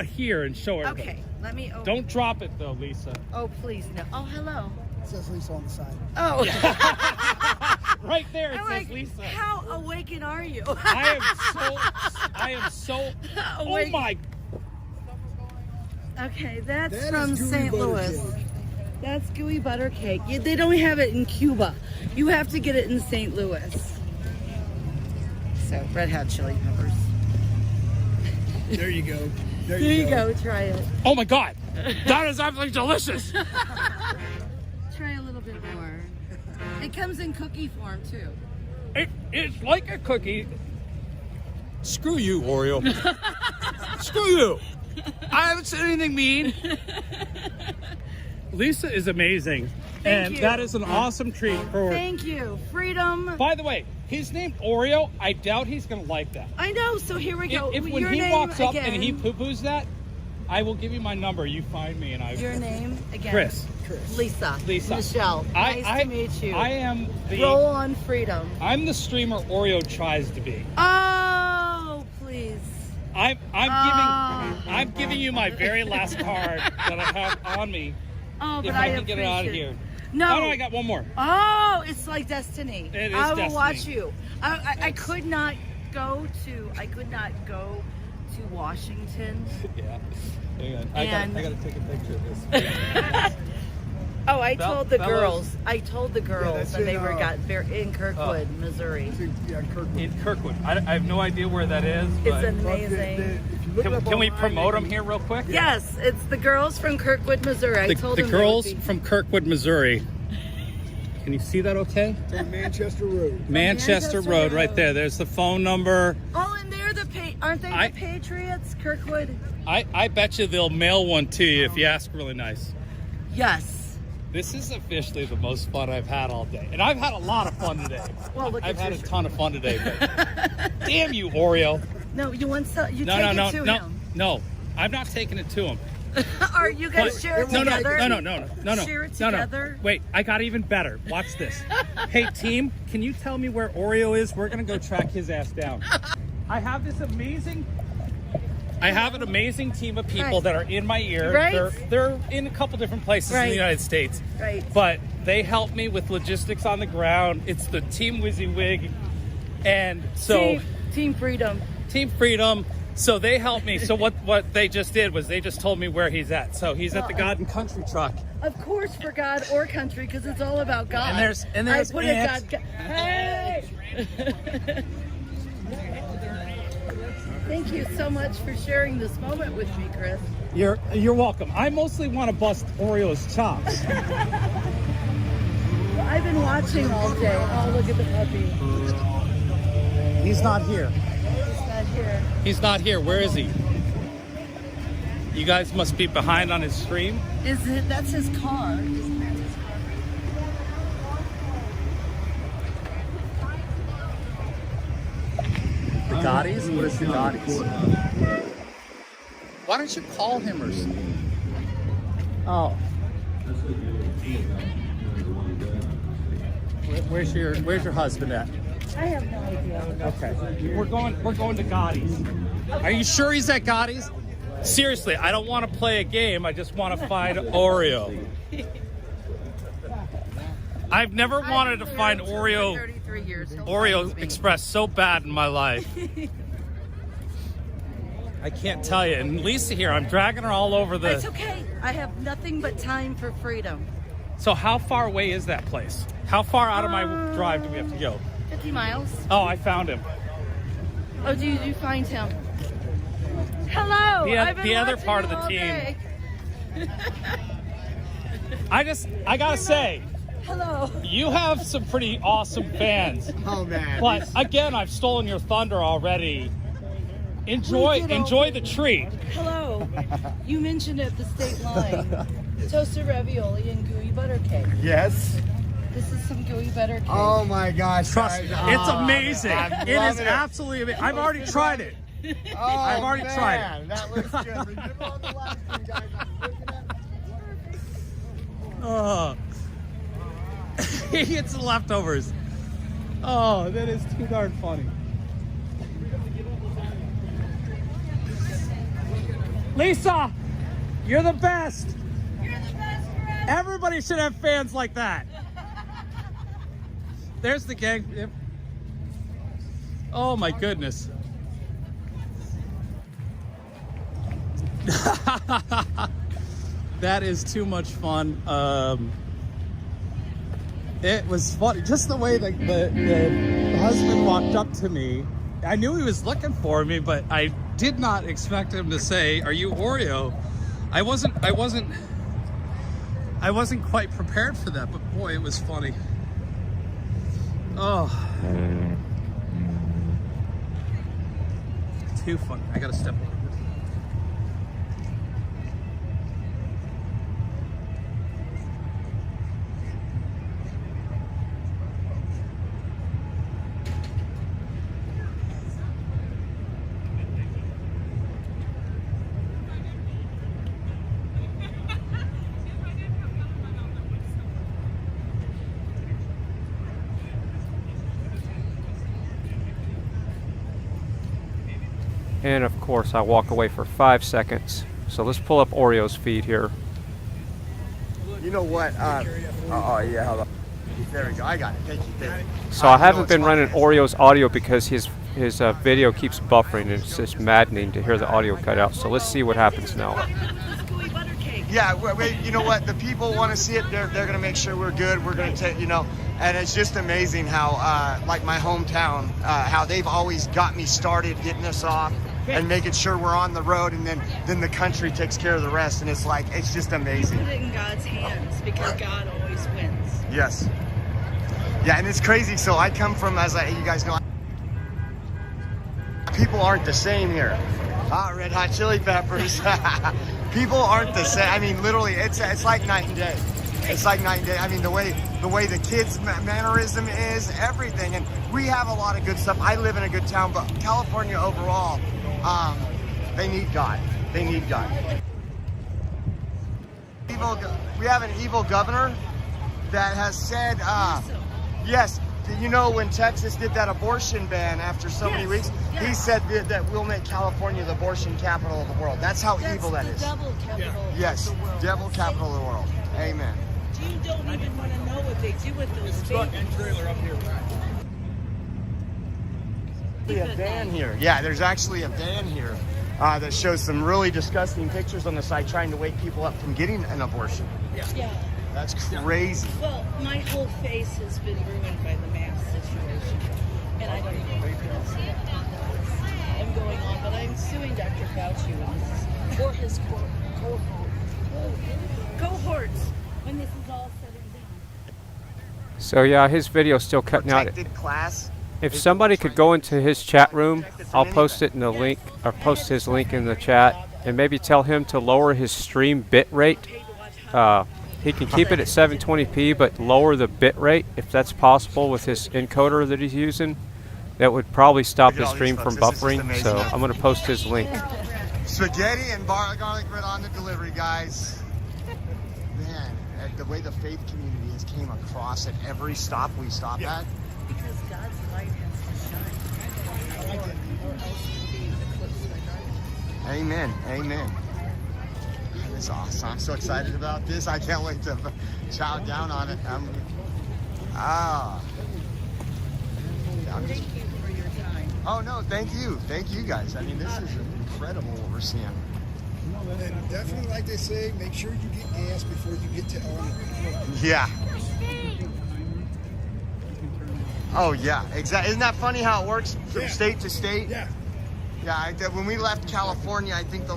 here and show everybody. Okay, let me open. Don't drop it though, Lisa. Oh, please no. Oh, hello. It says Lisa on the side. Oh. Right there it I'm says like, Lisa. How awakened are you? I am so oh my. Okay, that's That from is gooey St. butter Louis. cake. That's gooey butter cake. They don't have it in Cuba. You have to get it in St. Louis. So, Red Hot Chili Peppers. There you go. There you go. Try it. Oh my God, that is absolutely delicious. Try a little bit more. It comes in cookie form too. It's like a cookie. Screw you, Oreo. Screw you. I haven't said anything mean. Lisa is amazing. Thank you. That is an awesome treat for. Thank you. Freedom. By the way, he's named Oreo. I doubt he's going to like that. I know, so here we go. If when Your he name walks up again. and he poo-poos that, I will give you my number. You find me and I. Your name again. Chris. Lisa. Lisa. Michelle. Nice to meet you. I am the. Roll on Freedom. I'm the streamer Oreo tries to be. Oh, please. I'm giving you my very last card that I have on me. Oh, but if I can get it out of here. No. Oh, no, I got one more. Oh, it's like destiny. It is I will destiny. watch you. I could not go to Washington. Yeah. Hang on. And- I gotta take a picture of this. Oh, I told the fellas. girls. I told the girls, that's and they in, in Kirkwood, Missouri. Yeah, Kirkwood. In Kirkwood. I have no idea where that is. It's But amazing. can we promote them here real quick? Yes, it's the girls from Kirkwood, Missouri. I told The them girls they would be- from Kirkwood, Missouri. Can you see that okay? It's on Manchester Road. Manchester Road, right there. There's the phone number. Oh, and they're aren't they the Patriots, Kirkwood? I bet you they'll mail one to you if you ask really nice. Yes. This is officially the most fun I've had all day. And I've had a lot of fun today. Well, look I've at had a your ton of fun today. But damn you, Oreo. No, you want some? You No, take no, it no, to no, him. no. I'm not taking it to him. Are you guys But- share it no, together? No. Share it No, no. together? Wait, I got even better. Watch this. Hey, team, can you tell me where Oreo is? We're going to go track his ass down. I have this amazing... I have an amazing team of people Right. that are in my ear. Right. They're in a couple different places in Right. the United States. Right. But they help me with logistics on the ground. It's the Team WYSIWYG. And so... Team Freedom. Team Freedom. So they helped me. So what they just did was they just told me where he's at. So he's at the God and Country truck. Of course, for God or country, because it's all about God. And there's I put ants. it God. Hey! Thank you so much for sharing this moment with me, Chris. You're welcome. I mostly want to bust Oreo's chops. I've been watching all day. Oh, look at the puppy. He's not here. He's not here. He's not here. Where is he? You guys must be behind on his stream. That's his car. Isn't that his The Gottis? What is the Gottis? Why don't you call him or something? Oh. Where's your husband at? I have no idea. Okay. We're going to Gotti's. Are you sure he's at Gotti's? Seriously, I don't want to play a game. I just want to find Oreo. I've never wanted to find Oreo 33 years. Oreo Express so bad in my life. I can't tell you. And Lisa here, I'm dragging her all over the... It's okay. I have nothing but time for freedom. So how far away is that place? How far out of my drive do we have to go? 50 miles. Oh, I found him. Oh, do you find him? Hello. The other part of the team. I gotta say, hello. You have some pretty awesome fans. Oh man. But again, I've stolen your thunder already. Enjoy the treat. Hello. You mentioned at the state line toasted ravioli and gooey butter cake. Yes. This is some gooey butter cake. Oh my gosh. Trust me, guys. it's amazing. I'm It is loving absolutely amazing. I've already tried it. Oh, I've already tried it. That looks good. Remember on the live stream, guys, I'm looking at Oh. He gets the leftovers. Oh, that is too darn funny. Lisa, you're the best. You're the best friend. Everybody should have fans like that. There's the gang. Yep. Oh my goodness. That is too much fun. It was funny, just the way the husband walked up to me. I knew he was looking for me, but I did not expect him to say, "Are you Oreo?" I wasn't quite prepared for that, but boy, it was funny. Oh, too funny. I gotta step over. And of course I walk away for 5 seconds. So let's pull up Oreo's feed here. You know what? Oh yeah, hold on. There we go. I got it. Thank you. So I haven't been running Oreo's audio because his video keeps buffering and it's just maddening to hear the audio cut out. So let's see what happens now. Yeah, you know what? The people want to see it. They're going to make sure we're good. We're going to take, and it's just amazing how, like my hometown, how they've always got me started, getting us off and making sure we're on the road, and then the country takes care of the rest. And it's like, it's just amazing. Put it in God's hands because God always wins. Yes. Yeah, and it's crazy. So I come from, as you guys know, people aren't the same here. Red Hot Chili Peppers. People aren't the same. I mean, literally, it's like night and day. It's like night and day. I mean, the way the kids' mannerism is, everything. And we have a lot of good stuff. I live in a good town, but California overall, they need God. They need God. We have an evil governor that has said, yes, you know, when Texas did that abortion ban after so many weeks, he said that we'll make California the abortion capital of the world. That's how evil that is. Devil capital Yes, of the world. devil capital of the world. Amen. You don't even want to know what they do with those babies. Trailer up here. A van here. Yeah, there's actually a van here that shows some really disgusting pictures on the side trying to wake people up from getting an abortion. Yeah. That's crazy. Well, my whole face has been ruined by the mask situation. And I don't even know what I'm going on, but I'm suing Dr. Fauci for his cohorts when this is all said and done. So yeah, his video's still cutting out. Protected class. If somebody could go into his chat room, I'll post it in the link, or post his link in the chat, and maybe tell him to lower his stream bit rate. He can keep it at 720p, but lower the bit rate if that's possible with his encoder that he's using. That would probably stop his stream from buffering. So I'm going to post his link. Spaghetti and garlic bread on the delivery, guys. Man, the way the faith community has came across at every stop we stop at. Because God's light has to shine. Or else it'll be eclipsed by darkness. Amen. Amen. That's awesome. I'm so excited about this. I can't wait to chow down on it. Thank you for your time. Oh, no, thank you. Thank you, guys. I mean, this is incredible what we're seeing. And definitely, like they say, make sure you get gas before you get to Elm. Yeah. Oh, yeah, exactly. Isn't that funny how it works from state to state? Yeah. Yeah, when we left California, I think there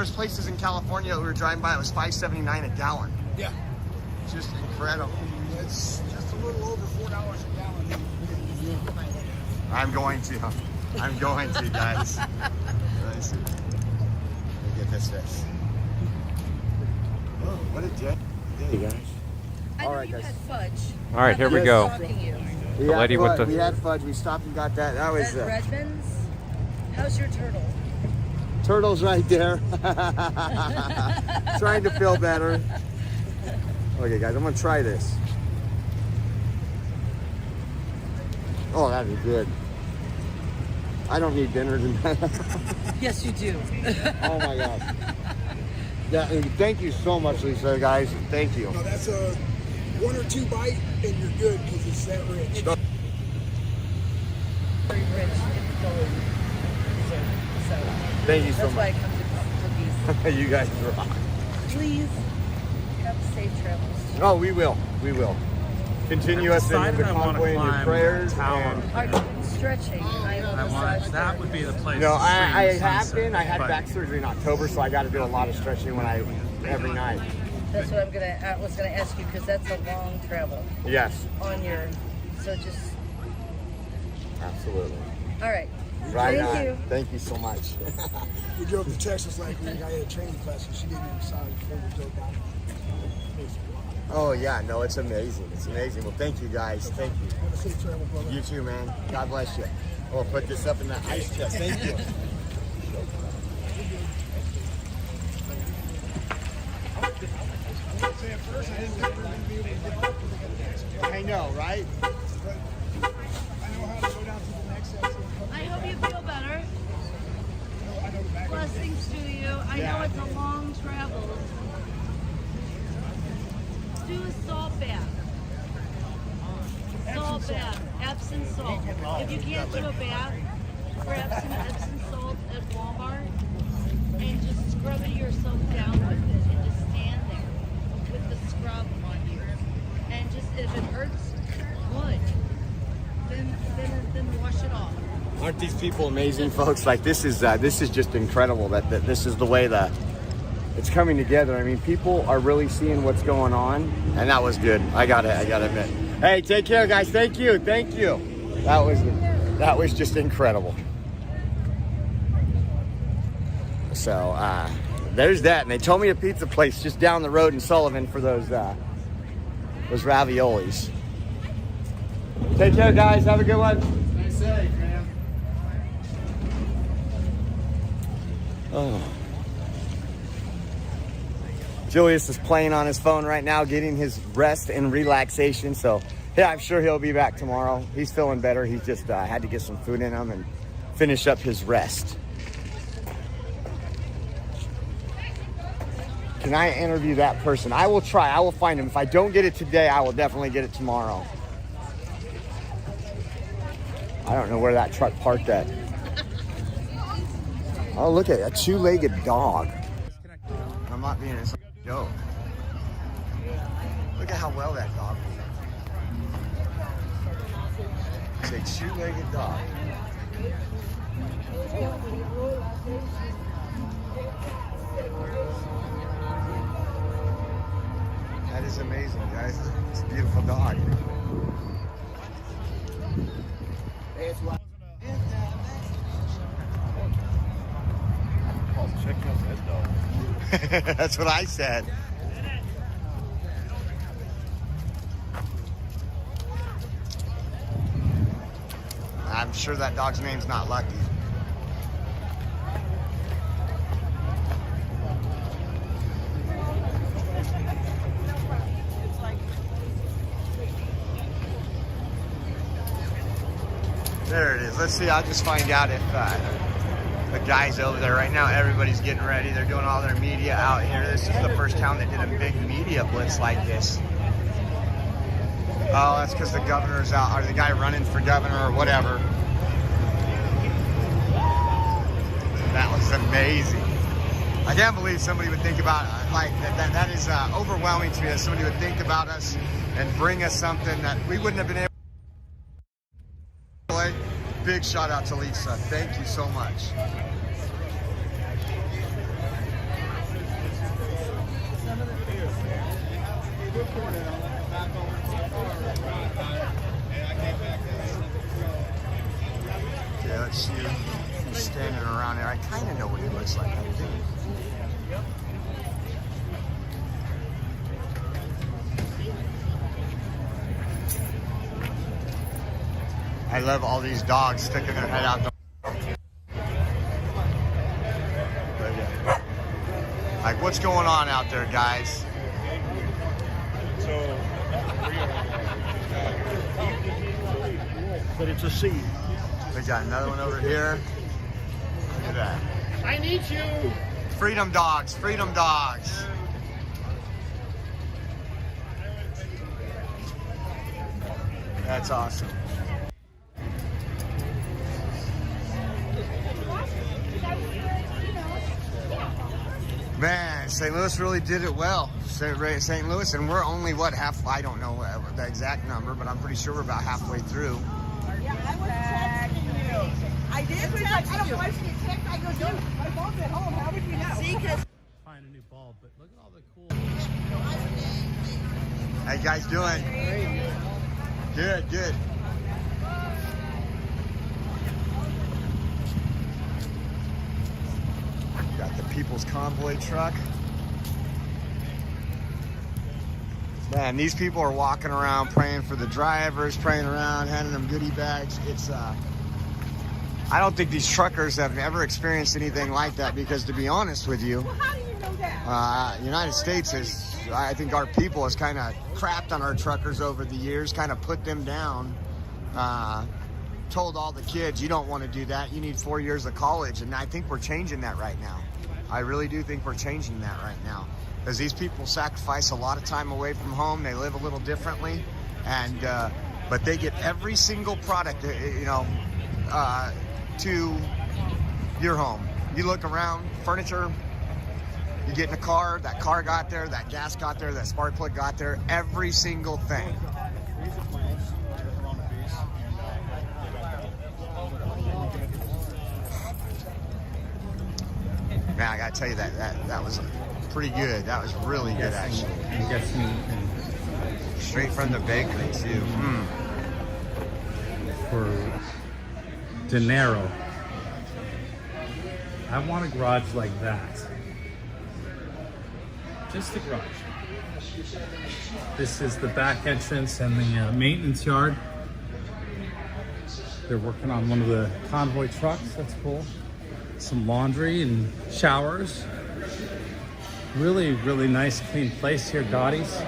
was places in California that we were driving by, it was $5.79 a gallon. Yeah. Just incredible. It's just a little over $4 a gallon. I'm going to, guys. Let's see. Let me get this fixed. Oh, what a day, guys. All right, guys. Had fudge. All right, here we go. The lady with the... We had fudge. We stopped and got that. That was... Redmond's? How's your turtle? Turtle's right there. Trying to feel better. Okay, guys, I'm going to try this. Oh, that'd be good. I don't need dinner tonight. Yes, you do. Oh, my God. Yeah, and thank you so much, Lisa, guys. Thank you. No, that's a 1 or 2 bite, and you're good because it's that rich. Very rich in gold. So Thank you so that's why I much. come to cookies. You guys rock. Please have safe travels. Oh, we will. We will. Continue us in the convoy in your prayers. And stretching. That would be the place. no, I have been. I had back surgery in October, so I got to do a lot of stretching every night. That's what I was gonna ask you because that's a long travel. Yes. On your, so just. Absolutely. All right. Right Thank on. you. Thank you so much. We drove to Texas last week. I had a training class, and she gave me a massage before we drove down. Oh yeah, no, it's amazing. It's amazing. Well, thank you guys. Thank you. Have a safe travel, brother. You too, man. God bless you. We'll put this up in the ice chest. Thank you. I know, right? I hope you feel better. Blessings to you. I know it's a long travel. Do a salt bath. Salt bath. Epsom salt. If you can't do a bath, grab some Epsom salt at Walmart and just scrub yourself down with it and just stand there with the scrub on you. And just if it hurts, good. Then wash it off. Aren't these people amazing, folks? Like this is just incredible that this is the way that it's coming together. I mean, people are really seeing what's going on, and that was good. I gotta admit. Hey, take care, guys. Thank you. That was just incredible. So there's that. And they told me a pizza place just down the road in Sullivan for those raviolis. Take care, guys. Have a good one. Stay safe, man. Oh. Julius is playing on his phone right now, getting his rest and relaxation. So, yeah, I'm sure he'll be back tomorrow. He's feeling better. He's just had to get some food in him and finish up his rest. Can I interview that person? I will try. I will find him. If I don't get it today, I will definitely get it tomorrow. I don't know where that truck parked at. Oh, look at a two-legged dog. I'm not being a joke. Look at how well that dog is. It's a two-legged dog. That is amazing, guys. It's a beautiful dog. Check out that dog. That's what I said. I'm sure that dog's name's not Lucky. There it is. Let's see. I'll just find out if the guys over there right now. Everybody's getting ready. They're doing all their media out here. This is the first town that did a big media blitz like this. Oh, that's because the governor's out, or the guy running for governor or whatever. That was amazing. I can't believe somebody would think about like that is overwhelming to me that somebody would think about us and bring us something that we wouldn't have been able to. Big shout out to Lisa. Thank you so much. Okay, let's see who's standing around there. I kind of know what he looks like, I think. I love all these dogs sticking their head out. Like, what's going on out there, guys? But it's a seed. We got another one over here. Look at that. I need you. Freedom dogs, freedom dogs. That's awesome. Man, St. Louis really did it well. St. Louis, and we're only, what, half, I don't know the exact number, but I'm pretty sure we're about halfway through. Yeah, I was texting you. I did text you. I don't know why she text. I go, dude, my phone's at home. How would you know? See, because Find a new bulb, but look at all the cool. How you guys doing? Good, good. Got the People's Convoy truck. Man, these people are walking around praying for the drivers, praying around, handing them goodie bags. It's, I don't think these truckers have ever experienced anything like that because, to be honest with you, United States is, I think our people has kind of crapped on our truckers over the years, kind of put them down, told all the kids, you don't want to do that, you need 4 years of college, and I think we're changing that right now. I really do think we're changing that right now. Because these people sacrifice a lot of time away from home, they live a little differently, and but they get every single product, to your home. You look around, furniture, you get in a car, that car got there, that gas got there, that spark plug got there, every single thing. Man, I gotta tell you that was pretty good. That was really good, actually. I'm guessing straight from the bakery too. For dinero. I want a garage like that. Just the garage. This is the back entrance and the maintenance yard. They're working on one of the convoy trucks. That's cool. Some laundry and showers. Really, really nice, clean place here, Dottie's.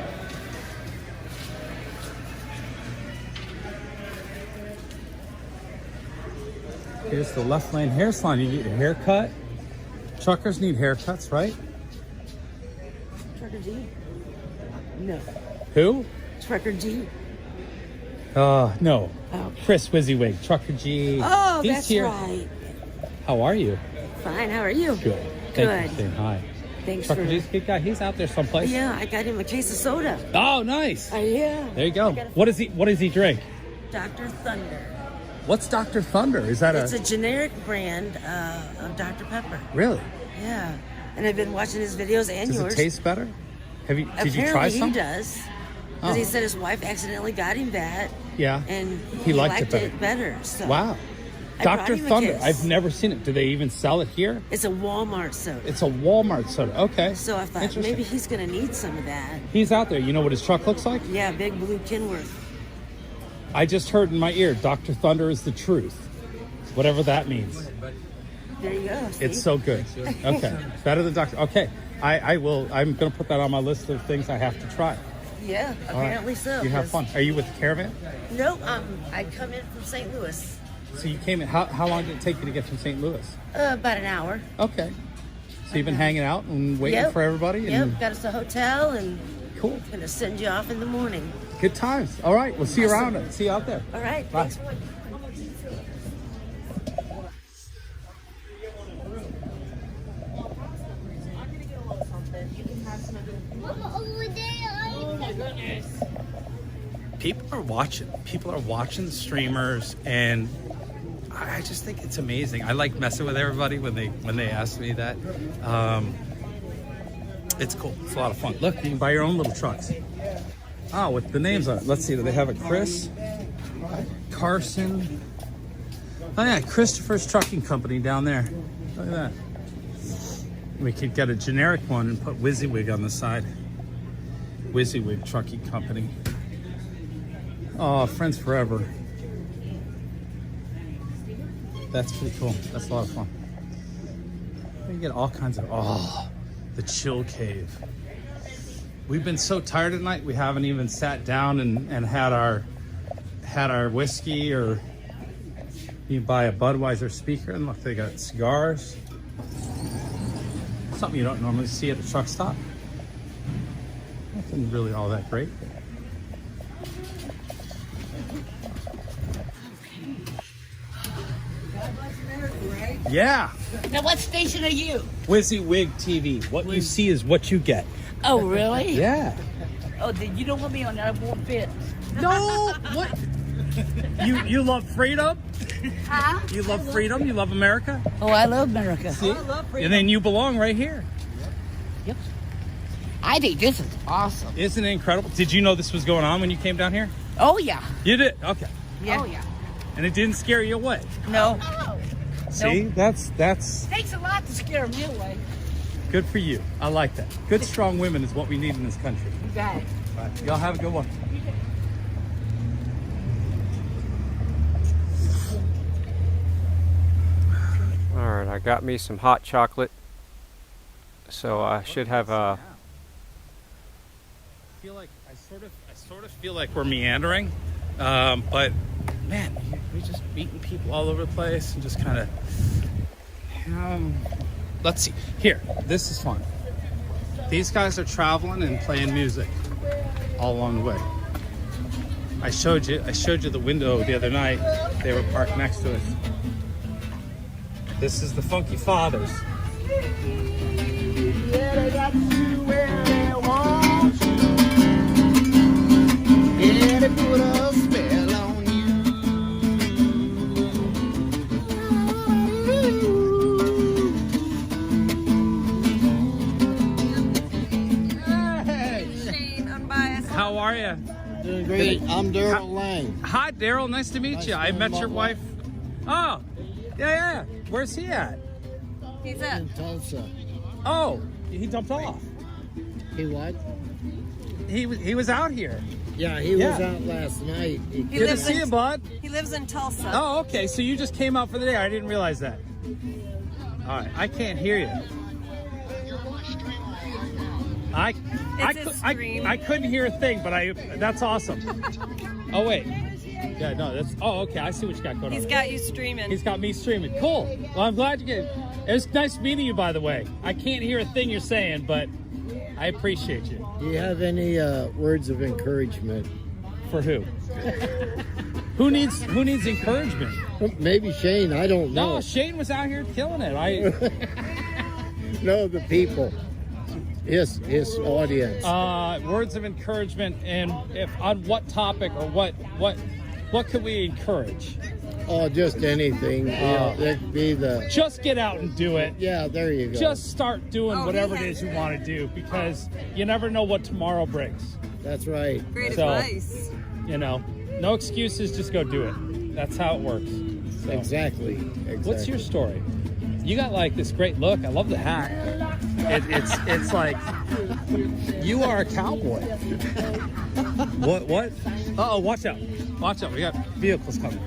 Here's the left lane hair salon. You get your hair cut. Truckers need haircuts, right? Trucker G? No. Who? Trucker G? No. Oh. Chris WYSIWYG, Trucker G. Oh, He's that's here. right. How are you? Fine, how are you? Good. Thank Good. you for saying hi. Thanks Trucker for... G's a good guy. He's out there someplace. Yeah, I got him a case of soda. Oh, nice. Yeah. There you go. What does he drink? Dr. Thunder. What's Dr. Thunder? Is that It's a generic brand of Dr. Pepper. Really? Yeah. And I've been watching his videos and yours. Does it taste better? Did you try Apparently some? he does. Because he said his wife accidentally got him that. Yeah. And he liked it better. So wow. I brought Dr. him a Thunder. case. I've never seen it. Do they even sell it here? It's a Walmart soda. It's a Walmart soda. Okay. So I thought maybe he's going to need some of that. He's out there. You know what his truck looks like? Yeah, big blue Kenworth. I just heard in my ear, Dr. Thunder is the truth. Whatever that means. There you go. See? It's so good. Okay. Better than Dr. Okay. I will. I'm going to put that on my list of things I have to try. Yeah, apparently so. You have fun. Are you with the caravan? No, I come in from St. Louis. So you came in. How long did it take you to get from St. Louis? About an hour. Okay. So you've been hanging out and waiting for everybody? And Yep, got us a hotel and cool. Gonna send you off in the morning. Good times. All right, we'll see you around. See you out there. All right, bye. Thanks. People are watching the streamers, and I just think it's amazing. I like messing with everybody when they ask me that. It's cool. It's a lot of fun. Look, you can buy your own little trucks. Oh, with the names on it. Let's see. Do they have a Chris? Carson. Oh yeah, Christopher's Trucking Company down there. Look at that. We could get a generic one and put WYSIWYG on the side. WYSIWYG Trucking Company. Oh, friends forever. That's pretty cool. That's a lot of fun. You get all kinds of, the chill cave. We've been so tired tonight, we haven't even sat down and had our whiskey, or you buy a Budweiser speaker, and look, they got cigars. Something you don't normally see at a truck stop. Nothing really all that great. Yeah. Now, what station are you? WYSIWYG TV. What you see is what you get. Oh, really? Yeah. Oh, then you don't want me on that. I won't fit. No. What? You love freedom? Huh? You love freedom? You love America? Oh, I love America. See? I love freedom. And then you belong right here. Yep. I think this is awesome. Isn't it incredible? Did you know this was going on when you came down here? Oh, yeah. You did? Okay. Yeah. Oh, yeah. And it didn't scare you away? No. See? Nope. That's Takes a lot to scare me away. good for you. I like that. Good, strong women is what we need in this country. You got it. All right. Y'all have a good one. All right, I got me some hot chocolate, so I should have a. I sort of feel like we're meandering, but man, we just meeting people all over the place and just kind of. Let's see. Here, this is fun. These guys are traveling and playing music all along the way. I showed you the window the other night. They were parked next to us. This is the Funky Fathers. Yeah, they got you where they want you. Yeah, they put a spell on you. Hey. Shane, unbiased. How are you? Doing great. I'm Daryl Lang. Hi, Daryl. Nice to meet you. I met your wife. Oh, yeah. Where's he at? He's up. In Tulsa. Oh, he jumped off. He what? He was out here. Yeah, he was out last night. Good to see you, bud. He lives in Tulsa. Oh, okay. So you just came out for the day. I didn't realize that. All right. I can't hear you. I couldn't hear a thing, but that's awesome. Oh, wait. Yeah, no, that's... Oh, okay. I see what you got going on. He's got you streaming. He's got me streaming. Cool. Well, I'm glad you get... It was nice meeting you, by the way. I can't hear a thing you're saying, but I appreciate you. Do you have any words of encouragement? For who? Who needs encouragement? Maybe Shane. I don't know. No, Shane was out here killing it. No, the people. His audience. Words of encouragement, and if on what topic or what could we encourage? Oh, just anything. It could be just get out and do it. Yeah, there you go. Just start doing whatever it is you want to do, because you never know what tomorrow brings. That's right. Great advice. You know, no excuses. Just go do it. That's how it works. So. Exactly. What's your story? You got like this great look. I love the hat. It's like you are a cowboy. What? Uh-oh, watch out. Watch out. We got vehicles coming.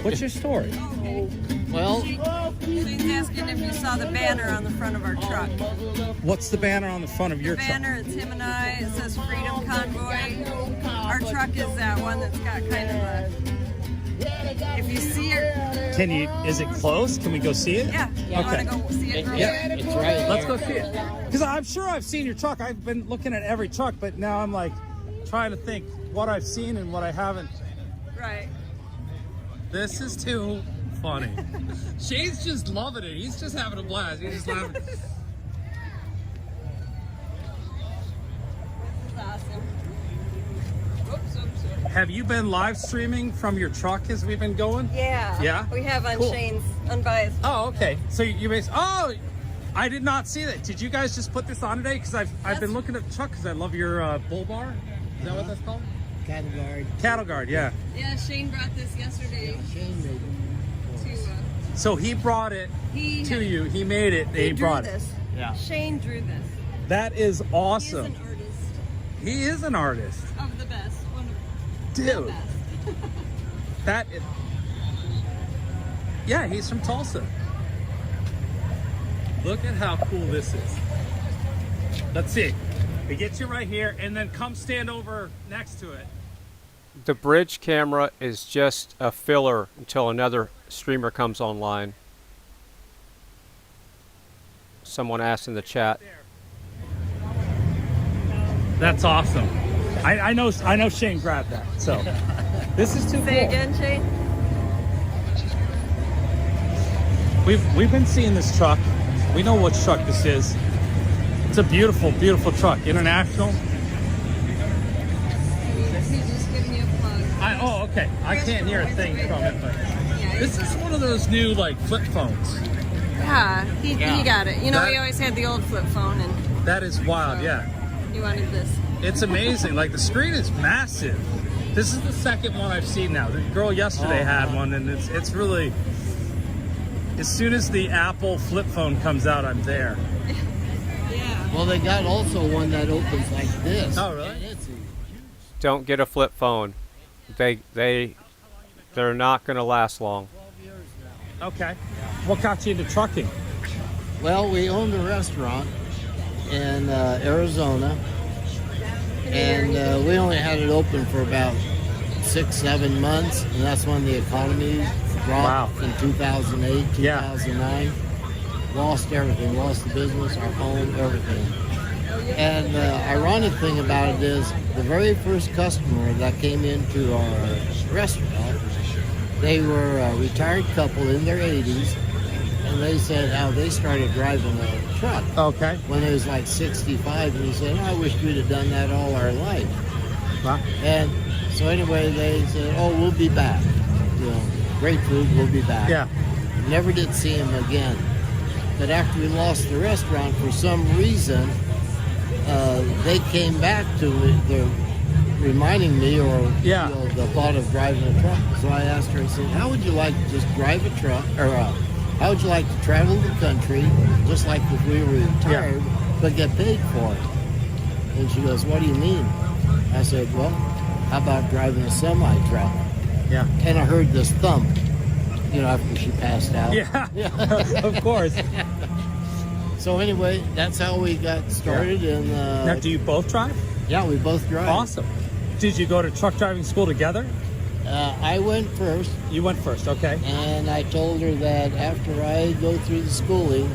What's your story? Well, Shane's asking if you saw the banner on the front of our truck. What's the banner on the front of your truck? Banner, it's him and I. It says Freedom Convoy. Our truck is that one that's got kind of a... If you see it... Is it close? Can we go see it? Yeah. You want to go see it? Yeah, it's right. Let's go see it. Because I'm sure I've seen your truck. I've been looking at every truck, but now I'm like trying to think what I've seen and what I haven't. Right. This is too funny. Shane's just loving it. He's just having a blast. He's just laughing. Awesome. Have you been live streaming from your truck as we've been going? Yeah. Yeah? We have on Cool. Shane's Unbiased. Oh, okay. So you basically... Oh, I did not see that. Did you guys just put this on today? Because I've been looking at the truck because I love your bull bar. Is that what that's called? Cattle guard. Cattle guard, yeah. Yeah, Shane brought this yesterday. Shane made it. So he brought it to you. He made it. He brought this. it. Yeah. Shane drew this. That is awesome. He is an artist. He is an artist. Of the best. One of the Dude. best. That is... Yeah, he's from Tulsa. Look at how cool this is. Let's see. We get you right here, and then come stand over next to it. The bridge camera is just a filler until another streamer comes online. Someone asked in the chat. That's awesome. I know Shane grabbed that. So this is too cool. Say again, Shane. We've been seeing this truck. We know which truck this is. It's a beautiful, beautiful truck. International. He's just giving me a plug. Okay. I can't hear a thing from it, but this is one of those new like flip phones. Yeah, he got it. You know, he always had the old flip phone, and that is wild. Yeah. He wanted this. It's amazing. Like the screen is massive. This is the second one I've seen now. The girl yesterday had one, and it's really. As soon as the Apple flip phone comes out, I'm there. Yeah. Well, they got also one that opens like this. Oh, really? Don't get a flip phone. They're not going to last long. Okay. What got you into trucking? Well, we owned a restaurant in Arizona, and we only had it open for about 6-7 months, and that's when the economy dropped in 2008, 2009. Lost everything, lost the business, our home, everything. And the ironic thing about it is the very first customer that came into our restaurant, they were a retired couple in their 80s, and they said how they started driving a truck. Okay. When they was like 65, and he said, I wish we'd have done that all our life. Wow. And so anyway, they said, oh, we'll be back. You know, great food, we'll be back. Yeah. Never did see him again. But after we lost the restaurant, for some reason, they came back to the reminding me, or you know, the thought of driving a truck. So I asked her, I said, how would you like to just drive a truck, or how would you like to travel the country, just like if we were retired, but get paid for it? And she goes, what do you mean? I said, well, how about driving a semi-truck? Yeah. And I heard this thump, you know, after she passed out. Yeah, of course. So anyway, that's how we got started. And now, do you both drive? Yeah, we both drive. Awesome. Did you go to truck driving school together? I went first. You went first, okay. And I told her that after I go through the schooling,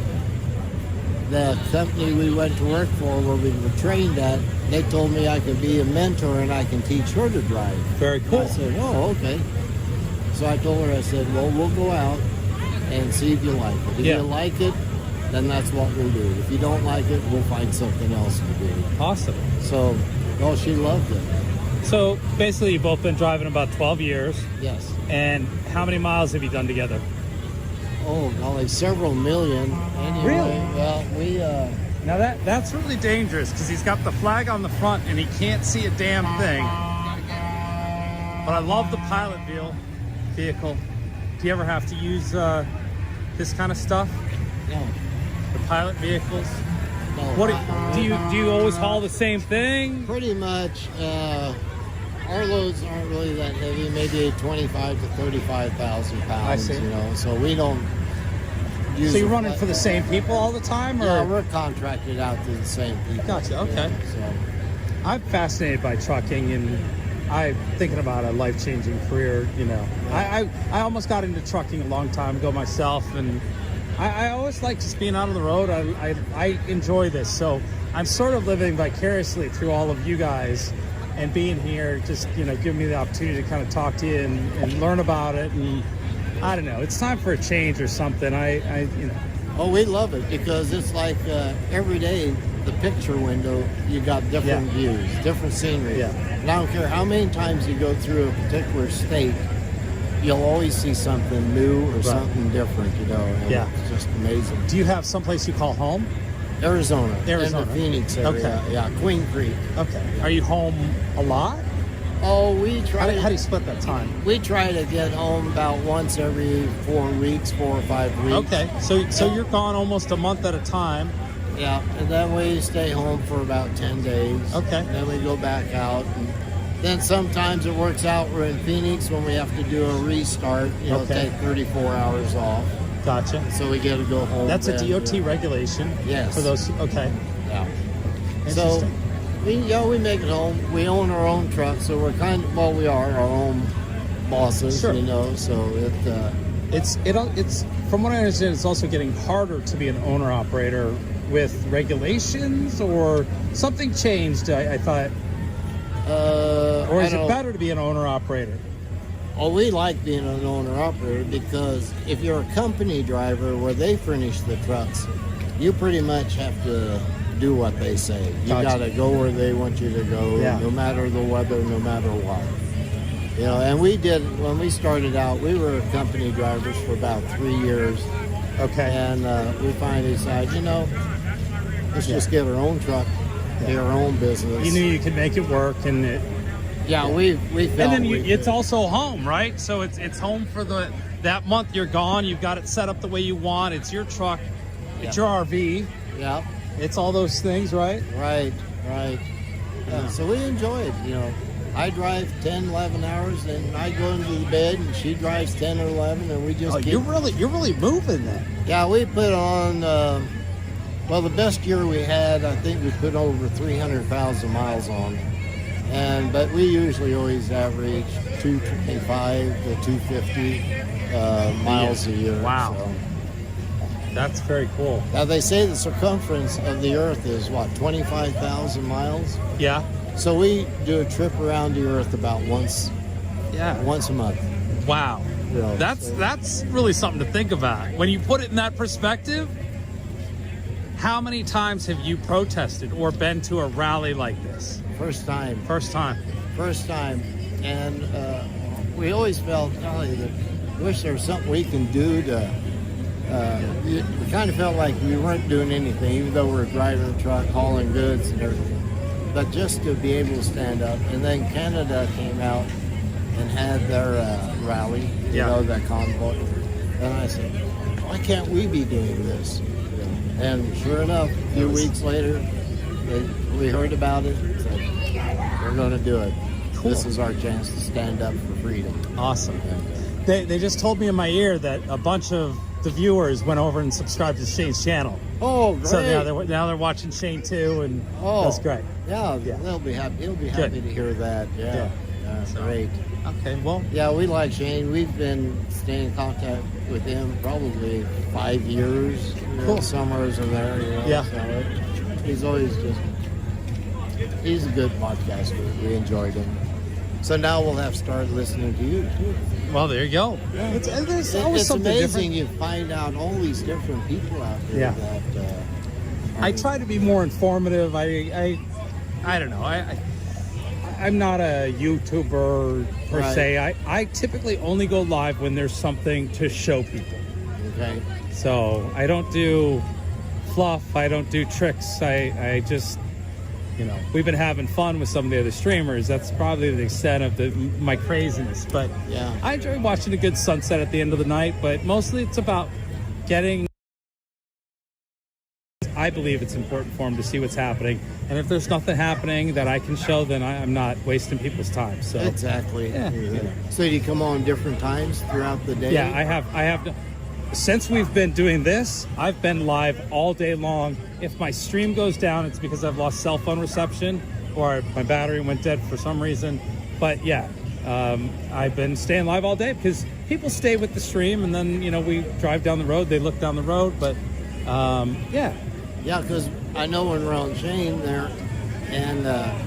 the company we went to work for, where we were trained at, they told me I could be a mentor and I can teach her to drive. Very cool. I said, oh, okay. So I told her, I said, well, we'll go out and see if you like it. If you like it, then that's what we'll do. If you don't like it, we'll find something else to do. Awesome. So, well, she loved it. So basically, you've both been driving about 12 years. Yes. And how many miles have you done together? Oh, golly, several million. Anyway, Really? Well, we... Now that's really dangerous because he's got the flag on the front and he can't see a damn thing. But I love the pilot vehicle. Do you ever have to use this kind of stuff? No. The pilot vehicles? No. What do you always haul the same thing? Pretty much. Our loads aren't really that heavy, maybe 25 to 35,000 pounds. I see. You know, so we don't use. So you're running for the same people all the time, or? Yeah, we're contracted out to the same people. Gotcha. Okay. Yeah, so. I'm fascinated by trucking, and I'm thinking about a life-changing career. You know, I almost got into trucking a long time ago myself, and I always like just being out on the road. I enjoy this, so I'm sort of living vicariously through all of you guys. And being here, just, you know, giving me the opportunity to kind of talk to you and learn about it. And I don't know, it's time for a change or something. You know. Oh, we love it because it's like every day, the picture window, you got different views, different scenery. Yeah. And I don't care how many times you go through a particular state, you'll always see something new or something different, you know. And it's just amazing. Do you have someplace you call home? Arizona. Arizona. In the Phoenix area. Okay. Yeah, Queen Creek. Okay. Are you home a lot? Oh, we try. How do you split that time? We try to get home about once every 4 weeks, 4 or 5 weeks. Okay. So you're gone almost a month at a time. Yeah, and then we stay home for about 10 days. Okay. And then we go back out. And then sometimes it works out. We're in Phoenix when we have to do a restart. You know, take 34 hours off. Gotcha. So we get to go home. That's a DOT regulation. Yes. For those. Okay. Yeah. So we make it home. We own our own truck, so we're we are our own bosses. Sure. You know, so it's from what I understand, it's also getting harder to be an owner operator with regulations, or something changed. I thought. Or is it better to be an owner operator? Oh, we like being an owner-operator because if you're a company driver where they furnish the trucks, you pretty much have to do what they say. You got to go where they want you to go, no matter the weather, no matter what. You know, and we did, when we started out, we were company drivers for about 3 years. Okay. And we finally decided, you know, let's just get our own truck, be our own business. You knew you could make it work, and it... Yeah, we felt. And then it's also home, right? So it's home for that month you're gone. You've got it set up the way you want. It's your truck. It's your RV. Yeah. It's all those things, right? Right. So we enjoy it, you know. I drive 10, 11 hours, and I go into the bed, and she drives 10 or 11, and we just you're really moving then. Yeah, we put on, well, the best year we had, I think we put over 300,000 miles on. But we usually always average 225 to 250 miles a year. Wow. So. That's very cool. Now, they say the circumference of the Earth is, 25,000 miles? Yeah. So we do a trip around the Earth about once a month. Wow. You know, that's really something to think about. When you put it in that perspective, how many times have you protested or been to a rally like this? First time. And we always felt, golly, that wish there was something we can do to... we kind of felt like we weren't doing anything, even though we were driving a truck, hauling goods and everything. But just to be able to stand up. And then Canada came out and had their rally, you know, that convoy. And I said, why can't we be doing this? And sure enough, a few weeks later, We heard about it. So we're going to do it. Cool. This is our chance to stand up for freedom. Awesome. They just told me in my ear that a bunch of the viewers went over and subscribed to Shane's channel. Oh, great. So now they're watching Shane too, and that's great. Yeah, they'll be happy. He'll be happy to hear that. Yeah. Great. Okay, well. Yeah, we like Shane. We've been staying in contact with him probably 5 years. Cool. Summers in there. Yeah. So he's always he's a good podcaster. We enjoyed him. So now we'll have to start listening to you too. Well, there you go. Yeah. There's always something amazing. different. You find out all these different people out there. Yeah. That, I try to be more informative. I don't know. I'm not a YouTuber per se. I typically only go live when there's something to show people. Okay. So I don't do fluff. I don't do tricks. I just, we've been having fun with some of the other streamers. That's probably the extent of my craziness. But yeah, I enjoy watching a good sunset at the end of the night. But mostly it's about getting. I believe it's important for them to see what's happening, and if there's nothing happening that I can show, then I'm not wasting people's time. So exactly. Yeah. So do you come on different times throughout the day? Yeah, I have. Since we've been doing this, I've been live all day long. If my stream goes down, it's because I've lost cell phone reception or my battery went dead for some reason. But yeah, I've been staying live all day because people stay with the stream, and then we drive down the road, they look down the road. But yeah. Yeah, because I know when we're on Shane there, and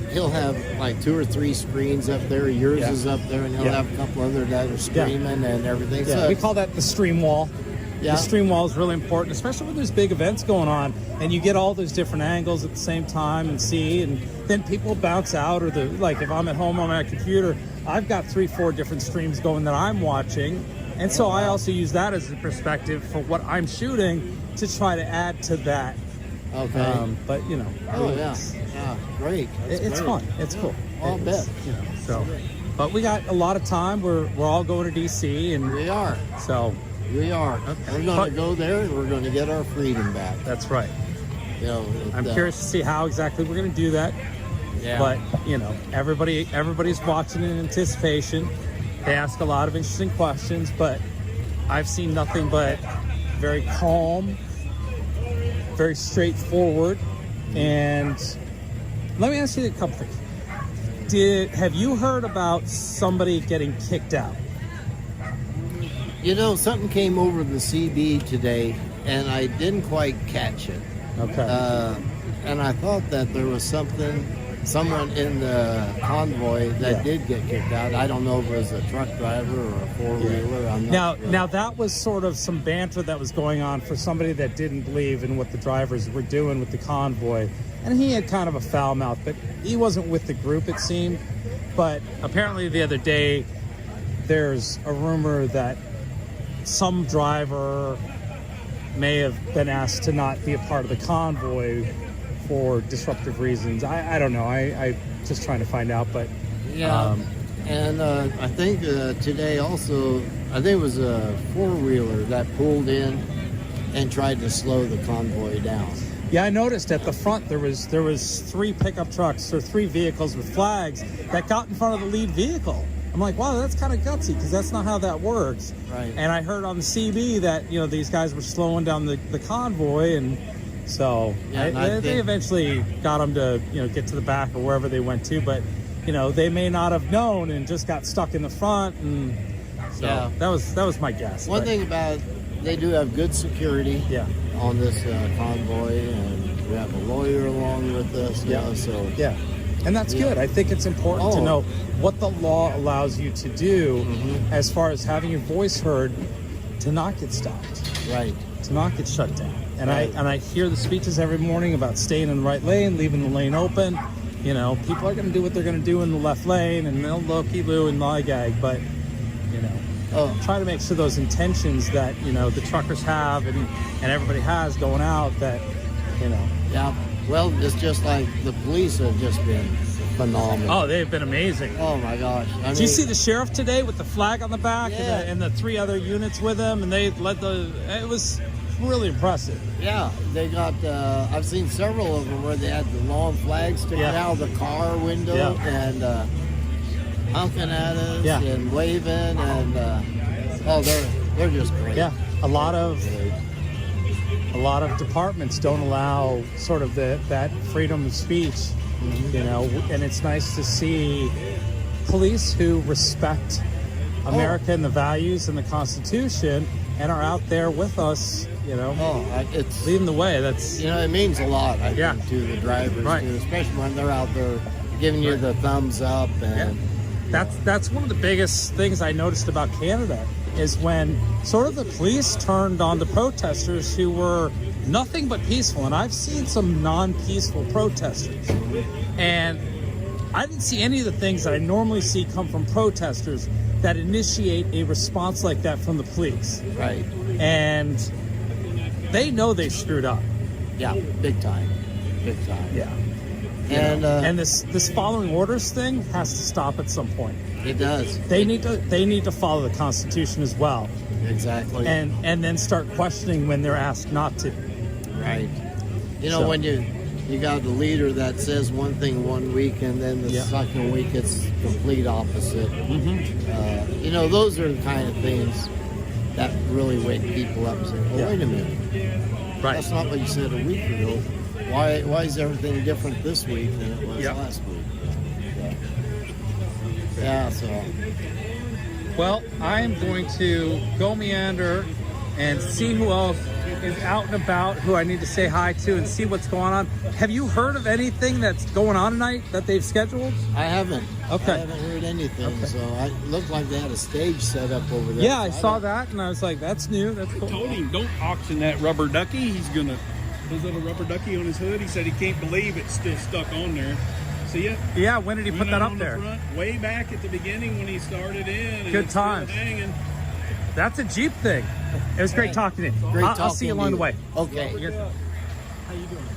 he'll have like 2 or 3 screens up there. Yours is up there, and he'll have a couple other that are streaming and everything. Yeah, so we call that the stream wall. Yeah. The stream wall is really important, especially when there's big events going on, and you get all those different angles at the same time and see, and then people bounce out, or if I'm at home on my computer, I've got 3-4 different streams going that I'm watching, and so I also use that as a perspective for what I'm shooting to try to add to that. Okay. But great. It's great. fun. It's cool. I'll bet. So, but we got a lot of time. We're all going to DC, and we are. So we are. Okay. We're going to go there, and we're going to get our freedom back. That's right. I'm curious to see how exactly we're going to do that. Yeah. But everybody's watching in anticipation. They ask a lot of interesting questions, but I've seen nothing but very calm, very straightforward. And let me ask you a couple things. Have you heard about somebody getting kicked out? Something came over the CB today, and I didn't quite catch it. Okay. And I thought that there was someone in the convoy that did get kicked out. I don't know if it was a truck driver or a four-wheeler. I'm not sure. Now that was sort of some banter that was going on for somebody that didn't believe in what the drivers were doing with the convoy. And he had kind of a foul mouth, but he wasn't with the group, it seemed. But apparently the other day, there's a rumor that some driver may have been asked to not be a part of the convoy for disruptive reasons. I don't know. I just trying to find out, but and I think today also, I think it was a four-wheeler that pulled in and tried to slow the convoy down. Yeah, I noticed at the front there was 3 pickup trucks or 3 vehicles with flags that got in front of the lead vehicle. I'm like, wow, that's kind of gutsy because that's not how that works. Right. And I heard on the CB that these guys were slowing down the convoy, and so they eventually got them to get to the back or wherever they went to, but they may not have known and just got stuck in the front, and so that was my guess. One thing about they do have good security on this convoy, and we have a lawyer along with us. And that's good. I think it's important to know what the law allows you to do as far as having your voice heard to not get stopped. Right. To not get shut down. And I hear the speeches every morning about staying in the right lane, leaving the lane open. People are going to do what they're going to do in the left lane, and they'll low-key-loo and lollygag, but try to make sure those intentions that the truckers have and everybody has going out that Yeah. Well, it's just like the police have just been phenomenal. Oh, they've been amazing. Oh my gosh! Did you see the sheriff today with the flag on the back and the 3 other units with him, and they led it was really impressive. Yeah, they got. I've seen several of them where they had the long flags sticking out of the car window and honking at us and waving, and they're just great. Yeah, a lot of departments don't allow sort of that freedom of speech, you know, and it's nice to see police who respect America and the values and the Constitution and are out there with us, you know, it's leading the way. That's, you know, it means a lot, I think, to the drivers, too, especially when they're out there giving you the thumbs up. And that's one of the biggest things I noticed about Canada is when sort of the police turned on the protesters who were nothing but peaceful. And I've seen some non-peaceful protesters. And I didn't see any of the things that I normally see come from protesters that initiate a response like that from the police. Right. And they know they screwed up. Yeah, big time. Big time. Yeah. And this following orders thing has to stop at some point. It does. They need to follow the Constitution as well. Exactly. And then start questioning when they're asked not to. Right. You know, when you got the leader that says one thing one week and then the second week it's complete opposite. You know, those are the kind of things that really wake people up and say, "Oh, wait a minute, that's not what you said a week ago. Why is everything different this week than it was last week?" So. Well, I am going to go meander and see who else is out and about, who I need to say hi to and see what's going on. Have you heard of anything that's going on tonight that they've scheduled? I haven't. Okay. I haven't heard anything. So it looked like they had a stage set up over there. Yeah, I saw that and I was like, that's new. That's cool. I told him, don't auction that rubber ducky. He's going to, his little rubber ducky on his hood. He said he can't believe it's still stuck on there. See it? Yeah, when did he put that up there? Front, way back at the beginning when he started in. And Good times. That's a Jeep thing. It was great talking to you. I'll see you along the way. Okay. How you doing?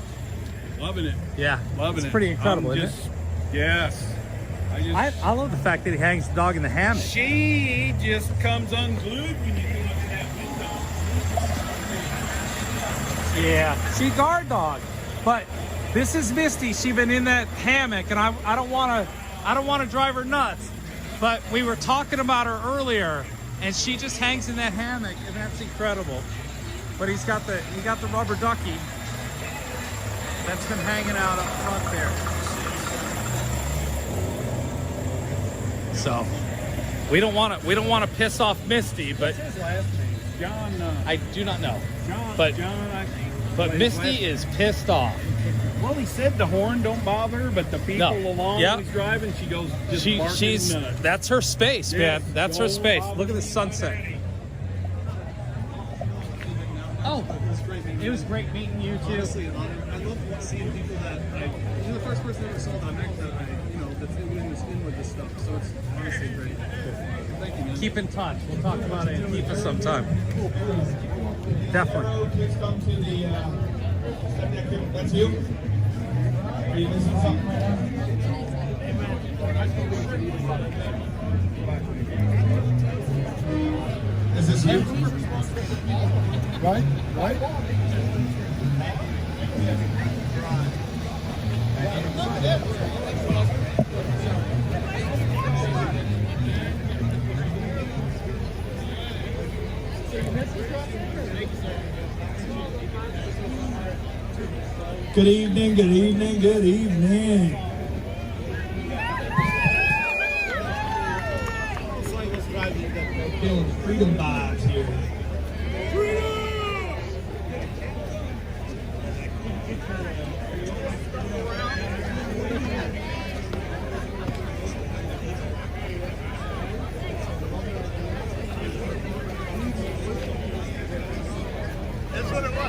Loving it. Yeah. Loving it. It's pretty incredible, isn't it? Yes. I love the fact that he hangs the dog in the hammock. She just comes unglued when you go up to that window. Yeah. She guard dog. But this is Misty. She's been in that hammock, and I don't want to drive her nuts. But we were talking about her earlier, and she just hangs in that hammock, and that's incredible. But he got the rubber ducky that's been hanging out up front there. So we don't want to piss off Misty, but what's his last name? John. I do not know. John. But I think. But Misty is pissed off. Well, he said the horn don't bother her, but the people along when he's driving, she goes just barking nuts. That's her space, man. That's her space. Bother. Look at the sunset. Oh, it was great meeting you too. Honestly, I love seeing people that you're the first person I ever saw that I met that that's in with this stuff. So it's honestly great. Thank you, man. Keep in touch. We'll talk about it in FIFA sometime. Definitely. Please come to the that's you. Are you missing something right now? Is this you? Right? Good evening, good evening, good evening. Let's drive you that feeling freedom vibes here. That's what it was.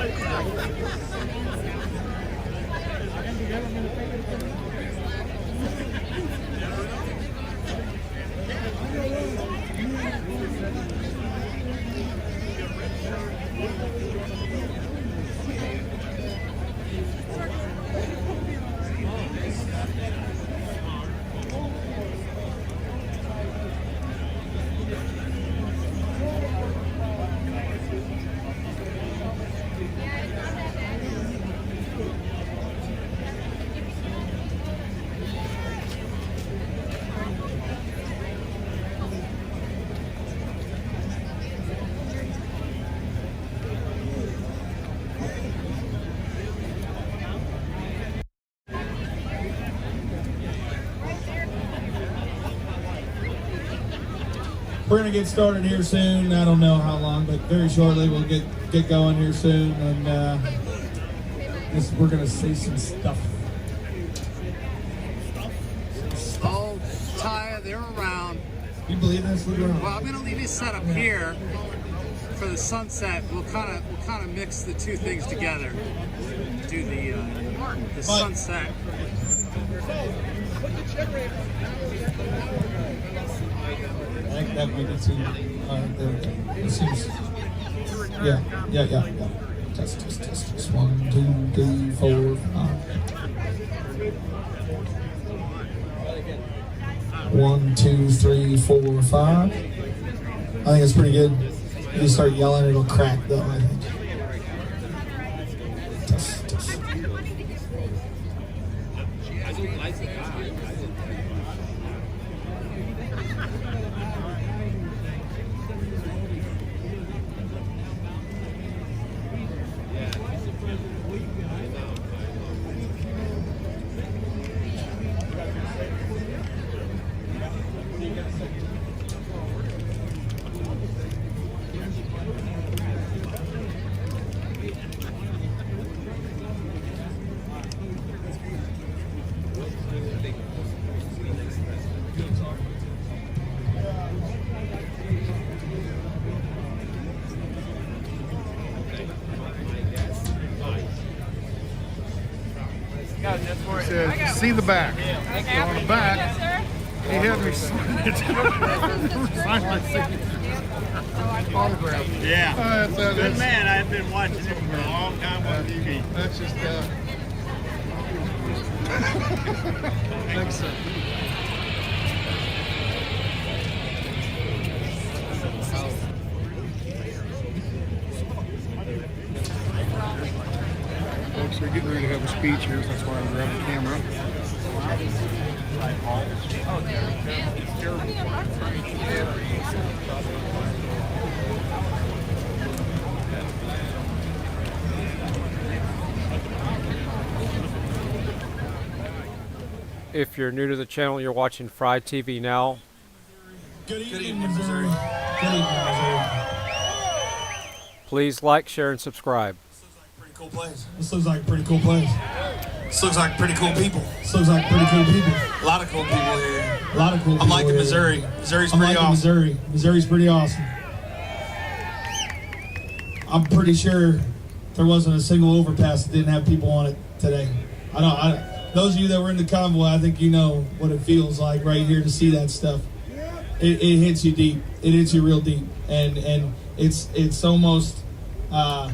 we're gonna get started here soon. I don't know how long, but very shortly we'll get going here soon, and we're gonna say some stuff. Oh, Taya, they're around. You believe this? Well, I'm gonna leave you set up here for the sunset. We'll kind of mix the two things together. Do the sunset. I think that might be too. There we go. It seems. Yeah. Test. 1, 2, 3, 4, 5. 1, 2, 3, 4, 5. I think it's pretty good. If you start yelling, it'll crack though, I think. Test. Says, see the back. So on the back, he had me sign it. Sign my signature. Autograph. Yeah. Good man. I've been watching him for a long time on TV. That's just thanks, sir. Folks, they're getting ready to have a speech here, so that's why I'm grabbing the camera. If you're new to the channel, you're watching Fried TV now. Good evening, Missouri. Good evening, Missouri. Please like, share, and subscribe. Pretty cool place. This looks like a pretty cool place. This looks like pretty cool people. This looks like pretty cool people. A lot of cool people here. A lot of cool people. I'm liking here. Missouri. Missouri's I'm pretty liking awesome. Missouri. Missouri's pretty awesome. I'm pretty sure there wasn't a single overpass that didn't have people on it today. Those of you that were in the convoy, I think you know what it feels like right here to see that stuff. It hits you deep. It hits you real deep, and it's almost. I've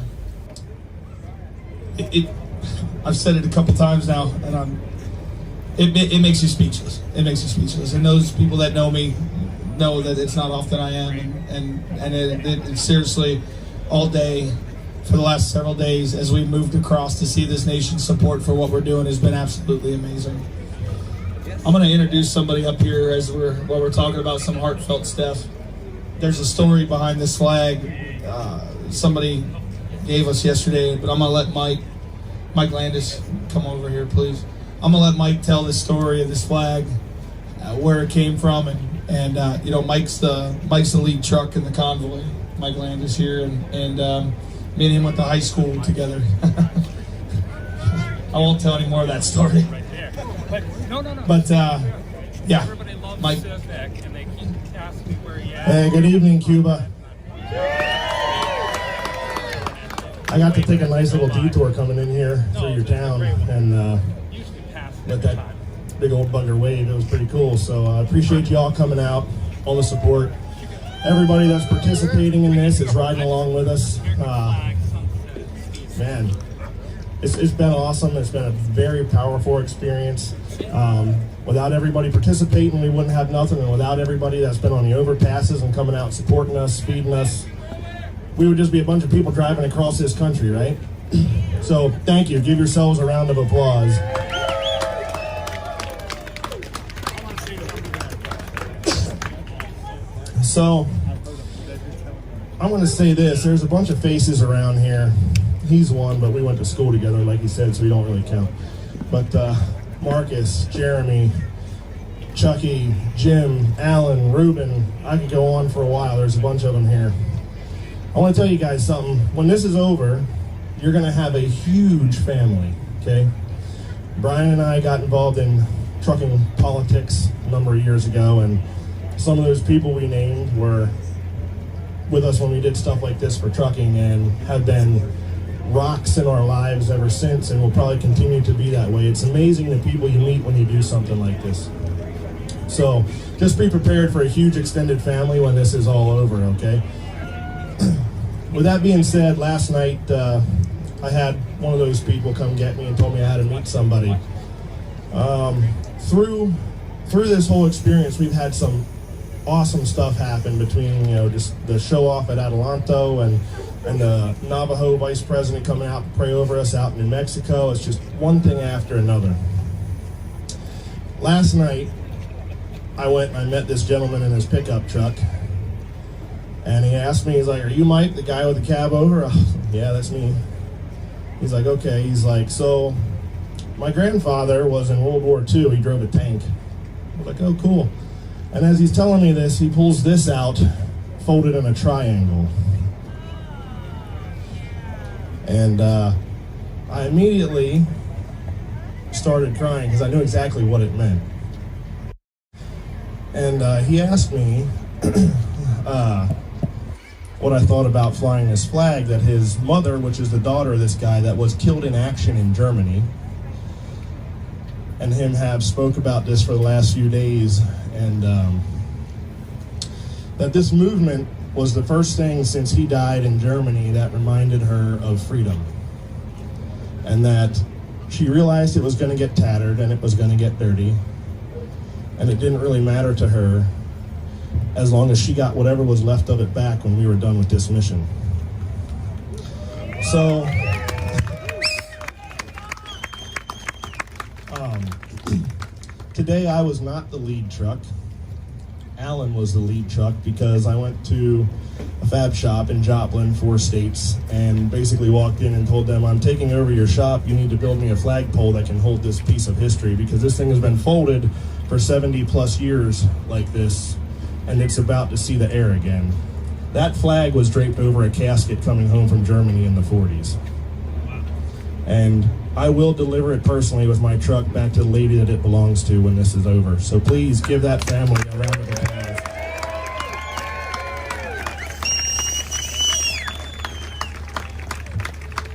said it a couple times now, and it makes you speechless. It makes you speechless. And those people that know me know that it's not often I am, and it seriously all day. For the last several days, as we've moved across to see this nation's support for what we're doing, has been absolutely amazing. I'm going to introduce somebody up here while we're talking about some heartfelt stuff. There's a story behind this flag somebody gave us yesterday, but I'm going to let Mike Landis come over here, please. I'm going to let Mike tell the story of this flag, where it came from, and you know, Mike's the lead truck in the convoy. Mike Landis here, and me and him went to high school together. I won't tell any more of that story. But yeah, Mike. Hey, good evening, Cuba. I got to take a nice little detour coming in here through your town and let that big old bugger wave. It was pretty cool. So I appreciate you all coming out, all the support. Everybody that's participating in this is riding along with us. Man, it's been awesome. It's been a very powerful experience. Without everybody participating, we wouldn't have nothing. And without everybody that's been on the overpasses and coming out supporting us, feeding us, we would just be a bunch of people driving across this country, right? So thank you. Give yourselves a round of applause. So I'm going to say this. There's a bunch of faces around here. He's one, but we went to school together, like he said, so we don't really count. But Marcus, Jeremy, Chucky, Jim, Alan, Ruben. I could go on for a while. There's a bunch of them here. I want to tell you guys something. When this is over, you're going to have a huge family, okay? Brian and I got involved in trucking politics a number of years ago, and some of those people we named were with us when we did stuff like this for trucking and have been rocks in our lives ever since, and will probably continue to be that way. It's amazing the people you meet when you do something like this. So just be prepared for a huge extended family when this is all over, okay? With that being said, last night I had one of those people come get me and told me I had to meet somebody. Through this whole experience, we've had some awesome stuff happen between, you know, just the show off at Adelanto and the Navajo vice president coming out to pray over us out in New Mexico. It's just one thing after another. Last night, I went and I met this gentleman in his pickup truck, and he asked me, he's like, "Are you Mike, the guy with the cab over?" "Yeah, that's me." He's like, "Okay." He's like, "So, my grandfather was in World War II. He drove a tank." I was like, "Oh, cool." And as he's telling me this, he pulls this out, folded in a triangle. And I immediately started crying because I knew exactly what it meant. And he asked me what I thought about flying this flag that his mother, which is the daughter of this guy that was killed in action in Germany, and him have spoke about this for the last few days, and that this movement was the first thing since he died in Germany that reminded her of freedom, and that she realized it was going to get tattered and it was going to get dirty, and it didn't really matter to her as long as she got whatever was left of it back when we were done with this mission. So today I was not the lead truck. Alan was the lead truck because I went to a fab shop in Joplin, 4 states, and basically walked in and told them, "I'm taking over your shop. You need to build me a flagpole that can hold this piece of history, because this thing has been folded for 70 plus years like this, and it's about to see the air again." That flag was draped over a casket coming home from Germany in the 40s. And I will deliver it personally with my truck back to the lady that it belongs to when this is over. So please give that family a round of applause.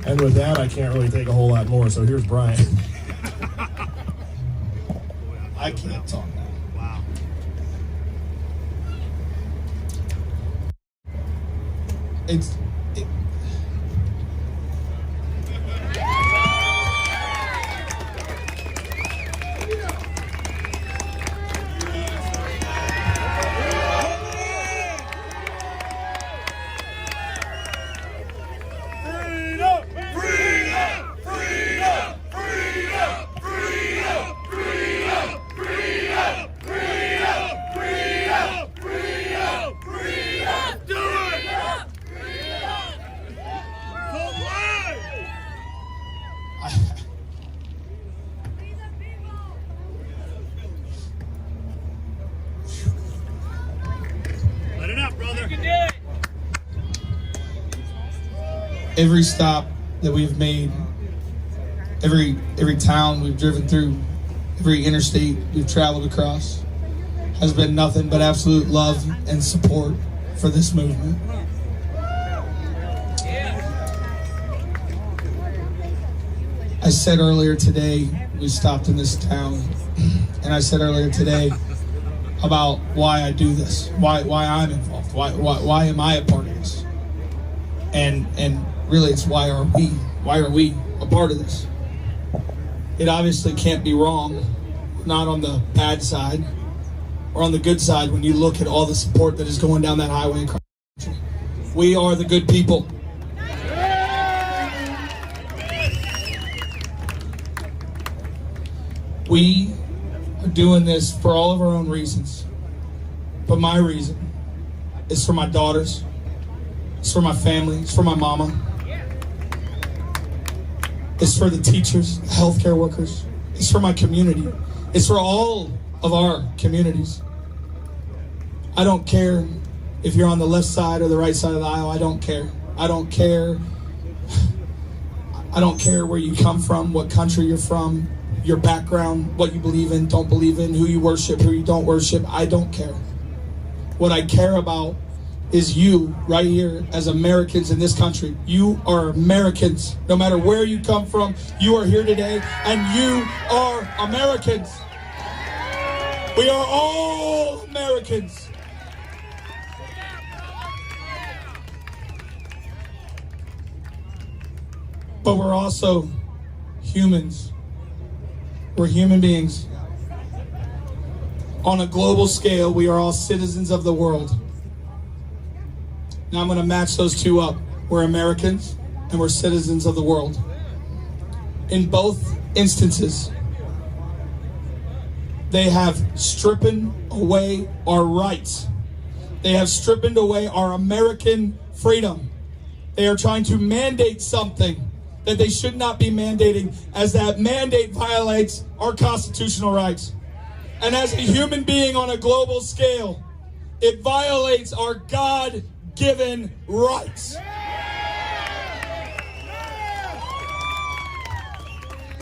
And with that, I can't really take a whole lot more, so here's Brian. I can't talk now. Wow. Every stop that we've made, every town we've driven through, every interstate we've traveled across, has been nothing but absolute love and support for this movement. I said earlier today, we stopped in this town, and I said earlier today about why I do this, why I'm involved, why am I a part of this, and really it's why are we a part of this? It obviously can't be wrong, not on the bad side or on the good side when you look at all the support that is going down that highway across the country. We are the good people. We are doing this for all of our own reasons, but my reason is for my daughters, it's for my family, it's for my mama, it's for the teachers, the healthcare workers, it's for my community, it's for all of our communities. I don't care if you're on the left side or the right side of the aisle. I don't care. I don't care. I don't care where you come from, what country you're from, your background, what you believe in, don't believe in, who you worship, who you don't worship. I don't care. What I care about is you right here as Americans in this country. You are Americans. No matter where you come from, you are here today, and you are Americans. We are all Americans. But we're also humans. We're human beings. On a global scale, we are all citizens of the world. Now I'm going to match those two up. We're Americans and we're citizens of the world. In both instances, they have stripping away our rights. They have stripping away our American freedom. They are trying to mandate something that they should not be mandating, as that mandate violates our constitutional rights. And as a human being on a global scale, it violates our God-given rights.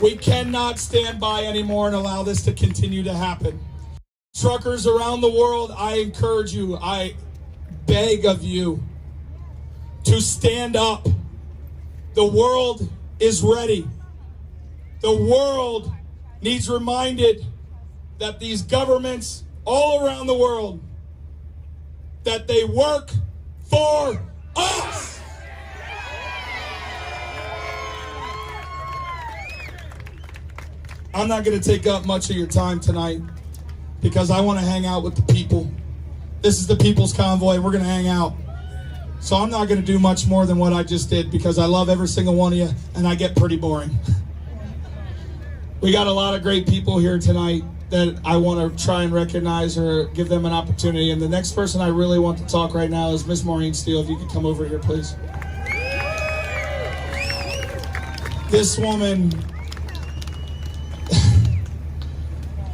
We cannot stand by anymore and allow this to continue to happen. Truckers around the world, I encourage you, I beg of you to stand up. The world is ready. The world needs reminded that these governments all around the world, that they work for us. I'm not going to take up much of your time tonight because I want to hang out with the people. This is the People's Convoy, and we're going to hang out. So I'm not going to do much more than what I just did because I love every single one of you, and I get pretty boring. We got a lot of great people here tonight that I want to try and recognize or give them an opportunity. And the next person I really want to talk right now is Miss Maureen Steele. If you could come over here, please. This woman,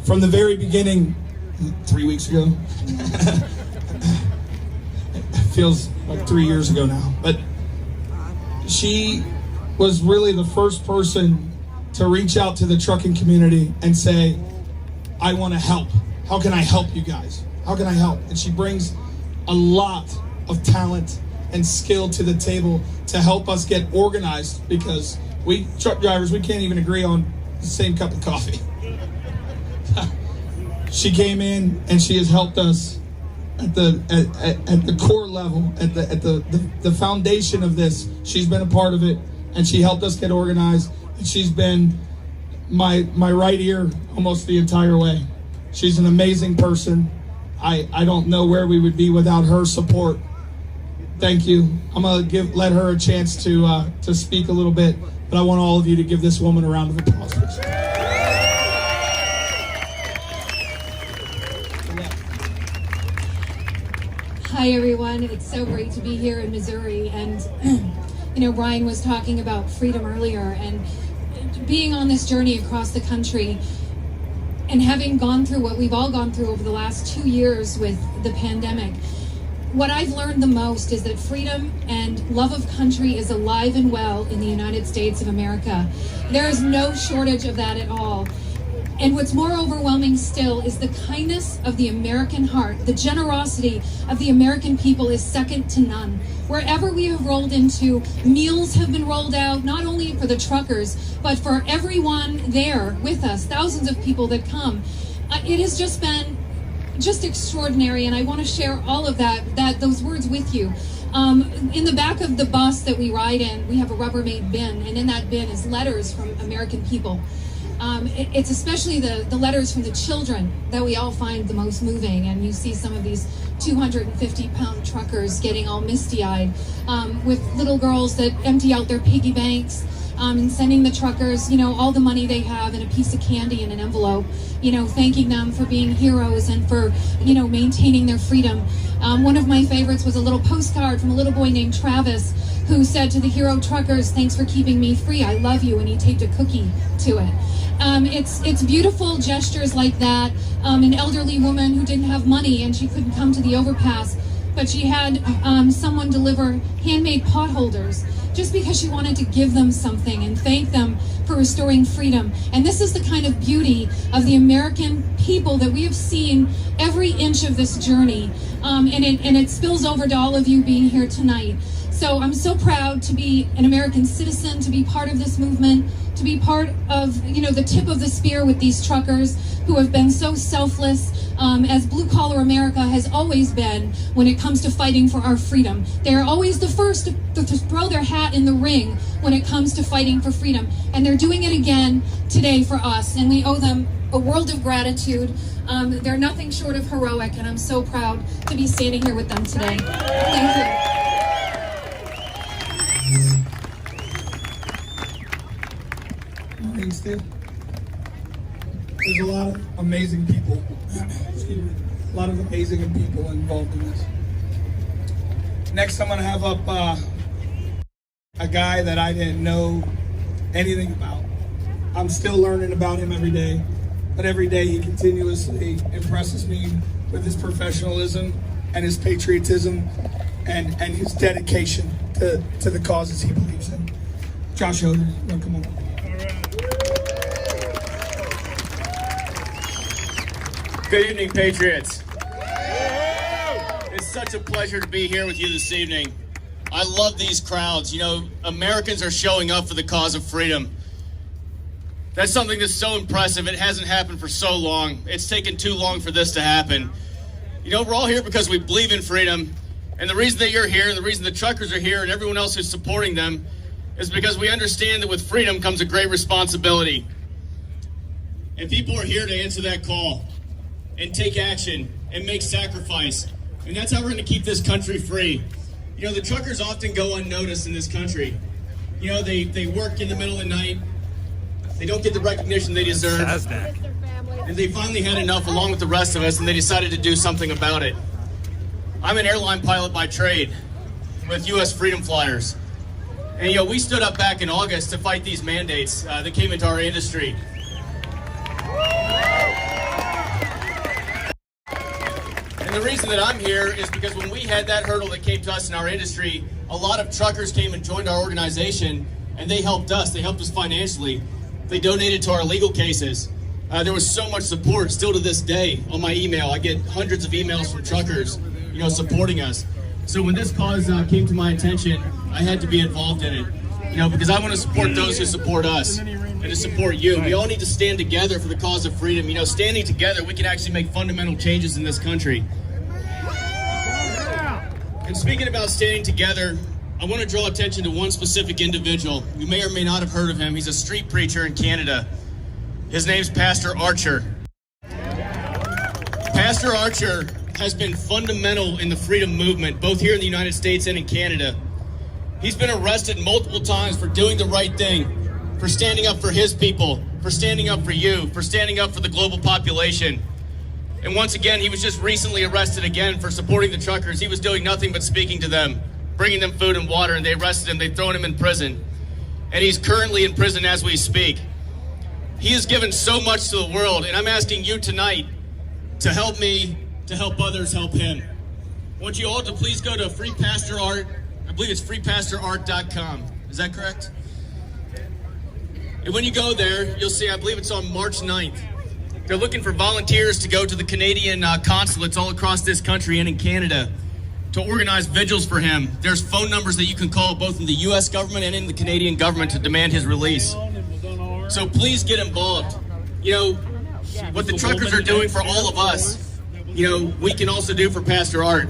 from the very beginning, 3 weeks ago, feels like 3 years ago now, but she was really the first person to reach out to the trucking community and say, I want to help. How can I help you guys? How can I help? And she brings a lot of talent and skill to the table to help us get organized, because we truck drivers, we can't even agree on the same cup of coffee. She came in and she has helped us at the core level, at the foundation of this. She's been a part of it, and she helped us get organized, and she's been my right ear almost the entire way. She's an amazing person. I don't know where we would be without her support. Thank you. I'm gonna let her a chance to speak a little bit, but I want all of you to give this woman a round of applause, please. Hi everyone, it's so great to be here in Missouri, and you know, Brian was talking about freedom earlier, and being on this journey across the country and having gone through what we've all gone through over the last 2 years with the pandemic, what I've learned the most is that freedom and love of country is alive and well in the United States of America. There is no shortage of that at all. And what's more overwhelming still is the kindness of the American heart. The generosity of the American people is second to none. Wherever we have rolled into, meals have been rolled out, not only for the truckers, but for everyone there with us, thousands of people that come. It has just been extraordinary, and I want to share all of those words with you. In the back of the bus that we ride in, we have a Rubbermaid bin, and in that bin is letters from American people. It's especially the letters from the children that we all find the most moving, and you see some of these 250-pound truckers getting all misty-eyed with little girls that empty out their piggy banks and sending the truckers, you know, all the money they have in a piece of candy in an envelope, you know, thanking them for being heroes and for, you know, maintaining their freedom. One of my favorites was a little postcard from a little boy named Travis who said to the hero truckers, "Thanks for keeping me free. I love you," and he taped a cookie to it. It's beautiful gestures like that. An elderly woman who didn't have money and she couldn't come to the overpass, but she had someone deliver handmade pot holders just because she wanted to give them something and thank them for restoring freedom. And this is the kind of beauty of the American people that we have seen every inch of this journey. And it spills over to all of you being here tonight. So I'm so proud to be an American citizen, to be part of this movement, to be part of, the tip of the spear with these truckers who have been so selfless, as blue-collar America has always been when it comes to fighting for our freedom. They are always the first to throw their hat in the ring when it comes to fighting for freedom. And they're doing it again today for us, and we owe them a world of gratitude. They're nothing short of heroic, and I'm so proud to be standing here with them today. Thank you. Steve. There's a lot of amazing people. Excuse me. A lot of amazing people involved in this. Next, I'm going to have up a guy that I didn't know anything about. I'm still learning about him every day, but every day he continuously impresses me with his professionalism and his patriotism and his dedication to the causes he believes in. Josh Hoder, come on. Good evening, Patriots. It's such a pleasure to be here with you this evening. I love these crowds. Americans are showing up for the cause of freedom. That's something that's so impressive. It hasn't happened for so long. It's taken too long for this to happen. We're all here because we believe in freedom. And the reason that you're here, and the reason the truckers are here, and everyone else who's supporting them, is because we understand that with freedom comes a great responsibility. And people are here to answer that call and take action and make sacrifice. And that's how we're going to keep this country free. The truckers often go unnoticed in this country. They work in the middle of the night. They don't get the recognition they deserve. Sasnak. And they finally had enough along with the rest of us, and they decided to do something about it. I'm an airline pilot by trade with U.S. Freedom Flyers. And we stood up back in August to fight these mandates that came into our industry. And the reason that I'm here is because when we had that hurdle that came to us in our industry, a lot of truckers came and joined our organization, and they helped us. They helped us financially. They donated to our legal cases. There was so much support still to this day on my email. I get hundreds of emails from truckers, supporting us. So when this cause came to my attention, I had to be involved in it, because I want to support those who support us and to support you. We all need to stand together for the cause of freedom. Standing together, we can actually make fundamental changes in this country. And speaking about standing together, I want to draw attention to one specific individual. You may or may not have heard of him. He's a street preacher in Canada. His name's Pastor Archer. Pastor Archer has been fundamental in the freedom movement, both here in the United States and in Canada. He's been arrested multiple times for doing the right thing, for standing up for his people, for standing up for you, for standing up for the global population. And once again, he was just recently arrested again for supporting the truckers. He was doing nothing but speaking to them, bringing them food and water, and they arrested him. They've thrown him in prison. And he's currently in prison as we speak. He has given so much to the world, and I'm asking you tonight to help me, to help others help him. I want you all to please go to Free Pastor Art. I believe it's freepastorart.com. Is that correct? And when you go there, you'll see, I believe it's on March 9th. They're looking for volunteers to go to the Canadian consulates all across this country and in Canada to organize vigils for him. There's phone numbers that you can call both in the U.S. government and in the Canadian government to demand his release. So please get involved. What the truckers are doing for all of us, we can also do for Pastor Art.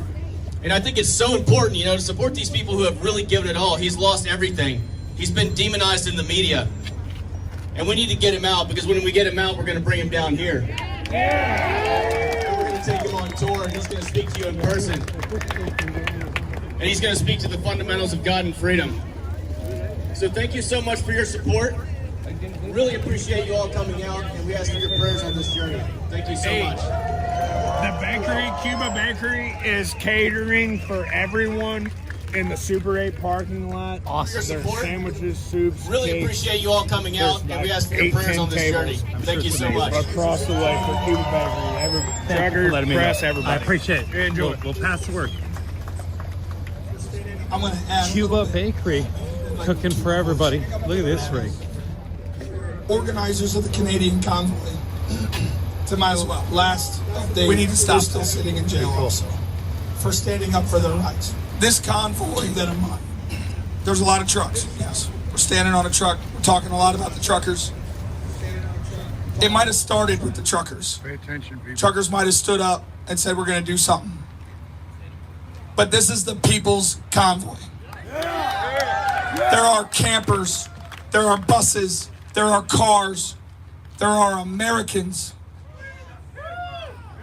And I think it's so important, to support these people who have really given it all. He's lost everything. He's been demonized in the media. And we need to get him out, because when we get him out, we're going to bring him down here. And we're going to take him on tour, and he's going to speak to you in person. And he's going to speak to the fundamentals of God and freedom. So thank you so much for your support. Really appreciate you all coming out, and we ask for your prayers on this journey. Thank you so much. The bakery, Cuba Bakery, is catering for everyone in the Super 8 parking lot. Awesome. There's support. sandwiches, soups, Really cakes. appreciate you all coming out, and we ask for your prayers on this journey. Thank you so much. Across the way for Cuba Bakery. Trucker, press, everybody. I appreciate it. Enjoy it. We'll pass the word. I'm going to add Cuba Bakery, cooking for everybody. Look at this rig. organizers of the Canadian Convoy. To my last day, we need to stop. Still sitting in jail also for standing up for their rights. This convoy that I'm on, there's a lot of trucks. Yes, we're standing on a truck. We're talking a lot about the truckers. It might have started with the truckers. Pay attention, people. Truckers might have stood up and said, we're going to do something. But this is the people's convoy. There are campers, there are buses, there are cars, there are Americans.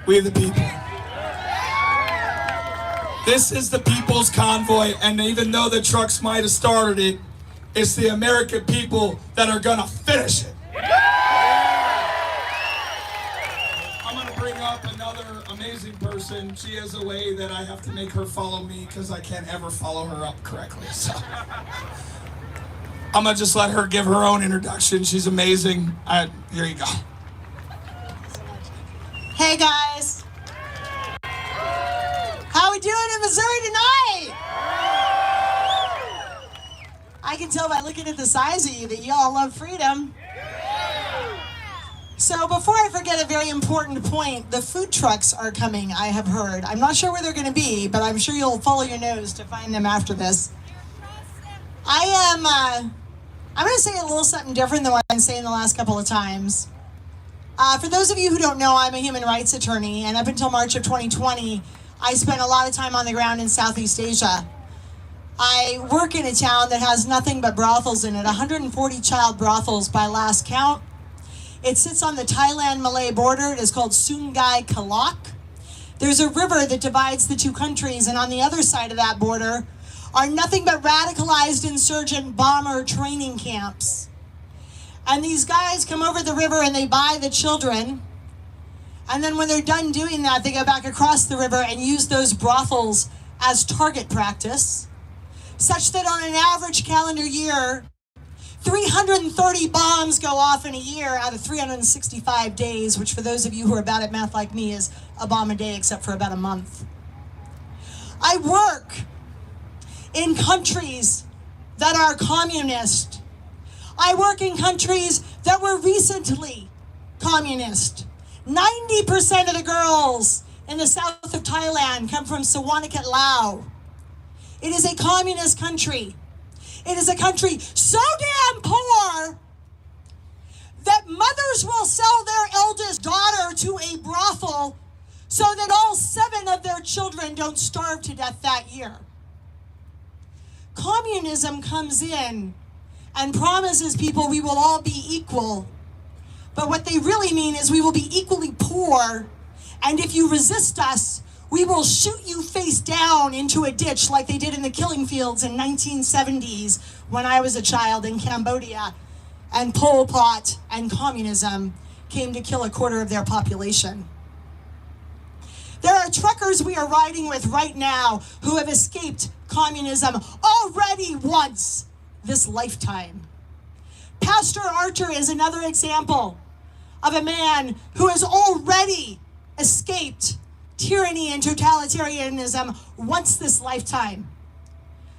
We are the people. This is the people's convoy, and even though the trucks might have started it, it's the American people that are gonna finish it. I'm gonna bring up another amazing person. She has a way that I have to make her follow me because I can't ever follow her up correctly. So I'm gonna just let her give her own introduction. She's amazing. Here you go. Hey guys, how we doing in Missouri tonight? I can tell by looking at the size of you that y'all love freedom. So before I forget a very important point, the food trucks are coming, I have heard. I'm not sure where they're gonna be, but I'm sure you'll follow your nose to find them after this. I'm gonna say a little something different than what I've been saying the last couple of times. For those of you who don't know, I'm a human rights attorney, and up until March of 2020, I spent a lot of time on the ground in Southeast Asia. I work in a town that has nothing but brothels in it, 140 child brothels by last count. It sits on the Thailand-Malay border. It is called Sungai Kalak. There's a river that divides the two countries, and on the other side of that border are nothing but radicalized insurgent bomber training camps. And these guys come over the river and they buy the children. And then when they're done doing that, they go back across the river and use those brothels as target practice, such that on an average calendar year, 330 bombs go off in a year out of 365 days, which for those of you who are bad at math like me is a bomb a day except for about a month. I work in countries that are communist. I work in countries that were recently communist. 90% of the girls in the south of Thailand come from Sasnak, Laos. It is a communist country. It is a country so damn poor that mothers will sell their eldest daughter to a brothel so that all 7 of their children don't starve to death that year. Communism comes in and promises people we will all be equal. But what they really mean is we will be equally poor, and if you resist us, we will shoot you face down into a ditch like they did in the killing fields in 1970s when I was a child in Cambodia, and Pol Pot and communism came to kill a quarter of their population. There are truckers we are riding with right now who have escaped communism already once this lifetime. Pastor Archer is another example of a man who has already escaped tyranny and totalitarianism once this lifetime.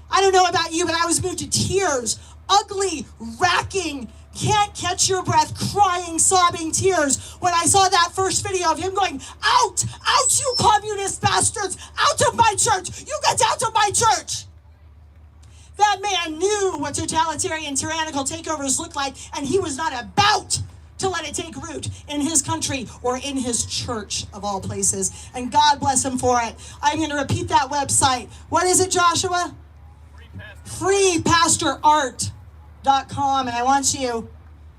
I don't know about you, but I was moved to tears, ugly, racking, can't catch your breath, crying, sobbing tears when I saw that first video of him going, out, out you communist bastards, out of my church, you get out of my church. That man knew what totalitarian tyrannical takeovers look like, and he was not about to let it take root in his country or in his church, of all places. And God bless him for it. I'm going to repeat that website. What is it, Joshua? FreePastorArt.com. And I want you,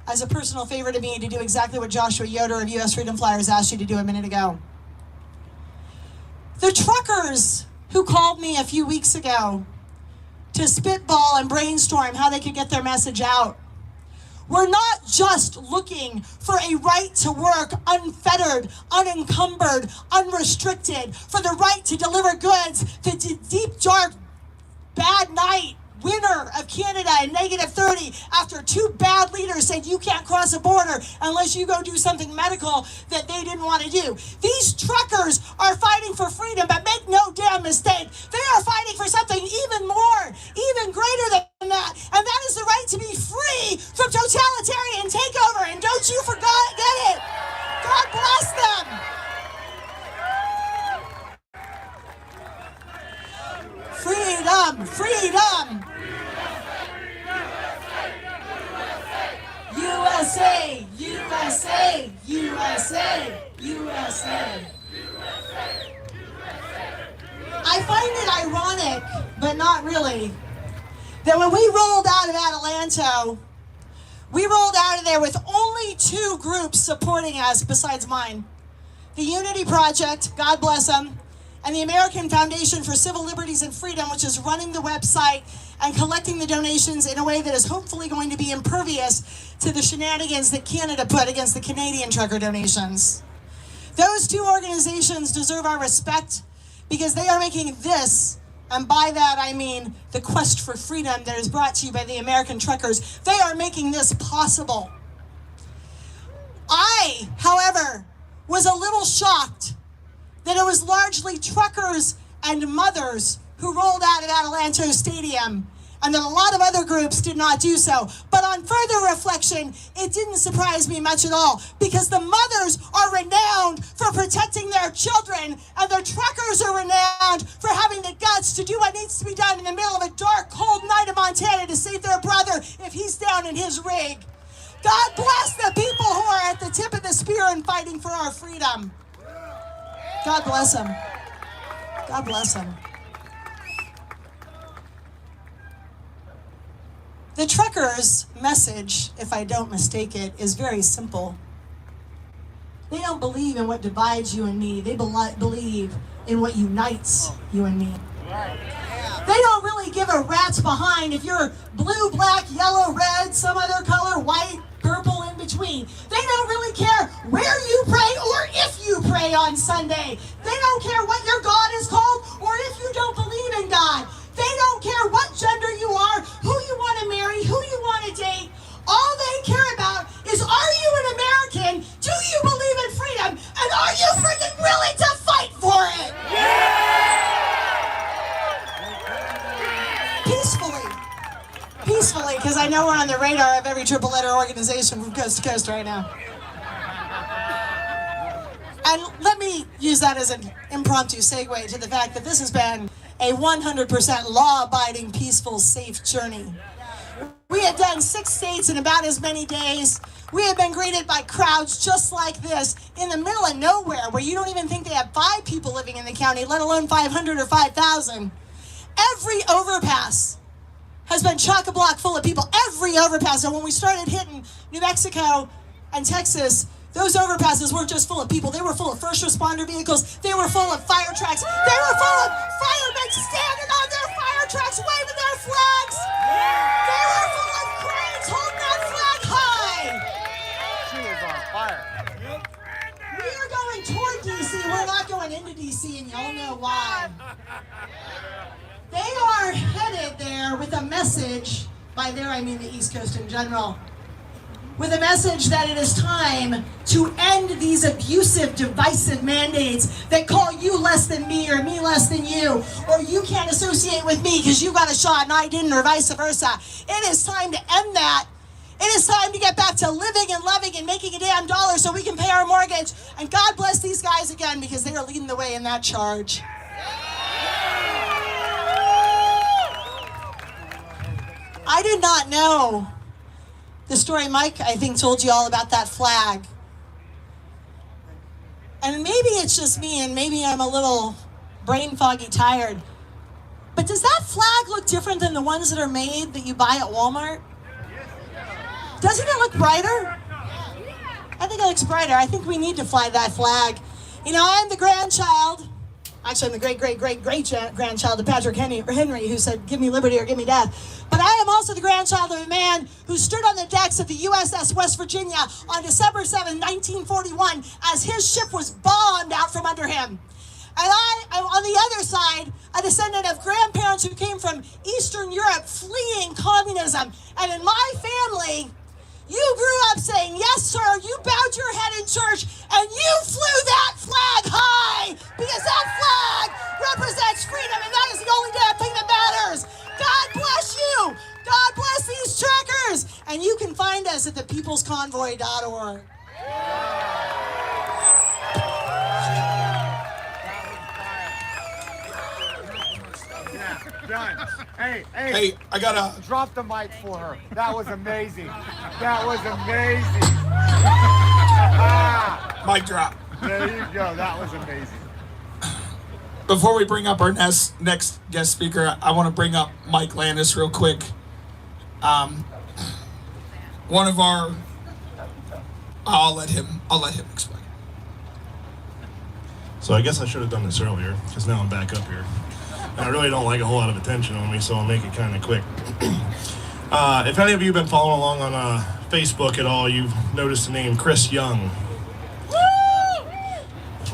as a personal favor to me, to do exactly what Joshua Yoder of U.S. Freedom Flyers asked you to do a minute ago. The truckers who called me a few weeks ago to spitball and brainstorm how they could get their message out, we're not just looking for a right to work unfettered, unencumbered, unrestricted, for the right to deliver goods to deep, dark bad night, winter of Canada and -30 after 2 bad leaders said you can't cross a border unless you go do something medical that they didn't want to do. These truckers are fighting for freedom, but make no damn mistake, they are fighting for something even more, even greater than that, and that is the right to be free from totalitarian takeover, and don't you forget it. God bless them. Freedom, freedom. USA, USA, USA, USA. I find it ironic, but not really, that when we rolled out of Adelanto, we rolled out of there with only 2 groups supporting us besides mine. The Unity Project, God bless them, and the American Foundation for Civil Liberties and Freedom, which is running the website and collecting the donations in a way that is hopefully going to be impervious to the shenanigans that Canada put against the Canadian trucker donations. Those 2 organizations deserve our respect because they are making this, and by that I mean the quest for freedom that is brought to you by the American truckers, they are making this possible. I, however, was a little shocked that it was largely truckers and mothers who rolled out at Adelanto Stadium, and that a lot of other groups did not do so. But on further reflection, it didn't surprise me much at all, because the mothers are renowned for protecting their children, and the truckers are renowned for having the guts to do what needs to be done in the middle of a dark, cold night in Montana to save their brother if he's down in his rig. God bless the people who are at the tip of the spear and fighting for our freedom. God bless them. God bless them. The truckers' message, if I don't mistake it, is very simple. They don't believe in what divides you and me. They believe in what unites you and me. They don't really give a rat's behind if you're blue, black, yellow, red, some other color, white, purple, in between. They don't really care where you pray or if you pray on Sunday. They don't care what your God is called or if you don't believe in God. They don't care what gender you are, who you want to marry, who you want to date. All they care about is, are you an American? Do you believe in freedom? And are you freaking willing to fight for it? Peacefully, because I know we're on the radar of every triple letter organization from coast to coast right now. And let me use that as an impromptu segue to the fact that this has been a 100% law-abiding, peaceful, safe journey. We have done 6 states in about as many days. We have been greeted by crowds just like this in the middle of nowhere, where you don't even think they have 5 people living in the county, let alone 500 or 5,000. Every overpass has been chock-a-block full of people. Every overpass. And when we started hitting New Mexico and Texas, those overpasses weren't just full of people. They were full of first responder vehicles. They were full of fire trucks. They were full of firemen standing on their fire trucks, waving their flags. They were full of cranes holding that flag high. She is on fire. We are going toward D.C. We're not going into D.C., and y'all know why. They are headed there with a message, by there I mean the East Coast in general, with a message that it is time to end these abusive, divisive mandates that call you less than me or me less than you, or you can't associate with me because you got a shot and I didn't, or vice versa. It is time to end that. It is time to get back to living and loving and making a damn dollar so we can pay our mortgage. And God bless these guys again, because they are leading the way in that charge. I did not know the story Mike, I think, told you all about that flag. And maybe it's just me, and maybe I'm a little brain foggy tired. But does that flag look different than the ones that are made that you buy at Walmart? Doesn't it look brighter? I think it looks brighter. I think we need to fly that flag. You know, I'm the grandchild. Actually, I'm the great-great-great-grandchild of Patrick Henry, who said, give me liberty or give me death. But I am also the grandchild of a man who stood on the decks of the USS West Virginia on December 7, 1941, as his ship was bombed out from under him. And I'm on the other side, a descendant of grandparents who came from Eastern Europe fleeing communism. And in my family, you grew up saying, yes, sir, you bowed your head in church, and you flew that flag high, because that flag represents freedom, and that is the only damn thing that matters. God bless you. God bless these truckers. And you can find us at thepeoplesconvoy.org. Done. Hey, Hey, I gotta drop the mic for her. That was amazing. That was amazing. mic drop. There you go. That was amazing. Before we bring up our next guest speaker, I want to bring up Mike Landis real quick. One of our, I'll let him explain. So I guess I should have done this earlier, because now I'm back up here. And I really don't like a whole lot of attention on me, so I'll make it kind of quick. If any of you have been following along on Facebook at all, you've noticed the name Chris Young.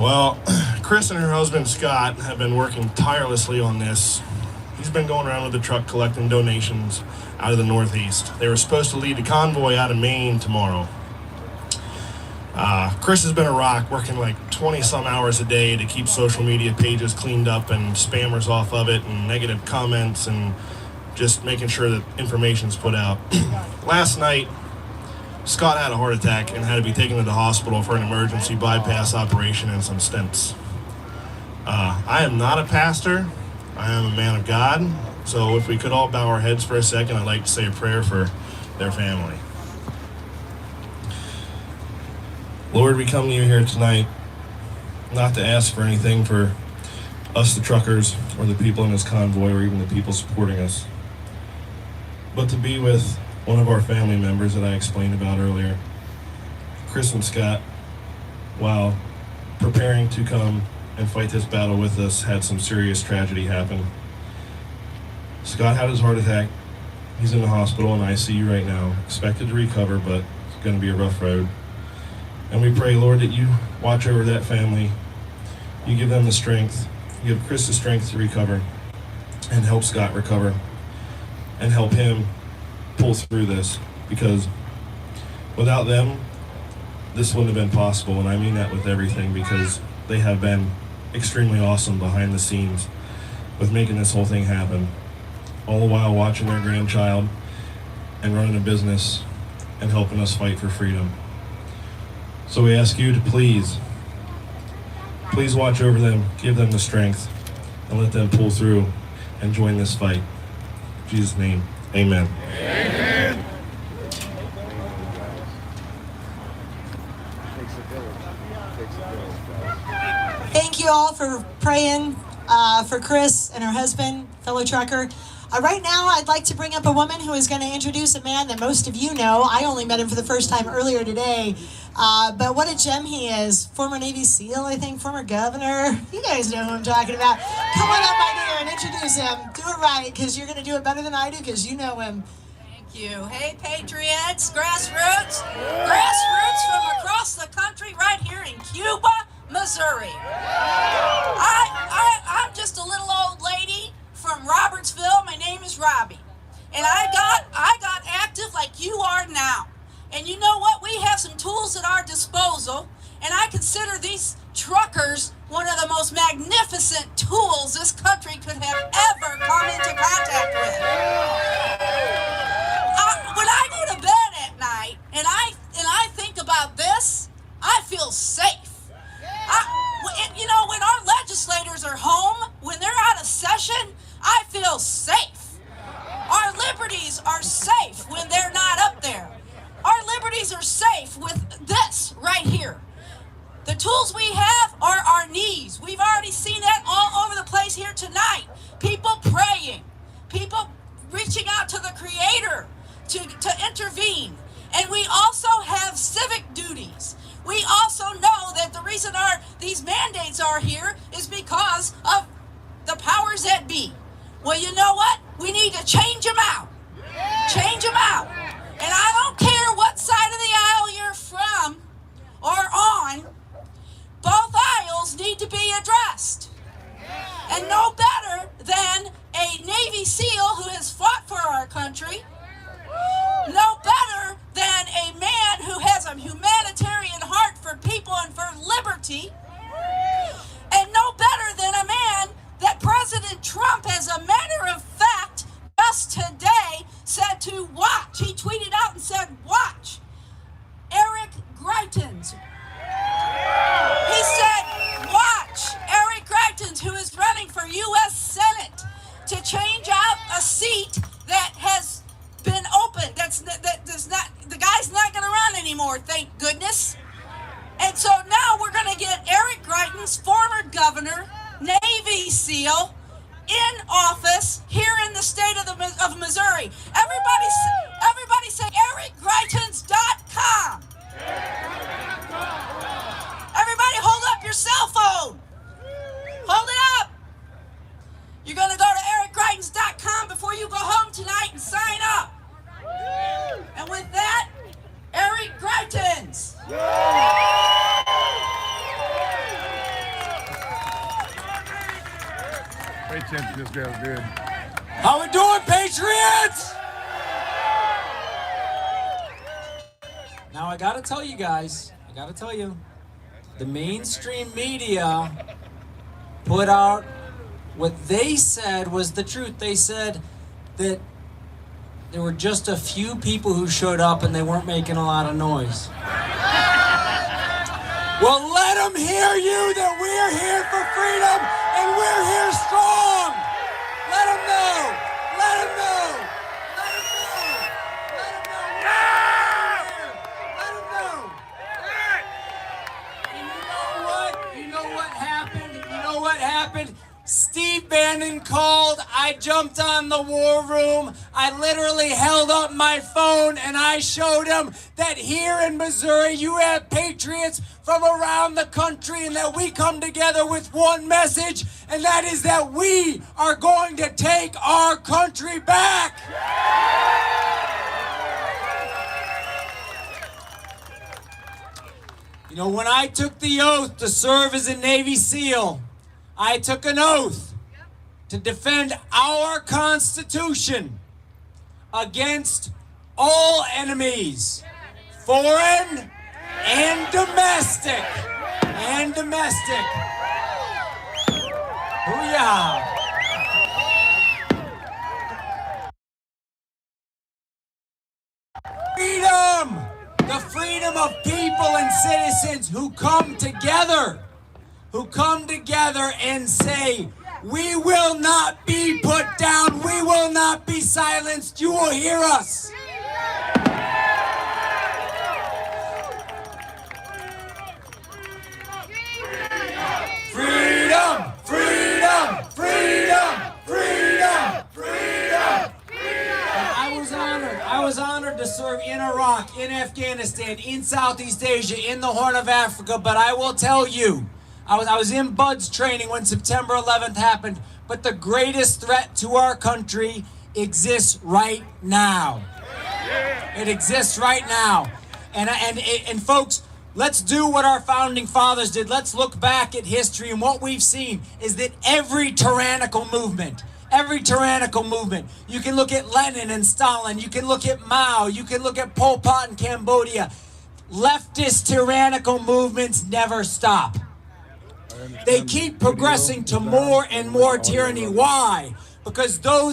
Well, Chris and her husband Scott have been working tirelessly on this. He's been going around with the truck collecting donations out of the Northeast. They were supposed to lead a convoy out of Maine tomorrow. Chris has been a rock, working like 20-some hours a day to keep social media pages cleaned up and spammers off of it and negative comments and just making sure that information's put out. Last night, Scott had a heart attack and had to be taken to the hospital for an emergency bypass operation and some stents. I am not a pastor. I am a man of God. So if we could all bow our heads for a second, I'd like to say a prayer for their family. Lord, we come to you here tonight not to ask for anything for us, the truckers, or the people in this convoy, or even the people supporting us, but to be with one of our family members that I explained about earlier. Chris and Scott, while preparing to come and fight this battle with us, had some serious tragedy happen. Scott had his heart attack. He's in the hospital in ICU right now, expected to recover, but it's going to be a rough road. And we pray, Lord, that you watch over that family. You give them the strength. You give Chris the strength to recover and help Scott recover and help him pull through this, because without them, this wouldn't have been possible. And I mean that with everything, because they have been extremely awesome behind the scenes with making this whole thing happen, all the while watching their grandchild and running a business and helping us fight for freedom. So we ask you to please watch over them, give them the strength, and let them pull through and join this fight. In Jesus' name, amen. Amen. Thank you all for praying for Chris and her husband, fellow trucker. Right now, I'd like to bring up a woman who is going to introduce a man that most of you know. I only met him for the first time earlier today. But what a gem he is. Former Navy SEAL, I think, former governor. You guys know who I'm talking about. Come on up, my dear, and introduce him. Do it right, because you're going to do it better than I do, because you know him. Thank you. Hey, Patriots, grassroots. Grassroots from across the country right here in Cuba, Missouri. I'm just a little old lady from Robertsville. My name is Robbie. And I got active like you are now. And you know what? We have some tools at our disposal, and I consider these truckers one of the most magnificent tools this country could have ever come into contact with. When I go to bed at night and I think about this, I feel safe. When our legislators are home, when they're out of session, I feel safe. Our liberties are safe when they're not up there. Our liberties are safe with this right here. The tools we have are our knees. We've already seen that all over the place here tonight. People praying, people reaching out to the Creator to intervene. And we also have civic duties. We also know that the reason these mandates are here is because of the powers that be. Well, you know what? We need to change them out. Change them out. And I don't care what side of the aisle you're from or on, both aisles need to be addressed. he tweeted out and said, watch, Eric Greitens. He said, watch, Eric Greitens, who is running for U.S. Senate, to change out a seat that has been open. The guy's not going to run anymore, thank goodness. And so now we're going to get Eric Greitens, former governor, Navy SEAL, in office here in the state of Missouri. Everybody say ericgreitens.com. Everybody hold up your cell phone. Hold it up. You're going to go to ericgreitens.com before you go home tonight and sign up. And with that, Eric Greitens. Pay attention, this guy's good. How we doing, Patriots? Now I gotta tell you guys, the mainstream media put out what they said was the truth. They said that there were just a few people who showed up and they weren't making a lot of noise. Well, let them hear you that we're here for freedom and we're here strong. Let them know. Let them know. Let them know. Let them know. Let them know. And you know what? You know what happened? You know what happened? Steve Bannon called, I jumped on the war room, I literally held up my phone and I showed him that here in Missouri you have patriots from around the country and that we come together with one message, and that is that we are going to take our country back. You know, when I took the oath to serve as a Navy SEAL, I took an oath to defend our Constitution against all enemies, foreign and domestic. Booyah! Freedom! The freedom of people and citizens who come together and say, we will not be put down, we will not be silenced, you will hear us. Freedom, freedom, freedom, freedom, freedom. I was honored to serve in Iraq, in Afghanistan, in Southeast Asia, in the Horn of Africa, but I will tell you, I was in BUDS training when September 11th happened, but the greatest threat to our country exists right now. It exists right now. And folks, let's do what our founding fathers did. Let's look back at history, and what we've seen is that every tyrannical movement, you can look at Lenin and Stalin, you can look at Mao, you can look at Pol Pot in Cambodia. Leftist tyrannical movements never stop. They keep progressing to more and more tyranny. Why? Because those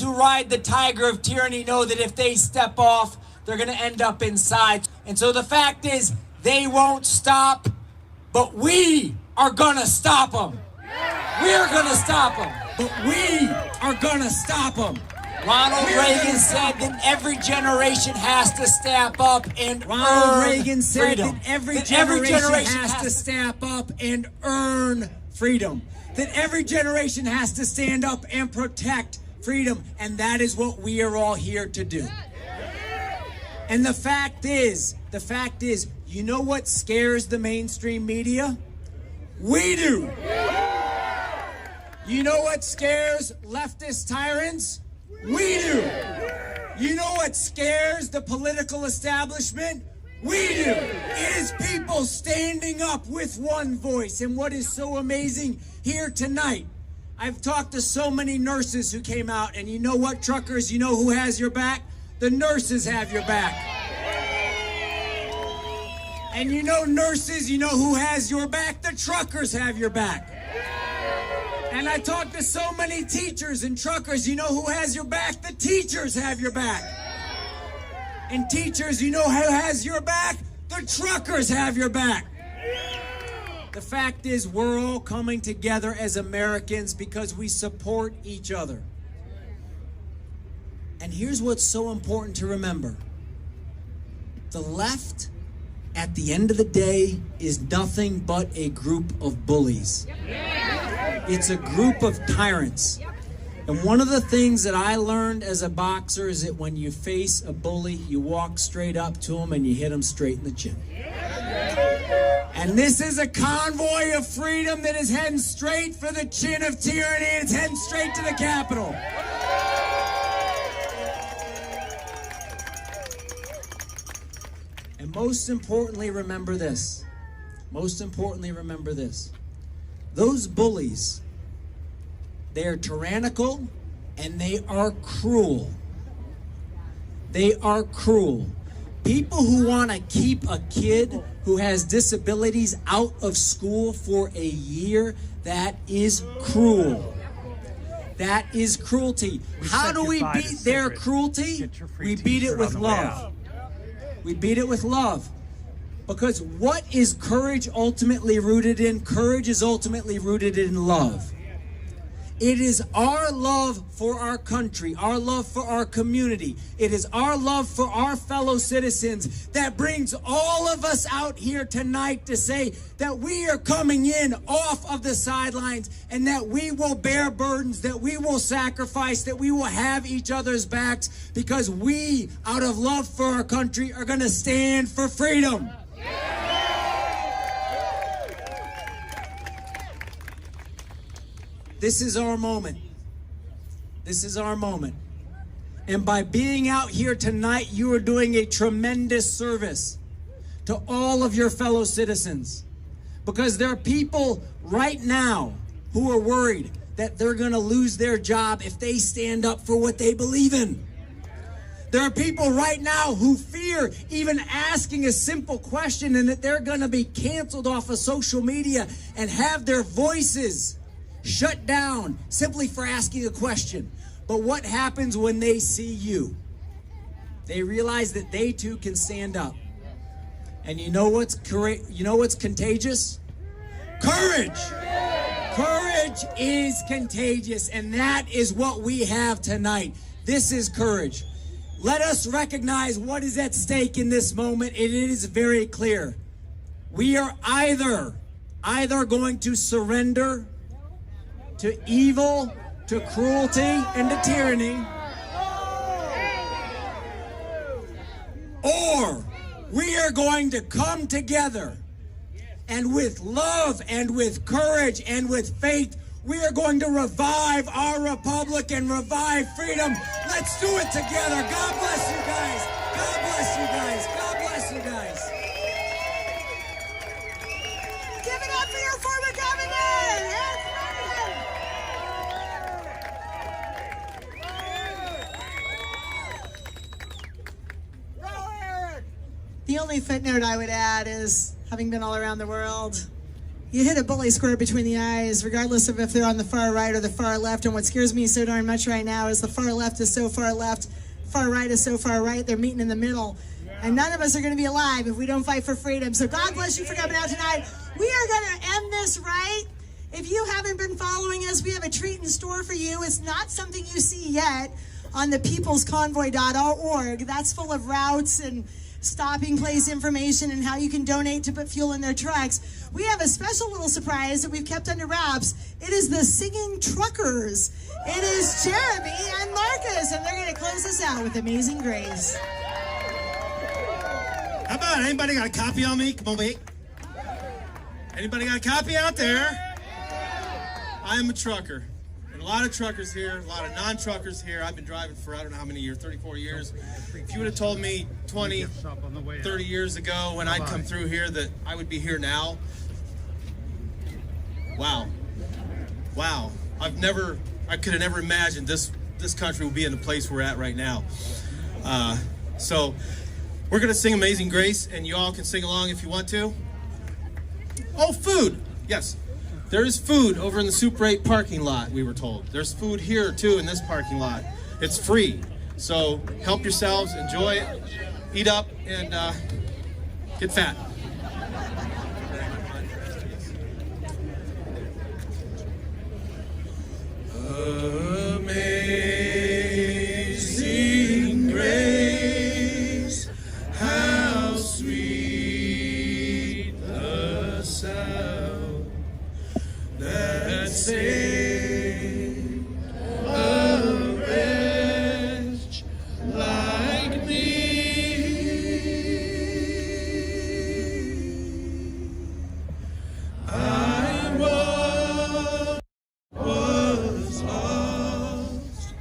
who ride the tiger of tyranny know that if they step off, they're going to end up inside. And so the fact is, they won't stop, but we are going to stop them. We're going to stop them, but we are going to stop them. Ronald Reagan said that every generation has to step up and earn freedom. Every generation has to step up and earn freedom. That every generation has to stand up and protect freedom. And that is what we are all here to do. And the fact is, you know what scares the mainstream media? We do. You know what scares leftist tyrants? We do. You know what scares the political establishment? We do. It is people standing up with one voice. And what is so amazing here tonight, I've talked to so many nurses who came out, and you know what, truckers, you know who has your back? The nurses have your back. And you know, nurses, you know who has your back? The truckers have your back. And I talk to so many teachers and truckers. You know who has your back? The teachers have your back. And teachers, you know who has your back? The truckers have your back. The fact is, we're all coming together as Americans because we support each other. And here's what's so important to remember. The left, at the end of the day, is nothing but a group of bullies. It's a group of tyrants. And one of the things that I learned as a boxer is that when you face a bully, you walk straight up to him and you hit him straight in the chin. And this is a convoy of freedom that is heading straight for the chin of tyranny. It's heading straight to the Capitol. And most importantly, remember this. Most importantly, remember this. Those bullies, they are tyrannical and they are cruel. They are cruel. People who want to keep a kid who has disabilities out of school for a year, that is cruel. That is cruelty. How do we beat their cruelty? We beat it with love. We beat it with love. Because what is courage ultimately rooted in? Courage is ultimately rooted in love. It is our love for our country, our love for our community. It is our love for our fellow citizens that brings all of us out here tonight to say that we are coming in off of the sidelines and that we will bear burdens, that we will sacrifice, that we will have each other's backs because we, out of love for our country, are going to stand for freedom. This is our moment. This is our moment. And by being out here tonight, you are doing a tremendous service to all of your fellow citizens. Because there are people right now who are worried that they're going to lose their job if they stand up for what they believe in. There are people right now who fear even asking a simple question and that they're going to be canceled off of social media and have their voices shut down simply for asking a question. But what happens when they see you? They realize that they too can stand up. And you know what's contagious? Courage. Courage is contagious, and that is what we have tonight. This is courage. Let us recognize what is at stake in this moment. It is very clear. We are either going to surrender to evil, to cruelty, and to tyranny, or we are going to come together and with love and with courage and with faith, we are going to revive our republic and revive freedom. Let's do it together. God bless you guys. God bless you guys. God bless you guys. Give it up for your former governor. The only footnote I would add is, having been all around the world, you hit a bully square between the eyes, regardless of if they're on the far right or the far left. And what scares me so darn much right now is the far left is so far left, far right is so far right, they're meeting in the middle. And none of us are going to be alive if we don't fight for freedom. So God bless you for coming out tonight. We are going to end this right. If you haven't been following us, we have a treat in store for you. It's not something you see yet on the peoplesconvoy.org. That's full of routes and stopping place information and how you can donate to put fuel in their trucks. We have a special little surprise that we've kept under wraps. It is the Singing Truckers. It is Jeremy and Marcus, and they're going to close us out with Amazing Grace. How about anybody got a copy on me? Come on, wait. Anybody got a copy out there? I am a trucker. A lot of truckers here, a lot of non-truckers here. I've been driving for I don't know how many years, 34 years. If you would have told me 20, 30 years ago when I'd come through here that I would be here now, wow. I could have never imagined this country would be in the place we're at right now. So we're gonna sing Amazing Grace, and you all can sing along if you want to. Oh, food, yes. There is food over in the Super 8 parking lot, we were told. There's food here, too, in this parking lot. It's free. So help yourselves, enjoy it, eat up, and get fat. Amazing grace, how sweet the sound that saved a wretch like me. I was lost,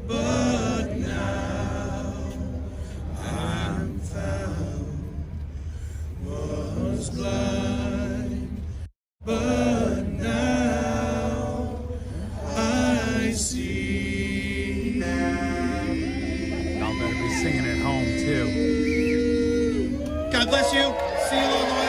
but now I'm found. Was blind, but now I see. Y'all better be singing at home too. God bless you. See you along the way.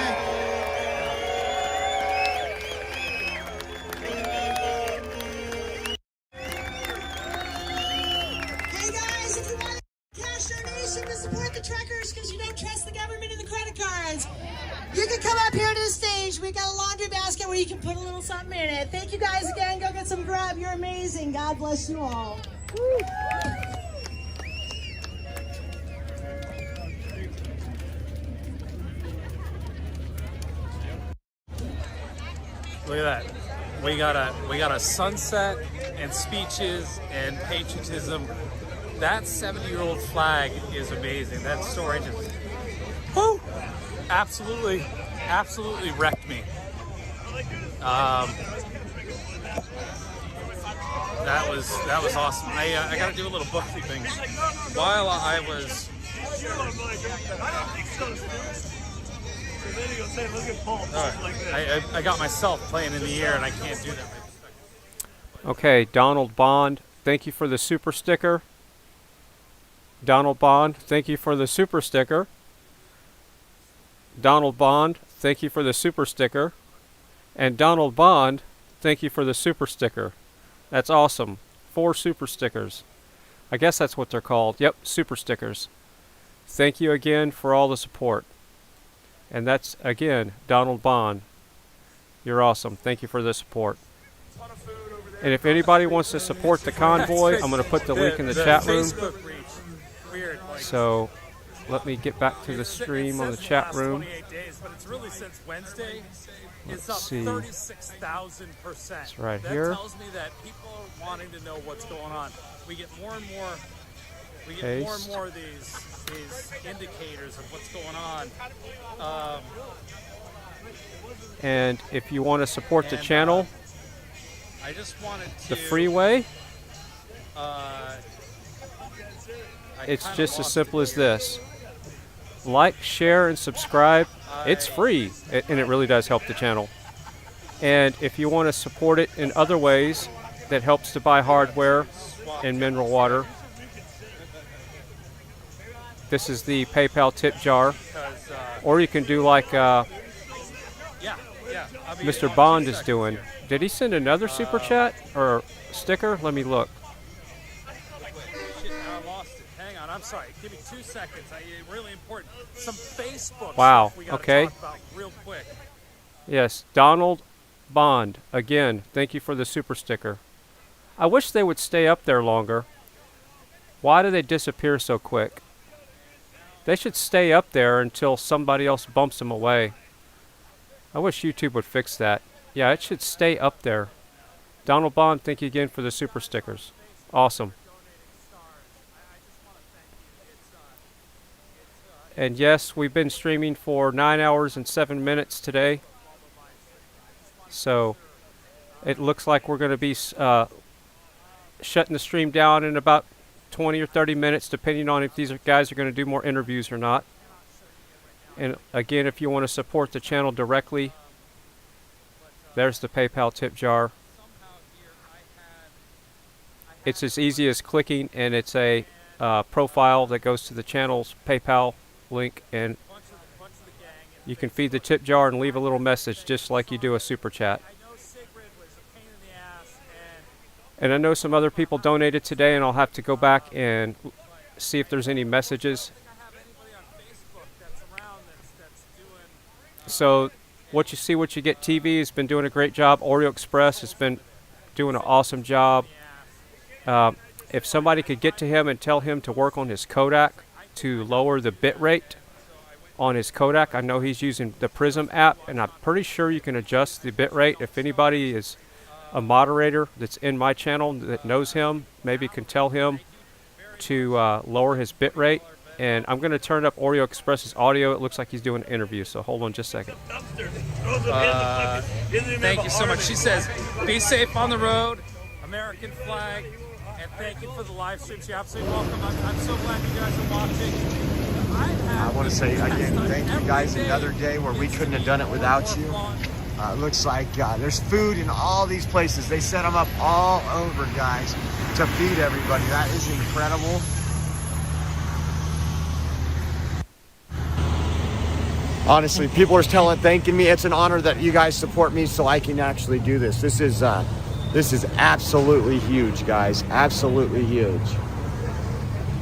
Hey guys, if you want a cash donation to support the truckers because you don't trust the government and the credit cards, you can come up here to the stage. We got a laundry basket where you can put a little something in it. Thank you guys again. Go get some grub. You're amazing. God bless you all. Woo. Look at that. We got a sunset and speeches and patriotism. That 70-year-old flag is amazing. That story just, whoo, absolutely wrecked me. That was awesome. I got to do a little bookly thing. While I was. I got myself playing in the air, and I can't do that. Okay, Donald Bond, thank you for the super sticker. Donald Bond, thank you for the super sticker. Donald Bond, thank you for the super sticker. And Donald Bond, thank you for the super sticker. That's awesome. 4 super stickers. I guess that's what they're called. Yep, super stickers. Thank you again for all the support. And that's, again, Donald Bond. You're awesome. Thank you for the support. And if anybody wants to support the convoy, I'm going to put the link in the chat room. So let me get back to the stream on the chat room. But it's really since Wednesday. Let's It's up see. 36,000%. It's right that here. That tells me that people are wanting to know what's going on. We get more and more. We get Paste. more and more of these indicators of what's going on. And if you want to support the channel, I just wanted to. the freeway, it's just as simple as this. Like, share, and subscribe. It's free, and it really does help the channel. And if you want to support it in other ways, that helps to buy hardware and mineral water. This is the PayPal tip jar. Or you can do like Mr. Bond is doing. Did he send another super chat or sticker? Let me look. Shit, now I lost it. Hang on, I'm sorry. Give me 2 seconds. Really important. Some Facebook Wow, stuff we gotta okay. talk about real quick. Yes, Donald Bond. Again, thank you for the super sticker. I wish they would stay up there longer. Why do they disappear so quick? They should stay up there until somebody else bumps them away. I wish YouTube would fix that. Yeah, it should stay up there. Donald Bond, thank you again for the super stickers. Awesome. And yes, we've been streaming for 9 hours and 7 minutes today. So it looks like we're going to be shutting the stream down in about 20 or 30 minutes, depending on if these guys are going to do more interviews or not. And again, if you want to support the channel directly, there's the PayPal tip jar. It's as easy as clicking, and it's a profile that goes to the channel's PayPal link, and you can feed the tip jar and leave a little message just like you do a super chat. And I know some other people donated today, and I'll have to go back and see if there's any messages. So What You See, What You Get TV has been doing a great job. Oreo Express has been doing an awesome job. If somebody could get to him and tell him to work on his Kodak to lower the bit rate on his Kodak. I know he's using the Prism app, and I'm pretty sure you can adjust the bit rate. If anybody is a moderator that's in my channel that knows him, maybe can tell him to lower his bit rate. And I'm going to turn up Oreo Express's audio. It looks like he's doing an interview, so hold on just a second. Thank you so much. She says, be safe on the road, American flag, and thank you for the live stream. You're absolutely welcome. I'm so glad you guys are watching. I want to say again, thank you guys. Another day where we couldn't have done it without you. It looks like there's food in all these places. They set them up all over, guys, to feed everybody. That is incredible. Honestly, people are thanking me. It's an honor that you guys support me so I can actually do this. This is absolutely huge, guys. Absolutely huge.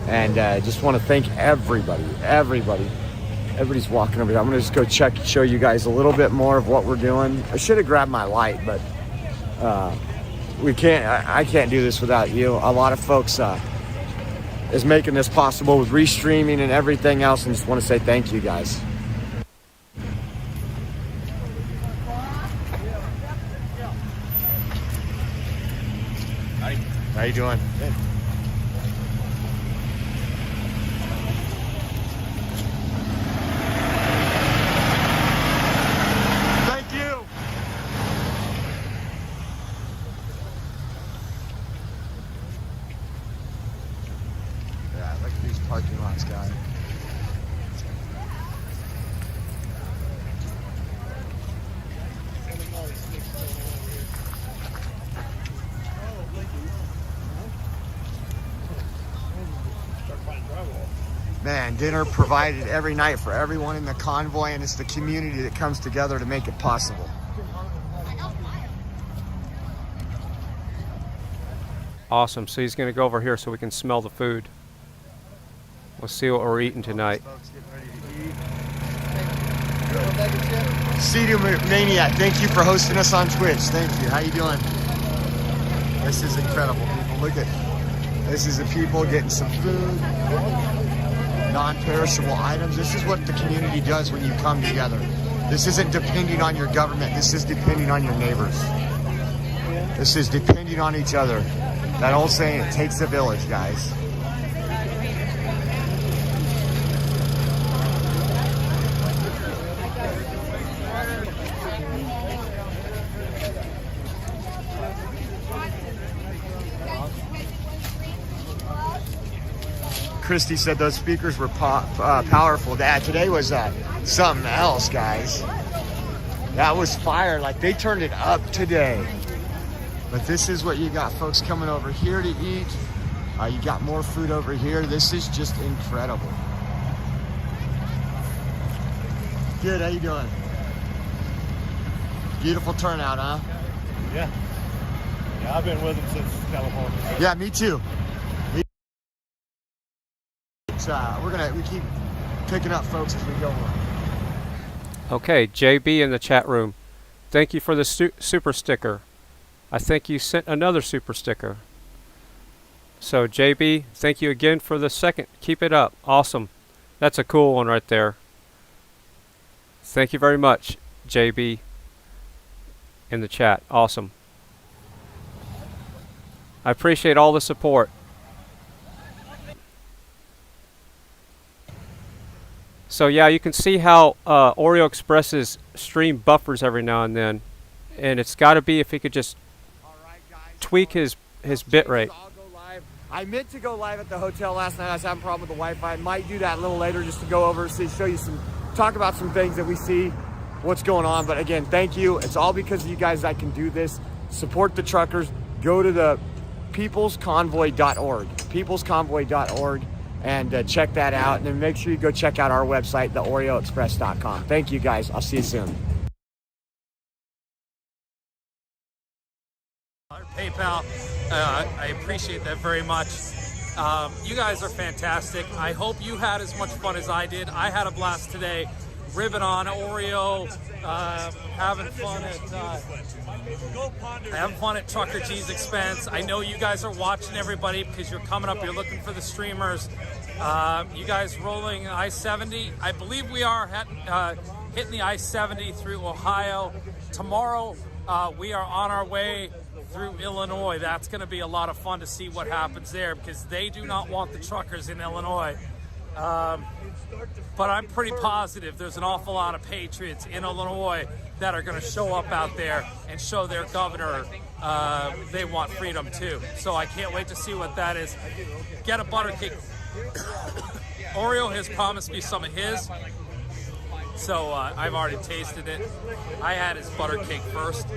And just want to thank everybody. Everybody's walking over here. I'm gonna just go check, show you guys a little bit more of what we're doing. I should have grabbed my light, but we can't. I can't do this without you. A lot of folks is making this possible with restreaming and everything else, and just want to say thank you, guys. Hi. How you doing? Good. Parking lots, guy. Man, dinner provided every night for everyone in the convoy, and it's the community that comes together to make it possible. Awesome. So he's going to go over here so we can smell the food. We'll see what we're eating tonight. Cedo Maniac, thank you for hosting us on Twitch. Thank you. How you doing? This is incredible, people. Look at this. Is the people getting some food, non-perishable items. This is what the community does when you come together. This isn't depending on your government. This is depending on your neighbors. This is depending on each other. That old saying, it takes a village, guys. Christy said those speakers were powerful. Today was something else, guys. That was fire. Like, they turned it up today. But this is what you got, folks, coming over here to eat. You got more food over here. This is just incredible. Good, how you doing? Beautiful turnout, huh? Yeah. Yeah, I've been with them since California. Yeah, me too. We keep picking up folks as we go on. Okay, JB in the chat room. Thank you for the super sticker. I think you sent another super sticker. So JB, thank you again for the second. Keep it up. Awesome. That's a cool one right there. Thank you very much, JB, in the chat. Awesome. I appreciate all the support. So yeah, you can see how Oreo Express's stream buffers every now and then, and it's got to be if he could just tweak his bit rate. I meant to go live at the hotel last night. I was having a problem with the Wi-Fi. I might do that a little later just to go over, show you talk about some things that we see, what's going on. But again, thank you. It's all because of you guys I can do this. Support the truckers. Go to the peoplesconvoy.org, peoplesconvoy.org. And check that out. And then make sure you go check out our website, theoreoexpress.com. Thank you, guys. I'll see you soon. PayPal. I appreciate that very much. You guys are fantastic. I hope you had as much fun as I did. I had a blast today, ribbing on Oreo, having fun at Trucker G's expense. I know you guys are watching, everybody, because you're coming up, you're looking for the streamers. You guys rolling I-70. I believe we are hitting the I-70 through Ohio. Tomorrow, we are on our way through Illinois. That's going to be a lot of fun to see what happens there, because they do not want the truckers in Illinois. But I'm pretty positive there's an awful lot of patriots in Illinois that are going to show up out there and show their governor they want freedom too. So I can't wait to see what that is. Get a butter cake. Oreo has promised me some of his, so I've already tasted it. I had his butter cake first.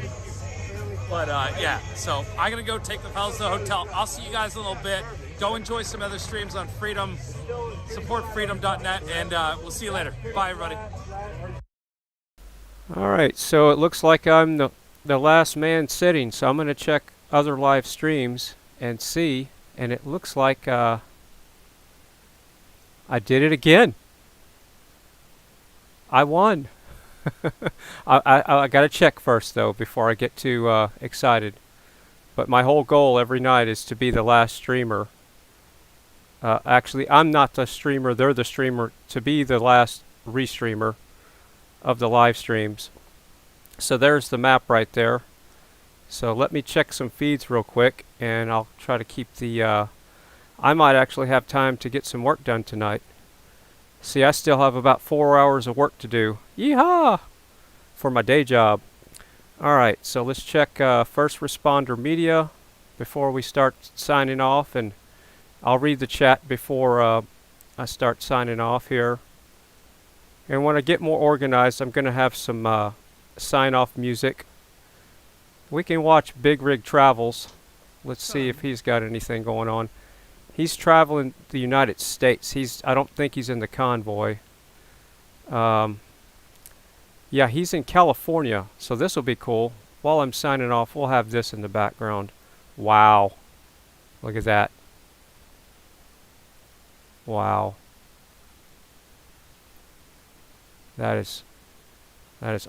But yeah, so I'm going to go take the fellas to the hotel. I'll see you guys in a little bit. Go enjoy some other streams on Freedom. Support freedom.net, and we'll see you later. Bye, everybody. All right, so it looks like I'm the last man sitting, so I'm going to check other live streams and see, and it looks like I did it again. I won. I got to check first, though, before I get too excited. But my whole goal every night is to be the last streamer. Actually, I'm not the streamer, they're the streamer, to be the last restreamer of the live streams. So there's the map right there. So let me check some feeds real quick, and I'll try to keep the... I might actually have time to get some work done tonight. See, I still have about 4 hours of work to do. Yeehaw! For my day job. Alright, so let's check First Responder Media before we start signing off, and I'll read the chat before I start signing off here. And when I get more organized, I'm going to have some sign-off music. We can watch Big Rig Travels. Let's see if he's got anything going on. He's traveling the United States. I don't think he's in the convoy. Yeah, he's in California, so this will be cool. While I'm signing off, we'll have this in the background. Wow. Look at that. Wow. That is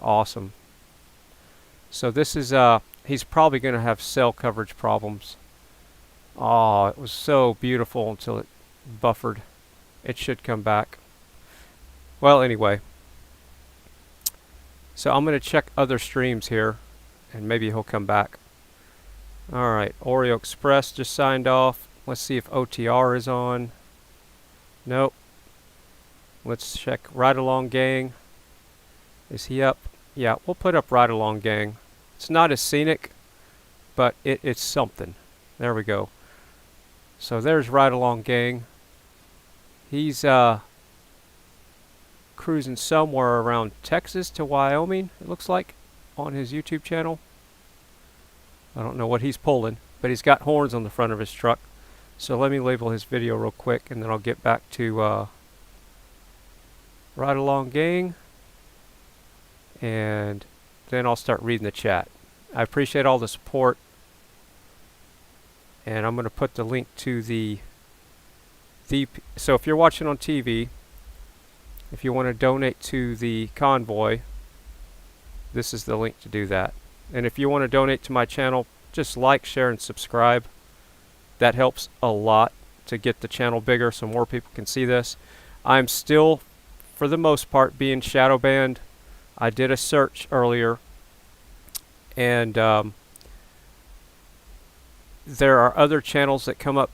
awesome. So this is he's probably going to have cell coverage problems. Oh, it was so beautiful until it buffered. It should come back. Well, anyway. So I'm going to check other streams here, and maybe he'll come back. Alright, Oreo Express just signed off. Let's see if OTR is on. Nope. Let's check Ride Along Gang. Is he up? Yeah, we'll put up Ride Along Gang. It's not as scenic, but it's something. There we go. So there's Ride Along Gang. He's cruising somewhere around Texas to Wyoming, it looks like, on his YouTube channel. I don't know what he's pulling, but he's got horns on the front of his truck. So let me label his video real quick, and then I'll get back to Ride Along Gang, and then I'll start reading the chat. I appreciate all the support, and I'm going to put the link to the so if you're watching on TV, if you want to donate to the convoy, this is the link to do that. And if you want to donate to my channel, just like, share, and subscribe. That helps a lot to get the channel bigger so more people can see this. I'm still, for the most part, being shadow banned. I did a search earlier, and there are other channels that come up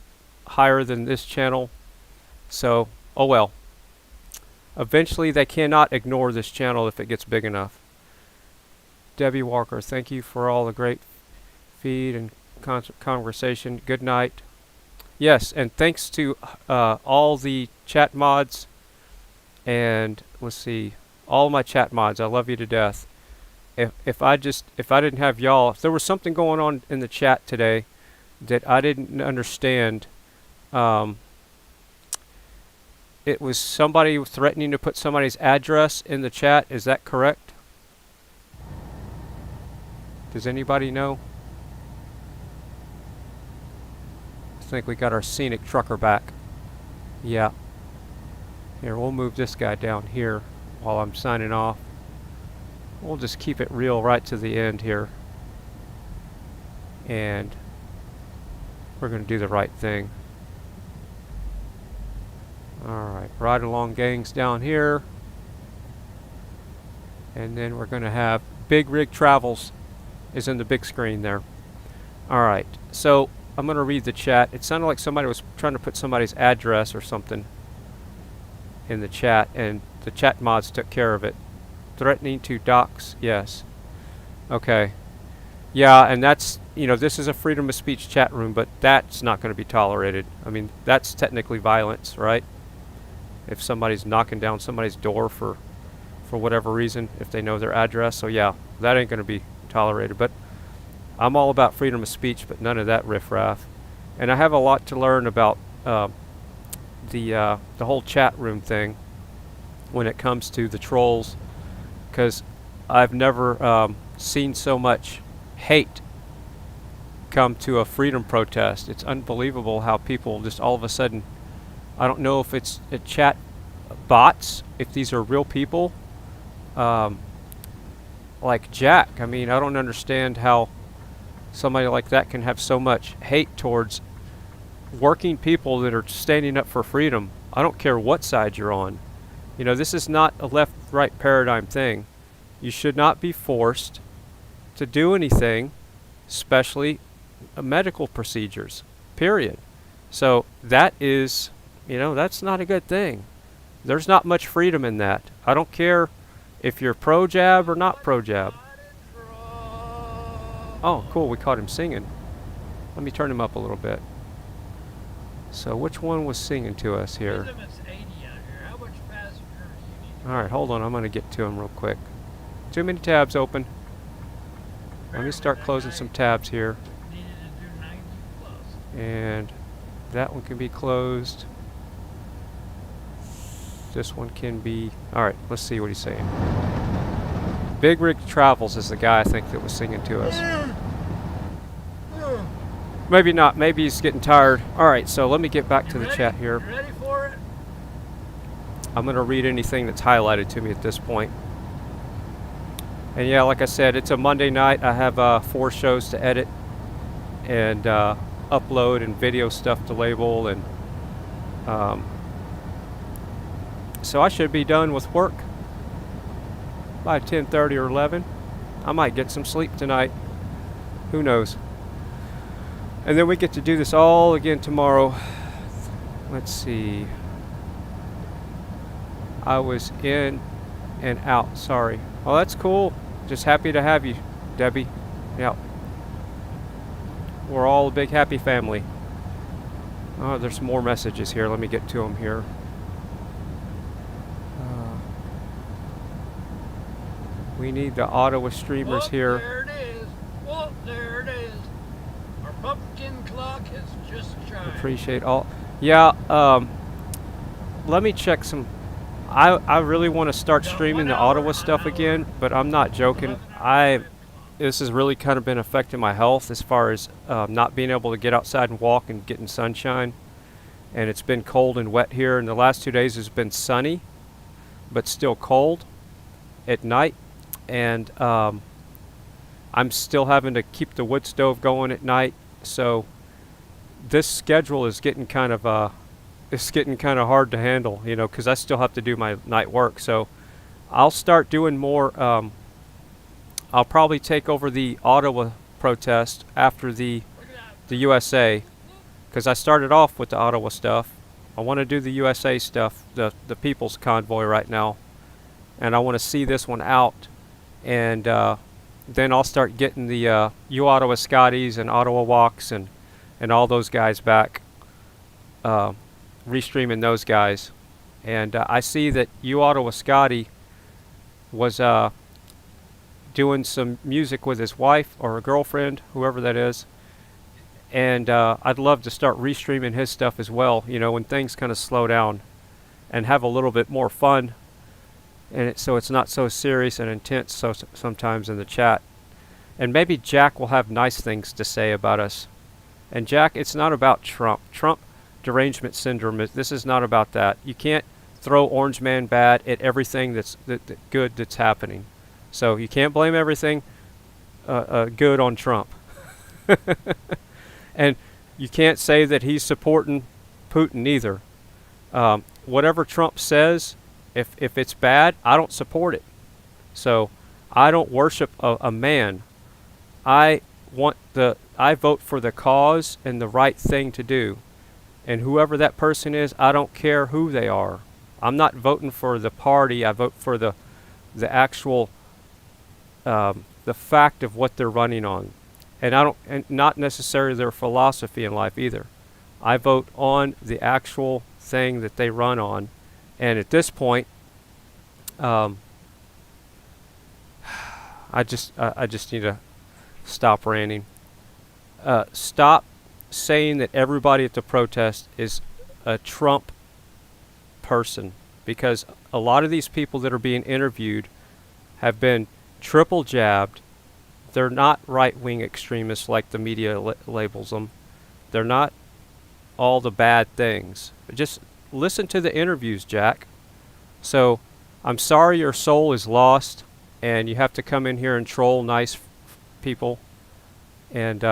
higher than this channel. So, oh well. Eventually, they cannot ignore this channel if it gets big enough. Debbie Walker, thank you for all the great feed and conversation. Good night. Yes, and thanks to all the chat mods, and let's see, all my chat mods. I love you to death. If I didn't have y'all, if there was something going on in the chat today that I didn't understand, it was somebody threatening to put somebody's address in the chat. Is that correct? Does anybody know? think we got our scenic trucker back. Yeah. Here, we'll move this guy down here while I'm signing off. We'll just keep it real right to the end here. And we're going to do the right thing. Alright, ride along gangs down here. And then we're going to have Big Rig Travels is in the big screen there. Alright, so I'm going to read the chat. It sounded like somebody was trying to put somebody's address or something in the chat, and the chat mods took care of it. Threatening to dox, yes. Okay. Yeah, and that's, you know, this is a freedom of speech chat room, but that's not going to be tolerated. I mean, that's technically violence, right? If somebody's knocking down somebody's door for whatever reason, if they know their address. So yeah, that ain't going to be tolerated. But I'm all about freedom of speech, but none of that riffraff. And I have a lot to learn about the whole chat room thing when it comes to the trolls, because I've never seen so much hate come to a freedom protest. It's unbelievable how people just all of a sudden, I don't know if it's a chat bots, if these are real people, like Jack. I mean, I don't understand how somebody like that can have so much hate towards working people that are standing up for freedom. I don't care what side you're on. You know, this is not a left-right paradigm thing. You should not be forced to do anything, especially medical procedures, period. So that is, you know, that's not a good thing. There's not much freedom in that. I don't care if you're pro-jab or not pro-jab. Oh, cool, we caught him singing. Let me turn him up a little bit. So which one was singing to us here? Alright, hold on, I'm going to get to him real quick. Too many tabs open. Let me start closing some tabs here. And that one can be closed. This one can be... Alright, let's see what he's saying. Big Rig Travels is the guy I think that was singing to us. Maybe not. Maybe he's getting tired. Alright, so let me get back to the chat here. Ready for it? I'm going to read anything that's highlighted to me at this point. And yeah, like I said, it's a Monday night. I have 4 shows to edit and upload and video stuff to label. And so I should be done with work by 10:30 or 11. I might get some sleep tonight. Who knows? And then we get to do this all again tomorrow. Let's see. I was in and out. Sorry. Oh, that's cool. Just happy to have you, Debbie. Yep. We're all a big happy family. Oh, there's some more messages here. Let me get to them here. We need the Ottawa streamers here. There it is. Whoop, there it is. Our pumpkin clock has just chimed. Appreciate all. Yeah, let me check some. I really want to start streaming the Ottawa stuff again, but I'm not joking. This has really kind of been affecting my health as far as not being able to get outside and walk and getting sunshine. And it's been cold and wet here, and the last 2 days has been sunny, but still cold at night. And I'm still having to keep the wood stove going at night, so this schedule is getting kind of hard to handle, you know, because I still have to do my night work. So I'll start doing more. I'll probably take over the Ottawa protest after the USA, because I started off with the Ottawa stuff. I want to do the USA stuff, the People's Convoy right now, and I want to see this one out. And then I'll start getting the Ottawa Scotties and Ottawa Walks and all those guys back, restreaming those guys. And I see that Ottawa Scotty was doing some music with his wife or a girlfriend, whoever that is. And I'd love to start restreaming his stuff as well, you know, when things kind of slow down and have a little bit more fun. And so it's not so serious and intense sometimes in the chat. And maybe Jack will have nice things to say about us. And Jack, it's not about Trump. Trump derangement syndrome, this is not about that. You can't throw Orange Man bad at everything that's good that's happening. So you can't blame everything good on Trump. And you can't say that he's supporting Putin either. Whatever Trump says, if it's bad, I don't support it. So I don't worship a man. I vote for the cause and the right thing to do. And whoever that person is, I don't care who they are. I'm not voting for the party. I vote for the actual the fact of what they're running on, and not necessarily their philosophy in life either. I vote on the actual thing that they run on, and at this point, I just need to stop ranting. Stop saying that everybody at the protest is a Trump person, because a lot of these people that are being interviewed have been triple jabbed. They're not right-wing extremists like the media labels them. They're not all the bad things. Just listen to the interviews, Jack. So I'm sorry your soul is lost and you have to come in here and troll nice people, and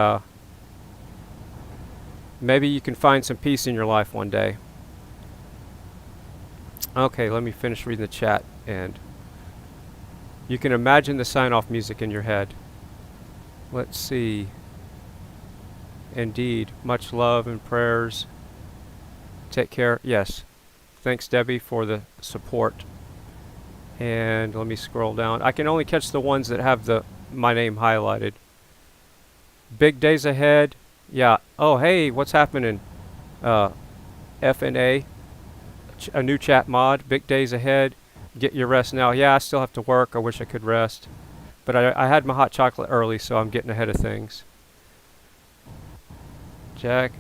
maybe you can find some peace in your life one day. Okay, let me finish reading the chat, and you can imagine the sign-off music in your head. Let's see. Indeed, much love and prayers. Take care. Yes. Thanks, Debbie, for the support. And let me scroll down. I can only catch the ones that have my name highlighted. Big days ahead. Yeah. Oh, hey, what's happening? FNA, a new chat mod. Big days ahead. Get your rest now. Yeah, I still have to work. I wish I could rest. But I had my hot chocolate early, so I'm getting ahead of things. Jack.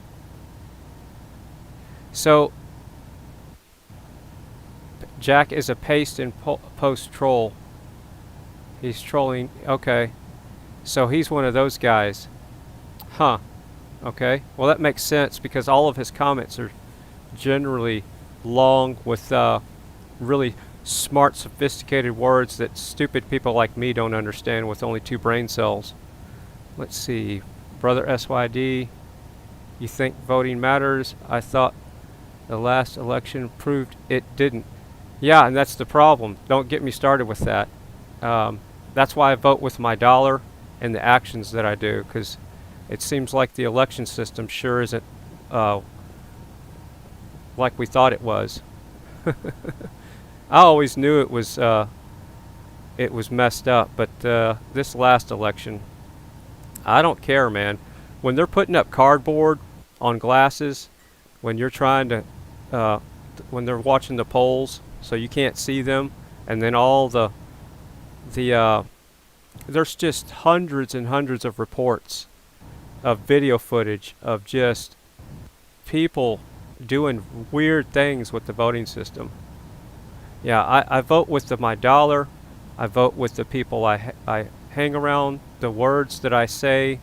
So, Jack is a paste and post troll. He's trolling. Okay. So he's one of those guys. Huh. Okay. Well, that makes sense because all of his comments are generally long with really smart, sophisticated words that stupid people like me don't understand with only 2 brain cells. Let's see. Brother SYD, you think voting matters? I thought the last election proved it didn't. Yeah, and that's the problem. Don't get me started with that. That's why I vote with my dollar and the actions that I do, because it seems like the election system sure isn't like we thought it was. I always knew it was messed up, but this last election, I don't care, man. When they're putting up cardboard on glasses, when you're trying to, when they're watching the polls, so you can't see them, and then all there's just hundreds and hundreds of reports of video footage of just people doing weird things with the voting system. Yeah, I vote with my dollar. I vote with the people I hang around, the words that I say,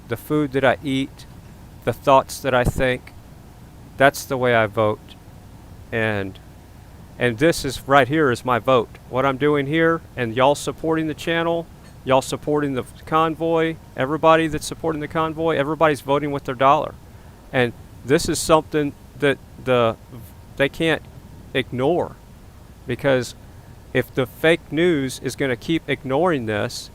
the food that I eat, the thoughts that I think. That's the way I vote. And this is right here is my vote. What I'm doing here, and y'all supporting the channel, y'all supporting the convoy, everybody that's supporting the convoy, everybody's voting with their dollar. And this is something that they can't ignore, because if the fake news is going to keep ignoring this,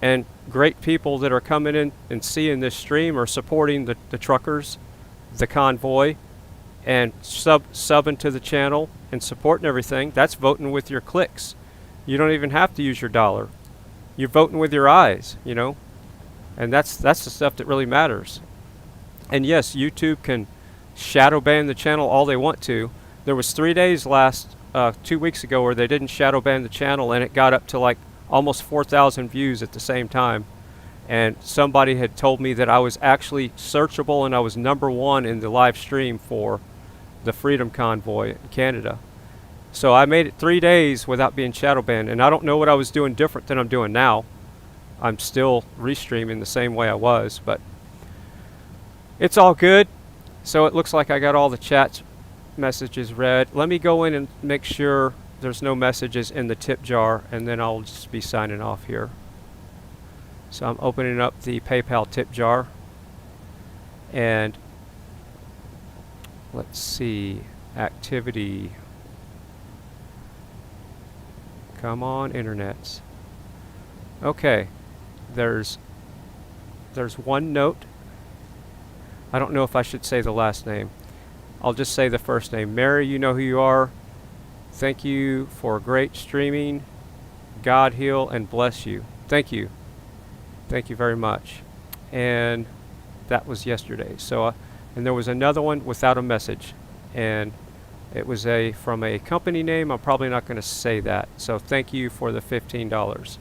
and great people that are coming in and seeing this stream are supporting the truckers, the convoy, and subbing to the channel and supporting everything, that's voting with your clicks. You don't even have to use your dollar. You're voting with your eyes, you know? And that's the stuff that really matters. And yes, YouTube can shadow ban the channel all they want to. There was 3 days 2 weeks ago where they didn't shadow ban the channel, and it got up to like almost 4,000 views at the same time. And somebody had told me that I was actually searchable and I was #1 in the live stream for the Freedom Convoy in Canada. So I made it 3 days without being shadow banned, and I don't know what I was doing different than I'm doing now. I'm still restreaming the same way I was, but It's all good. So it looks like I got all the chat messages read. Let me go in and make sure there's no messages in the tip jar, and then I'll just be signing off here. So I'm opening up the PayPal tip jar, and let's see, activity. Come on, internets. Okay, there's one note. I don't know if I should say the last name. I'll just say the first name. Mary, you know who you are. Thank you for great streaming. God heal and bless you. Thank you. Thank you very much. And that was yesterday. So, and there was another one without a message, and it was from a company name. I'm probably not going to say that. So thank you for the $15.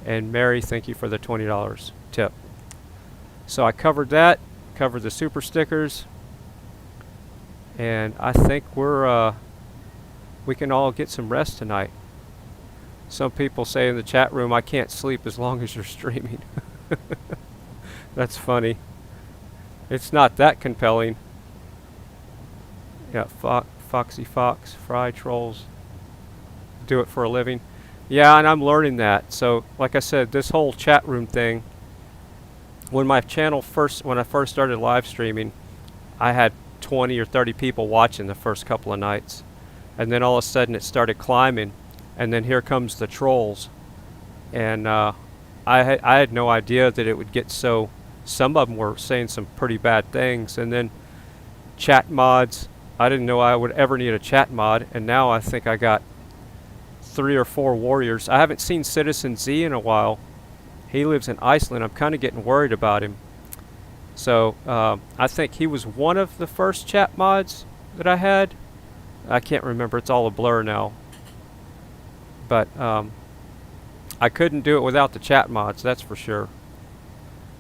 And Mary, thank you for the $20 tip. So I covered that, covered the super stickers, and I think we can all get some rest tonight. Some people say in the chat room, I can't sleep as long as you're streaming. That's funny. It's not that compelling. Yeah, Foxy Fox, Fry Trolls, do it for a living. Yeah, and I'm learning that. So, like I said, this whole chat room thing, when I first started live streaming, I had 20 or 30 people watching the first couple of nights. And then all of a sudden it started climbing, and then here comes the trolls. And I had no idea that it would get so. Some of them were saying some pretty bad things, and then chat mods. I didn't know I would ever need a chat mod, and now I think I got 3 or 4 warriors. I haven't seen Citizen Z in a while. He lives in Iceland. I'm kind of getting worried about him. So I think he was one of the first chat mods that I had. I can't remember. It's all a blur now. But I couldn't do it without the chat mods, that's for sure.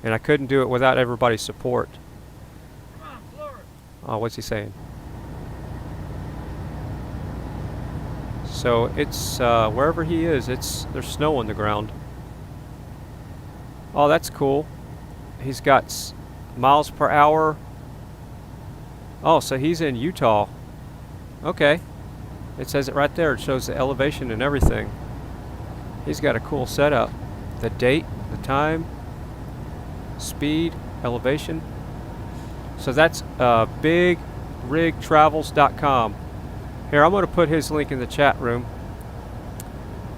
And I couldn't do it without everybody's support. Oh, what's he saying? So it's wherever he is, there's snow on the ground. Oh, that's cool. He's got miles per hour. Oh, so he's in Utah. Okay. It says it right there. It shows the elevation and everything. He's got a cool setup. The date, the time, speed, elevation. So that's bigrigtravels.com. Here, I'm going to put his link in the chat room,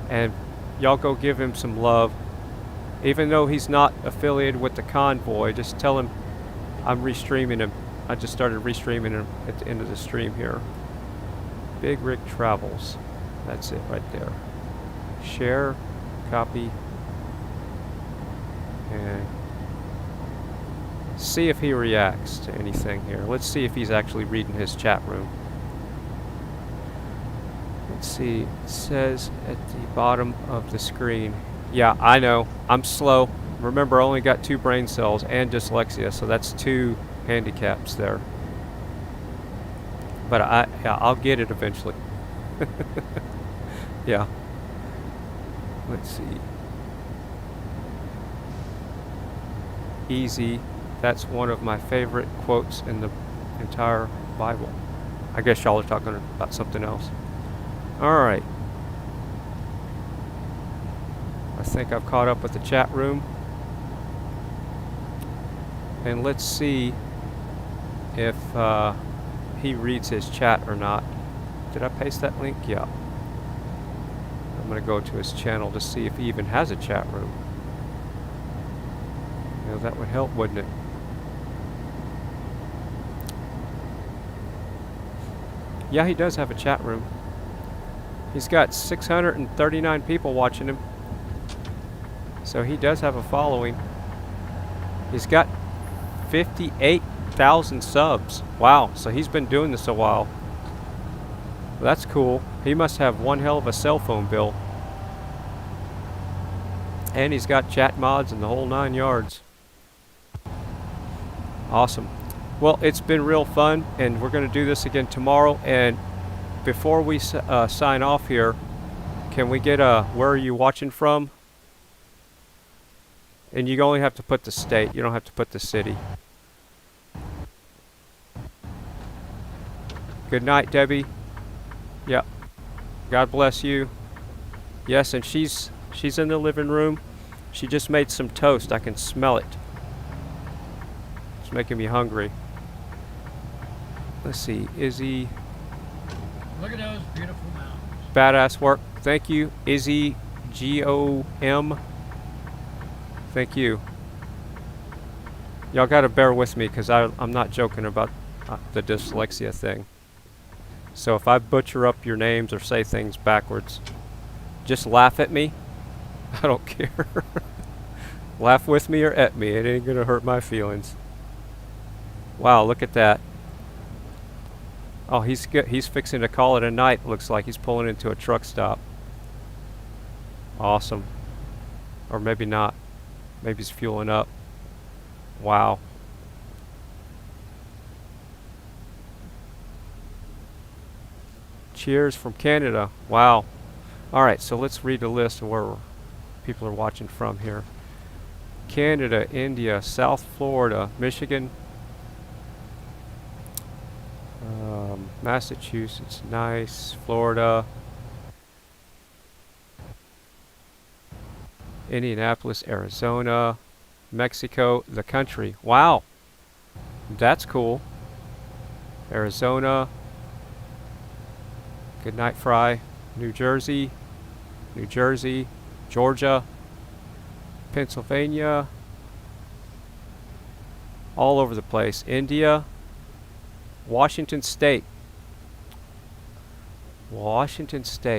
and y'all go give him some love. Even though he's not affiliated with the convoy, just tell him I'm restreaming him. I just started restreaming him at the end of the stream here. Big Rig Travels. That's it right there. Share, copy, and see if he reacts to anything here. Let's see if he's actually reading his chat room. Let's see. It says at the bottom of the screen. Yeah, I know. I'm slow. Remember, I only got 2 brain cells and dyslexia, so that's 2 handicaps there. But I'll get it eventually. Yeah. Let's see. Easy. That's one of my favorite quotes in the entire Bible. I guess y'all are talking about something else. All right. I think I've caught up with the chat room. And let's see if he reads his chat or not. Did I paste that link? Yeah. I'm going to go to his channel to see if he even has a chat room. You know, that would help, wouldn't it? Yeah, he does have a chat room. He's got 639 people watching him. So he does have a following. He's got 58,000 subs. Wow, so he's been doing this a while. That's cool. He must have one hell of a cell phone bill. And he's got chat mods and the whole 9 yards. Awesome. Well, it's been real fun, and we're going to do this again tomorrow. And before we sign off here, can we get a where are you watching from? And you only have to put the state. You don't have to put the city. Good night, Debbie. Yep. God bless you. Yes, and she's in the living room. She just made some toast. I can smell it. It's making me hungry. Let's see, Izzy. Look at those beautiful mountains. Badass work. Thank you, Izzy GOM. Thank you. Y'all gotta bear with me because I'm not joking about the dyslexia thing. So if I butcher up your names or say things backwards, just laugh at me. I don't care. Laugh with me or at me. It ain't gonna hurt my feelings. Wow, look at that. Oh, he's fixing to call it a night. Looks like he's pulling into a truck stop. Awesome. Or maybe not. Maybe he's fueling up. Wow. Cheers from Canada. Wow. Alright, so let's read the list of where people are watching from here. Canada, India, South Florida, Michigan, Massachusetts, nice, Florida, Indianapolis, Arizona, Mexico, the country. Wow. That's cool. Arizona. Good night, Fry. New Jersey, Georgia, Pennsylvania, all over the place. India, Washington State.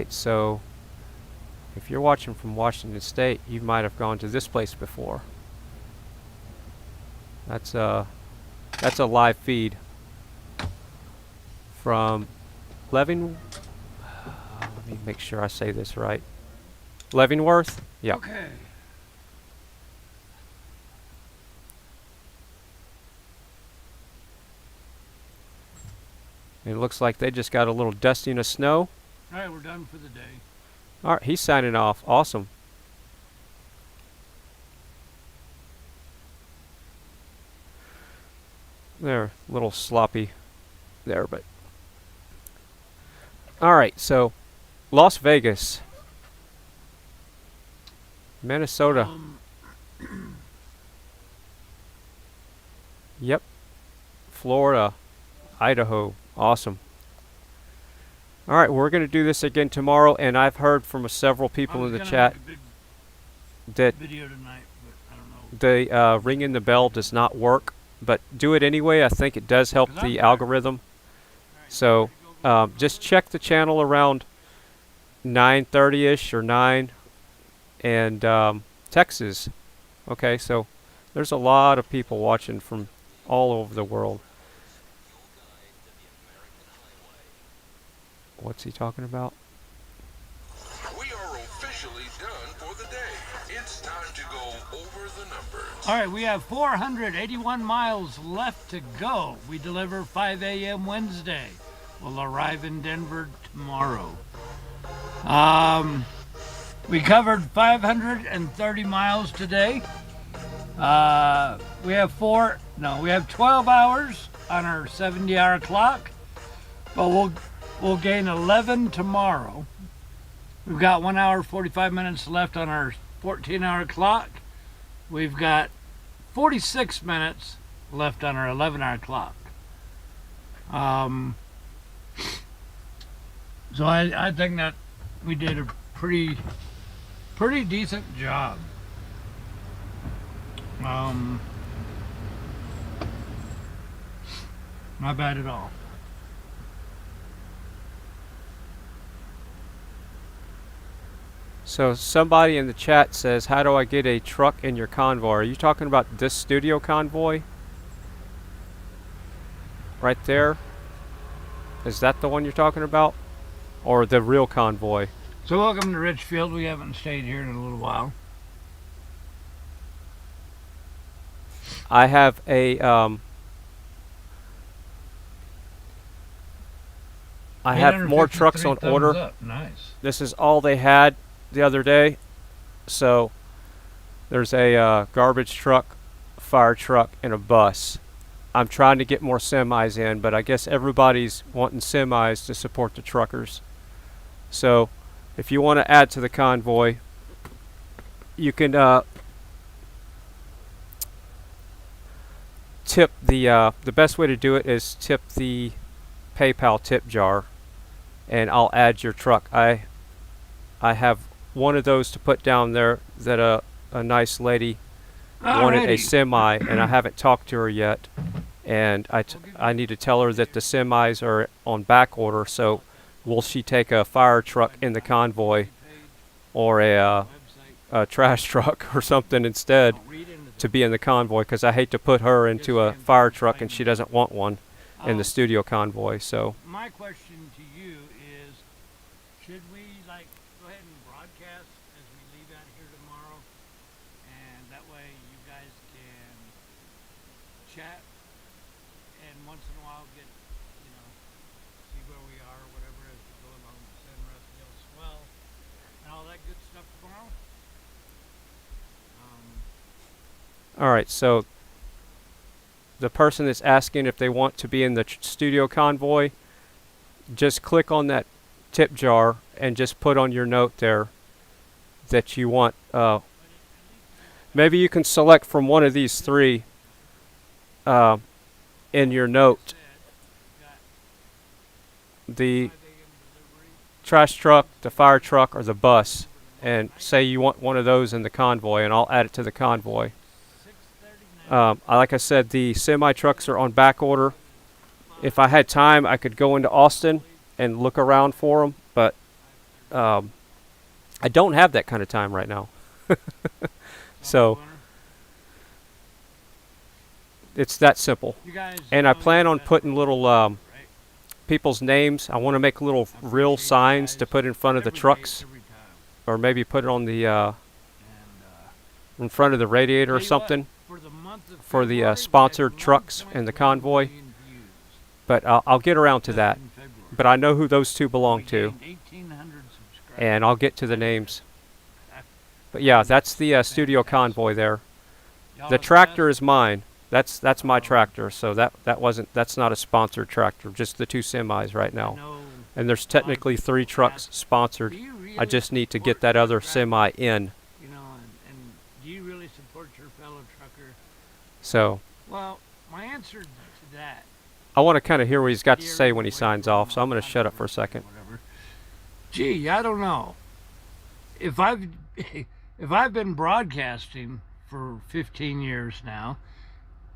So if you're watching from Washington State, you might have gone to this place before. That's a live feed from let me make sure I say this right. Leavenworth? Yeah. Okay. It looks like they just got a little dusting of snow. All right, we're done for the day. All right, he's signing off. Awesome. They're a little sloppy there, but all right, so Las Vegas, Minnesota. Yep. Florida, Idaho. Awesome. All right, we're going to do this again tomorrow, and I've heard from several people in the chat that video tonight, but I don't the know. ringing the bell does not work, but do it anyway. I think it does help the algorithm. So just check the channel around 9:30ish or 9 and Texas. Okay, so there's a lot of people watching from all over the world. What's he talking about? We are officially done for the day. It's time to go over the numbers. All right, we have 481 miles left to go. We deliver 5 a.m. Wednesday. We'll arrive in Denver tomorrow. We covered 530 miles today. We have 12 hours on our 70-hour clock, but we'll gain 11 tomorrow. We've got 1 hour 45 minutes left on our 14-hour clock. We've got 46 minutes left on our 11-hour clock. So I think that we did a pretty decent job. Not bad at all. So somebody in the chat says, how do I get a truck in your convoy? Are you talking about this studio convoy? Right there? Is that the one you're talking about? Or the real convoy? So welcome to Richfield. We haven't stayed here in a little while. I have a I have more trucks on order. Up. Nice. This is all they had the other day. So there's a garbage truck, fire truck, and a bus. I'm trying to get more semis in, but I guess everybody's wanting semis to support the truckers. So if you want to add to the convoy, you can tip the best way to do it is tip the PayPal tip jar, and I'll add your truck. I have one of those to put down there that a nice lady wanted a semi, and I haven't talked to her yet, and I need to tell her that the semis are on back order. So will she take a fire truck in the convoy or a trash truck or something instead to be in the convoy, because I hate to put her into a fire truck and she doesn't want one in the studio convoy. So my question to you is, should we like go ahead and broadcast as we leave out here tomorrow, and that way you guys can chat and once in a while get, you know, see where we are or whatever as we go along the San Rafael Swell and all that good stuff tomorrow? all right, so the person that's asking if they want to be in the studio convoy, just click on that tip jar and just put on your note there that you want. Maybe you can select from one of these three in your note: the trash truck, the fire truck, or the bus, and say you want one of those in the convoy, and I'll add it to the convoy. Like I said, the semi trucks are on back order. If I had time, I could go into Austin and look around for them, but I don't have that kind of time right now. So it's that simple. And I plan on putting little people's names. I want to make little real signs to put in front of the trucks, or maybe put it on the in front of the radiator or something for the sponsored trucks and the convoy. But I'll get around to that. But I know who those two belong to, and I'll get to the names. But yeah, that's the studio convoy there. The tractor is mine. That's my tractor. So that's not a sponsored tractor. Just the two semis right now. And there's technically 3 trucks sponsored. I just need to get that other semi in. You know, and do you really support your fellow trucker? So. Well, my answer to that. I want to kind of hear what he's got to say when he signs off, so I'm going to shut up for a second. Gee, I don't know. If I've been broadcasting for 15 years now,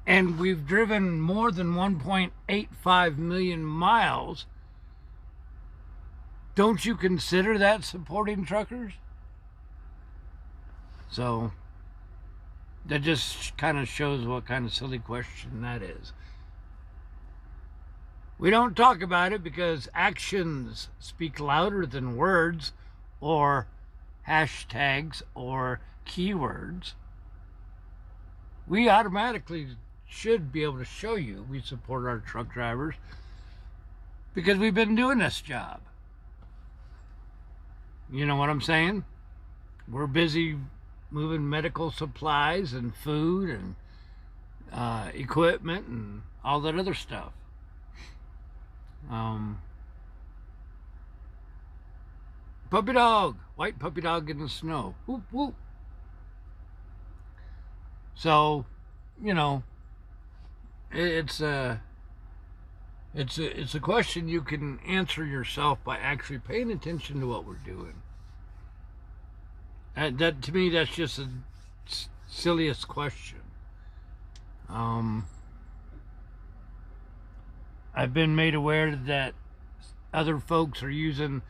and we've driven more than 1.85 million miles, don't you consider that supporting truckers? So that just kind of shows what kind of silly question that is. We don't talk about it because actions speak louder than words or hashtags or keywords. We automatically should be able to show you we support our truck drivers because we've been doing this job. You know what I'm saying? We're busy moving medical supplies and food and equipment and all that other stuff. Puppy dog, white puppy dog in the snow. Whoop, whoop. So, you know, it's a question you can answer yourself by actually paying attention to what we're doing. That to me, that's just the silliest question. I've been made aware that other folks are using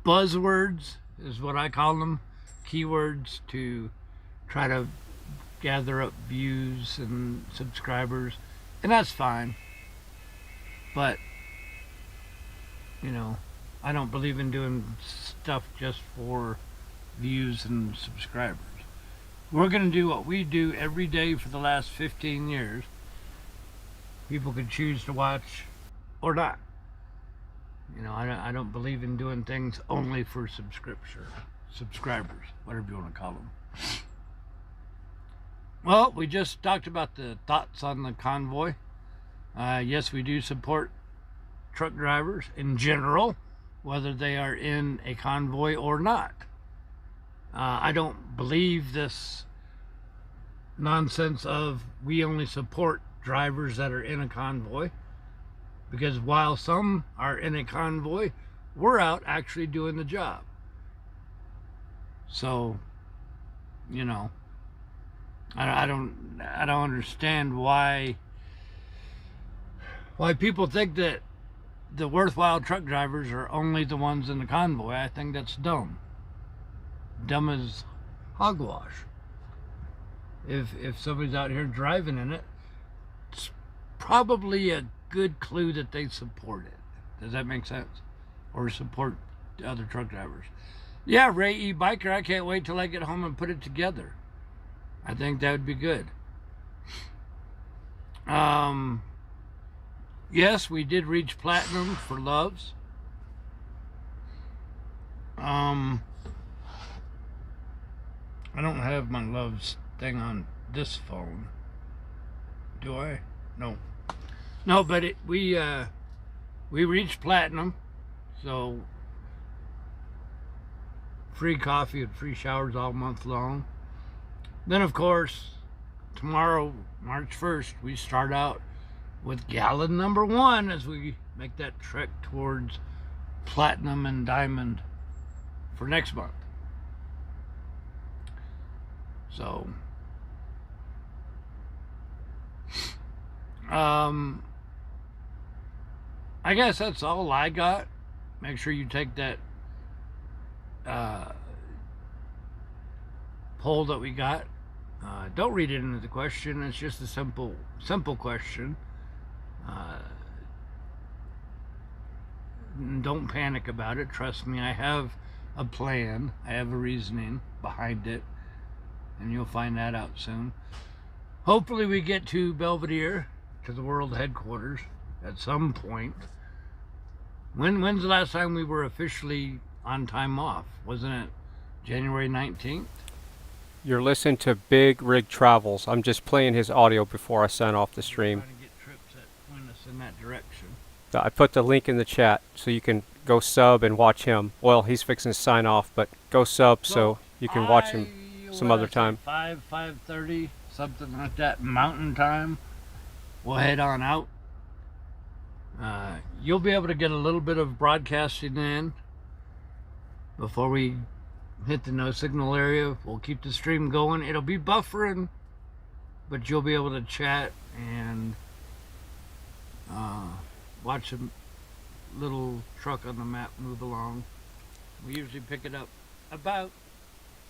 buzzwords, is what I call them, keywords, to try to gather up views and subscribers, and that's fine. But, you know, I don't believe in doing stuff just for views and subscribers. We're going to do what we do every day for the last 15 years. People could choose to watch or not. You know, I don't believe in doing things only for subscribers, whatever you want to call them. Well, we just talked about the thoughts on the convoy. Yes, we do support truck drivers in general, whether they are in a convoy or not. I don't believe this nonsense of we only support drivers that are in a convoy, because while some are in a convoy, we're out actually doing the job. So, you know, I don't understand why people think that the worthwhile truck drivers are only the ones in the convoy. I think that's dumb. Dumb as hogwash. If somebody's out here driving in it, it's probably a good clue that they support it. Does that make sense? Or support other truck drivers. Yeah, Ray E. Biker, I can't wait till I get home and put it together. I think that would be good. Yes, we did reach platinum for loves. I don't have my loves thing on this phone. Do I? No. No, but we reached platinum, so free coffee and free showers all month long. Then, of course, tomorrow, March 1st, we start out with gallon number 1 as we make that trek towards platinum and diamond for next month. So, I guess that's all I got. Make sure you take that poll that we got. Don't read it into the question. It's just a simple question. Don't panic about it. Trust me, I have a plan. I have a reasoning behind it, and you'll find that out soon. Hopefully we get to Belvedere, to the world headquarters at some point. When's the last time we were officially on time off? Wasn't it January 19th? You're listening to Big Rig Travels. I'm just playing his audio before I sign off the stream. Trying to get trips that point us in that direction. I put the link in the chat so you can go sub and watch him. Well, he's fixing to sign off, but go sub so you can watch him some other time. 5:30, something like that, Mountain Time. We'll head on out. You'll be able to get a little bit of broadcasting in before we hit the no signal area. We'll keep the stream going. It'll be buffering, but you'll be able to chat and watch a little truck on the map move along. We usually pick it up about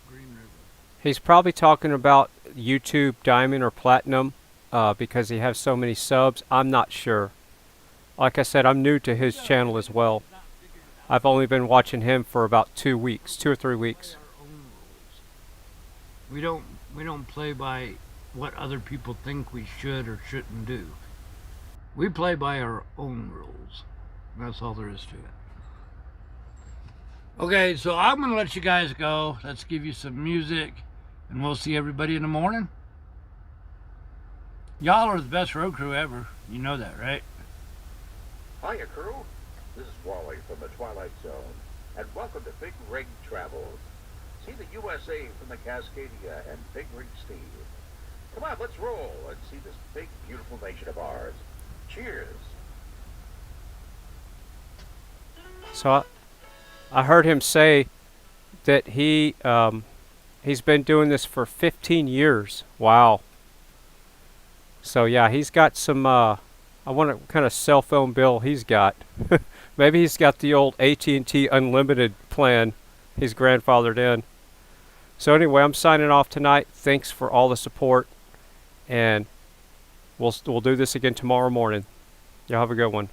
Green River. He's probably talking about YouTube Diamond or Platinum because he has so many subs. I'm not sure. Like I said, I'm new to his channel as well. I've only been watching him for about 2 weeks, 2 or 3 weeks. We don't play by what other people think we should or shouldn't do. We play by our own rules. That's all there is to it. Okay, so I'm going to let you guys go. Let's give you some music, and we'll see everybody in the morning. Y'all are the best road crew ever. You know that, right? Hiya, crew. This is Wally from the Twilight Zone, and welcome to Big Rig Travels. See the USA from the Cascadia and Big Rig Steve. Come on, let's roll and see this big, beautiful nation of ours. Cheers. So I heard him say that he's been doing this for 15 years. Wow. So yeah, he's got some, I wonder what kind of cell phone bill he's got. Maybe he's got the old AT&T Unlimited plan he's grandfathered in. So anyway, I'm signing off tonight. Thanks for all the support, and we'll do this again tomorrow morning. Y'all have a good one.